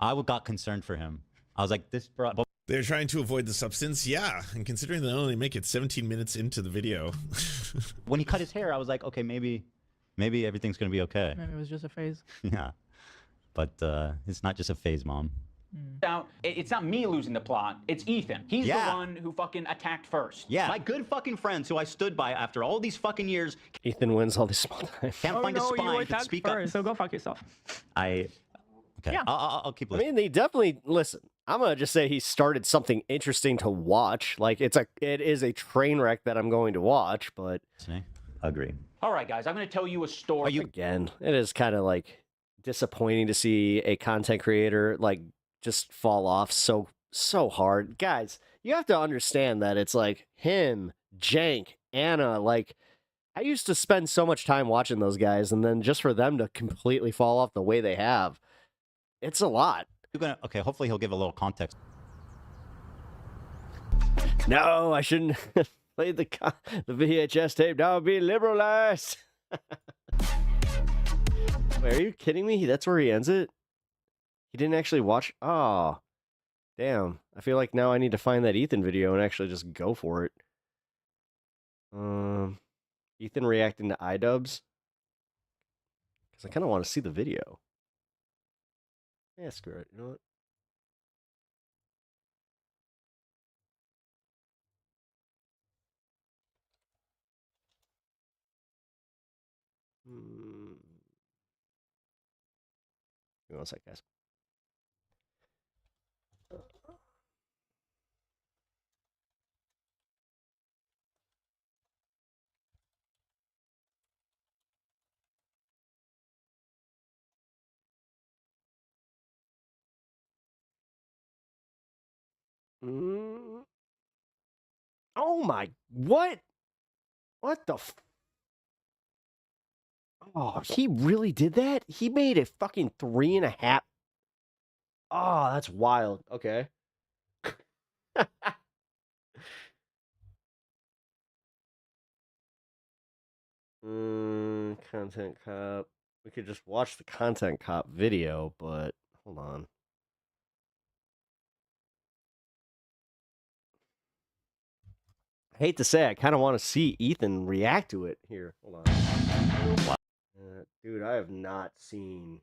I got concerned for him. I was like, this bro. They're trying to avoid the substance, yeah. And considering they only make it 17 minutes into the video. When he cut his hair, I was like, okay, maybe everything's gonna be okay. Maybe it was just a phase. Yeah, but it's not just a phase, Mom. Now, it's not me losing the plot. It's Ethan. He's Yeah. the one who fucking attacked first. Yeah, my good fucking friends who I stood by after all these fucking years Ethan wins all these small time. can't find a you spine to attacked speak first, up. so go fuck yourself. Okay, Yeah. I'll keep I listening. mean, they definitely listen. I'm gonna just say he started something interesting to watch. Like it is a train wreck that I'm going to watch. But Agree. All right, guys, I'm going to tell you a story. again, it is kind of like disappointing to see a content creator like just fall off so hard. Guys, you have to understand that it's like him, Jank, Anna. Like I used to spend so much time watching those guys, and then just for them to completely fall off the way they have, it's a lot. Okay, hopefully he'll give a little context. No, I shouldn't have played the VHS tape. That would be liberalized. Wait, are you kidding me? That's where he ends it? He didn't actually watch? Oh, damn. I feel like now I need to find that Ethan video and actually just go for it. Ethan reacting to iDubbbz. because I kind of want to see the video. Yeah, screw it. You know what? Give me one sec, guys. Oh my, what? What the Oh, he really did that? He made a fucking 3.5. Oh, that's wild. Okay. Content cop. We could just watch the content cop video, but hold on. I hate to say, I kind of want to see Ethan react to it here. Hold on. Dude, I have not seen.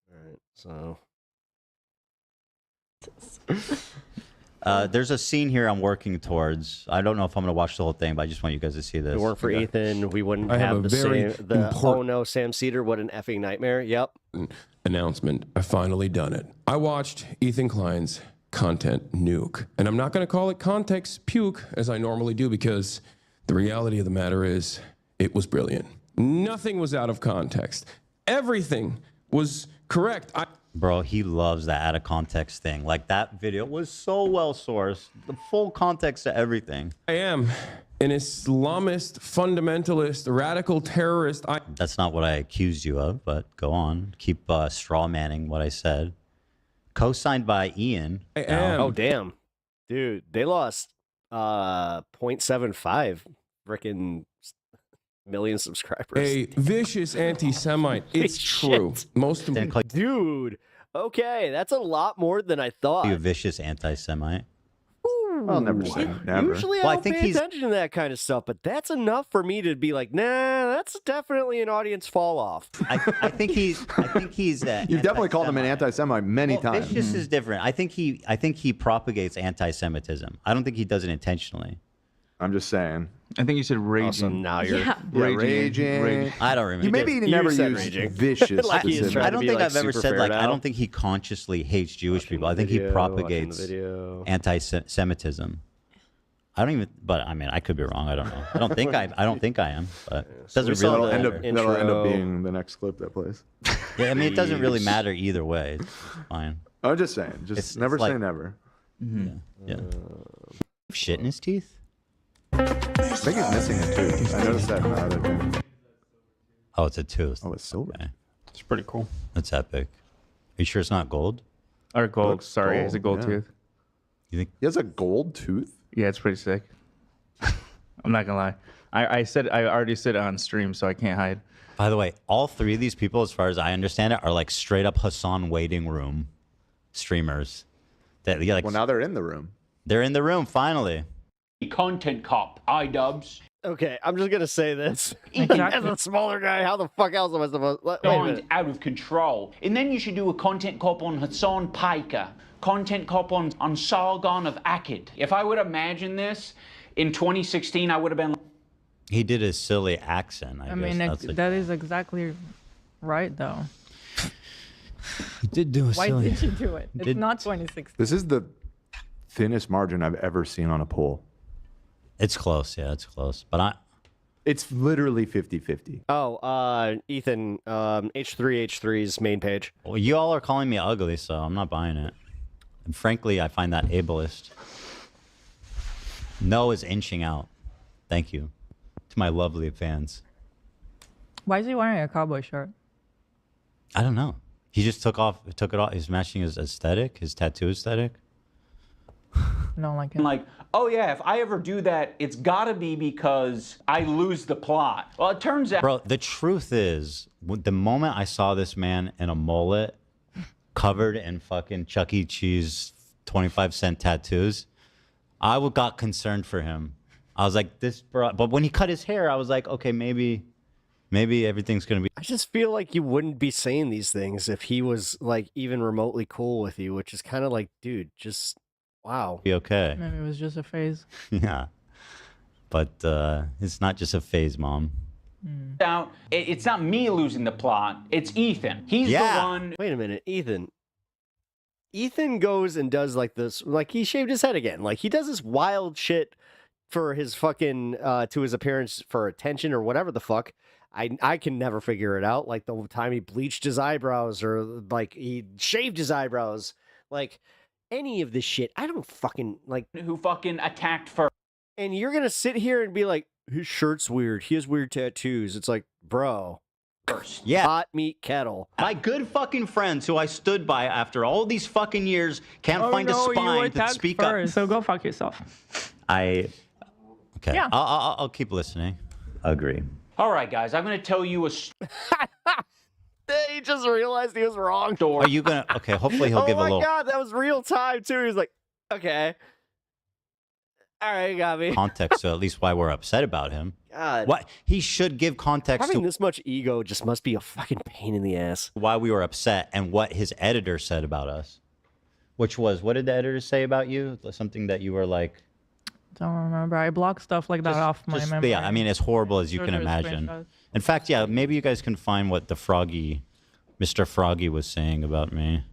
All right, so. There's a scene here I'm working towards. I don't know if I'm going to watch the whole thing, but I just want you guys to see this. If it weren't for Ethan, we wouldn't I have have a the very same. The important- oh no, Sam Cedar, what an effing nightmare. Yep. Announcement. I finally done it. I watched Ethan Klein's content nuke. And I'm not going to call it context puke as I normally do because the reality of the matter is it was brilliant. Nothing was out of context. Everything was correct. Bro, he loves that out of context thing. Like, that video was so well sourced. The full context to everything. I am an Islamist, fundamentalist, radical terrorist. That's not what I accused you of, but go on. Keep straw manning what I said. Co-signed by Ian. I am. Oh, damn. Dude, they lost 0.75 freaking million subscribers. A vicious anti-Semite. It's true. Most Dude, okay, that's a lot more than I thought. You a vicious anti-Semite. I'll never say never. Usually I don't pay attention to that kind of stuff, but that's enough for me to be like, nah, that's definitely an audience fall off. I think he's. You've definitely called him an anti-Semite many times. Vicious is different. I think he propagates anti-Semitism. I don't think he does it intentionally. I'm just saying. I think you said raging. Awesome, now you're raging. I don't remember. You maybe never used vicious. I don't think like I've ever super said like fair I now. don't think he consciously hates Jewish people. I think he propagates anti-Semitism. I don't even. But I mean, I could be wrong. I don't know. I don't think I am. But it doesn't really matter. That'll end up being the next clip that plays. Yeah, I mean, it doesn't really matter either way. It's fine. I'm just saying. Just never say never. Yeah. Shit in his teeth. I think he's missing a tooth. I noticed that in the other day. Oh, it's a tooth. Oh, it's silver. Okay. It's pretty cool. That's epic. Are you sure it's not gold? Or gold. Looks Sorry, gold, it's a gold yeah. tooth. You think he has a gold tooth? Yeah, it's pretty sick. I'm not gonna lie. I already said it on stream, so I can't hide. By the way, all three of these people, as far as I understand it, are like straight up Hassan waiting room streamers. That like. Well, now they're in the room. They're in the room finally. Content cop, iDubbbz. Okay, I'm just gonna say this. Exactly. As a smaller guy, how the fuck else am I supposed? Wait a Signed minute. out of control. And then you should do a content cop on Hassan Piker, content cop on Sargon of Akkad. If I would imagine this in 2016, I would have been. He did his silly accent. I mean, that is exactly right, though. He did do a Why silly. did you do it? It's not 2016. This is the thinnest margin I've ever seen on a poll. It's close, yeah, it's close. But it's literally 50-50. Oh, Ethan, H3H3's main page. Well, you all are calling me ugly, so I'm not buying it. And frankly, I find that ableist. No is inching out. Thank you to my lovely fans. Why is he wearing a cowboy shirt? I don't know. He just took it off. He's matching his aesthetic, his tattoo aesthetic. I don't like it. Like, oh yeah, if I ever do that, it's gotta be because I lose the plot. Well, it turns out. Bro, the truth is, the moment I saw this man in a mullet, covered in fucking Chuck E. Cheese 25-cent tattoos, I got concerned for him. I was like, this, bro. But when he cut his hair, I was like, okay, maybe everything's gonna be. I just feel like you wouldn't be saying these things if he was like even remotely cool with you, which is kind of like, dude, just wow. Be okay. Maybe it was just a phase. Yeah. But it's not just a phase, Mom. Out, it's not me losing the plot. It's Ethan. He's the one. Wait a minute, Ethan. Ethan goes and does like this, like he shaved his head again. Like he does this wild shit for his fucking to his appearance for attention or whatever the fuck. I can never figure it out. Like the time he bleached his eyebrows or like he shaved his eyebrows. Like any of this shit. I don't fucking like who fucking attacked first. And you're gonna sit here and be like, his shirt's weird. He has weird tattoos. It's like, bro. Yeah. Hot meat kettle. My good fucking friends who I stood by after all these fucking years can't find a spine to speak up. So go fuck yourself. Okay. Yeah. I'll keep listening. Agree. All right, guys, I'm going to tell you a He just realized he was wrong. Are you gonna? Okay, hopefully he'll give a little. Oh my god, that was real time too. He was like, okay. All right, you got me. Context, so at least why we're upset about him. God. What he should give context Having to this much ego just must be a fucking pain in the ass. why we were upset and what his editor said about us. Which was, what did the editor say about you? Something that you were like. Don't remember. I blocked stuff like that off my memory. Yeah, I mean, as horrible as you can imagine. In fact, yeah, maybe you guys can find what the Mr. Froggy was saying about me,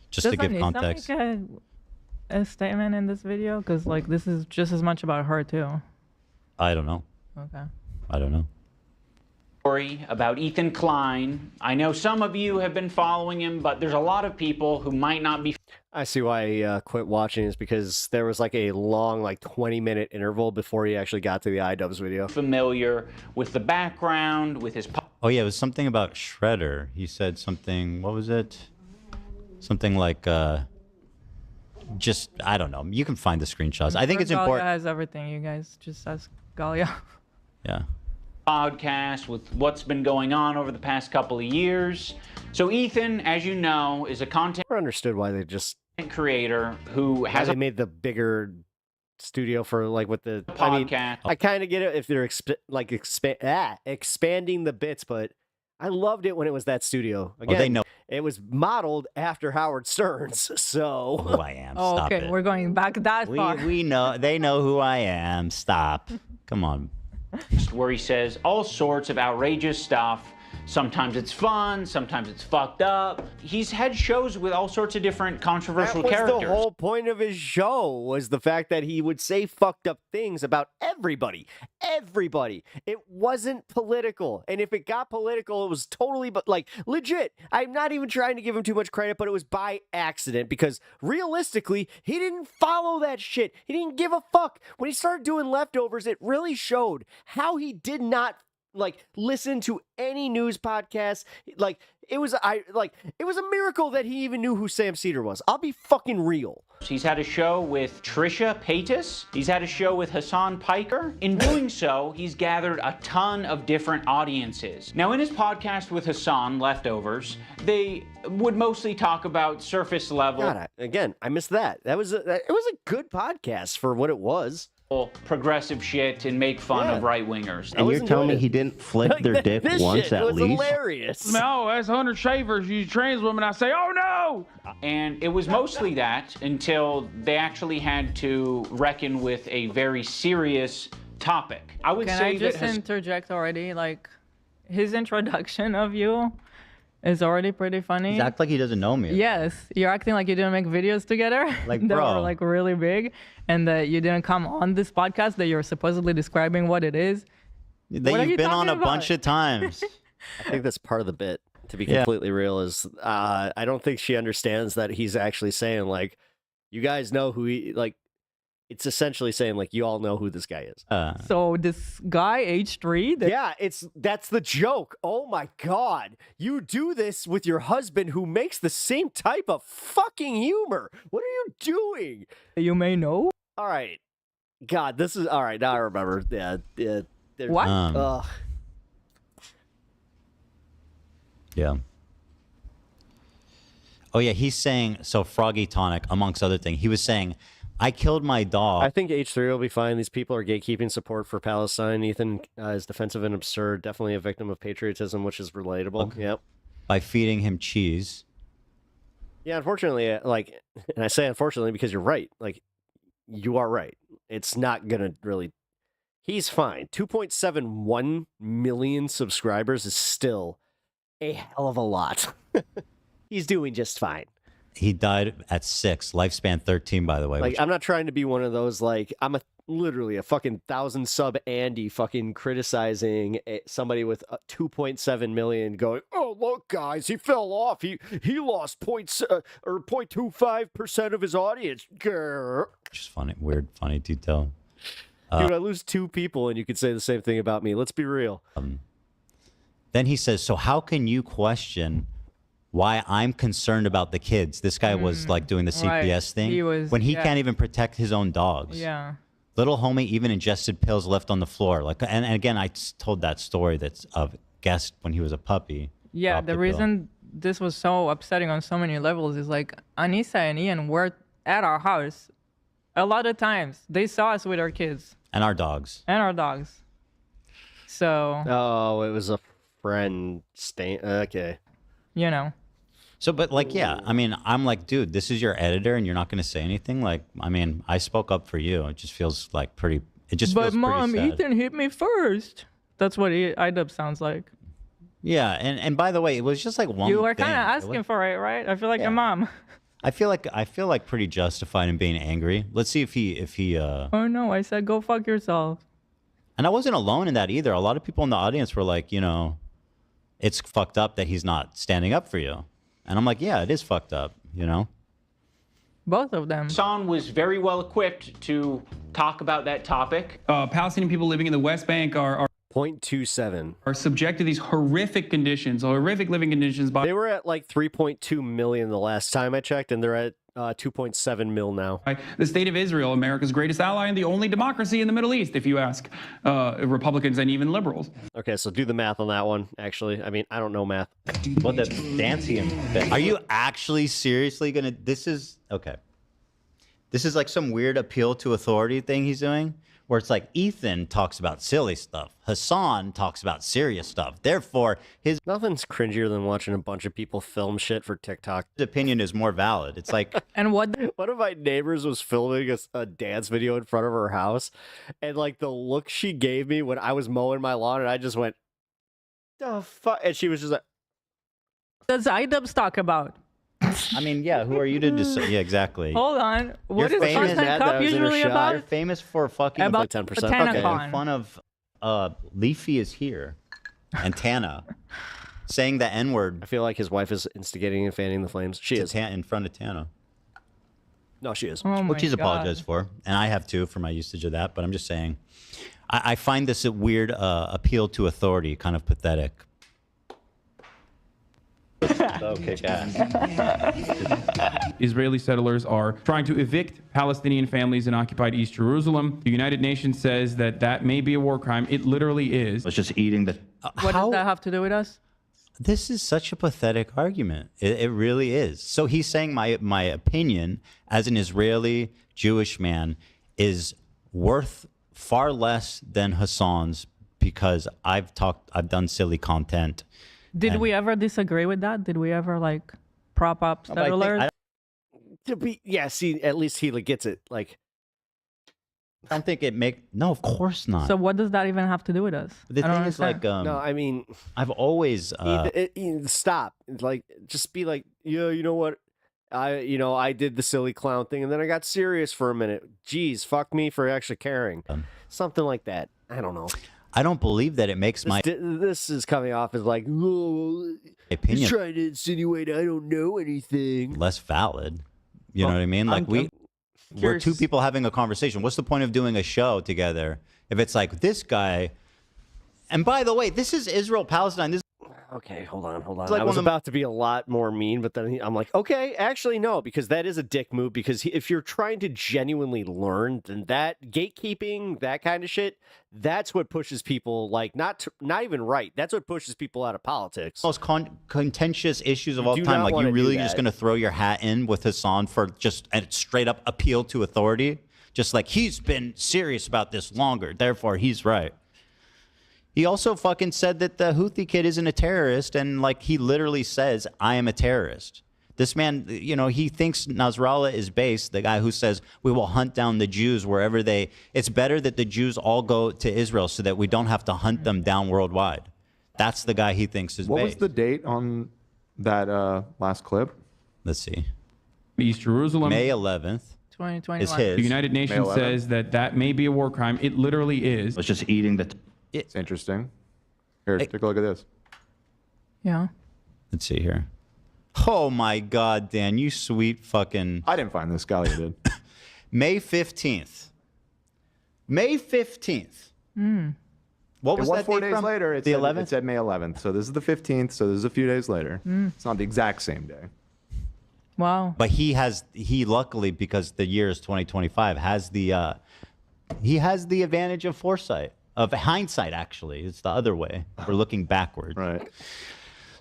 just to give context. Does that make a statement in this video? Because like this is just as much about her too. I don't know. Okay. I don't know. Story about Ethan Klein. I know some of you have been following him, but there's a lot of people who might not be. I see why he quit watching is because there was like a long, like 20-minute interval before he actually got to the iDubbbz video. Familiar with the background, with his. Oh yeah, it was something about Shredder. He said something. What was it? Something like, just I don't know. You can find the screenshots. I think it's Galia important. has everything. You guys just ask Galia. Yeah. Podcast with what's been going on over the past couple of years. So Ethan, as you know, is a content. I understood why they just creator who has. They made the bigger studio for like with the podcast. I kind of get it if they're expanding the bits, but I loved it when it was that studio. Again, they know. It was modeled after Howard Stern's, so. Who I am. Oh, Stop okay, it. we're going back that far. We know. They know who I am. Stop. Come on. Where he says all sorts of outrageous stuff. Sometimes it's fun, sometimes it's fucked up. He's had shows with all sorts of different controversial characters. That was the whole point of his show, was the fact that he would say fucked up things about everybody. Everybody. It wasn't political. And if it got political, it was totally, but like, legit. I'm not even trying to give him too much credit, but it was by accident because realistically, he didn't follow that shit. He didn't give a fuck. When he started doing leftovers, it really showed how he did not like listen to any news podcast. Like it was a miracle that he even knew who Sam Cedar was. I'll be fucking real. He's had a show with Trisha Paytas. He's had a show with Hassan Piker. In doing so, he's gathered a ton of different audiences. Now, in his podcast with Hassan, Leftovers, they would mostly talk about surface level. God, I missed that. It was a good podcast for what it was. Progressive shit and make fun of right-wingers. And you're telling me he didn't flick their dick once at least? Hilarious. No, that's 100 shavers. You trans women. I say, oh no! And it was mostly that until they actually had to reckon with a very serious topic. I would Can say I just interject already? Like, his introduction of you is already pretty funny. He acts like he doesn't know me. Yes, you're acting like you didn't make videos together Like, that bro. were like really big, and that you didn't come on this podcast that you're supposedly describing what it is. That What are you've you been on talking a bunch about? of times. I think that's part of the bit, to be Yeah. completely real, is I don't think she understands that he's actually saying, like, you guys know who he, like, it's essentially saying, like, you all know who this guy is. So this guy, H3, Yeah, that's the joke. Oh my God. You do this with your husband who makes the same type of fucking humor. What are you doing? You may know. All right. God, this is, all right, now I remember. Yeah. What? Ugh. Yeah. Oh yeah, he's saying, so Froggy Tonic, amongst other things, he was saying, I killed my dog. I think H3 will be fine. These people are gatekeeping support for Palestine. Ethan is defensive and absurd. Definitely a victim of patriotism, which is relatable. Okay. Yep. By feeding him cheese. Yeah, unfortunately, like, and I say unfortunately because you're right. Like, you are right. It's not going to really... He's fine. 2.71 million subscribers is still a hell of a lot. He's doing just fine. He died at 6, lifespan 13, by the way. Like, I'm not trying to be one of those, like, I'm literally a fucking 1,000 sub Andy fucking criticizing somebody with 2.7 million going, oh, look, guys, he fell off. He lost 0.25% of his audience. Grr. Just funny, weird, funny detail. Dude, I lose 2 people and you could say the same thing about me. Let's be real. Then he says, so how can you question why I'm concerned about the kids? This guy was like doing the CPS thing when he can't even protect his own dogs. Yeah. Little homie even ingested pills left on the floor. Like, and again, I told that story that's of guest when he was a puppy. Yeah, the reason this was so upsetting on so many levels is like Anissa and Ian were at our house a lot of times. They saw us with our kids. And our dogs. And our dogs. So. Oh, it was a friend stain. Okay. You know. So, but like, yeah, I mean, I'm like, dude, this is your editor and you're not going to say anything? Like, I mean, I spoke up for you. It just feels like pretty, it just feels But Mom, pretty sad. Ethan hit me first. That's what IDub sounds like. Yeah, and by the way, it was just like one You were thing. kind of asking for it, right? I feel like your mom. I feel like pretty justified in being angry. Let's see if he Oh no, I said go fuck yourself. and I wasn't alone in that either. A lot of people in the audience were like, you know, it's fucked up that he's not standing up for you. And I'm like, yeah, it is fucked up, you know? Both of them. Hassan was very well equipped to talk about that topic. Palestinian people living in the West Bank are 0.27. Are subject to these horrific conditions, horrific living conditions. They were at like 3.2 million the last time I checked, and they're at 2.7 mil now. The state of Israel, America's greatest ally and the only democracy in the Middle East, if you ask Republicans and even liberals. Okay, so do the math on that one, actually. I mean, I don't know math. What the dancing? Are you actually seriously gonna? This is okay. This is like some weird appeal to authority thing he's doing, where it's like Ethan talks about silly stuff, Hassan talks about serious stuff. Therefore, his nothing's cringier than watching a bunch of people film shit for TikTok. His opinion is more valid. It's like, and what? One of my neighbors was filming a dance video in front of her house, and like the look she gave me when I was mowing my lawn, and I just went, "The fuck," and she was just like, "Does IDubs talk about?" I mean, yeah, who are you to decide? Yeah, exactly. Hold on. What You're is Content Cup usually about? You're famous for fucking About 10%. Botanicon. in front of Leafy is here and Tana saying the N-word. I feel like his wife is instigating and fanning the flames. She is in front of Tana. No, she is. Oh my Which he's God. apologized for, and I have too for my usage of that. But I'm just saying, I find this a weird appeal to authority, kind of pathetic. Okay, Israeli settlers are trying to evict Palestinian families in occupied East Jerusalem. The United Nations says that may be a war crime. It literally is. It's just eating the. What does that have to do with us? This is such a pathetic argument. It really is. So he's saying my opinion as an Israeli Jewish man is worth far less than Hassan's because I've done silly content. Did we ever disagree with that? Did we ever like prop up settlers? Yeah, see, at least he gets it. Like, I don't think it no, of course not. So what does that even have to do with us? The I don't thing is, understand. like, no, I mean, I've always stop. Like, just be like, yeah, you know what? I did the silly clown thing, and then I got serious for a minute. Jeez, fuck me for actually caring. Something like that. I don't know. I don't believe that it makes my This is coming off as like, oh, opinion he's trying to insinuate I don't know anything. less valid. You know what I mean? Like we're two people having a conversation. What's the point of doing a show together if it's like this guy? And by the way, this is Israel Palestine. This Okay, hold on. It's like I was one of about to be a lot more mean, but then I'm like, okay, actually no, because that is a dick move. Because if you're trying to genuinely learn, then that gatekeeping, that kind of shit, that's what pushes people like not even right. That's what pushes people out of politics. most contentious issues of You all do time. not Like, wanna you do really that. just going to throw your hat in with Hassan for just a straight up appeal to authority? Just like, he's been serious about this longer, therefore he's right. He also fucking said that the Houthi kid isn't a terrorist, and like, he literally says, I am a terrorist. This man, you know, he thinks Nasrallah is base, the guy who says we will hunt down the Jews wherever they... It's better that the Jews all go to Israel so that we don't have to hunt them down worldwide. That's the guy he thinks is What base. was the date on that last clip? Let's see. East Jerusalem. May 11th. 2021. Is his. The United Nations May 11th? says that may be a war crime. It literally is. It's just eating the... It's interesting. Here, take a look at this. Yeah. Let's see here. Oh my God, Dan, you sweet fucking... I didn't find this. Scalia did. May 15th. May 15th. What was it was that 4 date days from? later. It The said, 11th? It said May 11th. So this is the 15th. So this is a few days later. It's not the exact same day. Wow. But he luckily, because the year is 2025, has the advantage of foresight, of hindsight, actually. It's the other way. We're looking backward. Right.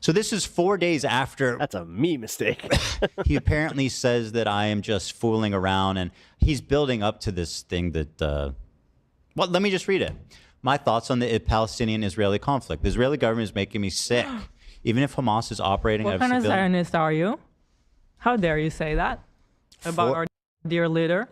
So this is 4 days after. That's a me mistake. He apparently says that I am just fooling around, and he's building up to this thing that, well, let me just read it. My thoughts on the Palestinian-Israeli conflict. The Israeli government is making me sick. Even if Hamas is operating What out kind of civilian... Zionist are you? How dare you say that about our dear leader?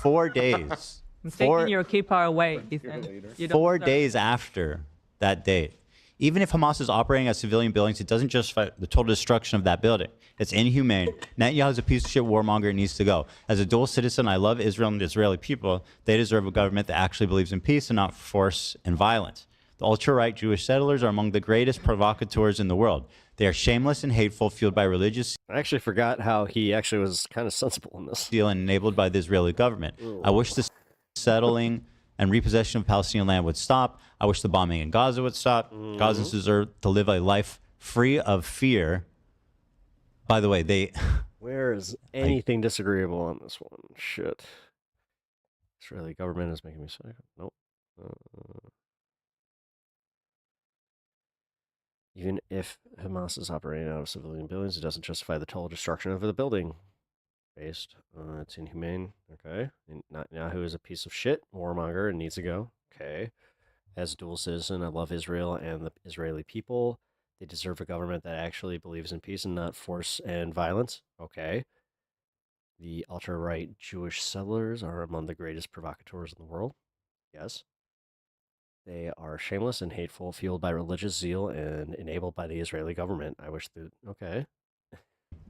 4 days. I'm taking your kippah away, Ethan. You don't 4 deserve days after that date. Even if Hamas is operating at civilian buildings, it doesn't justify the total destruction of that building. It's inhumane. Netanyahu is a piece of shit warmonger and needs to go. As a dual citizen, I love Israel and the Israeli people. They deserve a government that actually believes in peace and not force and violence. The ultra-right Jewish settlers are among the greatest provocateurs in the world. They are shameless and hateful, fueled by religious... I actually forgot how he actually was kind of sensible in this. ...and enabled by the Israeli government. Ooh. I wish the settling and repossession of Palestinian land would stop. I wish the bombing in Gaza would stop. Gazans deserve to live a life free of fear. By the way, they... Where is anything disagreeable on this one? Shit. Israeli government is making me sick. Nope. Even if Hamas is operating out of civilian buildings, it doesn't justify the total destruction of the building. Based. It's inhumane. Okay. Netanyahu is a piece of shit, warmonger, and needs to go. Okay. As a dual citizen, I love Israel and the Israeli people. They deserve a government that actually believes in peace and not force and violence. Okay. The ultra-right Jewish settlers are among the greatest provocateurs in the world. Yes. They are shameless and hateful, fueled by religious zeal and enabled by the Israeli government. I wish that... Okay.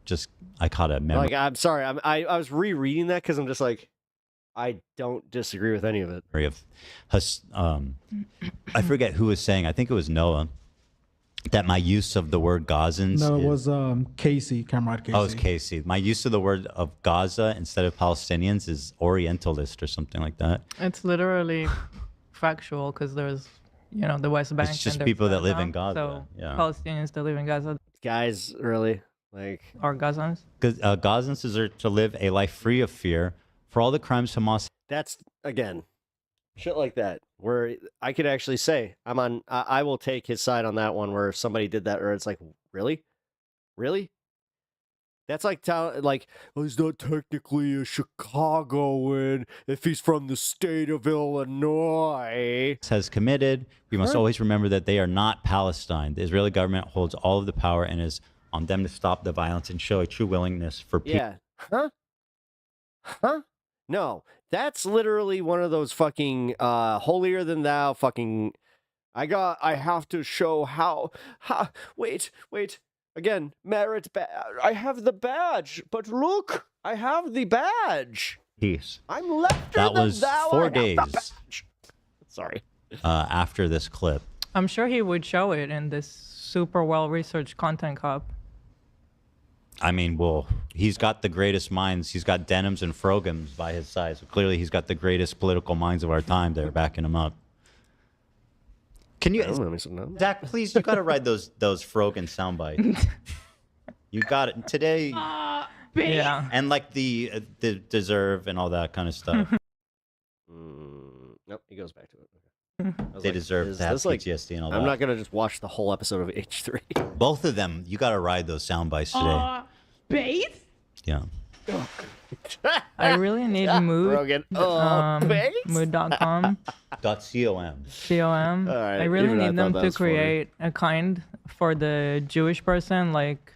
Just, I caught a memory. Like, I'm sorry. I was rereading that because I'm just like, I don't disagree with any of it. I forget who was saying, I think it was Noah, that my use of the word Gazans... No, it was Casey, Comrade Casey. Oh, it's Casey. My use of the word of Gaza instead of Palestinians is Orientalist or something like that. It's literally factual because there's, you know, the West Bank. It's just and people that there's live in Gaza. So Yeah. Palestinians that live in Gaza Guys, really? Like... are Gazans. Because Gazans deserve to live a life free of fear for all the crimes Hamas... That's, again, shit like that, where I could actually say, I will take his side on that one, where if somebody did that, or it's like, really? Really? That's like, well, he's not technically a Chicagoan if he's from the state of Illinois. has committed. We must Huh? always remember that they are not Palestine. The Israeli government holds all of the power and is on them to stop the violence and show a true willingness for people. Yeah. Huh? No, that's literally one of those fucking holier than thou fucking... I have to show how wait. Again, merit I have the badge, but look, I have the badge. Peace. I'm lefter That than was thou. 4 I have the days badge. Sorry. After this clip. I'm sure he would show it in this super well-researched content cup. I mean, well, he's got the greatest minds. He's got Denims and Frogans by his side. So clearly he's got the greatest political minds of our time that are backing him up. Can you, no. Zach? Please, you gotta ride those Frogan sound bites. You got it today. Yeah. And like the deserve and all that kind of stuff. Nope, he goes back to it. They deserve to have PTSD and all that. I'm not gonna just watch the whole episode of H3. Both of them, you gotta ride those sound bites today. Base? Yeah. I really need mood. Rogan. Mood.com. .com. .com. I really even I need them thought that to was funny. create a kind for the Jewish person, like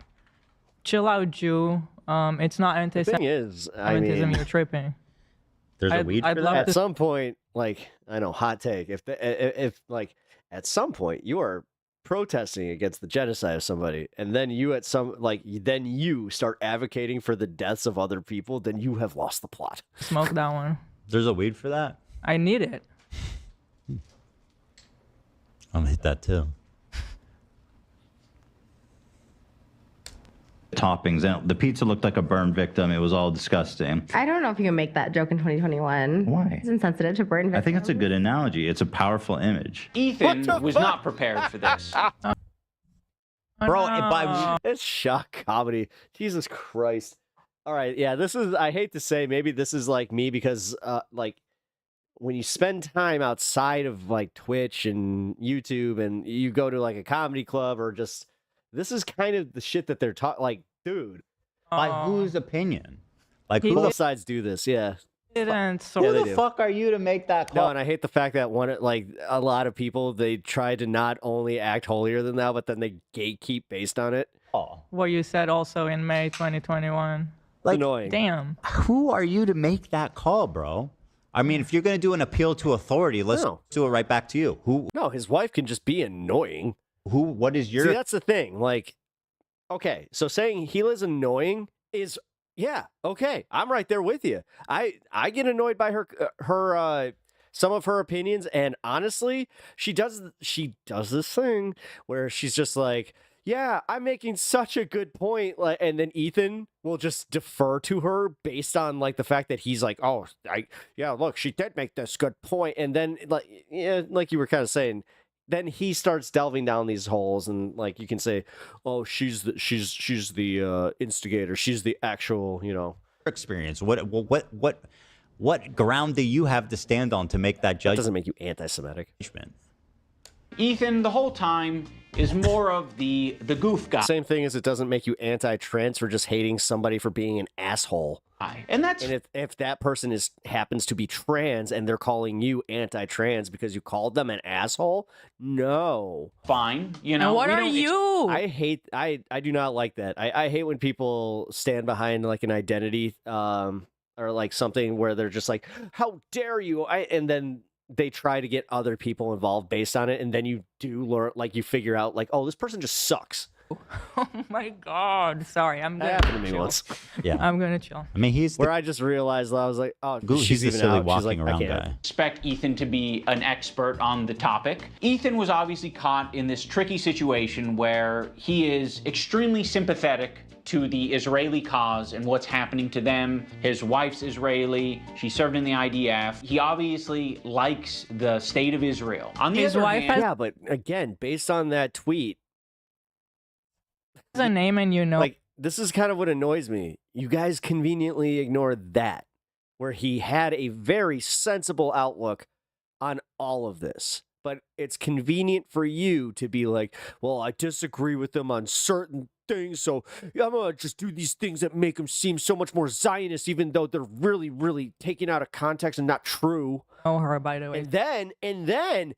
chill out Jew. It's not The anti-Semitism. thing is, I mean, You're tripping. There's a I'd- weed I'd for love that? at some point, like I know, hot take. If like at some point you are protesting against the genocide of somebody, and then you then you start advocating for the deaths of other people, then you have lost the plot. Smoke that one. There's a weed for that? I need it. I'm gonna hit that too. Toppings. And the pizza looked like a burn victim. It was all disgusting. I don't know if you can make that joke in 2021. Why? It's insensitive to burn victims. I think it's a good analogy. It's a powerful image. Ethan was not prepared for this. Bro, it's shock comedy. Jesus Christ. All right, yeah, this is, I hate to say, maybe this is like me because like when you spend time outside of like Twitch and YouTube and you go to like a comedy club or just, this is kind of the shit that they're talking, like, dude. By whose opinion? Like Both sides do this, yeah. Didn't. Yeah, Who they the do. fuck are you to make that call? No, and I hate the fact that a lot of people, they try to not only act holier than thou, but then they gatekeep based on it. What you said also in May 2021. Like, annoying. Damn. Who are you to make that call, bro? I mean, if you're gonna do an appeal to authority, let's do it right back to you. Who? No, his wife can just be annoying. Who? What is your? See, that's the thing. Like, okay, so saying Gila's annoying is, yeah, okay, I'm right there with you. I get annoyed by her some of her opinions, and honestly, she does this thing where she's just like, yeah, I'm making such a good point, like, and then Ethan will just defer to her based on like the fact that he's like, oh, yeah, look, she did make this good point, and then like, yeah, like you were kind of saying. Then he starts delving down these holes, and like you can say, "Oh, she's the instigator. She's the actual, experience. What ground do you have to stand on to make that judgment? That doesn't make you anti-Semitic. Ethan, the whole time, is more of the goof guy. Same thing as it doesn't make you anti-trans for just hating somebody for being an asshole. And if that person happens to be trans and they're calling you anti-trans because you called them an asshole, no. Fine, What are you? I do not like that. I hate when people stand behind like an identity or like something where they're just like, how dare you? And then they try to get other people involved based on it, and then you do learn, like you figure out, like, oh, this person just sucks. Oh my God. Sorry, I'm gonna That happened to me chill. once. Yeah, I'm gonna chill. I mean, he's where I just realized I was like, oh, he's she's the even silly out. She's like, walking around I can't. guy. Expect Ethan to be an expert on the topic. Ethan was obviously caught in this tricky situation where he is extremely sympathetic to the Israeli cause and what's happening to them. His wife's Israeli. She served in the IDF. He obviously likes the state of Israel. On the other hand, Yeah, but again, based on that tweet, a name and like, this is kind of what annoys me. You guys conveniently ignored that, where he had a very sensible outlook on all of this. But it's convenient for you to be like, well, I disagree with them on certain things, so I'm gonna just do these things that make them seem so much more Zionist, even though they're really, really taken out of context and not true. Oh, her, by the way. And then,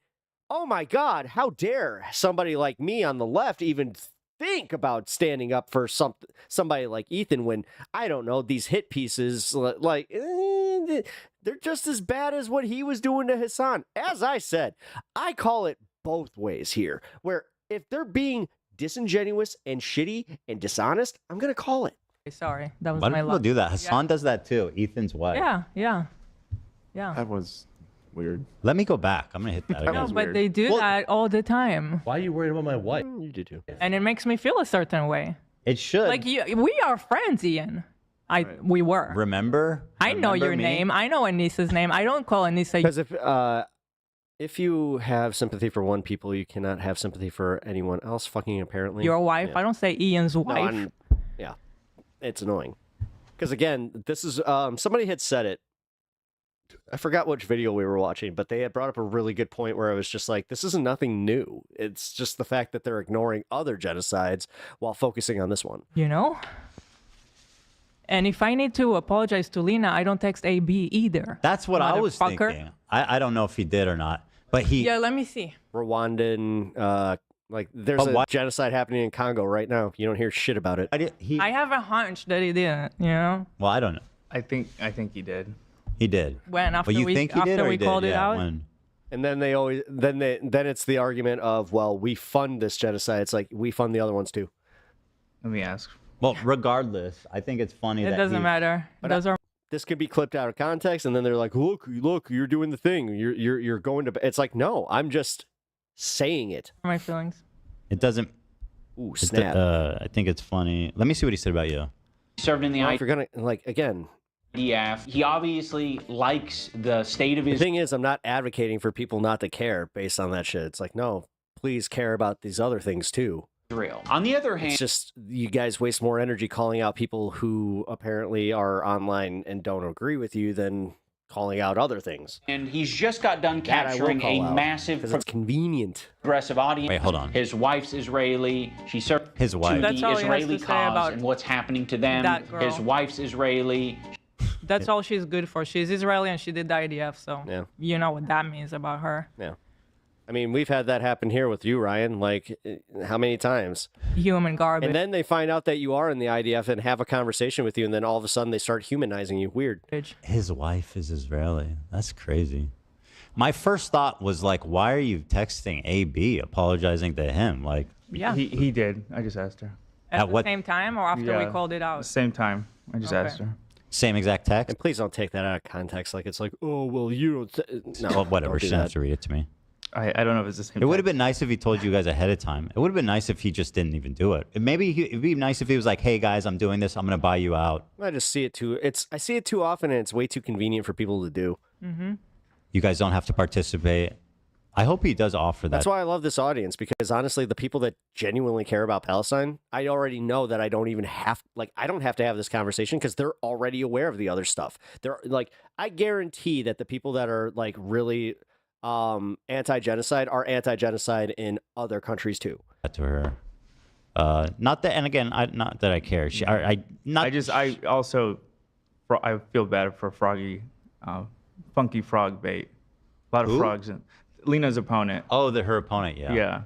oh my God, how dare somebody like me on the left even think about standing up for somebody like Ethan when, I don't know, these hit pieces, like, they're just as bad as what he was doing to Hassan. As I said, I call it both ways here, where if they're being disingenuous and shitty and dishonest, I'm going to call it. Sorry, that was Why do my people luck. do that? Hassan does that too. Ethan's wife. Yeah. That was weird. Let me go back. I'm gonna hit that again. No, but they do that all the time. Why are you worried about my wife? You do too. And it makes me feel a certain way. It should. Like, we are friends, Ian. We were. Remember? I know Remember your me? name. I know Anissa's name. I don't call Anissa. Because if if you have sympathy for one people, you cannot have sympathy for anyone else. Fucking apparently. Your wife. Yeah. I don't say Ian's No, wife. yeah, it's annoying. Because again, this is somebody had said it. I forgot which video we were watching, but they had brought up a really good point where I was just like, this is nothing new. It's just the fact that they're ignoring other genocides while focusing on this one. You know? And if I need to apologize to Lena, I don't text AB either. That's what I was Motherfucker. thinking. I don't know if he did or not, but he. Yeah, let me see. Rwandan, like there's But a why- genocide happening in Congo right now. You don't hear shit about it. I have a hunch that he didn't, you know? Well, I don't know. I think he did. He did. When after Well, you we think he did, after or we he did? called it Yeah, out. when? And then they always then it's the argument of, well, we fund this genocide. It's like we fund the other ones too. Let me ask. Well, regardless, I think it's funny It that doesn't he- matter. Those are This could be clipped out of context, and then they're like, look, you're doing the thing. You're going to. It's like, no, I'm just saying it. my feelings. It doesn't. Ooh, it- snap. I think it's funny. Let me see what he said about you. Served in the Well, if you're gonna like again. IDF. He obviously likes the state of The his. thing is, I'm not advocating for people not to care based on that shit. It's like, no, please care about these other things too. Israel. On the other hand, It's just you guys waste more energy calling out people who apparently are online and don't agree with you than calling out other things. and he's just got done That I will capturing call a out, massive 'cause it's convenient. progressive audience. Wait, hold on. His wife's Israeli. She served His wife. to That's the all he has Israeli to say cause about and what's happening to them. that girl. His wife's Israeli. That's all she's good for. She's Israeli and she did the IDF, so Yeah. you know what that means about her. Yeah. I mean, we've had that happen here with you, Ryan. Like, how many times? Human garbage. And then they find out that you are in the IDF and have a conversation with you, and then all of a sudden they start humanizing you. Weird. His wife is Israeli. That's crazy. My first thought was like, why are you texting AB apologizing to him? Like, Yeah. He did. I just asked her. At the what- same time or after we Yeah. called it out? Same time. I just Okay. asked her. Same exact text. And please don't take that out of context. Like it's like, oh well, you don't. No, Well, whatever. don't do She doesn't have that. to read it to me. I don't know if it's the same. It would have been nice if he told you guys ahead of time. It would have been nice if he just didn't even do it. It'd be nice if he was like, "Hey guys, I'm doing this. I'm gonna buy you out. I just see it too. I see it too often, and it's way too convenient for people to do. Mm-hmm. You guys don't have to participate." I hope he does offer that. That's why I love this audience, because honestly, the people that genuinely care about Palestine, I already know that I don't even have, like, I don't have to have this conversation because they're already aware of the other stuff. They're like, I guarantee that the people that are like really anti-genocide are anti-genocide in other countries too. to her. Not that, and again, not that I care. I feel bad for Froggy, Funky Frog Bait. A lot of Who? frogs. Lena's opponent. Oh, her opponent, yeah. Yeah.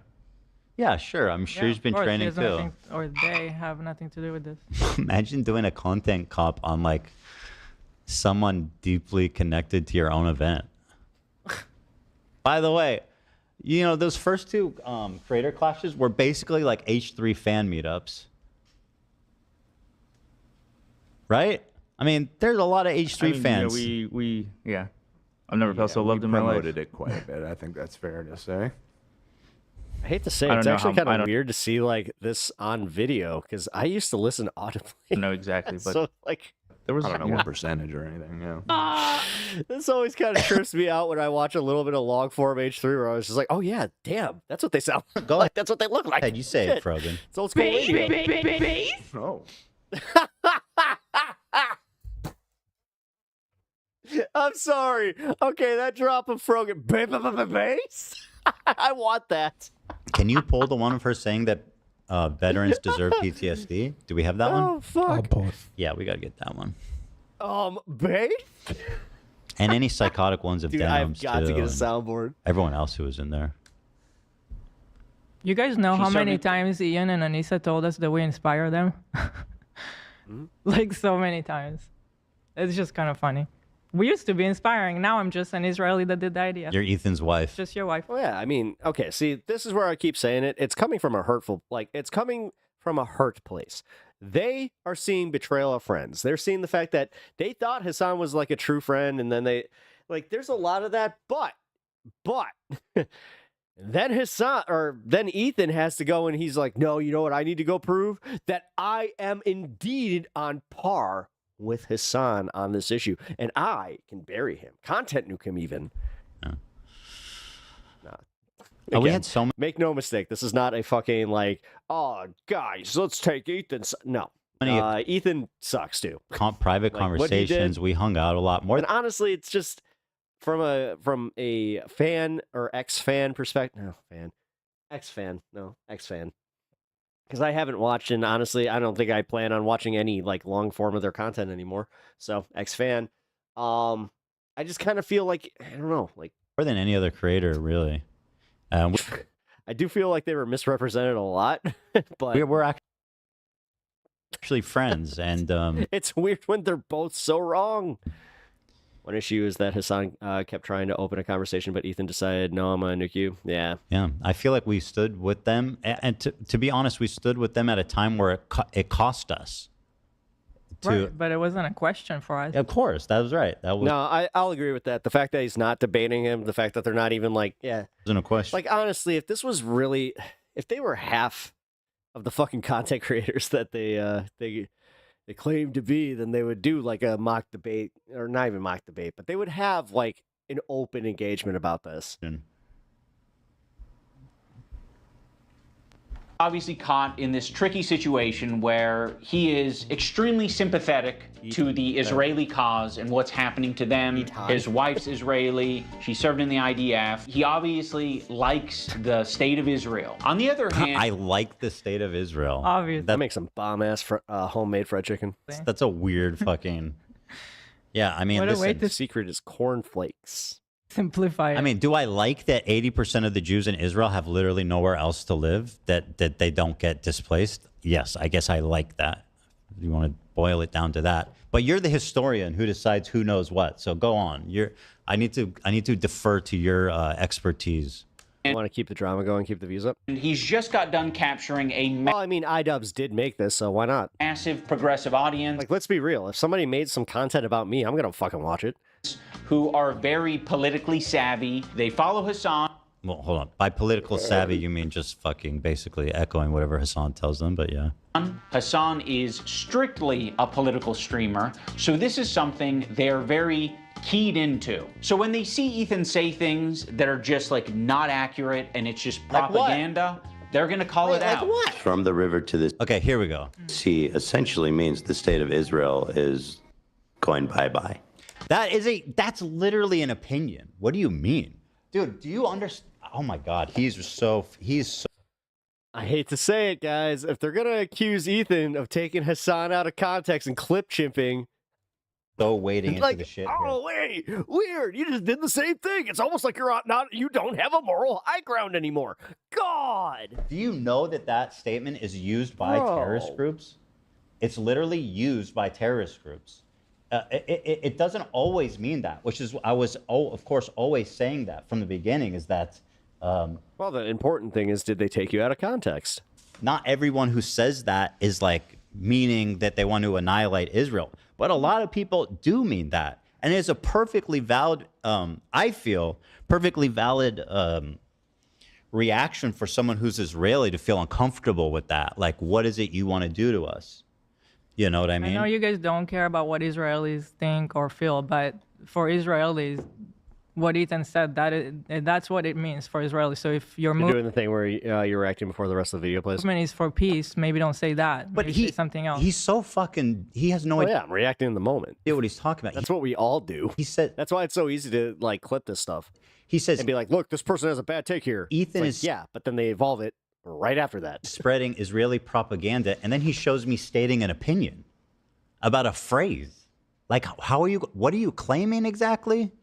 Yeah, sure. I'm sure he's been of course, training he has too. nothing- or they have nothing to do with this. Imagine doing a content cop on like someone deeply connected to your own event. By the way, you know, those first two creator clashes were basically like H3 fan meetups. Right? I mean, there's a lot of H3 fans. Yeah, I've never felt so loved in my life. Promoted it quite a bit. I think that's fair to say. I hate to say I it, it's don't know actually how- I kind of don't- weird to see like this on video because I used to listen audibly. I know exactly, but so like there was I don't know what percentage or anything. Yeah. this always kind of trips me out when I watch a little bit of long form H3 where I was just like, oh yeah, damn, that's what they sound like. Go Like, that's what they look like. ahead, you say it, Shit. Frogan. It's old school radio. Oh. I'm sorry. Okay, that drop of Frogan bass. I want that. Can you pull the one of her saying that veterans deserve PTSD? Do we have that one? Oh fuck. Yeah, we got to get that one. Bass? And any psychotic ones of Dude, Denims, I've got to too, get a and soundboard. Everyone else who was in there. You guys know She how many started- times Ian and Anissa told us that we inspire them? Like so many times. It's just kind of funny. We used to be inspiring. Now I'm just an Israeli that did the idea. You're Ethan's wife. Just your wife. Well, yeah, I mean, okay, see, this is where I keep saying it. It's coming from a hurtful, like, it's coming from a hurt place. They are seeing betrayal of friends. They're seeing the fact that they thought Hassan was like a true friend, and then they, like, there's a lot of that, but, then Hassan, or then Ethan has to go and he's like, no, you know what? I need to go prove that I am indeed on par with Hassan on this issue, and I can bury him, content nuke him even. Again, we had so many. Make no mistake, this is not a fucking like, oh guys, let's take Ethan. No, Ethan sucks too. Private Like, what he did- conversations. We hung out a lot more. And honestly, it's just from a fan or ex-fan perspective. No, fan. Ex-fan. No, ex-fan. Because I haven't watched, and honestly, I don't think I plan on watching any like long form of their content anymore. So, ex-fan. I just kind of feel like, I don't know, like more than any other creator, really. I do feel like they were misrepresented a lot, but we're actually friends, and it's weird when they're both so wrong. One issue is that Hassan kept trying to open a conversation, but Ethan decided, no, I'm going to nuke you. Yeah. Yeah, I feel like we stood with them. And to be honest, we stood with them at a time where it cost us. Right, but it wasn't a question for us. Of course, that was right. That was No, I'll agree with that. The fact that he's not debating him, the fact that they're not even like, yeah. wasn't a question. Like, honestly, if this was really, if they were half of the fucking content creators that they claim to be, then they would do like a mock debate, or not even mock debate, but they would have like an open engagement about this. Obviously caught in this tricky situation where he is extremely sympathetic to the Israeli cause and what's happening to them. His wife's Israeli. She served in the IDF. He obviously likes the state of Israel. On the other hand, I like the state of Israel. Obviously. That makes some bomb-ass homemade fried chicken. That's a weird fucking... Yeah, I mean, What a way listen, The secret is cornflakes. Simplify it. I mean, do I like that 80% of the Jews in Israel have literally nowhere else to live, that they don't get displaced? Yes, I guess I like that. You want to boil it down to that. But you're the historian who decides who knows what. So go on. I need to defer to your expertise. You want to keep the drama going, keep the views up? and he's just got done capturing a Well, I mean, iDubbbz did make this, so why not? massive progressive audience. Like, let's be real. If somebody made some content about me, I'm gonna fucking watch it. Who are very politically savvy. They follow Hassan. Well, hold on. By political savvy, you mean just fucking basically echoing whatever Hassan tells them, but yeah. Hassan is strictly a political streamer, so this is something they're very keyed into. So when they see Ethan say things that are just like not accurate and it's just propaganda, they're gonna call it out. From the river to the Okay, here we go. sea essentially means the state of Israel is going bye-bye. That's literally an opinion. What do you mean? Dude, do you understand? Oh my God, he's so. I hate to say it, guys. If they're gonna accuse Ethan of taking Hassan out of context and clip chimping, so wading into the shit. Oh wait, weird! You just did the same thing. It's almost like you don't have a moral high ground anymore. God! Do you know that statement is used by terrorist groups? It's literally used by terrorist groups. It doesn't always mean that, which is I was of course always saying that from the beginning. Is that well, the important thing is, did they take you out of context? Not everyone who says that is like meaning that they want to annihilate Israel, but a lot of people do mean that, and it's a perfectly valid, I feel, perfectly valid reaction for someone who's Israeli to feel uncomfortable with that. Like, what is it you want to do to us? You know what I mean? I know you guys don't care about what Israelis think or feel, but for Israelis, what Ethan said, that's what it means for Israelis. So if You're doing the thing where you're reacting before the rest of the video plays. movement is for peace, maybe don't say that. But Maybe say something else. He's so fucking. He has no idea. Yeah, I'm reacting in the moment. What he's talking about. That's what we all do. He said. That's why it's so easy to like clip this stuff. He says and be like, "Look, this person has a bad take here." Ethan is is but then they evolve it right after that, spreading Israeli propaganda, and then he shows me stating an opinion about a phrase. Like, how are you? What are you claiming exactly?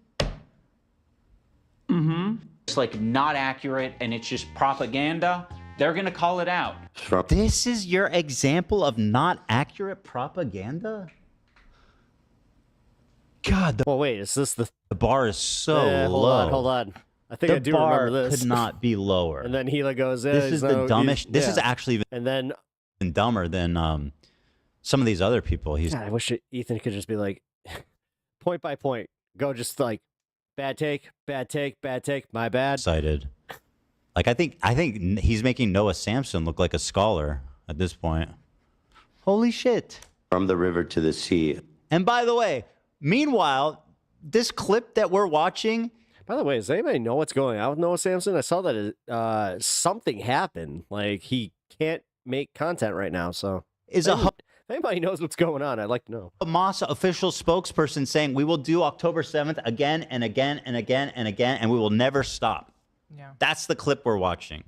It's like not accurate and it's just propaganda. They're gonna call it out. This is your example of not accurate propaganda? God. Well, wait, is this the bar is so low? Hold on. I think I do remember this. Could not be lower. And then Gila goes, this is the dumbest. This is actually even and then dumber than some of these other people. God, I wish Ethan could just be like, point by point, go just like, bad take, my bad. Excited. Like I think he's making Noah Samson look like a scholar at this point. Holy shit. From the river to the sea. And by the way, meanwhile, this clip that we're watching By the way, does anybody know what's going on with Noah Samson? I saw that something happened. Like, he can't make content right now, so... If anybody knows what's going on, I'd like to know. Hamas official spokesperson saying we will do October 7th again and again and again and again, and we will never stop. Yeah. That's the clip we're watching.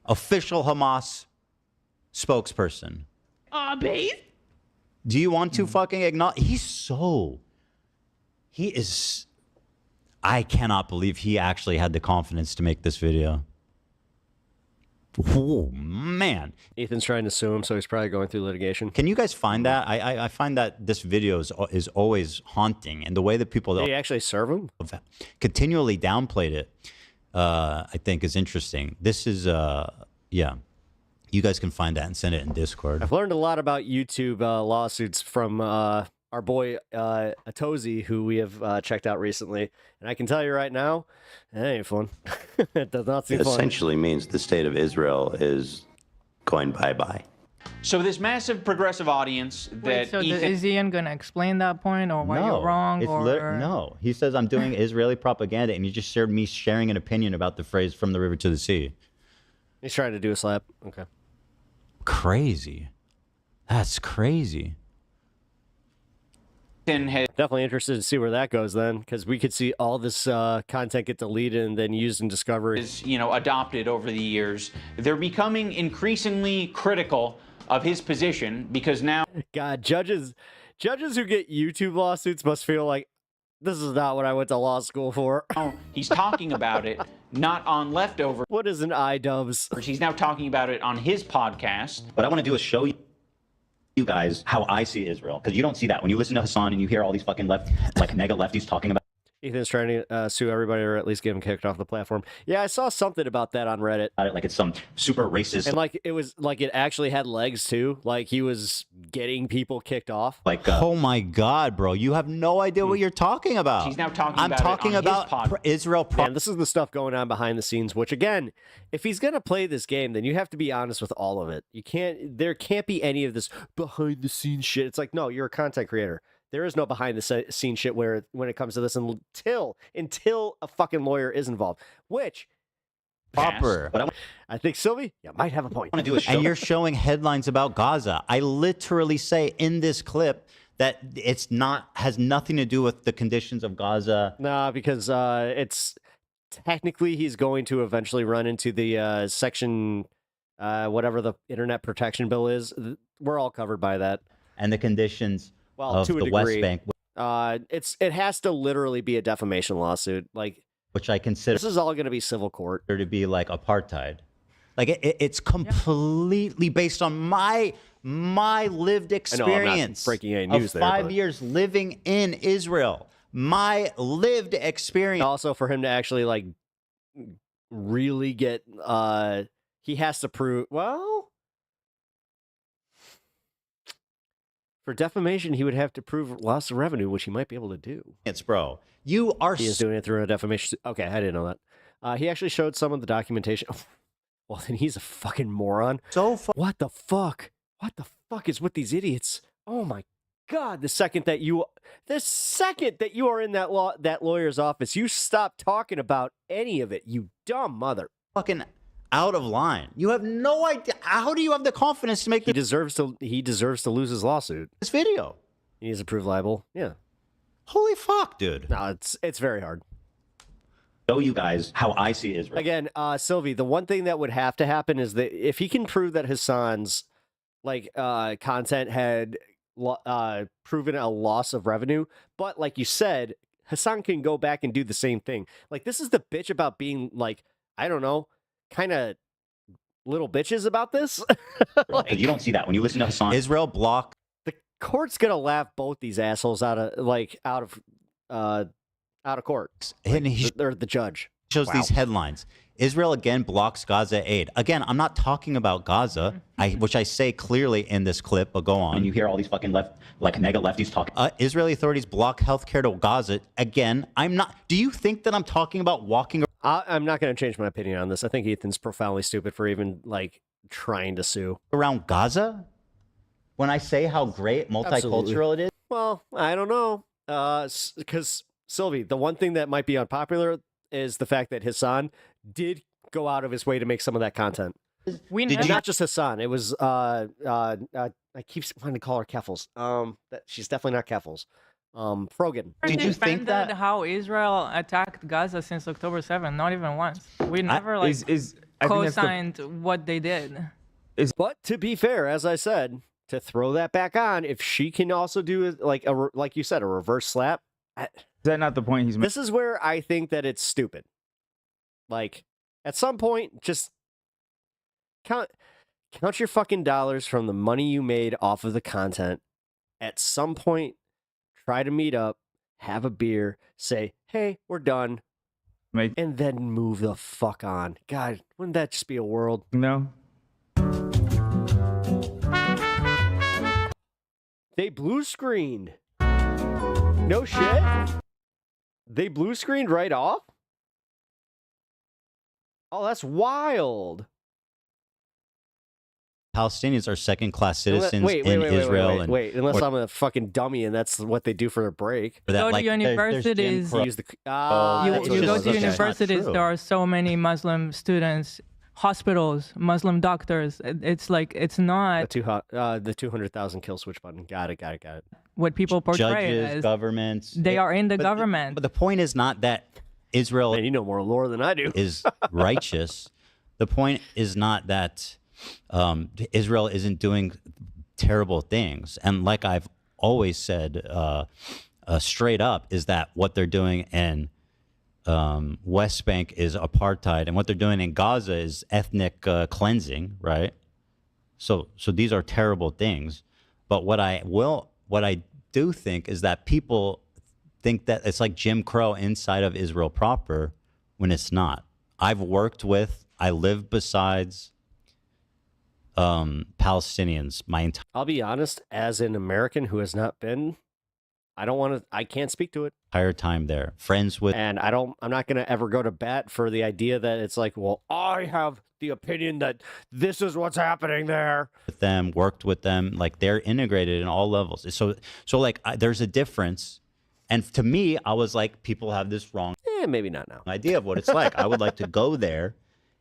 Official Hamas spokesperson. Base. Do you want to fucking acknowledge? He is. I cannot believe he actually had the confidence to make this video. Oh, man. Ethan's trying to sue him, so he's probably going through litigation. Can you guys find that? I find that this video is always haunting, and the way that people Did he actually serve him? Continually downplayed it, I think is interesting. This is, yeah. You guys can find that and send it in Discord. I've learned a lot about YouTube lawsuits from our boy Atozi, who we have checked out recently. And I can tell you right now, it ain't fun. It does not seem It fun. essentially means the state of Israel is going bye-bye. So this massive progressive audience that So Ethan... is Ian going to explain that point or why you're wrong? Or... No, he says I'm doing Israeli propaganda, and he just shared me sharing an opinion about the phrase "from the river to the sea." He's trying to do a slap. Okay. Crazy. That's crazy. Definitely interested to see where that goes then, because we could see all this content get deleted and then used in Discovery. Is, adopted over the years. They're becoming increasingly critical of his position because now... God, judges who get YouTube lawsuits must feel like, this is not what I went to law school for. He's talking about it, not on Leftovers. What is an iDubbbz? He's now talking about it on his podcast. What I want to do is show you guys how I see Israel, because you don't see that when you listen to Hassan and you hear all these fucking mega lefties talking about. Ethan's trying to sue everybody or at least get him kicked off the platform. Yeah, I saw something about that on Reddit. Like it's some super racist. And like it was like it actually had legs too. Like he was getting people kicked off. Like oh my God, bro, you have no idea what you're talking about. He's now talking I'm about talking it on about his Israel. Man, this is the stuff going on behind the scenes. Which again, if he's gonna play this game, then you have to be honest with all of it. You can't. There can't be any of this behind the scenes shit. It's like no, you're a content creator. There is no behind the scene shit when it comes to this until a fucking lawyer is involved. Which, Proper. But I think Sylvie, you might have a point. And you're showing headlines about Gaza. I literally say in this clip that has nothing to do with the conditions of Gaza. No, because it's technically he's going to eventually run into the section, whatever the internet protection bill is. We're all covered by that. And the conditions of to a the degree. West Bank. It has to literally be a defamation lawsuit, which I consider this is all going to be civil court. To be like apartheid, like it's completely based on my lived experience. I know, I'm not breaking any news of there, 5 but... years living in Israel. My lived experience. Also, for him to actually really get, he has to prove. Well, for defamation, he would have to prove loss of revenue, which he might be able to do. It's bro. He is doing it through a defamation. Okay, I didn't know that. He actually showed some of the documentation. Well, then he's a fucking moron. What the fuck? What the fuck is with these idiots? Oh my God! The second that you are in that lawyer's office, you stop talking about any of it. You dumb mother. Fucking out of line. You have no idea. How do you have the confidence to make this? He deserves to lose his lawsuit. This video. He needs to prove liable. Yeah. Holy fuck, dude. No, it's very hard. Show you guys how I see Israel. Again, Sylvie, the one thing that would have to happen is that if he can prove that Hassan's content had proven a loss of revenue, but like you said, Hassan can go back and do the same thing. Like this is the bitch about being I don't know, kind of little bitches about this. You don't see that when you listen to Hassan. Israel block. The court's gonna laugh both these assholes out of court. And They're the judge. Shows these headlines. Israel again blocks Gaza aid. Again, I'm not talking about Gaza, which I say clearly in this clip, but go on. And you hear all these fucking mega lefties talking. Israeli authorities block healthcare to Gaza. Again, I'm not. Do you think that I'm talking about walking? I'm not going to change my opinion on this. I think Ethan's profoundly stupid for even trying to sue around Gaza. When I say how great multicultural it is. Well, I don't know. Because Sylvie, the one thing that might be unpopular is the fact that Hassan did go out of his way to make some of that content. We And never. not just Hassan. It was I keep wanting to call her Keffels. She's definitely not Keffels. Frogan. Did you think that how Israel attacked Gaza since October 7th? Not even once. We never I think that's the- co-signed what they did. But to be fair, as I said, to throw that back on, if she can also do like you said, a reverse slap. Is that not the point he's making? This is where I think that it's stupid. Like, at some point, just count your fucking dollars from the money you made off of the content. At some point, try to meet up, have a beer, say, hey, we're done, and then move the fuck on. God, wouldn't that just be a world? No. They blue screened. No shit. They blue screened right off? Oh, that's wild. Palestinians are second-class citizens Wait, in Israel. Wait, unless I'm a fucking dummy and that's what they do for a break. Or that, Go to like, universities. there's Use the- You go to universities, there are so many Muslim students, hospitals, Muslim doctors. It's like, it's not the 200,000 kill switch button. Got it. what people portray judges, as. governments. They are in the government. But the point is not that Israel. Man, you know more lore than I do. Is righteous. The point is not that Israel isn't doing terrible things. And like I've always said, straight up, is that what they're doing in West Bank is apartheid, and what they're doing in Gaza is ethnic cleansing, right? So these are terrible things. But what I do think is that people think that it's like Jim Crow inside of Israel proper, when it's not. I live besides Palestinians my entire. I'll be honest, as an American who has not been, I can't speak to it. Entire time there, friends with, and I'm not going to ever go to bat for the idea that it's like, well, I have the opinion that this is what's happening there. With them, worked with them, like they're integrated in all levels. So like there's a difference, and to me, I was like, people have this wrong. Maybe not now. Idea of what it's like. I would like to go there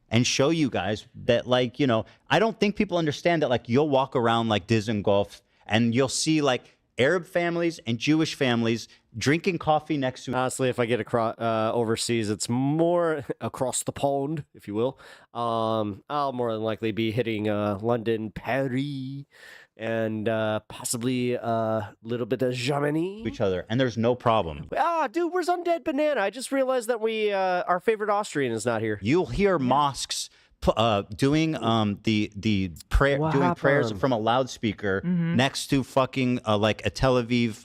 and show you guys that, like, you know, I don't think people understand that, like, you'll walk around like Dizengoff and you'll see like Arab families and Jewish families drinking coffee next to. Honestly, if I get across overseas, it's more across the pond, if you will. I'll more than likely be hitting London, Paris, and possibly a little bit of Germany. Each other, and there's no problem. Dude, where's Undead Banana? I just realized that our favorite Austrian is not here. You'll hear mosques doing the prayer, doing prayers from a loudspeaker next to fucking like a Tel Aviv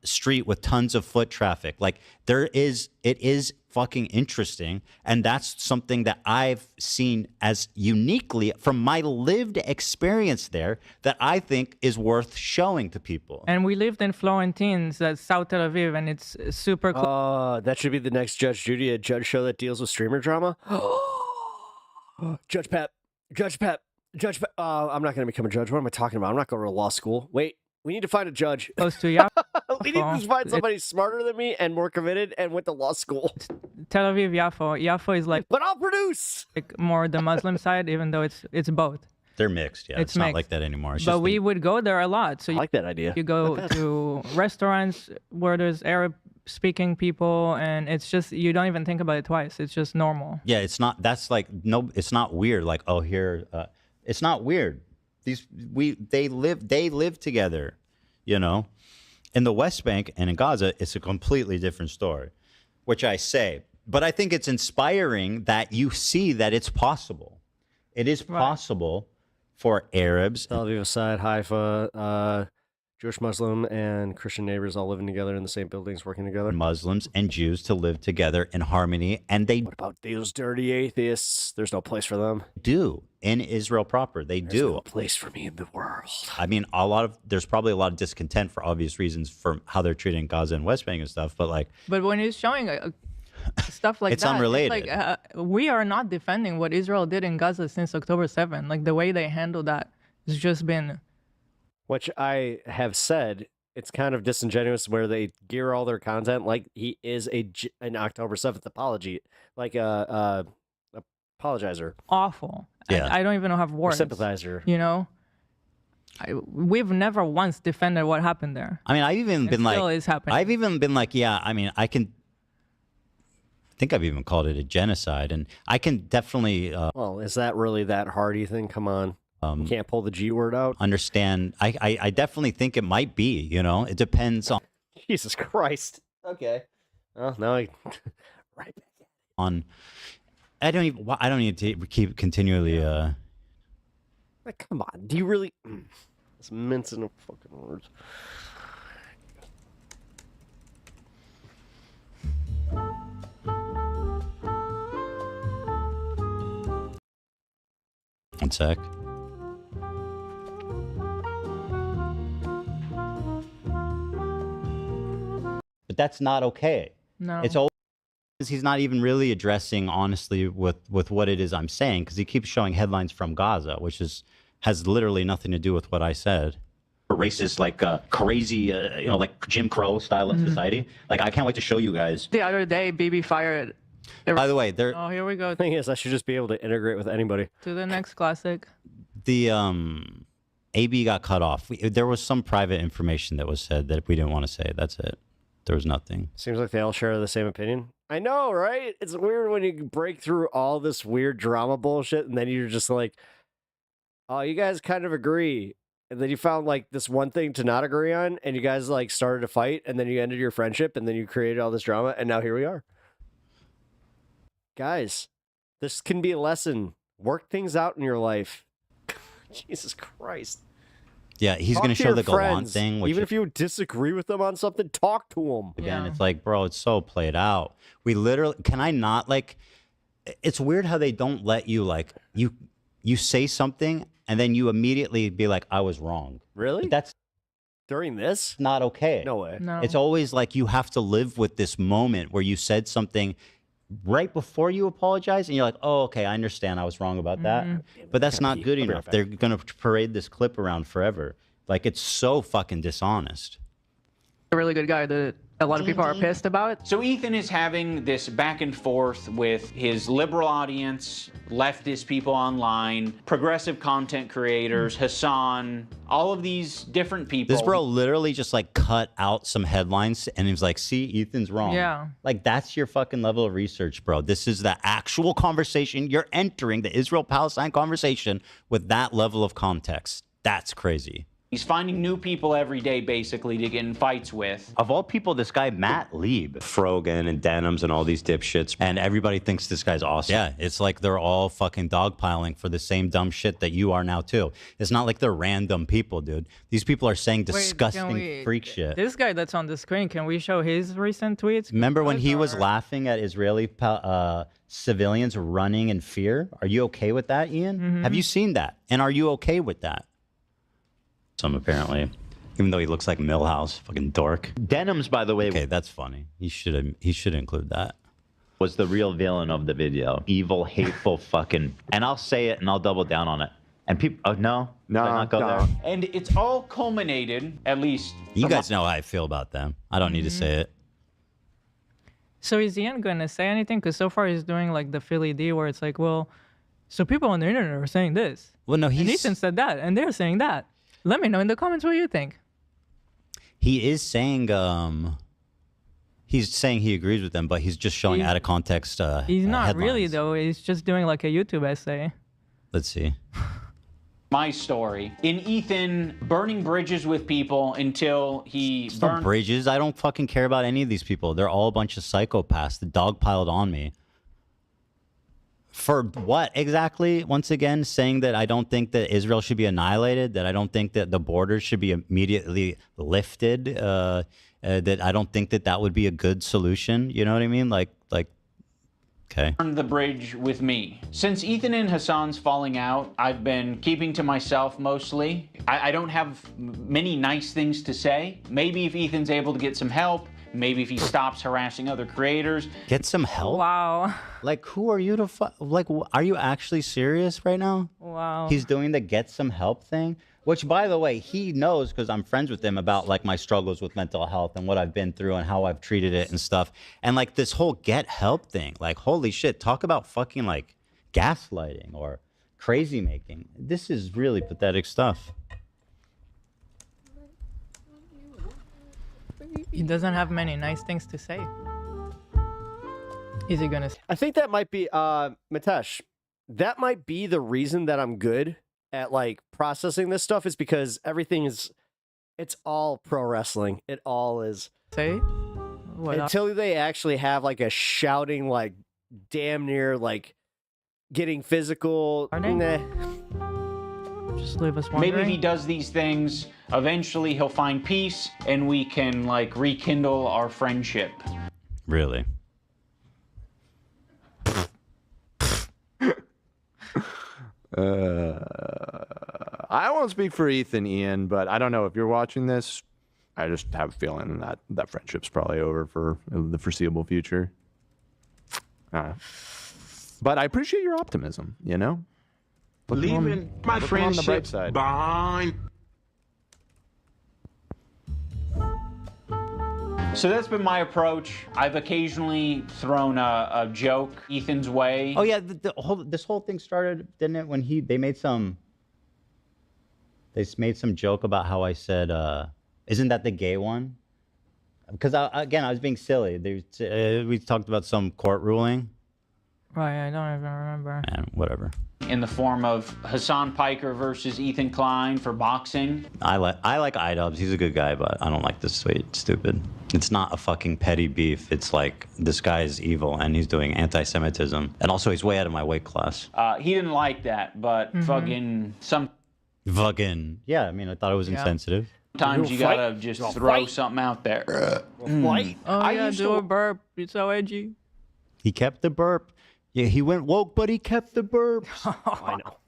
street with tons of foot traffic. Like it is fucking interesting, and that's something that I've seen as uniquely from my lived experience there that I think is worth showing to people. And we lived in Florentines, that's South Tel Aviv, and it's super close. That should be the next Judge Judy, a judge show that deals with streamer drama. Judge Pep. I'm not going to become a judge. What am I talking about? I'm not going to law school. Wait, we need to find a judge. Close to Yaffo. We need to find somebody smarter than me and more committed and went to law school. Tel Aviv, Yaffo. Yaffo is like. But I'll produce. Like more the Muslim side, even though it's both. They're mixed, yeah. It's not mixed. Like that anymore. It's but just we would go there a lot. So I like that idea. You go to restaurants where there's Arab-speaking people, and it's just, you don't even think about it twice. It's just normal. Yeah, it's not. That's like no. It's not weird. Like, oh, here, it's not weird. They live together. You know, in the West Bank and in Gaza, it's a completely different story, which I say. But I think it's inspiring that you see that it's possible. It is possible for Arabs. Tel Aviv side, Haifa, Jewish, Muslim, and Christian neighbors all living together in the same buildings, working together. Muslims and Jews to live together in harmony. And they. What about those dirty atheists? There's no place for them. Do in Israel proper. There's no place for me in the world. I mean, there's probably a lot of discontent for obvious reasons for how they're treating Gaza and West Bank and stuff. But like. But when he's showing stuff like it's that, unrelated. It's like we are not defending what Israel did in Gaza since October 7th. Like the way they handled that has just been. Which I have said it's kind of disingenuous where they gear all their content like he is an October 7th apology, like a apologizer. Awful. Yeah. I don't even have words. Sympathizer. You know? We've never once defended what happened there. I mean, I've even been still like, is happening. I've even been like, yeah, I mean, I think I've even called it a genocide, and I can definitely. Well, is that really that hard? You think? Come on, you can't pull the G word out. Understand? I definitely think it might be. You know, it depends on. Jesus Christ. Okay. Well, now I right back on. I don't need to keep continually. Like, come on. Do you really? It's mincing of fucking words. One sec. But that's not okay. No. It's always he's not even really addressing honestly with what it is I'm saying, because he keeps showing headlines from Gaza, which has literally nothing to do with what I said. Racist, like crazy, like Jim Crow style of society. Like, I can't wait to show you guys. The other day, Bibi fired. By the way, there. Oh, here we go. The thing is, I should just be able to integrate with anybody. To the next classic. The AB got cut off. There was some private information that was said that we didn't want to say. That's it. There was nothing. Seems like they all share the same opinion. I know, right? It's weird when you break through all this weird drama bullshit, and then you're just like, oh, you guys kind of agree. And then you found like this one thing to not agree on, and you guys like started to fight, and then you ended your friendship, and then you created all this drama, and now here we are. Guys, this can be a lesson. Work things out in your life. Jesus Christ. Yeah, he's going to show the Gallant thing. Which even if you disagree with them on something, talk to them. Again, it's like, bro, it's so played out. We literally, can I not, like, it's weird how they don't let you, like, you say something and then you immediately be like, I was wrong. Really? But that's during this? Not okay. No way. No. It's always like you have to live with this moment where you said something right before you apologize and you're like, oh, okay, I understand I was wrong about that. But that's not good enough. They're going to parade this clip around forever. Like, it's so fucking dishonest. A really good guy that a lot of people are pissed about. So Ethan is having this back and forth with his liberal audience, leftist people online, progressive content creators, Hassan, all of these different people. This bro literally just like cut out some headlines and he was like, see, Ethan's wrong. Yeah. Like, that's your fucking level of research, bro. This is the actual conversation. You're entering the Israel-Palestine conversation with that level of context. That's crazy. He's finding new people every day, basically, to get in fights with. Of all people, this guy, Matt Lieb. Frogan and Denims and all these dipshits. And everybody thinks this guy's awesome. Yeah, it's like they're all fucking dogpiling for the same dumb shit that you are now, too. It's not like they're random people, dude. These people are saying disgusting freak shit. This guy that's on the screen, can we show his recent tweets? Remember when he was laughing at Israeli civilians running in fear? Are you okay with that, Ian? Have you seen that? And are you okay with that? Some apparently, even though he looks like Milhouse, fucking dork. Denims, by the way. Okay, that's funny. He should include that. Was the real villain of the video. Evil, hateful, fucking. And I'll say it and I'll double down on it. And people, oh no, not go there. And it's all culminated, at least. You guys know how I feel about them. I don't need to say it. So is Ian going to say anything? Because so far he's doing like the Philly D where it's like, well, so people on the internet are saying this. Well, no, and Ethan said that, and they're saying that. Let me know in the comments what you think. He is saying, he's saying he agrees with them, but he's just showing out of context. He's not headlines. really though. He's just doing like a YouTube essay. Let's see. My story. In Ethan burning bridges with people until he burned Bridges. I don't fucking care about any of these people. They're all a bunch of psychopaths. The dog piled on me. For what exactly? Once again, saying that I don't think that Israel should be annihilated, that I don't think that the borders should be immediately lifted, that I don't think that that would be a good solution. You know what I mean? Like, okay. Burned the bridge with me. Since Ethan and Hassan's falling out, I've been keeping to myself mostly. I don't have many nice things to say. Maybe if Ethan's able to get some help, maybe if he stops harassing other creators. Get some help? Wow. Like, who are you to like, are you actually serious right now? Wow. He's doing the get some help thing? Which, by the way, he knows because I'm friends with him about like my struggles with mental health and what I've been through and how I've treated it and stuff. And like this whole get help thing, like holy shit, talk about fucking like gaslighting or crazy making. This is really pathetic stuff. He doesn't have many nice things to say. Is he gonna? I think that might be Mitesh. That might be the reason that I'm good at like processing this stuff is because everything is, it's all pro wrestling. It all is. Say what until they actually have like a shouting, like damn near like getting physical. Nah. Just leave us wondering. Maybe if he does these things, eventually he'll find peace and we can like rekindle our friendship. Really? I won't speak for Ethan, Ian, but I don't know if you're watching this. I just have a feeling that that friendship's probably over for the foreseeable future. But I appreciate your optimism. You know, Leaving my looking on the bright friendship side. behind. So that's been my approach. I've occasionally thrown a joke Ethan's way. Oh yeah, this whole thing started, didn't it? When they made some joke about how I said, "Isn't that the gay one?" Because I was being silly. We talked about some court ruling. Right, I don't even remember. And whatever. In the form of Hassan Piker versus Ethan Klein for boxing. I like iDubbbz. He's a good guy, but I don't like this stupid. It's not a fucking petty beef. It's like this guy is evil and he's doing anti-Semitism, and also he's way out of my weight class. He didn't like that, but fucking Yeah, I mean, I thought it was insensitive. sometimes you gotta just throw something out there. White. Oh yeah, do a burp. It's so edgy. He kept the burp. Yeah, he went woke, but he kept the burps. I know.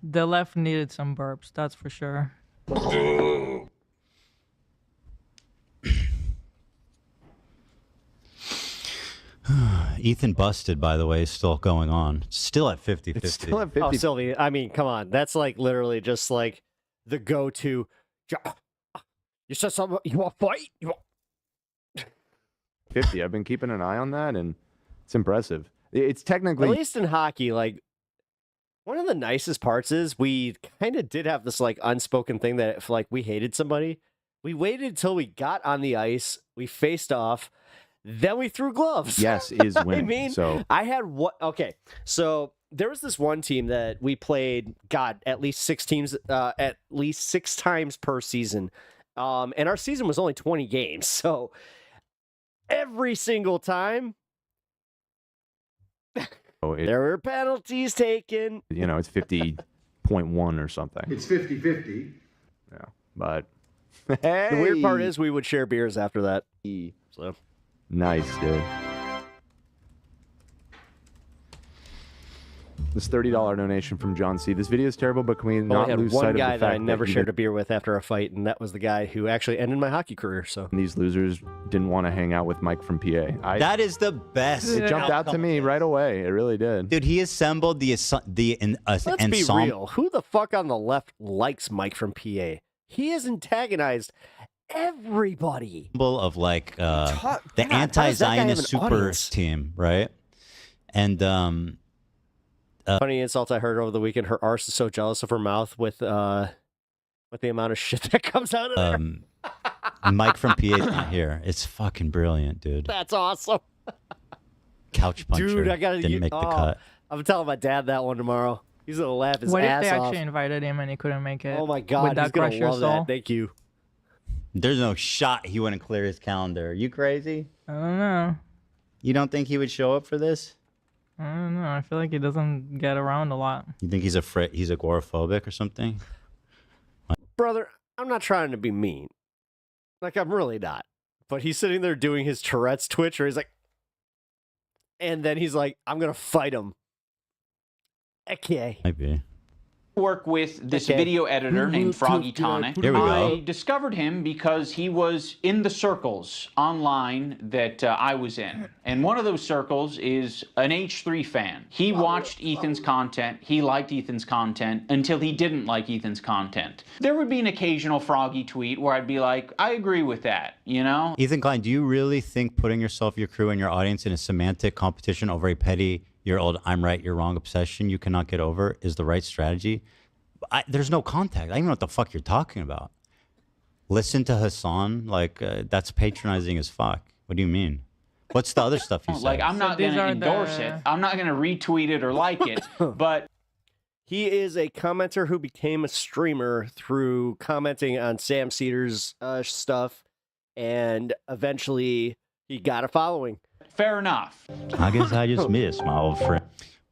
The left needed some burps, that's for sure. Ethan busted, by the way, is still going on. Still at 50-50. It's still at 50. Oh, Sylvie, I mean, come on. That's like literally just like the go-to. You said something. You want to fight? You want... 50. I've been keeping an eye on that, and it's impressive. It's technically, at least in hockey, like one of the nicest parts is we kind of did have this like unspoken thing that if like we hated somebody, we waited until we got on the ice, we faced off, then we threw gloves. yes, is winning. I mean, so I had what? Okay, so there was this one team that we played. God, at least 6 teams, at least 6 times per season, and our season was only 20 games. So every single time. There were penalties taken. You know, it's 50.1 or something. It's 50-50. Yeah, but hey, The weird part is we would share beers after that. So nice, dude. This $30 donation from John C. This video is terrible, but can we not had lose one sight of the guy fact that I never even shared a beer with after a fight, and that was the guy who actually ended my hockey career. So these losers didn't want to hang out with Mike from PA. That is the best. It jumped out to me right away. It really did. Dude, he assembled the let's be real. Who the fuck on the left likes Mike from PA? He has antagonized everybody. Of like the God, how does that guy have anti-Zionist an super audience? team, right? And funny insult I heard over the weekend. Her arse is so jealous of her mouth with the amount of shit that comes out of there. Mike from PA is not here. It's fucking brilliant, dude. That's awesome. Couch puncher. Dude, I gotta didn't make the cut. I'm telling my dad that one tomorrow. He's gonna laugh his What if ass they off. actually invited him and he couldn't make it? Oh my Would god, that he's gonna crush your love soul? that. Thank you. There's no shot he wouldn't clear his calendar. You crazy? I don't know. You don't think he would show up for this? I don't know. I feel like he doesn't get around a lot. You think he's agoraphobic or something? Brother, I'm not trying to be mean. Like, I'm really not. But he's sitting there doing his Tourette's twitch, or he's like, and then he's like, I'm gonna fight him. Okay. Might be. work with this video editor named Froggy Tonic. Here we go. I discovered him because he was in the circles online that I was in. And one of those circles is an H3 fan. He watched Ethan's content. He liked Ethan's content until he didn't like Ethan's content. There would be an occasional Froggy tweet where I'd be like, I agree with that, you know? Ethan Klein, do you really think putting yourself, your crew, and your audience in a semantic competition over a petty, your old I'm right, you're wrong obsession you cannot get over is the right strategy? There's no contact. I don't even know what the fuck you're talking about. Listen to Hassan, like that's patronizing as fuck. What do you mean? What's the other stuff you said? Like, I'm not going to endorse it. I'm not going to retweet it or like it, but... He is a commenter who became a streamer through commenting on Sam Cedar's stuff, and eventually he got a following. Fair enough. I guess I just missed my old friend.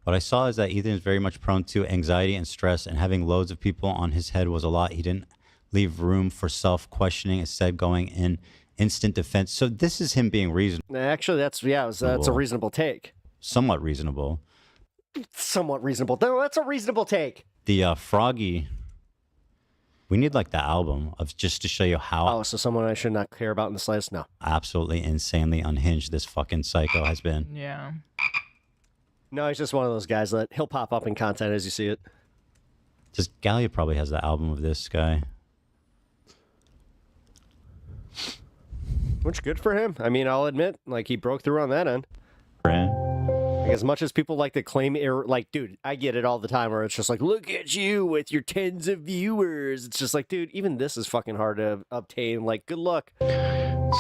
What I saw is that Ethan is very much prone to anxiety and stress, and having loads of people on his head was a lot. He didn't leave room for self-questioning, instead going in instant defense. So this is him being reasonable. Actually, that's a reasonable take. Somewhat reasonable. Somewhat reasonable. That's a reasonable take. The Froggy, we need like the album of just to show you how. Oh, so someone I should not care about in the slightest? No. Absolutely insanely unhinged this fucking psycho has been. Yeah. No, he's just one of those guys that he'll pop up in content as you see it. Just Gallia probably has the album of this guy. Which good for him. I mean, I'll admit, like he broke through on that end. Like, as much as people like to claim, like, dude, I get it all the time where it's just like, look at you with your tens of viewers. It's just like, dude, even this is fucking hard to obtain. Like, good luck.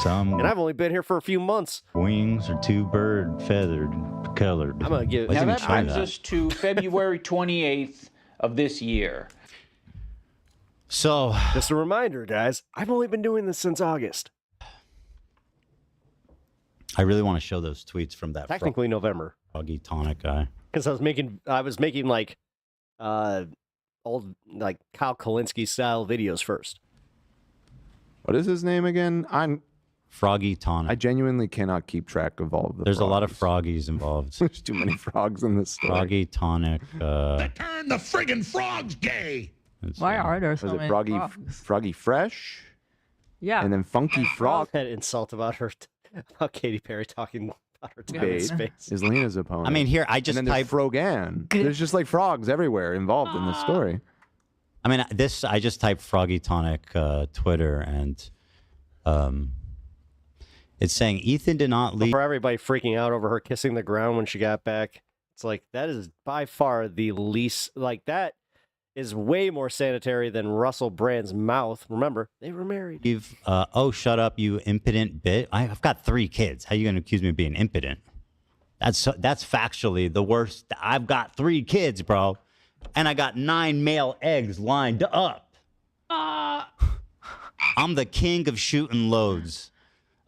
Some and I've only been here for a few months. Wings are too bird feathered colored. I'm gonna give. Now that brings us to February 28th of this year. So, just a reminder, guys, I've only been doing this since August. I really want to show those tweets from that. Technically November. Froggy Tonic guy. Because I was making like, old like Kyle Kalinske style videos first. What is his name again? Froggy Tonic. I genuinely cannot keep track of all of the. There's a lot of froggies involved. There's too many frogs in this story. Froggy Tonic. Turn the friggin' frogs gay. Why are there so Was it many Froggy frogs? Froggy Fresh? Yeah. And then Funky Frog. That insult about her, about Katy Perry talking about her time in Spade space. is Lena's opponent. I mean, here I just and then there's type Frogan. There's just like frogs everywhere involved in this story. I mean, I just typed Froggy Tonic Twitter, and it's saying Ethan did not leave. For everybody freaking out over her kissing the ground when she got back, it's like that is by far the least. Like that is way more sanitary than Russell Brand's mouth. Remember, they were married. Oh, shut up, you impotent bit! I've got 3 kids. How are you going to accuse me of being impotent? That's factually the worst. I've got 3 kids, bro. And I got 9 male eggs lined up. I'm the king of shooting loads.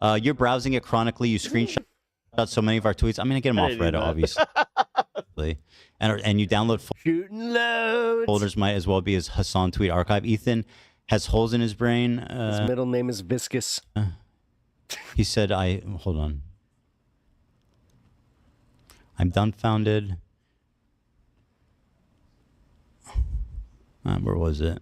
You're browsing it chronically. You screenshot so many of our tweets. I'm going to get them off Reddit, obviously. And you download shooting loads. Folders might as well be his Hassan tweet archive. Ethan has holes in his brain. His middle name is Viscous. He said, hold on. I'm dumbfounded. Where was it?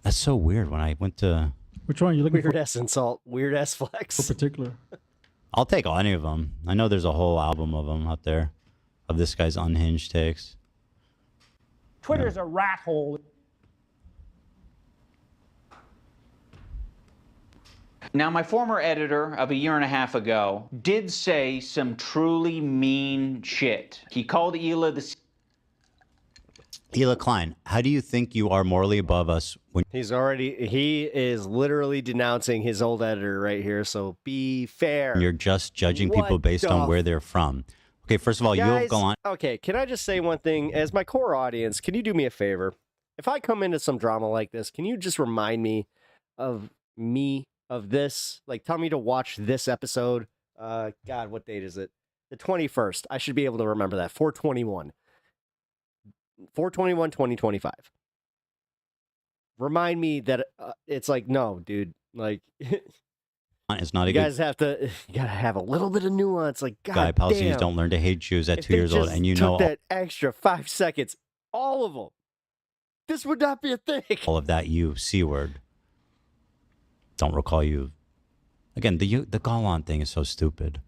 That's so weird. When I went to Which one are you looking weird for? ass insult, weird ass flex. For particular. I'll take any of them. I know there's a whole album of them out there, of this guy's unhinged takes. Twitter's a rat hole. Now, my former editor of a year and a half ago did say some truly mean shit. He called Hila the... Hila Klein, how do you think you are morally above us when he is literally denouncing his old editor right here, so be fair. you're just judging people based on where they're from? Okay, first of all, you'll go on. Okay, can I just say one thing? As my core audience, can you do me a favor? If I come into some drama like this, can you just remind me of this? Like, tell me to watch this episode. God, what date is it? The 21st. I should be able to remember that. 4/21. 4/21/2025. Remind me that it's like, no, dude. Like, it's not a you good guys have to. You gotta have a little bit of nuance. Like, God guy. Palestinians damn. don't learn to hate Jews at If 2 they years old, just and you took know that extra 5 seconds. All of them. this would not be a thing. All of that C word. Don't recall you. Again, the Golan thing is so stupid.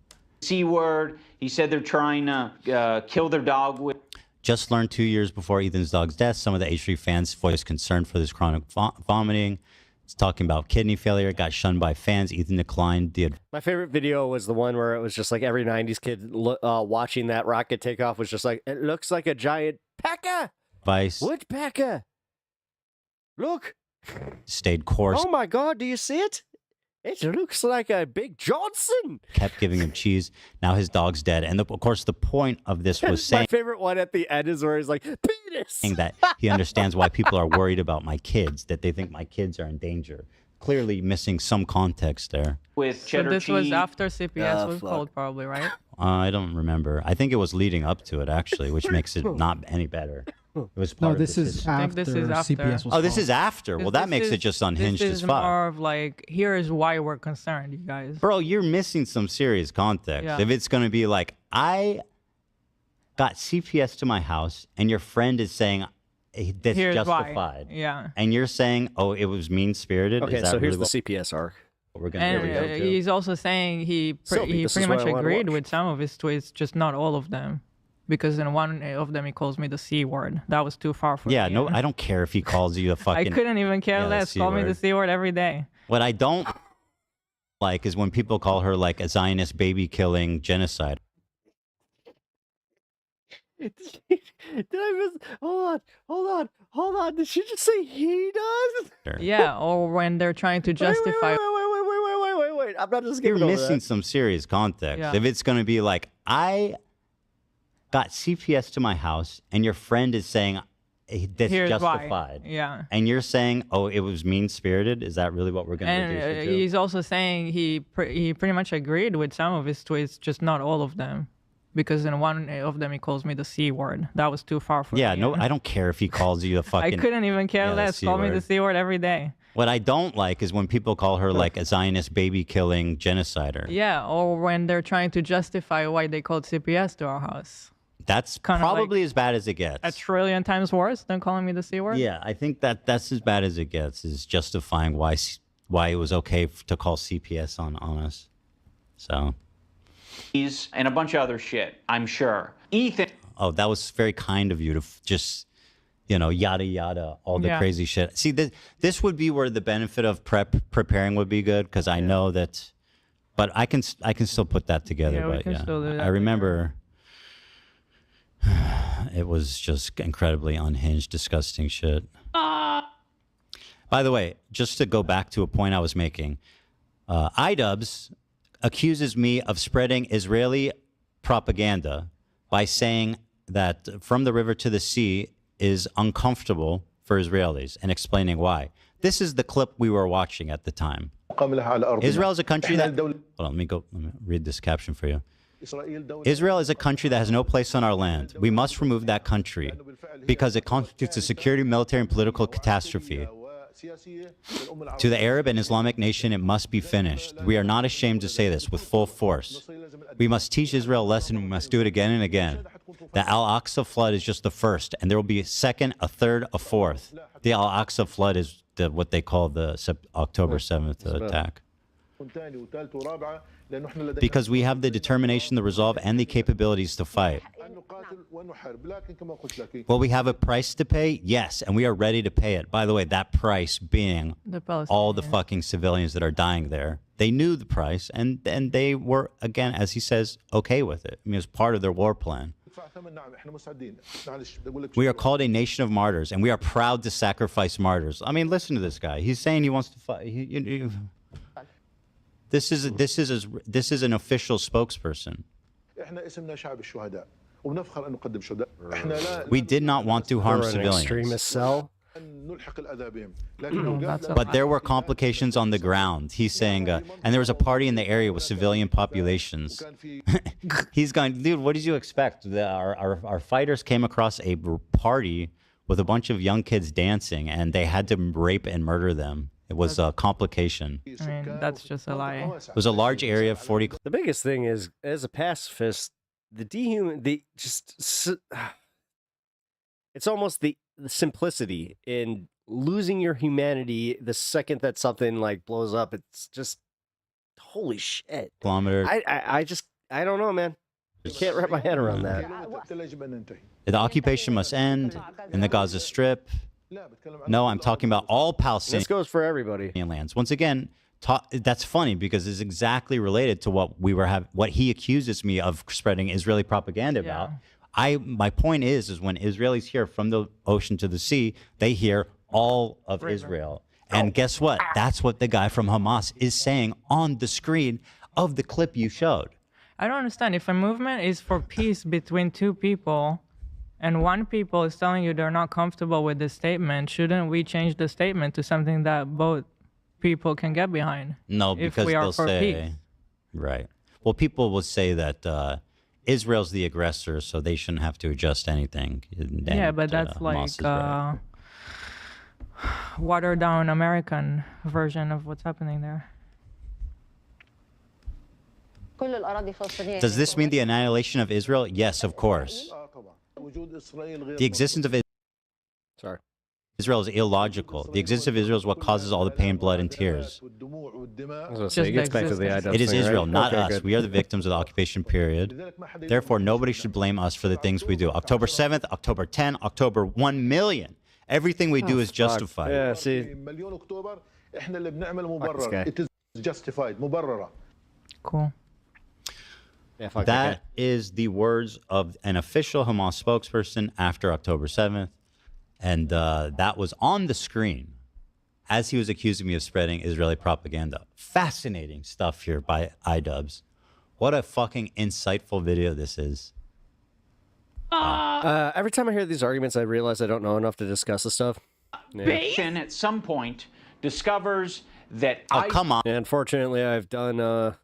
C word. He said they're trying to kill their dog with. Just learned 2 years before Ethan's dog's death, some of the H3 fans voiced concern for this chronic vomiting. It's talking about kidney failure. Got shunned by fans. Ethan declined the My favorite video was the one where it was just like every 90s kid watching that rocket take off was just like, it looks like a giant pecker. advice. Woodpecker. Look. Stayed course. Oh my God, do you see it? It looks like a big Johnson. Kept giving him cheese. Now his dog's dead. And of course, the point of this was saying. My favorite one at the end is where he's like, penis. That he understands why people are worried about my kids, that they think my kids are in danger. Clearly missing some context there. With So cheddar this was cheese. after CPS was fuck. called, probably, right? I don't remember. I think it was leading up to it, actually, which makes it not any better. It was part No, of this the is system. I think this is after. CPS was Oh, this called. is after. Well, that makes it just unhinged this as is fuck. more of like, here is why we're concerned, you guys. Bro, you're missing some serious context. Yeah. If it's going to be like, I got CPS to my house and your friend is saying that's Here's why. justified. Yeah. And you're saying, oh, it was mean-spirited? Okay, Is that so here's really the CPS arc. what we're going And to go to? he's also saying he Sylvie, this pretty is what much I wanna agreed watch. with some of his tweets, just not all of them. Because in one of them he calls me the C word. That was too far for Yeah, me. no, I don't care if he calls you a I fucking... couldn't even care Yeah, the less. C Call me the word. C word every day. What I don't like is when people call her like a Zionist baby-killing genocide. Did I miss? Hold on. Did she just say he does? Yeah, or when they're trying to justify. Wait. I'm not just You're skipping over missing that. some serious context. Yeah. If it's going to be like, I got CPS to my house and your friend is saying that's Here's justified. why. Yeah. And you're saying, oh, it was mean-spirited? Is that really what we're going to And reduce it to? he's also saying he pretty much agreed with some of his tweets, just not all of them. Because in one of them he calls me the C word. That was too far for Yeah, me. no, I don't care if he calls you a I fucking... couldn't even care Yeah, the less. C Call me the word. C word every day. What I don't like is when people call her like a Zionist baby-killing genocider. Yeah, or when they're trying to justify why they called CPS to our house. That's Kinda probably as bad as it gets. A trillion times worse than calling me the C word? Yeah, I think that's as bad as it gets, is justifying why it was okay to call CPS on us. So... And a bunch of other shit, I'm sure. Ethan. Oh, that was very kind of you to just, yada yada, all the Yeah. crazy shit. See, this would be where the benefit of preparing would be good, because I know that. But I can still put that together. Yeah, we but can yeah, still do that I remember. It was just incredibly unhinged, disgusting shit. By the way, just to go back to a point I was making, iDubbbz accuses me of spreading Israeli propaganda by saying that From the River to the Sea is uncomfortable for Israelis and explaining why. This is the clip we were watching at the time. Israel is a country that... Hold on, let me read this caption for you. Israel is a country that has no place on our land. We must remove that country because it constitutes a security, military, and political catastrophe. To the Arab and Islamic nation, it must be finished. We are not ashamed to say this with full force. We must teach Israel a lesson, and we must do it again and again. The Al-Aqsa flood is just the first, and there will be a second, a third, a fourth. The Al-Aqsa flood is what they call the October 7th attack. Because we have the determination, the resolve, and the capabilities to fight. Will we have a price to pay? Yes, and we are ready to pay it. By the way, that price being all the fucking civilians that are dying there. They knew the price, and they were, again, as he says, okay with it. I mean, it was part of their war plan. We are called a nation of martyrs, and we are proud to sacrifice martyrs. I mean, listen to this guy. He's saying he wants to fight. This is an official spokesperson. We did not want to harm civilians. Extremist cell. But there were complications on the ground. He's saying, and there was a party in the area with civilian populations. He's going, dude, what did you expect? Our fighters came across a party with a bunch of young kids dancing, and they had to rape and murder them. It was a complication. I mean, that's just a lie. It was a large area of 40. The biggest thing is, as a pacifist, it's almost the simplicity in losing your humanity the second that something like blows up. It's just holy shit. Kilometer. I don't know, man. I can't wrap my head around that. The occupation must end in the Gaza Strip. No, I'm talking about all Palestinian. This goes for everybody. Lands. Once again, that's funny because it's exactly related to what what he accuses me of spreading Israeli propaganda about. My point is when Israelis hear from the ocean to the sea, they hear all of Israel. And guess what? That's what the guy from Hamas is saying on the screen of the clip you showed. I don't understand. If a movement is for peace between two people and one people is telling you they're not comfortable with the statement, shouldn't we change the statement to something that both people can get behind? No, if because we are they'll for say, peace? right. Well, people will say that Israel's the aggressor, so they shouldn't have to adjust anything. Yeah, but that's Hamas like is right. watered down American version of what's happening there. Does this mean the annihilation of Israel? Yes, of course. The existence of Israel is illogical. The existence of Israel is what causes all the pain, blood, and tears. It gets back to the IDF It is thing, Israel, right? not Okay, us. good. We are the victims of the occupation period. Therefore, nobody should blame us for the things we do. October 7th, October 10, October 1 million. Everything we do is justified. Yeah, see. It is justified. مبررة. Cool. Yeah, fuck That is the words of an official Hamas spokesperson after October 7th. And that was on the screen as he was accusing me of spreading Israeli propaganda. Fascinating stuff here by iDubbbz. What a fucking insightful video this is. Every time I hear these arguments, I realize I don't know enough to discuss this stuff. Nation at some point discovers that come on. Yeah, unfortunately, I've done.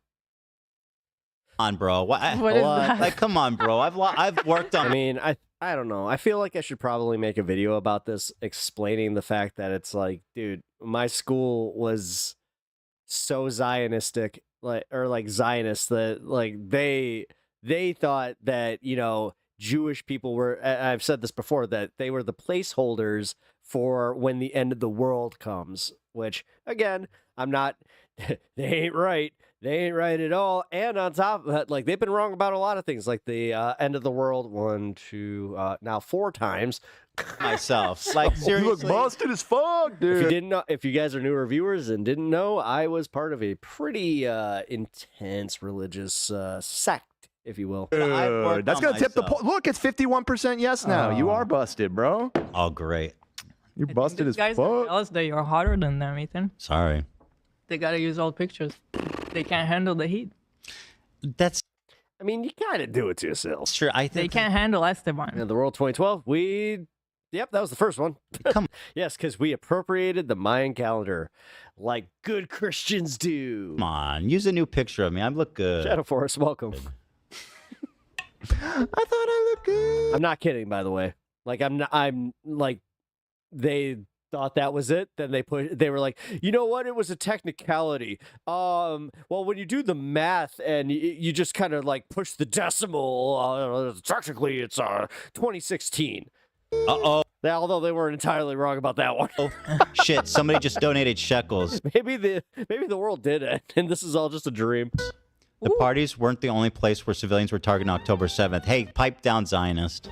On, bro. What is that? Like, come on, bro. I've worked on. I mean, I don't know. I feel like I should probably make a video about this, explaining the fact that it's like, dude, my school was so Zionistic, like Zionist, that like they thought that, you know, Jewish people were. I've said this before, that they were the placeholders for when the end of the world comes. Which, again, I'm not. They ain't right. They ain't right at all. And on top of that, like, they've been wrong about a lot of things, like the end of the world 1, 2, now 4 times. Myself, like, seriously, you look busted as fuck, dude. If you didn't know, if you guys are newer viewers and didn't know, I was part of a pretty intense religious sect, if you will. That's gonna tip the look. It's 51% yes now. You are busted, bro. Oh, great. You're busted as Guys, fuck. tell us that you're hotter than them, Ethan. Sorry. They gotta use old pictures. They can't handle the heat. That's. I mean, you kind of do it to yourself. Sure, I think they can't handle Esteban. And the World 2012, Yep, that was the first one. Yes, because we appropriated the Mayan calendar like good Christians do. Come on, use a new picture of me. I look good. Shadow Forest, welcome. I thought I looked good. I'm not kidding, by the way. Like, I'm like, they thought that was it. Then they were like, you know what? It was a technicality. Well, when you do the math and you just kind of like push the decimal, technically it's 2016. Uh-oh. Although they weren't entirely wrong about that one. Shit, somebody just donated shekels. Maybe the world did it, and this is all just a dream. The parties weren't the only place where civilians were targeting October 7th. Hey, pipe down, Zionist.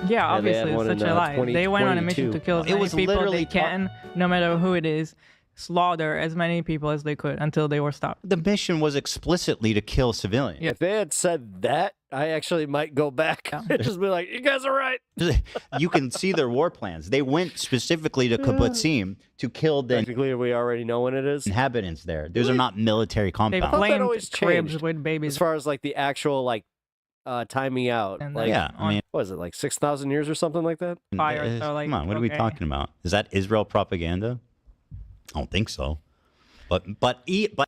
Yeah, obviously, it's such a lie. They went on a mission to kill as many people they can, no matter who it is, slaughter as many people as they could until they were stopped. The mission was explicitly to kill civilians. If they had said that, I actually might go back and just be like, you guys are right. You can see their war plans. They went specifically to Kibbutzim to kill the Technically, we already know when it is. Inhabitants there. Those are not military They compounds. flamed cribs with babies. As far as like the actual like timing out. And Like, yeah, I mean, what is it, like 6,000 years or something like that? Fire, so like, come on, what are we okay. talking about? Is that Israel propaganda? I don't think so. But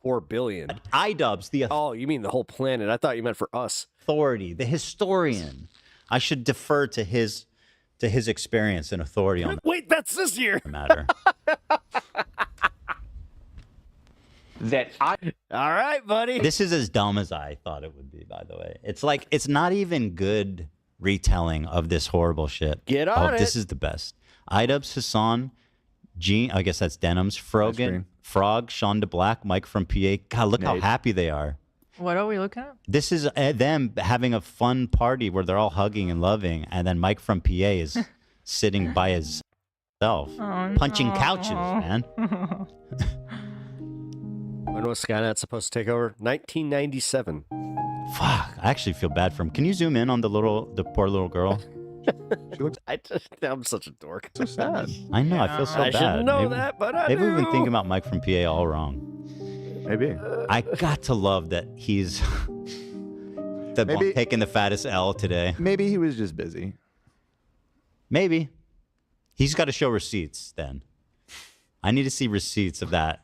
4 billion. iDubbbz, Oh, you mean the whole planet? I thought you meant for us. authority, the historian. I should defer to his experience and authority on Wait, that's this year. the matter. All right, buddy. This is as dumb as I thought it would be, by the way. It's like, it's not even good retelling of this horrible shit. Get on This it. is the best. Idubbbz, Hassan, Gene, I guess that's Denim's, Frogan, Frog, Sean DeBlack, Mike from PA. God, look how happy they are. What are we looking at? This is them having a fun party where they're all hugging and loving, and then Mike from PA is sitting by himself, punching couches, man. When was Skynet supposed to take over? 1997. Fuck, I actually feel bad for him. Can you zoom in on the poor little girl? I'm such a dork. So sad. I know, I feel so I bad. should know that, but I maybe we've been do. thinking about Mike from PA all wrong. Maybe. I got to love that he's one taking the fattest L today. Maybe he was just busy. Maybe. He's got to show receipts then. I need to see receipts of that.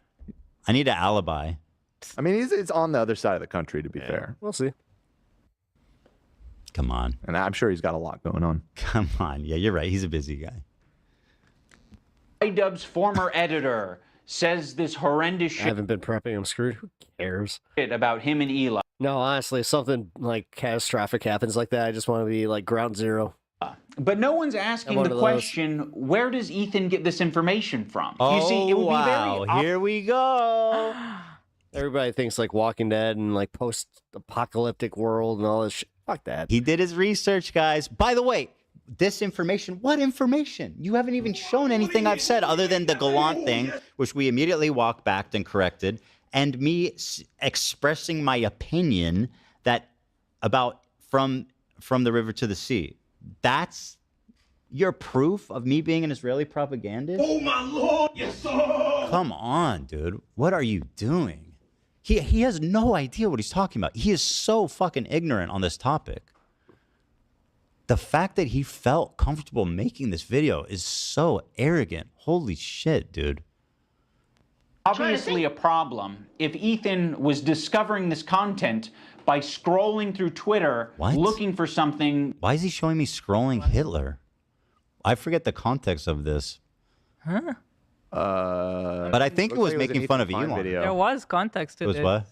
I need an alibi. I mean, it's on the other side of the country, to be fair. We'll see. Come on. And I'm sure he's got a lot going on. Come on. Yeah, you're right. He's a busy guy. Idubbbz's former editor says this horrendous I shit haven't been prepping. I'm screwed. Who cares? about him and Eli. No, honestly, if something like catastrophic happens like that, I just want to be like ground zero. But no one's asking one the of those. question, where does Ethan get this information from? Oh, you see, it would wow. be very Here we go. Everybody thinks like Walking Dead and like post-apocalyptic world and all this shit. Fuck that. He did his research, guys. By the way, this information, what information? You haven't even shown anything I've said other than the Gallant thing, which we immediately walked back and corrected, and me expressing my opinion that about from the river to the sea. That's your proof of me being an Israeli propagandist? Oh my Lord, yes sir. Come on, dude. What are you doing? He has no idea what he's talking about. He is so fucking ignorant on this topic. The fact that he felt comfortable making this video is so arrogant. Holy shit, dude. obviously a problem if Ethan was discovering this content by scrolling through Twitter, looking for something. Why is he showing me scrolling Hitler? I forget the context of this. Huh? But I think it was making fun of Elon. There was context to It was this. what?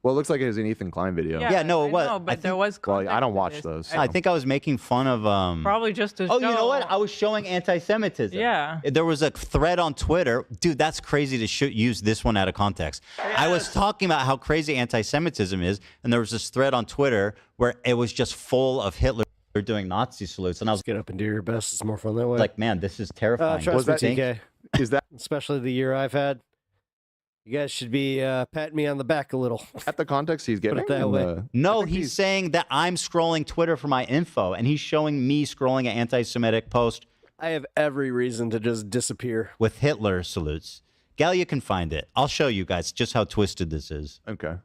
Well, it looks like it was an Ethan Klein video. Yeah, no, it was. I know, but there was context. Well, I don't to watch this. those. I think I was making fun of. Probably just to Oh, show. you know what? I was showing anti-Semitism. Yeah. There was a thread on Twitter. Dude, that's crazy to use this one out of context. I was talking about how crazy anti-Semitism is, and there was this thread on Twitter where it was just full of Hitler doing Nazi salutes, and I was get up and do your best. It's more fun that way. like, man, this is terrifying. Trust me, Think- TK. Is that especially the year I've had? You guys should be patting me on the back a little. at the context he's Put giving? it that way. No, he's saying that I'm scrolling Twitter for my info, and he's showing me scrolling an anti-Semitic post I have every reason to just disappear. with Hitler salutes. Gal, you can find it. I'll show you guys just how twisted this is. Okay.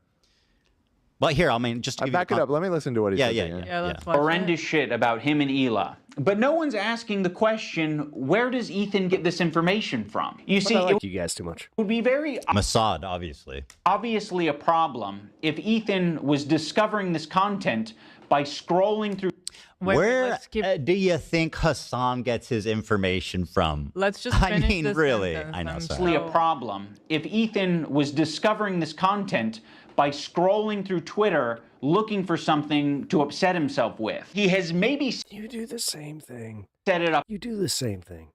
Well, here, I mean, just to give you Back it up. Let me listen to what he says. again. Horrendous shit about him and Ela. But no one's asking the question, where does Ethan get this information from? You see, I it like you guys too much. would be very Mossad, obviously. obviously a problem if Ethan was discovering this content by scrolling through. Where do you think Hassan gets his information from? Let's just I finish mean, this really. sentence I know, and sorry. Obviously a problem if Ethan was discovering this content by scrolling through Twitter looking for something to upset himself with. He has maybe You do the same thing. set it up. You do the same thing.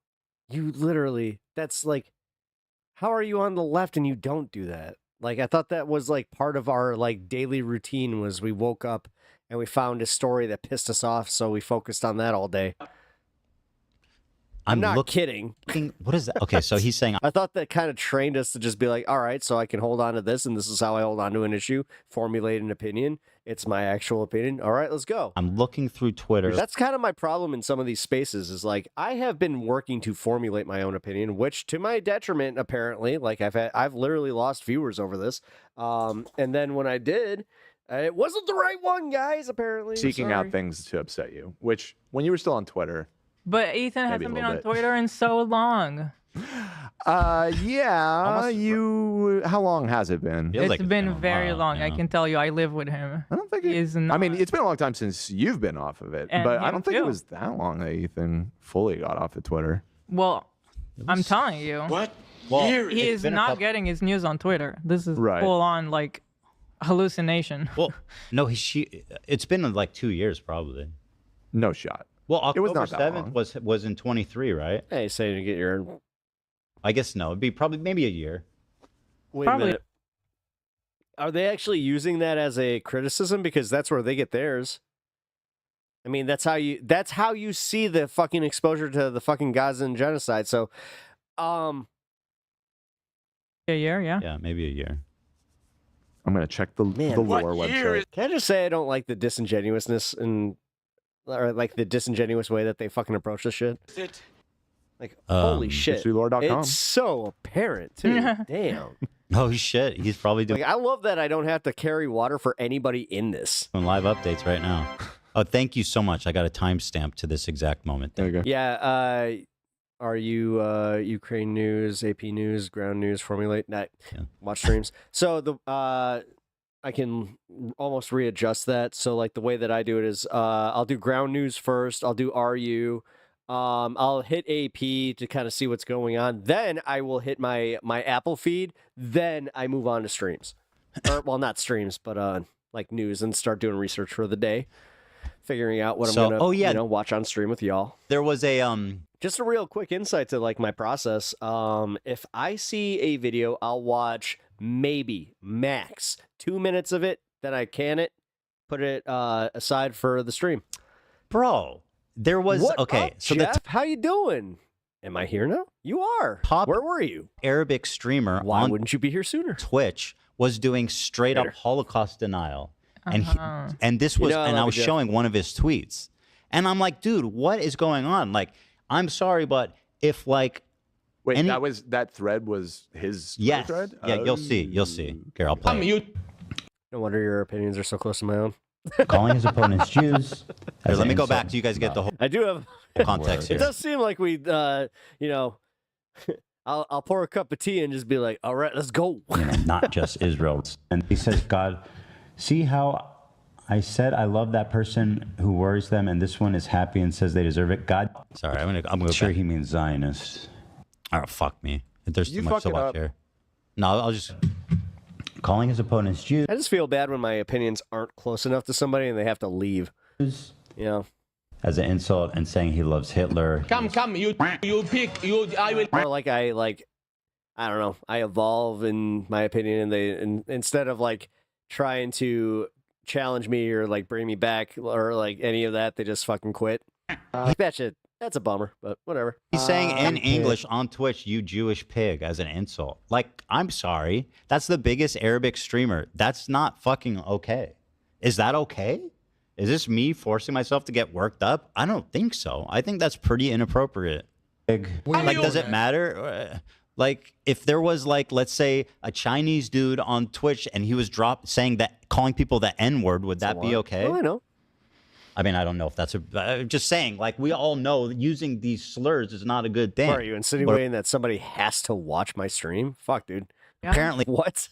You literally, that's like, how are you on the left and you don't do that? Like, I thought that was like part of our like daily routine was we woke up and we found a story that pissed us off. So we focused on that all day. I'm not kidding. What is that? Okay, so he's saying I thought that kind of trained us to just be like, all right, so I can hold on to this, and this is how I hold on to an issue, formulate an opinion. It's my actual opinion. All right, let's go. I'm looking through Twitter. That's kind of my problem in some of these spaces is like I have been working to formulate my own opinion, which to my detriment, apparently, like I've literally lost viewers over this. And then when I did, it wasn't the right one, guys, apparently. Seeking out things to upset you, which when you were still on Twitter. But Ethan Maybe a hasn't been little on bit. Twitter in so long. Yeah, how long has it been? It's been very long. I can tell you, I live with him. I don't think he is not. I mean, it's been a long time since you've been off of it, And but I him don't think it too. was that long that Ethan fully got off of Twitter. Well, I'm telling you. What? Well, he is not getting his news on Twitter. This is Right. full on like hallucination. Well, no, it's been like 2 years probably. No shot. Well, October was not that 7th long. was in 23, right? Hey, saying to get your. I guess no. It'd be probably maybe a year. Wait a minute. Are they actually using that as a criticism? Because that's where they get theirs. I mean, that's how you see the fucking exposure to the fucking Gazan genocide. So, A year, yeah. Yeah, maybe a year. I'm gonna check the lore website. Can I just say I don't like the disingenuousness or like the disingenuous way that they fucking approach this shit? Like, holy shit. HistoryLore.com. It's so apparent, too. Damn. Oh shit, he's probably doing Like, I love that I don't have to carry water for anybody in this. live updates right now. Oh, thank you so much. I got a timestamp to this exact moment. There you go. Yeah, are you Ukraine news, AP news, ground news, formulate? Watch streams. So the I can almost readjust that. So like the way that I do it is I'll do ground news first. I'll do RU. I'll hit AP to kind of see what's going on. Then I will hit my Apple feed. Then I move on to streams, or well, not streams, but like news, and start doing research for the day, figuring out what I'm gonna watch on stream with y'all. There was a just a real quick insight to like my process. If I see a video, I'll watch maybe max 2 minutes of it. Then I can it, put it aside for the stream. Bro, there was What okay. up, So Jeff? How you doing? Am I here now? You are. Where were you? Arabic streamer. Why on wouldn't you be here sooner? Twitch was doing straight up Holocaust denial, and this You was, know I and love I you, was Jeff. showing one of his tweets, and I'm like, dude, what is going on? Like, I'm sorry, but if like, Wait, that thread was his yes, thread? yeah, you'll see. Here, I'll play. it. No wonder your opinions are so close to my own. Calling his opponents Jews. Here, let me go back so you guys get the whole I do have context It here. does seem like we, I'll pour a cup of tea and just be like, all right, let's go. Not just Israel. And he says, God, see how I said I love that person who worries them, and this one is happy and says they deserve it. God, sorry, I'm gonna sure back. he means Zionists. Oh, fuck me. There's You too much to fuck it watch up. here. No, I'll just calling his opponents Jews. I just feel bad when my opinions aren't close enough to somebody and they have to leave. You know? As an insult and saying he loves Hitler. Come, you pick, I will. Or like I don't know, I evolve in my opinion and instead of like trying to challenge me or like bring me back or like any of that, they just fucking quit. That shit, that's a bummer, but whatever. He's saying in English on Twitch, "You Jewish pig," as an insult. Like, I'm sorry, that's the biggest Arabic streamer. That's not fucking okay. Is that okay? Is this me forcing myself to get worked up? I don't think so. I think that's pretty inappropriate. Like, does it matter? Like, if there was like, let's say, a Chinese dude on Twitch and he was calling people the N-word, would that be okay? Oh, I know. I mean, I don't know if that's just saying, like, we all know that using these slurs is not a good thing. Are you insinuating that somebody has to watch my stream? Fuck, dude. Apparently, what?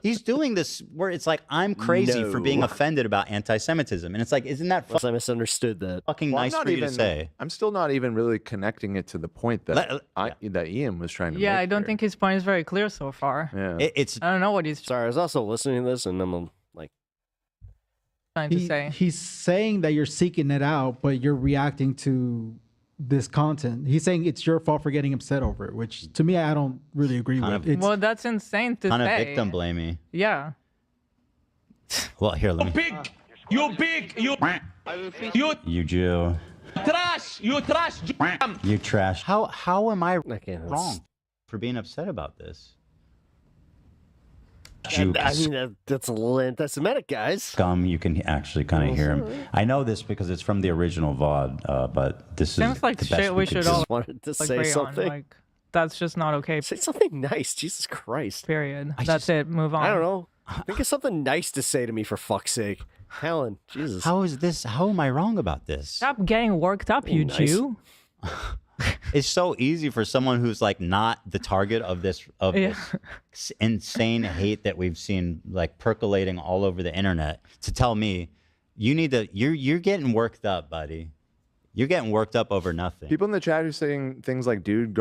He's doing this where it's like, I'm crazy for being No. offended about anti-Semitism. And it's like, isn't that I misunderstood that. fucking Well, nice I'm not for you to even- say? I'm still not even really connecting it to the point that that Ian was trying to Yeah, make. I don't think his point is very clear so far. Yeah. It's I don't know what he's Sorry, I was also listening to this and I'm like trying to say. He's saying that you're seeking it out, but you're reacting to this content. He's saying it's your fault for getting upset over it, which to me I don't really agree with. It's, Well, that's insane to kind of say. victim blaming. Yeah. Well, here, let me. Pig, you pig, you You Jew. trash, you trash. You trash. How am I wrong for being upset about this? Jew I mean, that's a little anti-Semitic, guys. scum. You can actually kind of hear him. I know this because it's from the original VOD, but this is Seems like the best shit we could should do. all wanted to say agree something. on. Like, that's just not okay. Say something nice. Jesus Christ. Period. That's it. Move on. I don't know. Think of something nice to say to me for fuck's sake. Helen, Jesus. How am I wrong about this? Stop getting worked up, you nice. Jew. It's so easy for someone who's like not the target of this this insane hate that we've seen like percolating all over the internet to tell me you're getting worked up, buddy. You're getting worked up over nothing. People in the chat are saying things like, "Dude,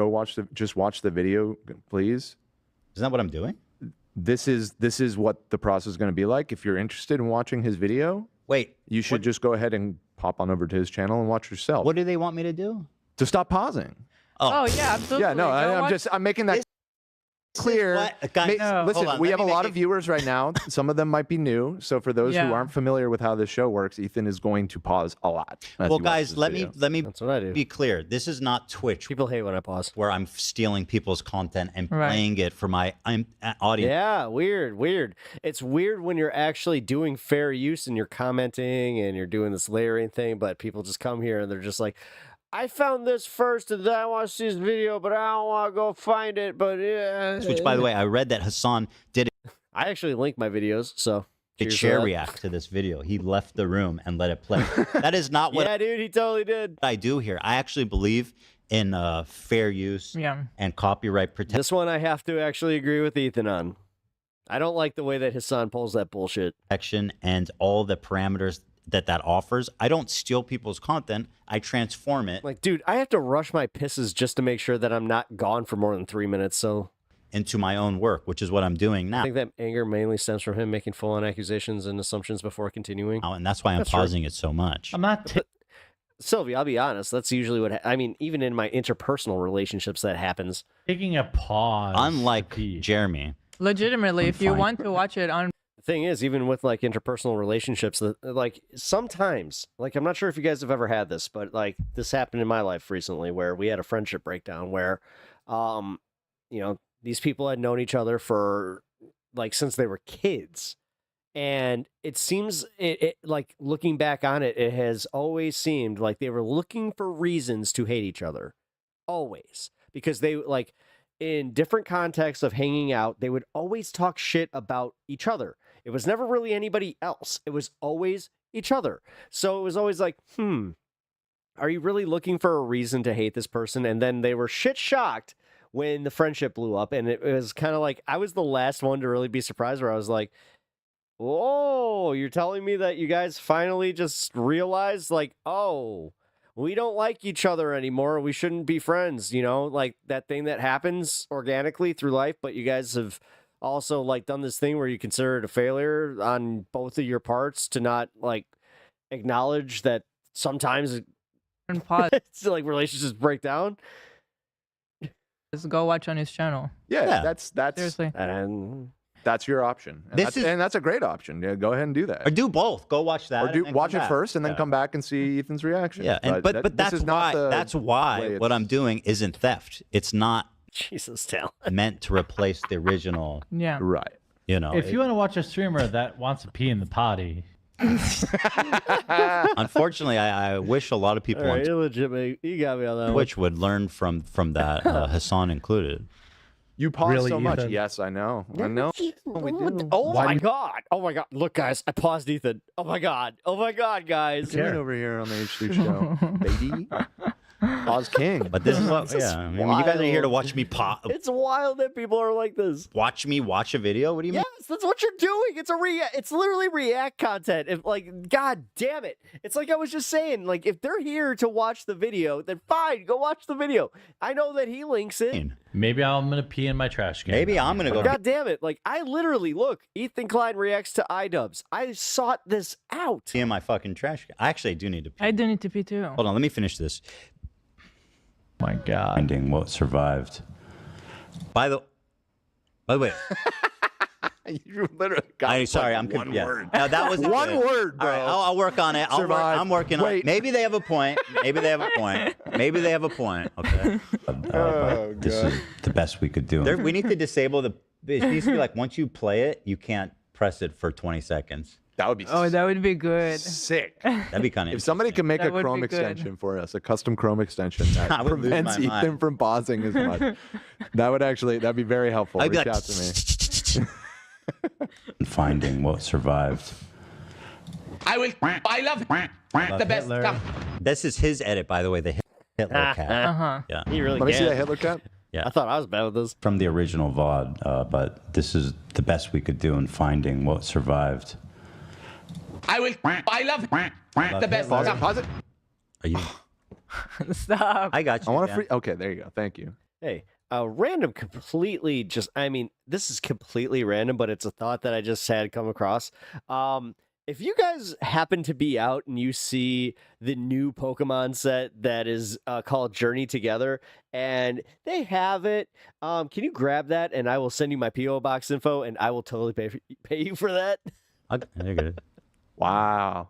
just watch the video, please." Isn't that what I'm doing? This is what the process is going to be like. If you're interested in watching his video, Wait, you should just go ahead and pop on over to his channel and watch yourself. What do they want me to do? To stop pausing. Oh, yeah, absolutely. Yeah, no, I'm making that clear. Listen, we have a lot of viewers right now. Some of them might be new. So for those who aren't familiar with how this show works, Ethan is going to pause a lot. Well, guys, let me That's what I do. be clear. This is not Twitch. People hate when I pause. Where I'm stealing people's content and playing it for my audience. Yeah, weird. It's weird when you're actually doing fair use and you're commenting and you're doing this layering thing, but people just come here and they're just like, I found this first and then I want to see this video, but I don't want to go find it. But yeah. Which, by the way, I read that Hassan did it. I actually link my videos, so. Did share react to this video. He left the room and let it play. That is not what Yeah, dude, he totally did. I do here. I actually believe in fair use and copyright protection. This one I have to actually agree with Ethan on. I don't like the way that Hassan pulls that bullshit. And all the parameters that offers. I don't steal people's content. I transform it. Like, dude, I have to rush my pisses just to make sure that I'm not gone for more than 3 minutes, so. Into my own work, which is what I'm doing now. I think that anger mainly stems from him making full-on accusations and assumptions before continuing. And that's why I'm pausing it so much. I'm not. Sylvie, I'll be honest. That's usually what I mean. Even in my interpersonal relationships, that happens. Taking a pause. Unlike Jeremy. Legitimately, if you want to watch it on. The thing is, even with like interpersonal relationships, like sometimes, like I'm not sure if you guys have ever had this, but like this happened in my life recently, where we had a friendship breakdown where, you know, these people had known each other for like since they were kids. And it seems like looking back on it, it has always seemed like they were looking for reasons to hate each other. Always. Because they like in different contexts of hanging out, they would always talk shit about each other. It was never really anybody else. It was always each other. So it was always like, are you really looking for a reason to hate this person? And then they were shit shocked when the friendship blew up. And it was kind of like, I was the last one to really be surprised, where I was like, whoa, you're telling me that you guys finally just realized, like, oh, we don't like each other anymore. We shouldn't be friends, you know, like that thing that happens organically through life. But you guys have also like done this thing where you consider it a failure on both of your parts to not like acknowledge that sometimes it's like relationships break down. Just go watch on his channel. Yeah. That's seriously. And that's your option. And that's a great option. Yeah, go ahead and do that. Or do both. Go watch that. Or watch it first and then come back and see Ethan's reaction. Yeah, but that's why what I'm doing isn't theft. It's not Jesus talent meant to replace the original. Yeah. Right. You know. If you want to watch a streamer that wants to pee in the potty. Unfortunately, I wish a lot of people on you got me on that Twitch would learn from that, Hassan included. You pause Really, so much. Ethan? Yes, I know. I know. We do. Oh my god. Oh my god. Look, guys, I paused Ethan. Oh my god. Oh my god, guys. Get over here on the H3 show, baby. Pause king. But this is what, I mean, you guys are here to watch me pop. It's wild that people are like this. Watch me watch a video? What do you mean? Yes, that's what you're doing. It's literally react content. If like, god damn it. It's like I was just saying, like if they're here to watch the video, then fine, go watch the video. I know that he links it. Maybe I'm gonna pee in my trash can. Maybe I'm gonna go. God damn it. Like I literally look, Ethan Klein reacts to iDubbbz. I sought this out. Pee in my fucking trash can. I actually do need to pee. I do need to pee too. Hold on, let me finish this. My God. Finding what survived. By the way. You literally got sorry, I'm one word. Now that was one word, bro. All right, I'll work on it. I'm working on it. Maybe they have a point. Maybe they have a point. Maybe they have a point. Okay. This is the best we could do. We need to disable the. It needs to be like once you play it, you can't press it for 20 seconds. That would be that would be good. Sick. That'd be kind of. If somebody can make That a would Chrome be good. extension for us, a custom Chrome extension that I would lose prevents my Ethan mind. from pausing as much, that'd be very helpful. I'd be Reach like, out to me. Finding what survived. I love the best. Hitler. Come. This is his edit, by the way. The Hitler cat. Yeah. He really Let me see can. that Hitler cat. Yeah. I thought I was bad with this. From the original VOD, but this is the best we could do in finding what survived. I love the best. Pause it. Come. Pause it. Are you? Stop. I got you. I want to Dan. free. Okay, there you go. Thank you. Hey, random completely just, I mean, this is completely random, but it's a thought that I just had come across. If you guys happen to be out and you see the new Pokemon set that is called Journey Together, and they have it, can you grab that and I will send you my P.O. box info and I will totally pay you for that? You're good. Wow.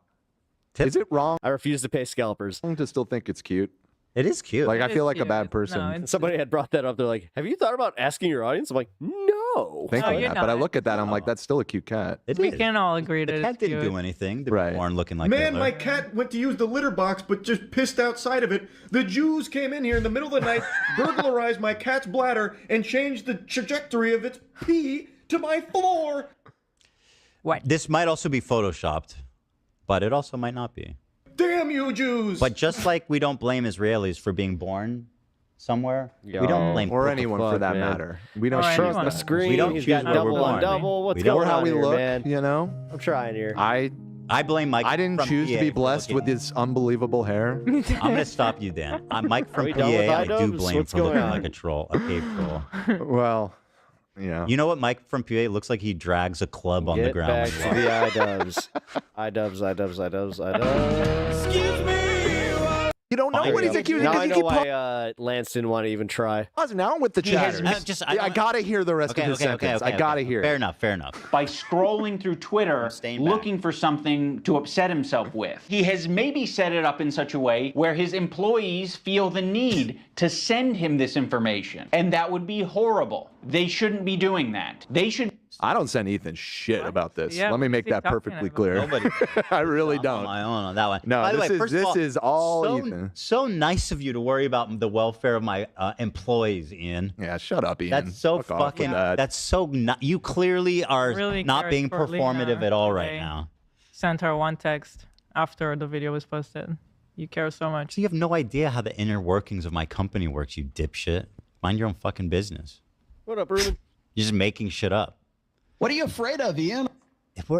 Is it wrong? I refuse to pay scalpers. To still think it's cute. It is cute. Like, I It feel is like a cute. bad person. No, it's- Somebody had brought that up. They're like, have you thought about asking your audience? I'm like, no. Think No, of you're that. But I not. look at that, I'm like, that's still a cute cat. We can all agree that The cat it's didn't cute. do anything. They Right. were born looking like Man, Hitler. my cat went to use the litter box, but just pissed outside of it. The Jews came in here in the middle of the night, burglarized my cat's bladder, and changed the trajectory of its pee to my floor. What? This might also be photoshopped, but it also might not be. Damn you, Jews! But just like we don't blame Israelis for being born somewhere, we don't blame or what the anyone fuck, for that man. matter. We don't Or choose anyone. The that. screen, We don't he's choose got where double we're on born. double. What's We don't- going Or how on we here, look, man? you know? I'm trying here. I blame Mike. I didn't from choose to PA be for blessed with looking- this unbelievable hair. I'm gonna stop you, Dan. Mike Are from we PA. done with I do iDubbbz? blame What's for going looking on? like a troll, a cave troll. Well, yeah. You know what? Mike from PA looks like he drags a club on the Get ground. back when he to walks. the iDubbbz. Excuse me. You don't know what he's accusing Now because I you know keep why Lance didn't want to even try. pausing now with the He has chatter. mis- I gotta hear the rest of his sentence. I gotta hear Fair it. enough. Fair enough. by scrolling through Twitter looking for something to upset himself with. He has maybe set it up in such a way where his employees feel the need to send him this information. And that would be horrible. They shouldn't be doing that. They should. I don't send Ethan shit about this. Yeah, Let me what's make he that talking perfectly about? clear. Nobody. I really I'm don't. on my own on that one. No, By the this way, is first of this is all so, Ethan. So nice of you to worry about the welfare of my employees, Ian. Yeah, shut up, Ian. That's so Fuck off with fucking. that. That's so. Not, you clearly are Really not cares being for performative Lena at all right today. now. Sent her one text after the video was posted. You care so much. So you have no idea how the inner workings of my company works, you dipshit. Mind your own fucking business. What up, Ruben? You're just making shit up. What are you afraid of, Ian?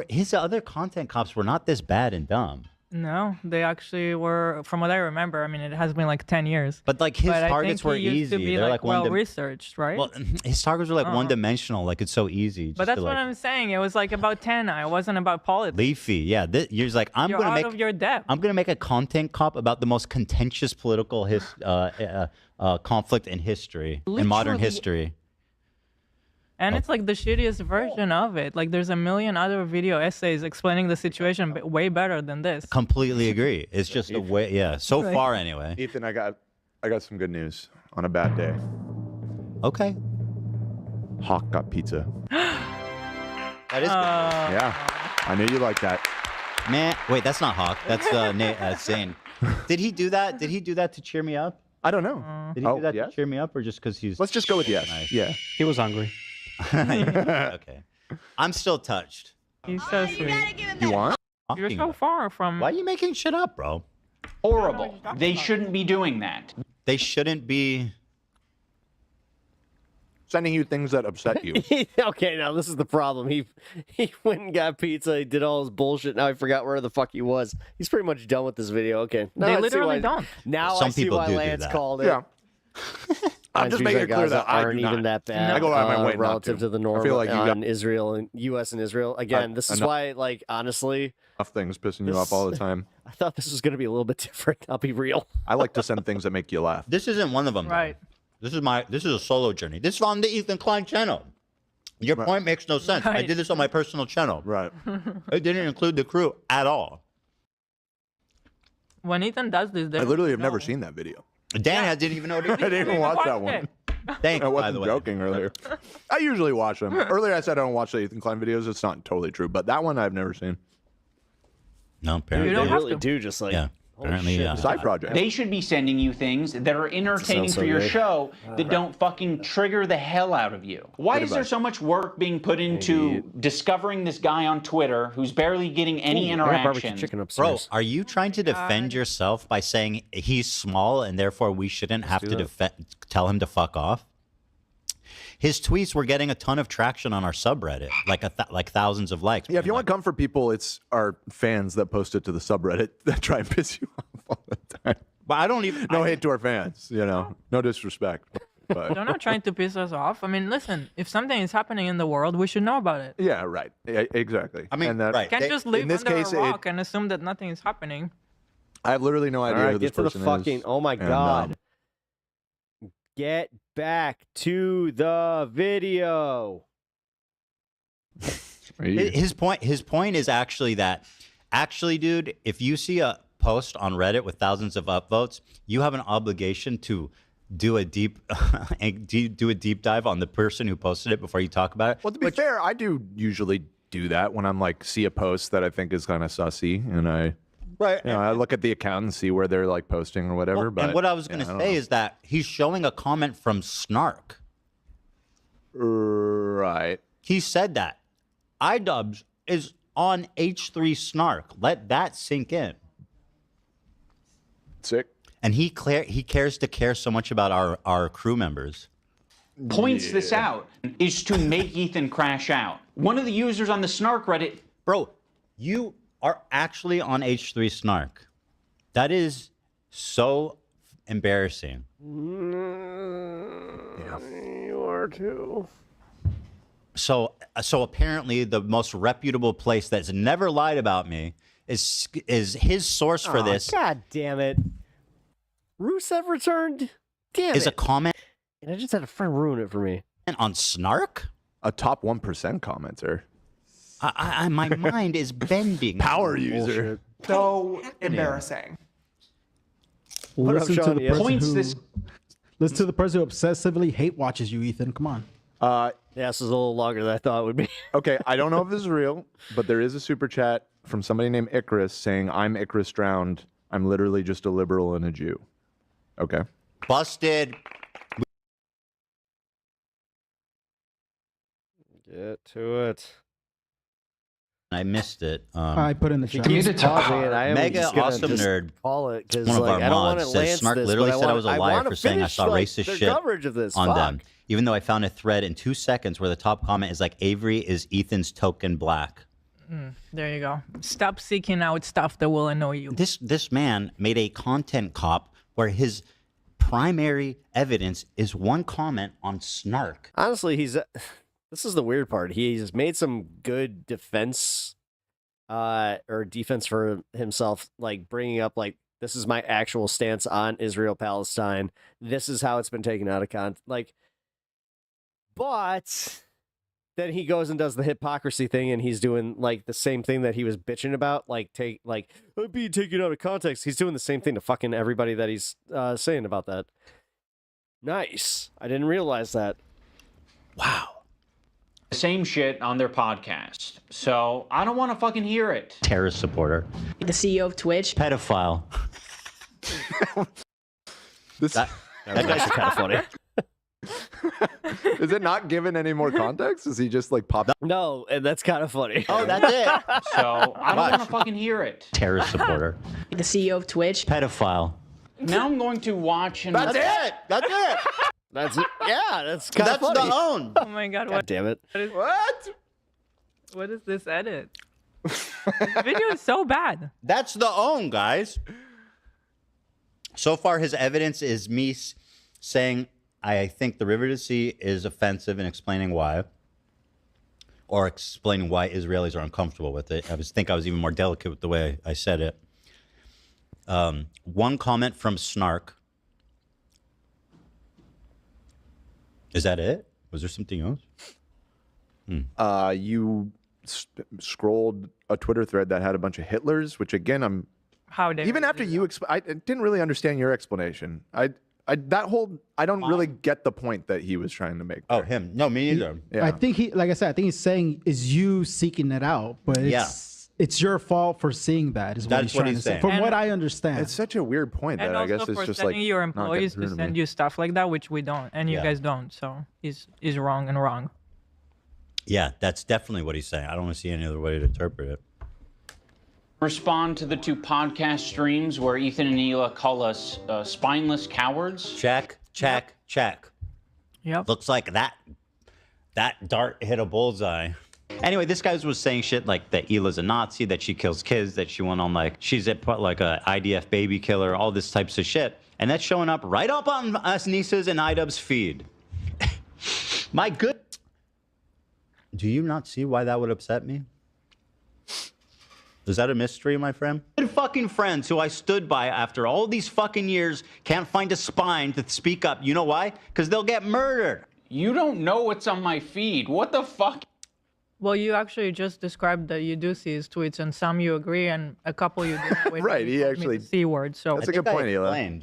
His other content cops were not this bad and dumb. No, they actually were. From what I remember, I mean, it has been like 10 years. But like his I targets think were he used easy. To be They're like well one. researched, right? Well, his targets were like Uh-huh. one-dimensional. Like it's so easy. But just that's to, what like, I'm saying. It was like about 10. It wasn't about politics. Leafy. Yeah, you're just like I'm You're gonna out make. of your depth. I'm gonna make a content cop about the most contentious political conflict in history, in modern Literally. history. And it's like the shittiest version of it. Like there's a million other video essays explaining the situation way better than this. Completely agree. It's just a way. Yeah. So Right. far, anyway. Ethan, I got some good news on a bad day. Okay. Hawk got pizza. That is good. Yeah, I knew you like that. Man, wait, that's not Hawk. That's Zane. Did he do that? Did he do that to cheer me up? I don't know. Did he do that to cheer me up, or just because he's? Let's just go with yes. Nice. Yeah. He was hungry. Okay. I'm still touched. He's so sweet. You want? You're so far from. Why are you making shit up, bro? Horrible. They shouldn't be doing that. They shouldn't be sending you things that upset you. Okay, now this is the problem. He went and got pizza. He did all his bullshit. Now I forgot where the fuck he was. He's pretty much done with this video. Okay. Now They I see literally why- don't. Now Some I see people why do Lance that. called it. Yeah. I'm just making it clear that I aren't do even not. that bad. I go out of my way not relative to the norm I feel like you got on Israel and U.S. and Israel. Again, this is enough- why, like, honestly, enough things pissing you off all the time. I thought this was going to be a little bit different. I'll be real. I like to send things that make you laugh. This isn't one of them. Right. This is a solo journey. This is on the Ethan Klein channel. Your point makes no sense. I Right. did this on my personal channel. Right. It didn't include the crew at all. When Ethan does this, I literally have never seen that video. Dan didn't even know what he I didn't even watch that one. Thank I you, by wasn't the way. joking earlier. I usually watch them. Earlier I said I don't watch the Ethan Klein videos. It's not totally true, but that one I've never seen. No, apparently. They really do just like. Yeah. Apparently, yeah. Side project. They should be sending you things that are entertaining Sounds so for your good. show that don't fucking trigger the hell out of you. Why Good is there advice. so much work being put into discovering this guy on Twitter who's barely getting any I got barbecue interaction? chicken Bro, upstairs. are you trying to defend yourself by saying he's small and therefore we shouldn't have to tell him to fuck off? His tweets were getting a ton of traction on our subreddit, like thousands of likes. Yeah, if you want to come for people, it's our fans that post it to the subreddit that try and piss you off all the time. But I don't even. No hate to our fans, you know. No disrespect. But They're not trying to piss us off. I mean, listen, if something is happening in the world, we should know about it. yeah, right. Yeah, exactly. I mean, and that, right. Can't just live in this under case, a rock and assume that nothing is happening. I have literally no All idea right, who this get to the person fucking. is. Oh my and, god. Get back to the video. His point is actually that, dude, if you see a post on Reddit with thousands of upvotes, you have an obligation to do a deep dive on the person who posted it before you talk about it. Well, to be fair, I do usually do that when I'm like see a post that I think is kind of sussy, and I I look at the account and see where they're like posting or whatever. Well, but and what I was going to say is that he's showing a comment from Snark. Right. He said that iDubbbz is on H3 Snark. Let that sink in. Sick. And he cares to care so much about our crew members. Points this out is to make Ethan crash out. One of the users on the Snark Reddit. Bro, you are actually on H3 Snark. That is so embarrassing. Yeah. You are too. So apparently the most reputable place that's never lied about me is his source for this. God damn it. Rusev returned? Damn is it. a comment. And I just had a friend ruin it for me. And on Snark? A top 1% commenter. My mind is bending. Power user. So embarrassing. Well, What up, listen to Sean? the Yes. person Points who, this. listen to the person who obsessively hate watches you, Ethan. Come on. Yeah, this is a little longer than I thought it would be. Okay, I don't know if this is real, but there is a super chat from somebody named Icarus saying, "I'm Icarus drowned. I'm literally just a liberal and a Jew." Okay. Busted. Get to it. I missed it. I put in the chat. Mega awesome nerd. Call it because One of like, our I don't want mods to says lance Snark this, literally but said I was a liar wanna for saying I finish, saw like, racist their shit coverage of this. on Fuck. them. Even though I found a thread in 2 seconds where the top comment is like, Avery is Ethan's token black. There you go. Stop seeking out stuff that will annoy you. This man made a content cop where his primary evidence is one comment on Snark. Honestly, this is the weird part. He's made some good defense or defense for himself, like bringing up like, this is my actual stance on Israel-Palestine. This is how it's been taken out of context. Like, but then he goes and does the hypocrisy thing, and he's doing like the same thing that he was bitching about, like being taken out of context. He's doing the same thing to fucking everybody that he's saying about that. Nice. I didn't realize that. Wow. The same shit on their podcast. So I don't want to fucking hear it. Terrorist supporter. The CEO of Twitch. Pedophile. That guy's kind of funny. Is it not given any more context? Is he just like popped? No, and that's kind of funny. Oh, that's it. So I don't want to fucking hear it. Terrorist supporter. The CEO of Twitch. Pedophile. Now I'm going to watch and That's it. That's it. That's it. Yeah, that's kind of That's funny. the own. Oh my god, God damn it. What is this edit? This video is so bad. That's the own, guys. So far, his evidence is me saying, I think the River to Sea is offensive and explaining why. Or explaining why Israelis are uncomfortable with it. I think I was even more delicate with the way I said it. One comment from Snark. Is that it? Was there something else? You scrolled a Twitter thread that had a bunch of Hitlers, which again, How dare even after you, I didn't really understand your explanation. I don't really get the point that he was trying to make. Oh, him? No, me either. Yeah. I think like I said, I think he's saying is you seeking it out, but it's your fault for seeing that. Is what That's he's what trying he's to say. saying. From And- what I understand, It's such a weird point And that I also guess it's for just sending like your not getting employees through to me. send you stuff like that, which we don't, and you Yeah. guys don't. So he's wrong and wrong. Yeah, that's definitely what he's saying. I don't want to see any other way to interpret it. respond to the 2 podcast streams where Ethan and Hila call us spineless cowards. Check. Yep. Looks like that dart hit a bullseye. Anyway, this guy was saying shit like that Hila's a Nazi, that she kills kids, that she went on like, she's like a IDF baby killer, all this types of shit. And that's showing up right up on us Nisa's and Idub's feed. My good. Do you not see why that would upset me? Is that a mystery, my friend? Good fucking friends who I stood by after all these fucking years can't find a spine to speak up. You know why? Because they'll get murdered. You don't know what's on my feed. What the fuck? Well, you actually just described that you do see his tweets, and some you agree, and a couple you didn't. Right, he actually. The C word. So that's a good point, Hila.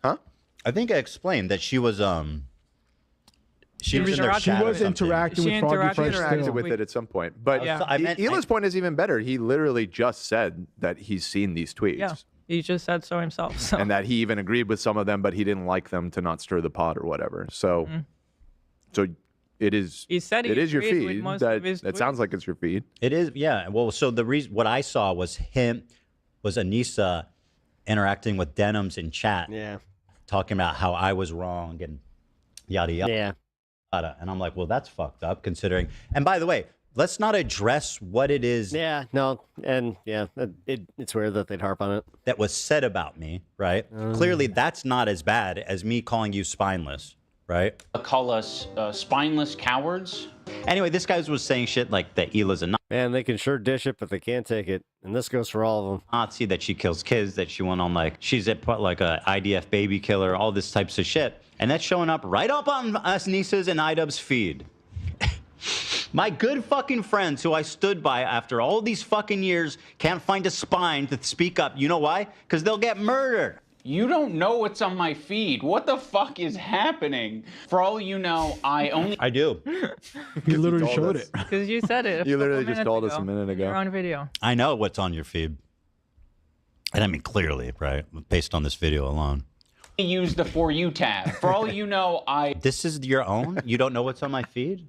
Huh? I think I explained that she was she was interacting with Froggy Fresh. Interacted with it at some point, but Hila's point is even better. He literally just said that he's seen these tweets. Yeah, he just said so himself. So. And that he even agreed with some of them, but he didn't like them to not stir the pot or whatever. So, so it is. He said it is your agreed with feed. most of his That tweets. sounds like it's your feed. It is, yeah. Well, so the reason what I saw was Anissa interacting with Denims in chat. Yeah. Talking about how I was wrong and yada yada. Yeah. And I'm like, well, that's fucked up considering. And by the way, let's not address what it is. Yeah, no, and yeah, it's weird that they'd harp on it. That was said about me, right? Clearly, that's not as bad as me calling you spineless, right? Call us spineless cowards. Anyway, this guy was saying shit like that Hila's a Man, they can sure dish it, but they can't take it. And this goes for all of them. Nazi, that she kills kids, that she went on like, she's like a IDF baby killer, all this types of shit. And that's showing up right up on us Nisa's and Idub's feed. My good fucking friends who I stood by after all these fucking years can't find a spine to speak up. You know why? Because they'll get murdered. You don't know what's on my feed. What the fuck is happening? For all you know, I do. You literally showed it. Because you said it. You literally just told us a minute ago. You're on video. I know what's on your feed. And I mean, clearly, right? Based on this video alone. Use the For You tab. For all you know, This is your own? You don't know what's on my feed?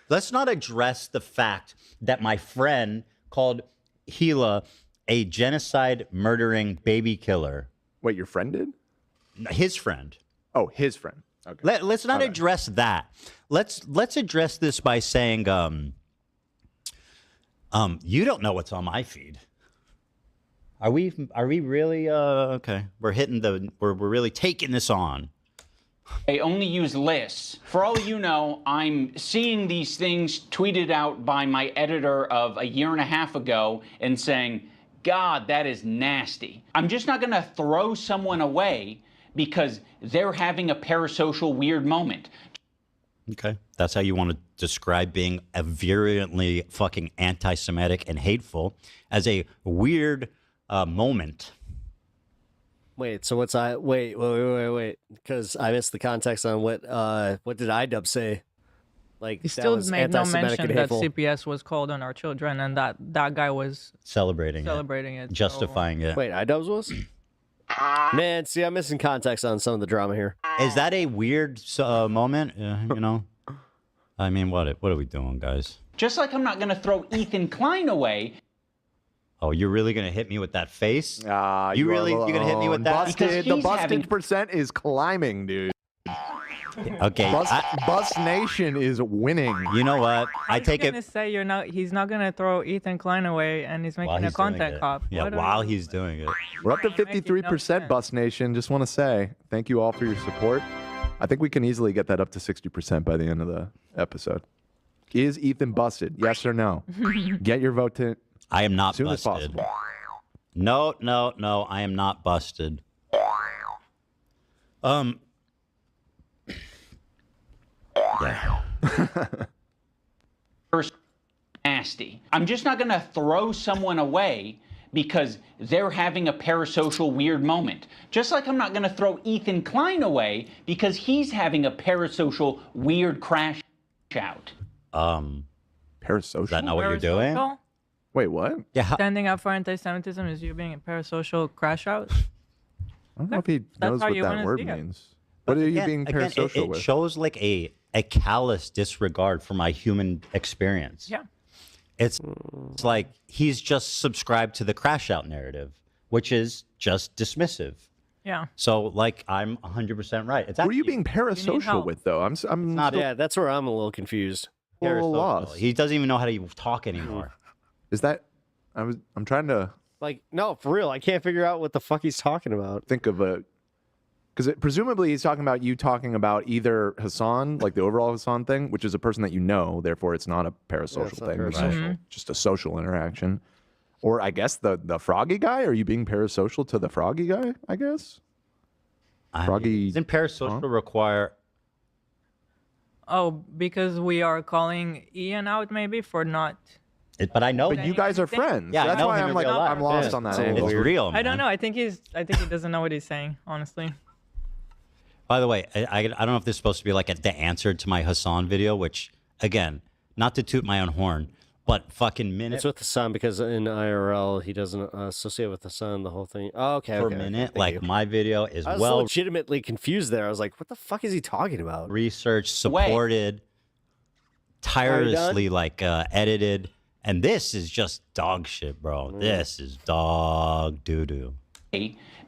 Let's not address the fact that my friend called Hila a genocide murdering baby killer. Wait, your friend did? His friend. Oh, his friend. Okay. Let's not address that. Let's address this by saying, you don't know what's on my feed. Are we really okay? We're really taking this on. I only use lists. For all you know, I'm seeing these things tweeted out by my editor of a year and a half ago and saying, God, that is nasty. I'm just not gonna throw someone away because they're having a parasocial weird moment. Okay. That's how you want to describe being a virulently fucking anti-Semitic and hateful, as a weird moment. Wait, so what's wait, because I missed the context on what did IDub say? Like, He that still was made no anti-Semitic mention and that hateful. CPS was called on our children, and that guy was Celebrating it. justifying it. Wait, IDub's was? Man, see, I'm missing context on some of the drama here. Is that a weird moment? You know, I mean, what are we doing, guys? Just like I'm not gonna throw Ethan Klein away. Oh, you're really gonna hit me with that face? You're gonna hit me with that? Busted. The busted percent is climbing, dude. Okay. Bus Nation is winning. You know what? I take gonna say he's not gonna throw Ethan Klein away, and he's making a content cop. Yeah, What while he's doing it. We're up to 53%, Bus Nation. Just want to say thank you all for your support. I think we can easily get that up to 60% by the end of the episode. Is Ethan busted? Yes or no? Get your vote to. I am not as soon busted. as possible. No, I am not busted. Yeah. First, nasty. I'm just not gonna throw someone away because they're having a parasocial weird moment. Just like I'm not gonna throw Ethan Klein away because he's having a parasocial weird crash out. Parasocial? Is that not what you're doing? Parasocial? Wait, what? Yeah. Standing up for anti-Semitism is you being a parasocial crash out? I don't know if he knows how what you that wanna word see it. means. What are you being Again, parasocial it with? shows like a callous disregard for my human experience. Yeah. It's like he's just subscribed to the crash out narrative, which is just dismissive. Yeah. So, like, I'm 100% right. It's Who are you actually being parasocial with, though? I'm not Yeah, that's where I'm a little confused. a little parasocial. lost. He doesn't even know how to talk anymore. Is that? I'm trying to Like, no, for real. I can't figure out what the fuck he's talking about. Think of a, because presumably he's talking about you talking about either Hassan, like the overall Hassan thing, which is a person that you know, therefore it's not a parasocial it's not thing, it's parasocial. just a social interaction. Or I guess the froggy guy. Are you being parasocial to the froggy guy? I guess. Froggy. Doesn't parasocial require? Oh, because we are calling Ian out maybe for not. But I know. But you guys are friends. Yeah, I that's know why him I'm in like, real life. I'm lost Yeah. on that It's angle. real. I don't man. know. I think he doesn't know what he's saying. Honestly. By the way, I don't know if this is supposed to be like the answer to my Hassan video, which again, not to toot my own horn, but fucking minute It's with the sun because in IRL he doesn't associate with the sun. The whole thing. Oh, okay. per okay, minute. thank Like you. my video is I was well legitimately confused there. I was like, what the fuck is he talking about? researched, supported, tirelessly like edited, and this is just dog shit, bro. This is dog doo doo.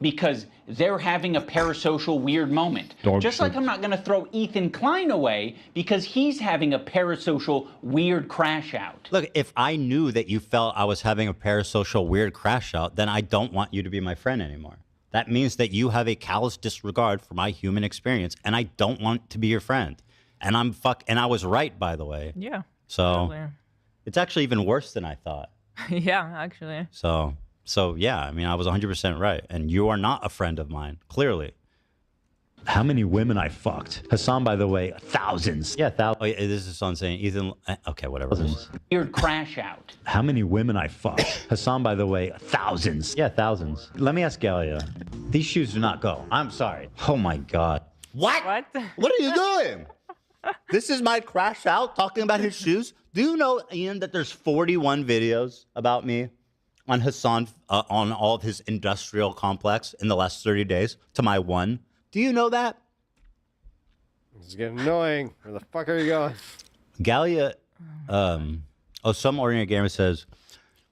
Because they're having a parasocial weird moment. Just like I'm not going to throw Ethan Klein away because he's having a parasocial weird crash out. Look, if I knew that you felt I was having a parasocial weird crash out, then I don't want you to be my friend anymore. That means that you have a callous disregard for my human experience, and I don't want to be your friend. And and I was right, by the way. Yeah. So totally. it's actually even worse than I thought. Yeah, actually. So yeah, I mean, I was 100% right, and you are not a friend of mine, clearly. How many women I fucked? Hassan, by the way, thousands. Yeah, thousands. Oh, yeah, this is Hassan saying, Ethan. Okay, whatever. Weird crash out. How many women I fucked? Hassan, by the way, thousands. Yeah, thousands. Let me ask Galia. These shoes do not go. I'm sorry. Oh my God. What? What are you doing? This is my crash out talking about his shoes. Do you know, Ian, that there's 41 videos about me on Hassan, on all of his industrial complex in the last 30 days to my one? Do you know that? It's getting annoying. Where the fuck are you going? Galia, some ordinary gamer says,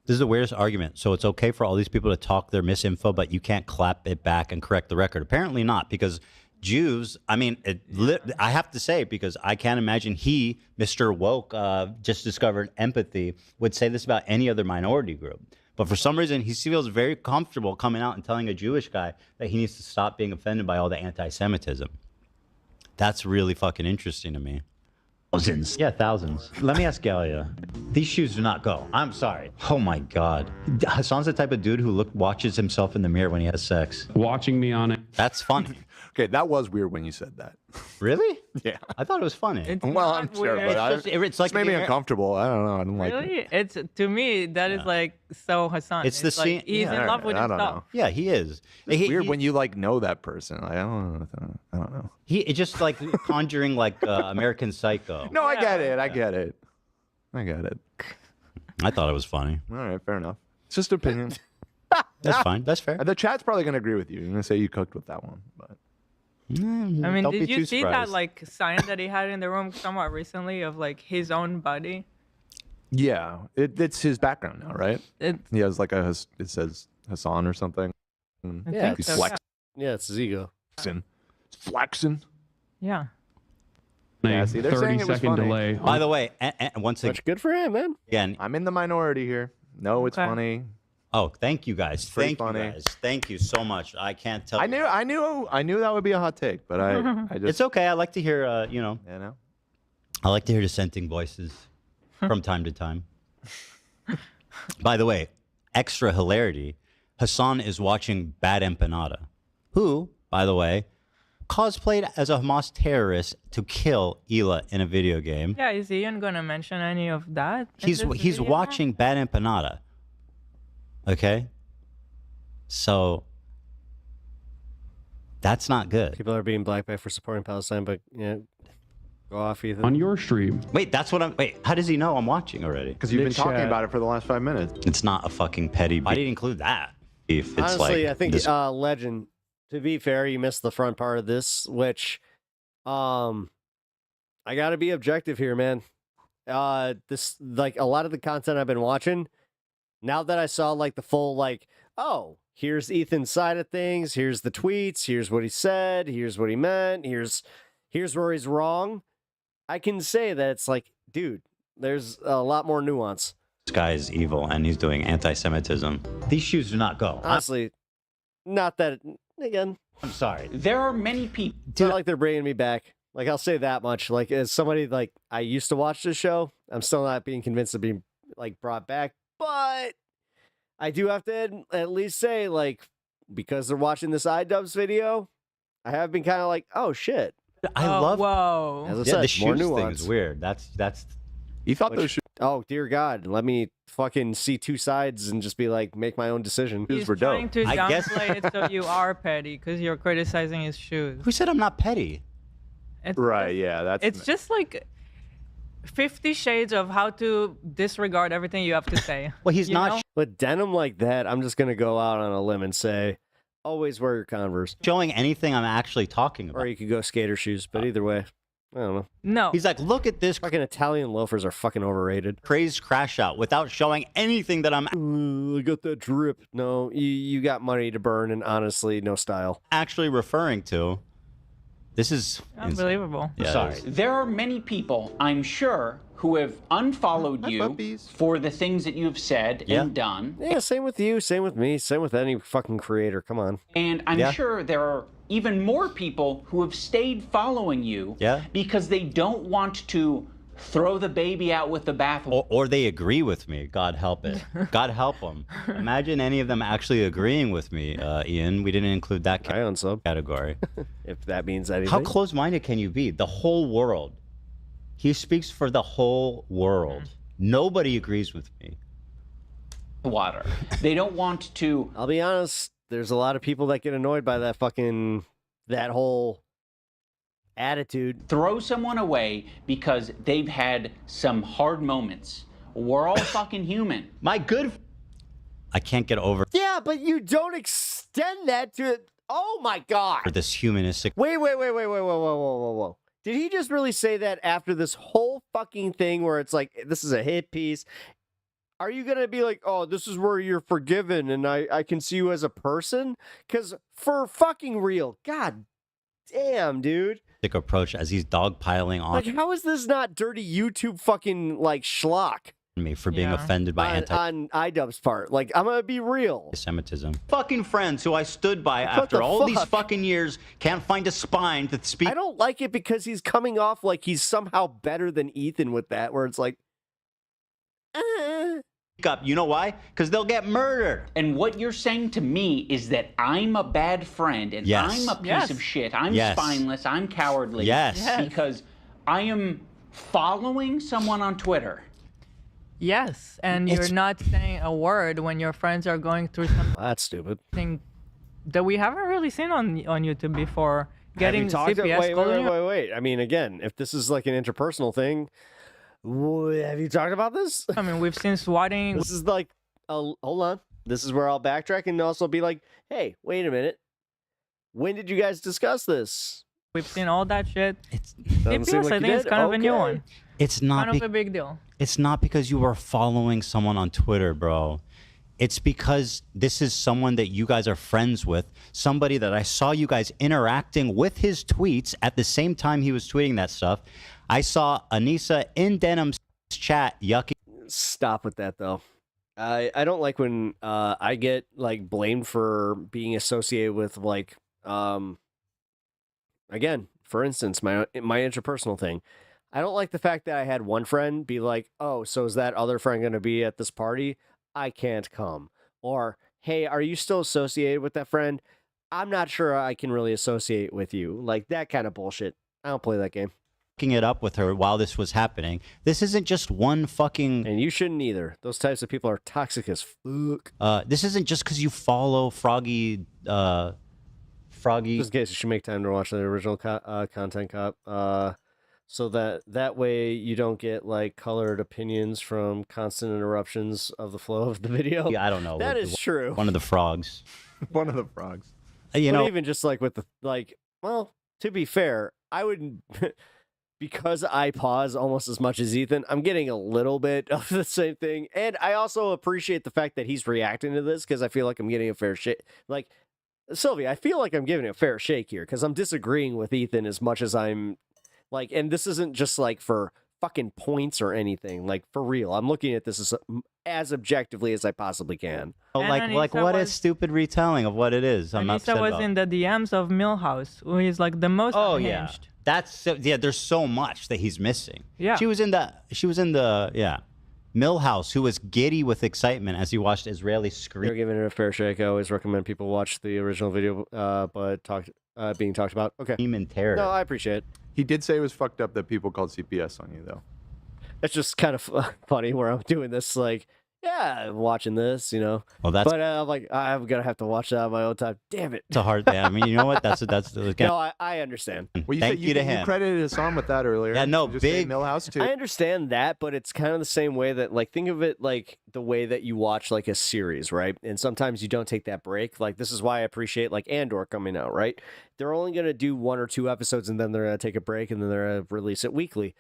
this is the weirdest argument. So it's okay for all these people to talk their misinfo, but you can't clap it back and correct the record. Apparently not, because Jews, I mean, I have to say, because I can't imagine he, Mr. Woke, just discovered empathy, would say this about any other minority group. But for some reason, he feels very comfortable coming out and telling a Jewish guy that he needs to stop being offended by all the anti-Semitism. That's really fucking interesting to me. Thousands. Yeah, thousands. Let me ask Galia. These shoes do not go. I'm sorry. Oh my God. Hassan's the type of dude who watches himself in the mirror when he has sex. Watching me on it. That's funny. Okay, that was weird when you said that. Really? Yeah. I thought it was funny. Well, I'm sure, but it's like made me the- uncomfortable. I don't know. I don't like it. Really? It's to me that is like so Hassan. It's the like, scene- He's yeah. in love with I don't himself. know. Yeah, he is. It's weird when you like know that person. I don't know. It's just like conjuring like American Psycho. No, I get it. I get it. I thought it was funny. All right, fair enough. It's just opinion. That's fine. That's fair. The chat's probably gonna agree with you. You're gonna say you cooked with that one, but I mean, Don't did be you too see that surprised. like sign that he had in the room somewhat recently of like his own body? yeah, it's his background now, right? It- He has like it says Hassan or something. Yeah, he's it's- flexing. Yeah, it's his ego. Flexing. Yeah. Yeah, see, they're saying it was 30-second funny. delay. By the way, and once again, That's good for him, man. again, I'm in the minority here. No, it's Okay. funny. oh, thank you guys. pretty Thank funny. you guys. Thank you so much. I can't tell. I knew that would be a hot take, but I just It's okay. I like to hear, I like to hear dissenting voices from time to time. By the way, extra hilarity, Hassan is watching Bad Empanada, who, by the way, cosplayed as a Hamas terrorist to kill Hila in a video game. Yeah, is Ian gonna mention any of that? in He's this he's video? watching Bad Empanada. Okay? So that's not good. People are being blackballed for supporting Palestine, but yeah, go off, Ethan. On your stream. Wait, how does he know I'm watching already? because you've been Nick talking chat. about it for the last 5 minutes. It's not a fucking petty beef. Why did he include that? If it's Honestly, like I think this- Legend. To be fair, you missed the front part of this, which, I got to be objective here, man. This like a lot of the content I've been watching. Now that I saw like the full like, oh, here's Ethan's side of things. Here's the tweets. Here's what he said. Here's what he meant. Here's where he's wrong. I can say that it's like, dude, there's a lot more nuance. this guy is evil and he's doing anti-Semitism. These shoes do not go. Honestly, not that. Again, I'm sorry. There are many people. It's not like they're bringing me back. Like, I'll say that much. Like, as somebody, like, I used to watch this show, I'm still not being convinced of being, like, brought back. But I do have to at least say, like, because they're watching this iDubbbz video, I have been kind of like, oh, shit. I love. Whoa. As I Yeah, said, the shoes more thing nuance. is weird. That's. You thought those shoes Oh, dear God. Let me fucking see two sides and just be like, make my own decision. He's were dope. trying to I guess- downplay it so you are petty because you're criticizing his shoes. Who said I'm not petty? It's right? just- Yeah, that's. It's just like 50 shades of how to disregard everything you have to say. Well, he's you not know? With denim like that, I'm just going to go out on a limb and say, always wear your Converse. showing anything I'm actually talking about. Or you could go skater shoes, but either way, I don't know. No. He's like, look at this Fucking Italian loafers are fucking overrated. crazed crash out without showing anything that I'm I got that drip. No, you got money to burn, and honestly, no style. actually referring to. This is insane. Unbelievable. Yeah, Sorry. it is. There are many people, I'm sure, who have unfollowed you for the things that you've said Yeah. and done. Yeah, same with you, same with me, same with any fucking creator. Come on. And I'm Yeah. sure there are even more people who have stayed following you Yeah. because they don't want to throw the baby out with the bathwater. Or they agree with me. God help it. God help them. Imagine any of them actually agreeing with me, Ian. We didn't include that I unsub. category. If that means anything. How close-minded can you be? The whole world. He speaks for the whole world. Nobody agrees with me. Water. They don't want to. I'll be honest, there's a lot of people that get annoyed by that whole attitude. Throw someone away because they've had some hard moments. We're all fucking human. My good. I can't get over Yeah, but you don't extend that to. Oh my God. this humanistic. Wait, whoa. Did he just really say that after this whole fucking thing where it's like, this is a hit piece? Are you going to be like, oh, this is where you're forgiven and I can see you as a person? Because for fucking real, God damn, dude. Approach as he's dogpiling on Like, how is this not dirty YouTube fucking, like, schlock? me for being Yeah. offended by On iDubbbz part. Like, I'm going to be real. anti-Semitism. Fucking friends who I stood by What after the all these fuck? fucking years can't find a spine to speak I don't like it because he's coming off like he's somehow better than Ethan with that, where it's like, up. You know why? Because they'll get murdered. And what you're saying to me is that I'm a bad friend and Yes. I'm a piece Yes. of shit. I'm Yes. spineless. I'm cowardly. Yes. Yes. Because I am following someone on Twitter. Yes, and It's- you're not saying a word when your friends are going through that's stupid. something that we haven't really seen on YouTube before. Have Getting you talked CPS wait, calling you- wait. I mean, again, if this is like an interpersonal thing, have you talked about this? I mean, we've seen swatting. This is like, hold on. This is where I'll backtrack and also be like, hey, wait a minute. When did you guys discuss this? We've seen all that shit. Doesn't seem CPS, like I you think it's did. kind of a new Okay. one. It's not. Kind of a big deal. It's not because you were following someone on Twitter, bro. It's because this is someone that you guys are friends with. Somebody that I saw you guys interacting with his tweets at the same time he was tweeting that stuff. I saw Anissa in Denim's chat yucking. Stop with that, though. I don't like when I get like blamed for being associated with like again, for instance, my interpersonal thing. I don't like the fact that I had one friend be like, "Oh, so is that other friend going to be at this party? I can't come." Or, "Hey, are you still associated with that friend? I'm not sure I can really associate with you." Like that kind of bullshit. I don't play that game. It up with her while this was happening. This isn't just one fucking. And you shouldn't either. Those types of people are toxic as fuck. This isn't just because you follow Froggy. Froggy. Just in case, you should make time to watch the original content cop. So that way you don't get like colored opinions from constant interruptions of the flow of the video. Yeah, I don't know. That is true. One of the frogs. One of the frogs. You But know, even just like with the well, to be fair, I wouldn't because I pause almost as much as Ethan. I'm getting a little bit of the same thing, and I also appreciate the fact that he's reacting to this because I feel like I'm getting a fair shake. Like Sylvia, I feel like I'm giving a fair shake here because I'm disagreeing with Ethan as much as I'm like, and this isn't just like for fucking points or anything. Like for real, I'm looking at this as objectively as I possibly can. And like Anissa what a was- stupid retelling of what it is. I'm upset Anissa was about. in the DMs of Millhouse, who is like the most Oh unhinged. yeah, that's yeah. There's so much that he's missing. Yeah. She was in the yeah. Millhouse, who was giddy with excitement as he watched Israeli scream. They're giving it a fair shake. I always recommend people watch the original video, but being talked about. Okay. In terror. No, I appreciate it. He did say it was fucked up that people called CPS on you, though. It's just kind of funny where I'm doing this, like, yeah, I'm watching this, you know. Well, that's But I'm like, I'm gonna have to watch that on my own time. Damn it. it's a hard thing. I mean, you know what? That's No, I understand. Well, you Thank said you to you him. credited Hassan with that earlier. Yeah, no, You just said big- Millhouse too. I understand that, but it's kind of the same way that, like, think of it like the way that you watch like a series, right? And sometimes you don't take that break. Like, this is why I appreciate like Andor coming out, right? They're only gonna do 1 or 2 episodes and then they're gonna take a break and then they're gonna release it weekly.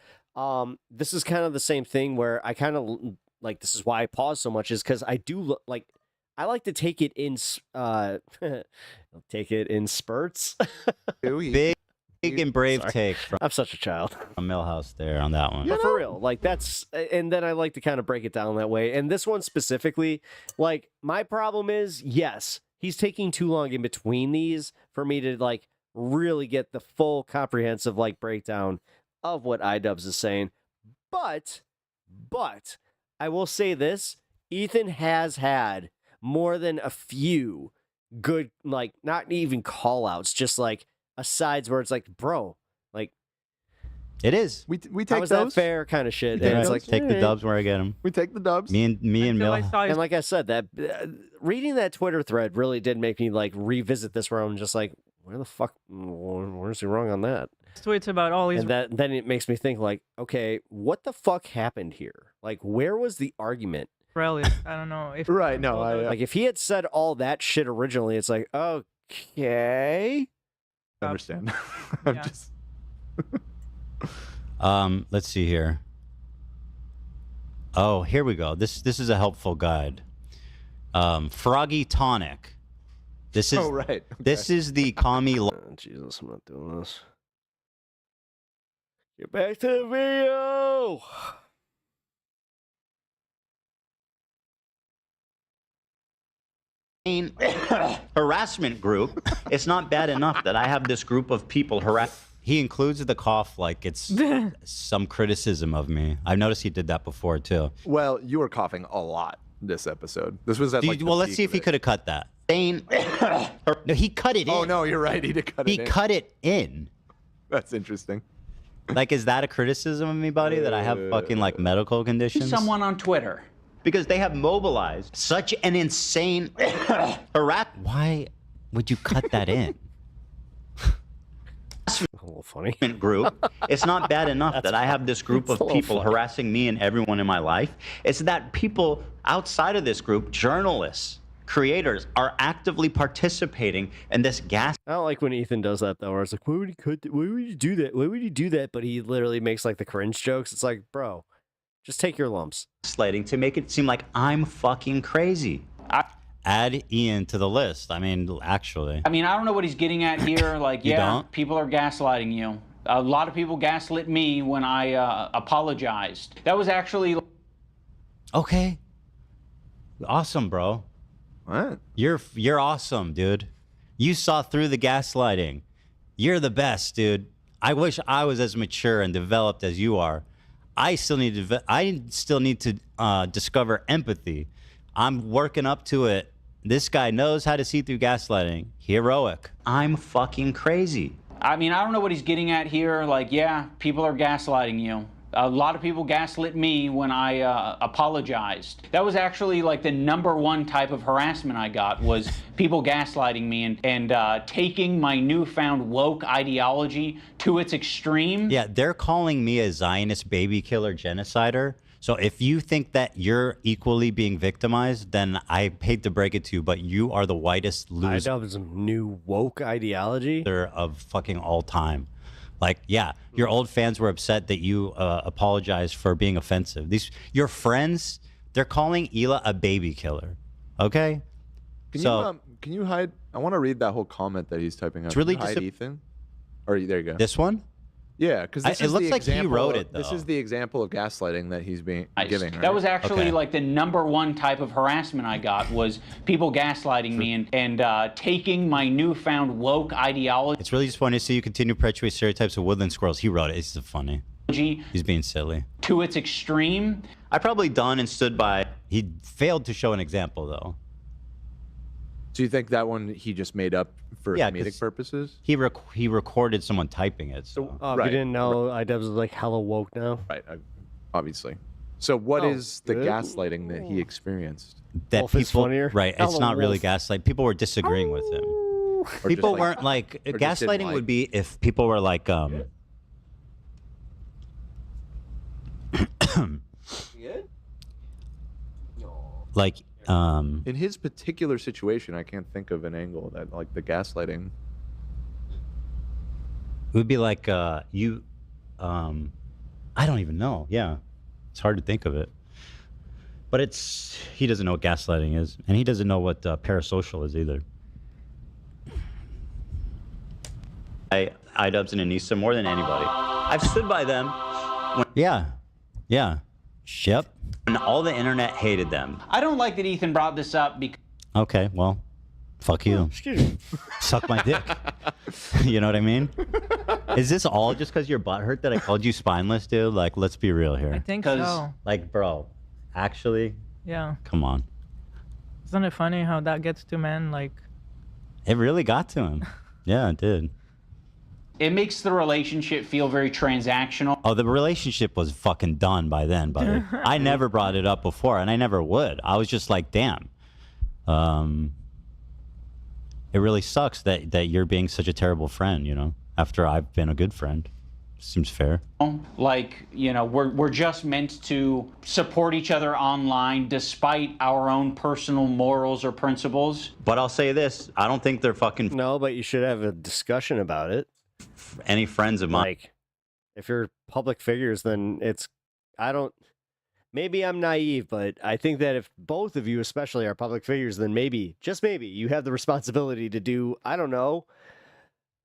This is kind of the same thing where I kind of like, this is why I pause so much, is because I do like, I like to take it in take it in spurts. big and brave Sorry. take from I'm such a child. Millhouse there on that one. But for real, like, that's, and then I like to kind of break it down that way. And this one specifically, like, my problem is, yes, he's taking too long in between these for me to like really get the full comprehensive like breakdown of what iDubbbz is saying. But I will say this, Ethan has had more than a few good, like, not even call outs, just like asides where it's like, bro, like, It is. We how take is that those. fair kind of shit. take And it's those? like, Take the alright. dubs where I get them. We take the dubs. Me and Millhouse. And like I said, that reading that Twitter thread really did make me like revisit this where I'm just like, where the fuck, where's he wrong on that? Tweets about all these. And then it makes me think like, okay, what the fuck happened here? Like, where was the argument? Rallies. I don't know if Right, no, Like, if he had said all that shit originally, it's like, okay. I understand. I'm yeah. just Let's see here. Oh, here we go. This is a helpful guide. Froggy Tonic. This is Oh, right. This is the commie. Jesus, I'm not doing this. Get back to the video. harassment group. It's not bad enough that I have this group of people harass. He includes the cough like it's some criticism of me. I've noticed he did that before too. Well, you were coughing a lot this episode. This was at like Well, let's see if he could have cut that. No, he cut it in. Oh no, you're right. He did cut it. He cut it in. That's interesting. Like, is that a criticism of me, buddy? That I have fucking like medical conditions? Someone on Twitter. Because they have mobilized such an insane harassment. Why would you cut that in? A little funny. Group. It's not bad enough that I have this group of people harassing me and everyone in my life. It's that people outside of this group, journalists, creators, are actively participating in this gas. I don't like when Ethan does that though, where it's like, why would he cut that? Why would you do that? Why would you do that? But he literally makes like the cringe jokes. It's like, bro, just take your lumps. Gaslighting to make it seem like I'm fucking crazy. Add Ian to the list. I mean, actually. I mean, I don't know what he's getting at here. Like, You yeah, don't? people are gaslighting you. A lot of people gaslit me when I apologized. That was actually. Okay. Awesome, bro. What? You're awesome, dude. You saw through the gaslighting. You're the best, dude. I wish I was as mature and developed as you are. I still need to discover empathy. I'm working up to it. This guy knows how to see through gaslighting. Heroic. I'm fucking crazy. I mean, I don't know what he's getting at here. Like, yeah, people are gaslighting you. A lot of people gaslit me when I apologized. That was actually like the #1 type of harassment I got, was people gaslighting me and taking my newfound woke ideology to its extreme. Yeah, they're calling me a Zionist baby killer genocider. So if you think that you're equally being victimized, then I hate to break it to you, but you are the whitest loser iDubbbz's new woke ideology of fucking all time. Like, yeah, your old fans were upset that you apologized for being offensive. Your friends, they're calling Hila a baby killer. Okay? Can you hide? I want to read that whole comment that he's typing out. It's really Can you hide Ethan. Or there you go. This one? Yeah, because it looks like he wrote it, This though. is the example of gaslighting that he's being giving. Right? That was actually Okay. like the #1 type of harassment I got was people gaslighting me and taking my newfound woke ideology. It's really disappointing to see you continue to perpetuate stereotypes of woodland squirrels. He wrote it. It's funny. He's being silly. To its extreme. I probably done and stood by. He failed to show an example, though. So you think that one he just made up for Yeah, comedic 'cause purposes? He recorded someone typing it. So. Oh, if you didn't know, iDubbbz is like hella woke now. Right, obviously. So what Oh, is the good. gaslighting that he experienced? That Wolf is people, funnier. right? It's Hella not really wolf. gaslight. People were disagreeing with him. Or People just, weren't like or just didn't gaslighting like- would be if people were like like In his particular situation, I can't think of an angle that like the gaslighting. it would be like I don't even know. Yeah, it's hard to think of it. But he doesn't know what gaslighting is, and he doesn't know what parasocial is either. iDubbbz and Anissa more than anybody. I've stood by them. Yeah. Yep. And all the internet hated them. I don't like that Ethan brought this up because Okay, well, fuck you. Excuse me. Suck my dick. You know what I mean? Is this all just because your butt hurt that I called you spineless, dude? Like, let's be real here. I think so. Like, bro, actually, Yeah. come on. Isn't it funny how that gets to men? Like, It really got to him. Yeah, it did. it makes the relationship feel very transactional. Oh, the relationship was fucking done by then, buddy. I never brought it up before, and I never would. I was just like, damn. It really sucks that you're being such a terrible friend, you know, after I've been a good friend. Seems fair. Like, you know, we're just meant to support each other online despite our own personal morals or principles. But I'll say this, I don't think they're fucking No, but you should have a discussion about it. any friends of mine. Like, if you're public figures, then maybe I'm naive, but I think that if both of you especially are public figures, then maybe, just maybe, you have the responsibility to do, I don't know,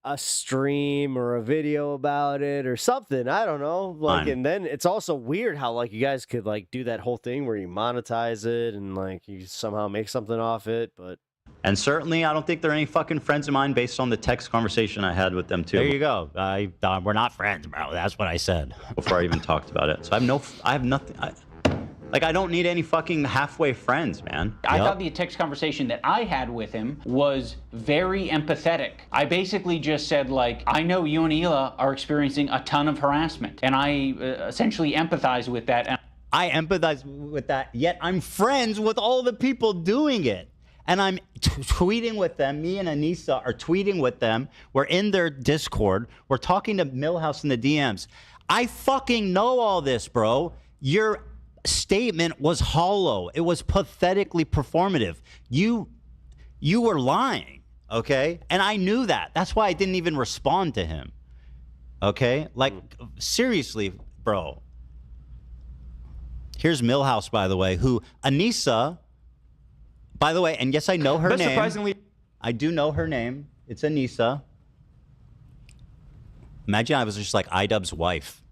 a stream or a video about it or something. I don't know. Like, Fine. and then it's also weird how like you guys could like do that whole thing where you monetize it and like you somehow make something off it, but And certainly, I don't think they're any fucking friends of mine based on the text conversation I had with them too. There you go. We're not friends, bro. That's what I said before I even talked about it. So I have nothing. I don't need any fucking halfway friends, man. I thought the text conversation that I had with him was very empathetic. I basically just said, like, I know you and Hila are experiencing a ton of harassment, and I essentially empathize with that. And I empathize with that, yet I'm friends with all the people doing it. And I'm tweeting with them. Me and Anissa are tweeting with them. We're in their Discord. We're talking to Millhouse in the DMs. I fucking know all this, bro. Your statement was hollow. It was pathetically performative. You were lying, okay? And I knew that. That's why I didn't even respond to him. Okay? Like, seriously, bro. Here's Millhouse, by the way, who Anissa, by the way, and yes, I know her name. Surprisingly, I do know her name. It's Anissa. Imagine I was just like iDubbbz's wife.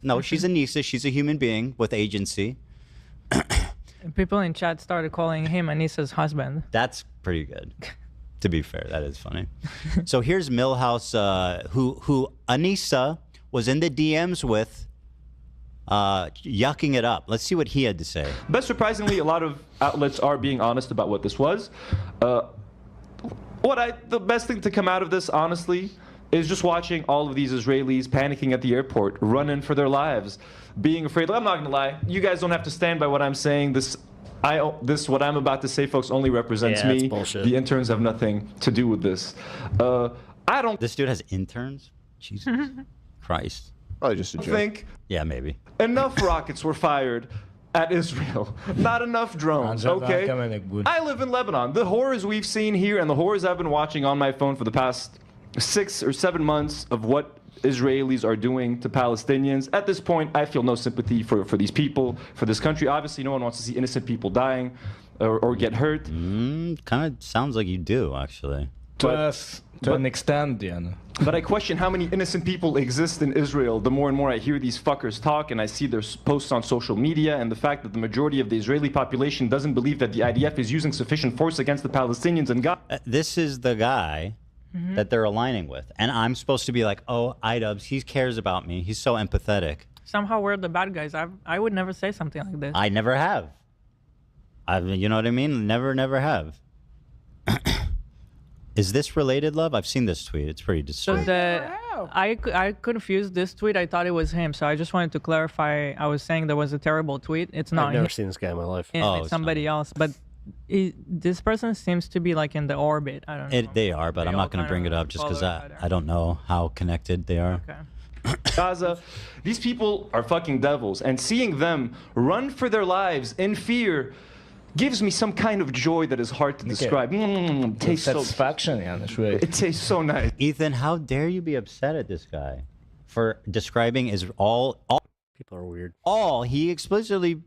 No, she's Anissa. She's a human being with agency. people in chat started calling him Anissa's husband. That's pretty good. To be fair, that is funny. So here's Millhouse, who Anissa was in the DMs with, yucking it up. Let's see what he had to say. But surprisingly, a lot of outlets are being honest about what this was. The best thing to come out of this, honestly, is just watching all of these Israelis panicking at the airport, running for their lives, being afraid. I'm not gonna lie, you guys don't have to stand by what I'm saying. What I'm about to say, folks, only represents me. bullshit. The interns have nothing to do with this. This dude has interns? Jesus Christ. Probably just a joke. Think Yeah, maybe. enough rockets were fired at Israel. Not enough drones, okay? I live in Lebanon. The horrors we've seen here and the horrors I've been watching on my phone for the past 6 or 7 months of what Israelis are doing to Palestinians. At this point, I feel no sympathy for these people, for this country. Obviously, no one wants to see innocent people dying or get hurt. Kind of sounds like you do, actually. But To an extent, But I question how many innocent people exist in Israel. The more and more I hear these fuckers talk and I see their posts on social media, and the fact that the majority of the Israeli population doesn't believe that the IDF is using sufficient force against the Palestinians and God. This is the guy that they're aligning with. And I'm supposed to be like, oh, Idubbbz, he cares about me. He's so empathetic. Somehow we're the bad guys. I would never say something like this. I never have. You know what I mean? Never have. Is this related, love? I've seen this tweet. It's pretty So disturbing. I confused this tweet. I thought it was him. So I just wanted to clarify. I was saying there was a terrible tweet. It's not I've never him. seen this guy in my life. It's somebody else. But this person seems to be like in the orbit. I don't know. They are, but I'm not going to bring it up just because I don't know how connected they are. Okay. Gaza, these people are fucking devils, and seeing them run for their lives in fear gives me some kind of joy that is hard to describe. Tastes satisfaction, It tastes so nice. Ethan, how dare you be upset at this guy for describing is all people are weird. He explicitly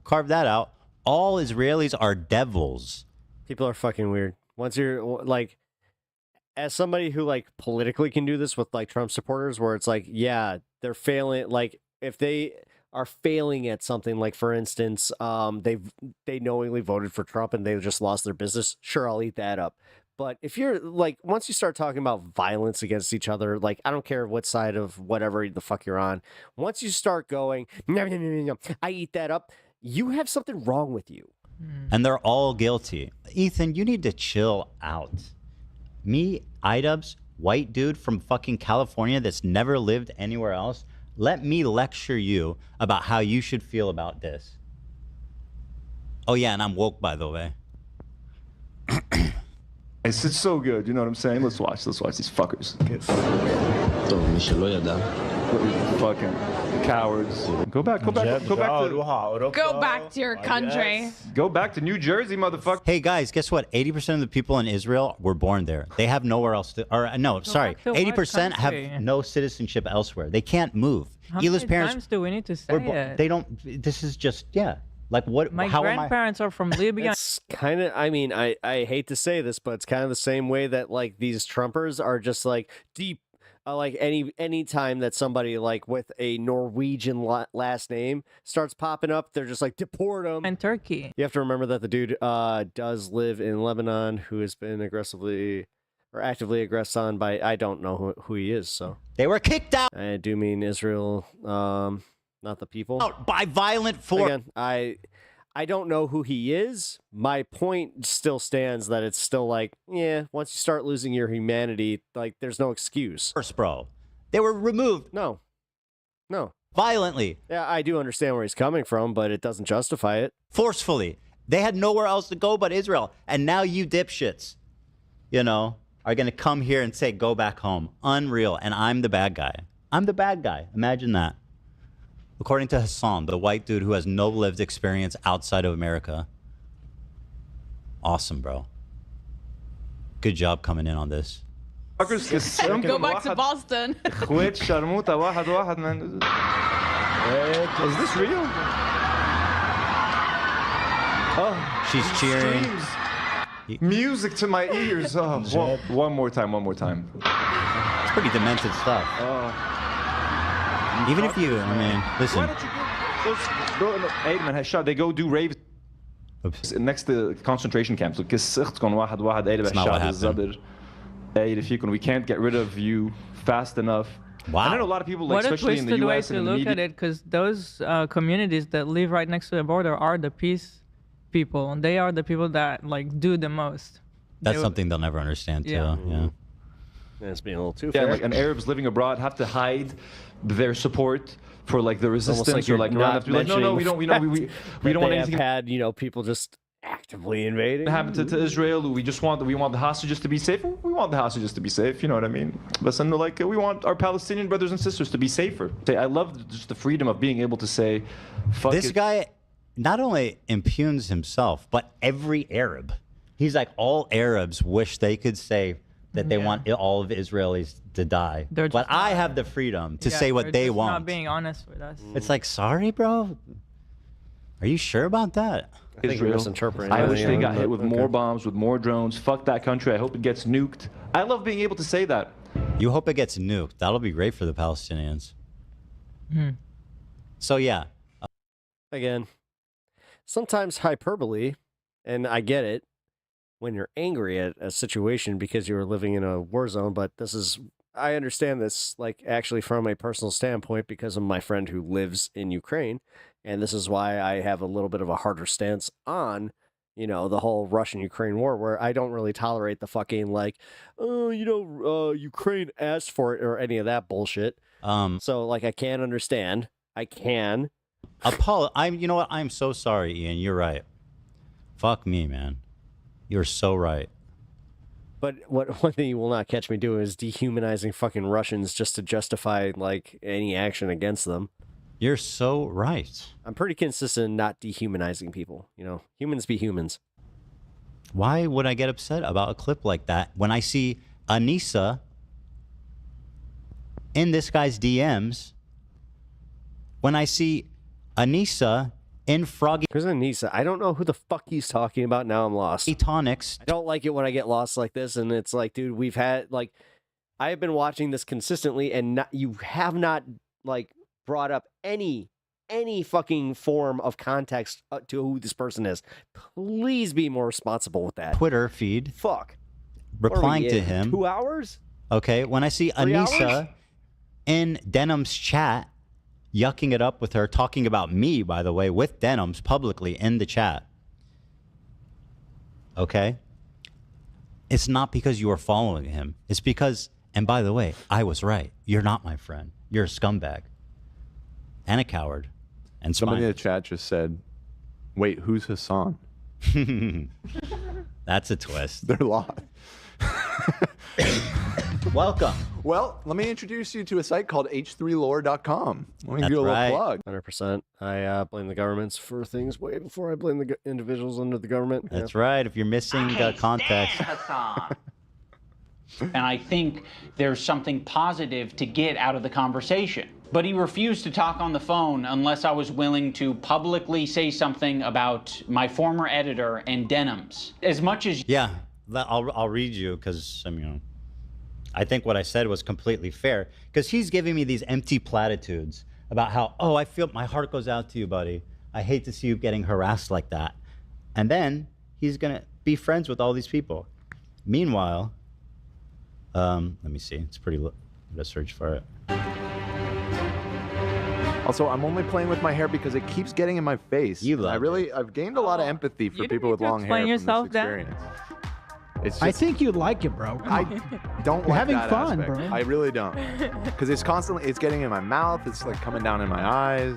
carved that out. All Israelis are devils. People are fucking weird. Once you're like, as somebody who like politically can do this with like Trump supporters, where it's like, yeah, they're failing. Like if they are failing at something, like for instance, they knowingly voted for Trump and they just lost their business. Sure, I'll eat that up. But if you're like, once you start talking about violence against each other, like I don't care what side of whatever the fuck you're on. Once you start going, no, I eat that up. You have something wrong with you. And they're all guilty. Ethan, you need to chill out. Me, Idubbbz, white dude from fucking California that's never lived anywhere else, let me lecture you about how you should feel about this. Oh yeah, and I'm woke, by the way. It's so good, you know what I'm saying? Let's watch these fuckers. Fucking cowards. Go back to your country. Go back to New Jersey, motherfucker. Hey guys, guess what? 80% of the people in Israel were born there. They have nowhere else to, or no, sorry, 80% have no citizenship elsewhere. They can't move. How Hila's many parents times do we need to say it? They don't. This is just Like what? My how am I? grandparents are from Libya. It's kind of, I mean, I hate to say this, but it's kind of the same way that like these Trumpers are just like deep, like any time that somebody like with a Norwegian last name starts popping up, they're just like deport them. And Turkey. You have to remember that the dude does live in Lebanon, who has been aggressively or actively aggressed on by, I don't know who he is. So they were kicked out. I do mean Israel, not the people. Out by violent force. Again, I don't know who he is. My point still stands that it's still like, yeah, once you start losing your humanity, like there's no excuse. Bro, they were removed. No. Violently. Yeah, I do understand where he's coming from, but it doesn't justify it. Forcefully. They had nowhere else to go but Israel. And now you dipshits, are going to come here and say, go back home. Unreal. And I'm the bad guy. I'm the bad guy. Imagine that. According to Hassan, the white dude who has no lived experience outside of America. Awesome, bro. Good job coming in on this. Go back to Boston. Is this real? Oh, she's cheering. Music to my ears. Oh, one more time. It's pretty demented stuff. Even if you, listen. Why don't you go? Hey man, they go do raves next to concentration camps. It's not what happened. We can't get rid of you fast enough. Wow. And I know a lot of people, What a especially in the twisted way U.S. to and in the look media. at it, because those communities that live right next to the border are the peace people. They are the people that do the most. That's something they'll never understand too. Yeah. It's being a little too Yeah, fair. like and Arabs living abroad have to hide their support for the resistance Almost like or you're around not to be like, no, we don't want anything to had people just actively invading. to happen to Israel. We want the hostages to be safe. We want the hostages to be safe. You know what I mean? But then we want our Palestinian brothers and sisters to be safer. I love just the freedom of being able to say, fuck This it. guy not only impugns himself, but every Arab. He's like, all Arabs wish they could say that they want all of Israelis to die. But I have the freedom to say what they want. Not being honest with us. It's like, sorry, bro. Are you sure about that? I think you're misinterpreting. I wish they got but hit with okay. more bombs, with more drones. Fuck that country. I hope it gets nuked. I love being able to say that. You hope it gets nuked. That'll be great for the Palestinians. So yeah. Again, sometimes hyperbole, and I get it when you're angry at a situation because you were living in a war zone, but I understand this, like, actually from a personal standpoint because of my friend who lives in Ukraine, and this is why I have a little bit of a harder stance on, the whole Russian-Ukraine war, where I don't really tolerate the fucking, like, Ukraine asked for it or any of that bullshit. So, like, I can understand. I can. You know what? I'm so sorry, Ian. You're right. Fuck me, man. You're so right. But one thing you will not catch me doing is dehumanizing fucking Russians just to justify, like, any action against them. You're so right. I'm pretty consistent in not dehumanizing people. Humans be humans. Why would I get upset about a clip like that when I see Anissa in this guy's DMs? When I see Anissa in Froggy... Who's Anissa? I don't know who the fuck he's talking about. Now I'm lost. Tonics. I don't like it when I get lost like this, and it's like, dude, we've had, like... I have been watching this consistently, and you have not, like, brought up any fucking form of context to who this person is. Please be more responsible with that. Twitter feed. Fuck. Replying to him. 2 hours? Okay, when I see 3 Anissa hours? in Denim's chat, yucking it up with her, talking about me, by the way, with Denim's publicly in the chat. Okay? It's not because you are following him. It's because, and by the way, I was right. You're not my friend. You're a scumbag. And a coward. And somebody in the chat just said, wait, who's Hassan? That's a twist. They're live. Welcome. Well, let me introduce you to a site called h3lore.com. Let me give you a little plug. 100%. I blame the governments for things way before I blame the individuals under the government. That's right. If you're missing context. And I think there's something positive to get out of the conversation. But he refused to talk on the phone unless I was willing to publicly say something about my former editor and Denims. As much as... Yeah, I'll read you because, I think what I said was completely fair. Because he's giving me these empty platitudes about how, oh, I feel my heart goes out to you, buddy. I hate to see you getting harassed like that. And then he's going to be friends with all these people. Meanwhile, let me see. It's pretty low. Let's search for it. Also, I'm only playing with my hair because it keeps getting in my face. I've gained a lot of empathy for people with long hair from this experience. I think you like it, bro. I don't You're like having that fun, aspect. bro. I really don't. Because it's getting in my mouth. It's like coming down in my eyes.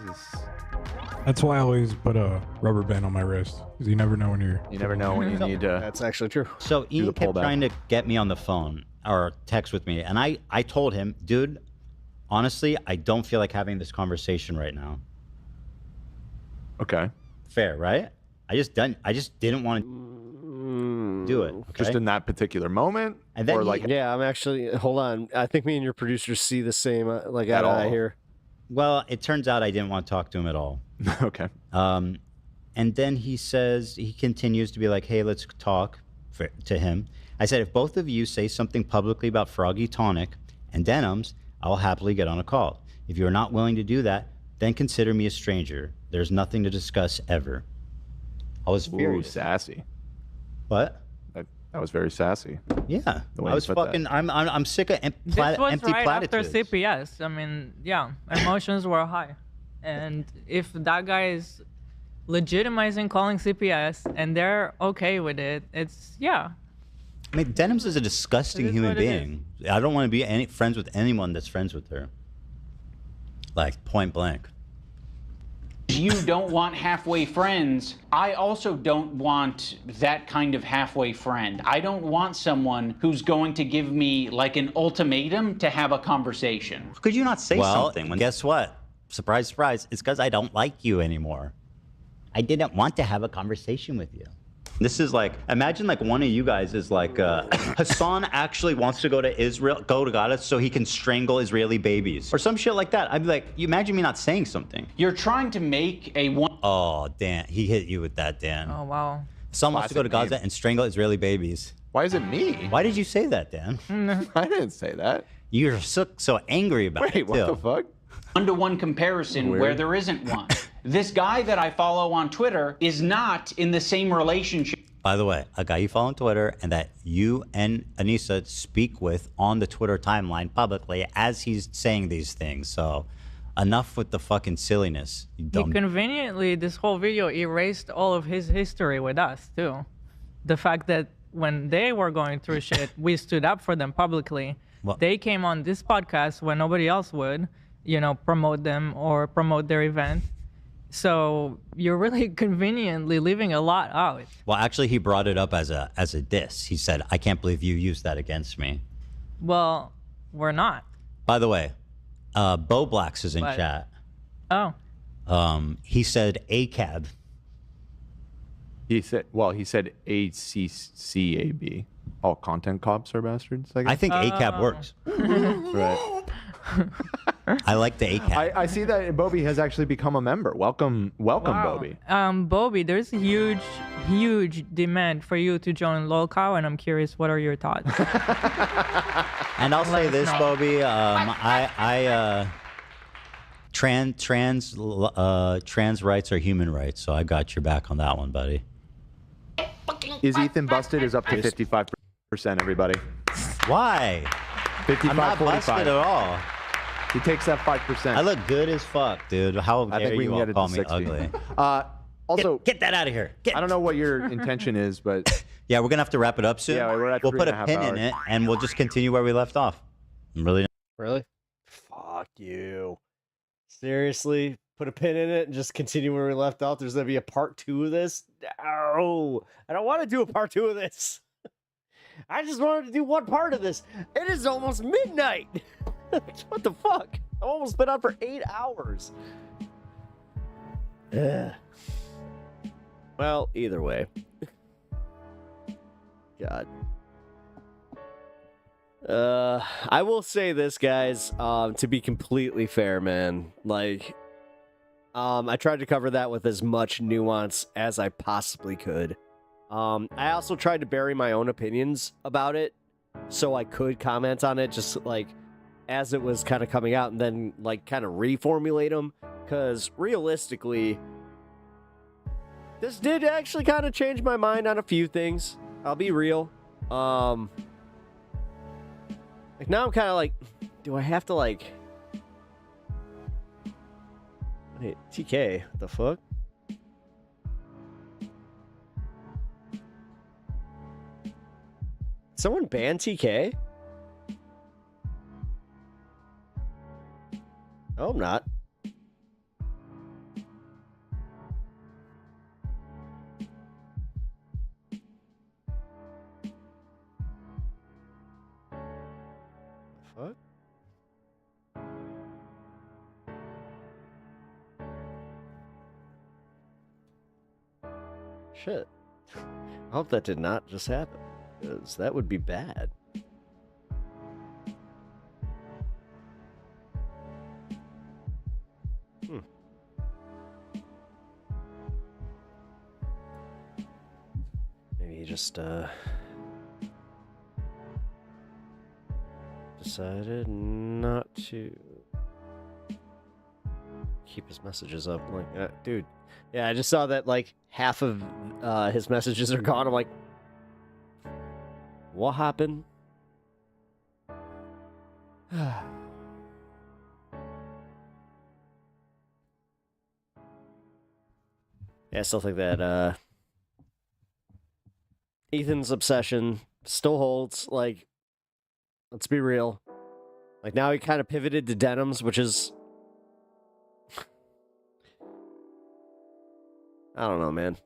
That's why I always put a rubber band on my wrist. Because you never know when you never know when you need to. That's actually true. So Ian kept trying to get me on the phone or text with me. And I told him, dude, honestly, I don't feel like having this conversation right now. Okay. Fair, right? I just didn't want to do it. Okay? Just in that particular moment? And then yeah, I'm actually, hold on. I think me and your producers see the same, like, At all. here. Well, it turns out I didn't want to talk to him at all. Okay. And then he continues to be like, hey, let's talk to him. I said, if both of you say something publicly about Froggy Tonic and Denims, I'll happily get on a call. If you're not willing to do that, then consider me a stranger. There's nothing to discuss ever. I was furious. Sassy. What? That was very sassy. Yeah. The way I you was put that. fucking, I'm sick of empty This was right platitudes. after CPS. I mean, yeah, emotions were high. And if that guy is legitimizing calling CPS and they're okay with it, it's, yeah. I mean, Denims is a disgusting human what it being. I don't want to be friends with anyone that's friends with her. Like, point blank. You don't want halfway friends. I also don't want that kind of halfway friend. I don't want someone who's going to give me like an ultimatum to have a conversation. Could you not say something Well, guess what? Surprise, surprise. It's because I don't like you anymore. I didn't want to have a conversation with you. This is like, imagine like one of you guys is like, Hassan actually wants to go to Israel, go to Gaza so he can strangle Israeli babies or some shit like that. I'd be like, you imagine me not saying something. You're trying to make a one. Oh, Dan, he hit you with that, Dan. Oh, wow. Hassan wants to go to Gaza and strangle Israeli babies. Why is it me? Why did you say that, Dan? I didn't say that. You're so angry about it. Wait, what the fuck? One-to-one comparison Weird. where there isn't one. This guy that I follow on Twitter is not in the same relationship. By the way, a guy you follow on Twitter and that you and Anissa speak with on the Twitter timeline publicly as he's saying these things. So enough with the fucking silliness. You He dumb. conveniently, this whole video erased all of his history with us, too. The fact that when they were going through shit, we stood up for them publicly. Well- They came on this podcast when nobody else would, you know, promote them or promote their event. So you're really conveniently leaving a lot out. Well, actually, he brought it up as a diss. He said, "I can't believe you used that against me." Well, we're not. By the way, Bo Blacks is in But- chat. Oh. He said ACAB. He said ACCAB. All content cops are bastards, I guess. I think ACAB works. Right. I like the ACAB. I see that Bobby has actually become a member. Welcome, Wow. Bobby. Bobby, there's a huge demand for you to join LolCow, and I'm curious, what are your thoughts? And I'll say this, Bobby. Trans rights are human rights, so I got your back on that one, buddy. Is Ethan busted? Is up to 55%, everybody. Why? 55, I'm not 45. busted at all. He takes that 5%. I look good as fuck, dude. How I dare think we you can all get it call to me 60. ugly? Also, get that out of here. I don't know what your intention is, but Yeah, we're gonna have to wrap it up soon. Yeah, we're at we'll put a 3.5 pin in it, and we'll just continue where we left off. Really? Really? Fuck you. Seriously? Put a pin in it and just continue where we left off? There's going to be a part 2 of this? No. I don't want to do a part 2 of this. I just wanted to do one part of this. It is almost midnight. What the fuck? I've almost been on for 8 hours. Ugh. Well, either way. God. I will say this, guys, to be completely fair, man. Like, I tried to cover that with as much nuance as I possibly could. I also tried to bury my own opinions about it so I could comment on it just, like, as it was kind of coming out and then, like, kind of reformulate them. Because, realistically, this did actually kind of change my mind on a few things. I'll be real. Like, now I'm kind of like, do I have to, like... Hey, TK, what the fuck? Someone ban TK? No, I'm not. Fuck? Shit. I hope that did not just happen, because that would be bad. Maybe he just, decided not to keep his messages up. Like, dude, yeah, I just saw that, like, half of his messages are gone. I'm like, what happened? Yeah, I still think that Ethan's obsession still holds. Like, let's be real. Like, now he kind of pivoted to denims, which is... I don't know, man.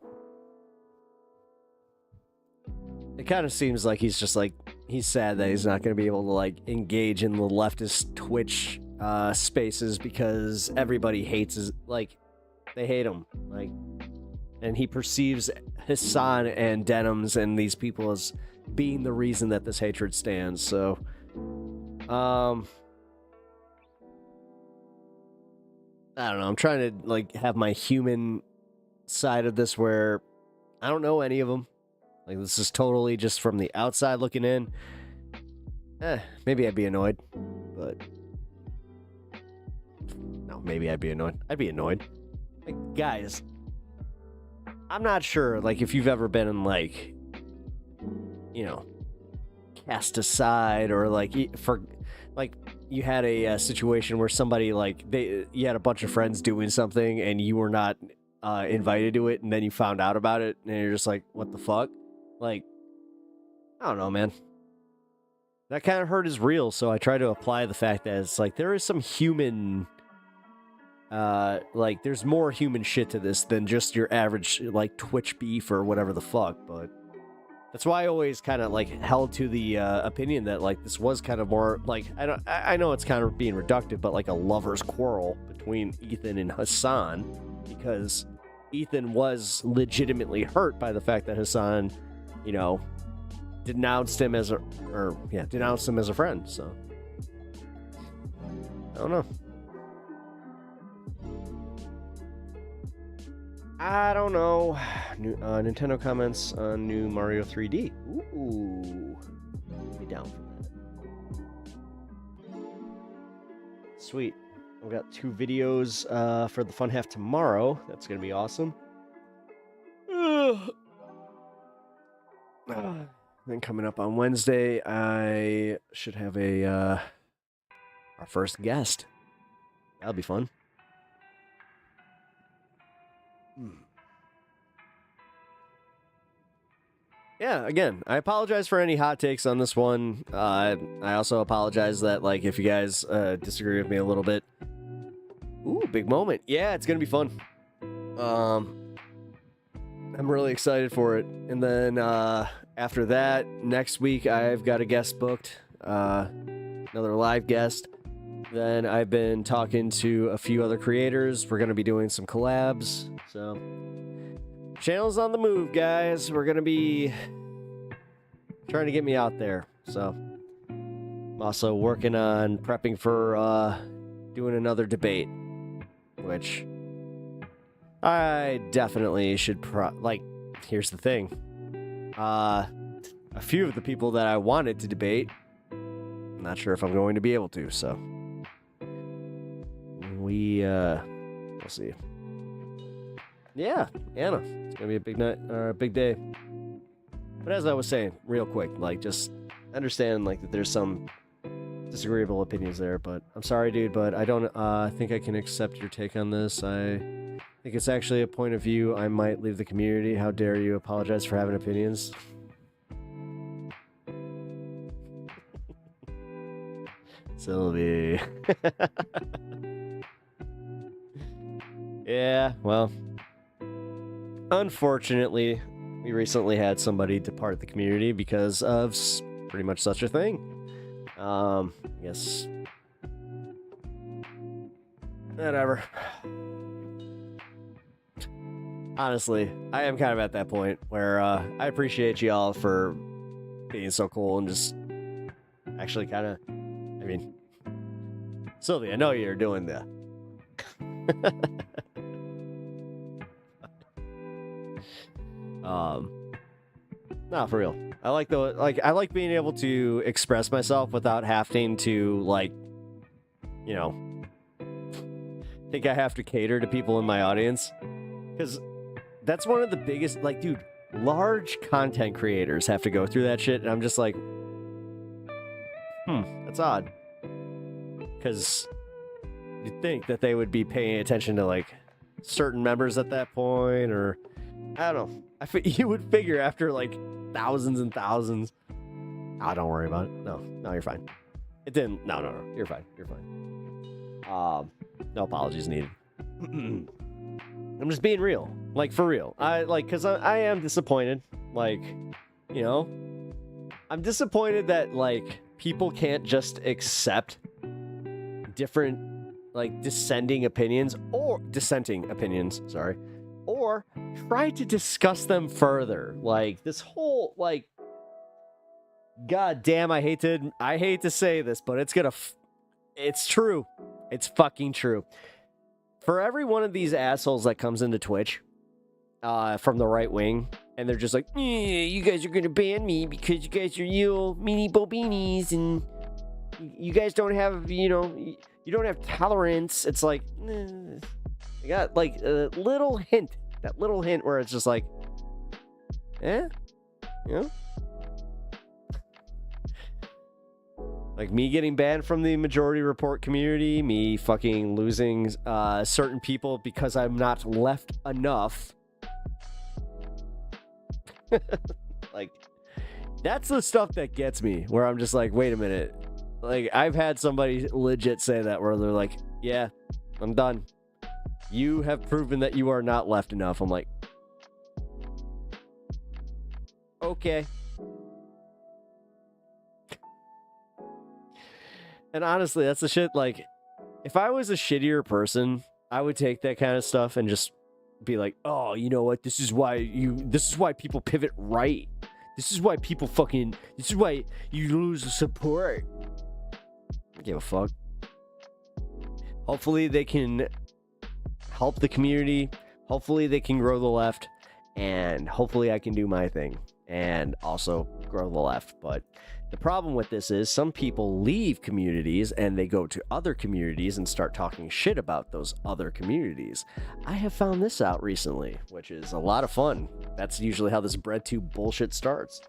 It kind of seems like he's just, like, he's sad that he's not going to be able to, like, engage in the leftist Twitch spaces because everybody hates his, like, they hate him. Like, and he perceives Hassan and Denims and these people as being the reason that this hatred stands. So, I don't know. I'm trying to like have my human side of this where I don't know any of them. Like, this is totally just from the outside looking in. Maybe I'd be annoyed, but no, maybe I'd be annoyed. I'd be annoyed. Like, guys, I'm not sure, like, if you've ever been in, like, you know, cast aside, or like you had a situation where somebody, like, you had a bunch of friends doing something and you were not invited to it, and then you found out about it and you're just like, what the fuck? Like, I don't know, man. That kind of hurt is real, so I try to apply the fact that it's like there is some human, like, there's more human shit to this than just your average, like, Twitch beef or whatever the fuck, but that's why I always kind of, like, held to the opinion that, like, this was kind of more, like, I know it's kind of being reductive, but like a lover's quarrel between Ethan and Hassan, because Ethan was legitimately hurt by the fact that Hassan, you know, denounced him as a friend. So I don't know. New Nintendo comments on new Mario 3D. Ooh, be down for that. Sweet. We've got 2 videos for the fun half tomorrow. That's gonna be awesome. Then coming up on Wednesday, I should have our first guest. That'll be fun. Yeah, again, I apologize for any hot takes on this one. I also apologize that, like, if you guys disagree with me a little bit. Ooh, big moment. Yeah, it's gonna be fun. I'm really excited for it. And then after that, next week, I've got a guest booked, another live guest. Then I've been talking to a few other creators. We're going to be doing some collabs. So, channel's on the move, guys. We're going to be trying to get me out there. So, I'm also working on prepping for doing another debate, which I definitely should here's the thing. A few of the people that I wanted to debate, I'm not sure if I'm going to be able to, so we'll see. Yeah, Anna, it's gonna be a big night, or a big day. But as I was saying, real quick, like, just understand, like, that there's some disagreeable opinions there, but I'm sorry, dude, but I don't think I can accept your take on this. I think it's actually a point of view. I might leave the community. How dare you apologize for having opinions? Sylvie. Yeah, well, unfortunately, we recently had somebody depart the community because of pretty much such a thing. I guess. Whatever. Honestly, I am kind of at that point where I appreciate y'all for being so cool and just actually kind of, I mean, Sylvie, I know you're doing that. No, for real. I like being able to express myself without having to, like, you know, think I have to cater to people in my audience. Because that's one of the biggest, like, dude, large content creators have to go through that shit, and I'm just like, that's odd. Because you'd think that they would be paying attention to, like, certain members at that point, or I don't know. You would figure after, like, thousands and thousands. Oh, don't worry about it. No, you're fine. It didn't. No, you're fine. You're fine. No apologies needed. I'm just being real. Like, for real. Because I am disappointed. Like, you know, I'm disappointed that, like, people can't just accept different, like, dissenting opinions, sorry, or try to discuss them further. Like this whole like, god damn, I hate to say this, but it's true. It's fucking true. For every one of these assholes that comes into Twitch from the right wing, and they're just like, you guys are gonna ban me because you guys are meanie bobinis and you guys don't have, you don't have tolerance. It's like, you got like a little hint, that little hint where it's just like, like me getting banned from the majority report community, me fucking losing certain people because I'm not left enough. Like, that's the stuff that gets me, where I'm just like, wait a minute. Like, I've had somebody legit say that, where they're like, yeah, I'm done. You have proven that you are not left enough. I'm like, okay. And honestly, that's the shit, like, if I was a shittier person, I would take that kind of stuff and just be like, oh, you know what? This is why people pivot right. This is why you lose the support. I don't give a fuck. Hopefully they can help the community. Hopefully they can grow the left. And hopefully I can do my thing and also grow the left. But the problem with this is some people leave communities and they go to other communities and start talking shit about those other communities. I have found this out recently, which is a lot of fun. That's usually how this BreadTube bullshit starts.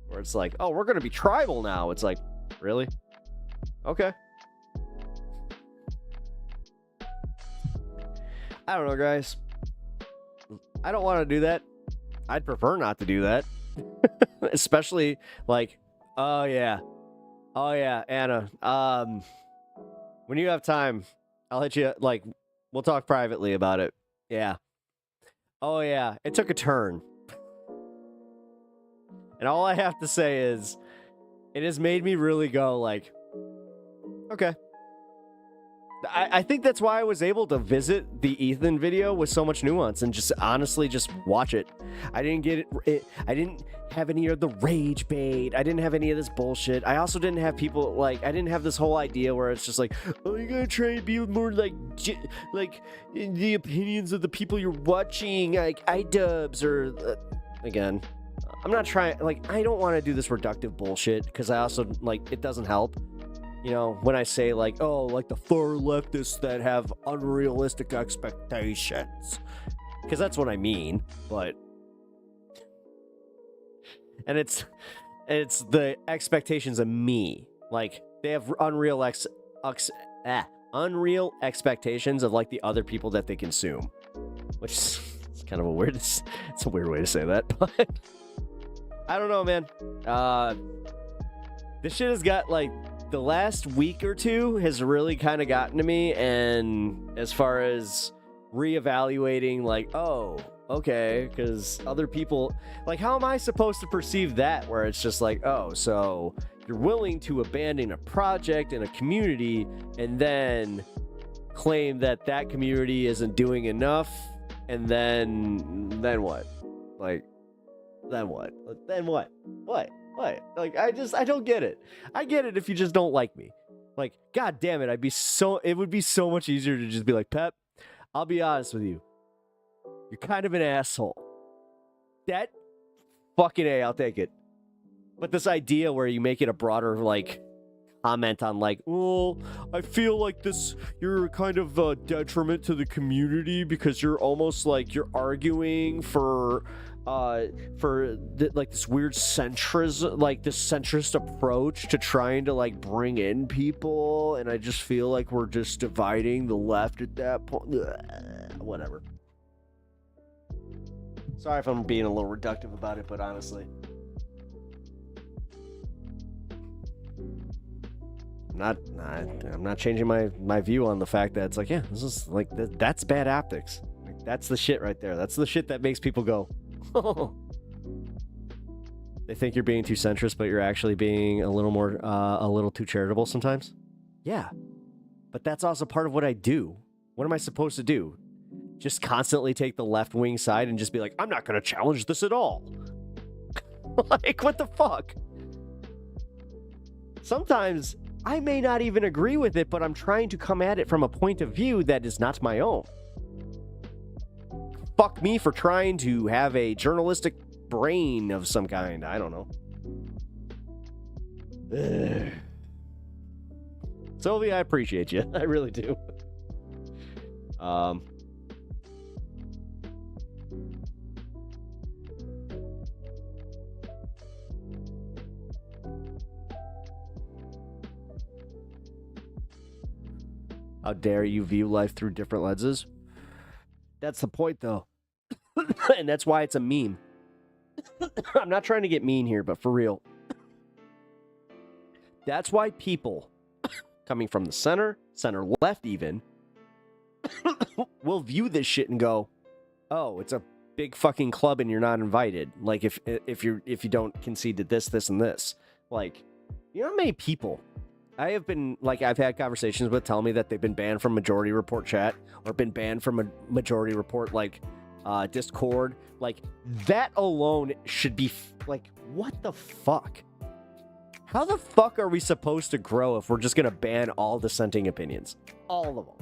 Where it's like, oh, we're going to be tribal now. It's like, really? Okay. I don't know, guys. I don't want to do that. I'd prefer not to do that. Especially like, oh yeah, Anna, when you have time, I'll hit you, like, we'll talk privately about it. Yeah. Oh yeah, it took a turn. And all I have to say is, it has made me really go like, okay. I think that's why I was able to visit the Ethan video with so much nuance and just honestly just watch it. I didn't get it. I didn't have any of the rage bait. I didn't have any of this bullshit. I also didn't have people like, I didn't have this whole idea where it's just like, oh, you gotta try and be more like the opinions of the people you're watching, like iDubbbz or again. I'm not trying, like, I don't want to do this reductive bullshit because I also, like, it doesn't help. You know, when I say, like, oh, like the far leftists that have unrealistic expectations. Because that's what I mean, but... And it's the expectations of me. Like, they have unreal expectations of, like, the other people that they consume. Which is kind of a weird... It's a weird way to say that, but... I don't know, man. This shit has got, like... The last week or two has really kind of gotten to me, and as far as reevaluating, like, oh, okay, because other people, like, how am I supposed to perceive that, where it's just like, oh, so you're willing to abandon a project and a community and then claim that that community isn't doing enough, and then what? Like, then what? Then what? What? Like, I don't get it. I get it if you just don't like me. Like, god damn it, it would be so much easier to just be like, Pep, I'll be honest with you. You're kind of an asshole. That fucking A, I'll take it. But this idea where you make it a broader, like, comment on, like, well, I feel like you're kind of a detriment to the community because you're almost like you're arguing for like this weird centrism, like this centrist approach to trying to like bring in people, and I just feel like we're just dividing the left at that point. Whatever. Sorry if I'm being a little reductive about it, but honestly, I'm not changing my view on the fact that it's like, yeah, this is like that's bad optics. Like, that's the shit right there. That's the shit that makes people go. They think you're being too centrist, but you're actually being a little too charitable sometimes. Yeah, but that's also part of what I do. What am I supposed to do? just constantly take the left-wing side and just be like, I'm not going to challenge this at all. Like, what the fuck? Sometimes I may not even agree with it, but I'm trying to come at it from a point of view that is not my own. Fuck me for trying to have a journalistic brain of some kind. I don't know. Ugh. Sylvia, I appreciate you. I really do. How dare you view life through different lenses? That's the point, though. And that's why it's a meme. I'm not trying to get mean here, but for real. That's why people coming from the center left even, will view this shit and go, oh, it's a big fucking club and you're not invited. Like, if you don't concede to this, and this. Like, you know how many people I've had conversations with tell me that they've been banned from Majority Report chat or been banned from a Majority Report, Discord. Like, that alone should be, what the fuck? How the fuck are we supposed to grow if we're just gonna ban all dissenting opinions? All of them.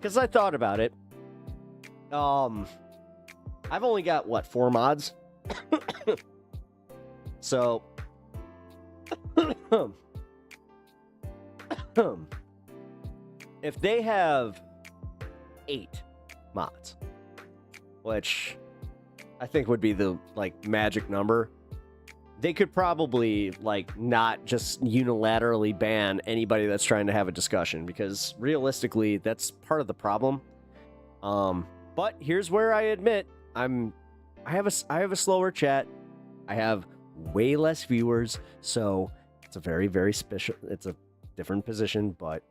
Because I thought about it. I've only got, 4 mods? So... if they have 8 mods, which I think would be the magic number, they could probably not just unilaterally ban anybody that's trying to have a discussion, because realistically that's part of the problem. But here's where I admit I have a slower chat. I have way less viewers, so it's a very, very special. It's a different position, but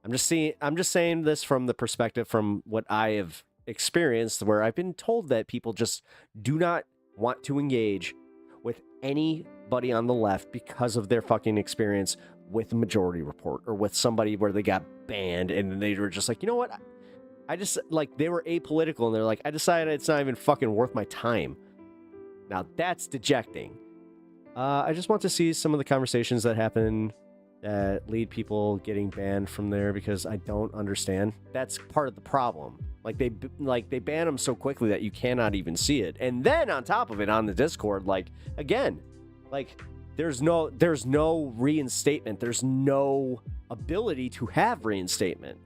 I'm just saying this from the perspective from what I have experienced, where I've been told that people just do not want to engage with anybody on the left because of their fucking experience with the Majority Report or with somebody where they got banned and they were just like, you know what? I just they were apolitical and they're like, I decided it's not even fucking worth my time. Now that's dejecting. I just want to see some of the conversations that happen that lead people getting banned from there, because I don't understand. That's part of the problem. They ban them so quickly that you cannot even see it. And then on top of it, on the Discord, there's no reinstatement. There's no ability to have reinstatement.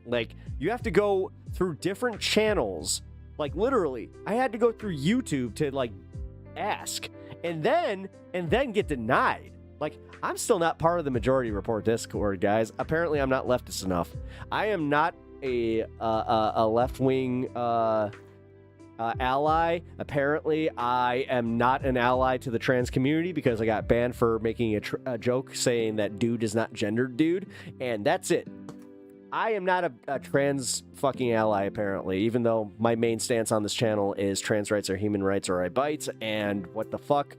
You have to go through different channels. Literally, I had to go through YouTube to ask and then get denied. I'm still not part of the Majority Report Discord, guys. Apparently, I'm not leftist enough. I am not a left-wing ally. Apparently, I am not an ally to the trans community because I got banned for making a joke saying that dude is not gendered dude, and that's it. I am not a trans fucking ally, apparently, even though my main stance on this channel is trans rights are human rights or I bite, and what the fuck.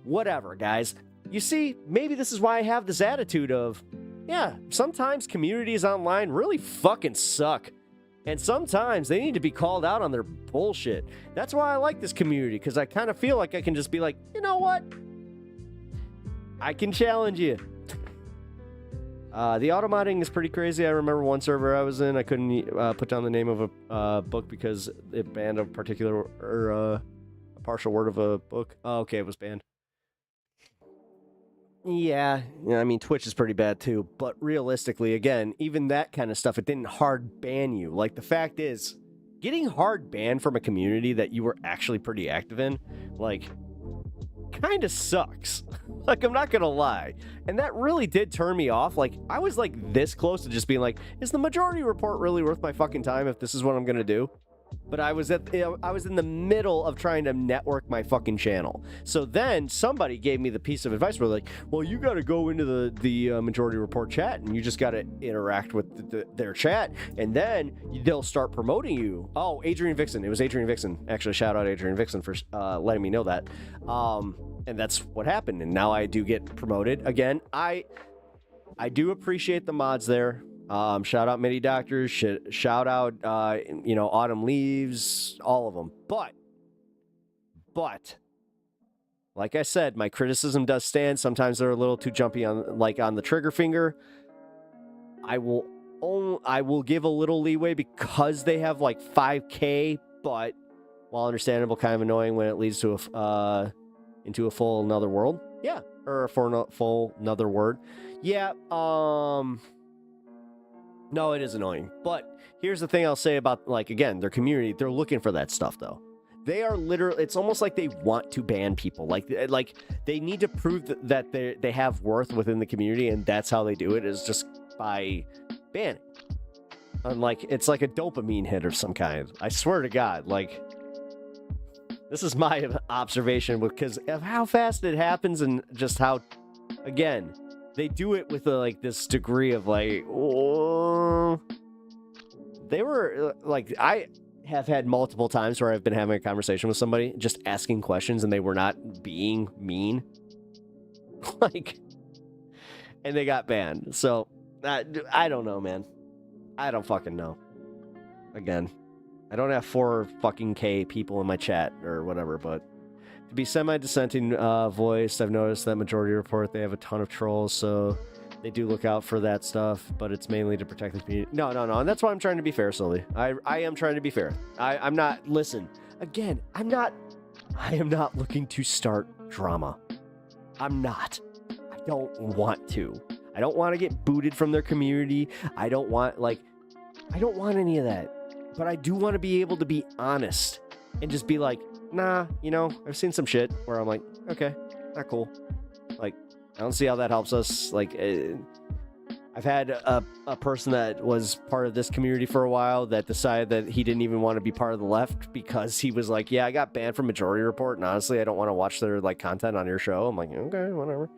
Whatever, guys. You see, maybe this is why I have this attitude of, yeah, sometimes communities online really fucking suck. And sometimes they need to be called out on their bullshit. That's why I like this community, because I kind of feel like I can just be like, you know what? I can challenge you. The auto-modding is pretty crazy. I remember one server I was in, I couldn't put down the name of a book because it banned a particular, or a partial word of a book. Oh, okay, it was banned. Yeah, I mean, Twitch is pretty bad too, but realistically, again, even that kind of stuff, it didn't hard ban you. The fact is, getting hard banned from a community that you were actually pretty active in, kind of sucks. I'm not gonna lie. And that really did turn me off. I was this close to just being like, is the Majority Report really worth my fucking time if this is what I'm gonna do? But I was in the middle of trying to network my fucking channel. So then somebody gave me the piece of advice where well, you got to go into the Majority Report chat and you just got to interact with their chat, and then they'll start promoting you. Oh, Adrian Vixen. It was Adrian Vixen. Actually, shout out Adrian Vixen for letting me know that. And that's what happened. And now I do get promoted again. I do appreciate the mods there. Shout out Mini Doctors. Shout out, Autumn Leaves. All of them. But, like I said, my criticism does stand. Sometimes they're a little too jumpy on the trigger finger. I will give a little leeway because they have like 5K, but while understandable, kind of annoying when it leads to into a full another world. Yeah, or a full another word. Yeah. No, it is annoying. But here's the thing I'll say about, again, their community. They're looking for that stuff, though. They are literally, it's almost like they want to ban people. Like they need to prove that they have worth within the community, and that's how they do it, is just by banning. It's like a dopamine hit of some kind. I swear to God, this is my observation because of how fast it happens and just how, again, they do it with this degree of they were I have had multiple times where I've been having a conversation with somebody, just asking questions, and they were not being mean. And they got banned. So, I don't know, man. I don't fucking know. Again, I don't have 4 fucking K people in my chat or whatever, but to be semi-dissenting voiced, I've noticed that Majority Report, they have a ton of trolls, so they do look out for that stuff, but it's mainly to protect the community. No, and that's why I'm trying to be fair, Sully. I am trying to be fair. I'm not, listen, again, I am not looking to start drama. I'm not. I don't want to. I don't want to get booted from their community. I don't want any of that. But I do want to be able to be honest and just be like, nah, I've seen some shit where I'm like, okay, not cool. I don't see how that helps us. I've had a person that was part of this community for a while that decided that he didn't even want to be part of the left because he was like, yeah, I got banned from Majority Report, and honestly, I don't want to watch their content on your show. I'm like, okay, whatever.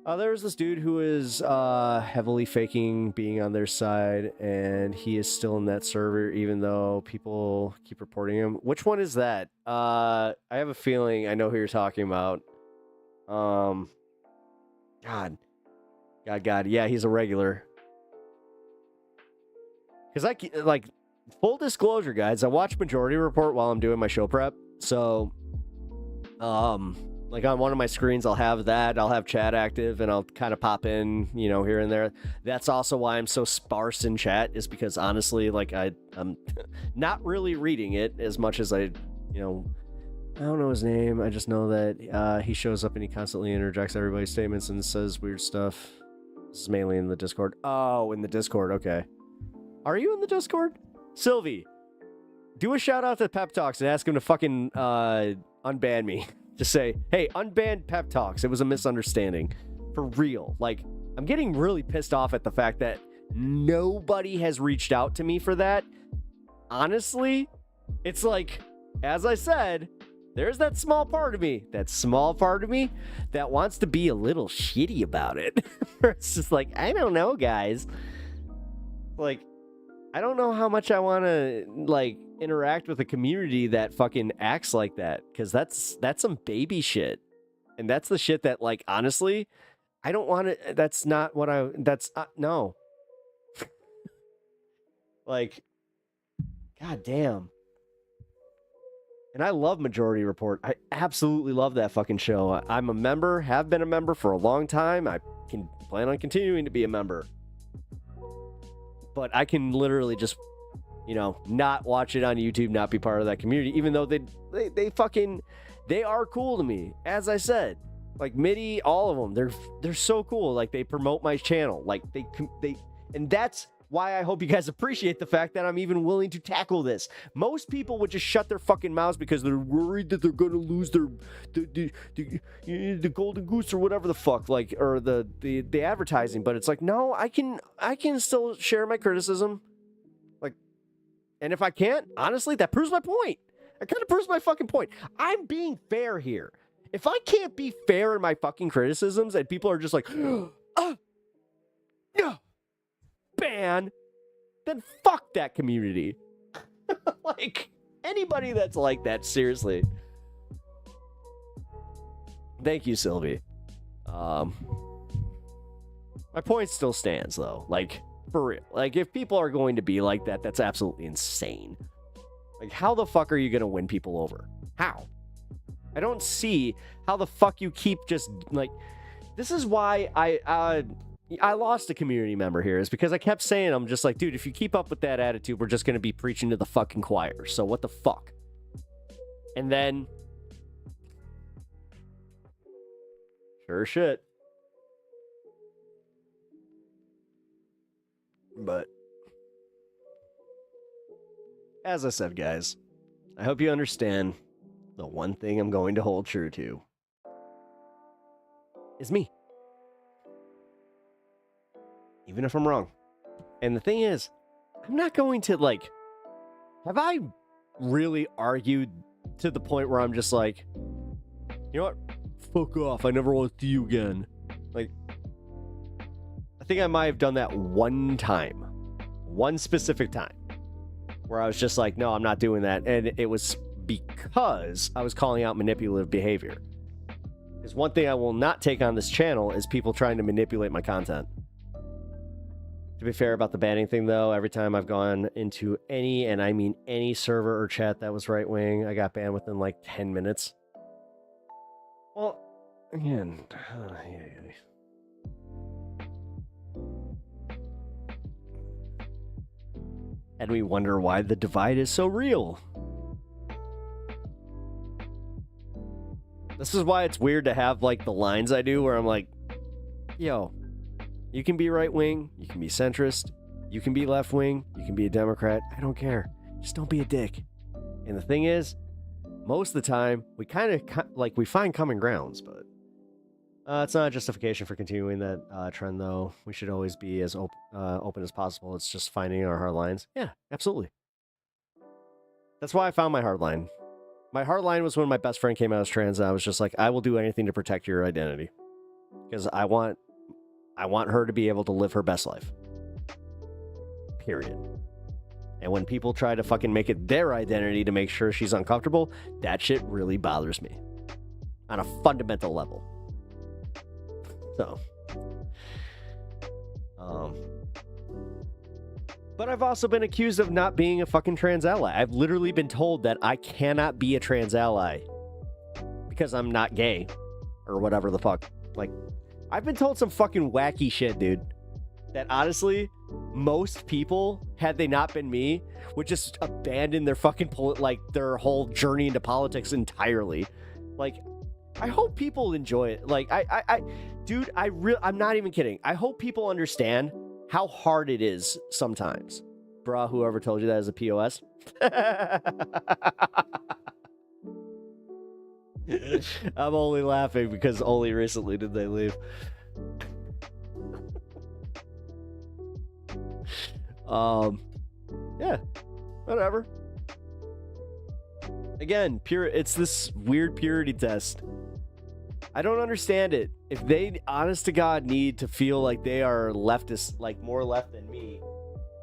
There's this dude who is heavily faking being on their side, and he is still in that server, even though people keep reporting him. Which one is that? I have a feeling I know who you're talking about. God. Yeah, he's a regular. Because full disclosure, guys, I watch Majority Report while I'm doing my show prep. So, on one of my screens, I'll have that. I'll have chat active, and I'll kind of pop in, here and there. That's also why I'm so sparse in chat, is because honestly, I'm not really reading it as much as I don't know his name. I just know that he shows up and he constantly interjects everybody's statements and says weird stuff. This is mainly in the Discord. Oh, in the Discord. Okay. Are you in the Discord? Sylvie, do a shout out to Pep Talks and ask him to fucking unban me. Just say, hey, unban Pep Talks. It was a misunderstanding. For real. I'm getting really pissed off at the fact that nobody has reached out to me for that. Honestly, it's as I said, there's that small part of me that wants to be a little shitty about it. It's just I don't know, guys. I don't know how much I want to, interact with a community that fucking acts like that, because that's some baby shit. And that's the shit that, honestly, I don't want to, that's not what no. God damn. And I love Majority Report. I absolutely love that fucking show. I'm a member, have been a member for a long time. I can plan on continuing to be a member. But I can literally just, not watch it on YouTube, not be part of that community, even though they are cool to me. As I said, Midi, all of them, they're so cool. They promote my channel. And that's why I hope you guys appreciate the fact that I'm even willing to tackle this. Most people would just shut their fucking mouths because they're worried that they're gonna lose the golden goose or whatever the fuck, or the advertising. But it's no, I can still share my criticism. And if I can't, honestly, that proves my point. It kind of proves my fucking point. I'm being fair here. If I can't be fair in my fucking criticisms and people are just no, ban, then fuck that community. Anybody that's like that, seriously. Thank you, Sylvie. My point still stands, though. For real. Like, if people are going to be like that, that's absolutely insane. Like, how the fuck are you going to win people over? How? I don't see how the fuck you keep just, like... This is why I lost a community member here, is because I kept saying, I'm just like, dude, if you keep up with that attitude, we're just going to be preaching to the fucking choir. So what the fuck? And then... Sure shit. But... As I said, guys, I hope you understand the one thing I'm going to hold true to is me. Even if I'm wrong. And the thing is, I'm not going to, like... Have I really argued to the point where I'm just like, you know what? Fuck off. I never want to see you again. Like, I think I might have done that one time. One specific time. Where I was just like, no, I'm not doing that. And it was because I was calling out manipulative behavior. Because one thing I will not take on this channel is people trying to manipulate my content. To be fair about the banning thing, though, every time I've gone into any, and I mean any server or chat that was right-wing, I got banned within like 10 minutes. Well, again... And we wonder why the divide is so real. This is why it's weird to have, like, the lines I do where I'm like, yo, you can be right-wing, you can be centrist, you can be left-wing, you can be a Democrat. I don't care. Just don't be a dick. And the thing is, most of the time, we kind of, like, we find common grounds, but it's not a justification for continuing that trend, though. We should always be as open as possible. It's just finding our hard lines. Yeah, absolutely. That's why I found my hard line. My hard line was when my best friend came out as trans, and I was just like, I will do anything to protect your identity. Because I want her to be able to live her best life. Period. And when people try to fucking make it their identity to make sure she's uncomfortable, that shit really bothers me. On a fundamental level. So. But I've also been accused of not being a fucking trans ally. I've literally been told that I cannot be a trans ally because I'm not gay or whatever the fuck. Like, I've been told some fucking wacky shit, dude. That honestly, most people, had they not been me, would just abandon their fucking their whole journey into politics entirely. Like, I hope people enjoy it. Like, dude, I'm not even kidding. I hope people understand how hard it is sometimes. Bruh, whoever told you that is a POS. I'm only laughing because only recently did they leave. Yeah, whatever. Again, it's this weird purity test. I don't understand it. If they, honest to God, need to feel like they are leftist, like more left than me,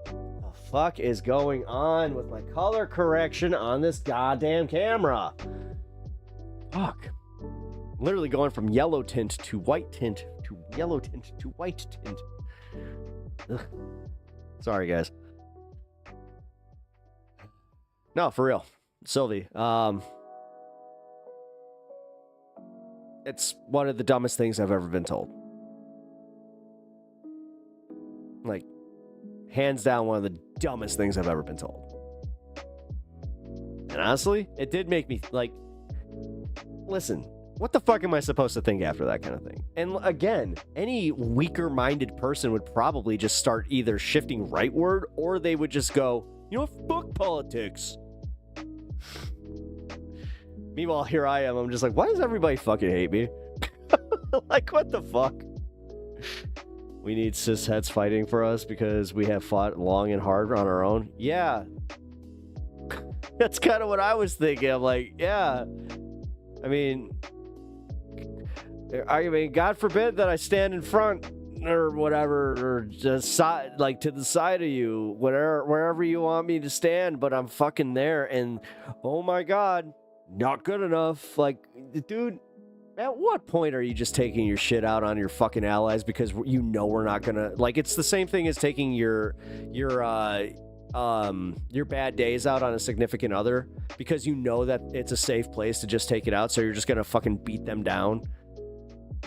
the fuck is going on with my color correction on this goddamn camera? Fuck. Literally going from yellow tint to white tint to yellow tint to white tint. Ugh. Sorry, guys. No, for real. Sylvie, it's one of the dumbest things I've ever been told. Like, hands down, one of the dumbest things I've ever been told. And honestly, it did make me, like, listen, what the fuck am I supposed to think after that kind of thing? And again, any weaker-minded person would probably just start either shifting rightward, or they would just go, you know, fuck politics. Meanwhile, here I am. I'm just like, why does everybody fucking hate me? Like, what the fuck? We need cisheads fighting for us because we have fought long and hard on our own? Yeah. That's kind of what I was thinking. I'm like, yeah. I mean, God forbid that I stand in front or whatever, or just side, like to the side of you, wherever you want me to stand, but I'm fucking there, and oh my God, not good enough. Like, dude, At what point are you just taking your shit out on your fucking allies because you know we're not gonna like? It's the same thing as taking your bad days out on a significant other because you know that it's a safe place to just take it out, so you're just gonna fucking beat them down.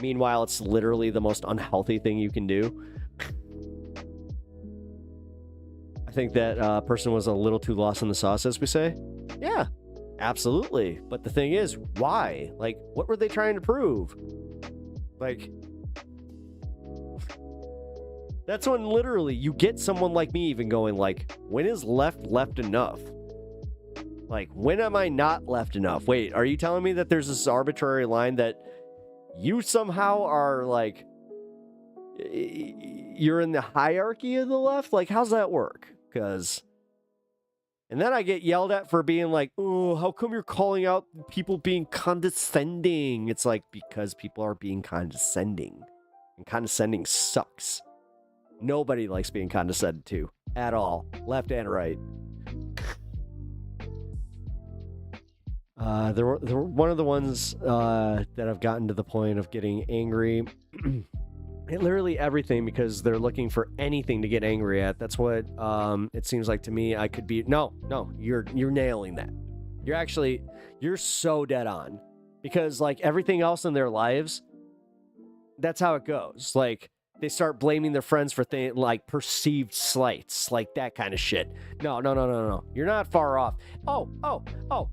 Meanwhile, it's literally the most unhealthy thing you can do. I think that person was a little too lost in the sauce, as we say. Yeah. Absolutely. But the thing is, why? Like, what were they trying to prove? Like, that's when literally you get someone like me even going like, when is left enough? Like, when am I not left enough? Wait, are you telling me that there's this arbitrary line that you somehow are like, you're in the hierarchy of the left? Like, how's that work? Because... And then I get yelled at for being like, oh, how come you're calling out people being condescending? It's like, because people are being condescending. And condescending sucks. Nobody likes being condescended to. At all. Left and right. There were one of the ones that I've gotten to the point of getting angry at literally everything because they're looking for anything to get angry at. That's what it seems like to me. I could be no, you're nailing that. You're so dead on because like everything else in their lives, that's how it goes. Like they start blaming their friends for things like perceived slights, like that kind of shit. No. You're not far off. Oh.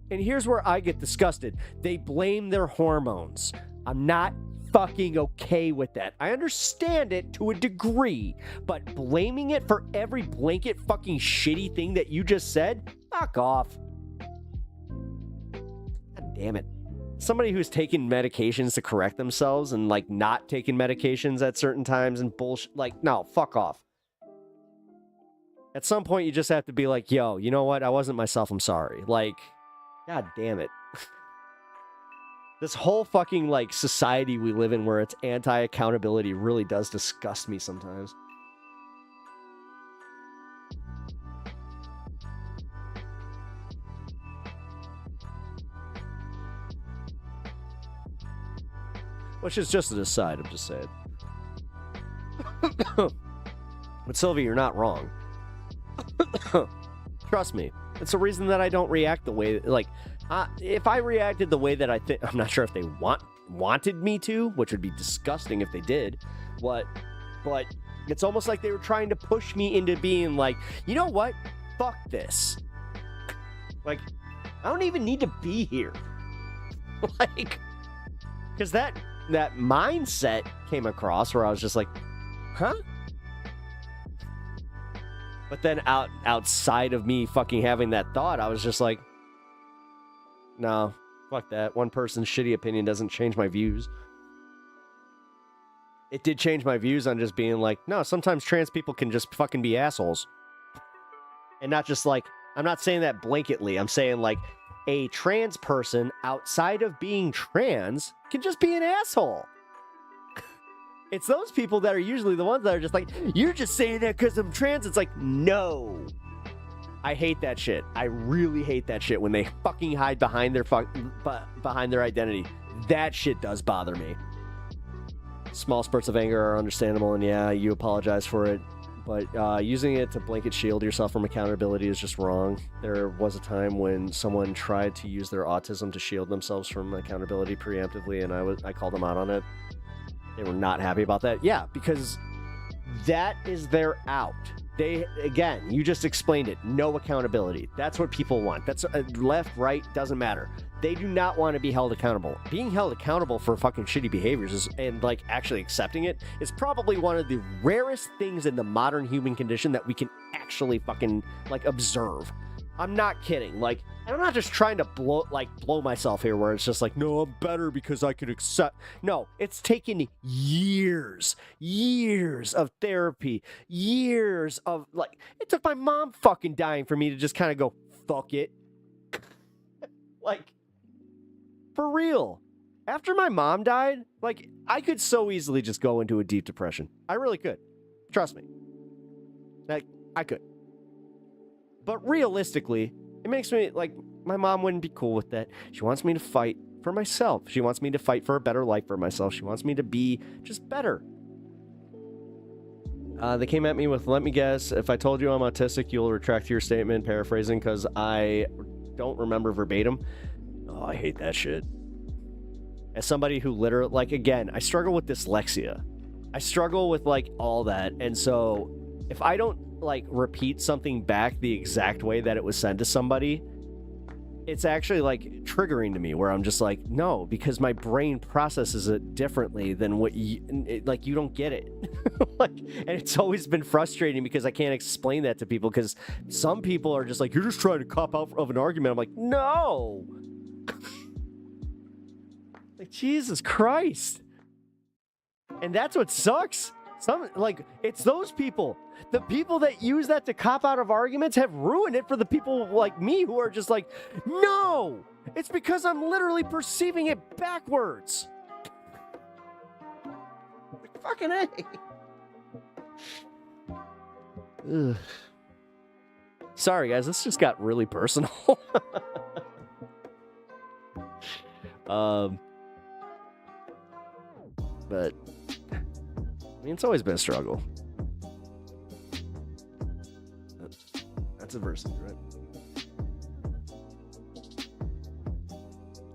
And here's where I get disgusted. They blame their hormones. I'm not fucking okay with that. I understand it to a degree, but blaming it for every blanket fucking shitty thing that you just said? Fuck off. God damn it. Somebody who's taking medications to correct themselves and like not taking medications at certain times and bullshit, like, no, fuck off. At some point you just have to be like, yo, you know what? I wasn't myself. I'm sorry. Like, god damn it. This whole fucking, like, society we live in where it's anti-accountability really does disgust me sometimes. Which is just an aside, I'm just saying. But Sylvie, you're not wrong. Trust me. It's the reason that I don't react the way, like... if I reacted the way that I think, I'm not sure if they wanted me to, which would be disgusting if they did, but it's almost like they were trying to push me into being like, you know what? Fuck this. Like, I don't even need to be here. Like, because that mindset came across where I was just like, huh? But then outside of me fucking having that thought, I was just like, no, fuck that. One person's shitty opinion doesn't change my views. It did change my views on just being like, no, sometimes trans people can just fucking be assholes. And not just like, I'm not saying that blanketly. I'm saying like a trans person outside of being trans can just be an asshole. It's those people that are usually the ones that are just like, you're just saying that because I'm trans. It's like, no. I hate that shit. I really hate that shit when they fucking hide behind their behind their identity. That shit does bother me. Small spurts of anger are understandable, and yeah, you apologize for it. But using it to blanket shield yourself from accountability is just wrong. There was a time when someone tried to use their autism to shield themselves from accountability preemptively, and I called them out on it. They were not happy about that. Yeah, because that is their out. They, again, you just explained it. No accountability. That's what people want. That's left, right, doesn't matter. They do not want to be held accountable. Being held accountable for fucking shitty behaviors and like actually accepting it is probably one of the rarest things in the modern human condition that we can actually fucking like observe. I'm not kidding. Like, I'm not just trying to blow myself here where it's just like, no, I'm better because I could accept. No, it's taken years of therapy, years of like, it took my mom fucking dying for me to just kind of go, fuck it. Like, for real. After my mom died, like, I could so easily just go into a deep depression. I really could. Trust me. Like, I could. But realistically, it makes me, like, my mom wouldn't be cool with that. She wants me to fight for myself. She wants me to fight for a better life for myself. She wants me to be just better. They came at me with, let me guess, if I told you I'm autistic, you'll retract your statement, paraphrasing, because I don't remember verbatim. Oh, I hate that shit. As somebody who literally, like, again, I struggle with dyslexia. I struggle with, like, all that. And so if I don't, like, repeat something back the exact way that it was sent to somebody, it's actually, like, triggering to me where I'm just like, no, because my brain processes it differently than what you, like, you don't get it. Like, and it's always been frustrating because I can't explain that to people because some people are just like, you're just trying to cop out of an argument. I'm like, no. Like, Jesus Christ. And that's what sucks. It's those people. The people that use that to cop out of arguments have ruined it for the people like me who are just like, no, it's because I'm literally perceiving it backwards. Like, fucking A. Ugh. Sorry, guys, this just got really personal. But I mean, it's always been a struggle. That's adversity, right?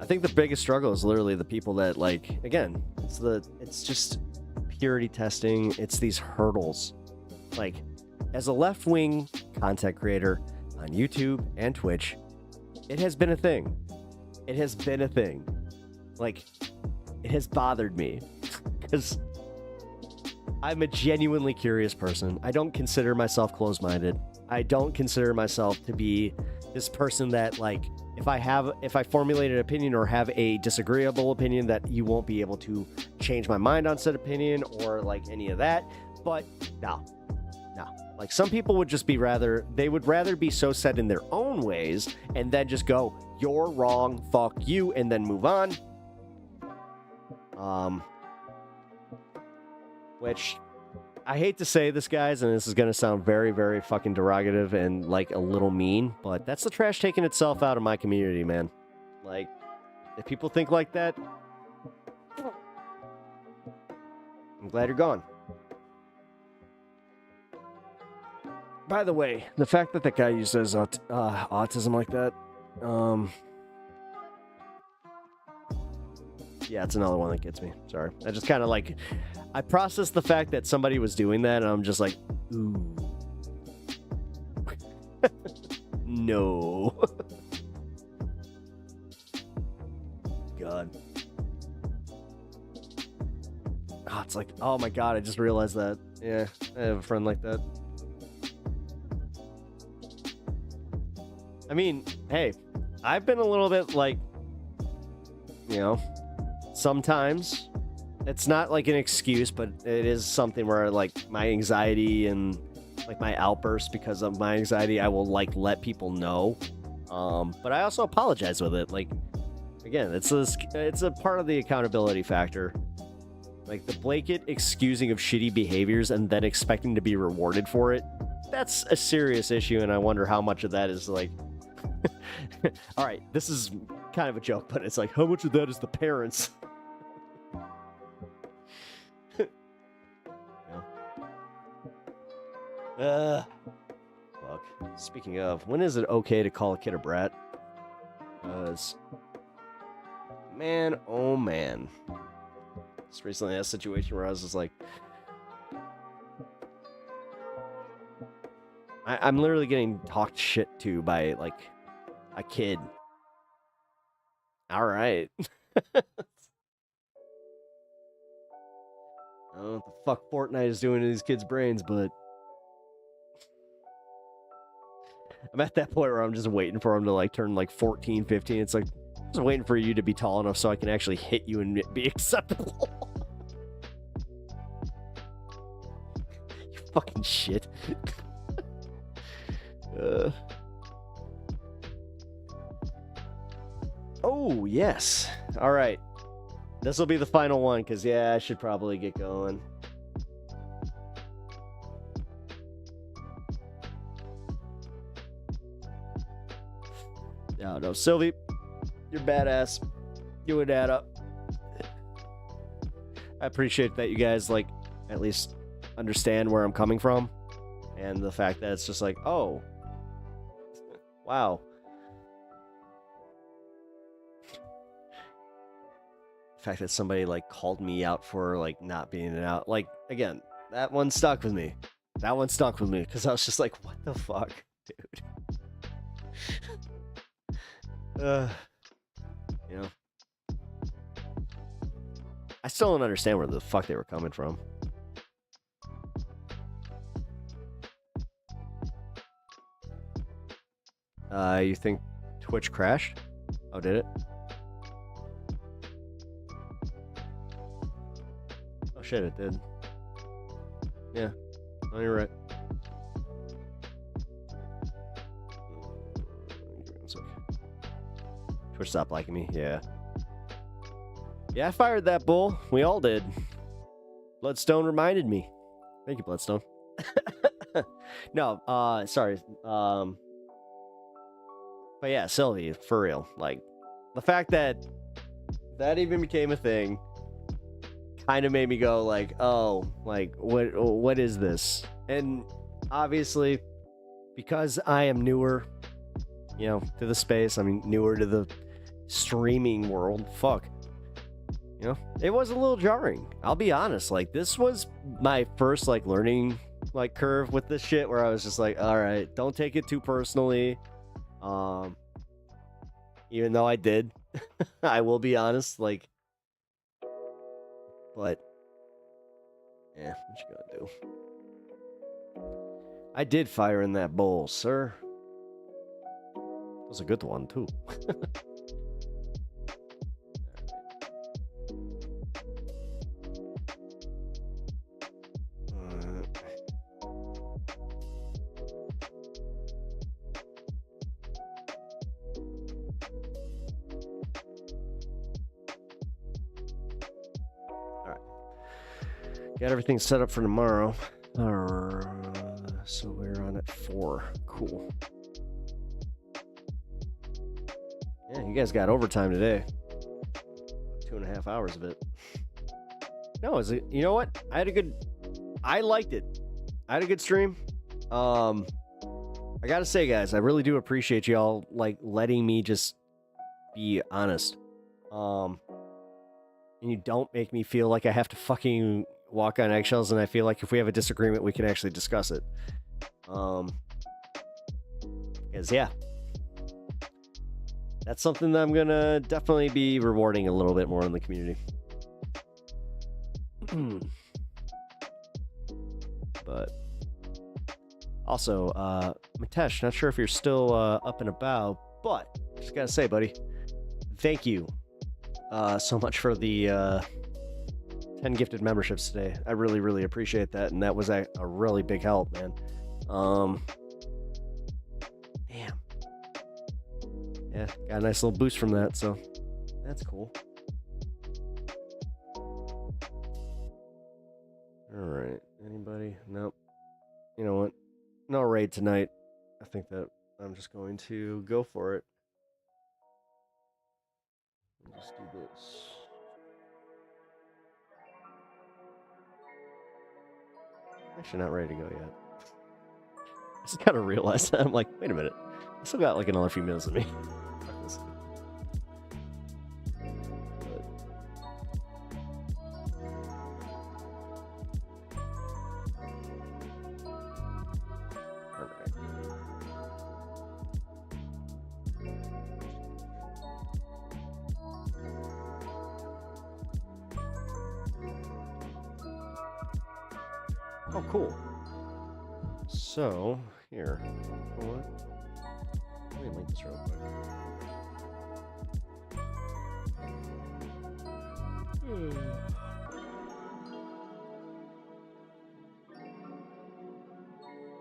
I think the biggest struggle is literally the people that, like, again, it's just purity testing. It's these hurdles. Like, as a left-wing content creator on YouTube and Twitch, it has been a thing. It has been a thing. Like, it has bothered me because I'm a genuinely curious person. I don't consider myself closed-minded. I don't consider myself to be this person that, like, if I formulate an opinion or have a disagreeable opinion, that you won't be able to change my mind on said opinion or, like, any of that. But no. Like, some people would just they would rather be so set in their own ways and then just go, you're wrong, fuck you, and then move on. Which, I hate to say this, guys, and this is going to sound very, very fucking derogative and, like, a little mean, but that's the trash taking itself out of my community, man. Like, if people think like that, I'm glad you're gone. By the way, the fact that guy uses autism like that, yeah, it's another one that gets me. Sorry. I just kind of, like, I processed the fact that somebody was doing that, and I'm just like, ooh. No. God. Oh, it's like, oh my God, I just realized that. Yeah, I have a friend like that. I mean, hey, I've been a little bit like, you know, sometimes it's not like an excuse, but it is something where, like, my anxiety and, like, my outbursts because of my anxiety, I will, like, let people know. But I also apologize with it. Like, again, it's a part of the accountability factor. Like, the blanket excusing of shitty behaviors and then expecting to be rewarded for it, that's a serious issue, and I wonder how much of that is, like, all right, this is kind of a joke, but it's like, how much of that is the parents? Fuck. Speaking of, when is it okay to call a kid a brat? Because, man, oh man. Just recently had a situation where I was just like, I'm literally getting talked shit to by, like, a kid. All right. I don't know what the fuck Fortnite is doing to these kids' brains, but I'm at that point where I'm just waiting for them to, like, turn, like, 14, 15. It's like, I'm just waiting for you to be tall enough so I can actually hit you and be acceptable. You fucking shit. Oh, yes. All right. This will be the final one, because, yeah, I should probably get going. No, Sylvie, you're badass. You would add up. I appreciate that you guys, like, at least understand where I'm coming from. And the fact that it's just like, oh, wow. The fact that somebody, like, called me out for, like, not being out. Like, again, that one stuck with me. That one stuck with me because I was just like, what the fuck, dude? You know, I still don't understand where the fuck they were coming from. You think Twitch crashed? Oh, did it? Oh shit, it did. Yeah, no, you're right. Twitch stopped liking me, yeah. Yeah, I fired that bull. We all did. Bloodstone reminded me. Thank you, Bloodstone. No, sorry. But yeah, Sylvie, for real. Like, the fact that that even became a thing kind of made me go like, oh, like, what is this? And obviously, because I am newer, you know, to the space, I mean, newer to the streaming world, fuck. You know, it was a little jarring. I'll be honest. Like, this was my first, like, learning, like, curve with this shit where I was just like, all right, don't take it too personally. Even though I did, I will be honest, like, but, yeah, what you gonna do? I did fire in that bowl, sir. It was a good one, too. Got everything set up for tomorrow. So we're on at 4. Cool. Yeah, you guys got overtime today. 2.5 hours of it. No, is it? You know what? I liked it. I had a good stream. I gotta say, guys, I really do appreciate y'all, like, letting me just be honest. And you don't make me feel like I have to fucking walk on eggshells, and I feel like if we have a disagreement, we can actually discuss it. Because, yeah. That's something that I'm gonna definitely be rewarding a little bit more in the community. But also, Mitesh, not sure if you're still up and about, but just gotta say, buddy, thank you so much for the 10 gifted memberships today. I really, really appreciate that, and that was a really big help, man. Damn. Yeah, got a nice little boost from that, so that's cool. Alright, anybody? Nope. You know what? No raid tonight. I think that I'm just going to go for it. Let's do this. Actually, not ready to go yet. I just kind of realized that. I'm like, wait a minute. I still got like another few minutes of me. Oh, cool. So, here. You know what? Let me link this real quick.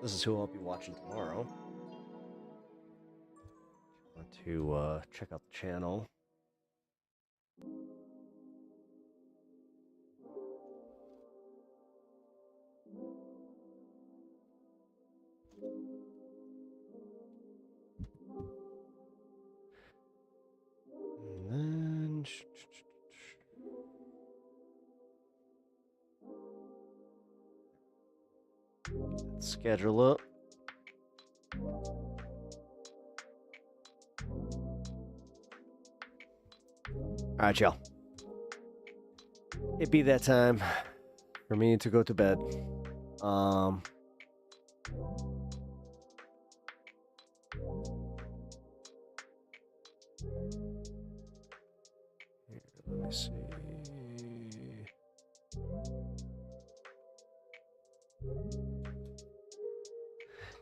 This is who I'll be watching tomorrow. Want to check out the channel. And then Schedule up. All right, y'all. It be that time for me to go to bed. Here, let me see.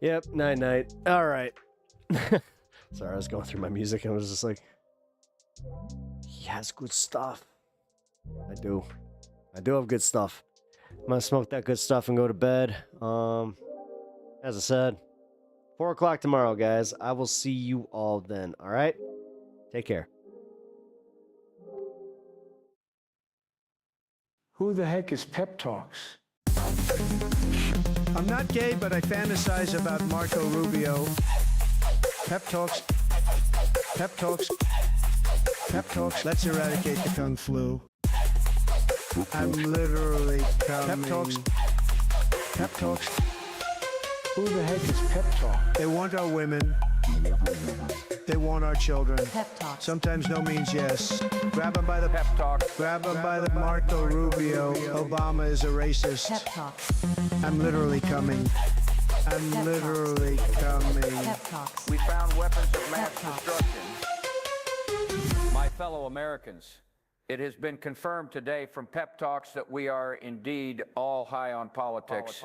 Yep, night. All right. Sorry, I was going through my music and I was just like, he has good stuff. I do have good stuff. I'm gonna smoke that good stuff and go to bed. As I said, 4 o'clock tomorrow, guys. I will see you all then. All right? Take care. Who the heck is Pep Talks? I'm not gay, but I fantasize about Marco Rubio. Pep Talks. Pep Talks. Pep Talks. Let's eradicate the Kung Flu. I'm literally coming. Pep Talks. Pep Talks. Who the heck is Pep Talk? They want our women. They want our children. Pep Talk. Sometimes no means yes. Grab them by the pep talk. Grab them by the Marco Rubio. Obama is a racist. Pep Talk. I'm literally coming. I'm literally coming. Pep Talks. We found weapons of mass destruction. My fellow Americans, it has been confirmed today from Pep Talks that we are indeed all high on politics.